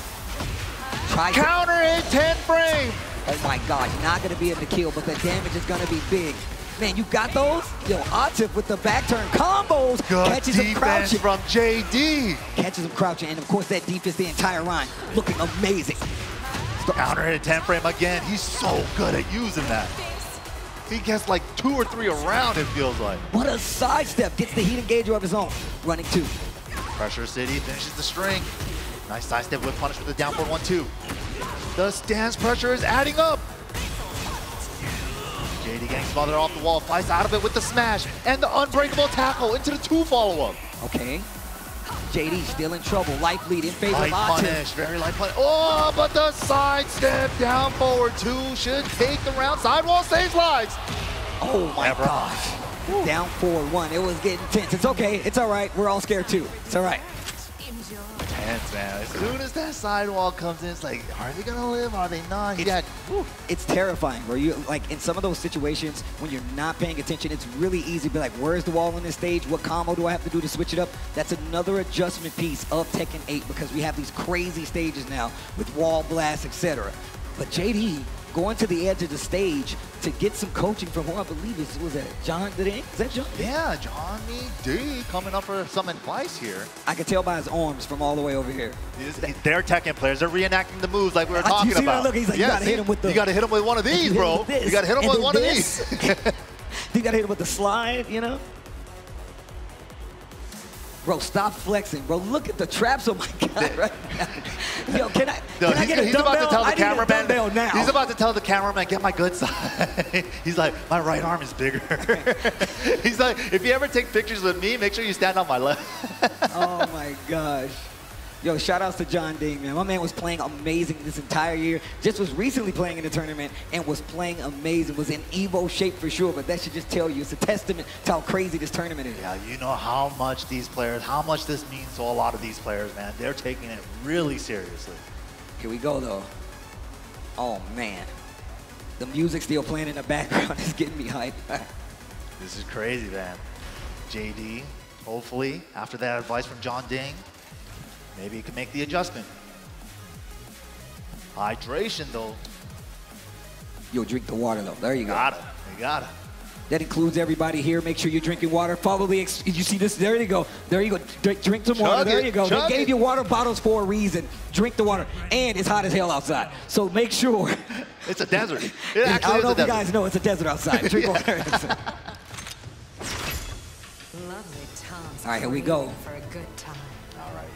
Counter hit 10 frame. Oh my gosh, not gonna be able to kill, but the damage is gonna be big. Man, you got those? Yo, Atif with the back turn combos. Good catches him crouching. from JD. Catches him crouching, and of course that defense the entire line. Looking amazing. Counter hit 10 frame again. He's so good at using that. He gets like 2 or 3 around, it feels like. What a sidestep. Gets the heat engager of his own. Running 2. Pressure City finishes the string. Nice sidestep with punish with the down forward 1-2. The stance pressure is adding up. JD getting smothered off the wall, fights out of it with the smash and the unbreakable tackle into the 2 follow-up. Okay. JD still in trouble. Life lead in favor light of Atif. Punish, very light punish. Oh, but the sidestep down forward 2 should take the round. Sidewall saves lives. Oh my gosh. Woo. Down 4-1. It was getting tense. It's okay. It's all right. We're all scared too. It's all right. Tense, man. As soon as that sidewall comes in, it's like, are they gonna live? Are they not? It's terrifying, bro. You like in some of those situations when you're not paying attention, it's really easy to be like, where's the wall on this stage? What combo do I have to do to switch it up? That's another adjustment piece of Tekken 8 because we have these crazy stages now with wall blasts, etc. But JD going to the edge of the stage to get some coaching from who I believe was that John Ding? Is that John? Yeah, Johnny D coming up for some advice here. I can tell by his arms from all the way over here. They're Tekken players. They're reenacting the moves like we were talking about. Look, he's like, you gotta hit him with the. You gotta hit him with one of these, bro. You gotta hit him with one of these. You gotta hit him with the slide, you know? Bro, stop flexing, bro. Look at the traps. Oh my God, right now. Yo, can I get a dumbbell? He's about to tell the cameraman now. He's about to tell the cameraman, get my good side. He's like, my right arm is bigger. He's like, if you ever take pictures with me, make sure you stand on my left. Oh my gosh. Yo, shout outs to John Ding, man. My man was playing amazing this entire year. Just was recently playing in the tournament and was playing amazing. Was in Evo shape for sure, but that should just tell you it's a testament to how crazy this tournament is. Yeah, you know how much these players, how much this means to a lot of these players, man. They're taking it really seriously. Here we go, though. Oh, man. The music still playing in the background is getting me hyped. This is crazy, man. JD, hopefully, after that advice from John Ding, maybe he can make the adjustment. Hydration, though. Yo, drink the water, though. There you go. Got it. You got it. That includes everybody here. Make sure you're drinking water. Probably, you see this? There you go. There you go. Drink some water. There you go. They gave you water bottles for a reason. Drink the water. And it's hot as hell outside. So make sure. It's a desert. It actually is a desert. I don't know if you guys know it's a desert outside. Drink water. All right, here we go. For a good time. All right,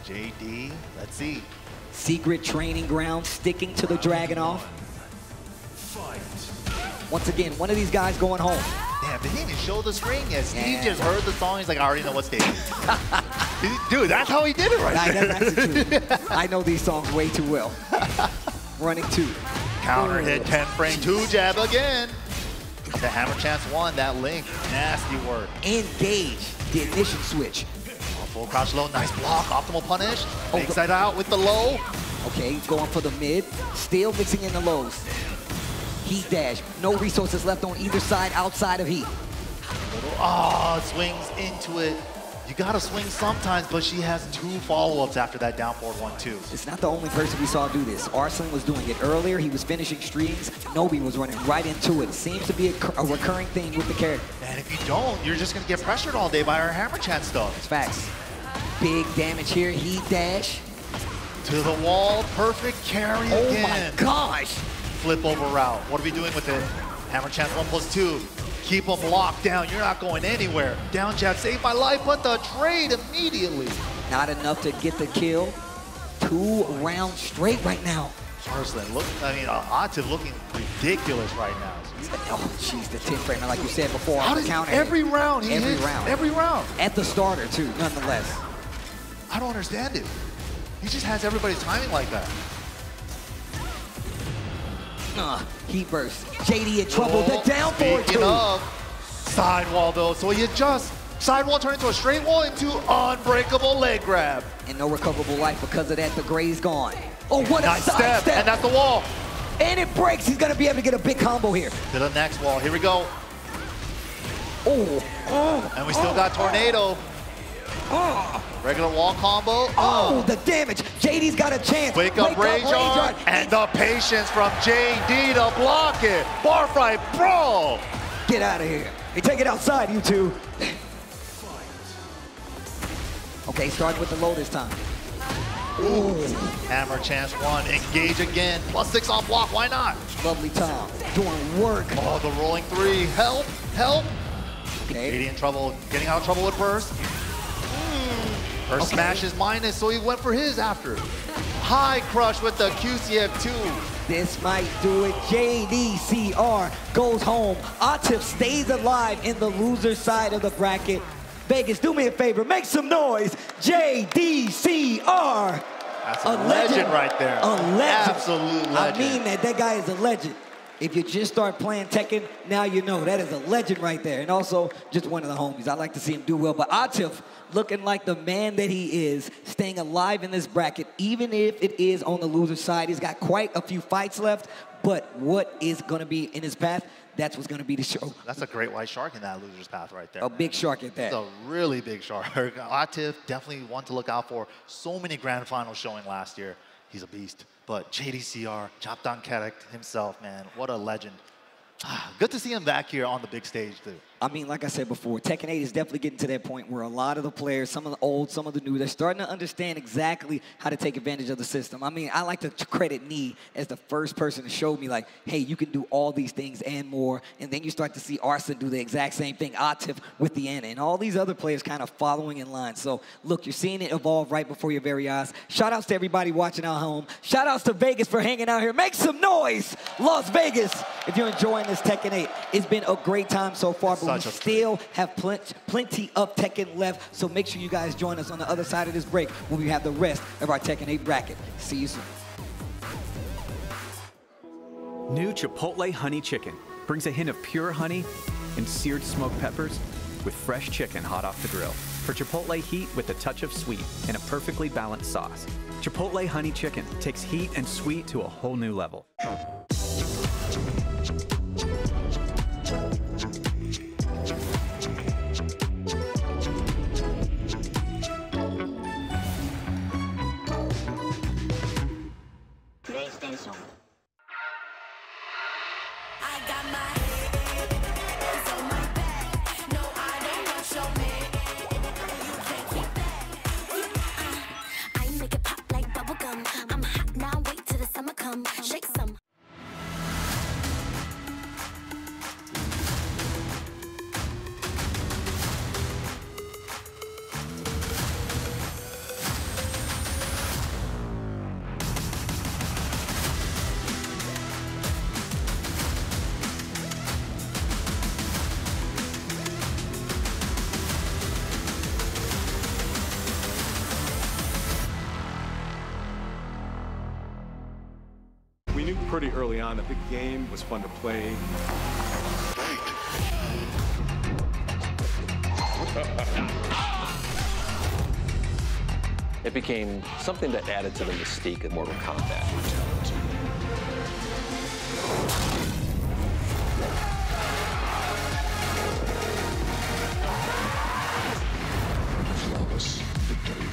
JD, let's see. Secret training ground, sticking to the Dragunov. Once again, one of these guys going home. Damn, did he even show the screen yet? Steve just heard the song. He's like, I already know what stage. Dude, that's how he did it right there. That's actually true. I know these songs way too well. Running 2. Counter hit, 10 frame, 2 jab again. The Hammer Chance 1, that link, nasty work. Engage the ignition switch. Full crouch low, nice block, optimal punish. Makes that out with the low. Okay, going for the mid, still mixing in the lows. Heat dash, no resources left on either side outside of heat. Swings into it. You gotta swing sometimes, but she has 2 follow-ups after that down forward 1-2. It's not the only person we saw do this. Arslan was doing it earlier. He was finishing streams. Nobi was running right into it. Seems to be a recurring thing with the character. And if you don't, you're just gonna get pressured all day by her Hammer Chance stuff. It's facts. Big damage here, heat dash. To the wall, perfect carry again. Oh my gosh. Flip over route. What are we doing with it? Hammer Chance 1+2. Keep them locked down. You're not going anywhere. Down jab saved my life, but the trade immediately. Not enough to get the kill. 2 rounds straight right now. Arslan, Atif looking ridiculous right now. Oh, jeez, the 10 frame, like you said before. How does every round he hits? Every round. At the starter, too, nonetheless. I don't understand it. He just has everybody's timing like that. Heat burst. JD in trouble. The down forward Speaking of, sidewall though, so he adjusts. Sidewall turned into a straight wall into unbreakable leg grab. And no recoverable life because of that. The gray's gone. Oh, what a nice side step. And that's the wall. And it breaks. He's going to be able to get a big combo here. To the next wall. Here we go. Oh. And we still got Tornado. Regular wall combo. Oh, the damage. JD's got a chance. Wake up Rage-Art. And the patience from JD to block it. Bar fight brawl. Get out of here. Hey, take it outside, you two. Okay, starting with the low this time. Ooh. Hammer Chance 1. Engage again. +6 on block. Why not? Lovely Tom. Doing work. Oh, the rolling 3. Help. Help. Okay. JD in trouble. Getting out of trouble with Burst. Burst smashes minus, so he went for his after. High crush with the QCF2. This might do it. JDCR goes home. Atif stays alive in the loser side of the bracket. Vegas, do me a favor, make some noise. JDCR. That's a legend right there. A legend. Absolute legend. I mean that guy is a legend. If you just start playing Tekken, now you know that is a legend right there. And also just one of the homies. I like to see him do well. But Atif, looking like the man that he is, staying alive in this bracket, even if it is on the loser side. He's got quite a few fights left, but what is going to be in his path, that's what's going to be the show. That's a great white shark in that loser's path right there. A big shark at that. It's a really big shark. Atif, definitely one to look out for. So many grand finals showing last year. He's a beast. But JDCR, Japdan Kerek himself, man, what a legend. Good to see him back here on the big stage, too. I mean, like I said before, Tekken 8 is definitely getting to that point where a lot of the players, some of the old, some of the new, they're starting to understand exactly how to take advantage of the system. I mean, I like to credit Nee as the first person to show me, like, hey, you can do all these things and more. And then you start to see Arslan do the exact same thing, Atif with the Ana, and all these other players kind of following in line. So, look, you're seeing it evolve right before your very eyes. Shout-outs to everybody watching at home. Shout-outs to Vegas for hanging out here. Make some noise, Las Vegas, if you're enjoying this Tekken 8. It's been a great time so far, but we still have plenty of Tekken left, so make sure you guys join us on the other side of this break when we have the rest of our Tekken 8 bracket. See you soon. New Chipotle Honey Chicken brings a hint of pure honey and seared smoked peppers with fresh chicken hot off the grill. For Chipotle heat with a touch of sweet and a perfectly balanced sauce. Chipotle Honey Chicken takes heat and sweet to a whole new level. PlayStation. knew pretty early on that the game was fun to play. It became something that added to the mystique of Mortal Kombat. Flawless victory.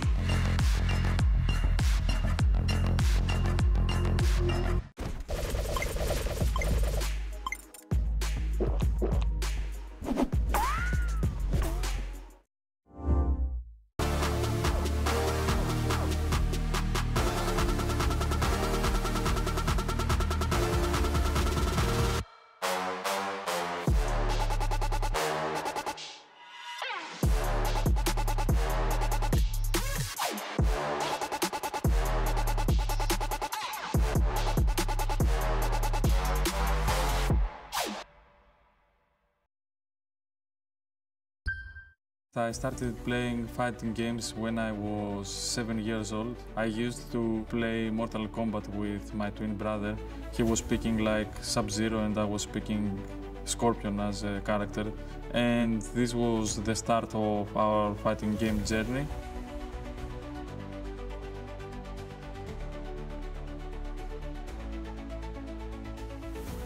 I started playing fighting games when I was 7 years old. I used to play Mortal Kombat with my twin brother. He was picking like Sub-Zero and I was picking Scorpion as a character. And this was the start of our fighting game journey.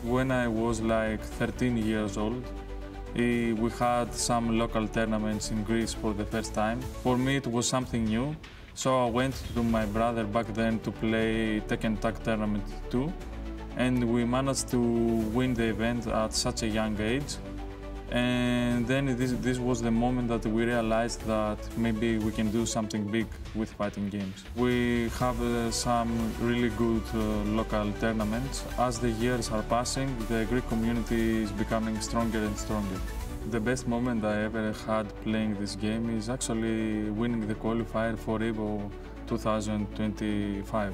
When I was like 13 years old, we had some local tournaments in Greece for the first time. For me, it was something new, so I went to my brother back then to play Tekken Tag Tournament 2, and we managed to win the event at such a young age. And then this was the moment that we realized that maybe we can do something big with fighting games. We have some really good local tournaments. As the years are passing, the Greek community is becoming stronger and stronger. The best moment I ever had playing this game is actually winning the qualifier for EVO 2025.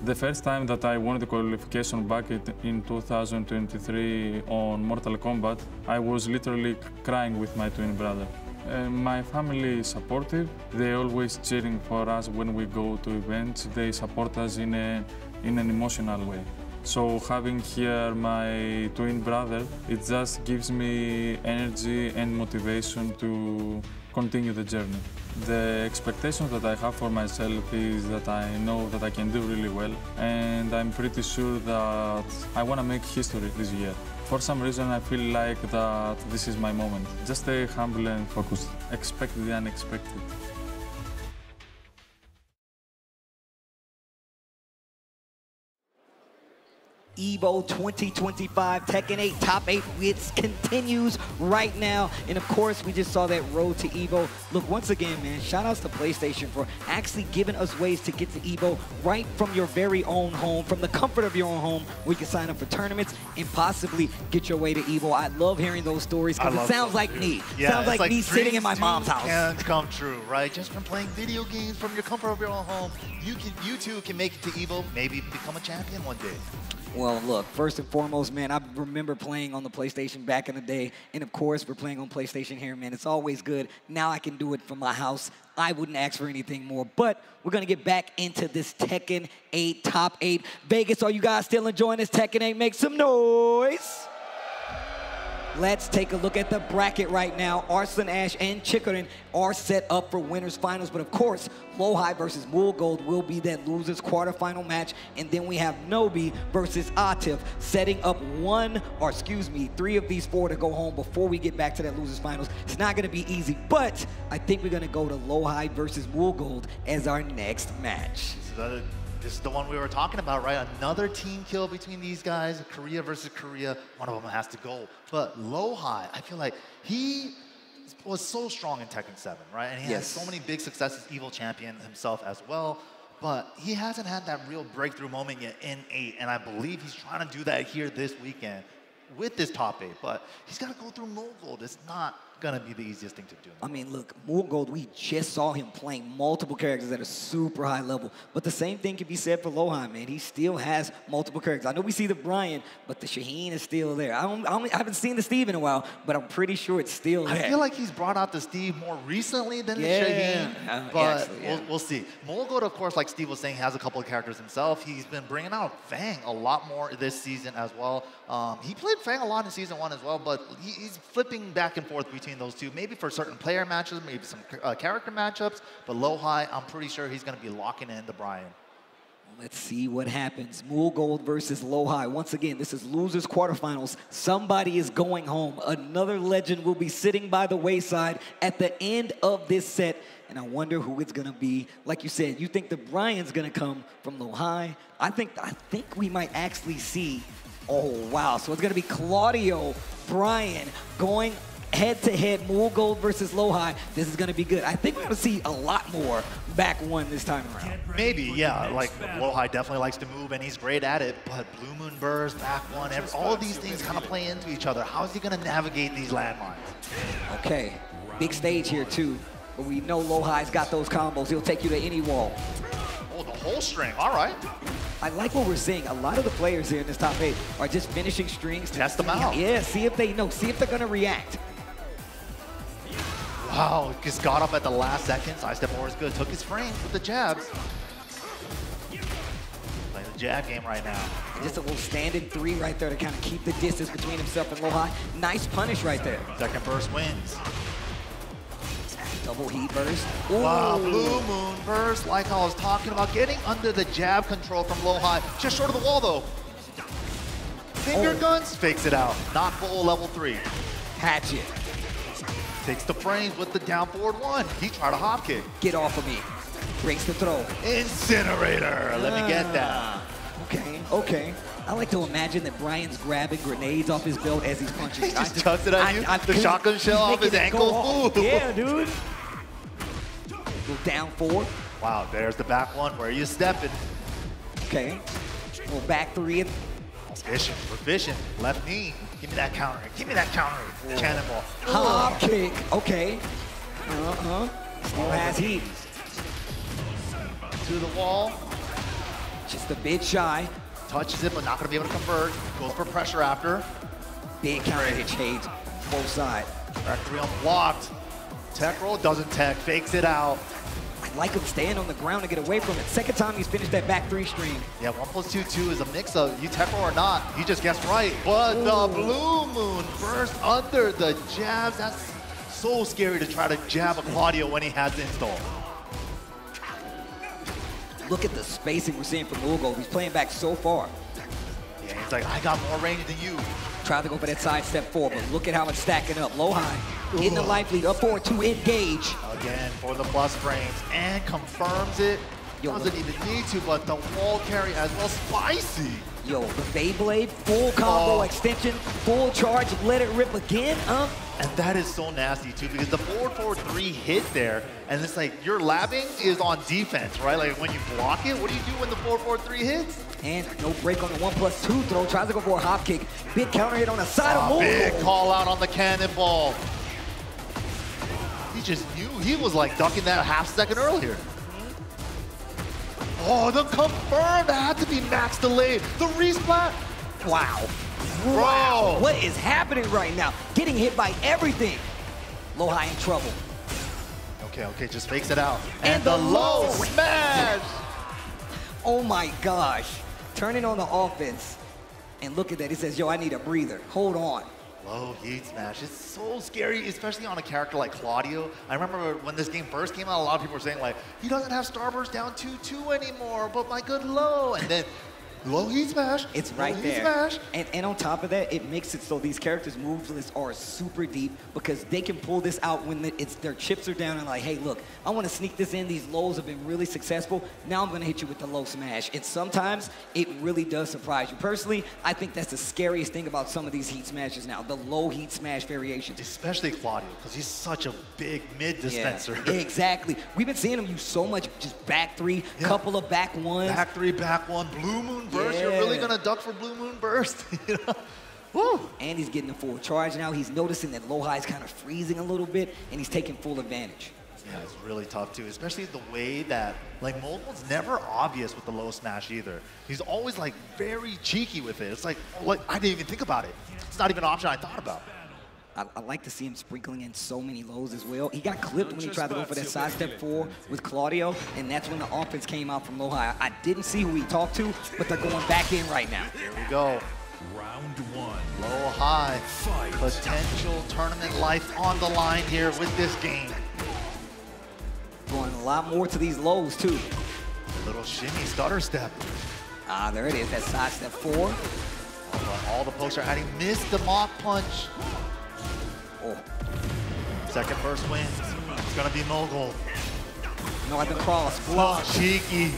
The first time that I won the qualification back in 2023 on Mortal Kombat, I was literally crying with my twin brother. My family is supportive. They're always cheering for us when we go to events. They support us in an emotional way. So having here my twin brother, it just gives me energy and motivation to continue the journey. The expectations that I have for myself is that I know that I can do really well, and I'm pretty sure that I want to make history this year. For some reason, I feel like that this is my moment. Just stay humble and focused. Expect the unexpected. EVO 2025 Tekken 8 Top 8 Wits continues right now. And of course, we just saw that road to EVO. Look, once again, man, shout outs to PlayStation for actually giving us ways to get to EVO right from your very own home, from the comfort of your own home, where you can sign up for tournaments and possibly get your way to EVO. I love hearing those stories because it sounds like me. Yeah, sounds like me sitting in my mom's house. Can come true, right? Just from playing video games from your comfort of your own home, you too can make it to EVO, maybe become a champion one day. Well, look, first and foremost, man, I remember playing on the PlayStation back in the day. And of course, we're playing on PlayStation here, man. It's always good. Now I can do it from my house. I wouldn't ask for anything more. But we're going to get back into this Tekken 8 Top 8. Vegas, are you guys still enjoying this Tekken 8? Make some noise. Let's take a look at the bracket right now. Arslan, Ash, and Chikarin are set up for winners finals. But of course, Lowhigh versus Woolgold will be that losers quarterfinal match. And then we have Nobi versus Atif setting up three of these four to go home before we get back to that losers finals. It's not going to be easy, but I think we're going to go to Lowhigh versus Woolgold as our next match. This is the one we were talking about, right? Another team kill between these guys, Korea versus Korea. One of them has to go. But Lowhigh, I feel like he was so strong in Tekken 7, right? And he has so many big successes, EVO champion himself as well. But he hasn't had that real breakthrough moment yet in 8. And I believe he's trying to do that here this weekend with this top 8. But he's got to go through Woolgold. It's not gonna be the easiest thing to do. I mean, look, Moon Gold, we just saw him playing multiple characters at a super high level. But the same thing can be said for Lohan, man. He still has multiple characters. I know we see the Brian, but the Shaheen is still there. I haven't seen the Steve in a while, but I'm pretty sure it's still there. I feel like he's brought out the Steve more recently than the Shaheen, but we'll see. Moon Gold, of course, like Steve was saying, has a couple of characters himself. He's been bringing out Fang a lot more this season as well. He played Fang a lot in Season 1 as well, but he's flipping back and forth between those two, maybe for certain player matches, maybe some character matchups, but Low-High, I'm pretty sure he's going to be locking in the Brian. Let's see what happens. Mool Gold versus Low-High. Once again, this is losers quarterfinals. Somebody is going home. Another legend will be sitting by the wayside at the end of this set, and I wonder who it's going to be. Like you said, you think the Brian's going to come from Low-High? I think we might actually see. Oh, wow. So it's going to be Claudio, Brian, going head-to-head, Mool Gold versus Low-High. This is going to be good. I think we're going to see a lot more back one this time around. Maybe, yeah. Like, Low-High definitely likes to move, and he's great at it. But Blue Moon Burst, back one, all of these things kind of play into each other. How is he going to navigate these landmines? Okay. Big stage here, too. But we know Low-High's got those combos. He'll take you to any wall. Oh, the whole string. All right. I like what we're seeing. A lot of the players here in this top 8 are just finishing strings. Test them out. Yeah, see if they know. See if they're going to react. Wow, just got up at the last second. Sidestep more is good. Took his frames with the jabs. Playing the jab game right now. Just a little standing 3 right there to kind of keep the distance between himself and Low-High. Nice punish right there. Second burst wins. Double heat burst. Ooh. Wow, Blue Moon Burst, like I was talking about, getting under the jab control from Low-High. Just short of the wall, though. Finger guns, fakes it out. Not full level 3. Hatchet. Takes the frames with the down forward 1. He tried a hop kick. Get off of me. Breaks the throw. Incinerator. Let me get that. Okay. I like to imagine that Brian's grabbing grenades off his belt as he's punching. He just chucks it at you. The shotgun shell off his ankle. Yeah, dude. Go down 4. Wow, there's the back one. Where are you stepping? Okay. Little back 3. Proficient. Left knee. Give me that counter. Give me that counter. Cannonball. Hop kick. Okay. Still has heat. To the wall. Just a bit shy. Touches it, but not going to be able to convert. Goes for pressure after. Big counter hit shades. Both side. Back 3 unblocked. Tech roll doesn't tech. Fakes it out. I like him staying on the ground to get away from it. Second time he's finished that back 3 stream. Yeah, 1+2 is a mix of you tech roll or not. He just guessed right. But the Blue Moon Burst under the jabs. That's so scary to try to jab a Claudio when he has install. Look at the spacing we're seeing from Mool Gold. He's playing back so far. Yeah, he's like, I got more range than you. Tried to go for that side step 4, but look at how it's stacking up. Low-High, getting the life lead, up 4 to engage. Again, for the plus frames, and confirms it. Doesn't even need to, but the wall carry as well, spicy. Yo, the Beyblade, full combo extension, full charge, let it rip again. And that is so nasty too, because the forward 3 hit there, and it's like your labbing is on defense, right? Like when you block it, what do you do when the forward 3 hits? And no break on the 1+2 throw, tries to go for a hop kick. Big counter hit on the side of Mool Gold. Big call out on the cannonball. He just knew, he was like ducking that a half second earlier. Oh, the confirmed had to be max delayed. The resplat. Wow. Bro. Wow. What is happening right now? Getting hit by everything. Low-High in trouble. Okay, just fakes it out. And the low smash. Oh my gosh. Turning on the offense. And look at that. He says, yo, I need a breather. Hold on. Low heat smash. It's so scary, especially on a character like Claudio. I remember when this game first came out, a lot of people were saying like, he doesn't have Starburst down 2-2 anymore, but my good low. And then low heat smash. It's right there. Smash. And on top of that, it makes it so these characters' moves lists are super deep because they can pull this out when their chips are down and like, hey, look, I want to sneak this in. These lows have been really successful. Now I'm going to hit you with the low smash. And sometimes it really does surprise you. Personally, I think that's the scariest thing about some of these heat smashes now, the low heat smash variations. Especially Claudio, because he's such a big mid dispenser. Yeah, exactly. We've been seeing him use so much just back 3, couple of back 1s. Back 3, back 1, Blue Moon Burst. Yeah. You're really going to duck for Blue Moon Burst. You know? Woo. And he's getting a full charge now. He's noticing that Lowhigh is kind of freezing a little bit, and he's taking full advantage. Yeah, it's really tough too, especially the way that, like, Mogold's never obvious with the low smash either. He's always, like, very cheeky with it. It's like, I didn't even think about it. It's not even an option I thought about. I like to see him sprinkling in so many lows as well. He got clipped when he tried to go for that sidestep 4 with Claudio, and that's when the offense came out from Lowhigh. I didn't see who he talked to, but they're going back in right now. Here we go. Round 1. Lowhigh. Fight. Potential tournament life on the line here with this game. Going a lot more to these lows, too. Little shimmy stutter step. Ah, there it is, that sidestep 4. All the pokes are adding. Missed the mock punch. Oh. Second burst wins. It's gonna be Mogold. No, the cross. Block. Cheeky.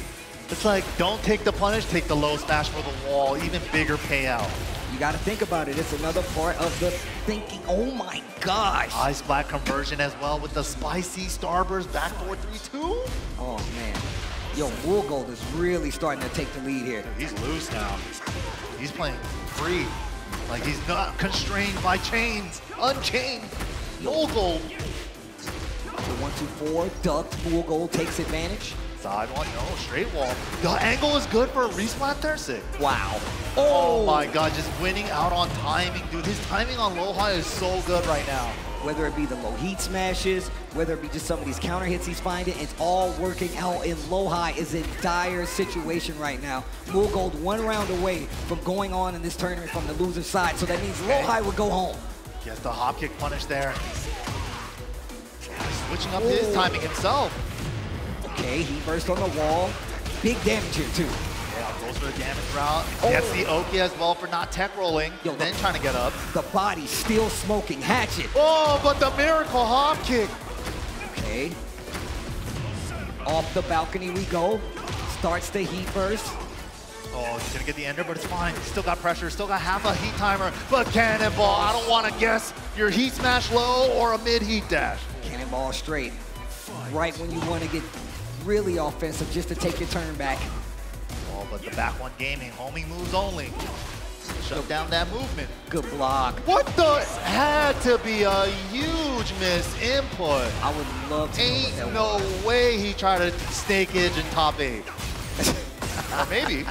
It's like, don't take the punish, take the low smash for the wall. Even bigger payout. You gotta think about it. It's another part of the thinking. Oh my gosh. Ice Black conversion as well with the spicy starburst back 4-3-2. Oh man. Yo, Mogold is really starting to take the lead here. Dude, he's loose now. He's playing free. Like, he's not constrained by chains. Unchained. Mogold. The 1-2-4, ducked. Mogold takes advantage. Side one, no, straight wall. The angle is good for a resplat there, sick. Wow. Oh my God, just winning out on timing. Dude, his timing on Lowhigh is so good right now. Whether it be the low heat smashes, whether it be just some of these counter hits he's finding, it's all working out, and Lowhigh is in dire situation right now. Mogold 1 round away from going on in this tournament from the loser side, so that means Lowhigh would go home. Gets the hop kick punish there. Switching up his timing himself. Okay, he burst on the wall. Big damage here too. Yeah, goes for the damage route. Gets the Oki as well for not tech rolling. Yo, then trying to get up. The body still smoking. Hatchet. Oh, but the miracle hop kick. Okay. Off the balcony we go. Starts the heat burst. Oh, he's gonna get the ender, but it's fine. Still got pressure, still got half a heat timer, but cannonball. I don't want to guess your heat smash low or a mid heat dash. Cannonball straight. Right when you want to get really offensive just to take your turn back. Oh, but the back one gaming, homing moves only. Shut down that movement. Good block. What the? Had to be a huge miss input. I would love to. Ain't no way he tried to snake edge in top 8. Or maybe.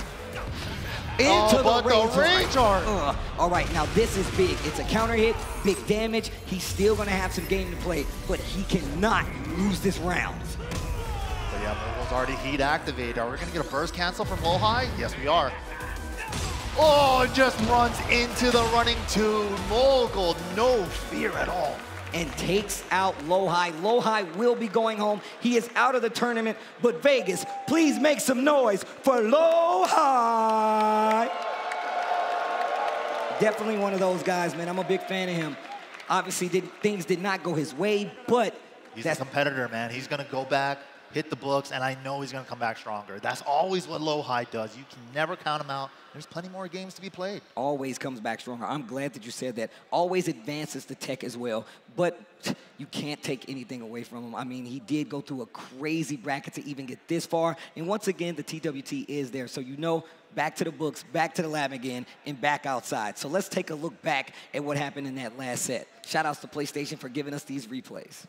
Into the rage art. All right, now this is big. It's a counter hit, big damage. He's still gonna have some game to play, but he cannot lose this round. But yeah, Mogold's already heat activated. Are we gonna get a burst cancel from Lowhigh? Yes, we are. Oh, it just runs into the running two. Mogold, no fear at all. And takes out Lowhigh. Lowhigh will be going home. He is out of the tournament, but Vegas, please make some noise for Lowhigh. Definitely one of those guys, man. I'm a big fan of him. Obviously, things did not go his way, but he's a competitor, man. He's gonna go back, hit the books, and I know he's gonna come back stronger. That's always what Lowhigh does. You can never count him out. There's plenty more games to be played. Always comes back stronger. I'm glad that you said that. Always advances the tech as well, but you can't take anything away from him. I mean, he did go through a crazy bracket to even get this far, and once again, the TWT is there. So you know, back to the books, back to the lab again, and back outside. So let's take a look back at what happened in that last set. Shout outs to PlayStation for giving us these replays.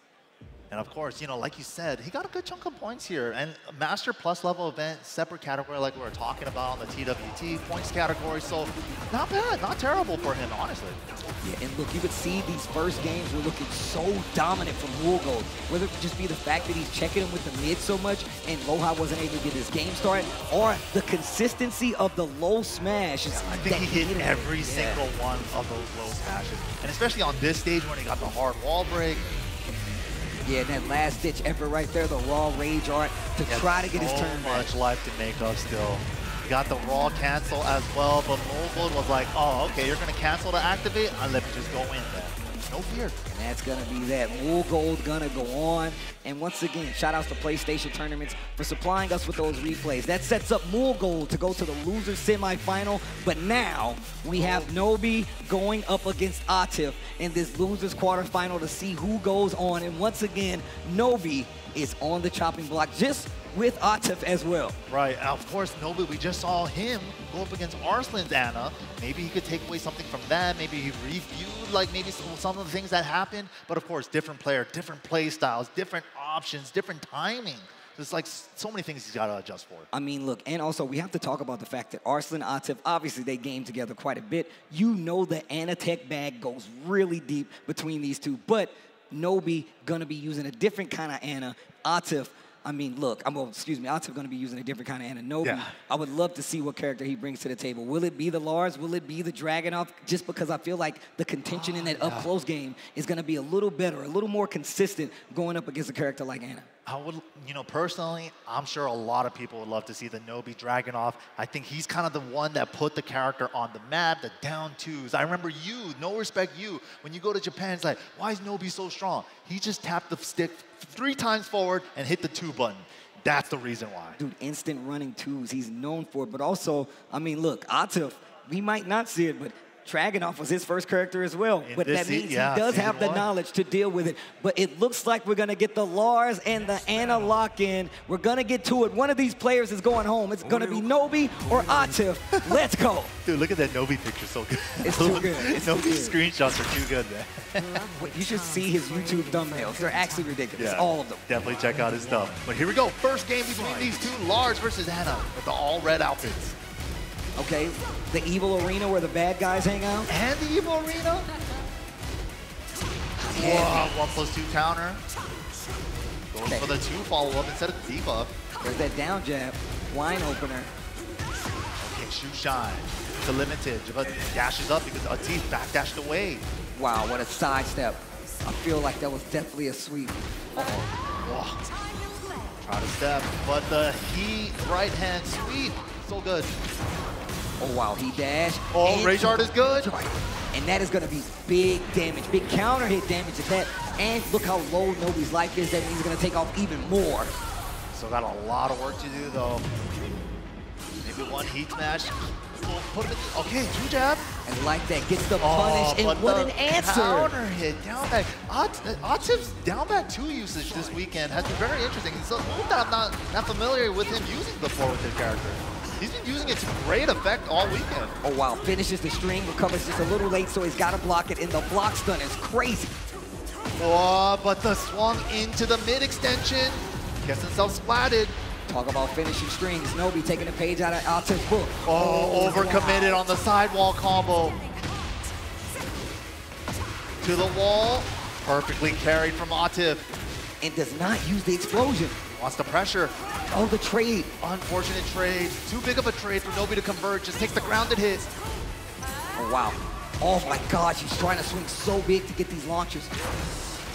And of course, you know, like you said, he got a good chunk of points here. And a Master Plus level event, separate category like we were talking about on the TWT points category. So not bad, not terrible for him, honestly. Yeah, and look, you could see these first games were looking so dominant from Mogold. Whether it just be the fact that he's checking him with the mid so much and Lowhigh wasn't able to get his game started, or the consistency of the low smash. Yeah, I think he hit every single one of those low smashes. And especially on this stage when he got the hard wall break. Yeah, that last ditch effort right there, the raw rage art to try to get his turn back. So much life to make up still. He got the raw cancel as well, but Mogold was like, oh, okay, you're gonna cancel to activate? Let me just go in then. No fear. And that's gonna be that. Mogold gonna go on. And once again, shout outs to PlayStation Tournaments for supplying us with those replays. That sets up Mogold to go to the loser semifinal. But now we have Nobi going up against Atif in this losers quarterfinal to see who goes on. And once again, Nobi is on the chopping block, just with Atif as well. Right, of course, Nobu, we just saw him go up against Arslan's Ana. Maybe he could take away something from that. Maybe he reviewed like maybe some of the things that happened. But of course, different player, different play styles, different options, different timing. There's like so many things he's got to adjust for. I mean, look, and also we have to talk about the fact that Arslan, Atif, obviously they game together quite a bit. You know the Ana tech bag goes really deep between these two, but Nobi gonna be using a different kind of Ana. Atif, I mean, look, Atif gonna be using a different kind of Ana. Nobi, I would love to see what character he brings to the table. Will it be the Lars? Will it be the Dragunov? Just because I feel like the contention in that up-close game is gonna be a little better, a little more consistent going up against a character like Ana. I would, you know, personally, I'm sure a lot of people would love to see the Nobi Dragunov. I think he's kind of the one that put the character on the map, the down twos. I remember you, No Respect You, when you go to Japan, it's like, why is Nobi so strong? He just tapped the stick 3 times forward and hit the 2 button. That's the reason why. Dude, instant running twos, he's known for it. But also, I mean, look, Atif, we might not see it, but Dragunov was his first character as well. But that means he does have the knowledge to deal with it. But it looks like we're going to get the Lars and the Ana lock-in. We're going to get to it. One of these players is going home. It's going to be Nobi or Atif. Let's go. Dude, look at that Nobi picture. So good. It's too good. Nobi's screenshots are too good, man. You should see his YouTube thumbnails. They're actually ridiculous. All of them. Definitely check out his stuff. But here we go. First game between these two, Lars versus Ana, with the all-red outfits. Okay, the evil arena where the bad guys hang out. And the evil arena? Whoa, 1+2 counter. Goes for the 2 follow-up instead of the debuff. There's that down jab, wine opener. Okay, shoe shine to limited, but dashes up because Atif backdashed away. Wow, what a sidestep. I feel like that was definitely a sweep. Try to step, but the right hand sweep, so good. Oh, wow, he dashed. Oh, Rayjard is good. And that is going to be big damage, big counter hit damage at that. And look how low Nobi's life is. That means he's going to take off even more. So got a lot of work to do, though. Maybe one heat smash. Put him in, okay, 2 jab. And like that, gets the punish, and what an answer. Counter hit, down back. Atif's down back 2 usage this weekend has been very interesting. It's a move that I'm not familiar with him using before with his character. He's been using it to great effect all weekend. Oh, wow. Finishes the string, recovers just a little late, so he's got to block it, and the block stun is crazy. Oh, but the swung into the mid extension. Gets himself splatted. Talk about finishing strings. Nobi taking a page out of Atif's book. Oh, overcommitted on the sidewall combo. To the wall. Perfectly carried from Atif. And does not use the explosion. Wants the pressure. Oh, the trade. Unfortunate trade. Too big of a trade for Nobi to convert. Just takes the grounded hit. Oh, wow. Oh, my gosh. He's trying to swing so big to get these launches.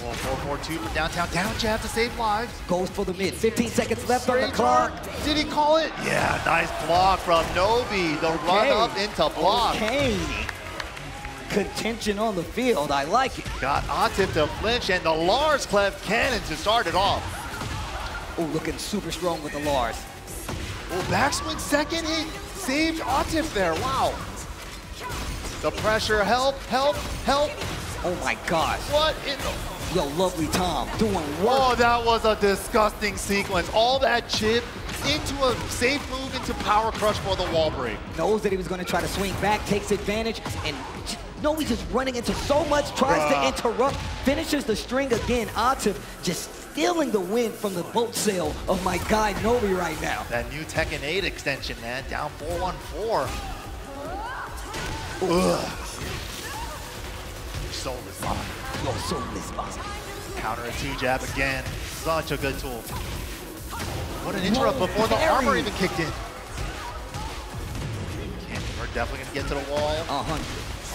Oh, 4-4-2 from downtown. Down jab to save lives. Goes for the mid. 15 seconds left on the clock. Did he call it? Yeah, nice block from Nobi. The run up into block. Okay. Contention on the field. I like it. Got Atif to flinch and the Lars Clef cannon to start it off. Oh, looking super strong with the Lars. Oh, backswing second hit. Saved Atif there. Wow. The pressure. Help, help, help. Oh my gosh. What in the... Yo, lovely Tom doing work. Oh, that was a disgusting sequence. All that chip into a safe move into power crush for the wall break. Knows that he was going to try to swing back, takes advantage, and Nobi's just running into so much, tries to interrupt, finishes the string again. Atif just stealing the win from the boat sail of my guy Nobi right now. That new Tekken 8 extension, man, down 4-1-4. Ugh. So responsive. Yo, so responsive. Counter a 2 jab again. Such a good tool. What an interrupt before the armor even kicked in. We're definitely going to get to the wall. 100.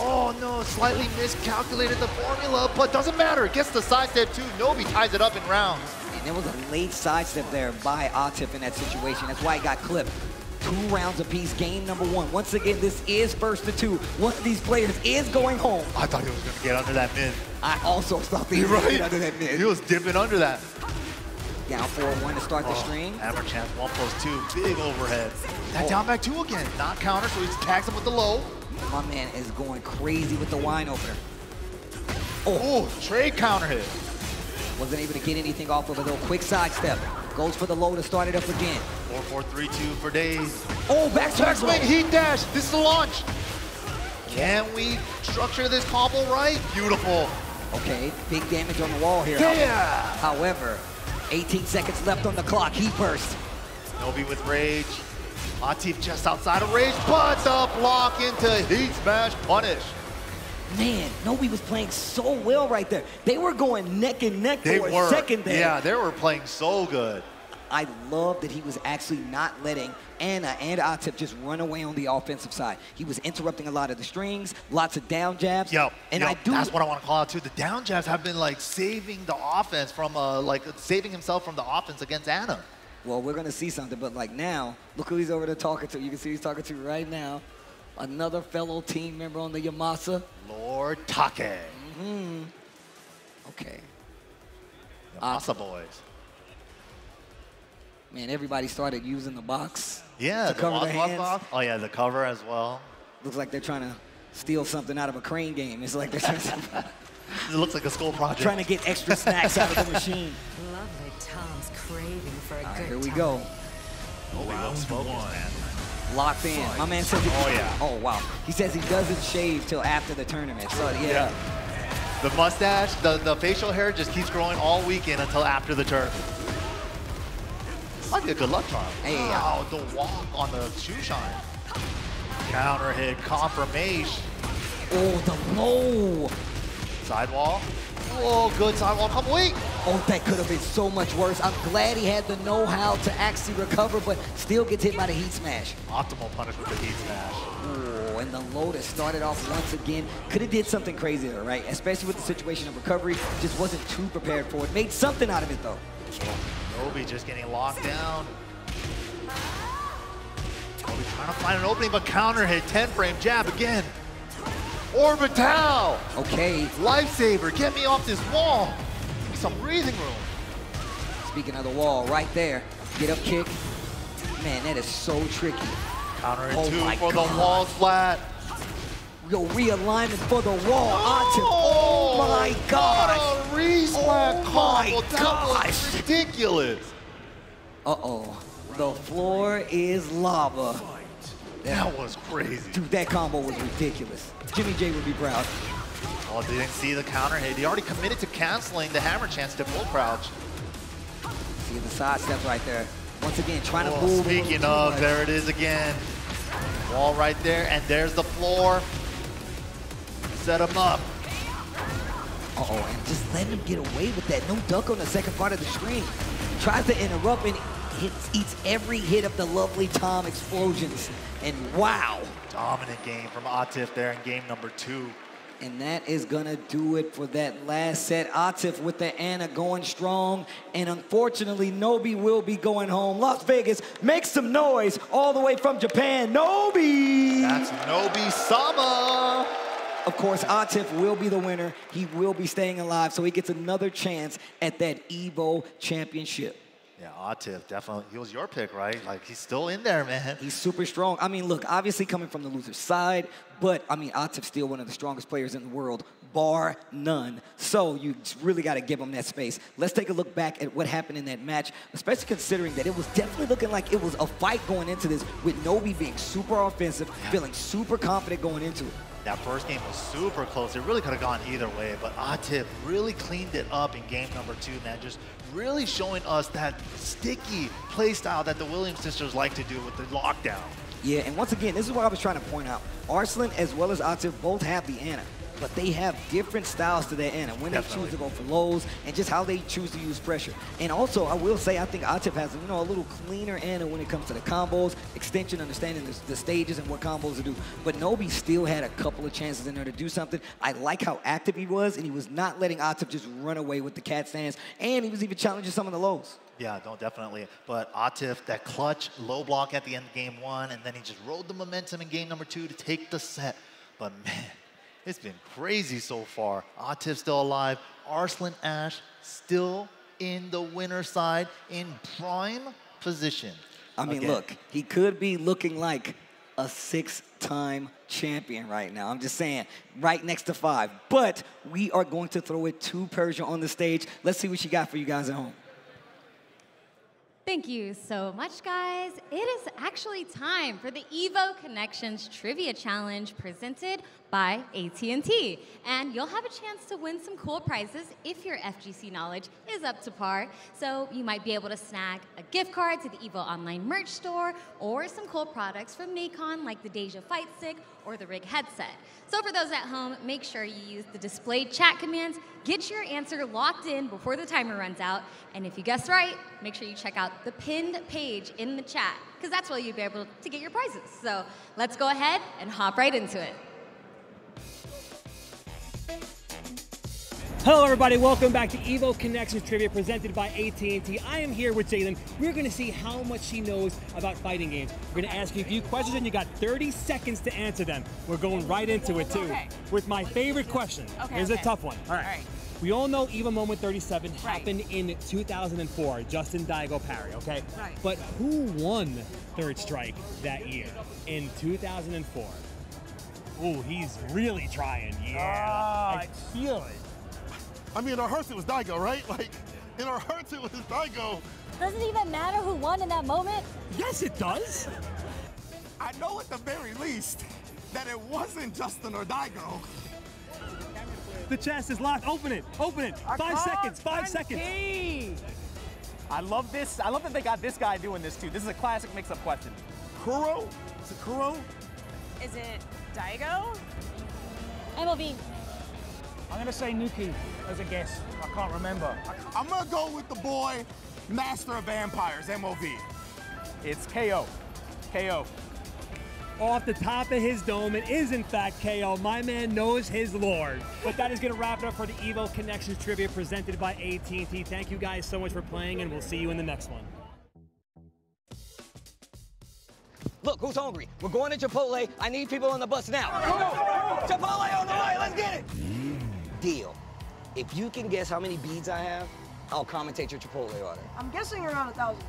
Oh no, slightly miscalculated the formula, but doesn't matter. Gets the sidestep too. Nobi ties it up in rounds. And there was a late sidestep there by Atif in that situation. That's why he got clipped. 2 rounds apiece, game number 1. Once again, this is first to 2. One of these players is going home. I thought he was going to get under that mid. I also thought he was going to get under that mid. He was dipping under that. Down 4-1 to start the string. Hammer chance 1+2, big overhead. That down back 2 again, not counter, so he tags him with the low. My man is going crazy with the wine opener. Oh, trade counter hit. Wasn't able to get anything off of it, though. Quick sidestep. Goes for the low to start it up again. 4-4-3-2 for days. Oh, backswing, heat dash. This is the launch. Can we structure this combo right? Beautiful. Okay, big damage on the wall here. Yeah. However, 18 seconds left on the clock. Heat burst. Nobi with rage. Atif just outside of rage, but the block into heat smash punish. Man, Nobi was playing so well right there. They were going neck and neck for a second there. Yeah, they were playing so good. I love that he was actually not letting Anna and Atif just run away on the offensive side. He was interrupting a lot of the strings, lots of down jabs. That's what I want to call out too. The down jabs have been like saving the offense from saving himself from the offense against Anna. Well, we're gonna see something, but like now, look who he's over there talking to. You can see he's talking to right now. Another fellow team member on the Yamasa. Lord Take. Okay. Yamasa boys. Man, everybody started using the box. Yeah, to cover their hands. Box. Oh yeah, the cover as well. Looks like they're trying to steal something out of a crane game. It's like they're trying to it looks like a school project. Trying to get extra snacks out of the machine. Lovely Tom's craving for a good Here we time. go. Round one. Locked in. My man says oh wow. He says he doesn't shave till after the tournament. So yeah. The mustache, the facial hair just keeps growing all weekend until after the tournament. Might be a good luck charm. Hey, wow, the walk on the shoe shine. Counter hit, confirmation. Oh, the low. Sidewall. Oh, good sidewall. Come wait. Oh, that could have been so much worse. I'm glad he had the know-how to actually recover, but still gets hit by the heat smash. Optimal punish with the heat smash. Oh, and the low that started off once again. Could have did something crazy there, right? Especially with the situation of recovery. Just wasn't too prepared for it. Made something out of it, though. Nobi just getting locked down. Nobi trying to find an opening, but counter hit. 10-frame jab again. Orbital. Okay. Lifesaver. Get me off this wall. Give me some breathing room. Speaking of the wall, right there. Get up kick. Man, that is so tricky. Counter hit 2 for the wall flat. Yo, realignment for the wall. Oh my gosh. What a re-splat combo. That was ridiculous. Uh-oh. The floor is lava. That was crazy. Dude, that combo was ridiculous. Jimmy J would be proud. Oh, they didn't see the counter hit. He already committed to canceling the hammer chance to full crouch. See the side step right there. Once again, trying to move. Speaking of, there it is again. Wall right there, and there's the floor. Set him up. Uh-oh, and just letting him get away with that. No duck on the second part of the screen. Tries to interrupt and eats every hit of the lovely Tom explosions. And wow. Dominant game from Atif there in game number 2. And that is gonna do it for that last set. Atif with the Anna going strong. And unfortunately, Nobi will be going home. Las Vegas, make some noise all the way from Japan. Nobi! That's Nobi-sama! Of course, Atif will be the winner. He will be staying alive, so he gets another chance at that EVO championship. Yeah, Atif, definitely. He was your pick, right? Like, he's still in there, man. He's super strong. I mean, look, obviously coming from the loser's side, but, I mean, Atif's still one of the strongest players in the world, bar none. So you really got to give him that space. Let's take a look back at what happened in that match, especially considering that it was definitely looking like it was a fight going into this, with Nobi being super offensive, feeling super confident going into it. That first game was super close. It really could have gone either way, but Atif really cleaned it up in game number 2, man. Just really showing us that sticky play style that the Williams sisters like to do with the lockdown. Yeah, and once again, this is what I was trying to point out. Arslan as well as Atif both have the Anna, but they have different styles to their Anna, when they choose to go for lows and just how they choose to use pressure. And also, I will say, I think Atif has, you know, a little cleaner Anna when it comes to the combos, extension, understanding the stages and what combos to do. But Nobi still had a couple of chances in there to do something. I like how active he was, and he was not letting Atif just run away with the cat stands, and he was even challenging some of the lows. Yeah, no, definitely. But Atif, that clutch low block at the end of game 1, and then he just rode the momentum in game number 2 to take the set. But man, it's been crazy so far. Atif still alive. Arslan Ash still in the winner's side in prime position. I mean, look, he could be looking like a 6-time champion right now. I'm just saying, right next to 5. But we are going to throw it to Persia on the stage. Let's see what she got for you guys at home. Thank you so much, guys. It is actually time for the Evo Connections Trivia Challenge presented by AT&T. And you'll have a chance to win some cool prizes if your FGC knowledge is up to par. So you might be able to snag a gift card to the Evo online merch store or some cool products from Nacon like the Deja Fight Stick or the Rig headset. So for those at home, make sure you use the displayed chat commands, get your answer locked in before the timer runs out, and if you guessed right, make sure you check out the pinned page in the chat, because that's where you'll be able to get your prizes. So let's go ahead and hop right into it. Hello everybody, welcome back to Evo Connections Trivia presented by AT&T. I am here with Jalen. We're going to see how much she knows about fighting games. We're going to ask you a few questions and you got 30 seconds to answer them. We're going right into it too. Okay. With my favorite question. Here's a tough one. All right. We all know Evo Moment 37 happened in 2004, Justin Daigo parry, okay? Right. But who won Third Strike that year in 2004? Ooh, he's really trying. Yeah, I feel it. I mean, in our hearts it was Daigo, right? Like, in our hearts it was Daigo. Does it even matter who won in that moment? Yes, it does. I know at the very least that it wasn't Justin or Daigo. The chest is locked. Open it. Open it. 5 seconds. 5 seconds. I love this. I love that they got this guy doing this too. This is a classic mix-up question. Kuro? Is it Kuro? Is it Daigo? MLB. I'm gonna say Nuki as a guess. I can't remember. I'm gonna go with the boy, Master of Vampires, MOV. It's KO. KO. Off the top of his dome, it is in fact KO. My man knows his lord. But that is going to wrap it up for the Evo Connections Trivia presented by AT&T. Thank you guys so much for playing, and we'll see you in the next one. Look, who's hungry? We're going to Chipotle. I need people on the bus now. Come on. Chipotle on the way. Let's get it. Deal. If you can guess how many beads I have, I'll commentate your Chipotle order. I'm guessing around 1,000.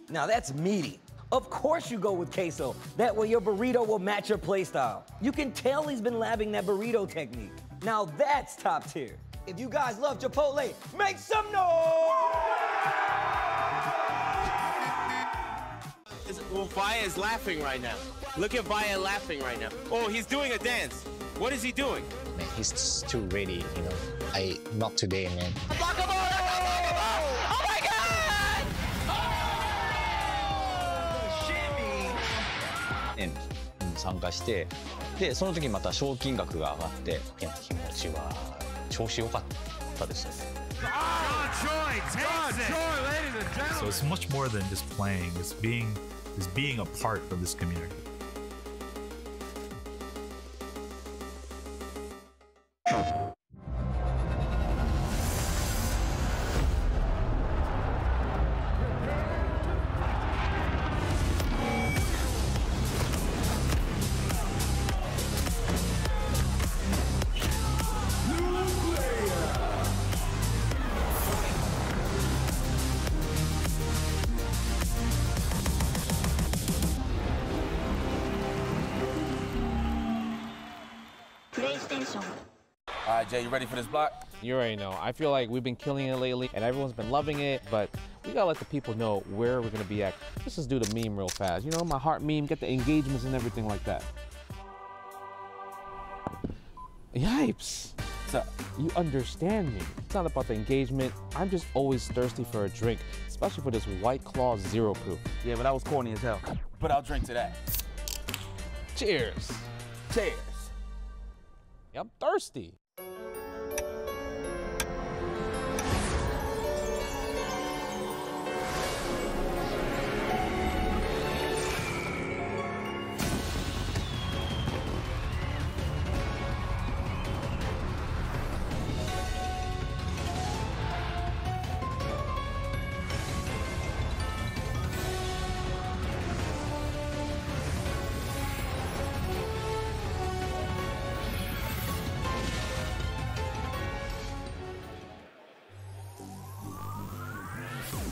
Now that's meaty. Of course you go with queso. That way your burrito will match your play style. You can tell he's been labbing that burrito technique. Now that's top tier. If you guys love Chipotle, make some noise! Well, Vaya is laughing right now. Look at Vaya laughing right now. Oh, he's doing a dance. What is he doing? Man, he's too ready, you know. Not today, man. Oh my God!に参加して、でその時にまた賞金額が上がって、いや気持ちは調子良かったですね。So it's much more than just playing. It's being a part of this community. All right, Jay, you ready for this block? You already know. I feel like we've been killing it lately, and everyone's been loving it, but we gotta let the people know where we're gonna be at. Let's just do the meme real fast. You know, my heart meme, get the engagements and everything like that. Yipes. So, you understand me. It's not about the engagement. I'm just always thirsty for a drink, especially for this White Claw Zero Proof. Yeah, but that was corny as hell. But I'll drink to that. Cheers. Cheers. Yeah, I'm thirsty.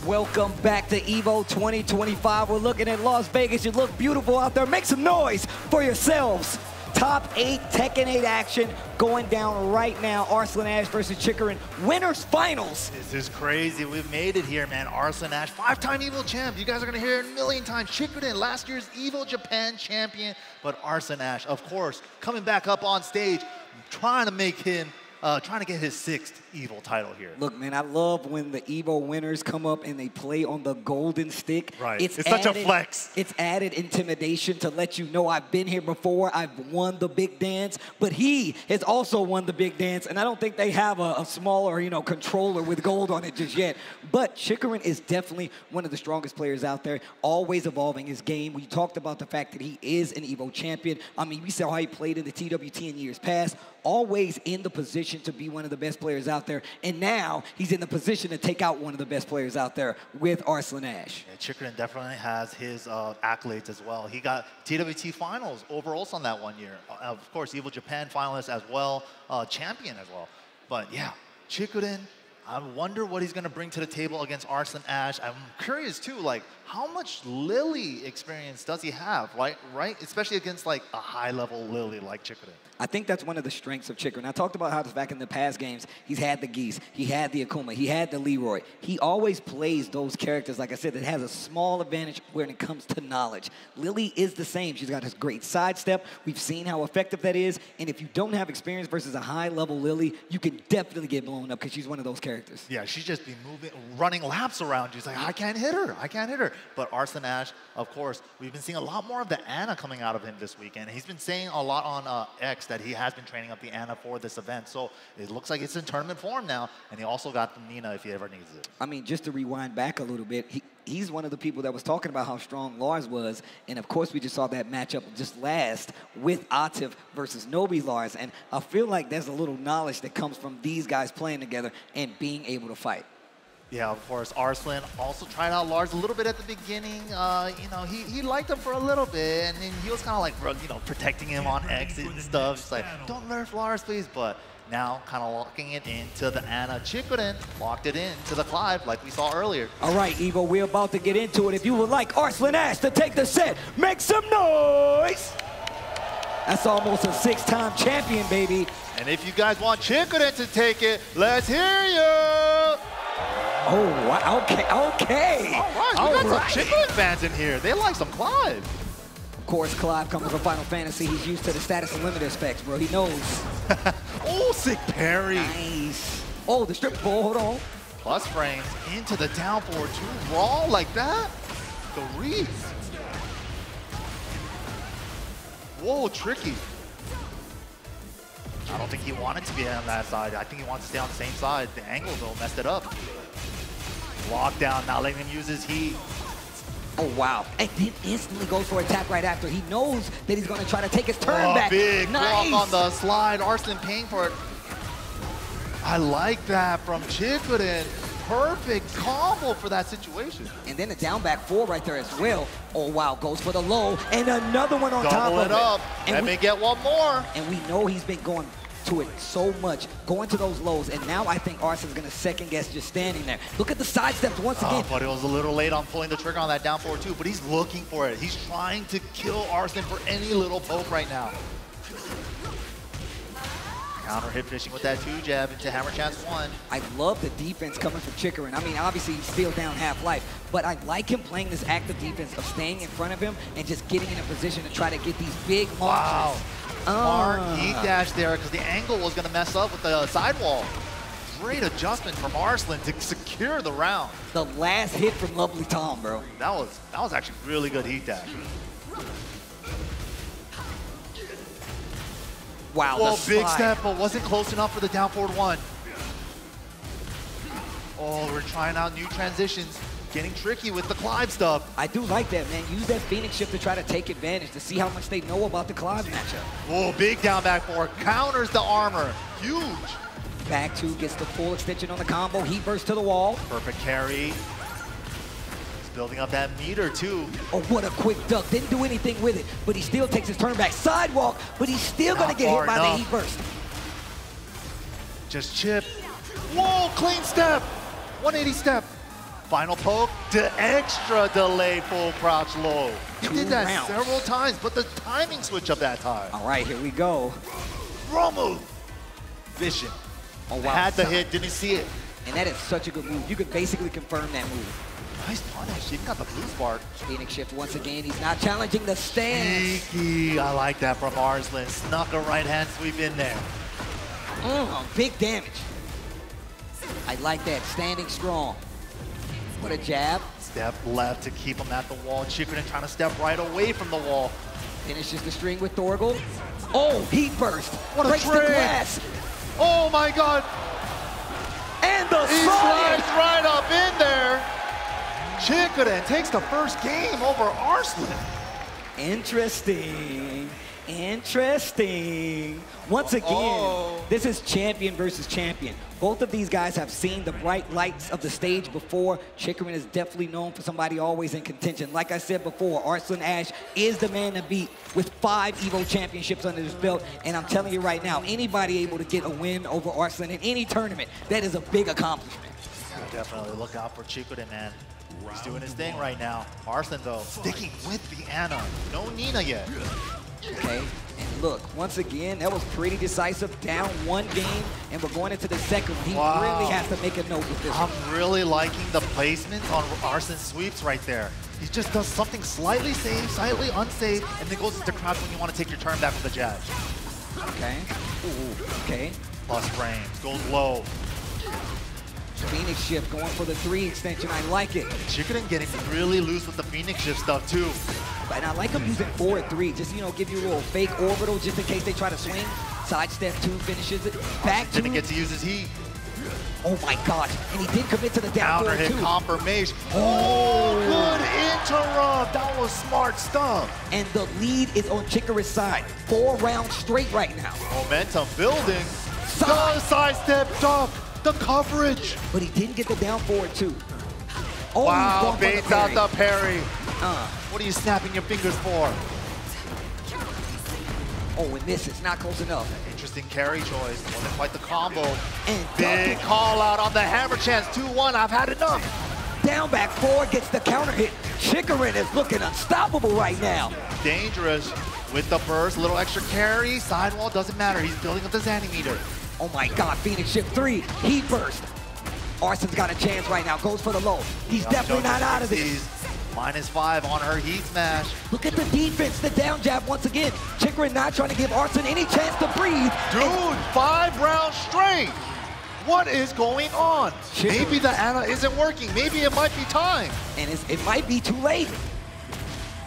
Welcome back to EVO 2025. We're looking at Las Vegas. You look beautiful out there. Make some noise for yourselves. Top 8 Tekken 8 action going down right now. Arslan Ash versus Chikarin. Winners finals. This is crazy. We've made it here, man. Arslan Ash, 5-time EVO champ. You guys are going to hear it a million times. Chikarin, last year's EVO Japan champion. But Arslan Ash, of course, coming back up on stage, trying to make him trying to get his 6th EVO title here. Look, man, I love when the EVO winners come up and they play on the golden stick. Right. It's such a flex. It's added intimidation to let you know I've been here before. I've won the big dance. But he has also won the big dance, and I don't think they have a smaller, controller with gold on it just yet. But Chikarin is definitely one of the strongest players out there, always evolving his game. We talked about the fact that he is an EVO champion. I mean, we saw how he played in the TWT in years past, always in the position to be one of the best players out there. And now he's in the position to take out one of the best players out there with Arslan Ash. Yeah, Chikarin definitely has his accolades as well. He got TWT finals over on that one year. Of course, EVO Japan finalist as well, champion as well. But yeah, Chikarin, I wonder what he's going to bring to the table against Arslan Ash. I'm curious too, like how much Lily experience does he have, right? Especially against like a high-level Lily like Chikarin. I think that's one of the strengths of Chikarin. I talked about how back in the past games, he's had the Geese, he had the Akuma, he had the Leroy. He always plays those characters, like I said, that has a small advantage when it comes to knowledge. Lily is the same. She's got this great sidestep. We've seen how effective that is. And if you don't have experience versus a high-level Lily, you can definitely get blown up because she's one of those characters. Yeah, she's just be moving, running laps around you. It's like, I can't hit her. I can't hit her. But Arslan Ash, of course, we've been seeing a lot more of the Ana coming out of him this weekend. He's been saying a lot on X that he has been training up the Ana for this event. So it looks like it's in tournament form now. And he also got the Nina if he ever needs it. I mean, just to rewind back a little bit, he's one of the people that was talking about how strong Lars was. And of course, we just saw that matchup just last with Atif versus Nobi Lars. And I feel like there's a little knowledge that comes from these guys playing together and being able to fight. Yeah, of course. Arslan also tried out Lars a little bit at the beginning. He liked him for a little bit, and then he was kind of like, protecting him on exit and stuff. Just like, don't nerf Lars, please. But now, kind of locking it into the Ana. Chikarin locked it into the Clive, like we saw earlier. All right, Evo, we're about to get into it. If you would like Arslan Ash to take the set, make some noise. That's almost a 6-time champion, baby. And if you guys want Chikarin to take it, let's hear you. Oh, wow. Okay. All right, we got some Chikarin fans in here. They like some Clive. Of course, Clive comes from Final Fantasy. He's used to the status and limit specs, bro. He knows. Oh, sick parry. Nice. Oh, the strip ball. Hold on. Plus frames into the down forward. Too raw like that. The read. Whoa, tricky. I don't think he wanted to be on that side. I think he wants to stay on the same side. The angle, though, messed it up. Lockdown, not letting him use his heat. Oh, wow. And then instantly goes for attack right after. He knows that he's going to try to take his turn back. Big nice. block on the slide. Arslan paying for it. I like that from Chikarin. Perfect combo for that situation. And then a down back 4 right there as well. Oh, wow. Goes for the low. And another one on top of it. Double it up. Let me get one more. And we know he's been going to it so much, going to those lows, and now I think Arslan's going to second guess just standing there. Look at the side steps once again. But it was a little late on pulling the trigger on that down forward too, but he's looking for it. He's trying to kill Arslan for any little poke right now. Counter hit fishing with that 2 jab into hammer chance 1. I love the defense coming from Chikarin. I mean, obviously he's still down half-life, but I like him playing this active defense of staying in front of him and just getting in a position to try to get these big launches. Wow. Smart heat dash there because the angle was going to mess up with the sidewall. Great adjustment from Arslan to secure the round. The last hit from Lovely Tom, bro. That was actually really good heat dash. Wow, whoa, big step, but wasn't close enough for the down forward 1. Oh, we're trying out new transitions. Getting tricky with the Clive stuff. I do like that, man. Use that Phoenix shift to try to take advantage, to see how much they know about the Clive matchup. Oh, big down back 4. Counters the armor. Huge. Back 2 gets the full extension on the combo. Heat burst to the wall. Perfect carry. He's building up that meter, too. Oh, what a quick duck. Didn't do anything with it, but he still takes his turn back. Sidewalk, but he's still going to get hit by the heat burst. Just chip. Whoa, clean step. 180 step. Final poke to extra delay full crouch low. He did that rounds. several times, but the timing switch up that time. All right, here we go. Throw move. Vision. Oh, wow. Had the hit, didn't see it. And that is such a good move. You could basically confirm that move. Nice punish. He even got the blue spark. Phoenix Shift once again. He's not challenging the stance. Sneaky. I like that from Arslan. Snuck a right hand sweep in there. Big damage. I like that. Standing strong. What a jab. Step left to keep him at the wall. Chikrin trying to step right away from the wall. Finishes the string with Thorgal. Oh, heat burst. What a breaks the trade. glass. Oh my God. And the he slides right up in there. Chikrin takes the first game over Arslan. Interesting. Interesting. Once again, this is champion versus champion. Both of these guys have seen the bright lights of the stage before. Chikrin is definitely known for somebody always in contention. Like I said before, Arslan Ash is the man to beat with 5 EVO championships under his belt. And I'm telling you right now, anybody able to get a win over Arslan in any tournament, that is a big accomplishment. Definitely look out for Chikrin, man. He's doing his thing right now. Arslan, though, sticking with the Ana. No Nina yet. Okay, and look, once again, that was pretty decisive. Down 1 game, and we're going into the second one. He really has to make a note with this. I'm really liking the placements on Arslan's sweeps right there. He just does something slightly safe, slightly unsafe, and then goes into crouch when you want to take your turn back from the jab. Okay. Ooh, okay. Plus frames, goes low. Phoenix Shift going for the 3 extension. I like it. Chikrin getting really loose with the Phoenix Shift stuff too. And I like him using 4-3, just, you know, give you a little fake orbital just in case they try to swing. Sidestep 2 finishes it. Back 2. Didn't get to use his heat. Oh my gosh, and he did commit to the down counter hit too. Confirmation. Oh, good interrupt. That was smart stuff. And the lead is on Chikrin's side. 4 rounds straight right now. Momentum building. The sidestep duck. The coverage. But he didn't get the down forward too. Oh, wow, baits out the parry. What are you snapping your fingers for? Oh, and this is not close enough. Interesting carry choice. Wasn't quite the combo. And big call out on the hammer chance. 2-1. I've had enough. Down back 4 gets the counter hit. Chikrin is looking unstoppable right now. Dangerous with the burst. Little extra carry. Sidewall doesn't matter. He's building up the Zanny meter. Oh my God, Phoenix Shift 3, heat burst. Arslan's got a chance right now, goes for the low. He's definitely not out of this. -5 on her heat smash. Look at the defense, the down jab once again. Chikrin not trying to give Arslan any chance to breathe. Dude, 5 rounds straight. What is going on? Maybe the Ana isn't working. Maybe it might be time. And it might be too late.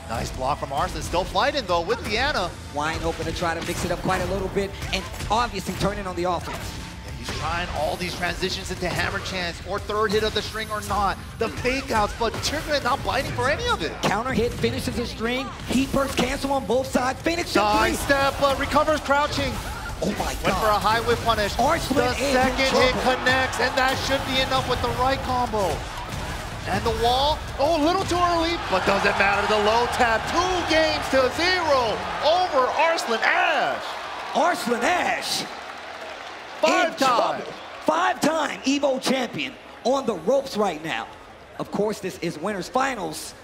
Nice block from Arslan. Still fighting, though, with the Ana. Wide open to try to mix it up quite a little bit, and obviously turning on the offense. Yeah, he's trying all these transitions into hammer chance or 3rd hit of the string or not. The fake outs, but Chikrin not biting for any of it. Counter hit finishes the string. Heat burst cancel on both sides. Phoenix Shift 3. Side step, but recovers crouching. Oh my God. Went for a high whip punish. Arslan the second hit connects, and that should be enough with the right combo. And the wall, oh, a little too early, but doesn't matter. The low tap, 2 games to 0 over Arslan Ash. Arslan Ash. 5-time. 5-time EVO champion on the ropes right now. Of course, this is winners finals.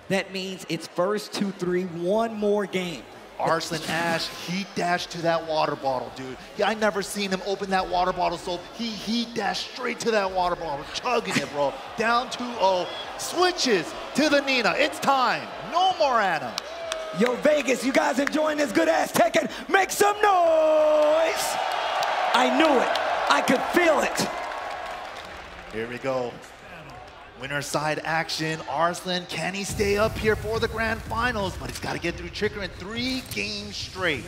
That means it's first 2-3, 1 more game. Arslan Ash, heat dashed to that water bottle, dude. Yeah, I never seen him open that water bottle, so he heat dashed straight to that water bottle, chugging it, bro. Down 2-0, switches to the Nina. It's time. No more Ana. Yo, Vegas, you guys enjoying this good ass Tekken? Make some noise! I knew it. I could feel it. Here we go. Winner side action. Arslan, can he stay up here for the grand finals? But he's got to get through Chikrin 3 games straight.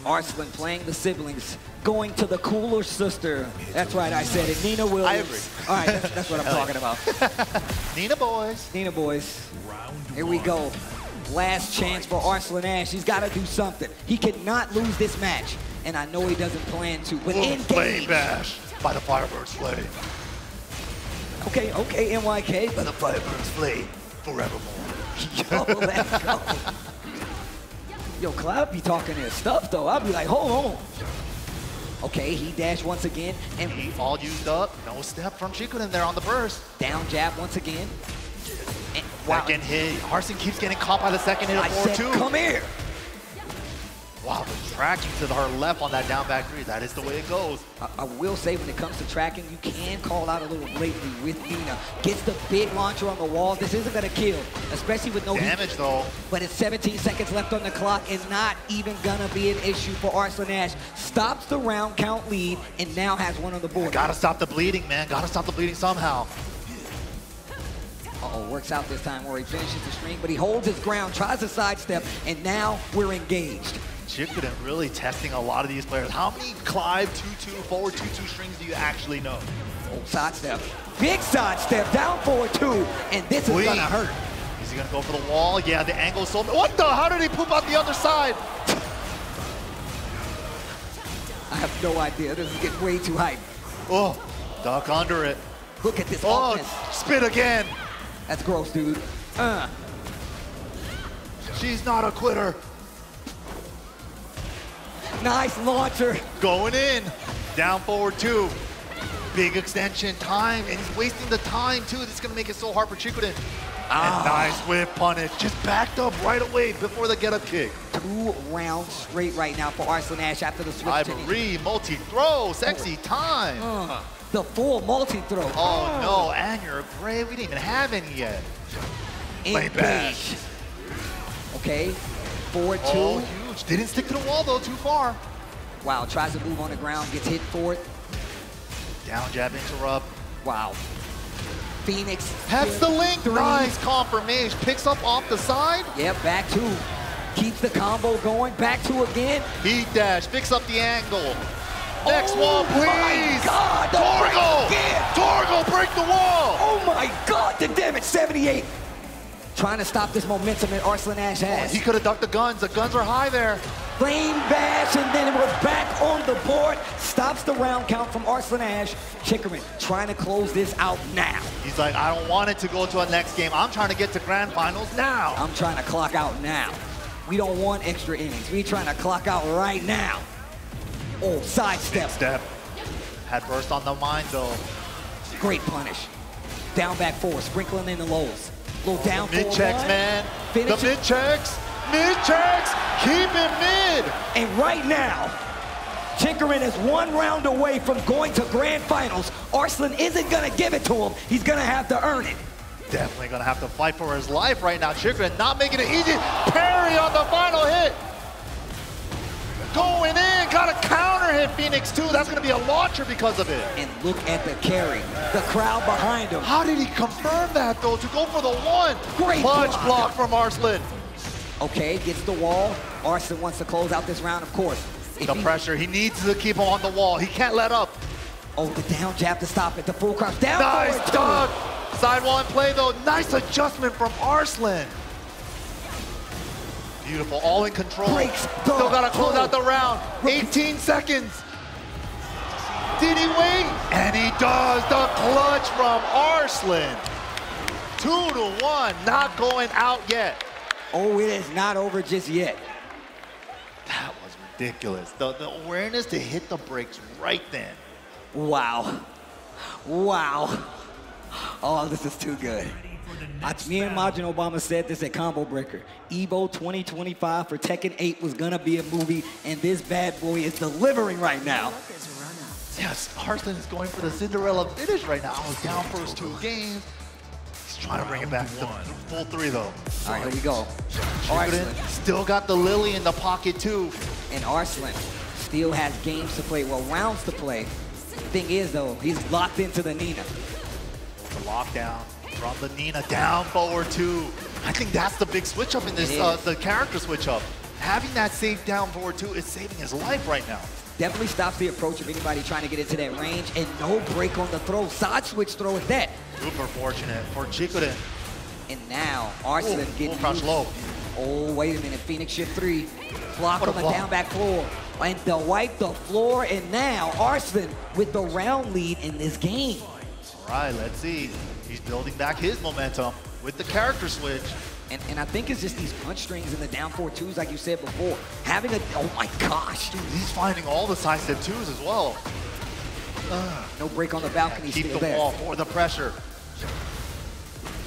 Arslan playing the siblings, going to the cooler sister. That's right, I said it. Nina Williams. I agree. All right, that's what I'm talking about. Nina boys. Nina boys. Here we go. Last chance for Arslan Ash. He's got to do something. He cannot lose this match. And I know he doesn't plan to, but in Flame bash by the Firebird's flame. Okay, NYK. By the Firebird's flame forevermore. Yo, let's go. Yo, Cloud be talking his stuff, though. I'll be like, hold on. Okay, he dashed once again. And he all used up. No step from Chikurin there on the burst. Down jab once again. And second hit. Arslan keeps getting caught by the second hit of 4-2. Come here. Wow, the tracking to her left on that down back 3. That is the way it goes. I will say when it comes to tracking, you can call out a little blatantly with Nina. Gets the big launcher on the wall. This isn't going to kill, especially with no damage heat. though. But it's 17 seconds left on the clock and not even going to be an issue for Arslan Ash. Stops the round count lead and now has one on the board. Gotta stop the bleeding, man. Gotta stop the bleeding somehow. Uh-oh, works out this time where he finishes the string, but he holds his ground, tries to sidestep, and now we're engaged. Chikurin really testing a lot of these players. How many Clive 2-2, forward 2-2 strings do you actually know? Oh, sidestep. Big sidestep, down forward 2, and this is gonna hurt. Is he gonna go for the wall? Yeah, the angle's so... What the? How did he poop out the other side? I have no idea. This is getting way too hype. Oh, duck under it. Look at this offense. Spit again. That's gross, dude. She's not a quitter. Nice launcher. Going in. Down forward 2. Big extension time, and he's wasting the time too. This is gonna make it so hard for Chikurin. And nice whip punish. Just backed up right away before the get-up kick. 2 rounds straight right now for Arslan Ash after the switch. Ivory, multi-throw, sexy time. The full multi-throw. Oh no, and you're great. We didn't even have any yet. Play back. Okay, forward 2. Oh, huge. Didn't stick to the wall though, too far. Wow, tries to move on the ground, gets hit for it. Down jab interrupt. Wow. Phoenix. Has the link. Nice confirmation. Picks up off the side. Yep, back 2. Keeps the combo going. Back 2 again. Heat dash. Picks up the angle. Next wall, please. My God. Torgo, break the wall. Oh my God, the damage, 78. Trying to stop this momentum that Arslan Ash has. He could have ducked the guns. The guns are high there. Flame bash, and then it was back on the board. Stops the round count from Arslan Ash. Chikurin trying to close this out now. He's like, I don't want it to go to a next game. I'm trying to get to grand finals now. I'm trying to clock out now. We don't want extra innings. We're trying to clock out right now. Oh, sidestep. Step. Had burst on the mind though. Great punish. Down back 4, sprinkling in the lows. Little down mid checks, man. Finish the mid checks. Mid checks. Keep it mid. And right now, Chikurin is 1 round away from going to grand finals. Arslan isn't gonna give it to him. He's gonna have to earn it. Definitely gonna have to fight for his life right now. Chikurin not making it easy. Parry on the final hit. Going in, got a counter hit Phoenix too. That's gonna be a launcher because of it. And look at the carry. The crowd behind him. How did he confirm that though, to go for the 1? Great punch block from Arslan. Okay, gets the wall. Arslan wants to close out this round, of course. The pressure, he needs to keep him on the wall. He can't let up. Oh, the down jab to stop it. The full crouch down. Nice dog. Side wall in play though. Nice adjustment from Arslan. Beautiful, all in control. Still gotta close out the round. 18 seconds. Did he wait? And he does. The clutch from Arslan. 2-1, not going out yet. Oh, it is not over just yet. That was ridiculous. The awareness to hit the brakes right then. Wow. Wow. Oh, this is too good. Me and Majin Obama said this at Combo Breaker. EVO 2025 for Tekken 8 was gonna be a movie, and this bad boy is delivering right now. Yes, Arslan is going for the Cinderella finish right now. I was down first 2 games. He's trying to bring it back to full 3 though. All right, here we go. Arslan still got the Lily in the pocket too. And Arslan still has games to play, well, rounds to play. The thing is though, he's locked into the Nina. The lockdown from the Nina, down forward 2. I think that's the big switch up in this, the character switch up. Having that safe down forward 2 is saving his life right now. Definitely stops the approach of anybody trying to get into that range, and no break on the throw. Side switch throw at that. Super fortunate for Chikurin. And now Arslan getting crouch low. Oh, wait a minute. Phoenix shift 3. Block on the down back floor. And to wipe the floor, and now Arslan with the round lead in this game. All right, let's see. He's building back his momentum with the character switch. And I think it's just these punch strings and the down 4-2s, like you said before. Having a, oh my gosh. Dude, he's finding all the side step 2s as well. No break on the balcony, keep still the there. wall for the pressure.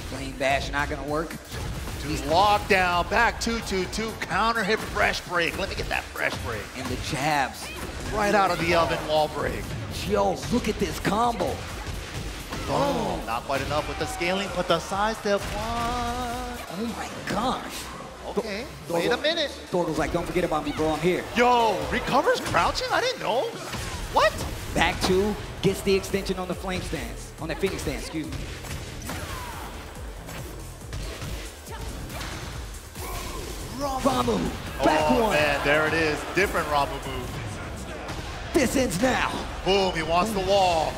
Flame bash not gonna work. He's locked down, back 2-2-2, counter hit, fresh break. Let me get that fresh break. And the jabs. Right out of the oven, wall break. Yo, look at this combo. Oh, not quite enough with the scaling, but the side step 1. Oh my gosh. Okay, wait a minute. Thorgo's like, don't forget about me, bro, I'm here. Yo, recovers crouching? I didn't know. What? Back 2, gets the extension on the flame stance, on that Phoenix stance, excuse me. Ramu, back one. Man, there it is. Different Ramu move. This ends now. Boom, he wants the wall.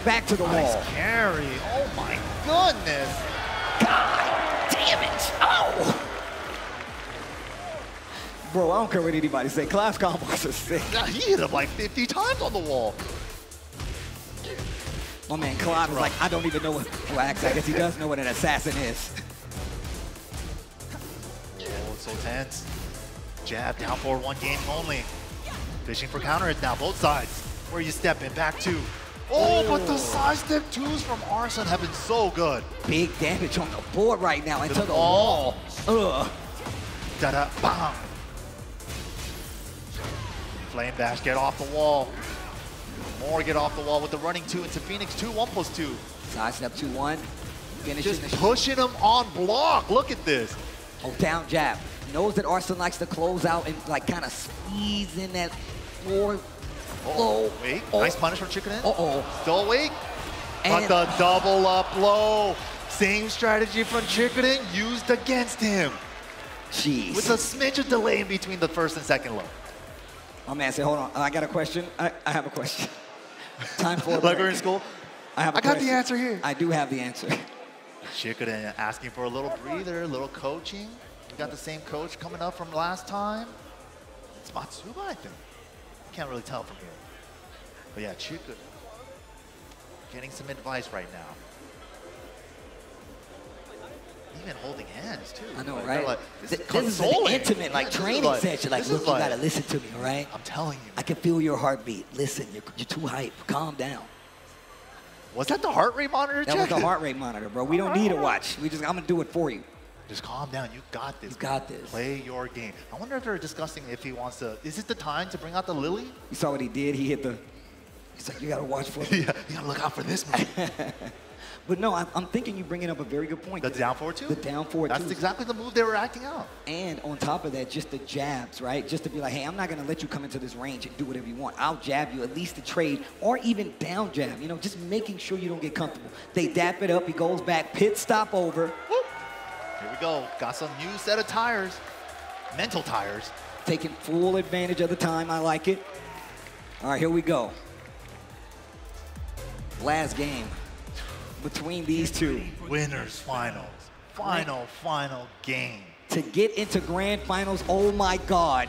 Back to the nice wall. Carry. Oh my goodness. God damn it. Oh. Bro, I don't care what anybody say. Class combos are sick. He hit him like 50 times on the wall. My man Clive is like, I don't even know what, well, I guess he does know what an assassin is. Oh, it's so tense. Jab down forward, 1 game only. Fishing for counter hits now, both sides. Where you step in, back 2. Oh, but the side step 2s from Arslan have been so good. Big damage on the board right now into the wall. Ugh. Da-da, bam. Flame bash, get off the wall. More get off the wall with the running 2 into Phoenix 2, 1+2. Side step 2-1. Just pushing him on block. Look at this. Oh, down jab. Knows that Arslan likes to close out and like kind of squeeze in that floor. Oh, wait. Nice punish from Chicken In. Uh-oh. Still awake. But the double up low. Same strategy from Chicken In used against him. Jeez. With a smidge of delay in between the first and second low. My man said, hold on. I got a question. I have a question. Time for a Like we're in school? I got the answer here. I do have the answer. Chicken In asking for a little breather, a little coaching. We got the same coach coming up from last time. It's Matsuba, I think. Can't really tell from here. But yeah, Chicken getting some advice right now. Even holding hands too. I know, like, right? Like, this is an intimate, like, training session. Like, look, you gotta listen to me, all right? I'm telling you. I can feel your heartbeat. Listen, you're too hype. Calm down. Was that the heart rate monitor? That was the heart rate monitor, bro. We don't need a watch. I'm gonna do it for you. Just calm down. You got this. You got this. Play your game. I wonder if they're discussing if he wants to. Is it the time to bring out the Lily? You saw what he did? He hit the. He's like, you gotta watch for me. Yeah, you gotta look out for this move. But no, I'm thinking you're bringing up a very good point. The down forward 2? The down forward 2. That's exactly the move they were acting out. And on top of that, just the jabs, right? Just to be like, hey, I'm not gonna let you come into this range and do whatever you want. I'll jab you, at least to trade, or even down jab, you know, just making sure you don't get comfortable. They dap it up, he goes back, pit stop over. Woo. Here we go, got some new set of tires. Mental tires. Taking full advantage of the time, I like it. All right, here we go. Last game between these two. Winners finals. Final game. To get into grand finals, oh my God,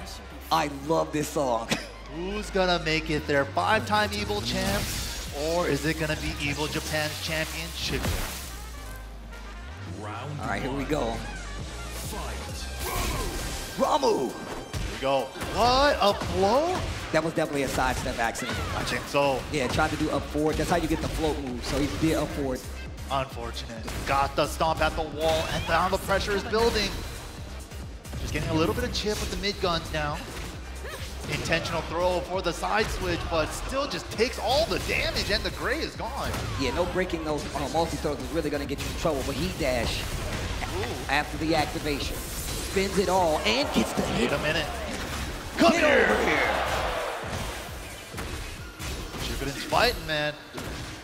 I love this song. Who's gonna make it their 5-time EVO champs, or is it gonna be EVO Japan's champion, Chicken? All right, here we go. Ramu! Here we go. What, a blow? That was definitely a sidestep accident. I think so. Yeah, tried to do up forward. That's how you get the float move. So he did up forward. Unfortunate. Got the stomp at the wall, and now the pressure is building. Just getting a little bit of chip with the mid guns now. Intentional throw for the side switch, but still just takes all the damage, and the gray is gone. Yeah, no breaking those multi-throws is really going to get you in trouble, but he dash after the activation. Spins it all and gets the hit. Wait a minute. Come Get here. over here. Chicken's fighting, man.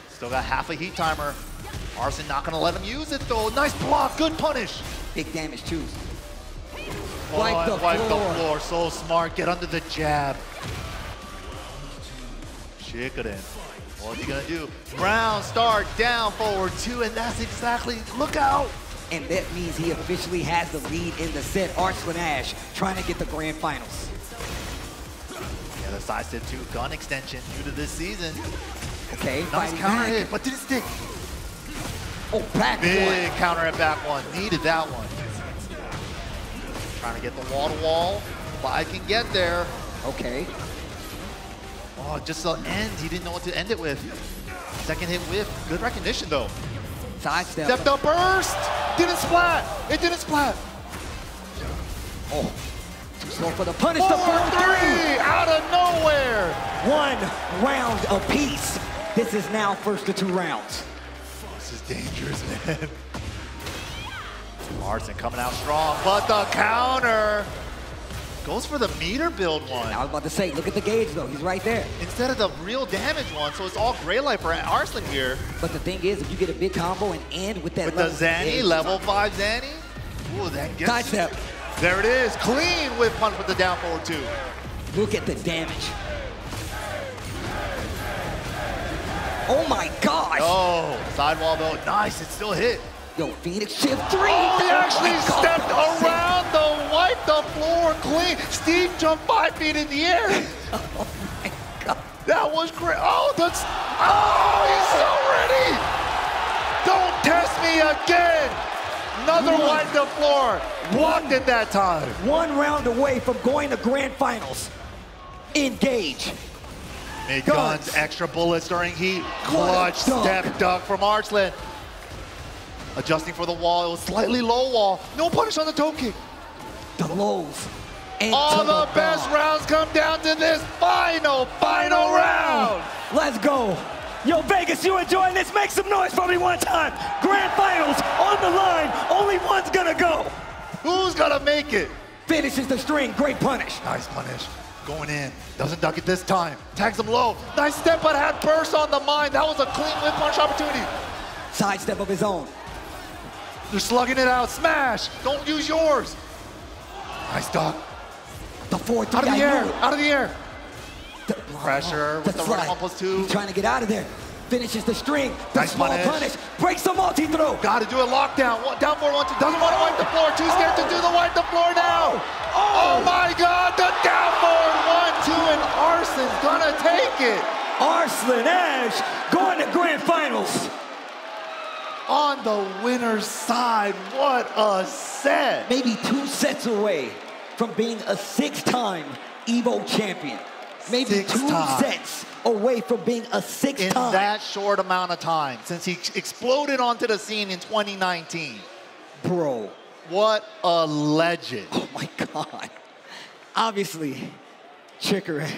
Still got half a heat timer. Arslan not gonna let him use it though. Nice block, good punish. Big damage too. Wipe the floor, so smart. Get under the jab. Chicken, what's he gonna do? Brown start down forward 2, and that's exactly, look out. And that means he officially has the lead in the set. Arslan Ash trying to get the grand finals. Yeah, the side step 2 gun extension due to this season. Okay, nice counter hit, but did it stick? Oh, back Big one. counter at back one. Needed that one. trying to get the wall-to-wall. Five can get there. Okay. Oh, just the end. He didn't know what to end it with. Second hit whiff. Good recognition, though. Sidestep. Stepped up burst. Didn't splat. It didn't splat. Oh. Too slow for the punish. Oh, the 4-3 out of nowhere. 1 round apiece. This is now first of 2 rounds. This is dangerous, man. Arslan coming out strong, but the counter goes for the meter build one. I was about to say, look at the gauge though, he's right there. Instead of the real damage one, so it's all gray light for Arslan here. But the thing is, if you get a big combo and end with that with the Zanny, level 5 Zanny, ooh, that gets sidestep. There it is, clean whip punch with the down forward 2. Look at the damage. Oh my gosh. Oh, sidewall though, nice, it still hit. Yo, Phoenix shift 3. Oh, he actually stepped around the wipe the floor clean. Steve jumped 5 feet in the air. Oh my God. That was great. Oh, that's, oh, he's so ready. Don't test me again. Another wipe the floor. Blocked it that time. 1 round away from going to grand finals. Engage. Mid guns, extra bullets during heat. Clutch step duck from Arslan. Adjusting for the wall, it was slightly low wall. No punish on the toe kick. The lows. All the best rounds come down to this final round. Let's go. Yo, Vegas, you enjoying this? Make some noise for me one time. Grand finals on the line. Only one's gonna go. Who's gonna make it? Finishes the string. Great punish. Nice punish. Going in. Doesn't duck it this time. Tags him low. Nice step, but had burst on the mind. That was a clean whip punch opportunity. Sidestep of his own. They're slugging it out. Smash. Don't use yours. Nice duck. The 4-3. Out of the air. Out of the air. Pressure with the right 1+2. He's trying to get out of there. Finishes the string. The nice small punish. Breaks the multi-throw. Got to do a lockdown. Down 4-1-2. Doesn't want to wipe the floor. Too scared to do the wipe the floor now. Oh my God. The down forward 1-2 and Arslan's gonna take it. Arslan Ash going to grand finals. On the winner's side, what a set. Maybe 2 sets away from being a 6-time EVO champion. Maybe 2 sets away from being a 6th time. In that short amount of time, since he exploded onto the scene in 2019. Bro. What a legend. Oh my God. Obviously, Chikarin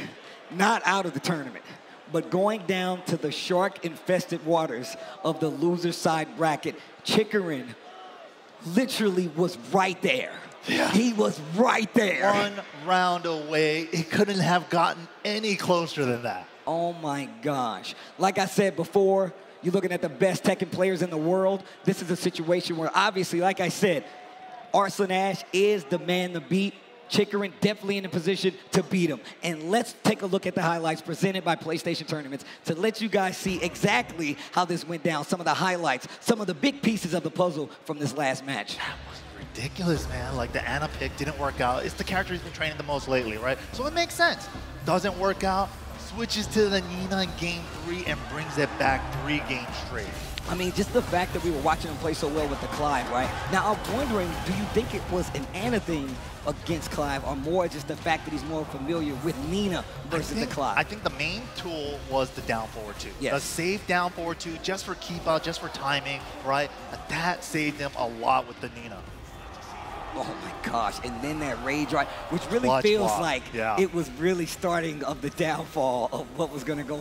not out of the tournament, but going down to the shark-infested waters of the loser side bracket, Chikarin literally was right there. Yeah. He was right there. 1 round away. It couldn't have gotten any closer than that. Oh my gosh. Like I said before, you're looking at the best Tekken players in the world. This is a situation where obviously, like I said, Arslan Ash is the man to beat. Chikarin definitely in a position to beat him. And let's take a look at the highlights presented by PlayStation Tournaments to let you guys see exactly how this went down, some of the highlights, some of the big pieces of the puzzle from this last match. That was ridiculous, man. Like the Ana pick didn't work out. It's the character he's been training the most lately, right? So it makes sense. Doesn't work out, switches to the Nina in game 3 and brings it back 3 games straight. I mean, just the fact that we were watching him play so well with the Clive, right? Now, I'm wondering, do you think it was an Ana thing against Clive, or more just the fact that he's more familiar with Nina versus the Clive? I think the main tool was the down forward 2. Yes. The safe down forward 2, just for keep out, just for timing, right? That saved him a lot with the Nina. Oh my gosh, and then that rage right, which really Clutch feels block. like Yeah. it was really starting of the downfall of what was gonna go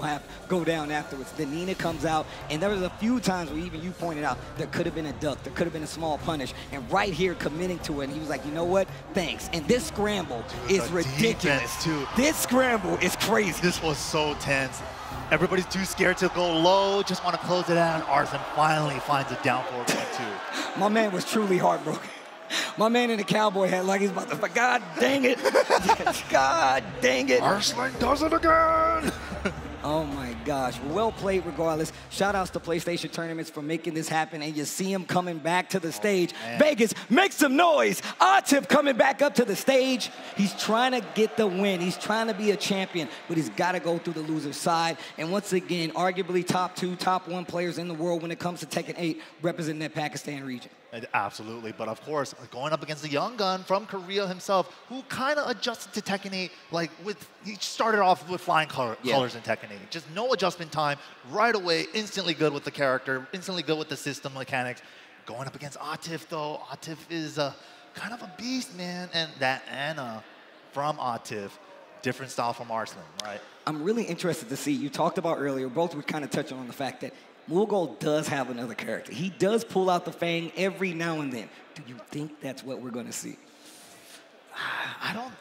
down afterwards. The Nina comes out, and there was a few times where even you pointed out there could have been a duck, there could have been a small punish, and right here committing to it, and he was like, you know what, thanks. And this scramble is ridiculous. Too. This scramble is crazy. This was so tense. Everybody's too scared to go low, just want to close it out, and Arslan finally finds a down forward 1-2. My man was truly heartbroken. My man in the cowboy hat like he's about to, God dang it. God dang it. Arslan does it again. Oh my gosh, well played regardless. Shout outs to PlayStation Tournaments for making this happen, and you see him coming back to the stage. Vegas, make some noise. Atip coming back up to the stage. He's trying to get the win. He's trying to be a champion, but he's got to go through the loser's side. And once again, arguably top 2, top 1 players in the world when it comes to Tekken 8 representing that Pakistan region. Absolutely, but of course, going up against the young gun from Korea himself, who kind of adjusted to Tekken 8, like he started off with flying colors in Tekken 8. Just no adjustment time, right away, instantly good with the character, instantly good with the system mechanics. Going up against Atif though, Atif is kind of a beast, man, and that Ana from Atif, different style from Arslan, right? I'm really interested to see, you talked about earlier, both were kind of touching on the fact that Moolgold does have another character. He does pull out the Fang every now and then. Do you think that's what we're going to see? I don't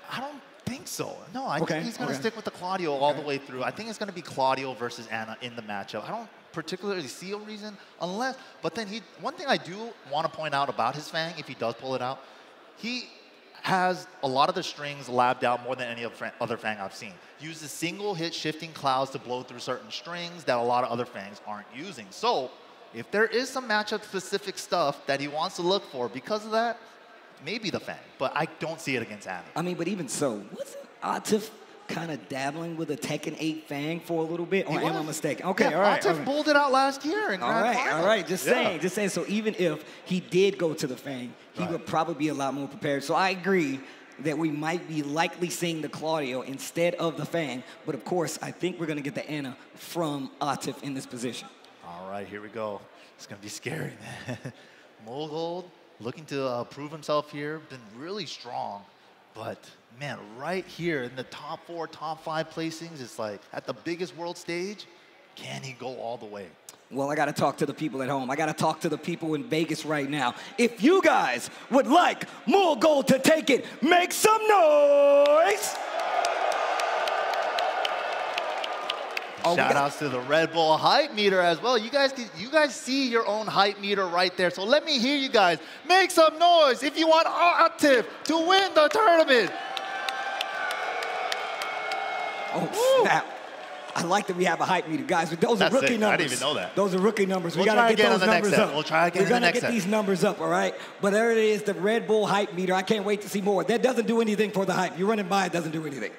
think so. No, I think he's going to stick with the Claudio all the way through. I think it's going to be Claudio versus Ana in the matchup. I don't particularly see a reason unless, but then one thing I do want to point out about his Fang, if he does pull it out, he has a lot of the strings labbed out more than any other Fang I've seen. Uses single hit shifting clouds to blow through certain strings that a lot of other Fangs aren't using. So if there is some matchup specific stuff that he wants to look for because of that, maybe the Fang, but I don't see it against Ana. I mean, but even so, wasn't Atif kind of dabbling with a Tekken 8 Fang for a little bit, or am I mistaken? Okay, yeah, all right. Atif pulled it out last year in Grand Final. All right, just saying. So even if he did go to the Fang, he would probably be a lot more prepared. So I agree that we might be likely seeing the Claudio instead of the Fang, but of course, I think we're going to get the Ana from Atif in this position. All right, here we go. It's going to be scary, man. Moolgold looking to prove himself here, been really strong, but man, right here in the top 4, top 5 placings, it's like at the biggest world stage, can he go all the way? Well, I got to talk to the people at home. I got to talk to the people in Vegas right now. If you guys would like Moolgold to take it, make some noise. Shout outs to the Red Bull hype meter as well. You guys see your own hype meter right there. So let me hear you guys. Make some noise if you want Atif to win the tournament. Oh, snap. I like that we have a hype meter. Guys, those are rookie numbers. I didn't even know that. Those are rookie numbers. We got to get those numbers up. We'll try again in the next set. We're going to get these numbers up, all right? But there it is, the Red Bull hype meter. I can't wait to see more. That doesn't do anything for the hype. You're running by, it doesn't do anything.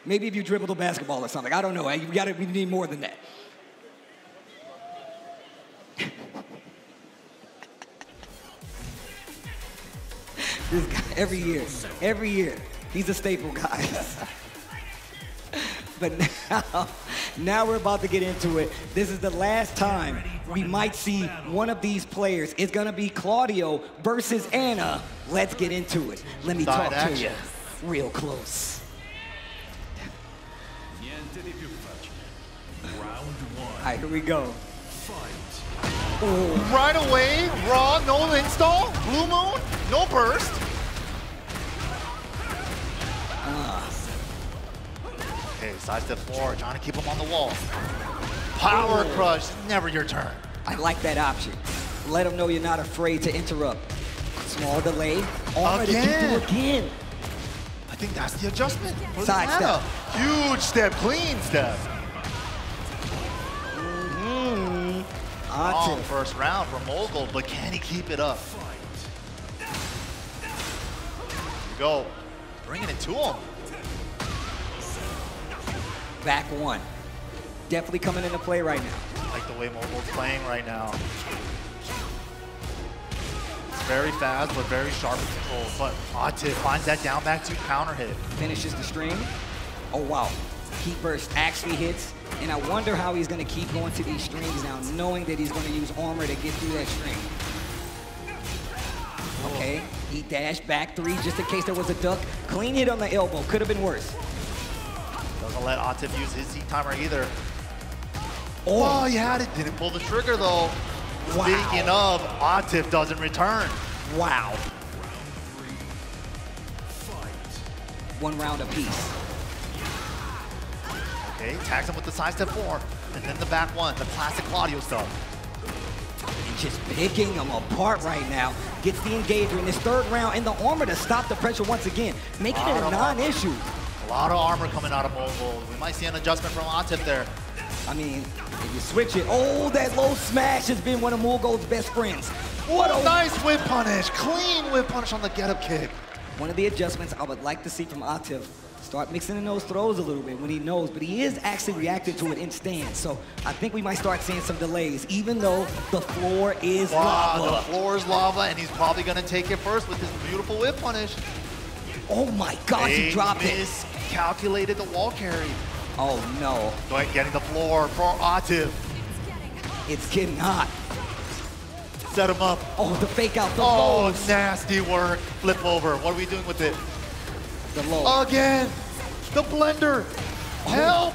Maybe if you dribble the basketball or something. I don't know. We need more than that. This guy, every year, he's a staple guy. But now we're about to get into it. This is the last time we might see one of these players. It's going to be Claudio versus Ana. Let's get into it. Let me talk to you real close. All right, here we go. Ooh. Right away, raw, no install, blue moon, no burst. Okay, side step 4, trying to keep him on the wall. Power crush, never your turn. I like that option. Let him know you're not afraid to interrupt. Small delay. Again. I think that's the adjustment. Side step. Huge step, clean step. Long first round for Moolgold, but can he keep it up? Here we go. Bringing it to him. Back one. Definitely coming into play right now. I like the way Moolgold's playing right now. It's very fast, but very sharp and controlled. But Atif finds that down back to counter hit. Finishes the string. Oh, wow. Heat burst actually hits. And I wonder how he's going to keep going to these strings now, knowing that he's going to use armor to get through that string. Okay, he dashed back 3 just in case there was a duck. Clean hit on the elbow. Could have been worse. Doesn't let Atif use his heat timer either. Oh, he had it. Didn't pull the trigger, though. Wow. Speaking of, Atif doesn't return. Wow. 1 round apiece. Okay, tags him with the side step 4, and then the back one, the classic Claudio stuff. And just picking him apart right now. Gets the engager in this 3rd round and the armor to stop the pressure once again, making it a non-issue. A lot of armor coming out of Moolgold. We might see an adjustment from Atif there. I mean, if you switch it, that low smash has been one of Moolgold's best friends. What a nice whip punish, clean whip punish on the get-up kick. One of the adjustments I would like to see from Atif start mixing in those throws a little bit when he knows, but he is actually reacting to it in stance. So I think we might start seeing some delays, even though the floor is lava. The floor is lava, and he's probably gonna take it first with this beautiful whip punish. Oh my gosh, he dropped it. Miscalculated the wall carry. Oh no. Go ahead, getting the floor for Atif. It's getting hot. Set him up. Oh, the fake out, the Oh, lows. nasty work. Flip over. What are we doing with it? The low. Again, the blender. Help.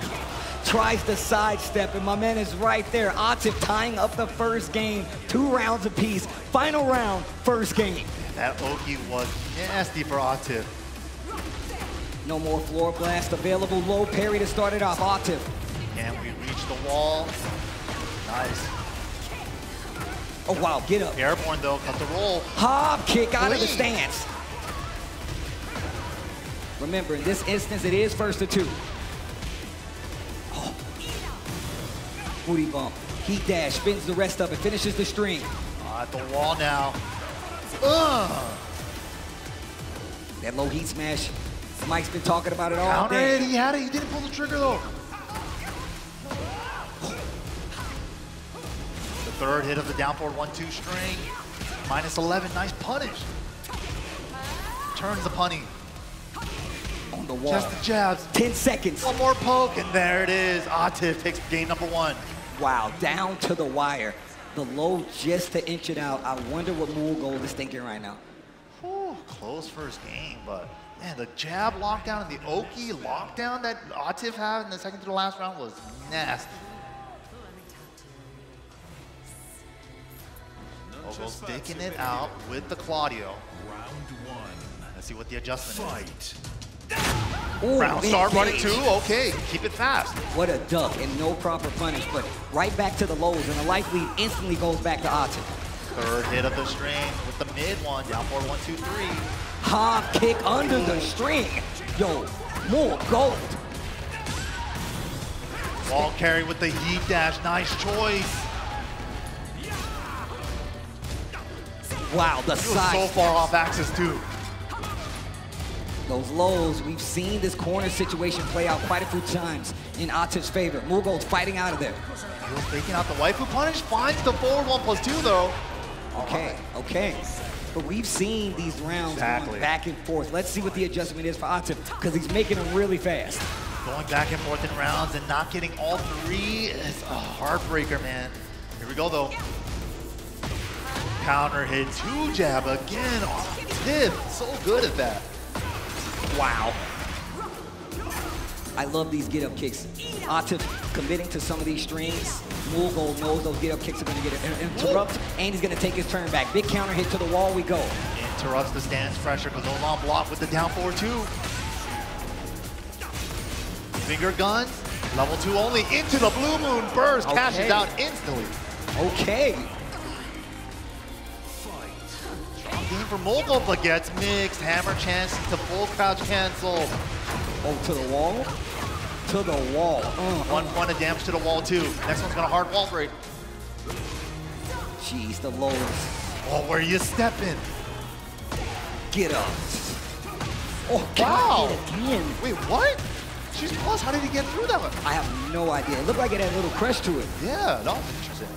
Tries to sidestep, and my man is right there. Atif tying up the first game. 2 rounds apiece. Final round, first game. That Oki was nasty for Atif. No more floor blast available. Low parry to start it off. Atif. Can we reach the wall? Nice. Oh, wow, get up. Airborne, though, cut the roll. Hob kick out of the Clean. stance. Remember, in this instance, it is first to 2. Oh. Booty bump. Heat dash, spins the rest of it, finishes the string. At the wall now. That low heat smash. Mike's been talking about it all Counter day. it, he had it, he didn't pull the trigger though. The third hit of the down forward 1-2 string. Minus 11, nice punish. Turns the punny. On the wall. Just the jabs. 10 seconds. One more poke, and there it is. Atif takes game number 1. Wow, down to the wire. The low just to inch it out. I wonder what Moolgold is thinking right now. Whew, close first game, but man, the jab lockdown and the Oki lockdown that Atif had in the second to the last round was nasty. Ogo sticking it out with the Claudio. Round 1. Let's see what the adjustment is. Ooh, Round start running engage. 2, okay, keep it fast. What a duck and no proper punish, but right back to the lows, and the life lead instantly goes back to Atif. Third hit of the string with the mid one, down forward 1, 2, 3. Hob kick under the string. Yo, more gold. Wall carry with the heat dash, nice choice. Wow, the He was side. so far off axis too. Those lows, we've seen this corner situation play out quite a few times in Atif's favor. Moolgold's fighting out of there. He was taking out the waifu punish, finds the forward 1+2 though. Okay, okay. But we've seen these rounds going back and forth. Let's see what the adjustment is for Atif, because he's making them really fast. Going back and forth in rounds and not getting all 3 is a heartbreaker, man. Here we go though. Counter hit, 2 jab again off tip. So good at that. Wow. I love these get-up kicks. Atif committing to some of these strings. Moolgold knows those get-up kicks are going to get an interrupt, and he's going to take his turn back. Big counter hit to the wall we go. Interrupts the stance pressure because Olan block with the down forward 2. Finger guns, level 2 only, into the Blue Moon burst, cashes out instantly. Okay. Game for Moolgold, but gets mixed. Hammer chance to full crouch cancel. Oh, to the wall? To the wall. 1 point of damage to the wall too. Next one's gonna hard wall break. Jeez, the lows. Oh, where you stepping? Get up. Oh, wow. Again. Wait, what? She's plus, how did he get through that one? I have no idea. It looked like it had a little crest to it. Yeah, that was interesting.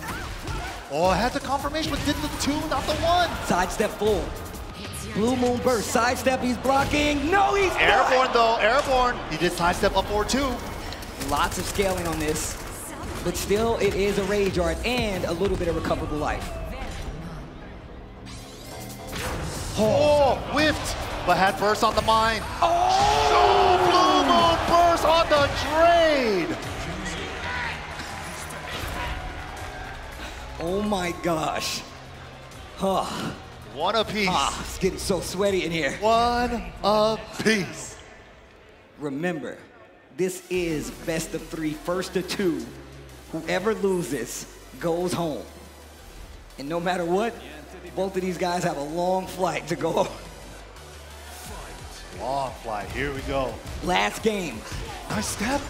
Oh, I had the confirmation, but did the 2, not the 1. Sidestep full. Blue Moon burst. Sidestep, he's blocking. No, he's Airborne not. though, airborne. He did sidestep up forward 2. Lots of scaling on this. But still, it is a rage art and a little bit of recoverable life. Oh, whiffed, but had burst on the mine. Oh, Blue Moon burst on the trade. Oh my gosh. Huh. 1 apiece. It's getting so sweaty in here. 1 apiece. Remember, this is best of 3, first to 2. Whoever loses goes home. And no matter what, both of these guys have a long flight to go. Long flight, here we go. Last game. Nice step.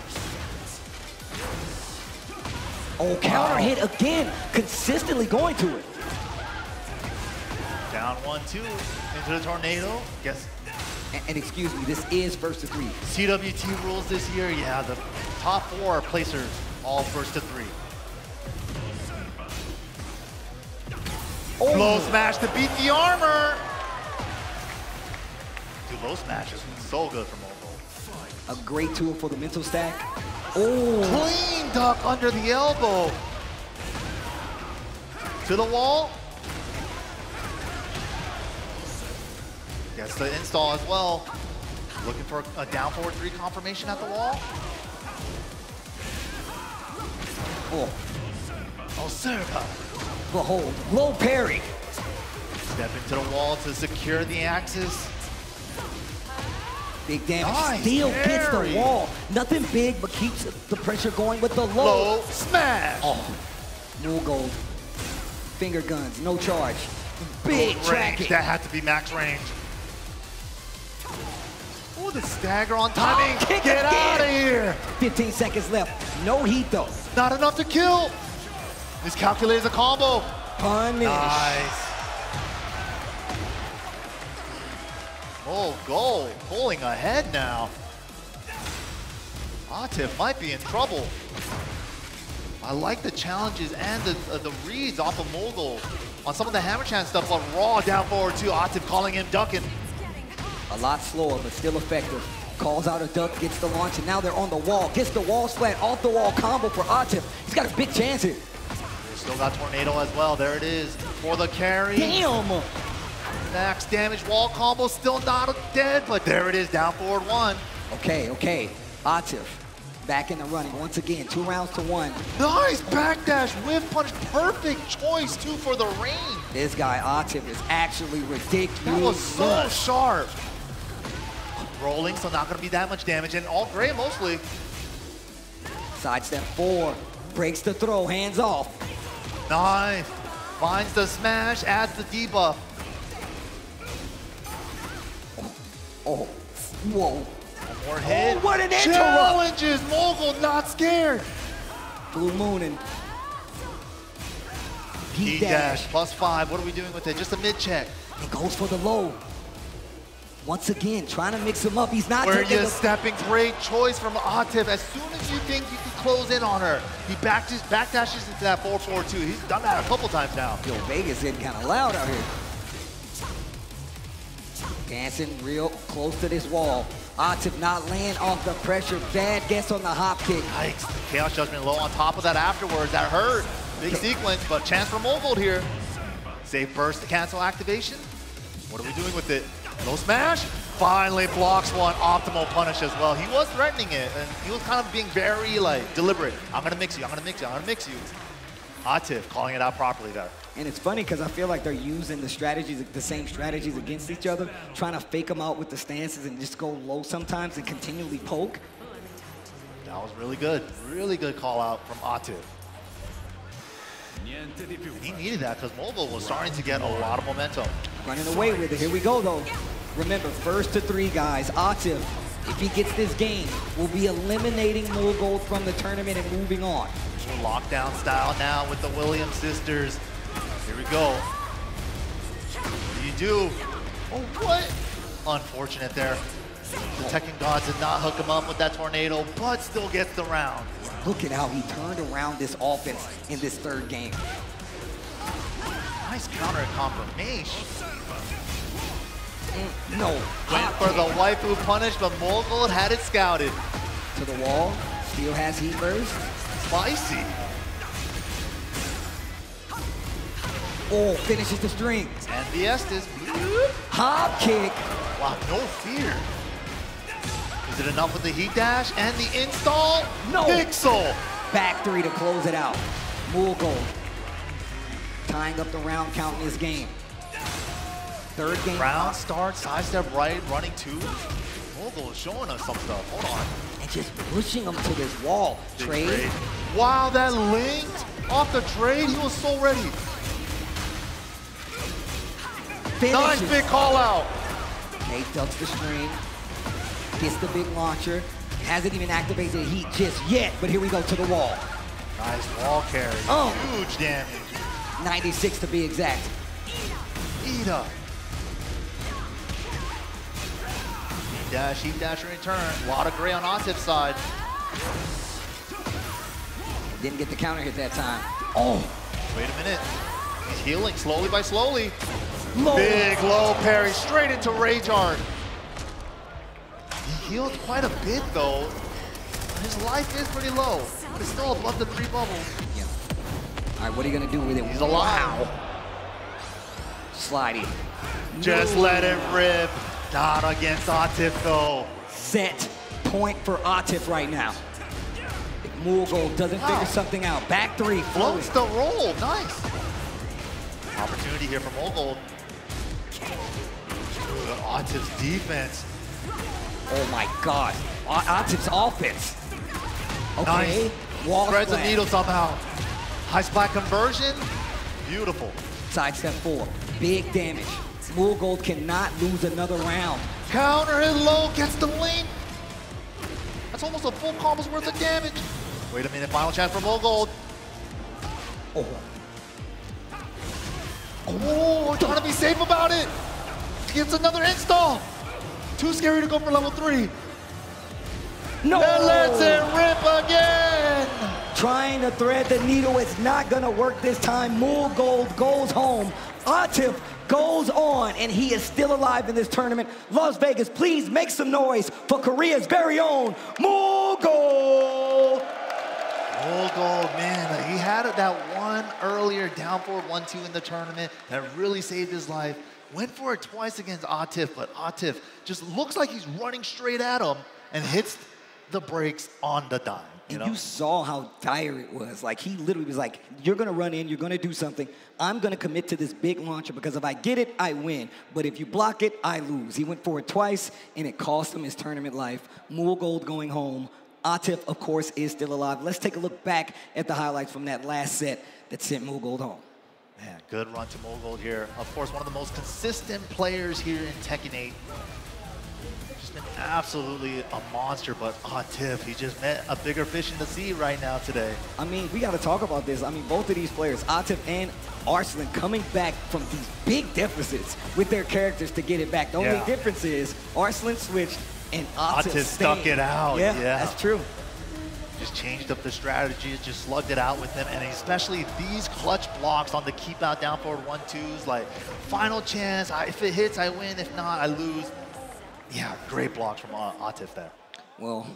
Oh, counter hit again, consistently going to it. Down 1-2 into the tornado. Guess And excuse me, this is first to 3. CWT rules this year, yeah, the top 4 placers, all first to 3. Oh. Low smash to beat the armor. Dude, low smash is so good for Mogul. A great tool for the mental stack. Oh. Clean duck under the elbow. To the wall. Gets the install as well. Looking for a down forward 3 confirmation at the wall. Oh. Serpa. Behold, low parry. Step into the wall to secure the axis. Big damage. Nice Still gets the parry. wall. Nothing big, but keeps the pressure going with the low. Smash. Oh, no gold. Finger guns, no charge. Big range. tracking. That had to be max range. Oh, the stagger on timing. Kick Get again. out of here. 15 seconds left. No heat though. Not enough to kill. Miscalculates a combo. Punish. Nice. Oh, goal. Pulling ahead now. Atif might be in trouble. I like the challenges and the reads off of Mogul on some of the Hammer Chan stuff, but raw down forward too. Atif calling him ducking. A lot slower, but still effective. Calls out a duck, gets the launch, and now they're on the wall. Gets the wall slat, off the wall combo for Atif. He's got a big chance here. Still got Tornado as well. There it is for the carry. Damn! Max damage wall combo, still not dead, but there it is, down forward 1. Okay. Atif back in the running once again, 2 rounds to 1. Nice backdash, whiff punch, perfect choice too for the range. This guy, Atif, is actually ridiculous. That was so sharp. Rolling, so not gonna be that much damage, and all gray mostly. Sidestep 4, breaks the throw, hands off. Nice. Finds the smash, adds the debuff. Oh, whoa. One more hit. Oh, what an interrupt. Challenges, Mogul not scared. Blue Moonin. D-dash, +5. What are we doing with it? Just a mid-check. It goes for the low. Once again, trying to mix him up. He's not Where taking you the... stepping, great choice from Atif. As soon as you think you can close in on her, he backdashes into that 4-4-2. He's done that a couple times now. Yo, Vegas getting kind of loud out here. Dancing real close to this wall. Atif not laying off the pressure. Bad guess on the hop kick. Yikes, the Chaos Judgment low on top of that afterwards. That hurt. Big sequence, but chance for Mogul here. Save burst to cancel activation. What are we doing with it? No smash. Finally blocks one. Optimal punish as well. He was threatening it, and he was kind of being very deliberate. I'm gonna mix you, I'm gonna mix you, I'm gonna mix you. Atif calling it out properly there. And it's funny because I feel like they're using the same strategies against each other, trying to fake them out with the stances and just go low sometimes and continually poke. That was really good. Really good call out from Atif. He needed that because Mogul was starting to get a lot of momentum. Running away with it. Here we go, though. Remember, first to 3 guys. Atif, if he gets this game, will be eliminating Mogul from the tournament and moving on. Lockdown style now with the Williams sisters. Here we go. What do you do? Oh, what? Unfortunate there. The Tekken gods did not hook him up with that tornado, but still gets the round. Look at how he turned around this offense in this 3rd game. Nice counter confirmation. No. Went for the waifu punish, but Mogul had it scouted. To the wall. Still has heat burst. Spicy. Oh, finishes the string. And the Estes. Hop kick. Wow, no fear. Is it enough with the heat dash and the install? No. Pixel. Back 3 to close it out. Mogul tying up the round count in this game. 3rd game. Round start, sidestep right, running 2. Mogul is showing us some stuff. Hold on. And just pushing him to this wall. Trade. Wow, that linked off the trade. He was so ready. Finishes. Nice big call out. Okay, ducks the string. Gets the big launcher. Hasn't even activated heat just yet, but here we go to the wall. Nice wall carry. Oh. Huge damage. 96 to be exact. Ida. dash, heat dash in return. A lot of gray on Atif's side. Didn't get the counter hit that time. Oh! Wait a minute. He's healing slowly by slowly. Big low parry straight into Rage Art. He healed quite a bit though. His life is pretty low, but it's still above the 3 bubbles. Yeah. All right, what are you gonna do with it? He's alive. Wow. Sliding. Just let it rip. Not against Atif though. Set point for Atif right now. If Moolgold doesn't figure something out, back 3. Floats the roll, nice. Opportunity here for Moolgold. Atif's defense. Oh my God. Atif's offense. Okay. Nice. Wall Threads splat. the needle somehow. High splat conversion. Beautiful. Sidestep 4. Big damage. Moolgold cannot lose another round. Counter hit low, gets the link. That's almost a full combo's worth of damage. Wait a minute, final chance for Moolgold. Oh. Oh, trying to be safe about it. Gets another install. Too scary to go for level 3. No! And lets it rip again. Trying to thread the needle is not gonna work this time. Moolgold goes home. Atif goes on, and he is still alive in this tournament. Las Vegas, please make some noise for Korea's very own Moolgold. Moolgold, man, he had that one earlier down forward 1-2 in the tournament that really saved his life. Went for it twice against Atif, but Atif just looks like he's running straight at him and hits the brakes on the dime. And you saw how dire it was. Like, he literally was like, you're gonna run in, you're gonna do something. I'm gonna commit to this big launcher because if I get it, I win. But if you block it, I lose. He went for it twice, and it cost him his tournament life. Moolgold going home. Atif, of course, is still alive. Let's take a look back at the highlights from that last set that sent Moolgold home. Man, good run to Moolgold here. Of course, one of the most consistent players here in Tekken 8. Just been absolutely a monster, but Atif, he just met a bigger fish in the sea right now today. I mean, we got to talk about this. I mean, both of these players, Atif and Arslan, coming back from these big deficits with their characters to get it back. The only difference is Arslan switched and Atif stuck it out. Yeah, that's true. Just changed up the strategy, just slugged it out with him, and especially these clutch blocks on the keep out down forward 1-2s, like final chance, if it hits, I win, if not, I lose. Yeah, great blocks from Atif there. Well,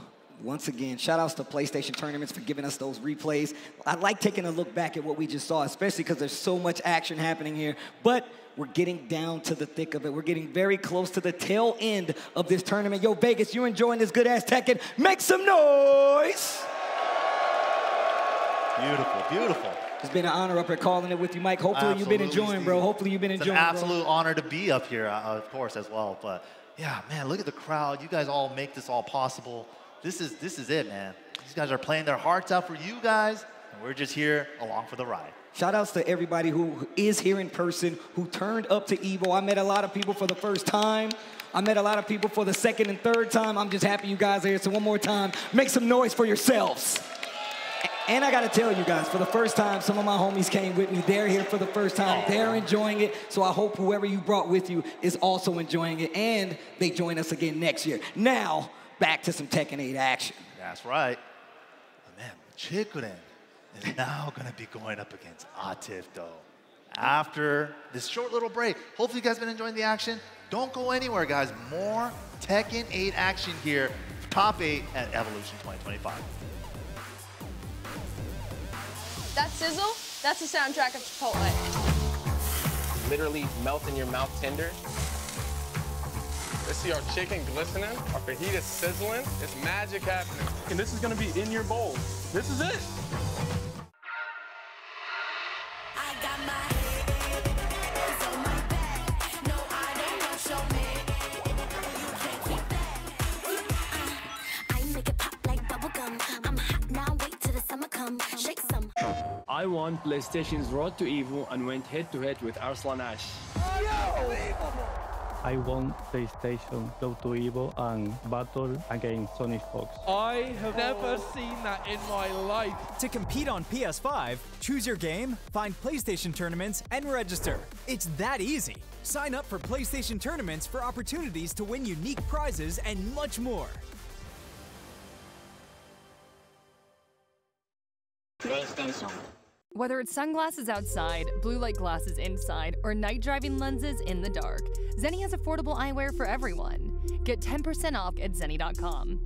once again, shout outs to PlayStation Tournaments for giving us those replays. I like taking a look back at what we just saw, especially because there's so much action happening here, but we're getting down to the thick of it. We're getting very close to the tail end of this tournament. Yo, Vegas, you enjoying this good-ass Tekken? Make some noise! Beautiful, beautiful. It's been an honor up here calling it with you, Mike. Hopefully you've been enjoying, Steve. bro. Hopefully you've been enjoying, It's an absolute honor to be up here, of course, as well. But yeah, man, look at the crowd. You guys all make this all possible. This is it, man. These guys are playing their hearts out for you guys, and we're just here along for the ride. Shout outs to everybody who is here in person, who turned up to EVO. I met a lot of people for the first time. I met a lot of people for the second and third time. I'm just happy you guys are here. So one more time, make some noise for yourselves. And I gotta tell you guys, for the first time, some of my homies came with me. They're here for the first time. They're enjoying it. So I hope whoever you brought with you is also enjoying it. And they join us again next year. Now, back to some Tekken 8 action. That's right. But man, Chikuren is now gonna be going up against Atif, though. After this short little break. Hopefully you guys have been enjoying the action. Don't go anywhere, guys. More Tekken 8 action here. Top 8 at Evolution 2025. That sizzle, that's the soundtrack of Chipotle. Literally melt in your mouth tender. Let's see our chicken glistening, our fajita sizzling. It's magic happening. And this is gonna be in your bowl. This is it. I got my hands on my back. No, I don't know, show me. You can't keep that. I make it pop like bubblegum. I'm hot now, wait till the summer come. Shake some. I won PlayStation's Road to EVO and went head-to-head with Arslan Ash. I want PlayStation go to Evo and battle against Sony Fox. I have never seen that in my life. To compete on PS5, choose your game, find PlayStation tournaments, and register. It's that easy. Sign up for PlayStation tournaments for opportunities to win unique prizes and much more. PlayStation. Whether it's sunglasses outside, blue light glasses inside, or night driving lenses in the dark, Zenni has affordable eyewear for everyone. Get 10% off at Zenni.com.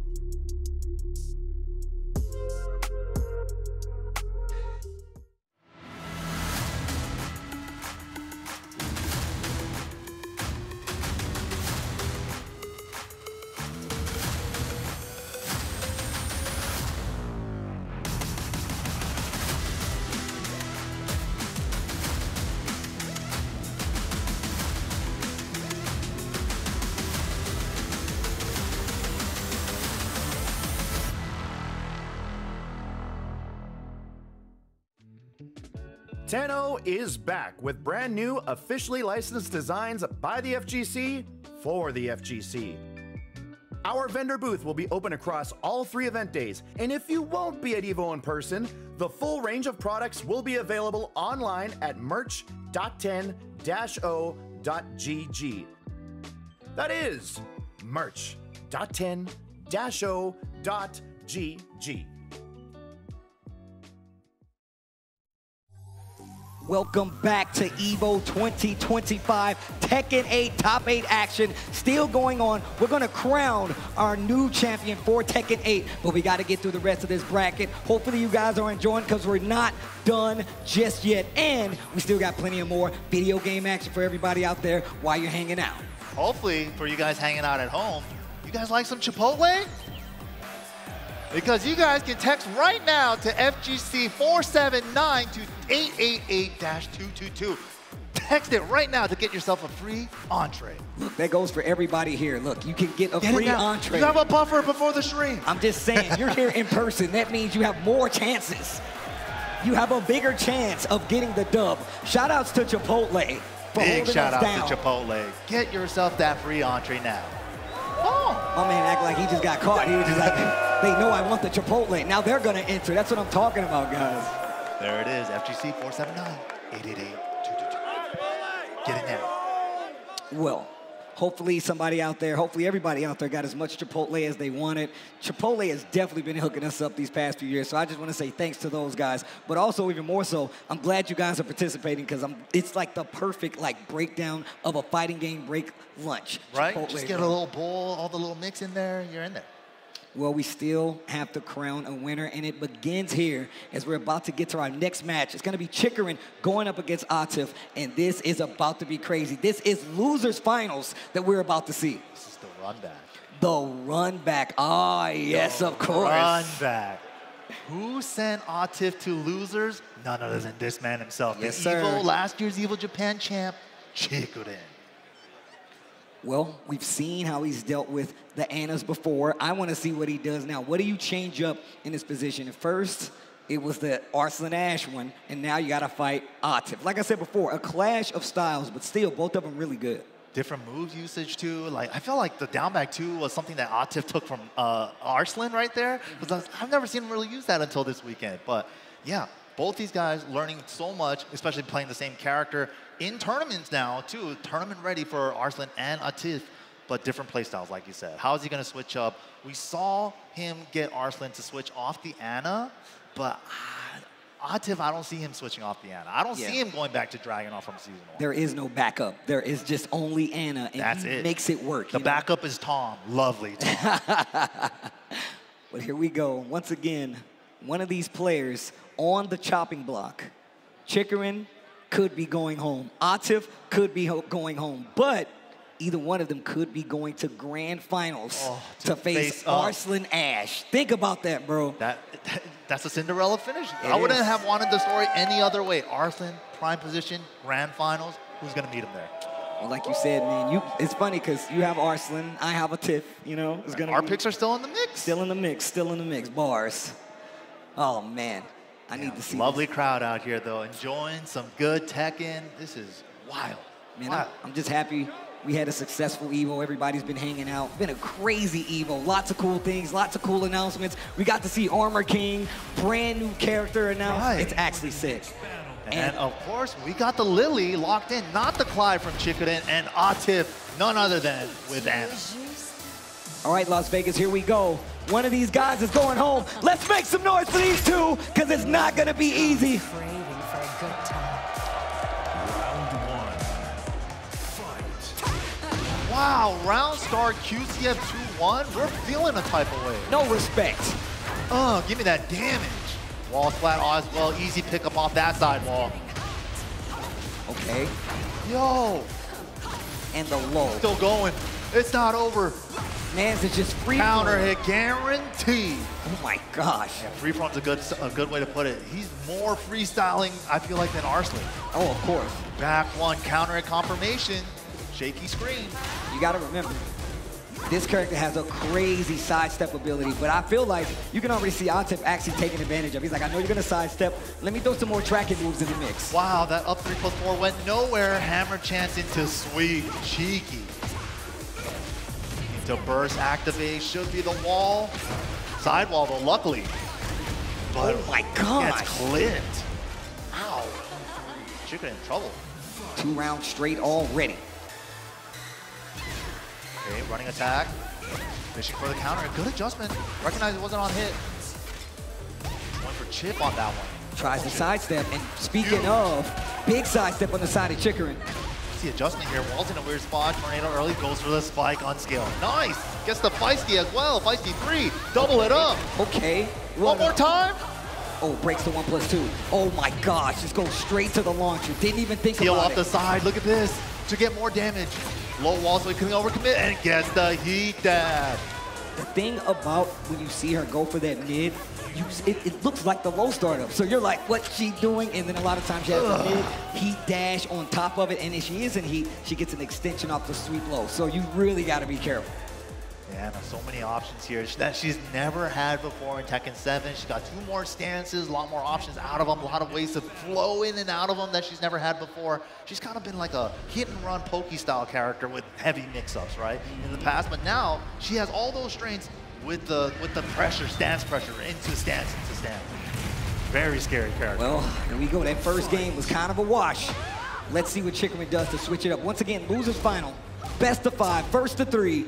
Tenno is back with brand new, officially licensed designs by the FGC for the FGC. Our vendor booth will be open across all 3 event days, and if you won't be at EVO in person, the full range of products will be available online at merch.10-o.gg. That is merch.10-o.gg. Welcome back to EVO 2025. Tekken 8 Top 8 action still going on. We're going to crown our new champion for Tekken 8, but we got to get through the rest of this bracket. Hopefully you guys are enjoying because we're not done just yet, and we still got plenty of more video game action for everybody out there while you're hanging out. Hopefully, for you guys hanging out at home, you guys like some Chipotle? Because you guys can text right now to FGC 479 to 888-222. Text it right now to get yourself a free entree. Look, that goes for everybody here. Look, you can get a free entree. You have a buffer before the stream. I'm just saying, you're here in person. That means you have more chances. You have a bigger chance of getting the dub. Shout outs to Chipotle for Big holding shout us down. out to Chipotle. Get yourself that free entree now. Oh. My man act like he just got caught. He was just like, they know I want the Chipotle. Now they're going to enter. That's what I'm talking about, guys. There it is, FGC 479-888-222. Get in there. Well, hopefully somebody out there, hopefully everybody out there got as much Chipotle as they wanted. Chipotle has definitely been hooking us up these past few years, so I just want to say thanks to those guys. But also, even more so, I'm glad you guys are participating because it's like the perfect breakdown of a fighting game break lunch. Right? Chipotle, Just get a little bowl, all the little mix in there, you're in there. Well, we still have to crown a winner, and it begins here as we're about to get to our next match. It's going to be Chikarin going up against Atif, and this is about to be crazy. This is losers finals that we're about to see. This is the run back. The run back. Ah, yes, of course. Run back. Who sent Atif to losers? None other than this man himself. Yes, the sir. last year's EVO Japan champ, Chikurin. Well, we've seen how he's dealt with the Annas before. I want to see what he does now. What do you change up in this position? At first, it was the Arslan Ash one, and now you got to fight Atif. Like I said before, a clash of styles, but still, both of them really good. Different move usage, too. I felt like the down back, too, was something that Atif took from Arslan right there. Because I've never seen him really use that until this weekend. But, yeah, both these guys learning so much, especially playing the same character in tournaments now, too. Tournament ready for Arslan and Atif, but different playstyles, like you said. How is he going to switch up? We saw him get Arslan to switch off the Ana, but Atif, I don't see him switching off the Ana. I don't see him going back to Dragunov from Season 1. There is no backup. There is just only Ana, and That's he it. makes it work. The backup is Tom. Lovely Tom. But here we go. Once again, one of these players on the chopping block. Chikarin could be going home. Atif could be going home. But either one of them could be going to grand finals to face Arslan Ash. Think about that, bro. That's a Cinderella finish. It I wouldn't is. have wanted the story any other way. Arslan, prime position, grand finals. Who's going to meet him there? Well, like you said, man, it's funny because you have Arslan, I have Atif, It's gonna Our picks are still in the mix. Still in the mix, still in the mix. Bars. Oh, man. I need to see Lovely crowd out here, though, enjoying some good Tekken. This is wild. Man, Wow. I'm just happy We had a successful Evo. Everybody's been hanging out. Been a crazy Evo. Lots of cool things, lots of cool announcements. We got to see Armor King, brand new character announced. Right. It's actually sick. And of course, we got the Lily locked in, not the Clyde from Chikurin, and Atif, none other than with Anna. All right, Las Vegas, here we go. One of these guys is going home. Let's make some noise for these two, because it's not going to be easy. Wow, round start QCF 2-1. We're feeling a type of way. No respect. Give me that damage. Wall flat as well. Easy pickup off that sidewall. Okay. Yo. And the low. Still going. It's not over. Man's is just free. Counter hit guaranteed. Oh my gosh. Yeah, free front's a good way to put it. He's more freestyling, I feel like, than Arslan. Oh, of course. Back one, counter hit confirmation. Shaky screen. You gotta remember, this character has a crazy sidestep ability, but I feel like you can already see Atif actually taking advantage of it. He's like, I know you're gonna sidestep. Let me throw some more tracking moves in the mix. Wow, that up 3+4 went nowhere. Hammer chance into sweet, cheeky. To burst activate, should be the wall. Sidewall though, luckily. But oh my gosh. Gets clipped. Ow. Chicken in trouble. 2 rounds straight already. Okay, running attack. Fishing for the counter. Good adjustment. Recognize it wasn't on hit. One for Chip on that one. Tries to sidestep, and speaking of, big sidestep on the side of Chikurin. See adjustment here. Wall's in a weird spot. Tornado early goes for the spike on skill. Nice. Gets the Feisty as well. Feisty 3. Double it up. Okay. One more time. Oh, breaks the 1+2. Oh my gosh. Just goes straight to the launcher. Didn't even think Heal about off it. the side. Look at this. To get more damage. Low wall so he couldn't overcommit and gets the heat dab. The thing about when you see her go for that mid, it looks like the low startup. So you're like, what's she doing? And then a lot of times she has the mid heat dash on top of it. And if she is in heat, she gets an extension off the sweep low. So you really got to be careful. Yeah, there's so many options here that she's never had before in Tekken 7. She's got 2 more stances, a lot more options out of them, a lot of ways to flow in and out of them that she's never had before. She's kind of been like a hit-and-run Pokey-style character with heavy mix-ups, right, in the past. But now she has all those strengths with the pressure, stance pressure, into stance, into stance. Very scary character. Well, here we go. That first game was kind of a wash. Let's see what Chikurin does to switch it up. Once again, losers final. Best of 5, first to 3.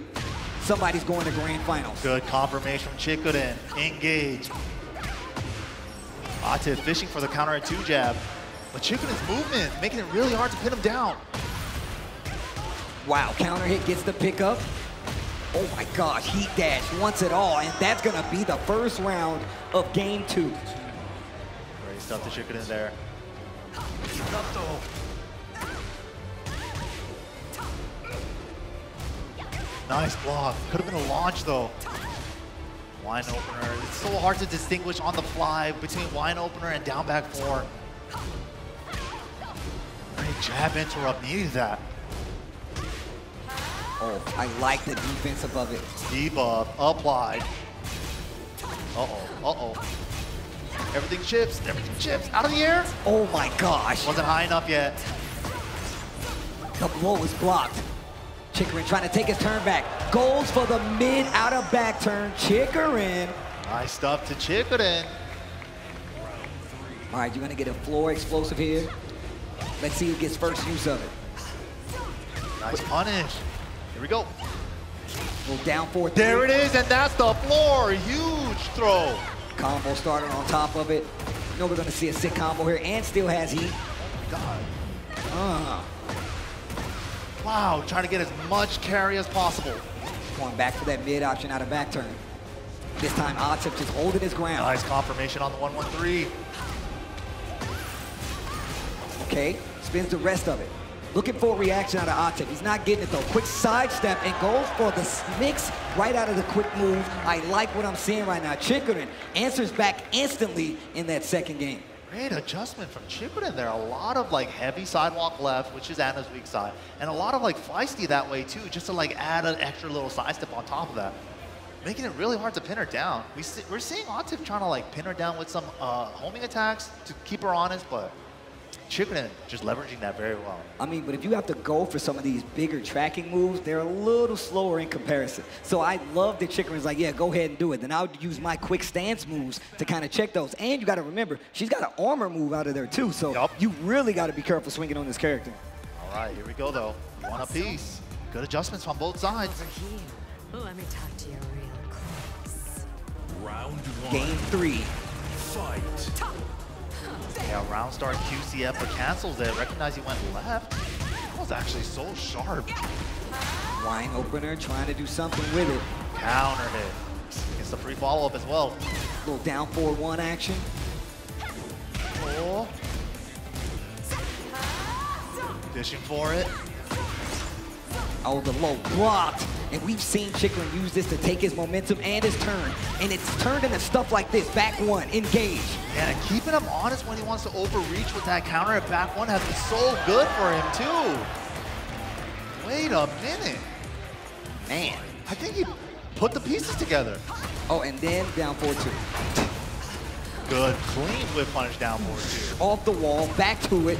Somebody's going to grand finals. Good confirmation from Chikurin. Engage. Atif fishing for the counter at 2 jab. But Chikurin's movement making it really hard to pin him down. Wow, counter hit gets the pickup. Oh my gosh, heat dash wants it all, and that's gonna be the first round of game 2. Great stuff to Chikurin there. Nice block. Could have been a launch though. Wine opener. It's so hard to distinguish on the fly between wine opener and down back 4. Great jab interrupt. Needed that. Oh, I like the defense above it. Debuff applied. Uh-oh. Everything chips. Everything chips. Out of the air. Oh my gosh. Wasn't high enough yet. The blow was blocked. Chikurin trying to take his turn back. Goes for the mid out of back turn. Chikurin. Nice stuff to Chikurin. All right, you're gonna get a floor explosive here. Let's see who gets first use of it. Nice punish. Here we go. Go down 4-3. There it is, and that's the floor. Huge throw. Combo starter on top of it. You know we're gonna see a sick combo here, and still has heat. God. Wow, trying to get as much carry as possible. Going back for that mid option out of back turn. This time Atif just holding his ground. Nice confirmation on the 1-1-3. Okay, spins the rest of it. Looking for a reaction out of Atif. He's not getting it though. Quick sidestep and goes for the mix right out of the quick move. I like what I'm seeing right now. Chikurin answers back instantly in that second game. Great adjustment from Chikurin there. A lot of like heavy sidewalk left, which is Anna's weak side, and a lot of like feisty that way too, just to like add an extra little sidestep on top of that, making it really hard to pin her down. We're seeing Atif trying to like pin her down with some homing attacks to keep her honest, but Chicoden just leveraging that very well. I mean, but if you have to go for some of these bigger tracking moves, they're a little slower in comparison. So I love that Chicoden's like, yeah, go ahead and do it. Then I'll use my quick stance moves to kind of check those. And you got to remember, she's got an armor move out of there too. So you really got to be careful swinging on this character. All right, here we go though. One apiece. Good adjustments on both sides. Let me talk to you real close. Round 1. Game 3. Fight. Yeah, round start QCF but cancels it. Recognize he went left. That was actually so sharp. Wine opener trying to do something with it. Counter hit. Gets the free follow-up as well. Little down forward 1 action. Oh. Fishing for it. Oh, the low blocked. And we've seen Chicoden use this to take his momentum and his turn. And it's turned into stuff like this. Back 1, engage. Yeah, and keeping him honest when he wants to overreach with that counter at back 1 has been so good for him too. Wait a minute. Man. I think he put the pieces together. Oh, and then down forward 2. Good, clean whip punish down forward 2. Off the wall, back to it.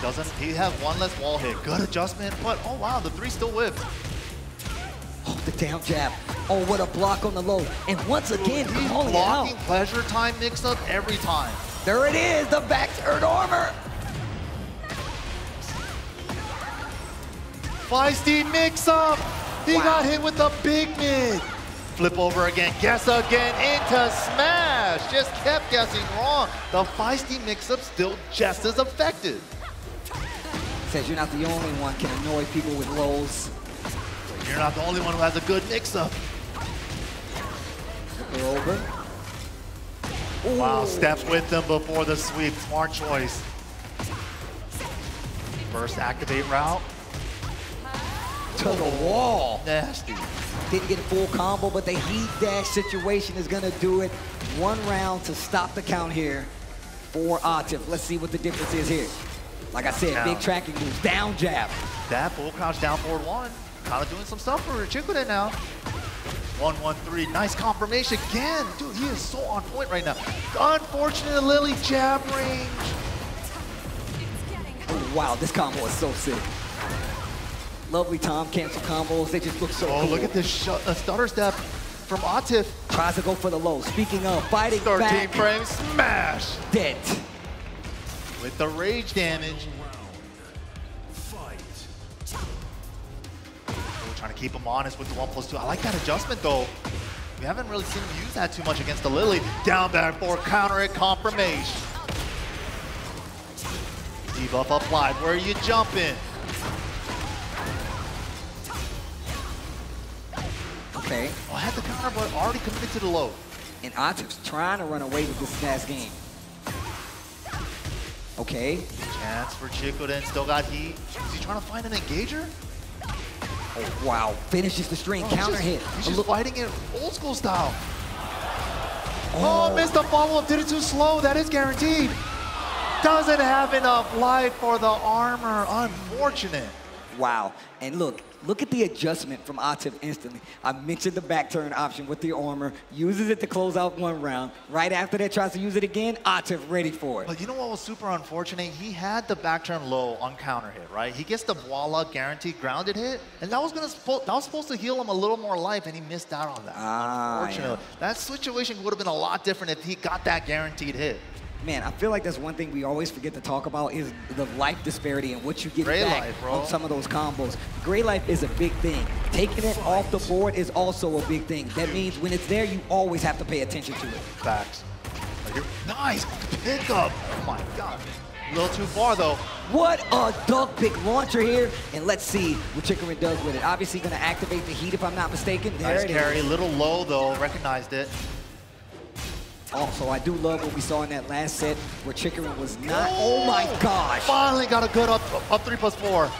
Doesn't he have one less wall hit? Good adjustment, but oh wow, the 3 still whipped. Oh, the down jab. Oh, what a block on the low. And once again, he's calling blocking it out. pleasure time mix-up every time. There it is, the back turn armor. Feisty mix-up. He got hit with the big mid. Flip over again, guess again into smash. Just kept guessing wrong. The Feisty mix-up still just as effective. Says you're not the only one can annoy people with lows. You're not the only one who has a good mix-up. Flip her over. Wow, Ooh. steps with them before the sweep. Smart choice. First activate route. To the wall. Nasty. Didn't get a full combo, but the heat dash situation is gonna do it. 1 round to stop the count here for Atif. Let's see what the difference is here. Like I said, big tracking moves, down jab. That full crouch down forward 1. Kind of doing some stuff for Chicoden now. 1-1-3, nice confirmation again. Dude, he is so on point right now. Unfortunate Lily jab range. Oh, wow, this combo is so sick. Lovely Tom cancel combos, they just look so cool. Look at this stutter step from Atif. Tries to go for the low. Speaking of, fighting 13 back. frames, smash. Dead. With the rage damage. We're trying to keep him honest with the 1+2. I like that adjustment though. We haven't really seen him use that too much against the Lily. Down back 4, counter it, confirmation. Debuff applied, where are you jumping? Okay. Oh, I had the counter, but already committed to the low. And Atif's trying to run away with this last game. Okay. Chance for Chicoden, still got heat. Is he trying to find an engager? Oh, wow. Finishes the string, counter hit. He's just fighting it old school style. Oh, missed the follow-up, did it too slow. That is guaranteed. Doesn't have enough life for the armor. Unfortunate. Wow. And look at the adjustment from Atif instantly. I mentioned the back turn option with the armor, uses it to close out 1 round. Right after that, tries to use it again, Atif ready for it. But you know what was super unfortunate? He had the back turn low on counter hit, right? He gets the voila guaranteed grounded hit, and that was supposed to heal him a little more life, and he missed out on that. Unfortunately. Yeah. That situation would have been a lot different if he got that guaranteed hit. Man, I feel like that's one thing we always forget to talk about is the life disparity and what you get back on some of those combos. Gray life is a big thing. Taking it off the board is also a big thing. That means when it's there, you always have to pay attention to it. Facts. Nice pickup. Oh my God. A little too far though. What a duck pick launcher here. And let's see what Chicoden does with it. Obviously gonna activate the heat if I'm not mistaken. There nice it carry, is. A little low though, recognized it. Also, I do love what we saw in that last set where Chicoden was not, oh my gosh. Finally got a good up 3+4.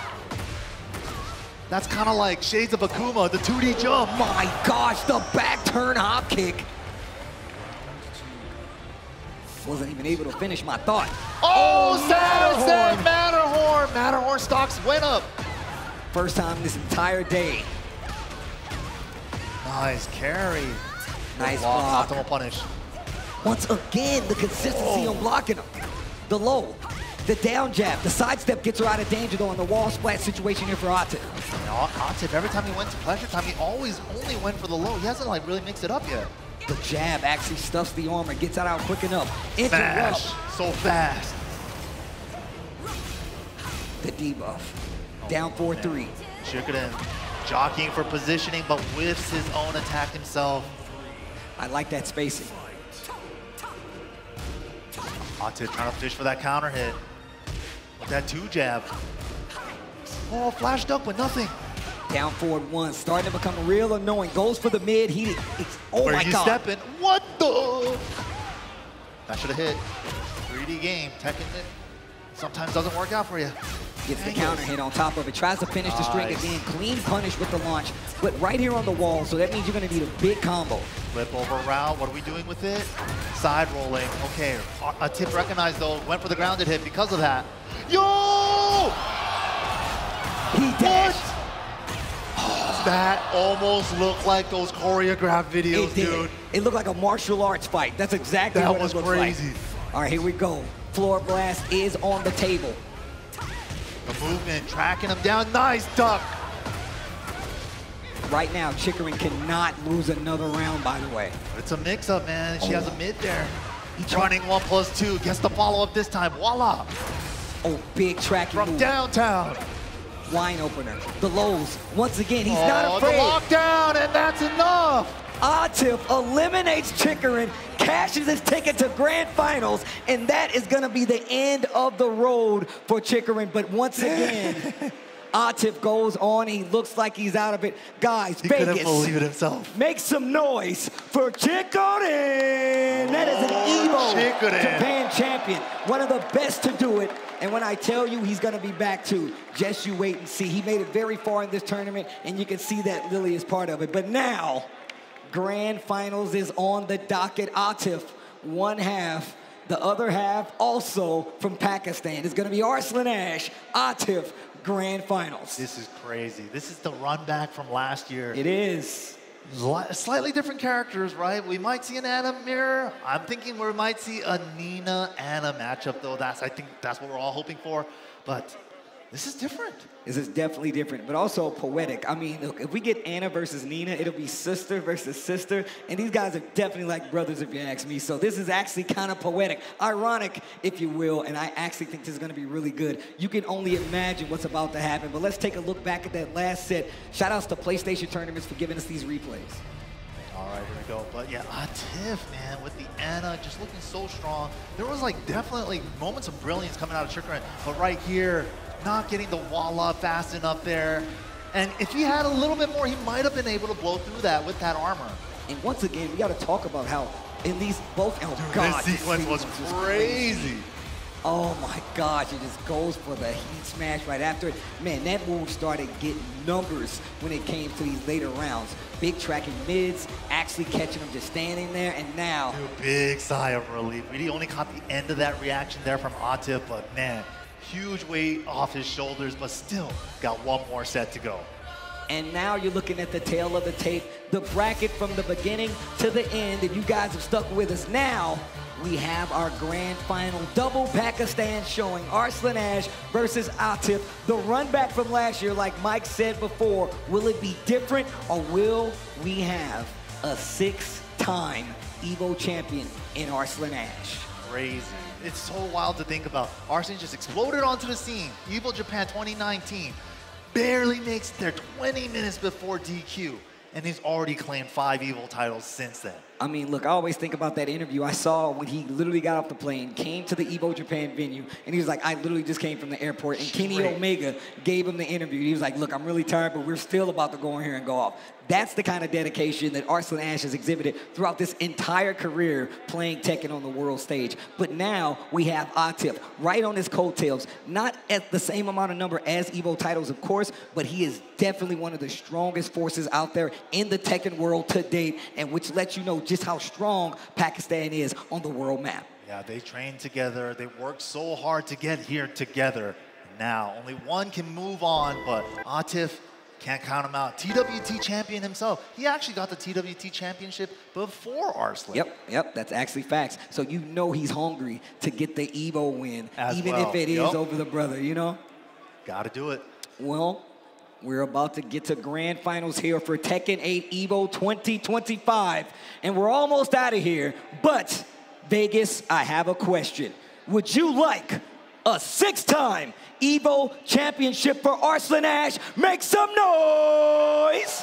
That's kind of like Shades of Akuma, the 2D jump. My gosh, the back turn hop kick. Wasn't even able to finish my thought. Oh, sad Matterhorn. Matterhorn stocks went up. First time this entire day. Nice carry. Nice block. Optimal punish. Once again, the consistency on blocking him. The low. The down jab, the sidestep gets her out of danger though, on the wall splat situation here for Atif. Atif, every time he went to pleasure time, he always only went for the low. He hasn't like really mixed it up yet. The jab actually stuffs the armor, gets it out quick enough. Smash, so fast. The debuff, down 4-3. Chikurin jockeying for positioning, but whiffs his own attack himself. I like that spacing. Atif trying to fish for that counter hit. With that 2 jab. Oh, flash duck, but nothing. Down forward 1, starting to become real annoying. Goes for the mid, oh Where my you God. Stepping? What the? That should have hit. 3D game, Tekken it sometimes doesn't work out for you. Gets the counter hit on top of it, tries to finish the string again. Clean punish with the launch, but right here on the wall, so that means you're gonna need a big combo. Flip over round, what are we doing with it? Side rolling, okay. Atif recognized though, went for the grounded hit because of that. Yo! He dashed. That almost looked like those choreographed videos, It did. dude. It looked like a martial arts fight. That's exactly That what was it looks crazy. like. All right, here we go. Floor blast is on the table. The movement, tracking him down, nice duck. Right now, Chikurin cannot lose another round, by the way. But it's a mix-up, man. She has a mid there. Running 1+2, gets the follow-up this time, voila. Oh, big tracking From move. downtown. Wine opener, the lows. Once again, he's not The afraid. lockdown, and that's enough. Atif eliminates Chikurin, cashes his ticket to Grand Finals, and that is gonna be the end of the road for Chikurin. But once again, Atif goes on, he looks like he's out of it. Guys, He Vegas, couldn't believe it himself. make some noise for Chikurin. That is an Evo Chikurin. Japan champion, one of the best to do it. And when I tell you he's gonna be back too, just you wait and see. He made it very far in this tournament, and you can see that Lily is part of it. But now, Grand Finals is on the docket. Atif, one half. The other half also from Pakistan. It's gonna be Arslan Ash, Atif, Grand Finals. This is crazy. This is the run back from last year. It is. Slightly different characters, right? We might see an Anna mirror. I'm thinking we might see a Nina Anna matchup, though. I think that's what we're all hoping for. But this is different. This is definitely different, but also poetic. I mean, look, if we get Anna versus Nina, it'll be sister versus sister, and these guys are definitely like brothers, if you ask me. So this is actually kind of poetic, ironic, if you will, and I actually think this is gonna be really good. You can only imagine what's about to happen, but let's take a look back at that last set. Shout outs to PlayStation Tournaments for giving us these replays. All right, here we go. But yeah, Atif, man, with the Anna just looking so strong. There was like definitely moments of brilliance coming out of Chikurin, but right here, not getting the wall up fast enough there. And if he had a little bit more, he might have been able to blow through that with that armor. And once again, we got to talk about how in these both, oh God, this sequence was crazy. Oh my gosh, it just goes for the heat smash right after it. Man, that move started getting numbers when it came to these later rounds. Big tracking mids, actually catching them just standing there, and now. Dude, big sigh of relief. We only caught the end of that reaction there from Atif, but man, huge weight off his shoulders, but still got one more set to go. And now you're looking at the tail of the tape, the bracket from the beginning to the end, and you guys have stuck with us. Now, we have our grand final double Pakistan showing. Arslan Ash versus Atif. The run back from last year, like Mike said before, will it be different or will we have a 6-time Evo champion in Arslan Ash? Crazy. It's so wild to think about. Arslan just exploded onto the scene. Evo Japan 2019 barely makes it there 20 minutes before DQ, and he's already claimed 5 Evo titles since then. I mean, look, I always think about that interview I saw when he literally got off the plane, came to the Evo Japan venue, and he was like, I literally just came from the airport, and Kenny Omega gave him the interview. He was like, look, I'm really tired, but we're still about to go in here and go off. That's the kind of dedication that Arslan Ash has exhibited throughout this entire career playing Tekken on the world stage. But now we have Atif right on his coattails, not at the same amount of number as Evo titles, of course, but he is definitely one of the strongest forces out there in the Tekken world to date, and which lets you know just how strong Pakistan is on the world map. Yeah, they trained together. They worked so hard to get here together. Now, only one can move on, but Atif Can't count him out. TWT champion himself. He actually got the TWT championship before Arslan. Yep, that's actually facts. So you know he's hungry to get the Evo win, even well. if it is over the brother, you know? Gotta do it. Well, we're about to get to grand finals here for Tekken 8 Evo 2025. And we're almost out of here. But, Vegas, I have a question. Would you like a 6-time Evo championship for Arslan Ash? Make some noise!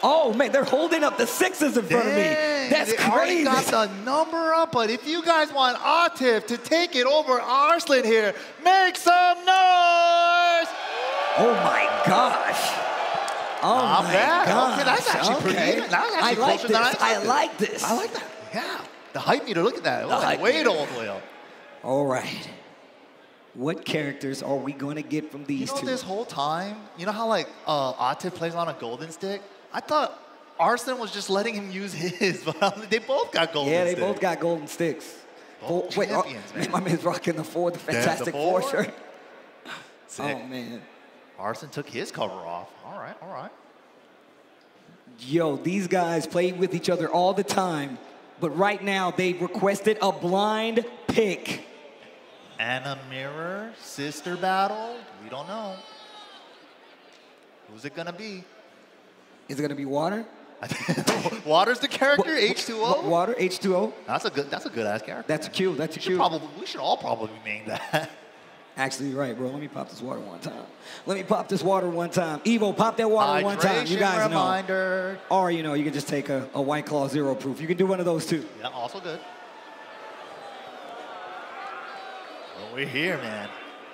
Oh, man, they're holding up the 6s in front of me. That's they crazy. already got the number up, but if you guys want Atif to take it over Arslan here, make some noise! Oh, my gosh. Oh, Not my bad. gosh. Okay, that's actually pretty even. That's actually I like closer this. than I expected. I like this. I like that. Yeah. The hype meter, look at that. The hype way meter. all the way up. All right. What characters are we going to get from these two? This whole time, you know how like Atif plays on a golden stick? I thought Arslan was just letting him use his, but they both got golden sticks. Yeah, they both got golden sticks. Both champions, man. My man's rocking the Fantastic Four? Four shirt. Sick. Oh, man. Arslan took his cover off. All right, all right. Yo, these guys play with each other all the time, but right now they requested a blind pick. And a mirror sister battle? We don't know. Who's it gonna be? Is it gonna be Water? Water's the character, H2O? Water, H2O. That's a good ass character. That's cute. That's cute. We should all probably name that. Actually, you're right, bro. Let me pop this water one time. Evo, pop that water one time. You guys reminder. know. Or, you know, you can just take a White Claw Zero Proof. You can do one of those too. Yeah, also good. Well, we're here, man.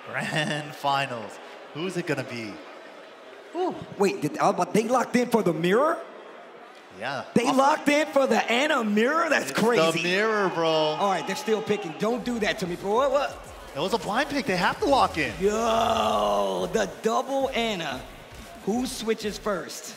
Grand finals. Who's it gonna be? Ooh. Wait, they locked in for the mirror? Yeah. They locked in for the Anna mirror? That's crazy. The mirror, bro. All right, they're still picking. Don't do that to me, bro. What? It was a blind pick. They have to lock in. Yo, the double Anna. Who switches first?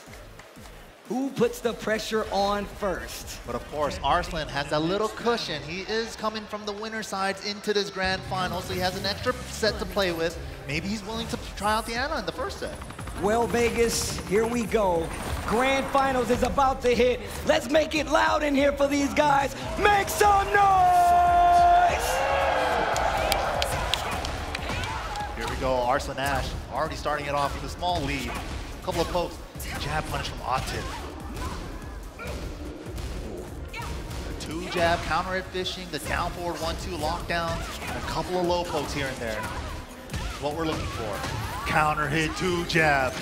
Who puts the pressure on first? But of course, Arslan has a little cushion. He is coming from the winner sides into this grand final, so he has an extra set to play with. Maybe he's willing to try out the Anna in the first set. Well, Vegas, here we go. Grand finals is about to hit. Let's make it loud in here for these guys. Make some noise! Here we go, Arslan Ash already starting it off with a small lead. A couple of pokes. Jab punish from Atif. The 2-jab counter hit fishing, the down forward 1-2 lockdown, and a couple of low pokes here and there. What we're looking for. Counter hit 2-jab.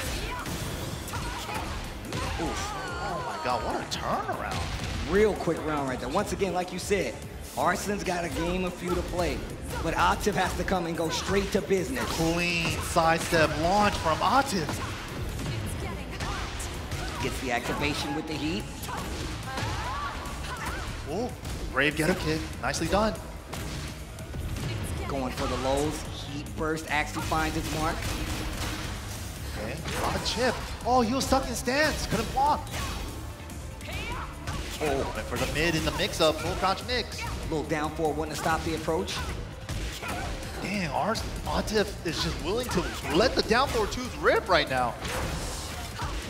Oh my God, what a turnaround. Real quick round right there. Once again, like you said, Arslan's got a game of few to play, but Atif has to come and go straight to business. Clean sidestep launch from Atif. Gets the activation with the heat. Oh, brave get up kick. Nicely done. Going for the lows. Heat first actually finds its mark. Okay, a lot of chip. Oh, he was stuck in stance. Couldn't block. Oh, and for the mid in the mix-up, full crouch mix. Little down forward, wanting to stop the approach. Dang, Atif is just willing to let the down forward twos rip right now.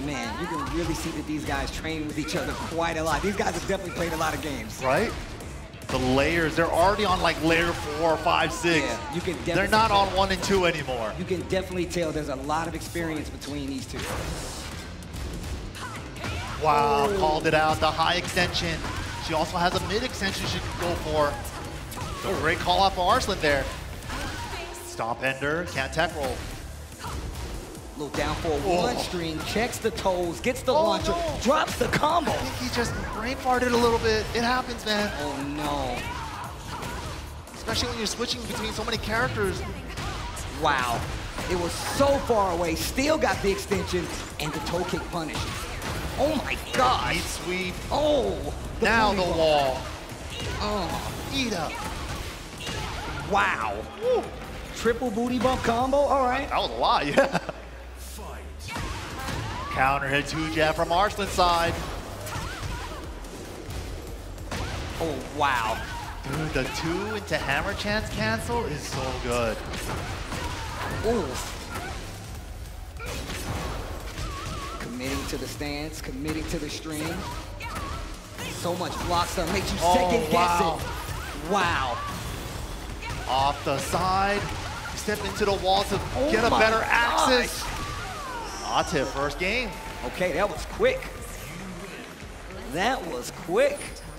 Man, you can really see that these guys train with each other quite a lot. These guys have definitely played a lot of games. Right? The layers, they're already on like layer 4, 5, 6. Yeah, you can definitely they're not on 1 and 2 anymore. You can definitely tell there's a lot of experience between these two. Wow, called it out, the high extension. She also has a mid extension she can go for. So great call out for Arslan there. Stomp ender, can't tech roll. Little down forward one string, checks the toes, gets the launcher, drops the combo. I think he just brain farted a little bit. It happens, man. Oh no. Especially when you're switching between so many characters. Wow. It was so far away, still got the extension, and the toe kick punished. Oh my God. Eat sweep. Oh. Now the wall. Oh. Eat up. Wow. Woo. Triple booty bump combo, all right. That was a lot, yeah. Counter hit 2-jab from Arslan's side. Oh, wow. Dude, the 2 into hammer chance cancel is so good. Oof. Committing to the stance, committing to the string. So much block stuff makes you second guess it. Wow. Off the side, step into the wall to get a better access. Atif, first game. Okay, that was quick. That was quick.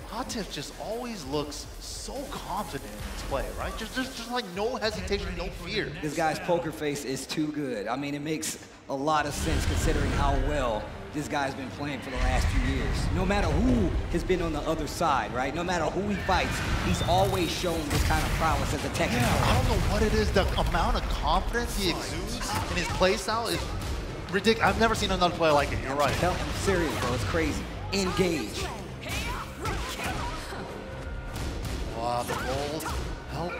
Atif just always looks so confident in his play, right? Just like no hesitation, no fear. This guy's poker face is too good. I mean, it makes a lot of sense considering how well this guy's been playing for the last few years. No matter who has been on the other side, right? No matter who he fights, he's always shown this kind of prowess as a technical. Yeah, I don't know what it is. The amount of confidence he exudes in his play style is ridiculous. I've never seen another player like it. You're right. I'm serious, bro. It's crazy. Engage. Wow, the rolls help.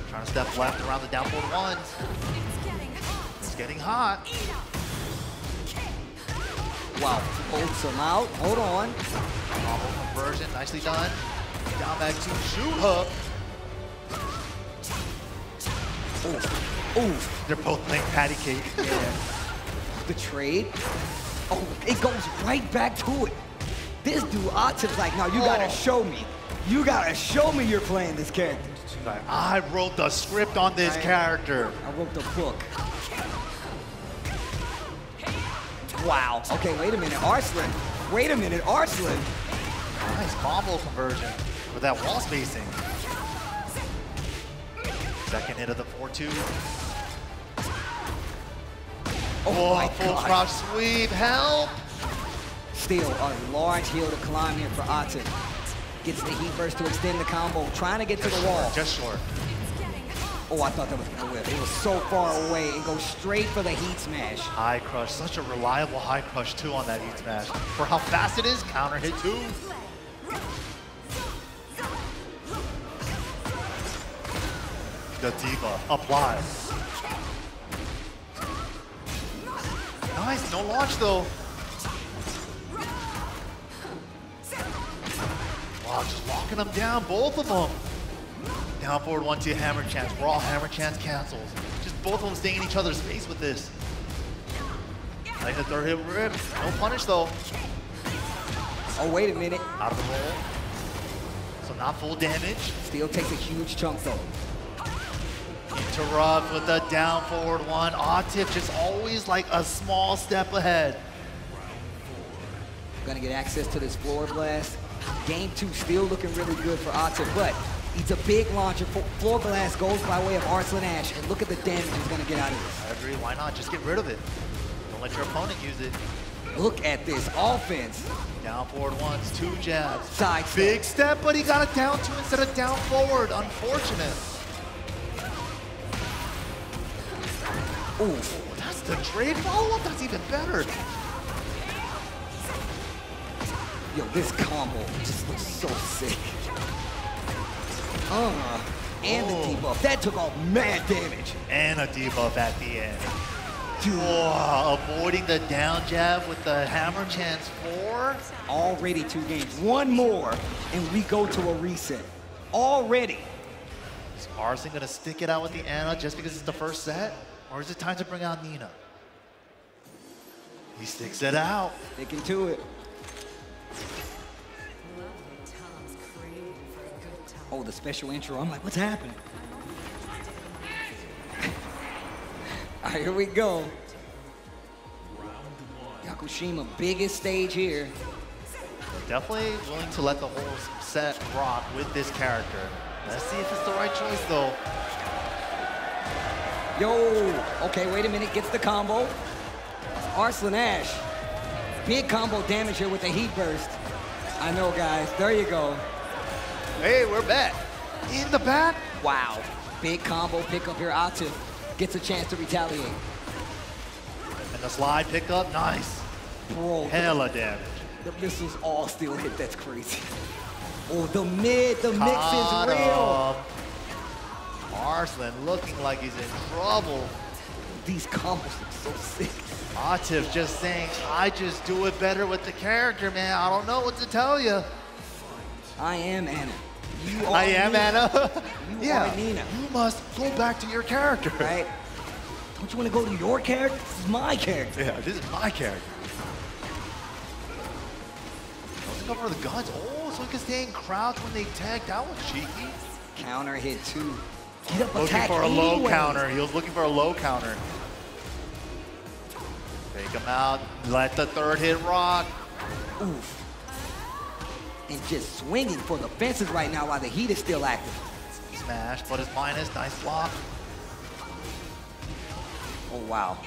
Trying to step left around the down forward ones. It's getting hot. Wow, holds him out. Hold on. Combo conversion, nicely done. Down back to shoot hook. Ooh. They're both playing patty cake. Yeah. The trade. Oh, it goes right back to it. This dude, Atif's like, no, you gotta show me. You gotta show me you're playing this character. Like, I wrote the script on this character. I wrote the book. Wow. Okay, wait a minute, Arslan. Wait a minute, Arslan. Nice combo conversion with that wall spacing. Second hit of the 4-2. Oh my full God. crouch sweep, help! Still a large hill to climb here for Atif. Gets the heat burst to extend the combo, trying to get to the wall. Just short. Oh, I thought that was gonna whip. It was so far away and goes straight for the heat smash. High crush, such a reliable high crush too on that heat smash. For how fast it is, counter hit too. The diva applied. Nice, no launch though. Wow, just locking them down, both of them. Down forward 1-2 hammer chance. Raw hammer chance cancels. Just both of them staying in each other's face with this. Like the third hit rip. No punish though. Oh, wait a minute. Out of the roll. So not full damage. Still takes a huge chunk though. Interrupt with the down forward one. Atif just always like a small step ahead. Gonna get access to this floor blast. Game 2 still looking really good for Atif, but he's a big launcher. Floor blast goes by way of Arslan Ash, and look at the damage he's gonna get out of this. I agree, why not? Just get rid of it. Don't let your opponent use it. Look at this offense. Down forward ones, 2 jabs. Side big step, but he got it down 2 instead of down forward. Unfortunate. Ooh, that's the trade follow-up. That's even better. Yo, this combo just looks so sick. And the debuff. That took off mad damage. And a debuff at the end. Whoa, avoiding the down jab with the hammer chance 4. Already 2 games. One more, and we go to a reset. Already. Is Arslan gonna stick it out with the Ana just because it's the first set? Or is it time to bring out Nina? He sticks it out. Sticking to it. Oh, the special intro. I'm like, what's happening? All right, here we go. Yakushima, biggest stage here. Definitely willing to let the whole set rock with this character. Let's see if it's the right choice, though. Yo, okay, wait a minute, gets the combo. Arslan Ash, big combo damage here with the heat burst. I know, guys, there you go. Hey, we're back. In the back. Wow, big combo pickup here. Atif gets a chance to retaliate. And the slide pickup, nice. Bro, hella damage. The missiles all still hit, that's crazy. Oh, the mix is real. Arslan looking like he's in trouble. These combos look so sick. Atif just saying, I just do it better with the character, man. I don't know what to tell you. I am Ana. You are I am Nina. Ana. You are Nina. You must go back to your character. Right? Don't you want to go to your character? This is my character. Yeah, this is my character. cover the guns. Oh, so he can stay in crouch when they tag. That was cheeky. Counter hit too. Get up, looking attack for a low anyway. counter. He was looking for a low counter. Take him out. Let the third hit rock. Oof. And just swinging for the fences right now while the heat is still active. Smash, but it's minus. Nice block. Oh, wow.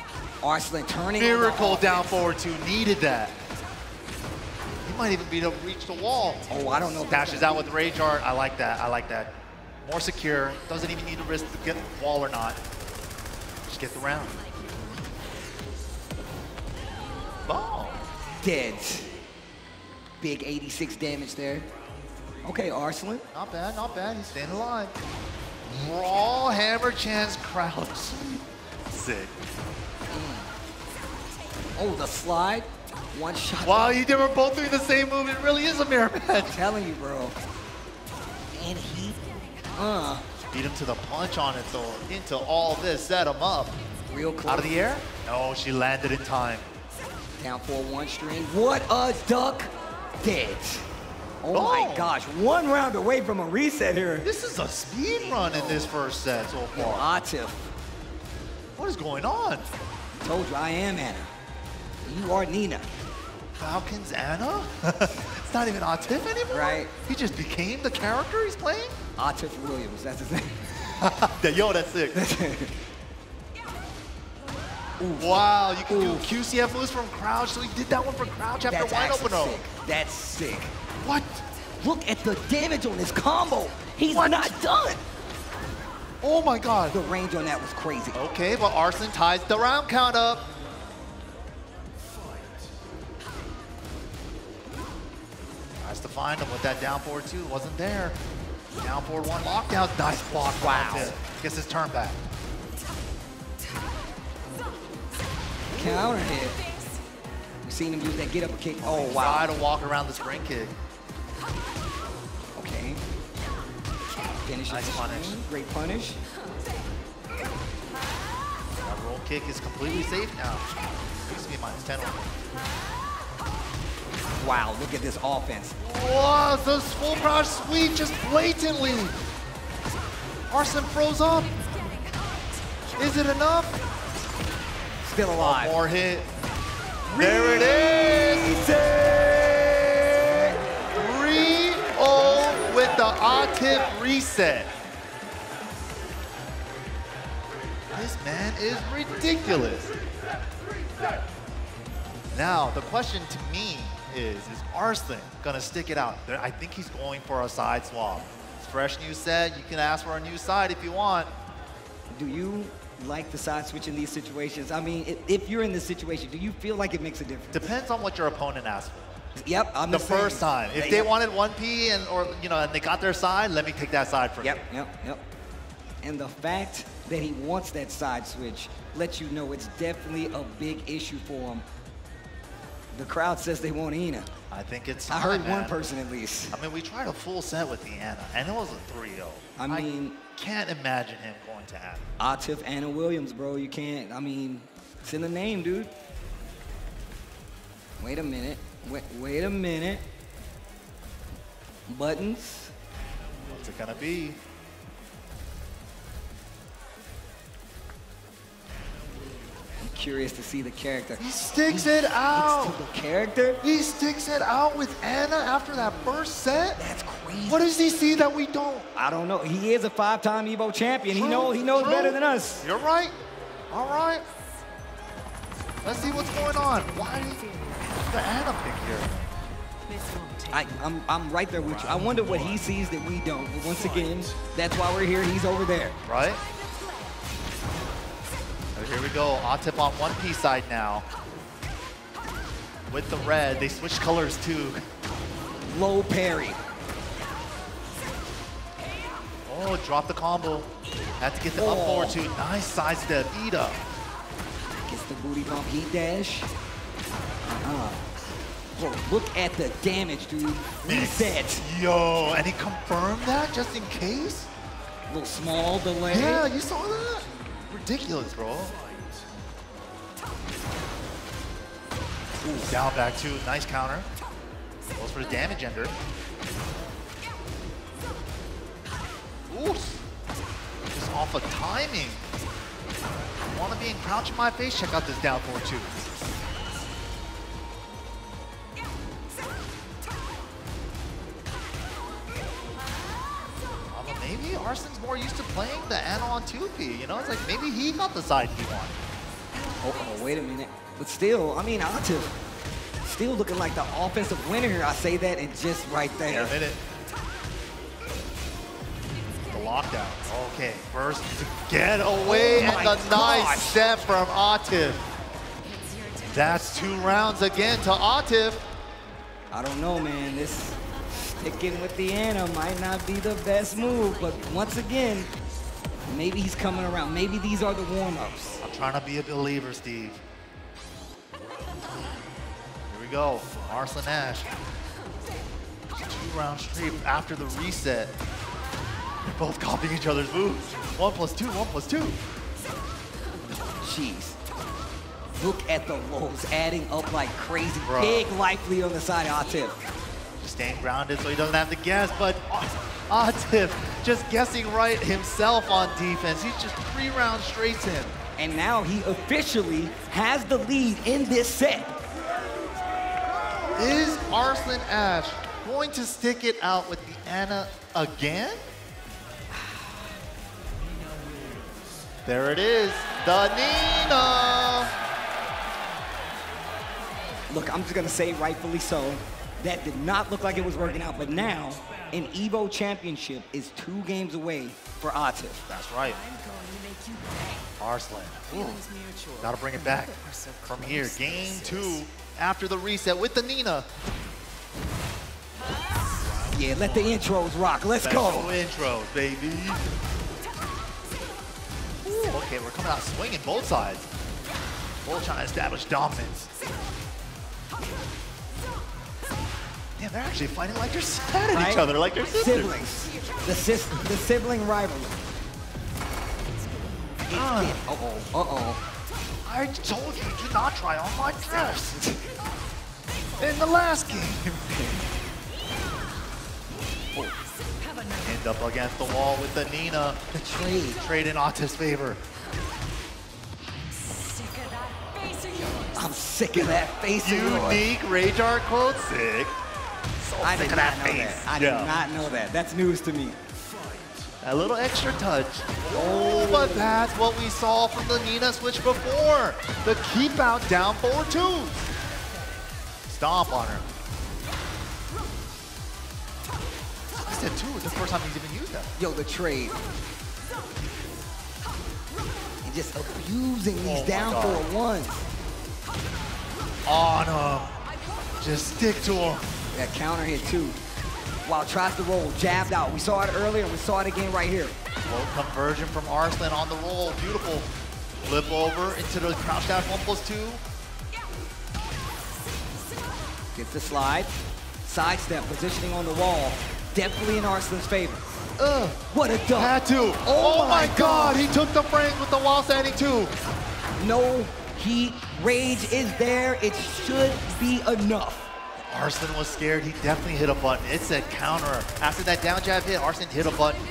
Arslan turning. Miracle down forward two. Needed that. He might even be able to reach the wall. Oh, I don't know. Dashes out with Rage Art. I like that. I like that. More secure. Doesn't even need to risk to get the wall or not. Just get the round. Boom. Dead. Big 86 damage there. Okay, Arslan. Not bad, not bad. He's staying alive. Raw hammer chance crouch. Sick. Oh, the slide. One shot. Wow, they were both doing the same move. It really is a mirror match. I'm telling you, bro. And he, beat him to the punch on it, though. Into all this, set him up. Real close. Out of the air? No, she landed in time. Down for one string. What a duck. Dead. Oh my gosh, one round away from a reset here. This is a speed run in this first set so far. Atif. What is going on? Told you, I am Anna. You are Nina. Falcon's Anna? It's not even Atif anymore? Right. He just became the character he's playing? Atif Williams, that's his name. Yo, that's sick. Wow, you can do QCF moves from crouch, so he did that one for crouch after wide opener. Sick. That's sick. What? Look at the damage on this combo. He's not done. Oh my God. The range on that was crazy. Okay, but Arslan ties the round count up. Tries to find him with that down forward two. Wasn't there. Down forward one lockdown. Nice block. Wow. Gets his turn back. Counter hit. We've seen him use that get up kick. Oh, wow. Try to walk around the spring kick. Okay. Finish. Nice punish. Great punish. That roll kick is completely safe now. Used to be minus 10. Wow, look at this offense. Wow, the full crouch sweep just blatantly. Arslan froze up. Is it enough? Still alive. One more hit. There it is. 3-0 with the Atif reset. This man is ridiculous. Now, the question to me is Arslan gonna stick it out? I think he's going for a side swap. It's fresh new set. You can ask for a new side if you want. Do you like the side switch in these situations? I mean, if you're in this situation, do you feel like it makes a difference? Depends on what your opponent asks for. Yep, I'm the first time. If they wanted 1P and and they got their side, let me take that side from you. Yep. And the fact that he wants that side switch lets you know it's definitely a big issue for him. The crowd says they want Ina. I think it's time, I heard man. one person at least. I mean, we tried a full set with the Anna, and it was a 3-0. I mean, can't imagine him going to Anna. Atif Anna Williams, bro. You can't. I mean, it's in the name, dude. Wait a minute. Wait a minute. Buttons. What's it gonna be? I'm curious to see the character. He sticks it out. It's to the character. He sticks it out with Anna after that first set. That's crazy. What does he see that we don't? I don't know. He is a 5-time Evo champion. He knows better than us. You're right. All right. Let's see what's going on. Why the Anna pick here? I'm right there with you. I wonder what he sees that we don't. But once again, that's why we're here. He's over there. Right? So here we go. Atif on 1P side now. With the red. They switched colors too. Low parry. Oh, drop the combo. Had to get the up forward too. Nice side step. Eat up. Gets the booty bump. Heat dash. Bro, look at the damage, dude. Reset. Yo, and he confirmed that just in case? A little small delay. Yeah, you saw that? Ridiculous, bro. Ooh, down back two. Nice counter. Goes for the damage ender. Ooh. Just off of timing. Wanna be in crouch in my face? Check out this down forward too. Maybe Arsenal's more used to playing the Ana on 2P, you know? It's like maybe he got the side he wanted. Oh, wait a minute. But still, I mean, Atif still looking like the offensive winner here. I say that and just right there. Yeah, a minute. The lockdown. Okay, first to get away and a nice step from Atif. That's 2 rounds again to Atif. I don't know, man. This sticking with the Ana might not be the best move, but once again, maybe he's coming around. Maybe these are the warm-ups. I'm trying to be a believer, Steve. Here we go, Arslan Ash. 2 rounds straight after the reset. They're both copying each other's moves. 1 + 2, 1 + 2. Jeez. Look at the lows adding up like crazy. Bro. Big life lead on the side of Atif. Staying grounded so he doesn't have to guess, but Atif just guessing right himself on defense. He's just 3 rounds straight to him. And now he officially has the lead in this set. Is Arslan Ash going to stick it out with the Ana again? There it is, the Nina. Look, I'm just gonna say rightfully so. That did not look like it was working out, but now an EVO championship is 2 games away for Atif. That's right. Arslan, gotta bring it back from here. Game 2 after the reset with the Nina. Yeah, let the intros rock. Let's go. Intros, baby. Ooh, okay, we're coming out swinging both sides. Both trying to establish dominance. Yeah, they're actually fighting like they're sad at each other, like they're sisters. Siblings. The sibling rivalry. Uh-oh. I told you to not try on my dress. In the last game. End up against the wall with the Nina. The trade. Trade in Atif's favor. I'm sick of that face of yours. Unique Rage Art quote, sick. I did not know that. I did not know that. That's news to me. A little extra touch. Oh, but that's what we saw from the Nina switch before. The keep out down forward 2. Stomp on her. I said 2 was the first time he's even used that. Yo, the trade. And just abusing these down forward ones. On him. Just stick to him. That counter hit too. Wow, tries to roll, jabbed out. We saw it earlier, and we saw it again right here. Low conversion from Arslan on the roll. Beautiful. Flip over into the crouch dash 1 + 2. Gets the slide. Sidestep, positioning on the wall. Definitely in Arslan's favor. What a dunk. Had to. Oh my God, he took the frames with the wall standing 2. No heat. Rage is there. It should be enough. Arslan was scared. He definitely hit a button. It said counter. After that down jab hit, Arslan hit a button.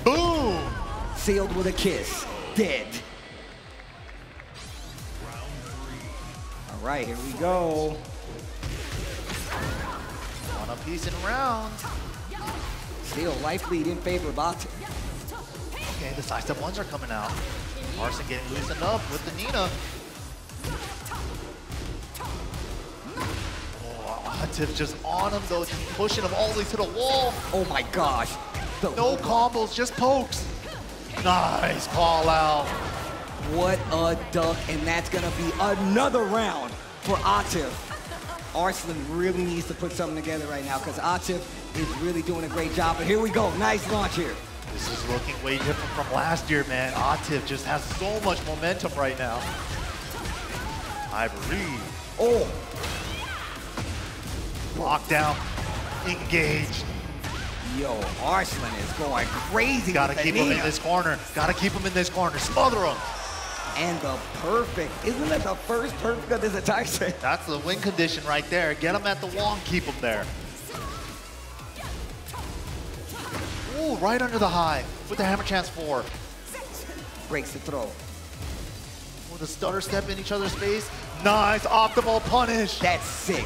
Boom! Sealed with a kiss. Dead. All right, here we go. One apiece in rounds. Still life lead in favor of Atif. Okay, the side step ones are coming out. Arslan getting loosened up with the Nina. Atif just on him though, just pushing him all the way to the wall. Oh my gosh. No combos, just pokes. Nice call out. What a dunk, and that's gonna be another round for Atif. Arslan really needs to put something together right now because Atif is really doing a great job. But here we go, nice launch here. This is looking way different from last year, man. Atif just has so much momentum right now. Ivory. Oh. Lockdown, engaged. Yo, Arslan is going crazy. Gotta keep him in this corner. Gotta keep him in this corner. Smother him. And the perfect. Isn't that the first perfect of this entire set? That's the win condition right there. Get him at the wall and keep him there. Ooh, right under the high with the hammer chance 4. Breaks the throw. With a stutter step in each other's face. Nice optimal punish. That's sick.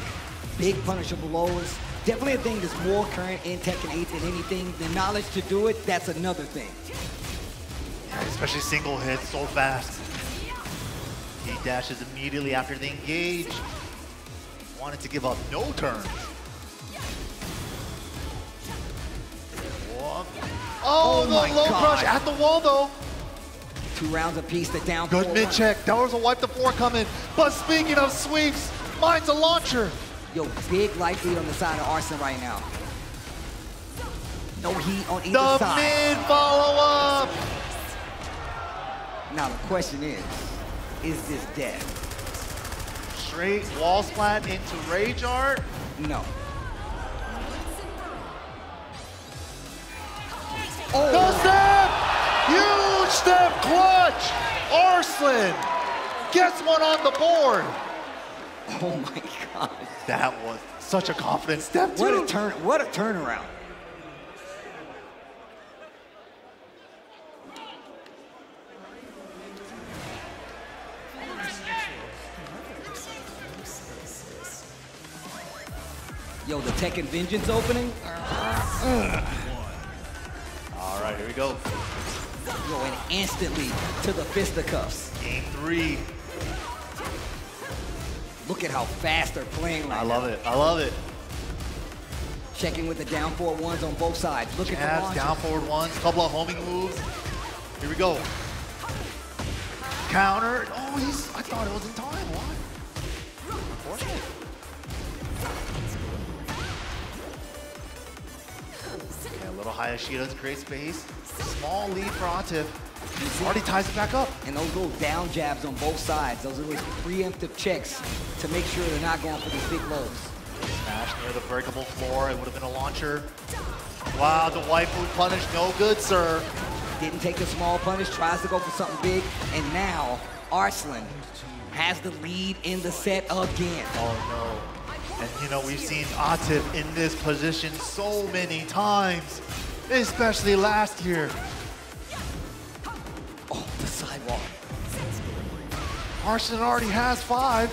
Big punishable blows. Definitely a thing that's more current in Tekken 8 than anything. The knowledge to do it, that's another thing. Yeah, especially single hits so fast. He dashes immediately after the engage. Wanted to give up no turns. Oh, the low crush at the wall though. 2 rounds apiece, the down. Good mid check. That was a wipe the 4 coming. But speaking of sweeps, mine's a launcher. Yo, big life lead on the side of Arslan right now. No heat on either the side. The mid follow-up. Now the question is this dead? Straight wall splat into Rage Art? No. Oh. The step! Huge step clutch! Arslan gets one on the board. Oh my God. That was such a confident step too. What a turn! What a turnaround! Yo, the Tekken Vengeance opening. All right, here we go. Yo, and instantly to the fisticuffs. Game 3. Look at how fast they're playing right now. I love it. I love it. Checking with the down forward ones on both sides. Look at the launches. Down forward ones, couple of homing moves. Here we go. Counter. Oh, I thought it was in time. Why? Unfortunate. Yeah, a little Hayashida doesn't create space. Small lead for Atif. Already ties it back up. And those little down jabs on both sides, those are those preemptive checks to make sure they're not going for these big lows. Smash near the breakable floor. It would have been a launcher. Wow, the white boot punish, no good, sir. Didn't take the small punish, tries to go for something big, and now Arslan has the lead in the set again. Oh no. And you know, we've seen Atif in this position so many times, especially last year. Oh, the sidewalk. Arslan already has 5.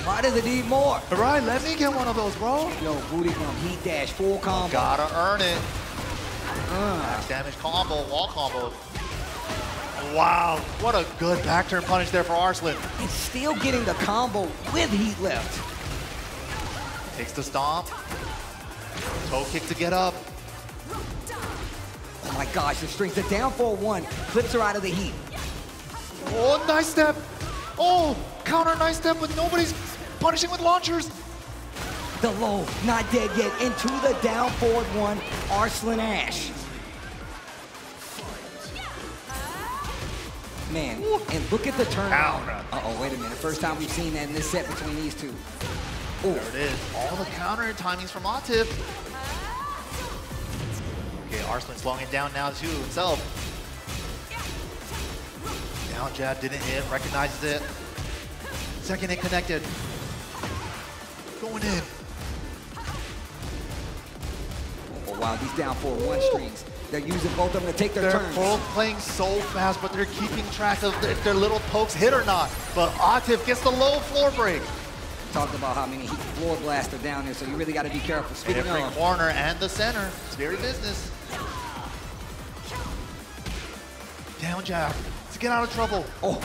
Why does it need more? All right, let me get one of those, bro. Yo, booty from heat dash, full combo. Gotta earn it. Max damage combo, wall combo. Wow, what a good back turn punish there for Arslan. And still getting the combo with heat left. Takes the stomp. Toe kick to get up. Oh my gosh, the strength. The down 4-1 clips her out of the heat. Oh, nice step. Oh, counter nice step, but nobody's punishing with launchers. The low, not dead yet, into the down forward 1, Arslan Ash. Man, and look at the turnaround. Uh-oh, wait a minute. First time we've seen that in this set between these two. Ooh. There it is. All the counter timings from Atif. Okay, Arslan slowing it down now too himself. Down jab didn't hit, recognizes it. Second hit connected. Going in. Oh wow, these down 4-1 strings. They're using both of them to take their turns. They're both playing so fast, but they're keeping track of if their little pokes hit or not. But Atif gets the low floor break. Talked about how many floor blasts are down there, so you really got to be careful. Speaking every of, corner and the center, it's very business. Down jab to get out of trouble. Oh,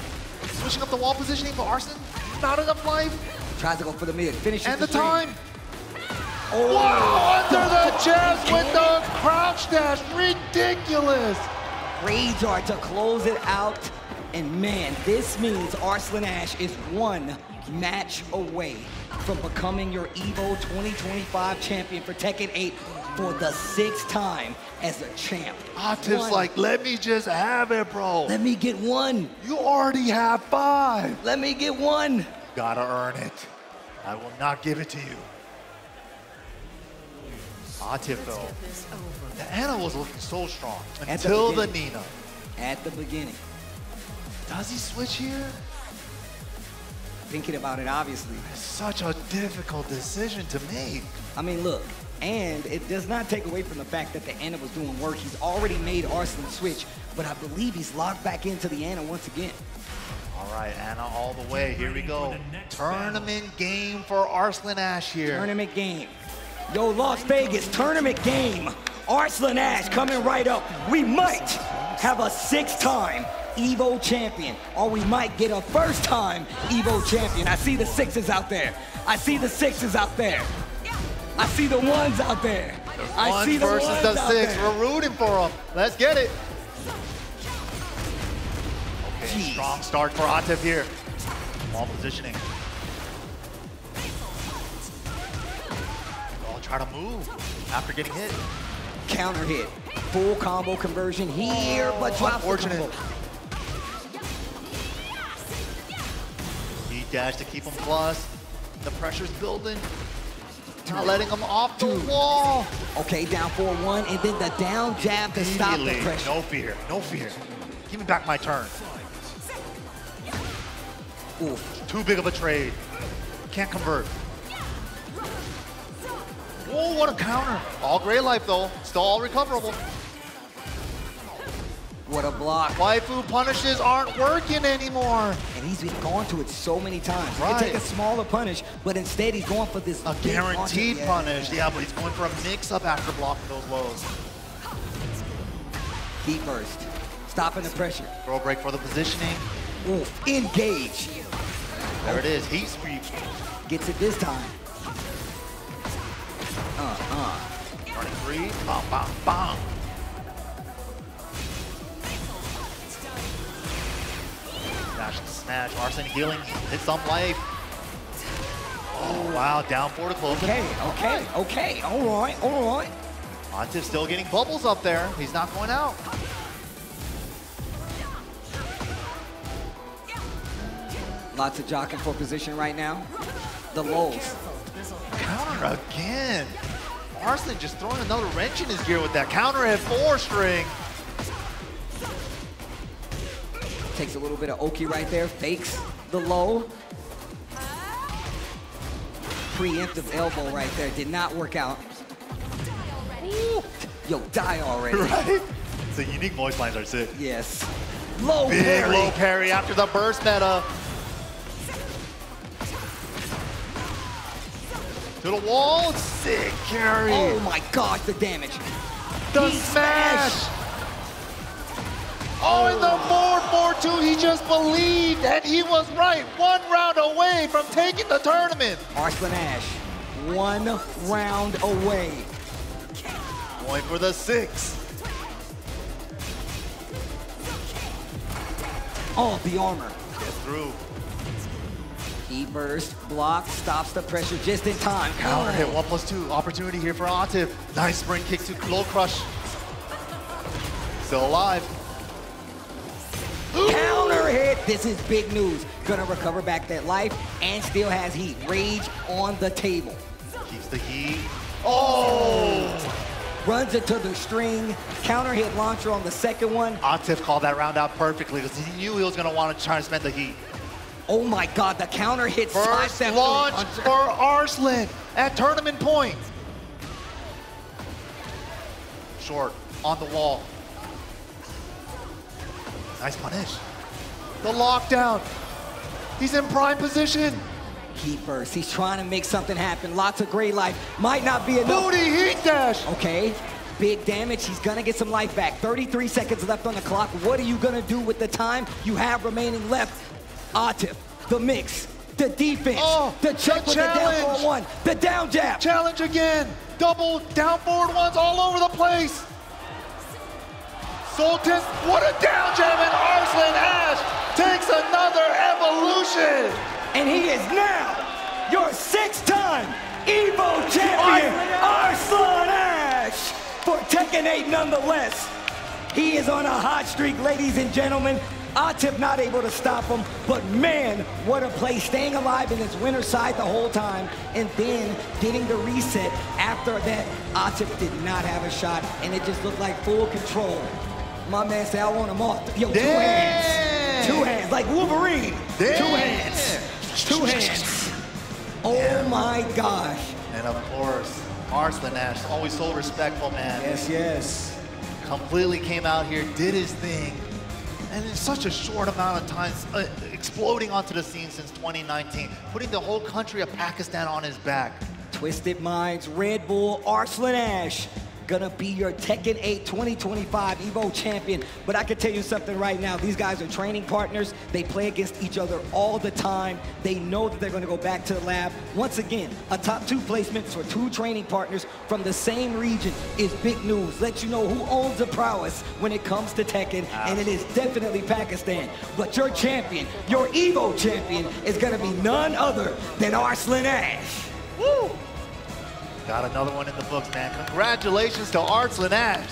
switching up the wall positioning, but Arslan not enough life. Tries to go for the mid, finishes and the string. time. Oh, wow, under the jabs with the crouch dash, ridiculous. Rage Art to close it out, and man, this means Arslan Ash is 1 match away from becoming your EVO 2025 champion for Tekken 8 for the 6th time as a champ. Atif's like, let me just have it, bro. Let me get 1. You already have 5. Let me get 1. Gotta earn it. I will not give it to you. Atif though, the Ana was looking so strong until the Nina. At the beginning. Does he switch here? Thinking about it, obviously. It's such a difficult decision to make. I mean, look, and it does not take away from the fact that the Ana was doing work. He's already made Arslan switch, but I believe he's locked back into the Ana once again. All right, Ana all the way. Here we go. Tournament game for Arslan Ash here. Tournament game. Yo, Las Vegas, tournament game. Arslan Ash coming right up. We might have a 6-time Evo champion, or we might get a first-time Evo champion. I see the 6s out there. I see the 6s out there. I see the 1s out there. I see the 1s versus the 6. We're rooting for them. Let's get it. Okay, strong start for Atif here. Ball positioning. Oh, try to move after getting hit. Counter hit. Full combo conversion here, but drops the combo. Heat dash to keep him plus. The pressure's building. Not letting him off the wall. Okay, down 4-1, and then the down jab to stop the pressure. No fear, no fear. Give me back my turn. Oof, too big of a trade. Can't convert. Oh, what a counter. All gray life though, still all recoverable. What a block. Waifu punishes aren't working anymore. And he's been going to it so many times. Right. He can take a smaller punish, but instead he's going for this a guaranteed punish. Yeah, but he's going for a mix-up after blocking those lows. Heat burst. Stopping the pressure. Throw break for the positioning. Oof, engage. There it is, heat sweep. Gets it this time. Running 3, bam, bam, bam. Smash and smash, Arslan healing, hit some life. Oh wow, down 4 to close. Okay, all right. Atif still getting bubbles up there. He's not going out. Lots of jockeying for position right now. The lows. Counter again. Arslan just throwing another wrench in his gear with that counter at 4 string. Takes a little bit of Oki right there, fakes the low. Preemptive elbow right there, did not work out. Yo, die already. Right? The unique voice lines are sick. Yes. Low big parry. Low parry after the burst meta. To the wall, sick carry. Oh my gosh, the damage. The smash. Oh, and the 4-4-2, he just believed, and he was right. 1 round away from taking the tournament. Arslan Ash, 1 round away. Going for the 6. Oh, the armor. Gets through. Heat burst, block, stops the pressure just in time. Counter hit, 1+2. Opportunity here for Atif. Nice spring kick to low crush. Still alive. Counter hit. This is big news. Gonna recover back that life and still has heat. Rage on the table. Keeps the heat. Oh! Runs it to the string. Counter hit launcher on the second one. Atif called that round out perfectly because he knew he was going to want to try to spend the heat. Oh my God, the counter hit. First launch for Arslan at tournament point. Short, on the wall. Nice punish. The lockdown. He's in prime position. Heat burst. He's trying to make something happen. Lots of gray life. Might not be enough. Booty heat dash. Okay. Big damage. He's going to get some life back. 33 seconds left on the clock. What are you going to do with the time you have remaining left? Atif, the mix, the defense, the check with the down forward 1, the down jab. Challenge again. Double down forward 1s all over the place. Sultan, what a down jab, and Arslan Ash takes another evolution. And he is now your 6-time Evo champion, Arslan Ash, for Tekken 8 nonetheless. He is on a hot streak, ladies and gentlemen. Atif not able to stop him, but man, what a play, staying alive in his winner's side the whole time, and then getting the reset. After that, Atif did not have a shot, and it just looked like full control. My man said, I want him off. Yo, 2 hands. Dang. Two hands, like Wolverine. Dang. Two hands. Two hands. Oh my gosh. And of course, Arslan Ash, always so respectful, man. Yes, yes. Completely came out here, did his thing, and in such a short amount of time, exploding onto the scene since 2019, putting the whole country of Pakistan on his back. Twisted Minds, Red Bull, Arslan Ash, gonna be your Tekken 8 2025 EVO champion. But I can tell you something right now, these guys are training partners. They play against each other all the time. They know that they're gonna go back to the lab. Once again, a top 2 placement for 2 training partners from the same region is big news. Let you know who owns the prowess when it comes to Tekken, and it is definitely Pakistan. But your champion, your EVO champion, is gonna be none other than Arslan Ash. Woo! Got another one in the books, man. Congratulations to Arslan Ash.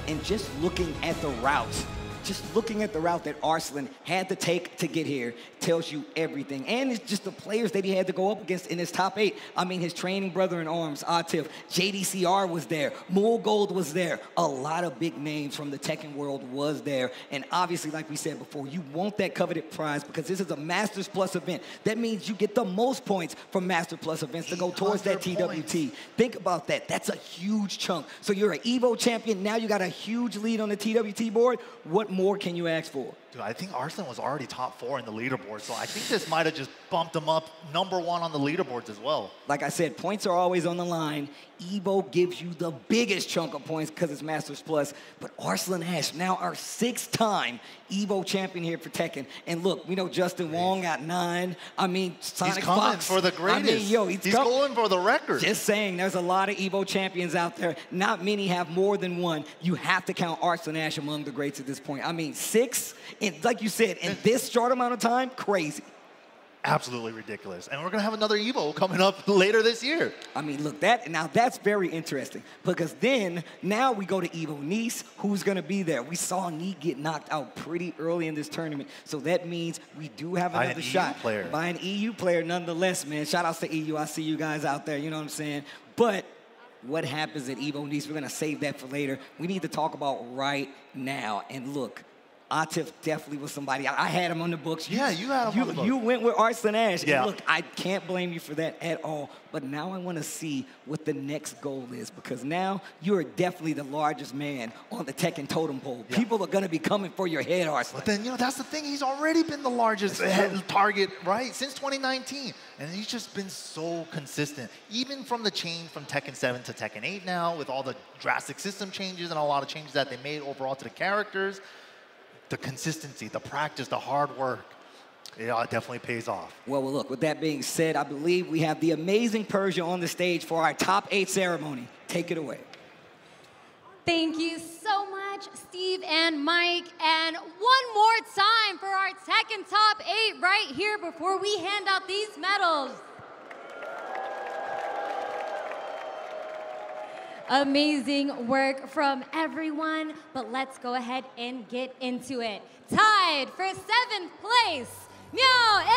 And just looking at the route, that Arslan had to take to get here tells you everything. And it's just the players that he had to go up against in his top 8. I mean, his training brother in arms, Atif, JDCR was there, Mool Gold was there. A lot of big names from the Tekken world was there. And obviously, like we said before, you want that coveted prize because this is a Masters Plus event. That means you get the most points from Master Plus events to go towards that TWT. Think about that. That's a huge chunk. So you're an EVO champion. Now you got a huge lead on the TWT board. What more can you ask for? Dude, I think Arslan was already top 4 in the leaderboard, so I think this might have just bumped him up #1 on the leaderboards as well. Like I said, points are always on the line. EVO gives you the biggest chunk of points because it's Masters Plus. But Arslan Ash, now our 6th-time EVO champion here for Tekken. And look, we know Justin Wong got 9. I mean, Sonic He's coming Fox for the greatest. I mean, yo, he's going for the record. Just saying, there's a lot of EVO champions out there. Not many have more than one. You have to count Arslan Ash among the greats at this point. I mean, 6, and like you said, in this short amount of time, crazy. Absolutely ridiculous. And we're going to have another EVO coming up later this year. I mean, look, that's very interesting because then now we go to EVO Nice. Who's going to be there? We saw Neat get knocked out pretty early in this tournament. So that means we do have another shot by an EU player nonetheless, man. Shout outs to EU. I see you guys out there. You know what I'm saying? But what happens at EVO Nice, we're going to save that for later. We need to talk about right now. And look, Atif definitely was somebody. I had him on the books. Yeah, you had him on the books. You went with Arslan Ash. Yeah. And look, I can't blame you for that at all. But now I want to see what the next goal is because now you're definitely the largest man on the Tekken totem pole. Yeah. People are going to be coming for your head, Arslan. But then, you know, that's the thing. He's already been the largest target, right, since 2019. And he's just been so consistent. Even from the change from Tekken 7 to Tekken 8 now with all the drastic system changes and a lot of changes that they made overall to the characters. The consistency, the practice, the hard work, it definitely pays off. Well, look, with that being said, I believe we have the amazing Persia on the stage for our top 8 ceremony. Take it away. Thank you so much, Steve and Mike. And one more time for our Tekken top 8 right here before we hand out these medals. Amazing work from everyone, but let's go ahead and get into it. Tied for 7th place, Meow Il!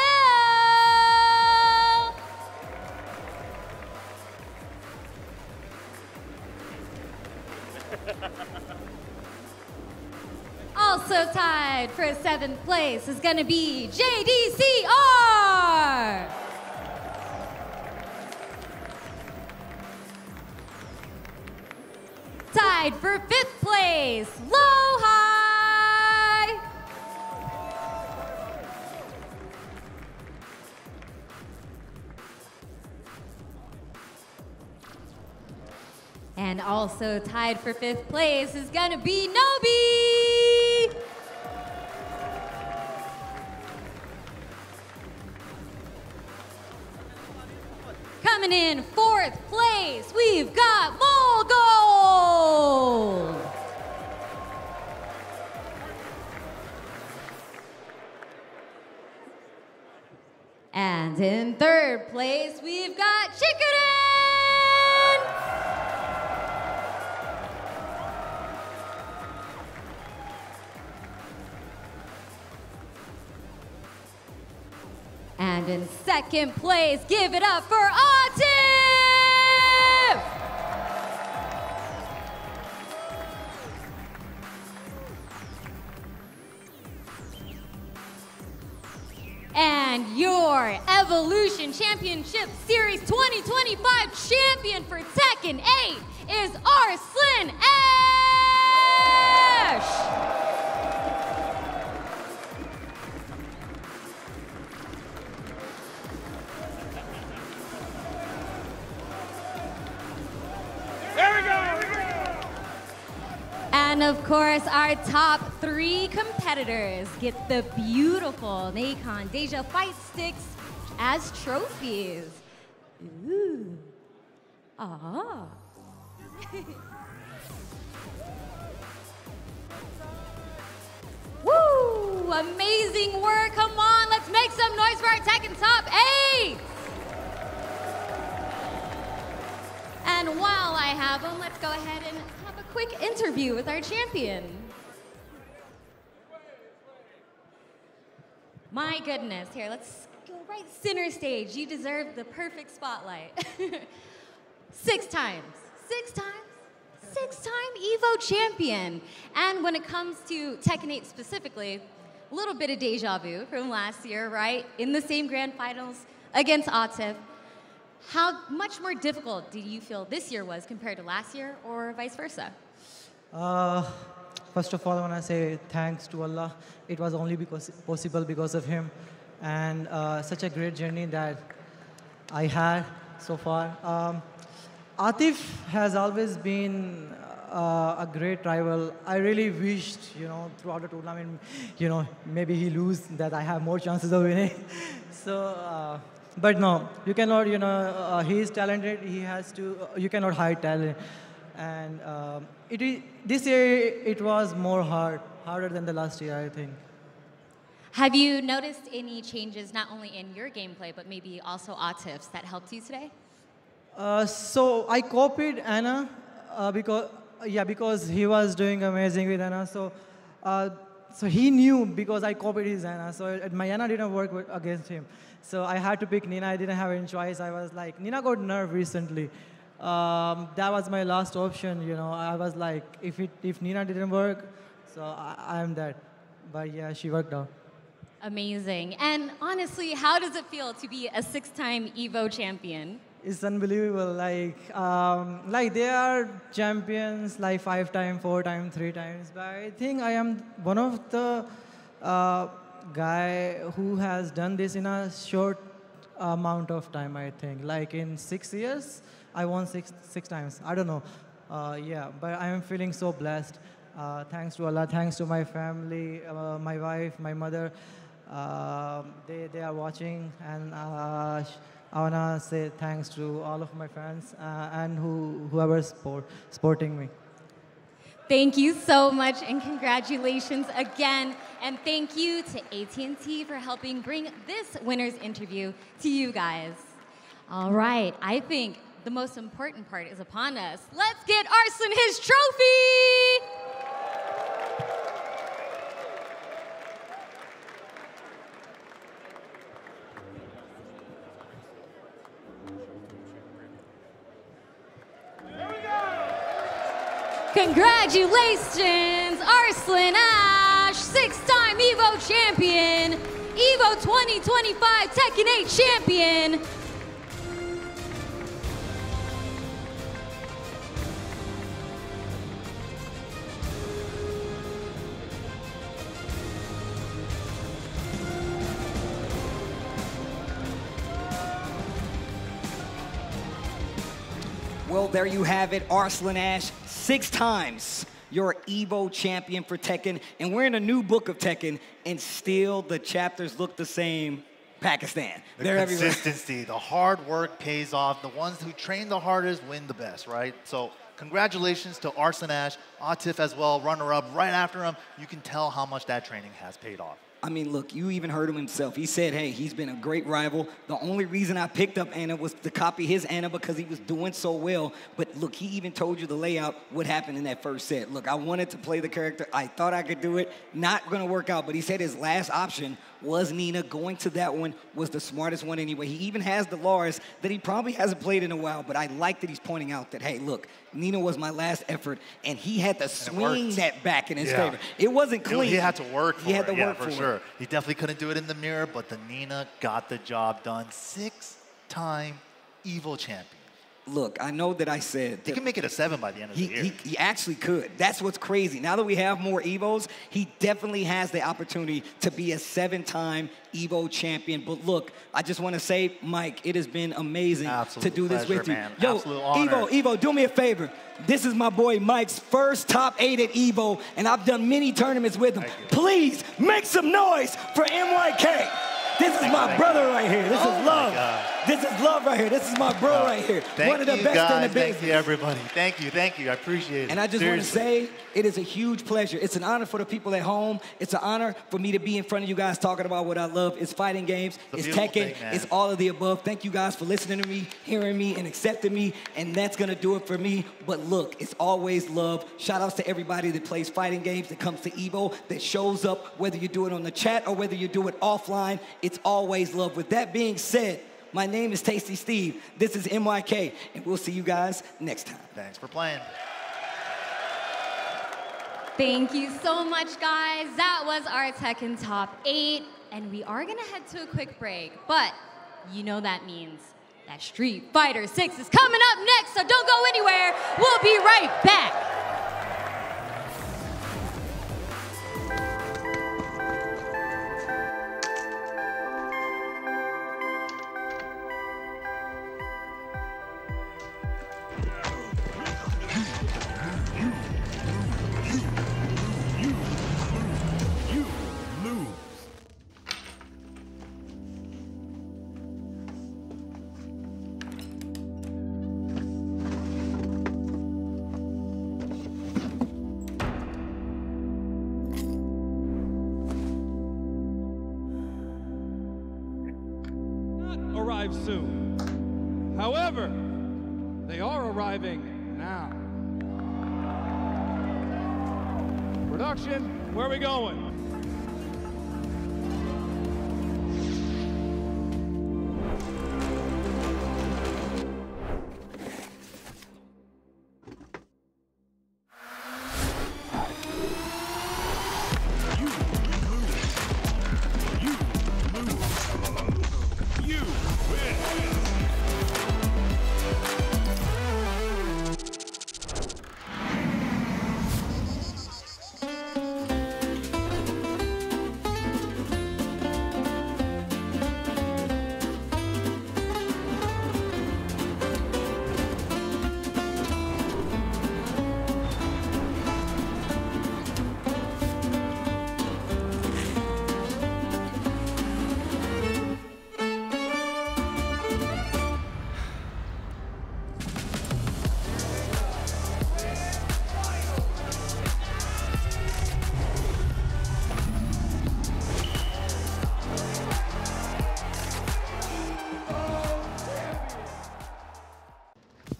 Also tied for 7th place is gonna be JDCR! Tied for 5th place, Low High. And also tied for 5th place is gonna be Nobi. Coming in 4th place, we've got Mool Gold. And in 3rd place, we've got Chikurin. And in 2nd place, give it up for Atif! And your Evolution Championship Series 2025 champion for Tekken 8 is Arslan Ash! And of course, our top 3 competitors get the beautiful Nacon Deja Fight Sticks as trophies. Ooh. Ah. Woo! Amazing work. Come on, let's make some noise for our Tekken Top 8. And while I have them, let's go ahead and have a quick interview with our champion. My goodness, here, let's go right center stage. You deserve the perfect spotlight. 6 times, 6-time EVO champion. And when it comes to Tekken 8 specifically, a little bit of deja vu from last year, right? In the same grand finals against Atif. How much more difficult did you feel this year was compared to last year, or vice versa? First of all, I want to say thanks to Allah. It was only possible because of him, and such a great journey that I had so far. Atif has always been a great rival. I really wished, throughout the tournament, maybe he lose, that I have more chances of winning. So. But no, you cannot, he is talented, he has to, you cannot hide talent. And this year, it was more harder than the last year, I think. Have you noticed any changes, not only in your gameplay, but maybe also Atif's, that helped you today? So I copied Anna because he was doing amazing with Anna. So he knew because I copied his Anna. So my Anna didn't work against him. So I had to pick Nina. I didn't have any choice. I was like, Nina got nerfed recently. That was my last option. I was like, if Nina didn't work, so I'm dead. But yeah, she worked out. Amazing. And honestly, how does it feel to be a 6-time EVO champion? It's unbelievable. Like they are champions like 5 times, 4 times, 3 times. But I think I am one of the guy who has done this in a short amount of time, I think. Like in 6 years, I won six times. I don't know. Yeah, but I am feeling so blessed. Thanks to Allah, thanks to my family, my wife, my mother. They are watching, and I want to say thanks to all of my fans and whoever's supporting me. Thank you so much, and congratulations again. And thank you to AT&T for helping bring this winner's interview to you guys. All right, I think the most important part is upon us. Let's get Arslan his trophy! Congratulations, Arslan Ash, 6-time EVO champion, EVO 2025 Tekken 8 champion. Well, there you have it, Arslan Ash, 6 times your EVO champion for Tekken. And we're in a new book of Tekken, and still the chapters look the same. Pakistan. They're consistency, the hard work pays off. The ones who train the hardest win the best, right? So congratulations to Arslan Ash, Atif as well, runner-up right after him. You can tell how much that training has paid off. I mean, look, you even heard him himself. He said, hey, he's been a great rival. The only reason I picked up Anna was to copy his Anna because he was doing so well. But look, he even told you the layout, what happened in that first set. Look, I wanted to play the character. I thought I could do it. Not going to work out. But he said his last option was Nina. Going to that one was the smartest one anyway. He even has the Lars that he probably hasn't played in a while, but I like that he's pointing out that, hey, look, Nina was my last effort, and he had to swing that back in his favor. It wasn't clean. He had to work for it. He had to work for sure. He definitely couldn't do it in the mirror, but the Nina got the job done. 6-time EVO champion. Look, I know that I said... He can make it a 7 by the end of the year. He actually could. That's what's crazy. Now that we have more EVOs, he definitely has the opportunity to be a 7-time EVO champion. But look, I just want to say, Mike, it has been amazing to do this with you. Man. Yo, Absolute honor. Evo, do me a favor. This is my boy Mike's first top 8 at EVO, and I've done many tournaments with him. Please make some noise for MYK. This is my brother right here. This is love. This is love right here. This is my bro right here. One of the best in the business. Thank you, everybody. Thank you. I appreciate it. And I just want to say, it is a huge pleasure. It's an honor for the people at home. It's an honor for me to be in front of you guys talking about what I love. It's fighting games. It's Tekken. It's all of the above. Thank you guys for listening to me, hearing me, and accepting me. And that's going to do it for me. But look, it's always love. Shout outs to everybody that plays fighting games, that comes to EVO, that shows up, whether you do it on the chat or whether you do it offline. It's always love. With that being said, my name is Tasty Steve. This is MYK, and we'll see you guys next time. Thanks for playing. Thank you so much, guys. That was our Tekken Top 8, and we are gonna head to a quick break, but you know that means that Street Fighter 6 is coming up next, so don't go anywhere. We'll be right back. Arrive soon. However, they are arriving now. Production, where are we going?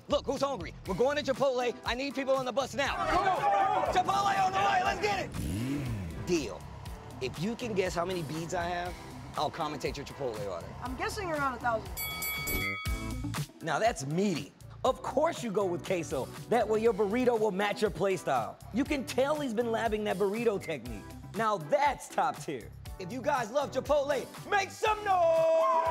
Look, who's hungry? We're going to Chipotle. I need people on the bus now. Come on. Chipotle on the way. Let's get it. Deal. If you can guess how many beads I have, I'll commentate your Chipotle order. I'm guessing around 1,000. Now that's meaty. Of course you go with queso. That way your burrito will match your play style. You can tell he's been labbing that burrito technique. Now that's top tier. If you guys love Chipotle, make some noise!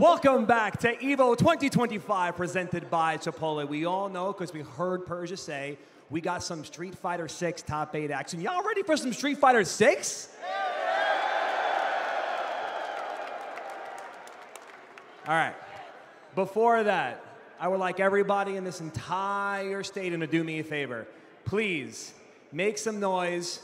Welcome back to EVO 2025 presented by Chipotle. We all know, because we heard Persia say, we got some Street Fighter 6 top 8 action. Y'all ready for some Street Fighter 6? All right. Before that, I would like everybody in this entire stadium to do me a favor. Please make some noise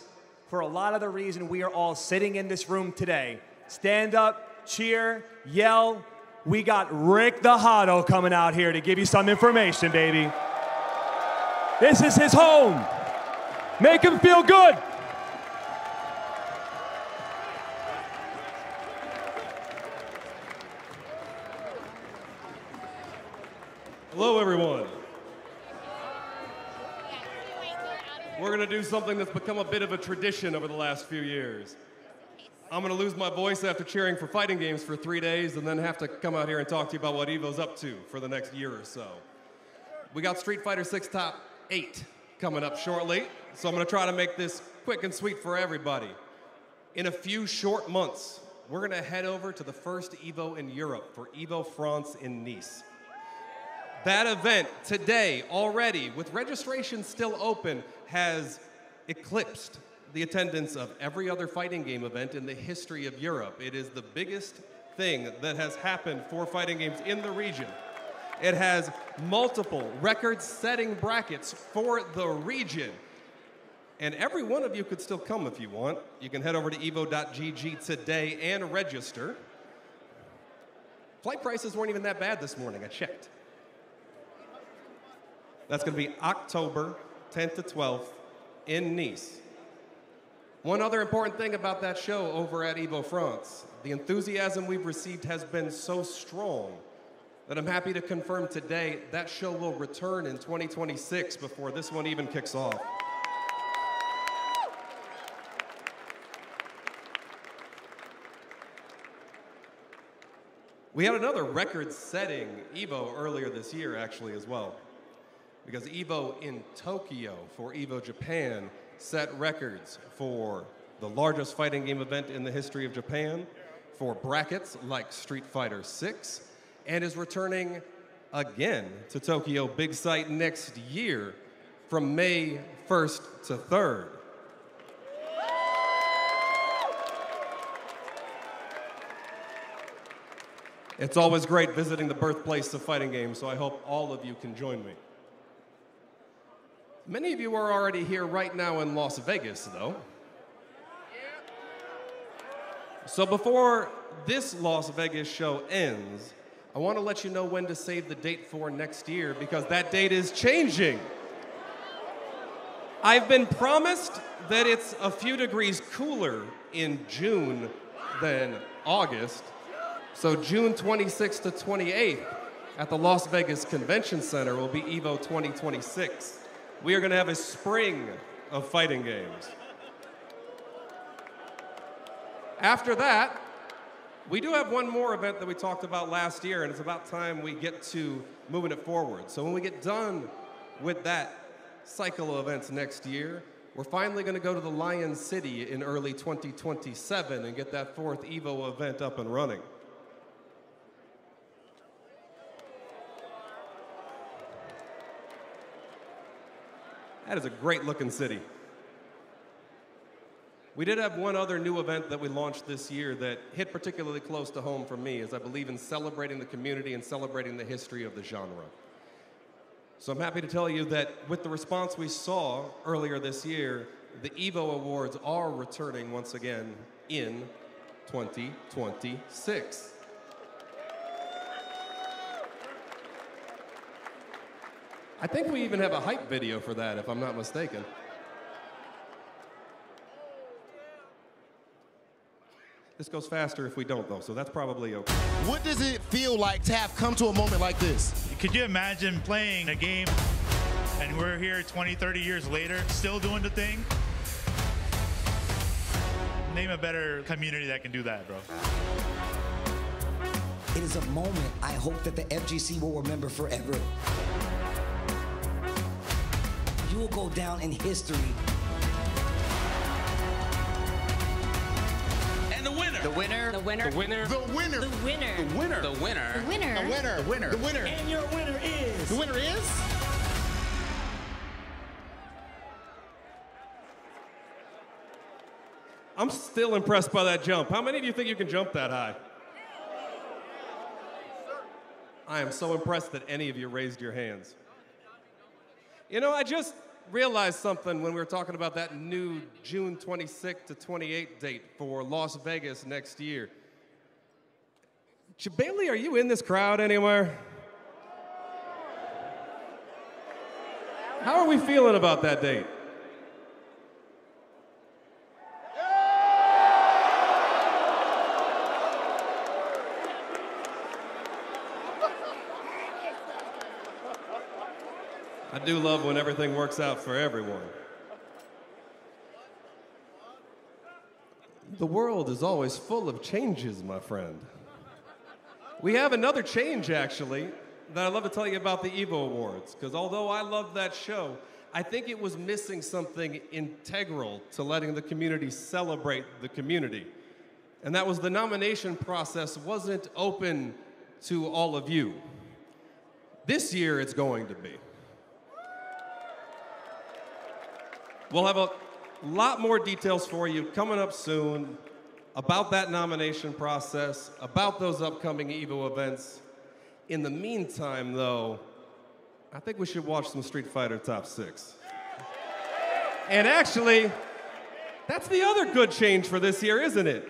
for a lot of the reason we are all sitting in this room today. Stand up, cheer, yell. We got Rick the Hotto coming out here to give you some information, baby. This is his home. Make him feel good. Hello, everyone. We're going to do something that's become a bit of a tradition over the last few years. I'm going to lose my voice after cheering for fighting games for 3 days and then have to come out here and talk to you about what EVO's up to for the next year or so. We got Street Fighter 6 Top 8 coming up shortly, so I'm going to try to make this quick and sweet for everybody. In a few short months, we're going to head over to the first EVO in Europe for EVO France in Nice. That event today already, with registration still open, has eclipsed the attendance of every other fighting game event in the history of Europe. It is the biggest thing that has happened for fighting games in the region. It has multiple record-setting brackets for the region. And every one of you could still come if you want. You can head over to evo.gg today and register. Flight prices weren't even that bad this morning, I checked. That's going to be October 10th to 12th in Nice. One other important thing about that show over at EVO France, the enthusiasm we've received has been so strong that I'm happy to confirm today that show will return in 2026 before this one even kicks off. We had another record-setting EVO earlier this year, actually, as well. Because EVO in Tokyo for EVO Japan set records for the largest fighting game event in the history of Japan, for brackets like Street Fighter 6, and is returning again to Tokyo Big Sight next year from May 1st to 3rd. It's always great visiting the birthplace of fighting games, so I hope all of you can join me. Many of you are already here right now in Las Vegas, though. So before this Las Vegas show ends, I want to let you know when to save the date for next year, because that date is changing. I've been promised that it's a few degrees cooler in June than August. So June 26th to 28th at the Las Vegas Convention Center will be EVO 2026. We are going to have a spring of fighting games. After that, we do have one more event that we talked about last year, and it's about time we get to moving it forward. So when we get done with that cycle of events next year, we're finally going to go to the Lion City in early 2027 and get that fourth EVO event up and running. That is a great looking city. We did have one other new event that we launched this year that hit particularly close to home for me, as I believe in celebrating the community and celebrating the history of the genre. So I'm happy to tell you that with the response we saw earlier this year, the EVO Awards are returning once again in 2026. I think we even have a hype video for that, if I'm not mistaken. This goes faster if we don't, though, so that's probably okay. What does it feel like to have come to a moment like this? Could you imagine playing a game and we're here 20, 30 years later, still doing the thing? Name a better community that can do that, bro. It is a moment I hope that the FGC will remember forever. You will go down in history. And the winner The winner. The winner. The winner. The winner. The winner. The winner. The winner. The winner. The winner. The winner. The winner. And your winner is. The winner is. I'm still impressed by that jump. How many of you think you can jump that high? I am so impressed that any of you raised your hands. You know, I just realized something when we were talking about that new June 26 to 28 date for Las Vegas next year. Bailey, are you in this crowd anywhere? How are we feeling about that date? I do love when everything works out for everyone. The world is always full of changes, my friend. We have another change, actually, that I'd love to tell you about the Evo Awards, because although I love that show, I think it was missing something integral to letting the community celebrate the community. And that was the nomination process wasn't open to all of you. This year, it's going to be. We'll have a lot more details for you coming up soon about that nomination process, about those upcoming EVO events. In the meantime, though, I think we should watch some Street Fighter Top 6. And actually, that's the other good change for this year, isn't it?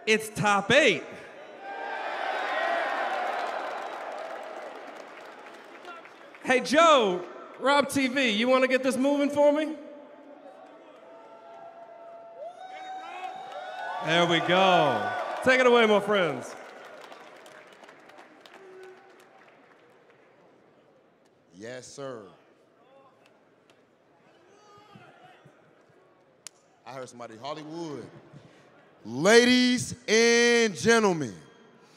It's Top 8. Hey, Joe, Rob TV, you want to get this moving for me? There we go. Take it away, my friends. Yes, sir. I heard somebody, Hollywood. Ladies and gentlemen.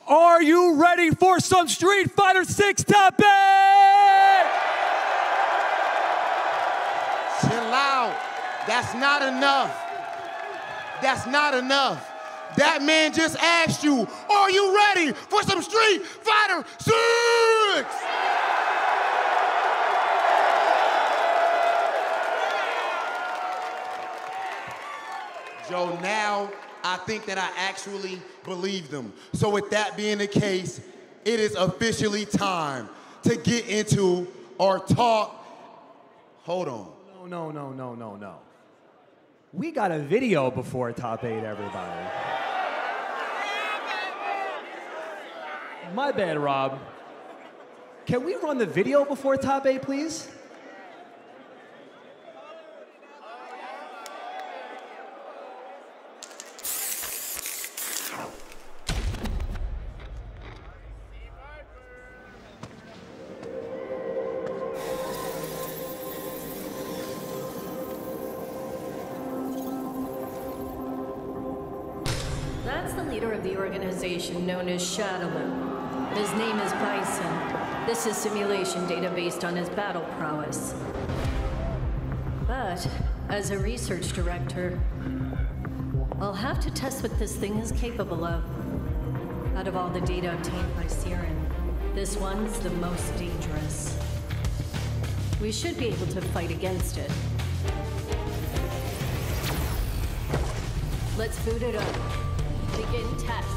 Are you ready for some Street Fighter 6 Top 8? Chill out. That's not enough. That's not enough. That man just asked you, are you ready for some Street Fighter 6? Joe, now I think that I actually believe them. So with that being the case, it is officially time to get into our talk. Hold on. No. We got a video before Top 8, everybody. My bad, Rob. Can we run the video before Top 8, please? That's the leader of the organization known as Shadowloo. His name is Bison. This is simulation data based on his battle prowess. But, as a research director, I'll have to test what this thing is capable of. Out of all the data obtained by Siren, this one's the most dangerous. We should be able to fight against it. Let's boot it up. Begin test.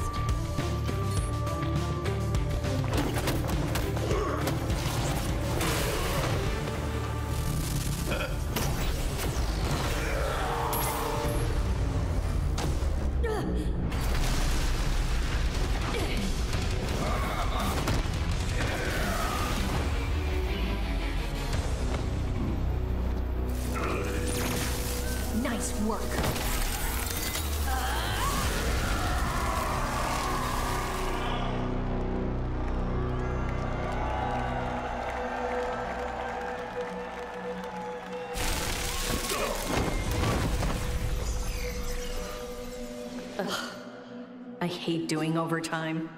Nice work. Ugh. I hate doing overtime.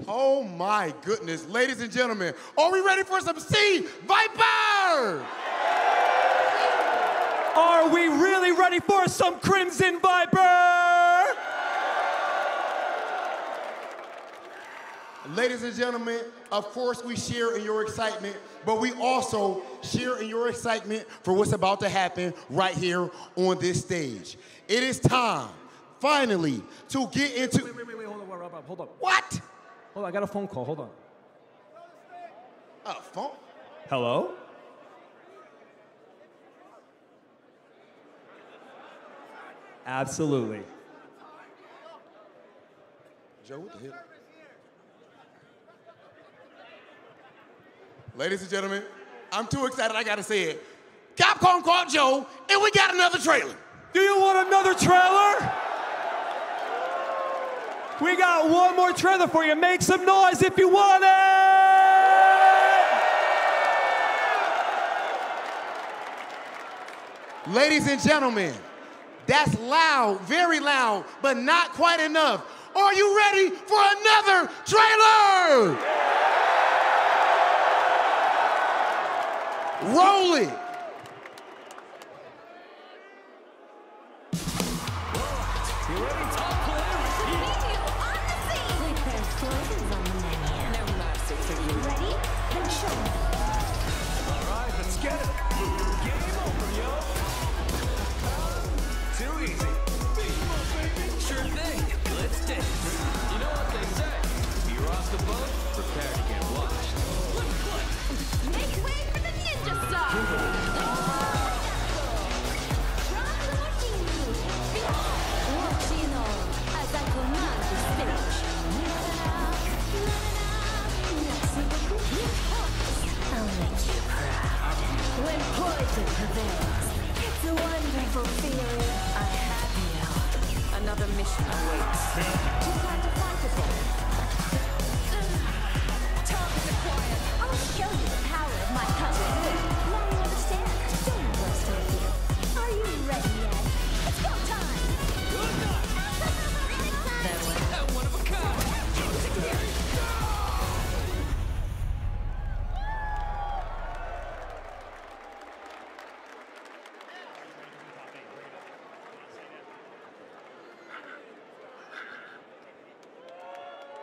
Oh my goodness. Ladies and gentlemen, are we ready for some Sea Vipers? trailer! Are we really ready for some Crimson Viper? Ladies and gentlemen, of course we share in your excitement, but we also share in your excitement for what's about to happen right here on this stage. It is time, finally, to get into... Wait, hold on. What? Hold on, I got a phone call, hold on. A phone? Hello? Absolutely. Joe, what the hell? Ladies and gentlemen, I'm too excited, I gotta say it. Capcom called Joe, and we got another trailer. Do you want another trailer? We got one more trailer for you. Make some noise if you want it! Ladies and gentlemen, that's loud, very loud, but not quite enough. Are you ready for another trailer? Roll it.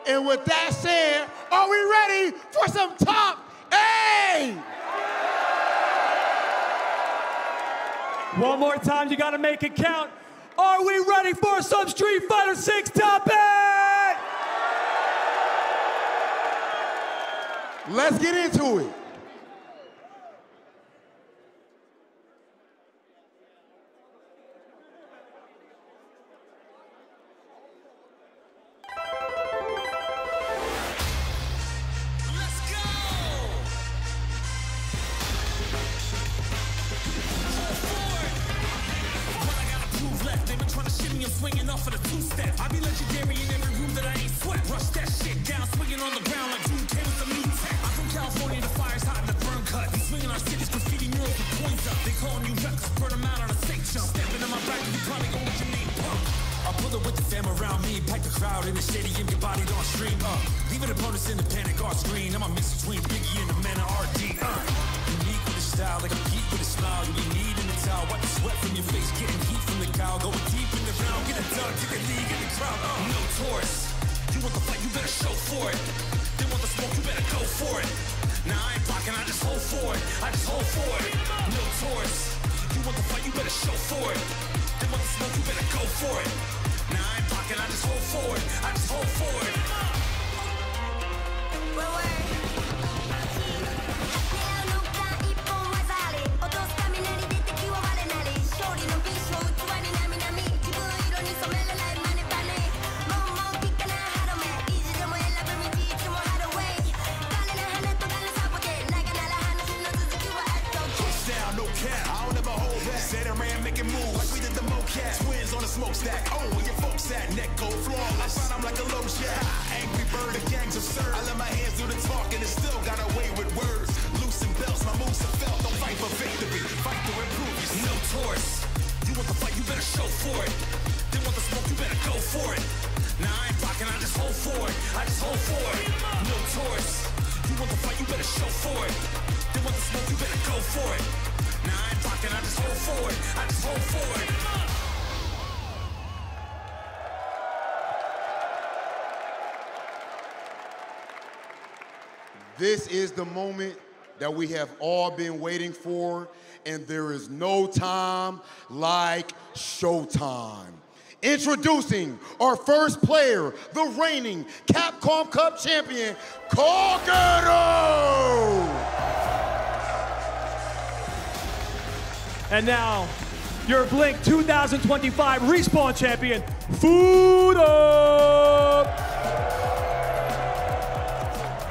And with that said, are we ready for some top A? One more time, you gotta make it count. Are we ready for some Street Fighter 6 top 8? Let's get into it. Swinging off of the two-step. I be legendary in every room that I ain't sweat. Rush that shit down, swinging on the ground like June came with some new tech. I'm from California, the fire's hot and the burn cut. We swinging our cities, graffiti murals with points up. They calling you reckless, burn them out on a safe jump. Stepping in my back, you probably gon' get your name pump. I pull up with the fam around me, pack the crowd in the stadium, get bodied on stream. Leaving opponents in the panic off screen. I'm a mix between Biggie and the man of RD. Unique with his style, like a geek with a smile. You be needing the towel, wipe the sweat from your face, getting heat from the cow, going deep in the round, get it done, take a league in the crowd. No Taurus, you want the fight, you better show for it. They want the smoke, you better go for it. Now I ain't blocking, I just hold for it. I just hold for it. No Taurus, you want the fight, you better show for it. They want the smoke, you better go for it. Now I ain't blocking, I just hold for it. I just hold for it. Twins on the smokestack. Oh, where your folks at? Neck cold, flawless. I find I'm like a low jack. Angry bird, the gang's absurd. I let my hands do the talking and still got away with words. Loosen belts, my moves are felt. Don't fight for victory, fight to improve yourself. No Taurus, you want the fight, you better show for it. They want the smoke, you better go for it. Now I ain't blocking, I just hold for it. I just hold for it. No Taurus, you want the fight, you better show for it. They want the smoke, you better go for it. Nah, I ain't blocking, I just hold forward. I just hold forward. This is the moment that we have all been waiting for, and there is no time like showtime. Introducing our first player, the reigning Capcom Cup champion, Kakeru! And now, your Blink 2025 Respawn champion, Fudo!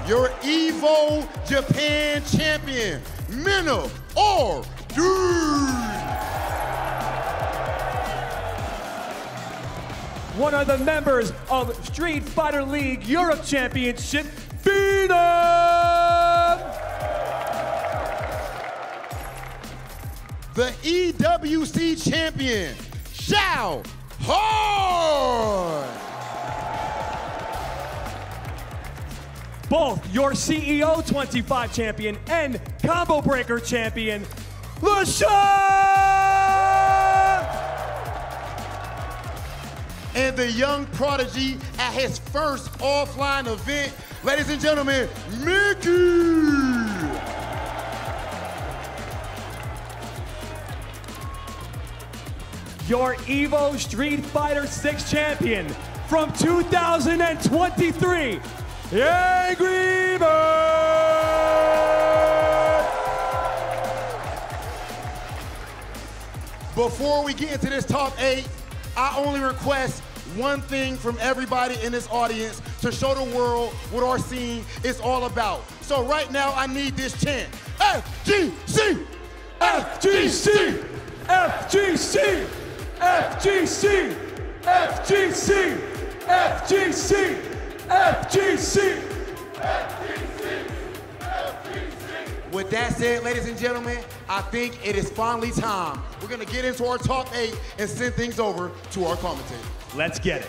Your Evo Japan champion, Mena RD! One of the members of Street Fighter League Europe Championship, Phenom! The EWC champion, Xiao Hard! Both your CEO 25 champion and Combo Breaker champion, LaShawn! And the young prodigy at his first offline event, ladies and gentlemen, Mickey! Your Evo Street Fighter 6 champion from 2023, Angry Bird! Before we get into this top 8, I only request one thing from everybody in this audience to show the world what our scene is all about. So right now, I need this chant. FGC! FGC! FGC! FGC! FGC! FGC! FGC! With that said, ladies and gentlemen, I think it is finally time. We're gonna get into our top 8 and send things over to our commentator. Let's get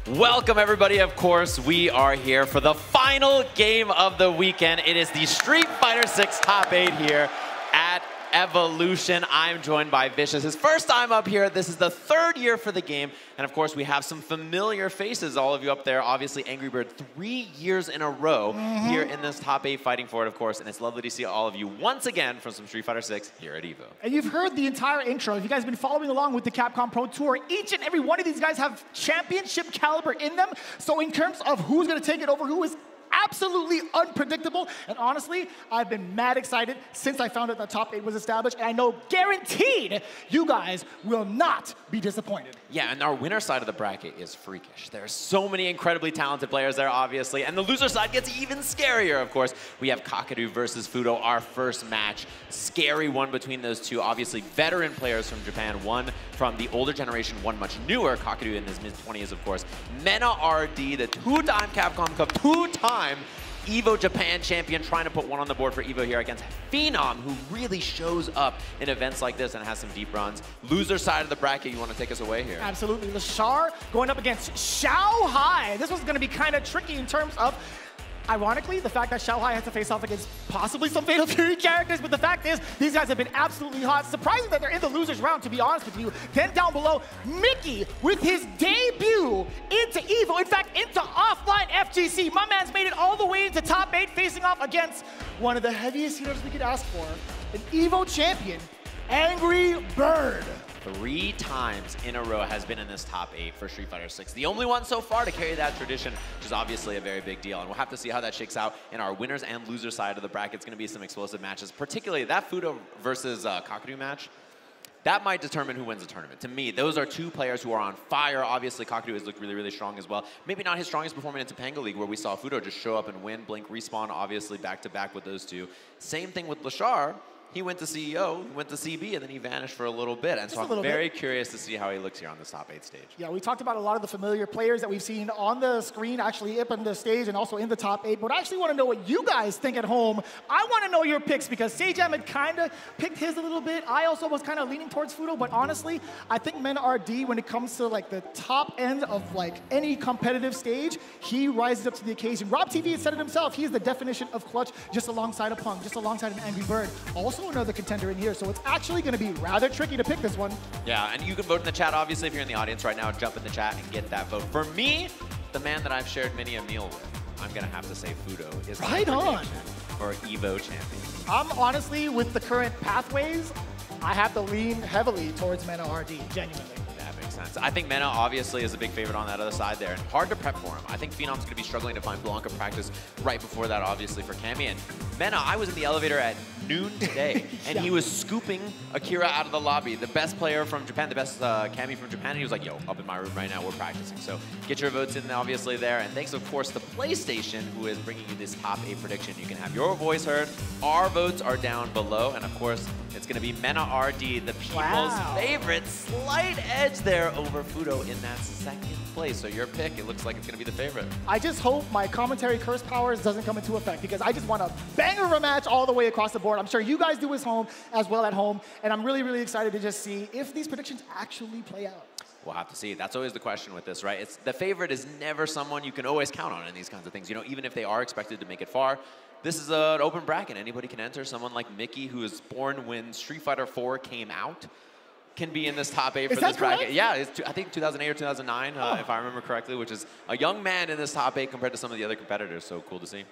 it. Welcome, everybody. Of course, we are here for the final game of the weekend. It is the Street Fighter 6 top 8 here at Evolution. I'm joined by Vicious. His first time up here. This is the 3rd year for the game. And of course, we have some familiar faces, all of you up there. Obviously, Angry Bird 3 years in a row here in this top 8 fighting for it, of course. And it's lovely to see all of you once again from some Street Fighter 6 here at EVO. And you've heard the entire intro. If you guys have been following along with the Capcom Pro Tour, each and every one of these guys have championship caliber in them. So in terms of who's going to take it over, who is absolutely unpredictable. And honestly, I've been mad excited since I found out that top 8 was established. And I know guaranteed you guys will not be disappointed. Yeah, and our winner side of the bracket is freakish. There are so many incredibly talented players there, obviously. And the loser side gets even scarier, of course. We have Kakeru versus Fudo, our first match. Scary one between those two. Obviously, veteran players from Japan. One from the older generation, one much newer. Kakeru in his mid-20s, of course. Mena RD, the 2-time Capcom Cup, 2-time EVO Japan champion, trying to put one on the board for EVO here against Phenom, who really shows up in events like this and has some deep runs. Loser side of the bracket, you want to take us away here? Absolutely. LaShawn going up against Xiao Hai. This was going to be kind of tricky in terms of, ironically, the fact that Xiao Hai has to face off against possibly some Fatal Fury characters, but the fact is, these guys have been absolutely hot. Surprising that they're in the losers round, to be honest with you. Then down below, Mickey with his debut into EVO, in fact, into offline FGC. My man's made it all the way into top 8, facing off against one of the heaviest heroes we could ask for, an EVO champion, Angry Bird. 3 times in a row has been in this top 8 for Street Fighter 6. The only one so far to carry that tradition, which is obviously a very big deal. And we'll have to see how that shakes out in our winners and losers side of the bracket. It's going to be some explosive matches, particularly that Fudo versus Kakeru match. That might determine who wins the tournament. To me, those are 2 players who are on fire. Obviously, Kakeru has looked really, really strong as well. Maybe not his strongest performance in Topanga League, where we saw Fudo just show up and win. Blink Respawn, obviously, back-to-back with those 2. Same thing with LaShawn. he went to CEO, he went to CB, and then he vanished for a little bit. And so I'm very curious to see how he looks here on this top 8 stage. Yeah, we talked about a lot of the familiar players that we've seen on the screen, actually up on the stage and also in the top 8. But I actually want to know what you guys think at home. I want to know your picks because Sajam had kind of picked his a little bit. I also was kind of leaning towards Fudo, but honestly, I think Mena RD, when it comes to like the top end of like any competitive stage, he rises up to the occasion. Rob TV has said it himself. He is the definition of clutch, just alongside a Punk, just alongside an Angry Bird. Also another contender in here, so it's actually going to be rather tricky to pick this one. Yeah, and you can vote in the chat, obviously, if you're in the audience right now, jump in the chat and get that vote. For me, the man that I've shared many a meal with, I'm going to have to say Fudo is right on for EVO champion. I'm honestly, with the current pathways, I have to lean heavily towards Mena RD, genuinely. That makes sense. I think Mena obviously is a big favorite on that other side there, and hard to prep for him. I think Phenom's going to be struggling to find Blanca practice right before that, obviously, for Cammy. And Mena, I was in the elevator at noon today, and he was scooping Akira out of the lobby, the best player from Japan, the best Cammy from Japan, and he was like, yo, up in my room right now, we're practicing. So get your votes in, obviously, there. And thanks, of course, to PlayStation, who is bringing you this top 8 prediction. You can have your voice heard. Our votes are down below, and of course, it's going to be Mena RD, the people's favorite. Slight edge there over Fudo in that second place. So your pick, it looks like it's going to be the favorite. I just hope my commentary curse powers doesn't come into effect because I just want a banger of a match all the way across the board. I'm sure you guys do as well at home. And I'm really, really excited to just see if these predictions actually play out. We'll have to see. That's always the question with this, right? The favorite is never someone you can always count on in these kinds of things. You know, even if they are expected to make it far, this is an open bracket. Anybody can enter. Someone like Mickey, who was born when Street Fighter 4 came out, can be in this top 8 for this bracket. Yeah, it's I think 2008 or 2009, if I remember correctly, which is a young man in this top 8 compared to some of the other competitors. So cool to see.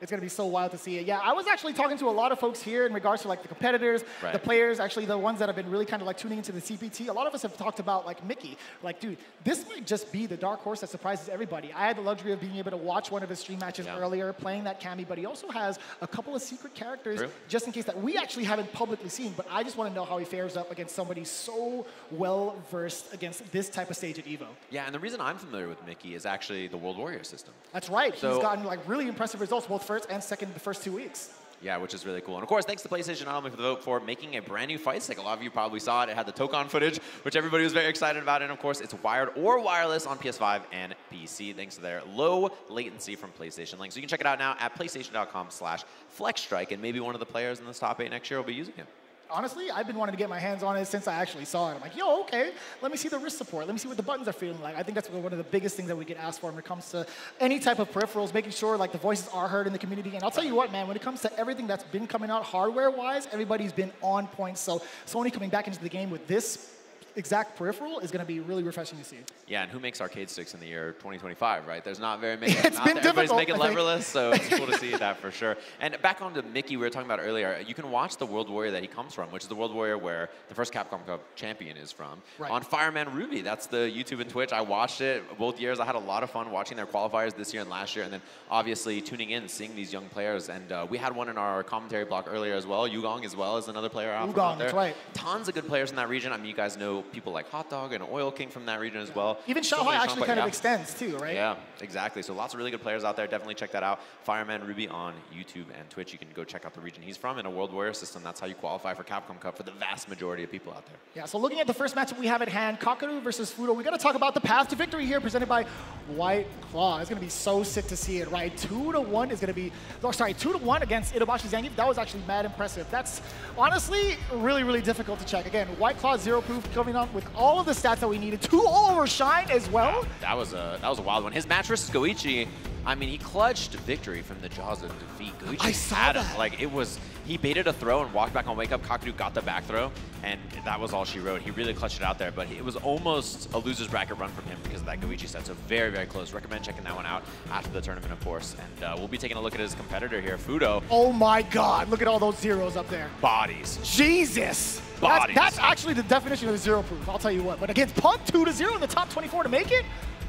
It's going to be so wild to see it. Yeah, I was actually talking to a lot of folks here in regards to like the competitors, the players, actually the ones that have been really kind of like tuning into the CPT. A lot of us have talked about like Mickey. Like, dude, this might just be the dark horse that surprises everybody. I had the luxury of being able to watch one of his stream matches earlier, playing that Cammy, but he also has a couple of secret characters just in case that we actually haven't publicly seen. But I just want to know how he fares up against somebody so well-versed against this type of stage at EVO. Yeah, and the reason I'm familiar with Mickey is actually the World Warrior system. That's right. So, he's gotten like really impressive results, both first and second the first 2 weeks. Yeah, which is really cool. And of course, thanks to PlayStation not only for the vote for making a brand new fight stick. A lot of you probably saw it. It had the Tokon footage, which everybody was very excited about. And of course, it's wired or wireless on PS5 and PC, thanks to their low latency from PlayStation Link. So you can check it out now at PlayStation.com/FlexStrike, and maybe one of the players in this top 8 next year will be using it. Honestly, I've been wanting to get my hands on it since I actually saw it. I'm like, yo, okay, let me see the wrist support. Let me see what the buttons are feeling like. I think that's one of the biggest things that we get asked for when it comes to any type of peripherals, making sure like the voices are heard in the community. And I'll tell you what, man, when it comes to everything that's been coming out hardware-wise, everybody's been on point. So Sony coming back into the game with this exact peripheral is going to be really refreshing to see. Yeah, and who makes arcade sticks in the year 2025, right? There's not very many. It's been everybody's difficult, making leverless, so it's cool to see that for sure. And back on to Mickey, we were talking about earlier, you can watch the World Warrior that he comes from, which is the World Warrior where the first Capcom Cup champion is from, on Fireman Ruby. That's the YouTube and Twitch. I watched it both years. I had a lot of fun watching their qualifiers this year and last year, and then obviously tuning in and seeing these young players. And we had one in our commentary block earlier as well. Yugong as well is another player out there. That's right. Tons of good players in that region. I mean, you guys know people like Hot Dog and Oil King from that region as well. Even Xiaohai actually kind of extends too, right? Yeah, exactly. So lots of really good players out there. Definitely check that out. Fireman Ruby on YouTube and Twitch. You can go check out the region he's from in a World Warrior system. That's how you qualify for Capcom Cup for the vast majority of people out there. Yeah, so looking at the first matchup we have at hand, Kakaru versus Fudo, we got to talk about the path to victory here presented by White Claw. It's going to be so sick to see it, right? 2-1 is going to be, 2-1 against Itobashi Zangief. That was actually mad impressive. That's honestly really, really difficult to check. Again, White Claw 0 proof coming up with all of the stats that we needed. 2 all-over shine as well. That was a wild one. His match versus Goichi, I mean, he clutched victory from the jaws of defeat. Goichi had him. Like, it was, he baited a throw and walked back on wake up. Kakaru got the back throw, and that was all she wrote. He really clutched it out there, but it was almost a loser's bracket run from him because of that Goichi set. So very, very close. Recommend checking that one out after the tournament, of course. And we'll be taking a look at his competitor here, Fudo. Oh my God, look at all those zeros up there. Bodies. Jesus. That's actually the definition of zero proof, I'll tell you what. But against Punk, 2-0 in the top 24 to make it?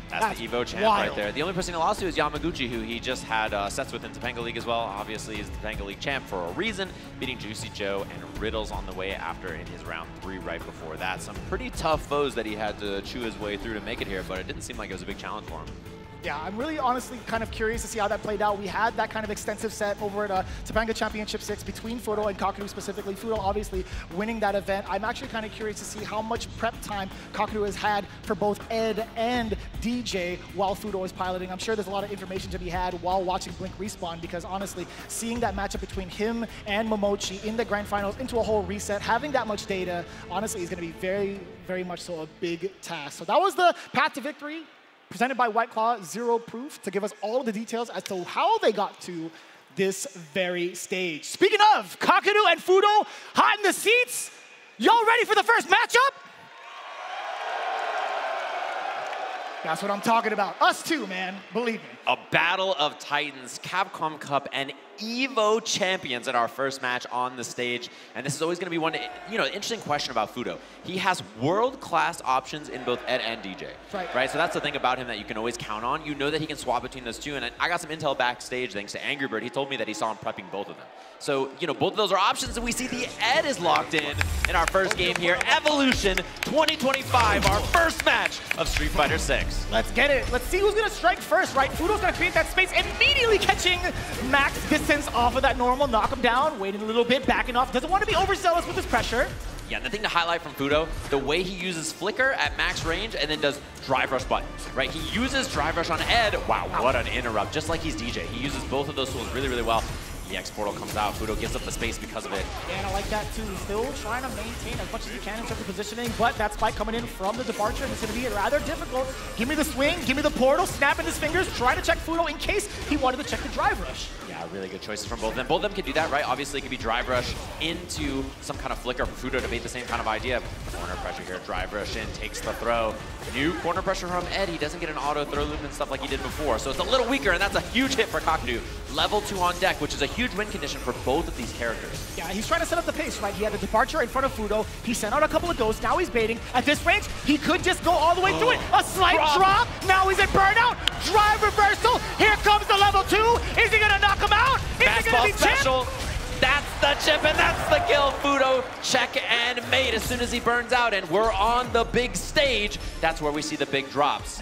That's the Evo champ right there. The only person he lost to is Yamaguchi, who he just had sets with in Topanga League as well. Obviously, he's the Topanga League champ for a reason, beating Juicy Joe and Riddles on the way after in his round 3 right before that. Some pretty tough foes that he had to chew his way through to make it here, but it didn't seem like it was a big challenge for him. Yeah, I'm really honestly kind of curious to see how that played out. We had that kind of extensive set over at Topanga Championship 6 between Fudo and Kakadu specifically. Fudo obviously winning that event. I'm actually kind of curious to see how much prep time Kakadu has had for both Ed and DJ while Fudo is piloting. I'm sure there's a lot of information to be had while watching Blink respawn, because honestly, seeing that matchup between him and Momochi in the grand finals into a whole reset, having that much data, honestly is going to be very, very much so a big task. So that was the path to victory presented by White Claw, Zero Proof, to give us all of the details as to how they got to this very stage. Speaking of, Kakadu and Fudo, hot in the seats. Y'all ready for the first matchup? That's what I'm talking about. Us too, man, believe me. A battle of titans, Capcom Cup and EVO champions in our first match on the stage. And this is always going to be one, interesting question about Fudo. He has world-class options in both Ed and DJ. Right. So that's the thing about him that you can always count on. You know that he can swap between those two. And I got some intel backstage thanks to Angry Bird. He told me that he saw him prepping both of them. So, both of those are options, and we see the Ed is locked in our first game here. Evolution 2025, our first match of Street Fighter 6. Let's get it. Let's see who's going to strike first, right? Fudo's going to create that space, immediately catching max distance off of that normal, knock him down, waiting a little bit, backing off. Doesn't want to be overzealous with his pressure. Yeah, the thing to highlight from Fudo, the way he uses Flicker at max range and then does Drive Rush button, right? He uses Drive Rush on Ed. Wow, what an interrupt, just like he's DJ. He uses both of those tools really, really well. The X portal comes out, Fudo gives up the space because of it. Yeah, and I like that too. Still trying to maintain as much as he can in terms of positioning, but that spike coming in from the departure is going to be rather difficult. Give me the swing, give me the portal, snapping his fingers, try to check Fudo in case he wanted to check the Drive Rush. Yeah, really good choices from both of them. Both of them can do that, right? Obviously, it could be Drive Rush into some kind of Flicker for Fudo to bait the same kind of idea. Corner pressure here, Drive Rush in, takes the throw. New corner pressure from Ed. He doesn't get an auto throw loop and stuff like he did before, so it's a little weaker, and that's a huge hit for Kakadu. Level 2 on deck, which is a huge win condition for both of these characters. Yeah, he's trying to set up the pace, right? He had the departure in front of Fudo. He sent out a couple of ghosts. Now he's baiting. At this range, he could just go all the way through it. A slight drop. Now he's at burnout. Drive reversal. Here comes the level 2. Is he going to knock him out? Is he going to be special. That's the chip, and that's the kill. Fudo check and mate as soon as he burns out, and we're on the big stage. That's where we see the big drops.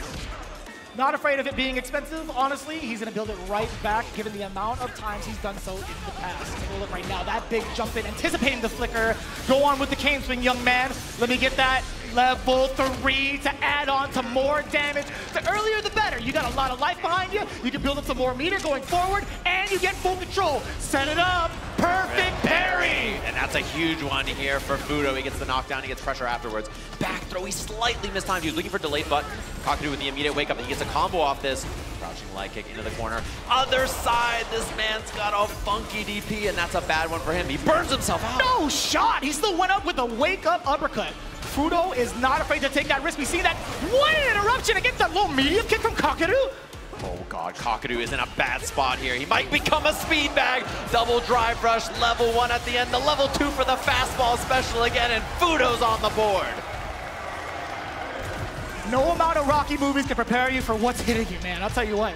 Not afraid of it being expensive, honestly. He's going to build it right back, given the amount of times he's done so in the past. Take a look right now. That big jump in, anticipating the Flicker. Go on with the cane swing, young man. Let me get that level 3 to add on to more damage. The earlier, the better. You got a lot of life behind you. You can build up some more meter going forward, and you get full control. Set it up. Perfect parry. And that's a huge one here for Fudo. He gets the knockdown, he gets pressure afterwards. Back throw, he slightly mistimed. He was looking for delayed button. Kakadu with the immediate wake up, and he gets a combo off this. Crouching light kick into the corner. Other side, this man's got a funky DP, and that's a bad one for him. He burns himself out. No shot. He still went up with a wake up uppercut. Fudo is not afraid to take that risk. We see that one interruption against that low medium kick from Kakadu. Oh god, Kakadu is in a bad spot here. He might become a speed bag. Double Drive Rush, level 1 at the end. The level 2 for the fastball special again, and Fudo's on the board. No amount of Rocky movies can prepare you for what's hitting you, man. I'll tell you what.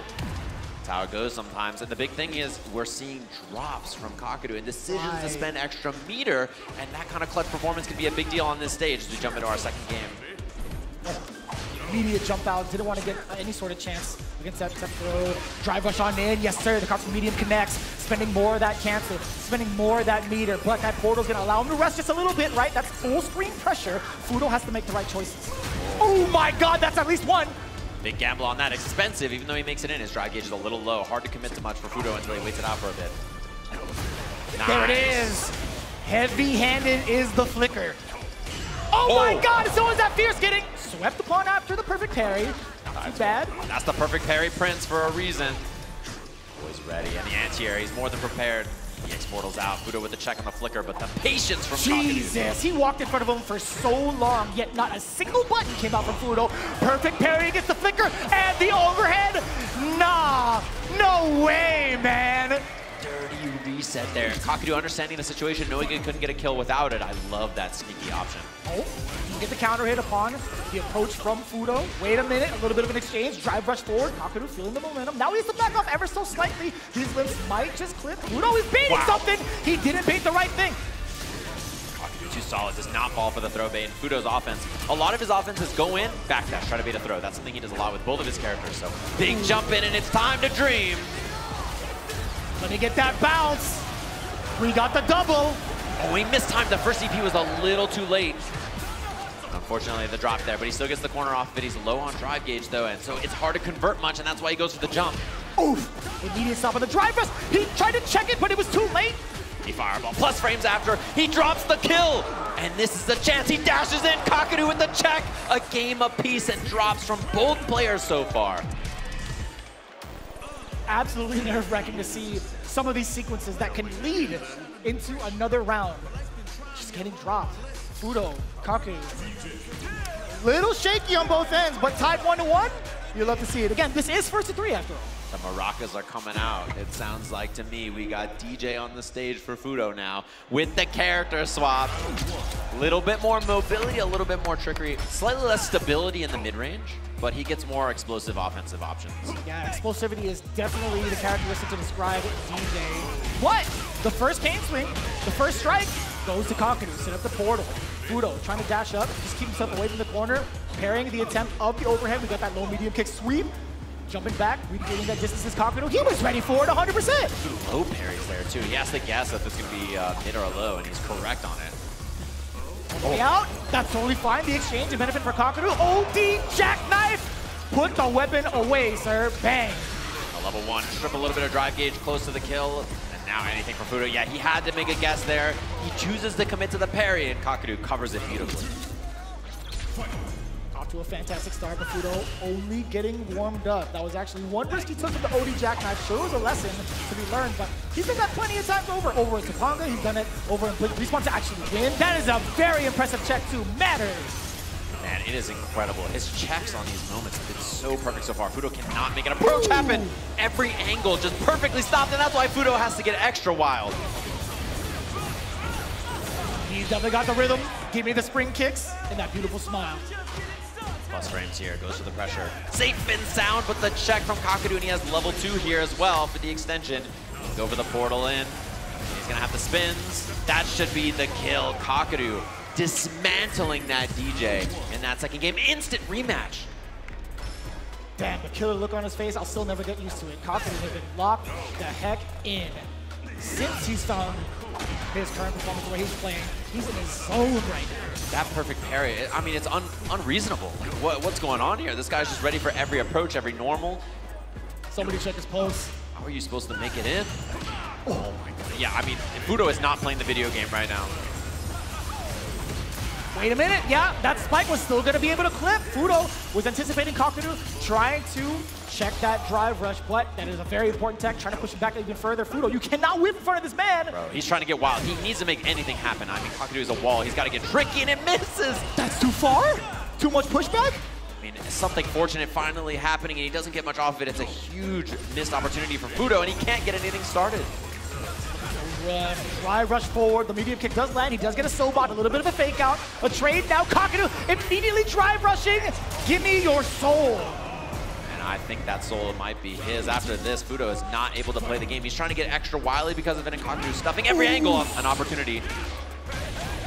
That's how it goes sometimes. And the big thing is we're seeing drops from Kakadu and decisions to spend extra meter, and that kind of clutch performance can be a big deal on this stage as we jump into our second game. Immediate jump out, didn't want to get any sort of chance against that throw. Drive rush on in, yes sir, the Crouching medium connects, spending more of that cancel, spending more of that meter, but that portal's gonna allow him to rest just a little bit, right? That's full screen pressure. Fudo has to make the right choices. Oh my god, that's at least one! Big gamble on that, expensive, even though he makes it in. His drive gauge is a little low. Hard to commit to much for Fudo until he waits it out for a bit. Nice. There it is! Heavy-handed is the Flicker. Oh my god, so is that Fierce getting swept upon after the perfect parry. Not too bad. That's the perfect parry Prince for a reason. Always ready, and the anti-air, he's more than prepared. The X portal's out, Fudo with the check on the Flicker, but the patience from Jesus, he walked in front of him for so long, yet not a single button came out from Fudo. Perfect parry against the Flicker, and the overhead. Nah, no way, man. Dirty reset there. Kakadu understanding the situation, knowing he couldn't get a kill without it. I love that sneaky option. Oh, you get the counter hit upon the approach from Fudo. Wait a minute, a little bit of an exchange. Drive rush forward. Kakadu feeling the momentum. Now he has to back off ever so slightly. These limbs might just clip. Fudo is baiting something. He didn't bait the right thing. too solid, does not fall for the throw bait. And Fudo's offense, a lot of his offense is go in, backdash, try to bait a throw. That's something he does a lot with both of his characters. So big jump in, and it's time to dream. Let me get that bounce. We got the double. Oh, he mistimed. The first EP was a little too late. Unfortunately, the drop there, but he still gets the corner off of it. He's low on drive gauge, though, and so it's hard to convert much, and that's why he goes for the jump. Oof! Immediate stop on the drive rush. He tried to check it, but it was too late. He fireball plus frames after. He drops the kill, and this is the chance. He dashes in. Kakadu with the check. A game apiece, and drops from both players so far. Absolutely nerve-wracking to see some of these sequences that can lead into another round. Just getting dropped. Fudo, Kaku. Little shaky on both ends, but tied 1-1. You'll love to see it. Again, this is 1st to 3 after all. The maracas are coming out. It sounds like to me we got DJ on the stage for Fudo now with the character swap. A little bit more mobility, a little bit more trickery, slightly less stability in the mid-range, but he gets more explosive offensive options. Yeah, explosivity is definitely the characteristic to describe DJ. What? The first cane swing, the first strike goes to Kakadu, set up the portal. Fudo trying to dash up, just keep himself away from the corner, parrying the attempt of the overhead. We got that low medium kick sweep. Jumping back, regaining that distance is Kakadu. He was ready for it 100%. Low parries there too. He has to guess if it's going to be mid or a low, and he's correct on it. Way out, that's totally fine. The exchange and benefit for Kakadu. OD jackknife. Put the weapon away, sir. Bang. A level 1, strip a little bit of drive gauge close to the kill. And now anything for Fudo. Yeah, he had to make a guess there. He chooses to commit to the parry, and Kakadu covers it beautifully. Off to a fantastic start, but Fudo only getting warmed up. That was actually one risk he took with the OD jackknife. Sure, it was a lesson to be learned, but he's done that plenty of times over. Over in Topanga, he's done it over in Blink Respawn to actually win. That is a very impressive check to Matters. Man, it is incredible. His checks on these moments have been so perfect so far. Fudo cannot make an approach happen. Every angle just perfectly stopped, and that's why Fudo has to get extra wild. He's definitely got the rhythm. Give me the spring kicks and that beautiful smile. Plus frames here, goes for the pressure. Safe and sound, but the check from Kakadu, and he has level 2 here as well for the extension. Go for the portal in. He's gonna have the spins. That should be the kill. Kakadu dismantling that DJ in that second game. Instant rematch. Damn, the killer look on his face, I'll still never get used to it. Kakadu has been locked the heck in. Since he's found his current performance, where he's playing, he's in his zone right now. That perfect parry, I mean, it's unreasonable. Like, what's going on here? This guy's just ready for every approach, every normal. Somebody check his pulse. How are you supposed to make it in? Oh my god. Yeah, I mean, Fudo is not playing the video game right now. Wait a minute, yeah, that spike was still gonna be able to clip. Fudo was anticipating Kakadu, trying to check that drive rush, but that is a very important tech, trying to push him back even further. Fudo, you cannot whip in front of this man. Bro, he's trying to get wild. He needs to make anything happen. I mean, Kakadu is a wall. He's got to get tricky, and it misses. That's too far? Too much pushback? I mean, something fortunate finally happening, and he doesn't get much off of it. It's a huge missed opportunity for Fudo, and he can't get anything started. Drive rush forward, the medium kick does land, he does get a Sobot, a little bit of a fake out, a trade now, Kakadu immediately drive rushing, give me your soul. And I think that soul might be his. After this, Fudo is not able to play the game. He's trying to get extra wily because of it, and Kakadu stuffing every angle an opportunity.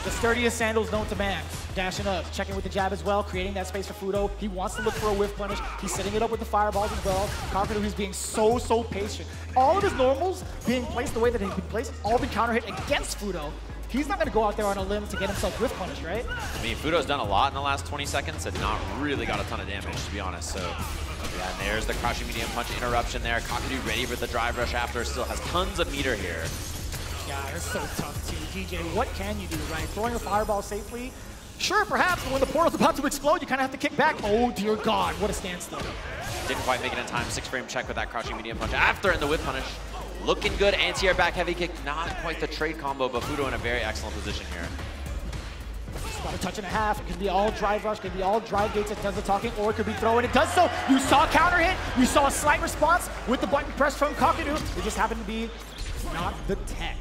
The sturdiest sandals known to man. Dashing up, checking with the jab as well, creating that space for Fudo. He wants to look for a whiff punish. He's setting it up with the fireballs as well. Kakadu, he's being so patient. All of his normals being placed the way that they've been placed, all been counter hit against Fudo. He's not gonna go out there on a limb to get himself whiff punish, right? I mean, Fudo's done a lot in the last 20 seconds and not really got a ton of damage, to be honest. So, yeah, and there's the crouching medium punch interruption there. Kakadu ready for the drive rush after, still has tons of meter here. Yeah, it's so tough too. DJ, what can you do, right? Throwing a fireball safely? Sure, perhaps, but when the portal's about to explode, you kind of have to kick back. Oh, dear God, what a standstill. Didn't quite make it in time. 6-frame check with that crouching medium punch after in the whip punish. Looking good. Anti-air back heavy kick. Not quite the trade combo, but Fudo in a very excellent position here. It's about a touch and a half. It could be all drive rush, it could be all drive gates that does the talking, or it could be throwing. It does so. You saw a counter hit. You saw a slight response with the button press from Kakadu. It just happened to be not the tech.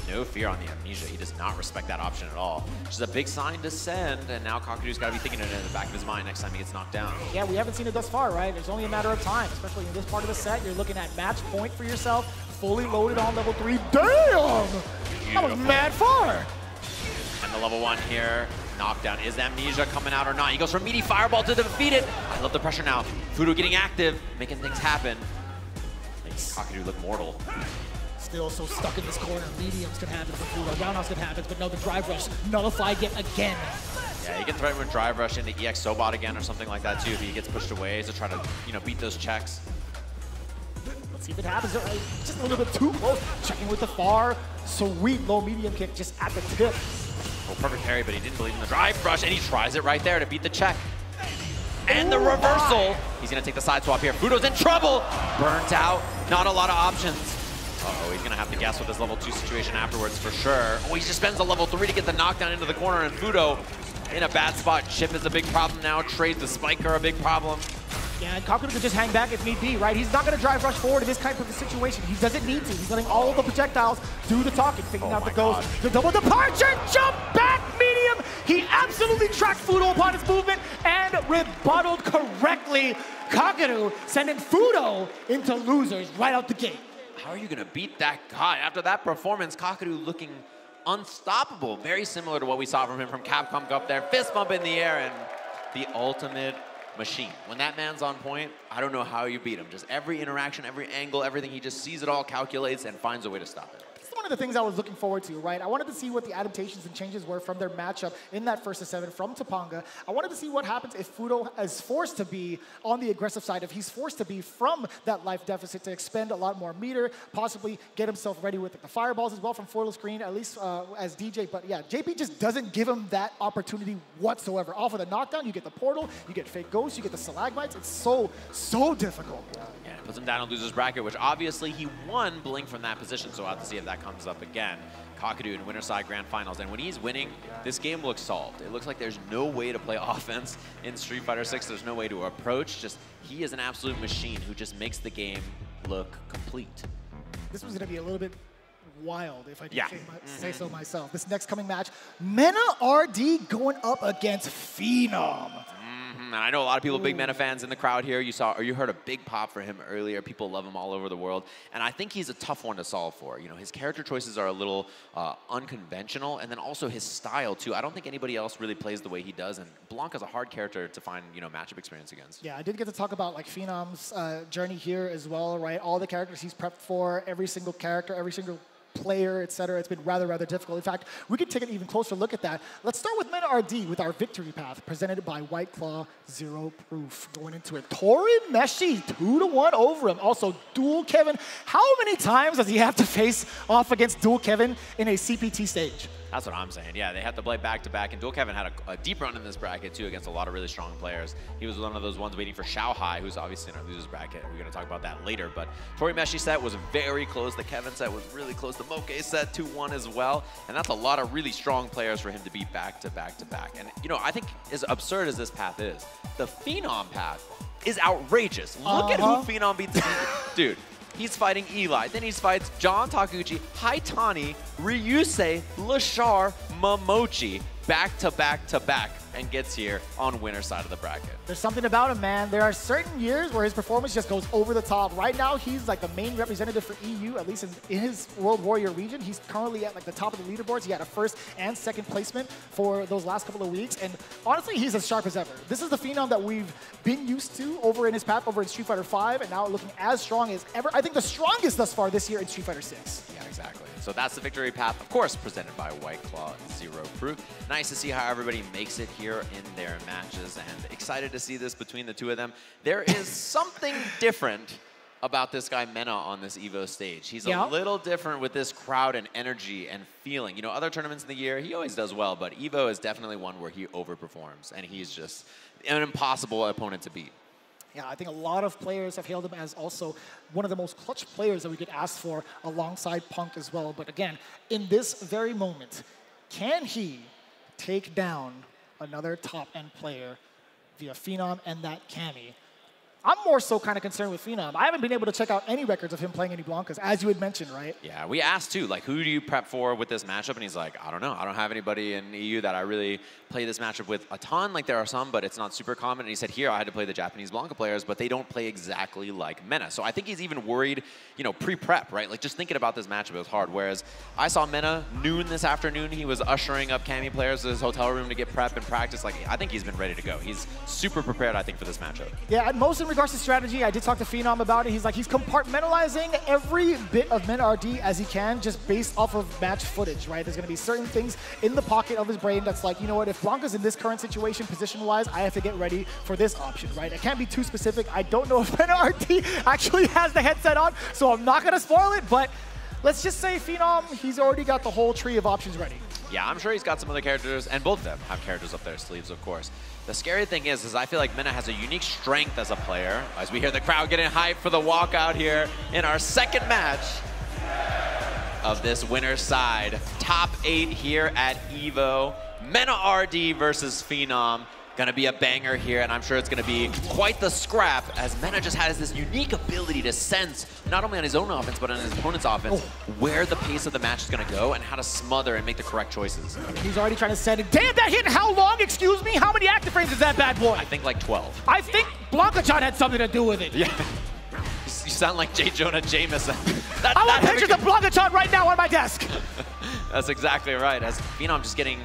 No fear on the amnesia. He does not respect that option at all. Which is a big sign to send, and now Kakadu's got to be thinking it in the back of his mind next time he gets knocked down. Yeah, we haven't seen it thus far, right? It's only a matter of time, especially in this part of the set. You're looking at match point for yourself, fully loaded on level 3. Damn! That was mad far! And And the level 1 here, knockdown. Is Amnesia coming out or not? He goes for meaty fireball to defeat it. I love the pressure now. Fudo getting active, making things happen. Makes Kakadu look mortal. Still so stuck in this corner. Mediums can happen for Fudo. Roundhouse can happen, but no, the drive rush nullified yet again. Yeah, he can threaten with drive rush into EX Sobot again or something like that too if he gets pushed away to try to, beat those checks. Let's see if it happens. Just a little bit too close. Checking with the far. Sweet low medium kick just at the tip. Oh, perfect parry, but he didn't believe in the drive rush, and he tries it right there to beat the check. And the reversal. He's going to take the side swap here. Fudo's in trouble. Burnt out. Not a lot of options. Uh-oh, he's going to have to guess with this level 2 situation afterwards for sure. Oh, he just spends the level 3 to get the knockdown into the corner, and Fudo in a bad spot. Chip is a big problem now. Trades the spike are a big problem. Yeah, and Kakadu could just hang back if need be, right? He's not going to drive rush forward in this type of a situation. He doesn't need to. He's letting all of the projectiles do the talking, figuring out the goes. The double departure, jump back, medium. He absolutely tracked Fudo upon his movement and rebutted correctly. Kakadu sending Fudo into losers right out the gate. How are you going to beat that guy? After that performance, Kakadu looking unstoppable. Very similar to what we saw from him from Capcom Cup there. Fist bump in the air and the ultimate machine. When that man's on point, I don't know how you beat him. Just every interaction, every angle, everything, he just sees it all, calculates, and finds a way to stop it. It's one of the things I was looking forward to, right? I wanted to see what the adaptations and changes were from their matchup in that first of 7 from Topanga. I wanted to see what happens if Fudo is forced to be on the aggressive side, if he's forced to be from that life deficit to expend a lot more meter, possibly get himself ready with the fireballs as well from Foil Screen, at least as DJ. But yeah, JP just doesn't give him that opportunity whatsoever. Off of the knockdown, you get the portal, you get fake ghosts, you get the stalagmites. It's so difficult. Yeah, it puts him down in loser's bracket, which obviously he won Blink from that position, so we'll have to see if that comes up again. Kakadu in winner side grand finals, and when he's winning, this game looks solved. It looks like there's no way to play offense in Street Fighter 6. There's no way to approach. Just he is an absolute machine who just makes the game look complete. This was going to be a little bit wild, if I can say so myself. This next coming match, Mena RD going up against Phenom. And I know a lot of people, big Mena fans in the crowd here. You heard a big pop for him earlier. People love him all over the world. And I think he's a tough one to solve for. His character choices are a little unconventional, and then also his style, too. I don't think anybody else really plays the way he does, and Blanca's a hard character to find, matchup experience against. Yeah, I did get to talk about, Phenom's journey here as well, right? All the characters he's prepped for, every single character, every single player, etc. It's been rather difficult. In fact, we could take an even closer look at that. Let's start with Mena RD with our victory path presented by White Claw Zero Proof. Going into it, Torimeshi 2-1 over him. Also, Dual Kevin. How many times does he have to face off against Dual Kevin in a CPT stage? That's what I'm saying. Yeah, they have to play back-to-back, and Dual Kevin had a deep run in this bracket, too, against a lot of really strong players. He was one of those ones waiting for Xiao Hai, who's obviously in our losers bracket. We're going to talk about that later, but Torimeshi set was very close. The Kevin set was really close. The Moke set 2-1 as well, and that's a lot of really strong players for him to beat back-to-back-to-back. And, I think as absurd as this path is, the Phenom path is outrageous. Look at who Phenom beats. Dude. He's fighting Eli, then he fights John Takuchi, Haitani, Ryusei, Lashar, Momochi, back-to-back-to-back, and gets here on winner side of the bracket. There's something about him, man. There are certain years where his performance just goes over the top. Right now, he's like the main representative for EU, at least in his World Warrior region. He's currently at the top of the leaderboards. He had a first and second placement for those last couple of weeks. And honestly, he's as sharp as ever. This is the Phenom that we've been used to over in his path over in Street Fighter V, and now looking as strong as ever. I think the strongest thus far this year in Street Fighter 6. Yeah, exactly. So that's the victory path, of course, presented by White Claw Zero Proof. Nice to see how everybody makes it here in their matches, and excited to see this between the two of them. There is something different about this guy Mena on this EVO stage. He's a little different with this crowd and energy and feeling. Other tournaments in the year, he always does well, but EVO is definitely one where he overperforms, and he's just an impossible opponent to beat. Yeah, I think a lot of players have hailed him as also one of the most clutch players that we could ask for alongside Punk as well. But again, in this very moment, can he take down another top-end player via Phenom and that Cammy? I'm more so kind of concerned with Phenom. I haven't been able to check out any records of him playing any Blankas, as you had mentioned, right? Yeah, we asked too, like, who do you prep for with this matchup? And he's like, I don't know. I don't have anybody in EU that I really play this matchup with a ton. Like, there are some, but it's not super common. And he said, here, I had to play the Japanese Blanka players, but they don't play exactly like Mena. So I think he's even worried, you know, pre-prep, right? Like, just thinking about this matchup, it was hard. Whereas I saw Mena noon this afternoon. He was ushering up Cammy players to his hotel room to get prep and practice. Like, I think he's been ready to go. He's super prepared, I think, for this matchup. Yeah, and most in regards to strategy, I did talk to Phenom about it. He's like, he's compartmentalizing every bit of Mena RD as he can, just based off of match footage, right? There's going to be certain things in the pocket of his brain that's like, you know what, if Blanka's in this current situation, position-wise, I have to get ready for this option, right? It can't be too specific. I don't know if Mena RD actually has the headset on, so I'm not going to spoil it, but let's just say Phenom, he's already got the whole tree of options ready. Yeah, I'm sure he's got some other characters, and both of them have characters up their sleeves, of course. The scary thing is I feel like Mena has a unique strength as a player, as we hear the crowd getting hyped for the walkout here in our second match of this winner's side. Top 8 here at EVO. Mena RD versus Phenom. Gonna be a banger here, and I'm sure it's gonna be quite the scrap, as Mena just has this unique ability to sense, not only on his own offense, but on his opponent's offense, where the pace of the match is gonna go and how to smother and make the correct choices. He's already trying to set it. Damn, that hit how long, excuse me? How many active frames is that bad boy? I think like 12. I think Blancachon had something to do with it. Yeah. You sound like J. Jonah Jameson. I want pictures of Blancachon right now on my desk. That's exactly right, as Phenom just getting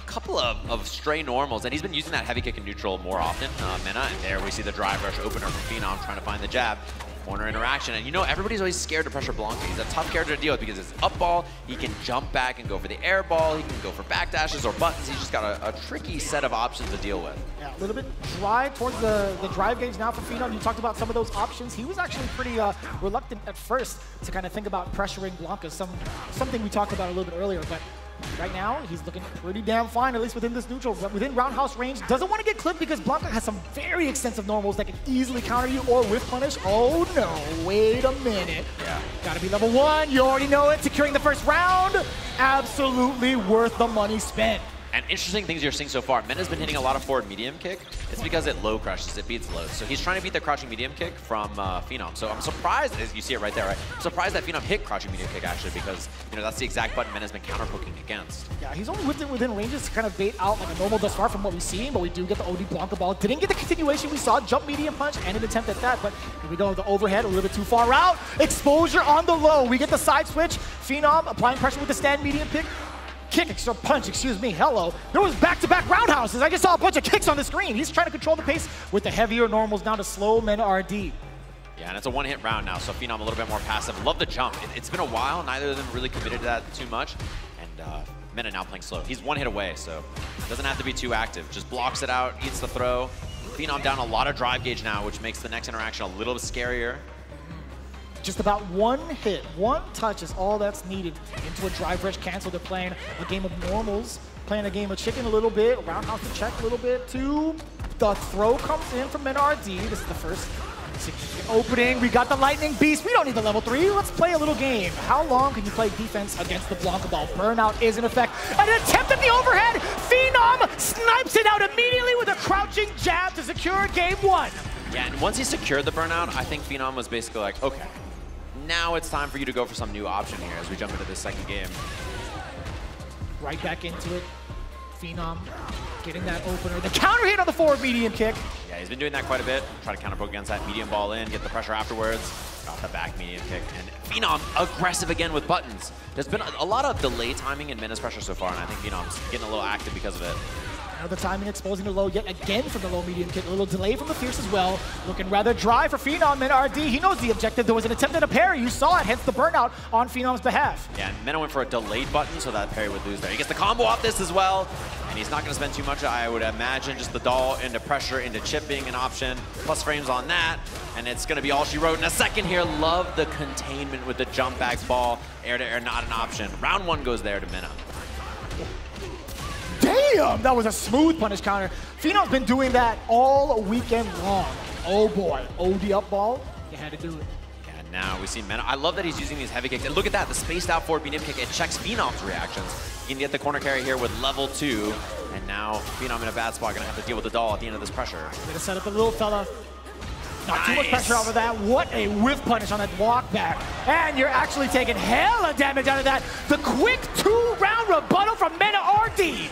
couple of stray normals, and he's been using that heavy kick in neutral more often, Mena, and there we see the drive rush opener from Phenom trying to find the jab. Corner interaction, and you know, everybody's always scared to pressure Blanka. He's a tough character to deal with because it's up ball, he can jump back and go for the air ball, he can go for back dashes or buttons. He's just got a tricky set of options to deal with. Yeah, a little bit dry towards the drive gauge now for Phenom. You talked about some of those options. He was actually pretty reluctant at first to kind of think about pressuring Blanka, something we talked about a little bit earlier, but right now, he's looking pretty damn fine, at least within this neutral, within roundhouse range. Doesn't want to get clipped because Blanka has some very extensive normals that can easily counter you or whiff punish. Oh no, wait a minute. Yeah. Gotta be level 1, you already know it. Securing the first round, absolutely worth the money spent. And interesting things you're seeing so far. Mena's been hitting a lot of forward medium kick. It's because it low crushes, it beats low. So he's trying to beat the crouching medium kick from Phenom. So I'm surprised, as you see it right there, right? I'm surprised that Phenom hit crouching medium kick actually, because you know that's the exact button Mena's been counter poking against. Yeah, he's only whipped it within ranges to kind of bait out like a normal thus far from what we've seen, but we do get the OD Blanka ball. Didn't get the continuation we saw, jump medium punch and an attempt at that, but here we go with the overhead, a little bit too far out. Exposure on the low. We get the side switch. Phenom applying pressure with the stand medium pick. Punch, excuse me, hello. There was back-to-back roundhouses. I just saw a bunch of kicks on the screen. He's trying to control the pace with the heavier normals down to slow Mena RD. Yeah, and it's a one-hit round now, so Phenom a little bit more passive. Love the jump. It's been a while. Neither of them really committed to that too much. And Mena now playing slow. He's one hit away, so doesn't have to be too active. Just blocks it out, eats the throw. Phenom down a lot of drive gauge now, which makes the next interaction a little bit scarier. Just about one hit, one touch is all that's needed into a drive rush cancel. They're playing a game of normals, playing a game of chicken a little bit, roundhouse to check a little bit too. The throw comes in from Mena RD. This is the first significant opening. We got the Lightning Beast. We don't need the level 3. Let's play a little game. How long can you play defense against the Blanka ball? Burnout is in effect. An attempt at the overhead. Phenom snipes it out immediately with a crouching jab to secure game 1. Yeah, and once he secured the burnout, I think Phenom was basically like, okay, now it's time for you to go for some new option here as we jump into this second game. Right back into it. Phenom getting that opener. The counter hit on the forward medium kick. Yeah, he's been doing that quite a bit. Try to counter poke against that medium ball in, get the pressure afterwards. Got the back medium kick. And Phenom aggressive again with buttons. There's been a lot of delay timing in Mena's pressure so far, and I think Phenom's getting a little active because of it. Now the timing exposing the low yet again from the low medium kick. A little delay from the Fierce as well. Looking rather dry for Phenom. Mena RD, he knows the objective. There was an attempt at a parry. You saw it, hence the burnout on Phenom's behalf. Yeah, and Mena went for a delayed button, so that parry would lose there. He gets the combo off this as well, and he's not going to spend too much, I would imagine. Just the doll into pressure, into chip being an option. Plus frames on that, and it's going to be all she wrote in a second here. Love the containment with the jump back ball. Air to air, not an option. Round 1 goes there to Mena. Damn, that was a smooth punish counter. Phenom's been doing that all weekend long. Oh boy, OD up ball, you had to do it. And now we see Mena. I love that he's using these heavy kicks. And look at that, the spaced out forward medium kick. It checks Phenom's reactions. He can get the corner carry here with level 2. And now Phenom in a bad spot, gonna have to deal with the doll at the end of this pressure. Gonna set up a little fella. Not too much pressure off of that. What a whiff punish on that walk back. And you're actually taking hella damage out of that. The quick 2-round rebuttal from Mena RD.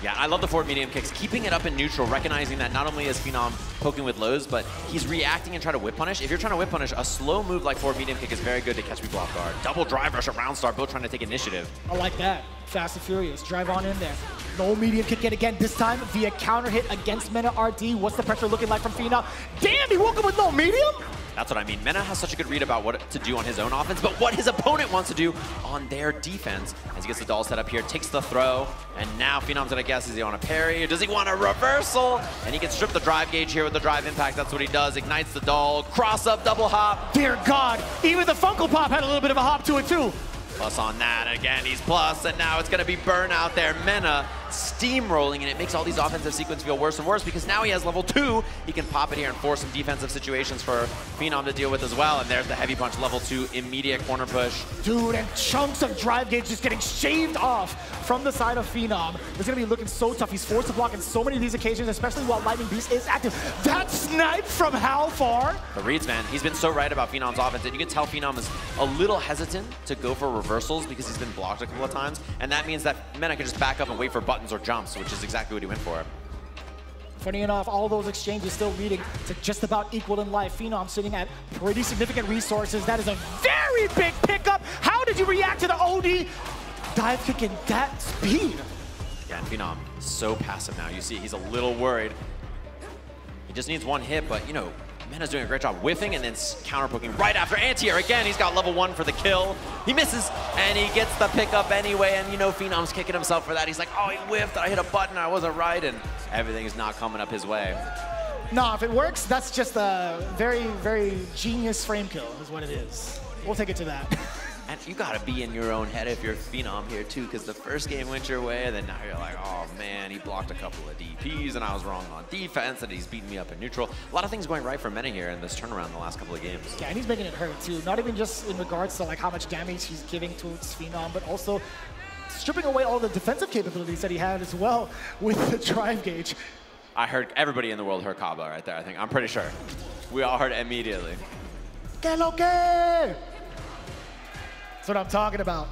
Yeah, I love the forward medium kicks. Keeping it up in neutral, recognizing that not only is Phenom poking with lows, but he's reacting and trying to whip punish. If you're trying to whip punish, a slow move like forward medium kick is very good to catch people off guard. Double drive rush, a round start, both trying to take initiative. I like that. Fast and furious. Drive on in there. No medium kick yet again, this time via counter hit against Mena RD. What's the pressure looking like from Phenom? Damn, he woke up with no medium? That's what I mean. Mena has such a good read about what to do on his own offense, but what his opponent wants to do on their defense. As he gets the doll set up here, takes the throw, and now Phenom's gonna guess, is he on a parry, or does he want a reversal? And he can strip the drive gauge here with the drive impact. That's what he does. Ignites the doll, cross up, double hop. Dear God, even the Funko Pop had a little bit of a hop to it too. Plus on that, again, he's plus, and now it's gonna be burnout there. Mena steamrolling, and it makes all these offensive sequences feel worse and worse because now he has level 2. He can pop it here and force some defensive situations for Phenom to deal with as well. And there's the heavy punch, level 2, immediate corner push. Dude, and chunks of drive gauge just getting shaved off from the side of Phenom. It's gonna be looking so tough. He's forced to block in so many of these occasions, especially while Lightning Beast is active. That snipe from how far? The reads, man, he's been so right about Phenom's offense, and you can tell Phenom is a little hesitant to go for reversals because he's been blocked a couple of times, and that means that Mena can just back up and wait for buttons or jumps, which is exactly what he went for. Funny enough, all those exchanges still leading to just about equal in life. Phenom sitting at pretty significant resources. That is a very big pickup. How did you react to the OD dive kick in that speed? Yeah, and Phenom so passive now. You see, he's a little worried. He just needs one hit, but you know, Mena's doing a great job whiffing and then counter poking right after anti-air. Again, he's got level 1 for the kill. He misses, and he gets the pickup anyway, and you know Phenom's kicking himself for that. He's like, oh, he whiffed, I hit a button, I wasn't right, and everything is not coming up his way. No, if it works, that's just a very, very genius frame kill is what it is. We'll take it to that. And you gotta be in your own head if you're Phenom here too, because the first game went your way, and then now you're like, oh man, he blocked a couple of DPs, and I was wrong on defense, and he's beating me up in neutral. A lot of things going right for Mena here in this turnaround in the last couple of games. Yeah, and he's making it hurt too. Not even just in regards to like how much damage he's giving towards Phenom, but also stripping away all the defensive capabilities that he had as well with the drive gauge. I heard everybody in the world heard Kabba right there, I think. I'm pretty sure. We all heard it immediately. Que lo que? That's what I'm talking about.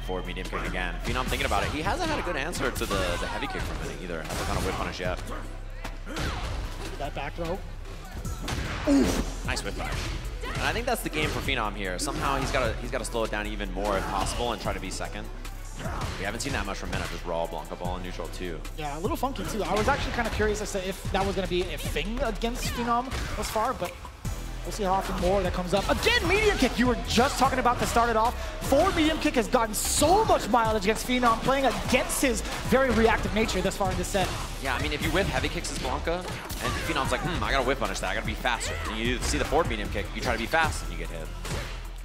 Forward medium kick again. Phenom thinking about it. He hasn't had a good answer to the heavy kick from Mena either. Hasn't done a whip punish yet. That back throw. Oof. Nice whip punish. And I think that's the game for Phenom here. Somehow he's got to slow it down even more if possible and try to be second. We haven't seen that much from Mena, just raw Blanca ball in neutral too. Yeah, a little funky too. I was actually kind of curious as to if that was going to be a thing against Phenom thus far, but we'll see how often more that comes up. Again, medium kick. You were just talking about to start it off. Forward medium kick has gotten so much mileage against Phenom, playing against his very reactive nature thus far in this set. Yeah, I mean, if you whip heavy kicks as Blanca, and Phenom's like, I gotta whip punish that, I gotta be faster. And you see the forward medium kick, you try to be fast, and you get hit.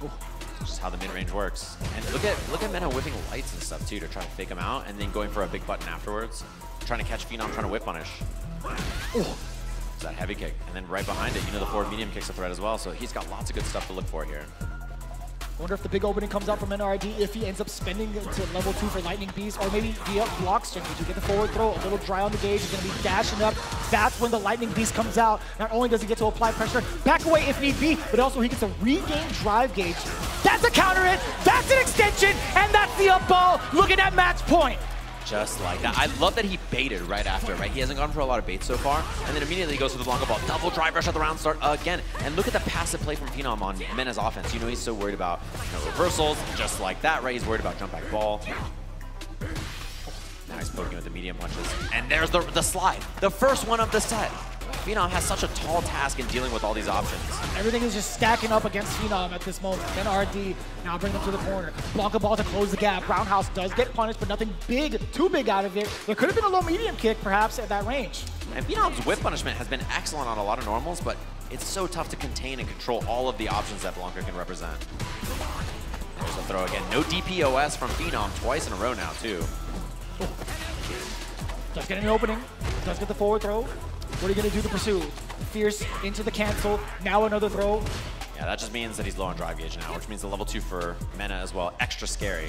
Ooh. That's just how the mid-range works. And look at Mena whipping lights and stuff too to try to fake him out, and then going for a big button afterwards, trying to catch Phenom, trying to whip punish. Ooh. That heavy kick, and then right behind it, you know, the forward medium kick's a threat as well, so he's got lots of good stuff to look for here. I wonder if the big opening comes out from Mena RD, if he ends up spending to level 2 for Lightning Beast, or maybe via block exchange. You get the forward throw, a little dry on the gauge, he's going to be dashing up. That's when the Lightning Beast comes out. Not only does he get to apply pressure, back away if need be, but also he gets a regain drive gauge. That's a counter hit, that's an extension, and that's the up ball. Looking at match point. Just like that. I love that he baited right after, right? He hasn't gone for a lot of baits so far, and then immediately goes for the Blanca ball. Double drive rush at the round start again. And look at the passive play from Phenom on Mena's offense. You know, he's so worried about reversals, just like that, right? He's worried about jump back ball. Now he's poking with the medium punches. And there's the slide, the first one of the set. Phenom has such a tall task in dealing with all these options. Everything is just stacking up against Phenom at this moment. Then RD now bring them to the corner. Blanca ball to close the gap. Roundhouse does get punished, but nothing big, too big out of it. There could have been a low medium kick, perhaps, at that range. And Phenom's whip punishment has been excellent on a lot of normals, but it's so tough to contain and control all of the options that Blanca can represent. There's a throw again. No DPOS from Phenom twice in a row now, too. Does get an opening. Does get the forward throw. What are you going to do to pursue? Fierce into the cancel. Now another throw. Yeah, that just means that he's low on drive gauge now, which means the level 2 for Mena as well. Extra scary.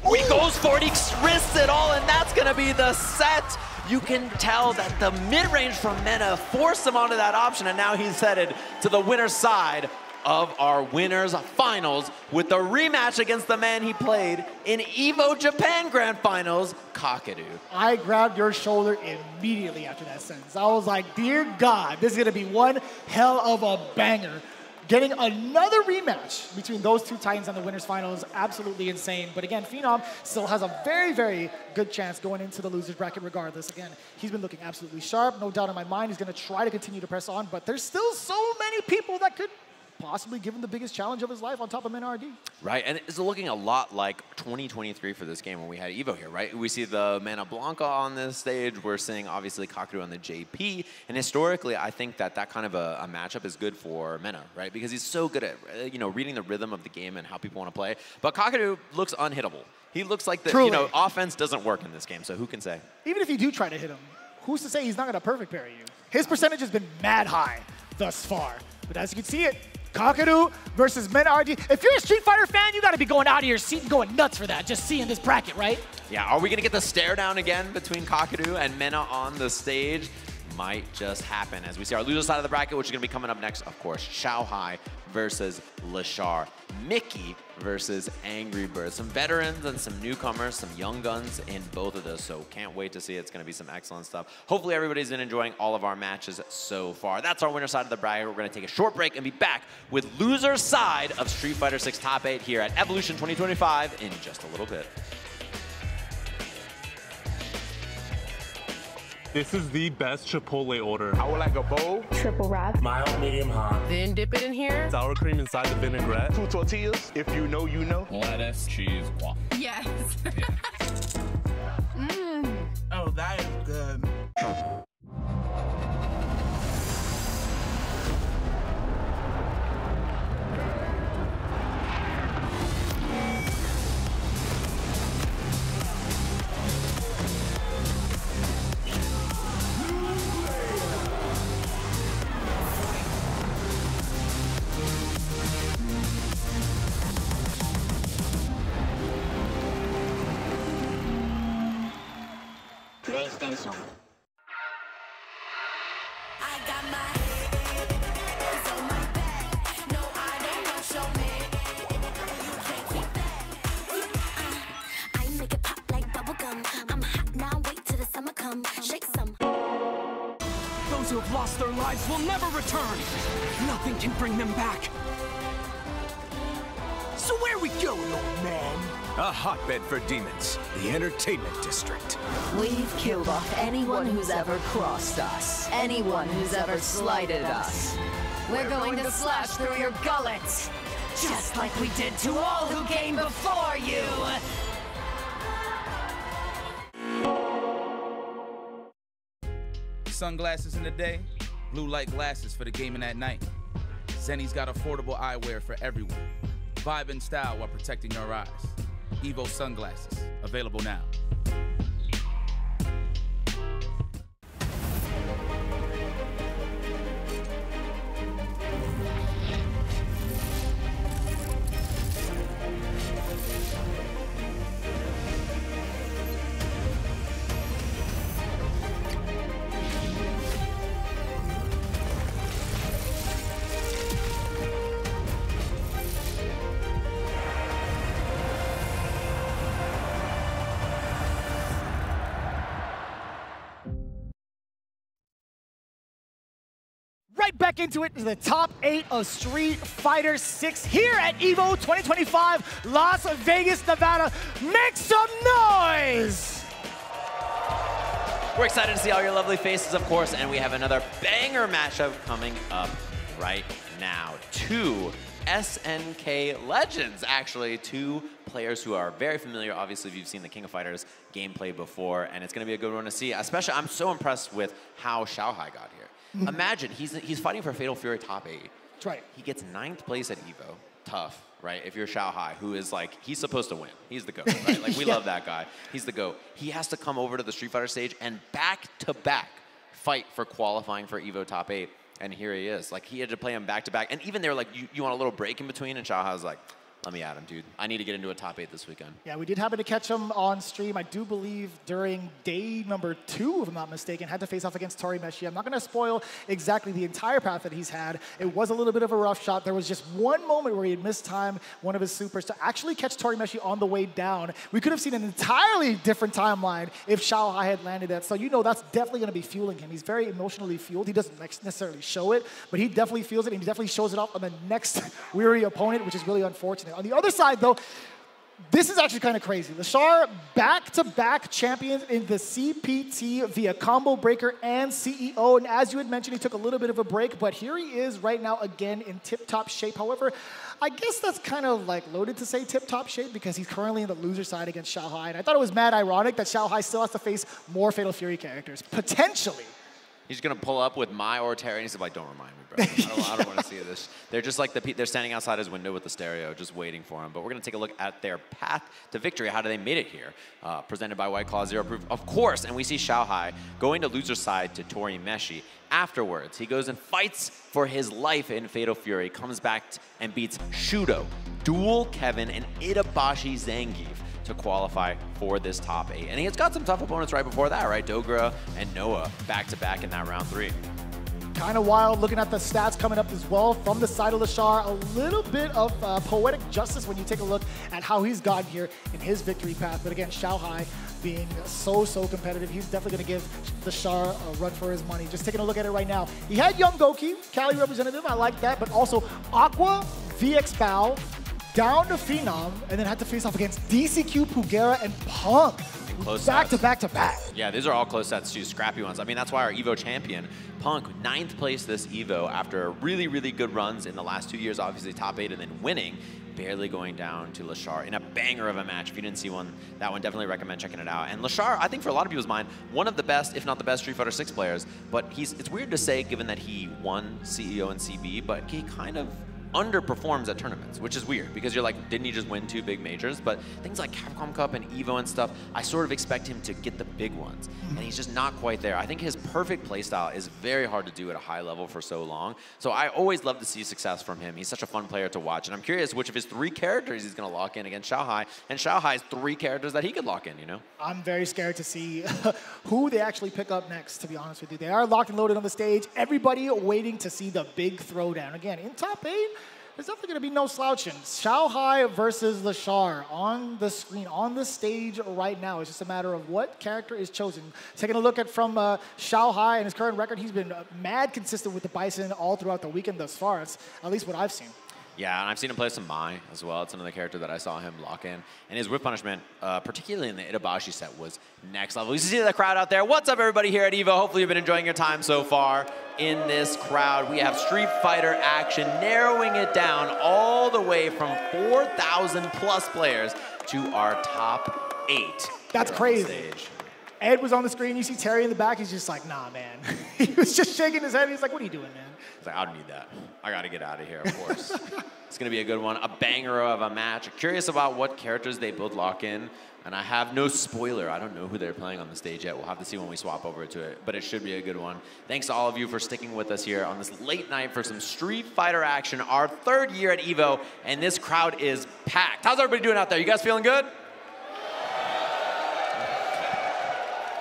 Oh, he goes for it, he risks it all, and that's gonna be the set. You can tell that the mid-range from Mena forced him onto that option, and now he's headed to the winner's side of our winners finals with the rematch against the man he played in EVO Japan Grand Finals, Kakadu. I grabbed your shoulder immediately after that sentence. I was like, dear God, this is gonna be one hell of a banger. Getting another rematch between those two Titans on the winners final is absolutely insane. But again, Phenom still has a very, very good chance going into the losers bracket regardless. Again, he's been looking absolutely sharp. No doubt in my mind he's gonna try to continue to press on, but there's still so many people that could possibly give him the biggest challenge of his life on top of MNRD. Right, and it's looking a lot like 2023 for this game when we had EVO here, right? We see the Mana Blanca on this stage. We're seeing, obviously, Kakadu on the JP. And historically, I think that that kind of a matchup is good for Mena, right? Because he's so good at, reading the rhythm of the game and how people want to play. But Kakadu looks unhittable. He looks like the, offense doesn't work in this game, so who can say? Even if you do try to hit him, who's to say he's not going to perfect parry you? His percentage has been mad high thus far. But as you can see it, Kakadu versus MenRD. If you're a Street Fighter fan, you got to be going out of your seat and going nuts for that, just seeing this bracket, right? Yeah, are we going to get the stare down again between Kakadu and Mena on the stage? Might just happen as we see our loser side of the bracket, which is going to be coming up next, of course, Xiaohai versus Lashar. Mickey versus Angry Bird. Some veterans and some newcomers, some young guns in both of those, so can't wait to see it. It's going to be some excellent stuff. Hopefully everybody's been enjoying all of our matches so far. That's our winner side of the bracket. We're going to take a short break and be back with loser side of Street Fighter 6 Top 8 here at Evolution 2025 in just a little bit. This is the best Chipotle order. I would like a bowl. Triple wrap. Mild, medium, hot. Then dip it in here. Sour cream inside the vinaigrette. 2 tortillas. If you know, you know. Lettuce, cheese, guac. Yes. Oh, that is good. PlayStation. I got my hands on my back. No, I don't want your man. You can't keep that. I make it pop like bubblegum. I'm hot now, wait till the summer come. Shake some. Those who have lost their lives will never return. Nothing can bring them back. So where we going, old man? A hotbed for demons, the entertainment district. We've killed off anyone who's ever crossed us. Anyone who's ever slighted us. We're going to slash through your gullet, just like we did to all who came before you. Sunglasses in the day, blue light glasses for the gaming at night. Zenny's got affordable eyewear for everyone. Vibe and style while protecting your eyes. EVO sunglasses, available now. Right back into it, the top 8 of Street Fighter 6 here at EVO 2025, Las Vegas, Nevada. Make some noise! We're excited to see all your lovely faces, of course, and we have another banger matchup coming up right now. 2 SNK legends, actually. 2 players who are very familiar. Obviously, if you've seen the King of Fighters gameplay before, and it's going to be a good one to see. Especially, I'm so impressed with how Xiaohai got here. Imagine, he's fighting for Fatal Fury top 8. That's right. He gets 9th place at EVO. Tough, right? If you're Xiaohai, who is like, he's supposed to win. He's the GOAT, right? Like, we love that guy. He's the GOAT. He has to come over to the Street Fighter stage and back-to-back fight for qualifying for EVO Top 8. And here he is. Like, he had to play him back-to-back. And even they were like, you want a little break in between? And Xiaohai was like, let me at him, dude. I need to get into a top 8 this weekend. Yeah, we did happen to catch him on stream, I do believe, during day number 2, if I'm not mistaken. Had to face off against Tori Meshi. I'm not going to spoil exactly the entire path that he's had. It was a little bit of a rough shot. There was just one moment where he had missed time, one of his supers, to actually catch Tori Meshi on the way down. We could have seen an entirely different timeline if Xiaohai had landed that. So you know that's definitely going to be fueling him. He's very emotionally fueled. He doesn't necessarily show it, but he definitely feels it, and he definitely shows it off on the next weary opponent, which is really unfortunate. On the other side, though, this is actually kind of crazy. Lashar, back-to-back champions in the CPT via Combo Breaker and CEO. And as you had mentioned, he took a little bit of a break, but here he is right now again in tip-top shape. However, I guess that's kind of like loaded to say tip-top shape because he's currently in the loser side against Xiaohai. And I thought it was mad ironic that Xiaohai still has to face more Fatal Fury characters, potentially. He's going to pull up with Mai or Terry, and he's like, don't remind me, bro. I don't want to see this. They're just like, they're standing outside his window with the stereo, just waiting for him. But we're going to take a look at their path to victory. How do they made it here? Presented by White Claw Zero Proof, of course. And we see Xiaohai going to loser side to Tori Meshi. Afterwards, he goes and fights for his life in Fatal Fury, comes back and beats Shudo, Duel Kevin, and Itabashi Zangief to qualify for this top 8. And he has got some tough opponents right before that, right? Dogra and Noah back-to-back in that round 3. Kind of wild looking at the stats coming up as well from the side of Lashar. A little bit of poetic justice when you take a look at how he's gotten here in his victory path. But again, Xiaohai being so competitive, he's definitely going to give Lashar a run for his money. Just taking a look at it right now. He had Young Goki, Cali representative, I like that, but also Aqua, VX Bao, down to Phenom, and then had to face off against DCQ, Pugera, and Punk. Close back to back to back. Yeah, these are all close sets too, scrappy ones. I mean, that's why our EVO champion, Punk, 9th place this EVO after really good runs in the last 2 years, obviously top 8 and then winning, barely going down to Lashar in a banger of a match. If you didn't see that one definitely recommend checking it out. And Lashar, I think for a lot of people's mind, one of the best, if not the best Street Fighter 6 players, but it's weird to say given that he won CEO and CB, but he kind of underperforms at tournaments, which is weird because you're like, didn't he just win 2 big majors? But things like Capcom Cup and EVO and stuff, I sort of expect him to get the big ones, and he's just not quite there. I think his perfect playstyle is very hard to do at a high level for so long, so I always love to see success from him. He's such a fun player to watch, and I'm curious which of his 3 characters he's going to lock in against Xiaohai, and Xiaohai's 3 characters that he could lock in, you know? I'm very scared to see who they actually pick up next, to be honest with you. They are locked and loaded on the stage. Everybody waiting to see the big throwdown. Again, in top 8, there's definitely going to be no slouching. Xiaohai versus Lashar on the screen, on the stage right now. It's just a matter of what character is chosen. Taking a look at from Xiaohai and his current record, he's been mad consistent with the Bison all throughout the weekend thus far. It's at least what I've seen. Yeah, and I've seen him play some Mai as well. It's another character that I saw him lock in. And his whip punishment, particularly in the Itabashi set, was next level. You see the crowd out there. What's up, everybody here at EVO? Hopefully you've been enjoying your time so far in this crowd. We have Street Fighter action, narrowing it down all the way from 4,000 plus players to our top 8. That's crazy. Ed was on the screen. You see Terry in the back. He's just like, nah, man. He was just shaking his head. He's like, what are you doing, man? He's like, I don't need that. I got to get out of here, of course. It's going to be a good one. A banger of a match. Curious about what characters they both lock in. And I have no spoiler. I don't know who they're playing on the stage yet. We'll have to see when we swap over to it. But it should be a good one. Thanks to all of you for sticking with us here on this late night for some Street Fighter action. Our 3rd year at EVO. And this crowd is packed. How's everybody doing out there? You guys feeling good?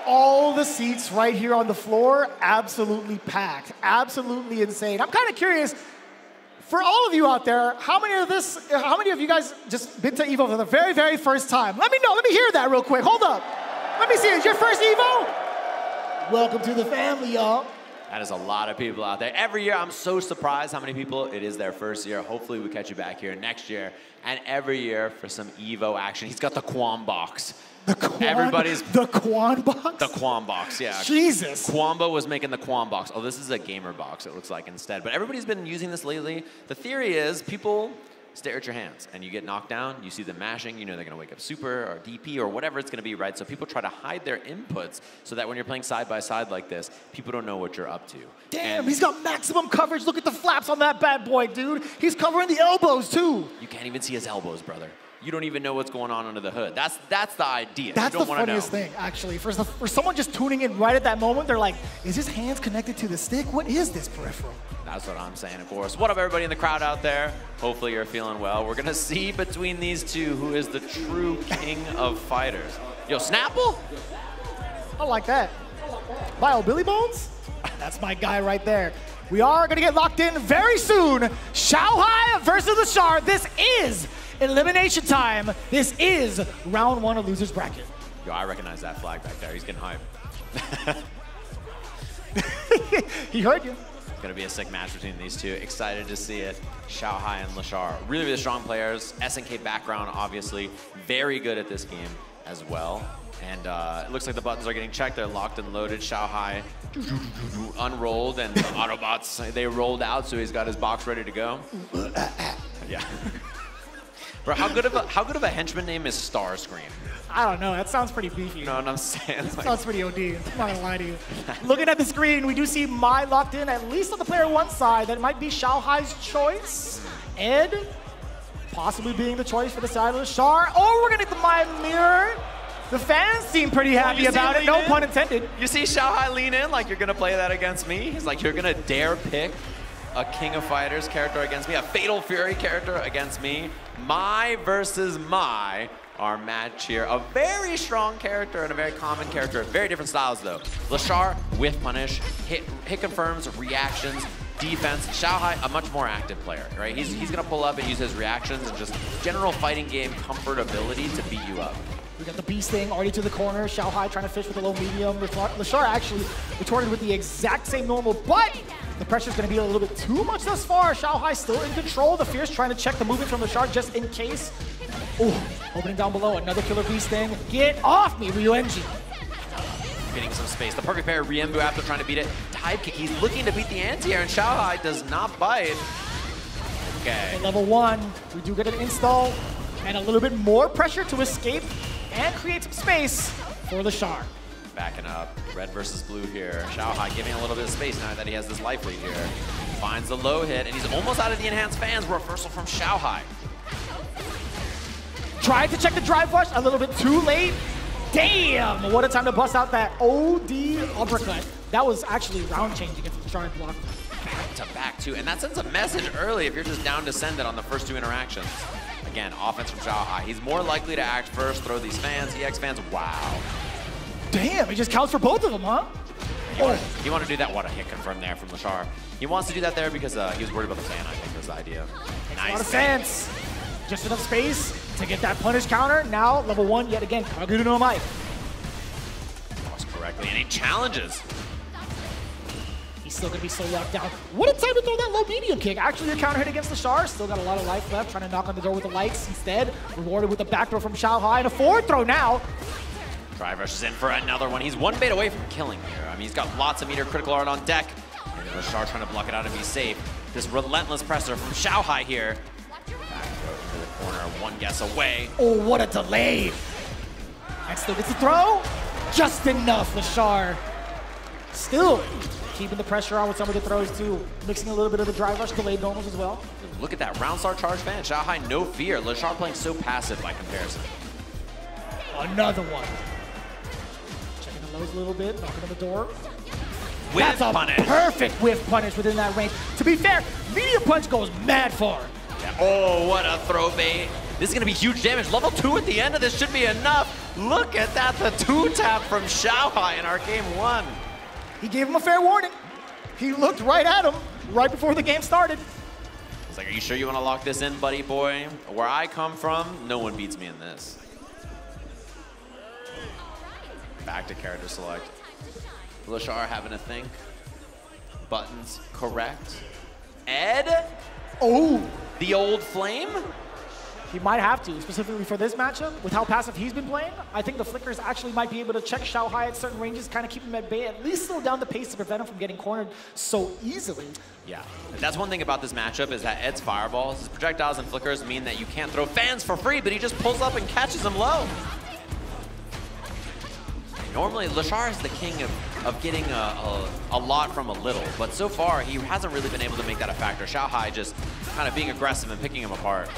All the seats right here on the floor, absolutely packed, absolutely insane. I'm kind of curious, for all of you out there, how many of you guys just been to EVO for the very first time? Let me know, let me hear that real quick. Hold up. Let me see, is your first EVO? Welcome to the family, y'all. That is a lot of people out there. Every year, I'm so surprised how many people it is their first year. Hopefully, we catch you back here next year. And every year for some EVO action. He's got the Quam box. The Quan? Everybody's the Quan box? The Quam box, yeah. Jesus. Quamba was making the Quam box. Oh, this is a gamer box, it looks like, instead. But everybody's been using this lately. The theory is people stare at your hands, and you get knocked down, you see them mashing, you know they're going to wake up super or DP or whatever it's going to be, right? So people try to hide their inputs so that when you're playing side by side like this, people don't know what you're up to. Damn, he's got maximum coverage. Look at the flaps on that bad boy, dude. He's covering the elbows, too. You can't even see his elbows, brother. you don't even know what's going on under the hood. That's the idea. That's you the don't want to know. funniest thing, actually. For someone just tuning in right at that moment, they're like, is his hands connected to the stick? What is this peripheral? That's what I'm saying, of course. What up, everybody in the crowd out there? Hopefully you're feeling well. We're going to see between these two who is the true king of fighters. Yo, Snapple? I like that. Bio Billy Bones? That's my guy right there. We are going to get locked in very soon. Xiaohai versus Lashar. This is elimination time. This is round 1 of Loser's Bracket. Yo, I recognize that flag back there. He's getting hype. He heard you. It's going to be a sick match between these two. Excited to see it. Xiaohai and Lashar. Really, really strong players. SNK background, obviously. Very good at this game as well. And it looks like the buttons are getting checked. They're locked and loaded. Xiaohai unrolled, and the Autobots, they rolled out, so he's got his box ready to go. Yeah. Bro, how good of a henchman name is Starscream? I don't know. That sounds pretty beefy. You know what I'm saying? That sounds pretty OD. I'm not going to lie to you. Looking at the screen, we do see Mai locked in, at least on the player 1 side. That might be Xiaohai's choice. Ed possibly being the choice for the side of Lashar. Or we're going to get the Mai mirror. The fans seem pretty happy about it, no pun intended. You see Xiaohai lean in like you're going to play that against me? He's like, you're going to dare pick a King of Fighters character against me, a Fatal Fury character against me. Mai versus Mai, our match here. A very strong character and a very common character. Very different styles, though. Lashar, whiff punish, hit confirms, reactions, defense. Xiaohai, a much more active player, right? He's going to pull up and use his reactions and just general fighting game comfortability to beat you up. We got the Bee Sting already to the corner. Xiaohai trying to fish with a low medium. Lashar actually retorted with the exact same normal, but the pressure's going to be a little bit too much thus far. Xiaohai still in control. The Fierce trying to check the movement from Lashar just in case. Oh, opening down below. Another killer Bee Sting. Get off me, Ryuenji. Getting some space. The perfect pair, Riembu, after trying to beat it. Dive kick. He's looking to beat the anti-air, and Xiaohai does not bite. Okay. At level 1, we do get an install and a little bit more pressure to escape and create some space for Lashar. Backing up, red versus blue here. Xiaohai giving a little bit of space now that he has this life lead here. Finds the low hit, and he's almost out of the enhanced fans. Reversal from Xiaohai. Tried to check the drive rush, a little bit too late. Damn, what a time to bust out that OD uppercut. That was actually round changing if Lashar had blocked. Back to back too, and that sends a message early if you're just down to send it on the first 2 interactions. Again, offense from Xiaohai. He's more likely to act first, throw these fans, EX fans. Wow. Damn, he just counts for both of them, huh? You want to do that? What a hit confirm there from Lashar. He wants to do that there because he was worried about the fan, I think, was the idea. Nice. A lot of sense. Just enough space to get that punish counter. Now, level 1, yet again, Kageru no Mai. Crossed correctly, and he challenges. He's still going to be so locked down. What a time to throw that low medium kick. Actually, a counter hit against Lashar. Still got a lot of life left. Trying to knock on the door with the lights instead. Rewarded with the back throw from Xiaohai. And a forward throw now. Drive rushes in for another one. He's 1 bait away from killing here. I mean, he's got lots of meter critical art on deck. And Lashar trying to block it out and be safe. This relentless presser from Xiaohai here. Back throw into the corner, 1 guess away. Oh, what a delay. And still gets the throw. Just enough, Lashar. Still keeping the pressure on with some of the throws too. Mixing a little bit of the drive rush, delayed normals as well. Look at that round star charge fan. Xiaohai, no fear. Lashar playing so passive by comparison. Another one. Checking the lows a little bit, knocking on the door. Whiff That's a punish. perfect whiff punish within that range. To be fair, medium punch goes mad far. Yeah. Oh, what a throw bait. This is going to be huge damage. Level 2 at the end of this should be enough. Look at that, the 2-tap from Xiaohai in our game 1. He gave him a fair warning. He looked right at him right before the game started. He's like, are you sure you want to lock this in, buddy boy? Where I come from, no one beats me in this. Back to character select. Lashar having to think. Buttons correct. Ed? Oh. The old flame? He might have to, specifically for this matchup. With how passive he's been playing, I think the flickers actually might be able to check Xiaohai at certain ranges, kind of keep him at bay, at least slow down the pace to prevent him from getting cornered so easily. Yeah, that's one thing about this matchup is that Ed's fireballs, his projectiles and flickers mean that you can't throw fans for free, but he just pulls up and catches them low. Normally, Lashar is the king of getting a lot from a little, but so far, he hasn't really been able to make that a factor. Xiaohai just kind of being aggressive and picking him apart.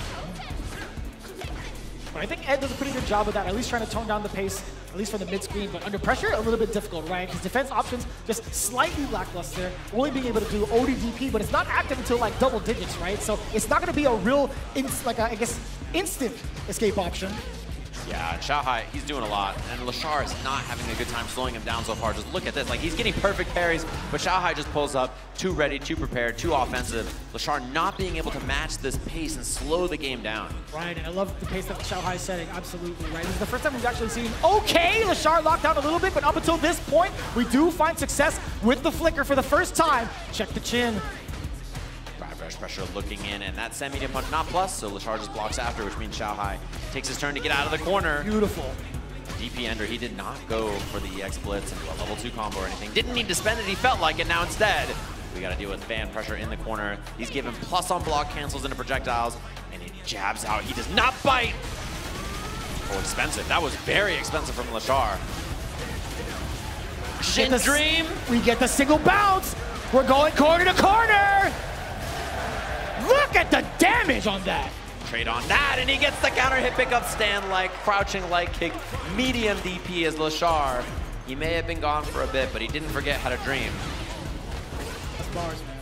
But I think Ed does a pretty good job of that, at least trying to tone down the pace, at least for the mid-screen. But under pressure, a little bit difficult, right? His defense options just slightly lackluster, only being able to do ODDP, but it's not active until like double digits, right? So it's not going to be a real, instant escape option. Yeah, Xiaohai, he's doing a lot, and Lashar is not having a good time slowing him down so far. Just look at this, like he's getting perfect parries, but Xiaohai just pulls up, too ready, too prepared, too offensive. Lashar not being able to match this pace and slow the game down. Right, and I love the pace that Xiaohai is setting, absolutely, right? This is the first time we've actually seen, okay, Lashar locked down a little bit, but up until this point, we do find success with the flicker for the first time. Check the chin. Rush pressure looking in, and that semi to punch not plus, so Lashar just blocks after, which means Xiaohai takes his turn to get out of the corner. Beautiful. DP Ender, he did not go for the X Blitz into a level 2 combo or anything. Didn't need to spend it, he felt like it. Now instead, we got to deal with fan pressure in the corner. He's given plus on block, cancels into projectiles, and he jabs out. He does not bite. Oh, expensive. That was very expensive from Lashar. Shin Dream. We get the single bounce. We're going corner to corner. Look at the damage on that. Trade on that, and he gets the counter hit pickup stand like crouching leg kick, medium DP as Lashar. He may have been gone for a bit, but he didn't forget how to dream. That's bars, man.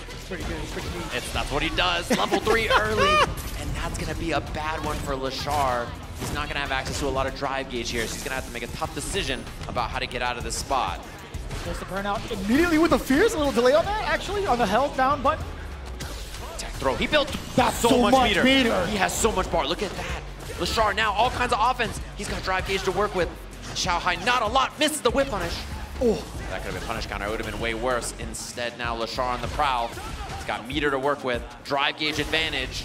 It's pretty good. It's pretty neat. That's what he does. Level 3 early, and that's going to be a bad one for Lashar. He's not going to have access to a lot of drive gauge here, so he's going to have to make a tough decision about how to get out of this spot. Goes to burnout immediately with the Fierce. A little delay on that, actually, on the held down button. Tech throw. He built so much meter. He has so much bar. Look at that. Lashar now, all kinds of offense. He's got drive gauge to work with. Xiaohai, not a lot. Misses the whip punish. Oh, that could have been punish counter. It would have been way worse. Instead, now Lashar on the prowl. He's got meter to work with. Drive gauge advantage.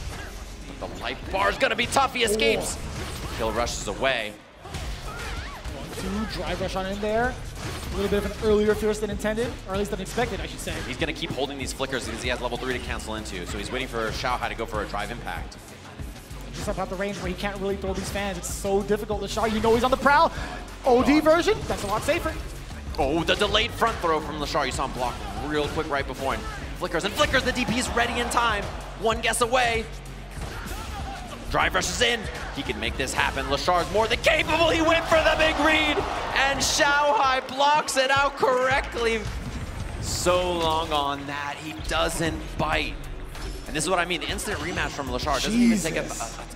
The life bar is going to be tough. He escapes. Kill rushes away. 1-2, drive rush on in there. A little bit of an earlier Fierce than intended, or at least than expected, I should say. He's going to keep holding these flickers because he has level 3 to cancel into, so he's waiting for Xiaohai to go for a drive impact. Just about the range where he can't really throw these fans. It's so difficult. Lashar, you know he's on the prowl. OD version, that's a lot safer. Oh, the delayed front throw from Lashar. You saw him block real quick right before him. Flickers and flickers, the DP's ready in time. One guess away. Drive rushes in. He can make this happen. Lashar's more than capable. He went for the big read, and Xiaohai blocks it out correctly. So long on that, he doesn't bite. And this is what I mean, the instant rematch from Lashar doesn't even take a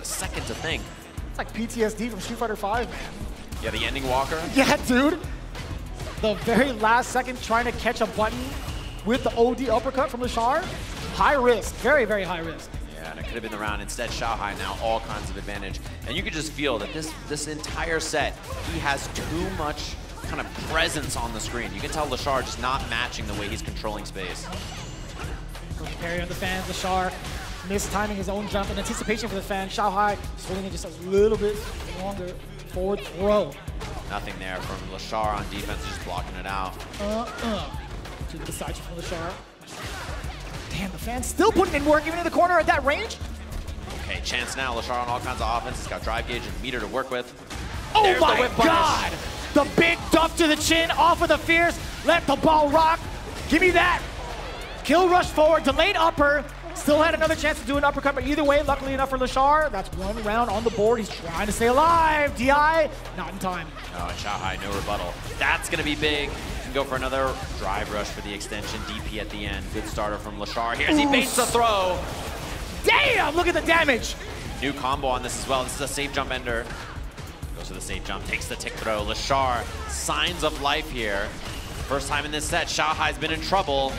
second to think. It's like PTSD from Street Fighter V, man. Yeah, the ending walker. Yeah, dude. The very last second trying to catch a button with the OD uppercut from Lashar. High risk, very, very high risk. Yeah, and it could have been the round. Instead, Xiaohai now all kinds of advantage. And you could just feel that this entire set, he has too much kind of presence on the screen. You can tell Lashar just not matching the way he's controlling space. Carry on the fans, Lashar mistiming his own jump in anticipation for the fan. Xiaohai swinging it just a little bit longer. Forward throw. Nothing there from Lashar on defense, just blocking it out. To the side from Lashar. Damn, the fan's still putting in work even in the corner at that range. Okay, chance now. Lashar on all kinds of offense. He's got drive gauge and meter to work with. Oh There's my the whip God! The big duff to the chin, off of the Fierce. Let the ball rock. Give me that. Kill rush forward, delayed upper. Still had another chance to do an uppercut, but either way, luckily enough for Lashar, that's one round on the board. He's trying to stay alive. DI, not in time. Oh, and Xiaohai, no rebuttal. That's going to be big. Can go for another drive rush for the extension. DP at the end. Good starter from Lashar. Here's he baits the throw. Damn, look at the damage. New combo on this as well. This is a safe jump ender. Goes to the safe jump, takes the tick throw. Lashar, signs of life here. First time in this set, Xiaohai's been in trouble.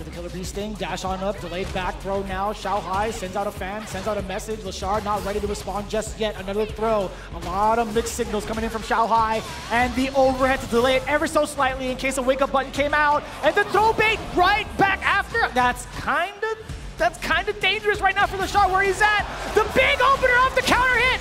The Killer Bee Sting, dash on up, delayed back throw now. Xiaohai sends out a fan, sends out a message. Lashar not ready to respond just yet. Another throw. A lot of mixed signals coming in from Xiaohai. And the overhead to delay it ever so slightly in case a wake-up button came out. And the throw bait right back after. That's kind of dangerous right now for Lashar where he's at. The big opener off the counter hit.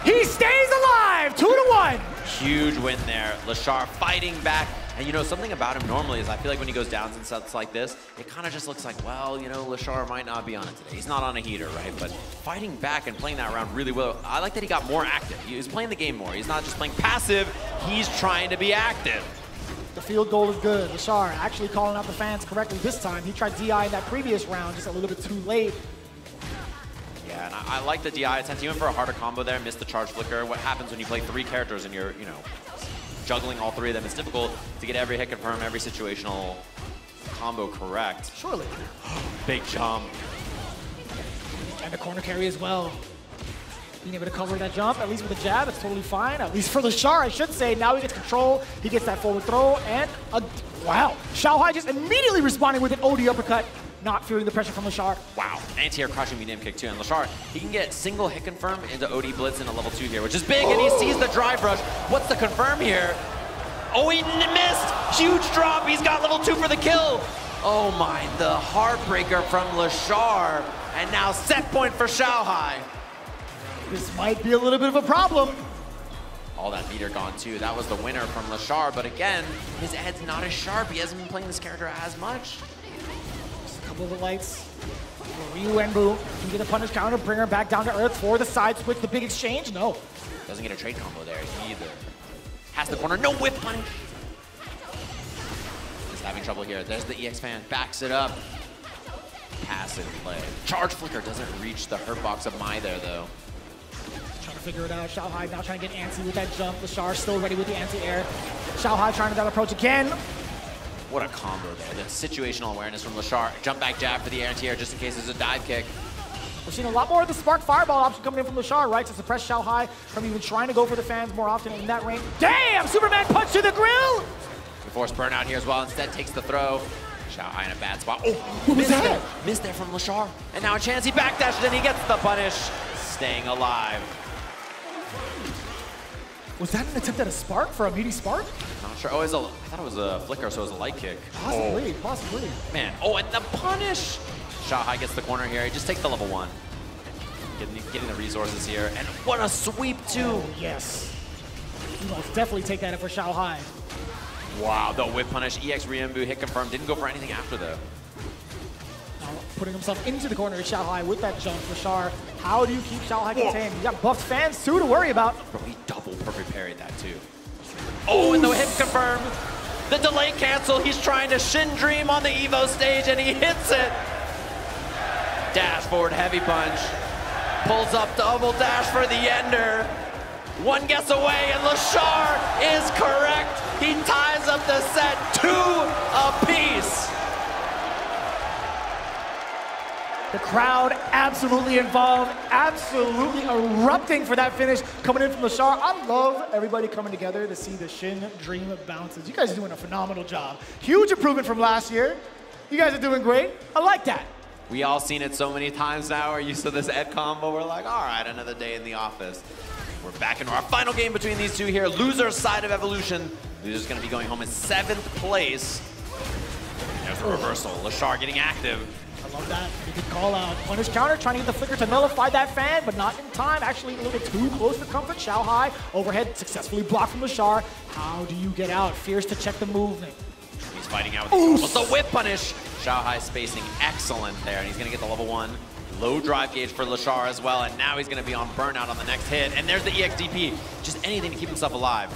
He stays alive, 2-1. Huge win there. Lashar fighting back. And you know, something about him normally is I feel like when he goes down in sets like this, it kind of just looks like, well, you know, Lashar might not be on it today. He's not on a heater, right? But fighting back and playing that round really well. I like that he got more active. He was playing the game more. He's not just playing passive. He's trying to be active. The field goal is good. Lashar actually calling out the fans correctly this time. He tried DI in that previous round just a little bit too late. Yeah, Yeah, and I like the DI attempt. He went for a harder combo there, missed the charge flicker. What happens when you play 3 characters and you're, juggling all 3 of them? It's difficult to get every hit confirm, every situational combo correct. Surely. Big jump. And the corner carry as well. Being able to cover that jump, at least with a jab, that's totally fine. At least for LaChar, I should say. Now he gets control. He gets that forward throw, and wow. Xiaohai just immediately responding with an OD uppercut, not feeling the pressure from LaChar. Wow. Anti-air crouching medium kick too. And LaChar, he can get single hit confirm into OD blitz in a level 2 here, which is big, and he sees the drive rush. What's the confirm here? Oh, he missed! Huge drop. He's got level 2 for the kill. Oh my, the heartbreaker from LaChar. And now set point for Xiaohai. This might be a little bit of a problem. All that meter gone too. That was the winner from LaChar, but again, his head's not as sharp. He hasn't been playing this character as much. Just a couple of the lights. Ryu Wenbu can get a punish counter, bring her back down to earth for the side switch, the big exchange. No. Doesn't get a trade combo there either. Has the corner, no whip punish. He's having trouble here. There's the EX fan, backs it up. Passive play. Charge flicker doesn't reach the hurt box of Mai there though. Trying to figure it out. Xiaohai now trying to get antsy with that jump. LaChar still ready with the anti-air. Xiaohai trying to that approach again. What a combo there. The situational awareness from LaChar. Jump back jab for the anti-air just in case there's a dive kick. We're seeing a lot more of the spark fireball option coming in from LaChar, right? To suppress Xiaohai from even trying to go for the fans more often in that range. Damn! Superman punch to the grill! The force burnout here as well. Instead takes the throw. Xiaohai in a bad spot. Oh, what was that? Missed there from LaChar. And now a chance. He backdashed and he gets the punish. Staying alive. Was that an attempt at a spark for a meaty spark? Not sure. Oh, I thought it was a flicker, so it was a light kick. Possibly, possibly. Man, oh, and the punish! Xiaohai gets the corner here. He just takes the level 1. Getting the resources here. And what a sweep, too! Oh, yes. You must definitely take that in for Xiaohai. Wow, the whip punish. EX Riembu hit confirmed. Didn't go for anything after, though. Now putting himself into the corner of Xiaohai with that jump. LaChar, how do you keep Xiaohai contained? You got buffed fans, too, to worry about. Bro, he double perfect parried that, too. Oh, and the hit confirmed. The delay cancel. He's trying to Shin Dream on the Evo stage, and he hits it. Dash forward, heavy punch. Pulls up, double dash for the ender. One guess away, and LaChar is correct. He ties up the set 2 apiece. The crowd absolutely involved, absolutely erupting for that finish coming in from LaChar. I love everybody coming together to see the Shin Dream bounces. You guys are doing a phenomenal job. Huge improvement from last year. You guys are doing great. I like that. We all seen it so many times now. We're used to this Ed combo. We're like, all right, another day in the office. We're back into our final game between these two here. Loser side of Evolution. Loser's gonna be going home in 7th place. There's a reversal. LaChar getting active. I love that. You could call out punish counter, trying to get the flicker to nullify that fan, but not in time. Actually, a little bit too close for comfort. Xiaohai overhead successfully blocked from LaChar. How do you get out? Fears to check the movement. He's fighting out with the whip punish. Xiaohai spacing excellent there, and he's gonna get the level 1. Low drive gauge for LaChar as well, and now he's gonna be on burnout on the next hit. And there's the EXDP. Just anything to keep himself alive.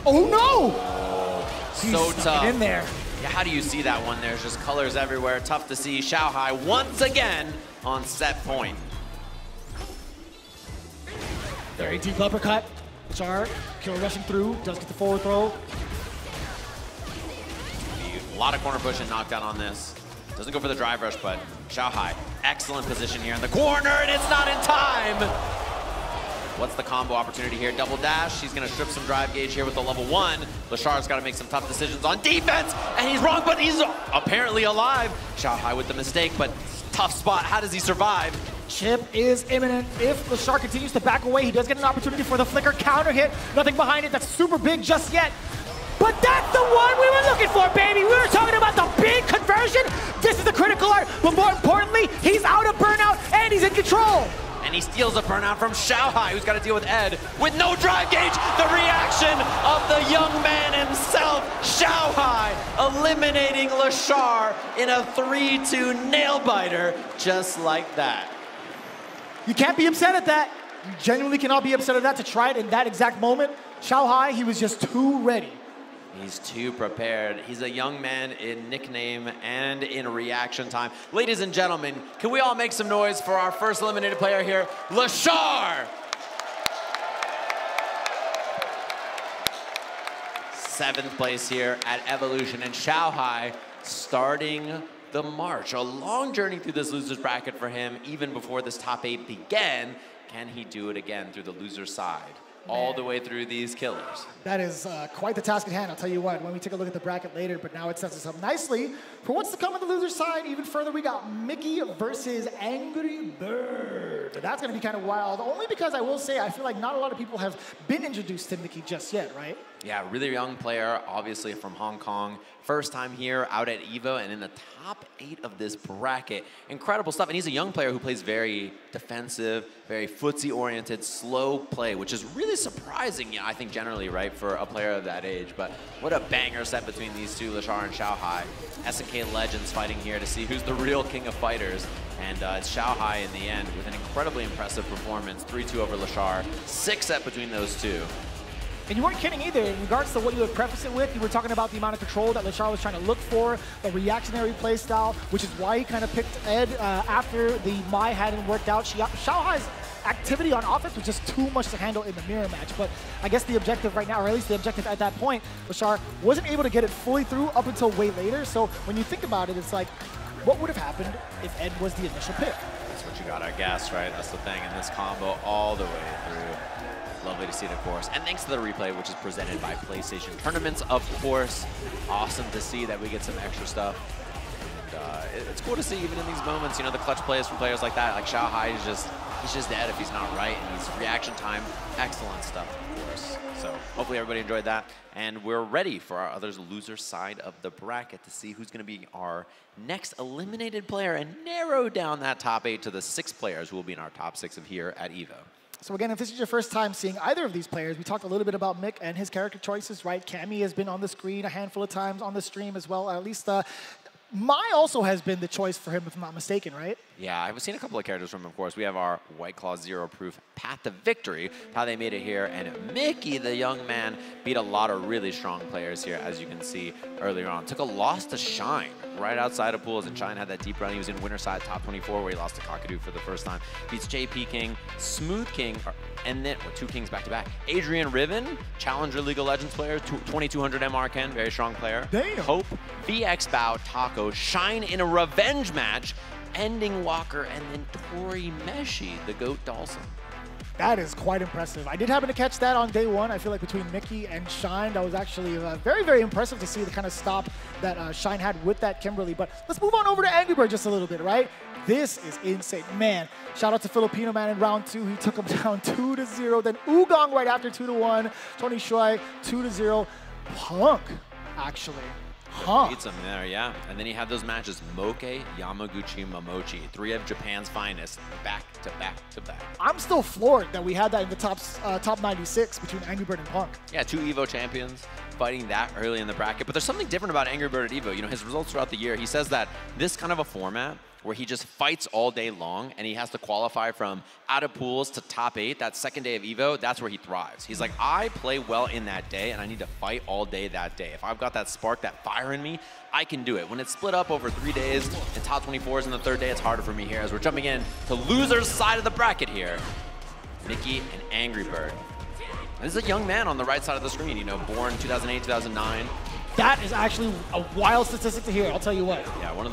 Oh no! So tough. In there. Yeah, how do you see that one? There's just colors everywhere. Tough to see. Xiaohai once again on set point. Very deep uppercut. LaChar, killer rushing through, does get the forward throw. A lot of corner push and knockdown on this. Doesn't go for the drive rush, but Xiaohai, excellent position here in the corner, and it's not in time. What's the combo opportunity here? Double dash. He's going to strip some drive gauge here with the level 1. LaChar's got to make some tough decisions on defense, and he's wrong, but he's apparently alive. Xiaohai with the mistake, but tough spot. How does he survive? Chip is imminent. If LaChar continues to back away, he does get an opportunity for the flicker counter hit. Nothing behind it that's super big just yet. But that's the one we were looking for, baby. We were talking about the big conversion. This is the critical art, but more importantly, he's out of burnout and he's in control. And he steals a burnout from Xiaohai, who's got to deal with Ed with no drive gauge. The reaction of the young man himself, Xiaohai, eliminating LaChar in a 3-2 nail biter, just like that. You can't be upset at that. You genuinely cannot be upset at that to try it in that exact moment. Xiaohai, he was just too ready. He's too prepared. He's a young man in nickname and in reaction time. Ladies and gentlemen, can we all make some noise for our first eliminated player here, Lashar? 7th place here at Evolution, and Xiaohai starting the march. A long journey through this loser's bracket for him, even before this top 8 began. Can he do it again through the loser's side? All the way through these killers. That is quite the task at hand, I'll tell you what, when we take a look at the bracket later, but now it sets us up nicely for what's to come on the loser side. Even further, we got Mickey versus Angry Bird. That's gonna be kind of wild, only because I will say, I feel like not a lot of people have been introduced to Mickey just yet, right? Yeah, really young player, obviously from Hong Kong. First time here out at EVO and in the top 8 of this bracket. Incredible stuff, and he's a young player who plays very defensive, very footsie-oriented, slow play, which is really surprising, I think, generally, right, for a player of that age. But what a banger set between these two, Lashar and Xiaohai. SNK Legends fighting here to see who's the real king of fighters. And it's Xiaohai in the end with an incredibly impressive performance, 3-2 over Lashar, 6 set between those two. And you weren't kidding either. In regards to what you would preface it with, you were talking about the amount of control that Lashar was trying to look for, a reactionary play style, which is why he kind of picked Ed after the Mai hadn't worked out. Xiaohai's activity on offense was just too much to handle in the mirror match. But I guess the objective right now, or at least the objective at that point, Lashar wasn't able to get it fully through up until way later. So when you think about it, it's like, what would have happened if Ed was the initial pick? That's what you gotta guess, right? That's the thing in this combo all the way through. Lovely to see it, of course. And thanks to the replay, which is presented by PlayStation Tournaments, of course. Awesome to see that we get some extra stuff. And, it's cool to see even in these moments, you know, the clutch plays from players like that. Like Xiaohai is he's just dead if he's not right. And he's reaction time, excellent stuff, of course. So hopefully everybody enjoyed that. And we're ready for our other loser side of the bracket to see who's going to be our next eliminated player and narrow down that top 8 to the 6 players who will be in our top 6 of here at EVO. So again, if this is your first time seeing either of these players, we talked a little bit about Mick and his character choices, right? Cammy has been on the screen a handful of times on the stream as well. At least Mai also has been the choice for him, if I'm not mistaken, right? Yeah, I've seen a couple of characters from him, of course. We have our White Claw Zero Proof Path to Victory, how they made it here. And Mickey, the young man, beat a lot of really strong players here, as you can see earlier on. Took a loss to Shine right outside of pools, and Shine had that deep run. He was in winner side top 24, where he lost to Kakadu for the first time. Beats JP King, Smooth King, and then 2 Kings back-to-back. Adrian Riven, Challenger League of Legends player, 2200 MR Ken, very strong player. Damn. Hope, VX Bow, Taco, Shine in a revenge match, ending Walker, and then Tori Meshi, the GOAT Dawson. That is quite impressive. I did happen to catch that on day 1. I feel like between Mickey and Shine, that was actually very, very impressive to see the kind of stop that Shine had with that Kimberly. But let's move on over to Angry Bird just a little bit, right? This is insane. Man, shout out to Filipino Man in round 2. He took him down 2-0. Then Ugong right after 2-1. Tony Shuai 2-0. Punk, actually. Huh. Beats him there, yeah. And then he had those matches, Moke, Yamaguchi, Momochi. 3 of Japan's finest, back to back to back. I'm still floored that we had that in the top 96 between Angry Bird and Punk. Yeah, 2 EVO champions fighting that early in the bracket. But there's something different about Angry Bird at EVO. You know, his results throughout the year, he says that this kind of a format where he just fights all day long and he has to qualify from out of pools to top 8, that second day of EVO, that's where he thrives. He's like, I play well in that day and I need to fight all day that day. If I've got that spark, that fire in me, I can do it. When it's split up over 3 days and top 24s in the 3rd day, it's harder for me here as we're jumping in to loser's side of the bracket here. Mickey and Angry Bird. This is a young man on the right side of the screen, you know, born 2008, 2009. That is actually a wild statistic to hear, I'll tell you what. Yeah, one of the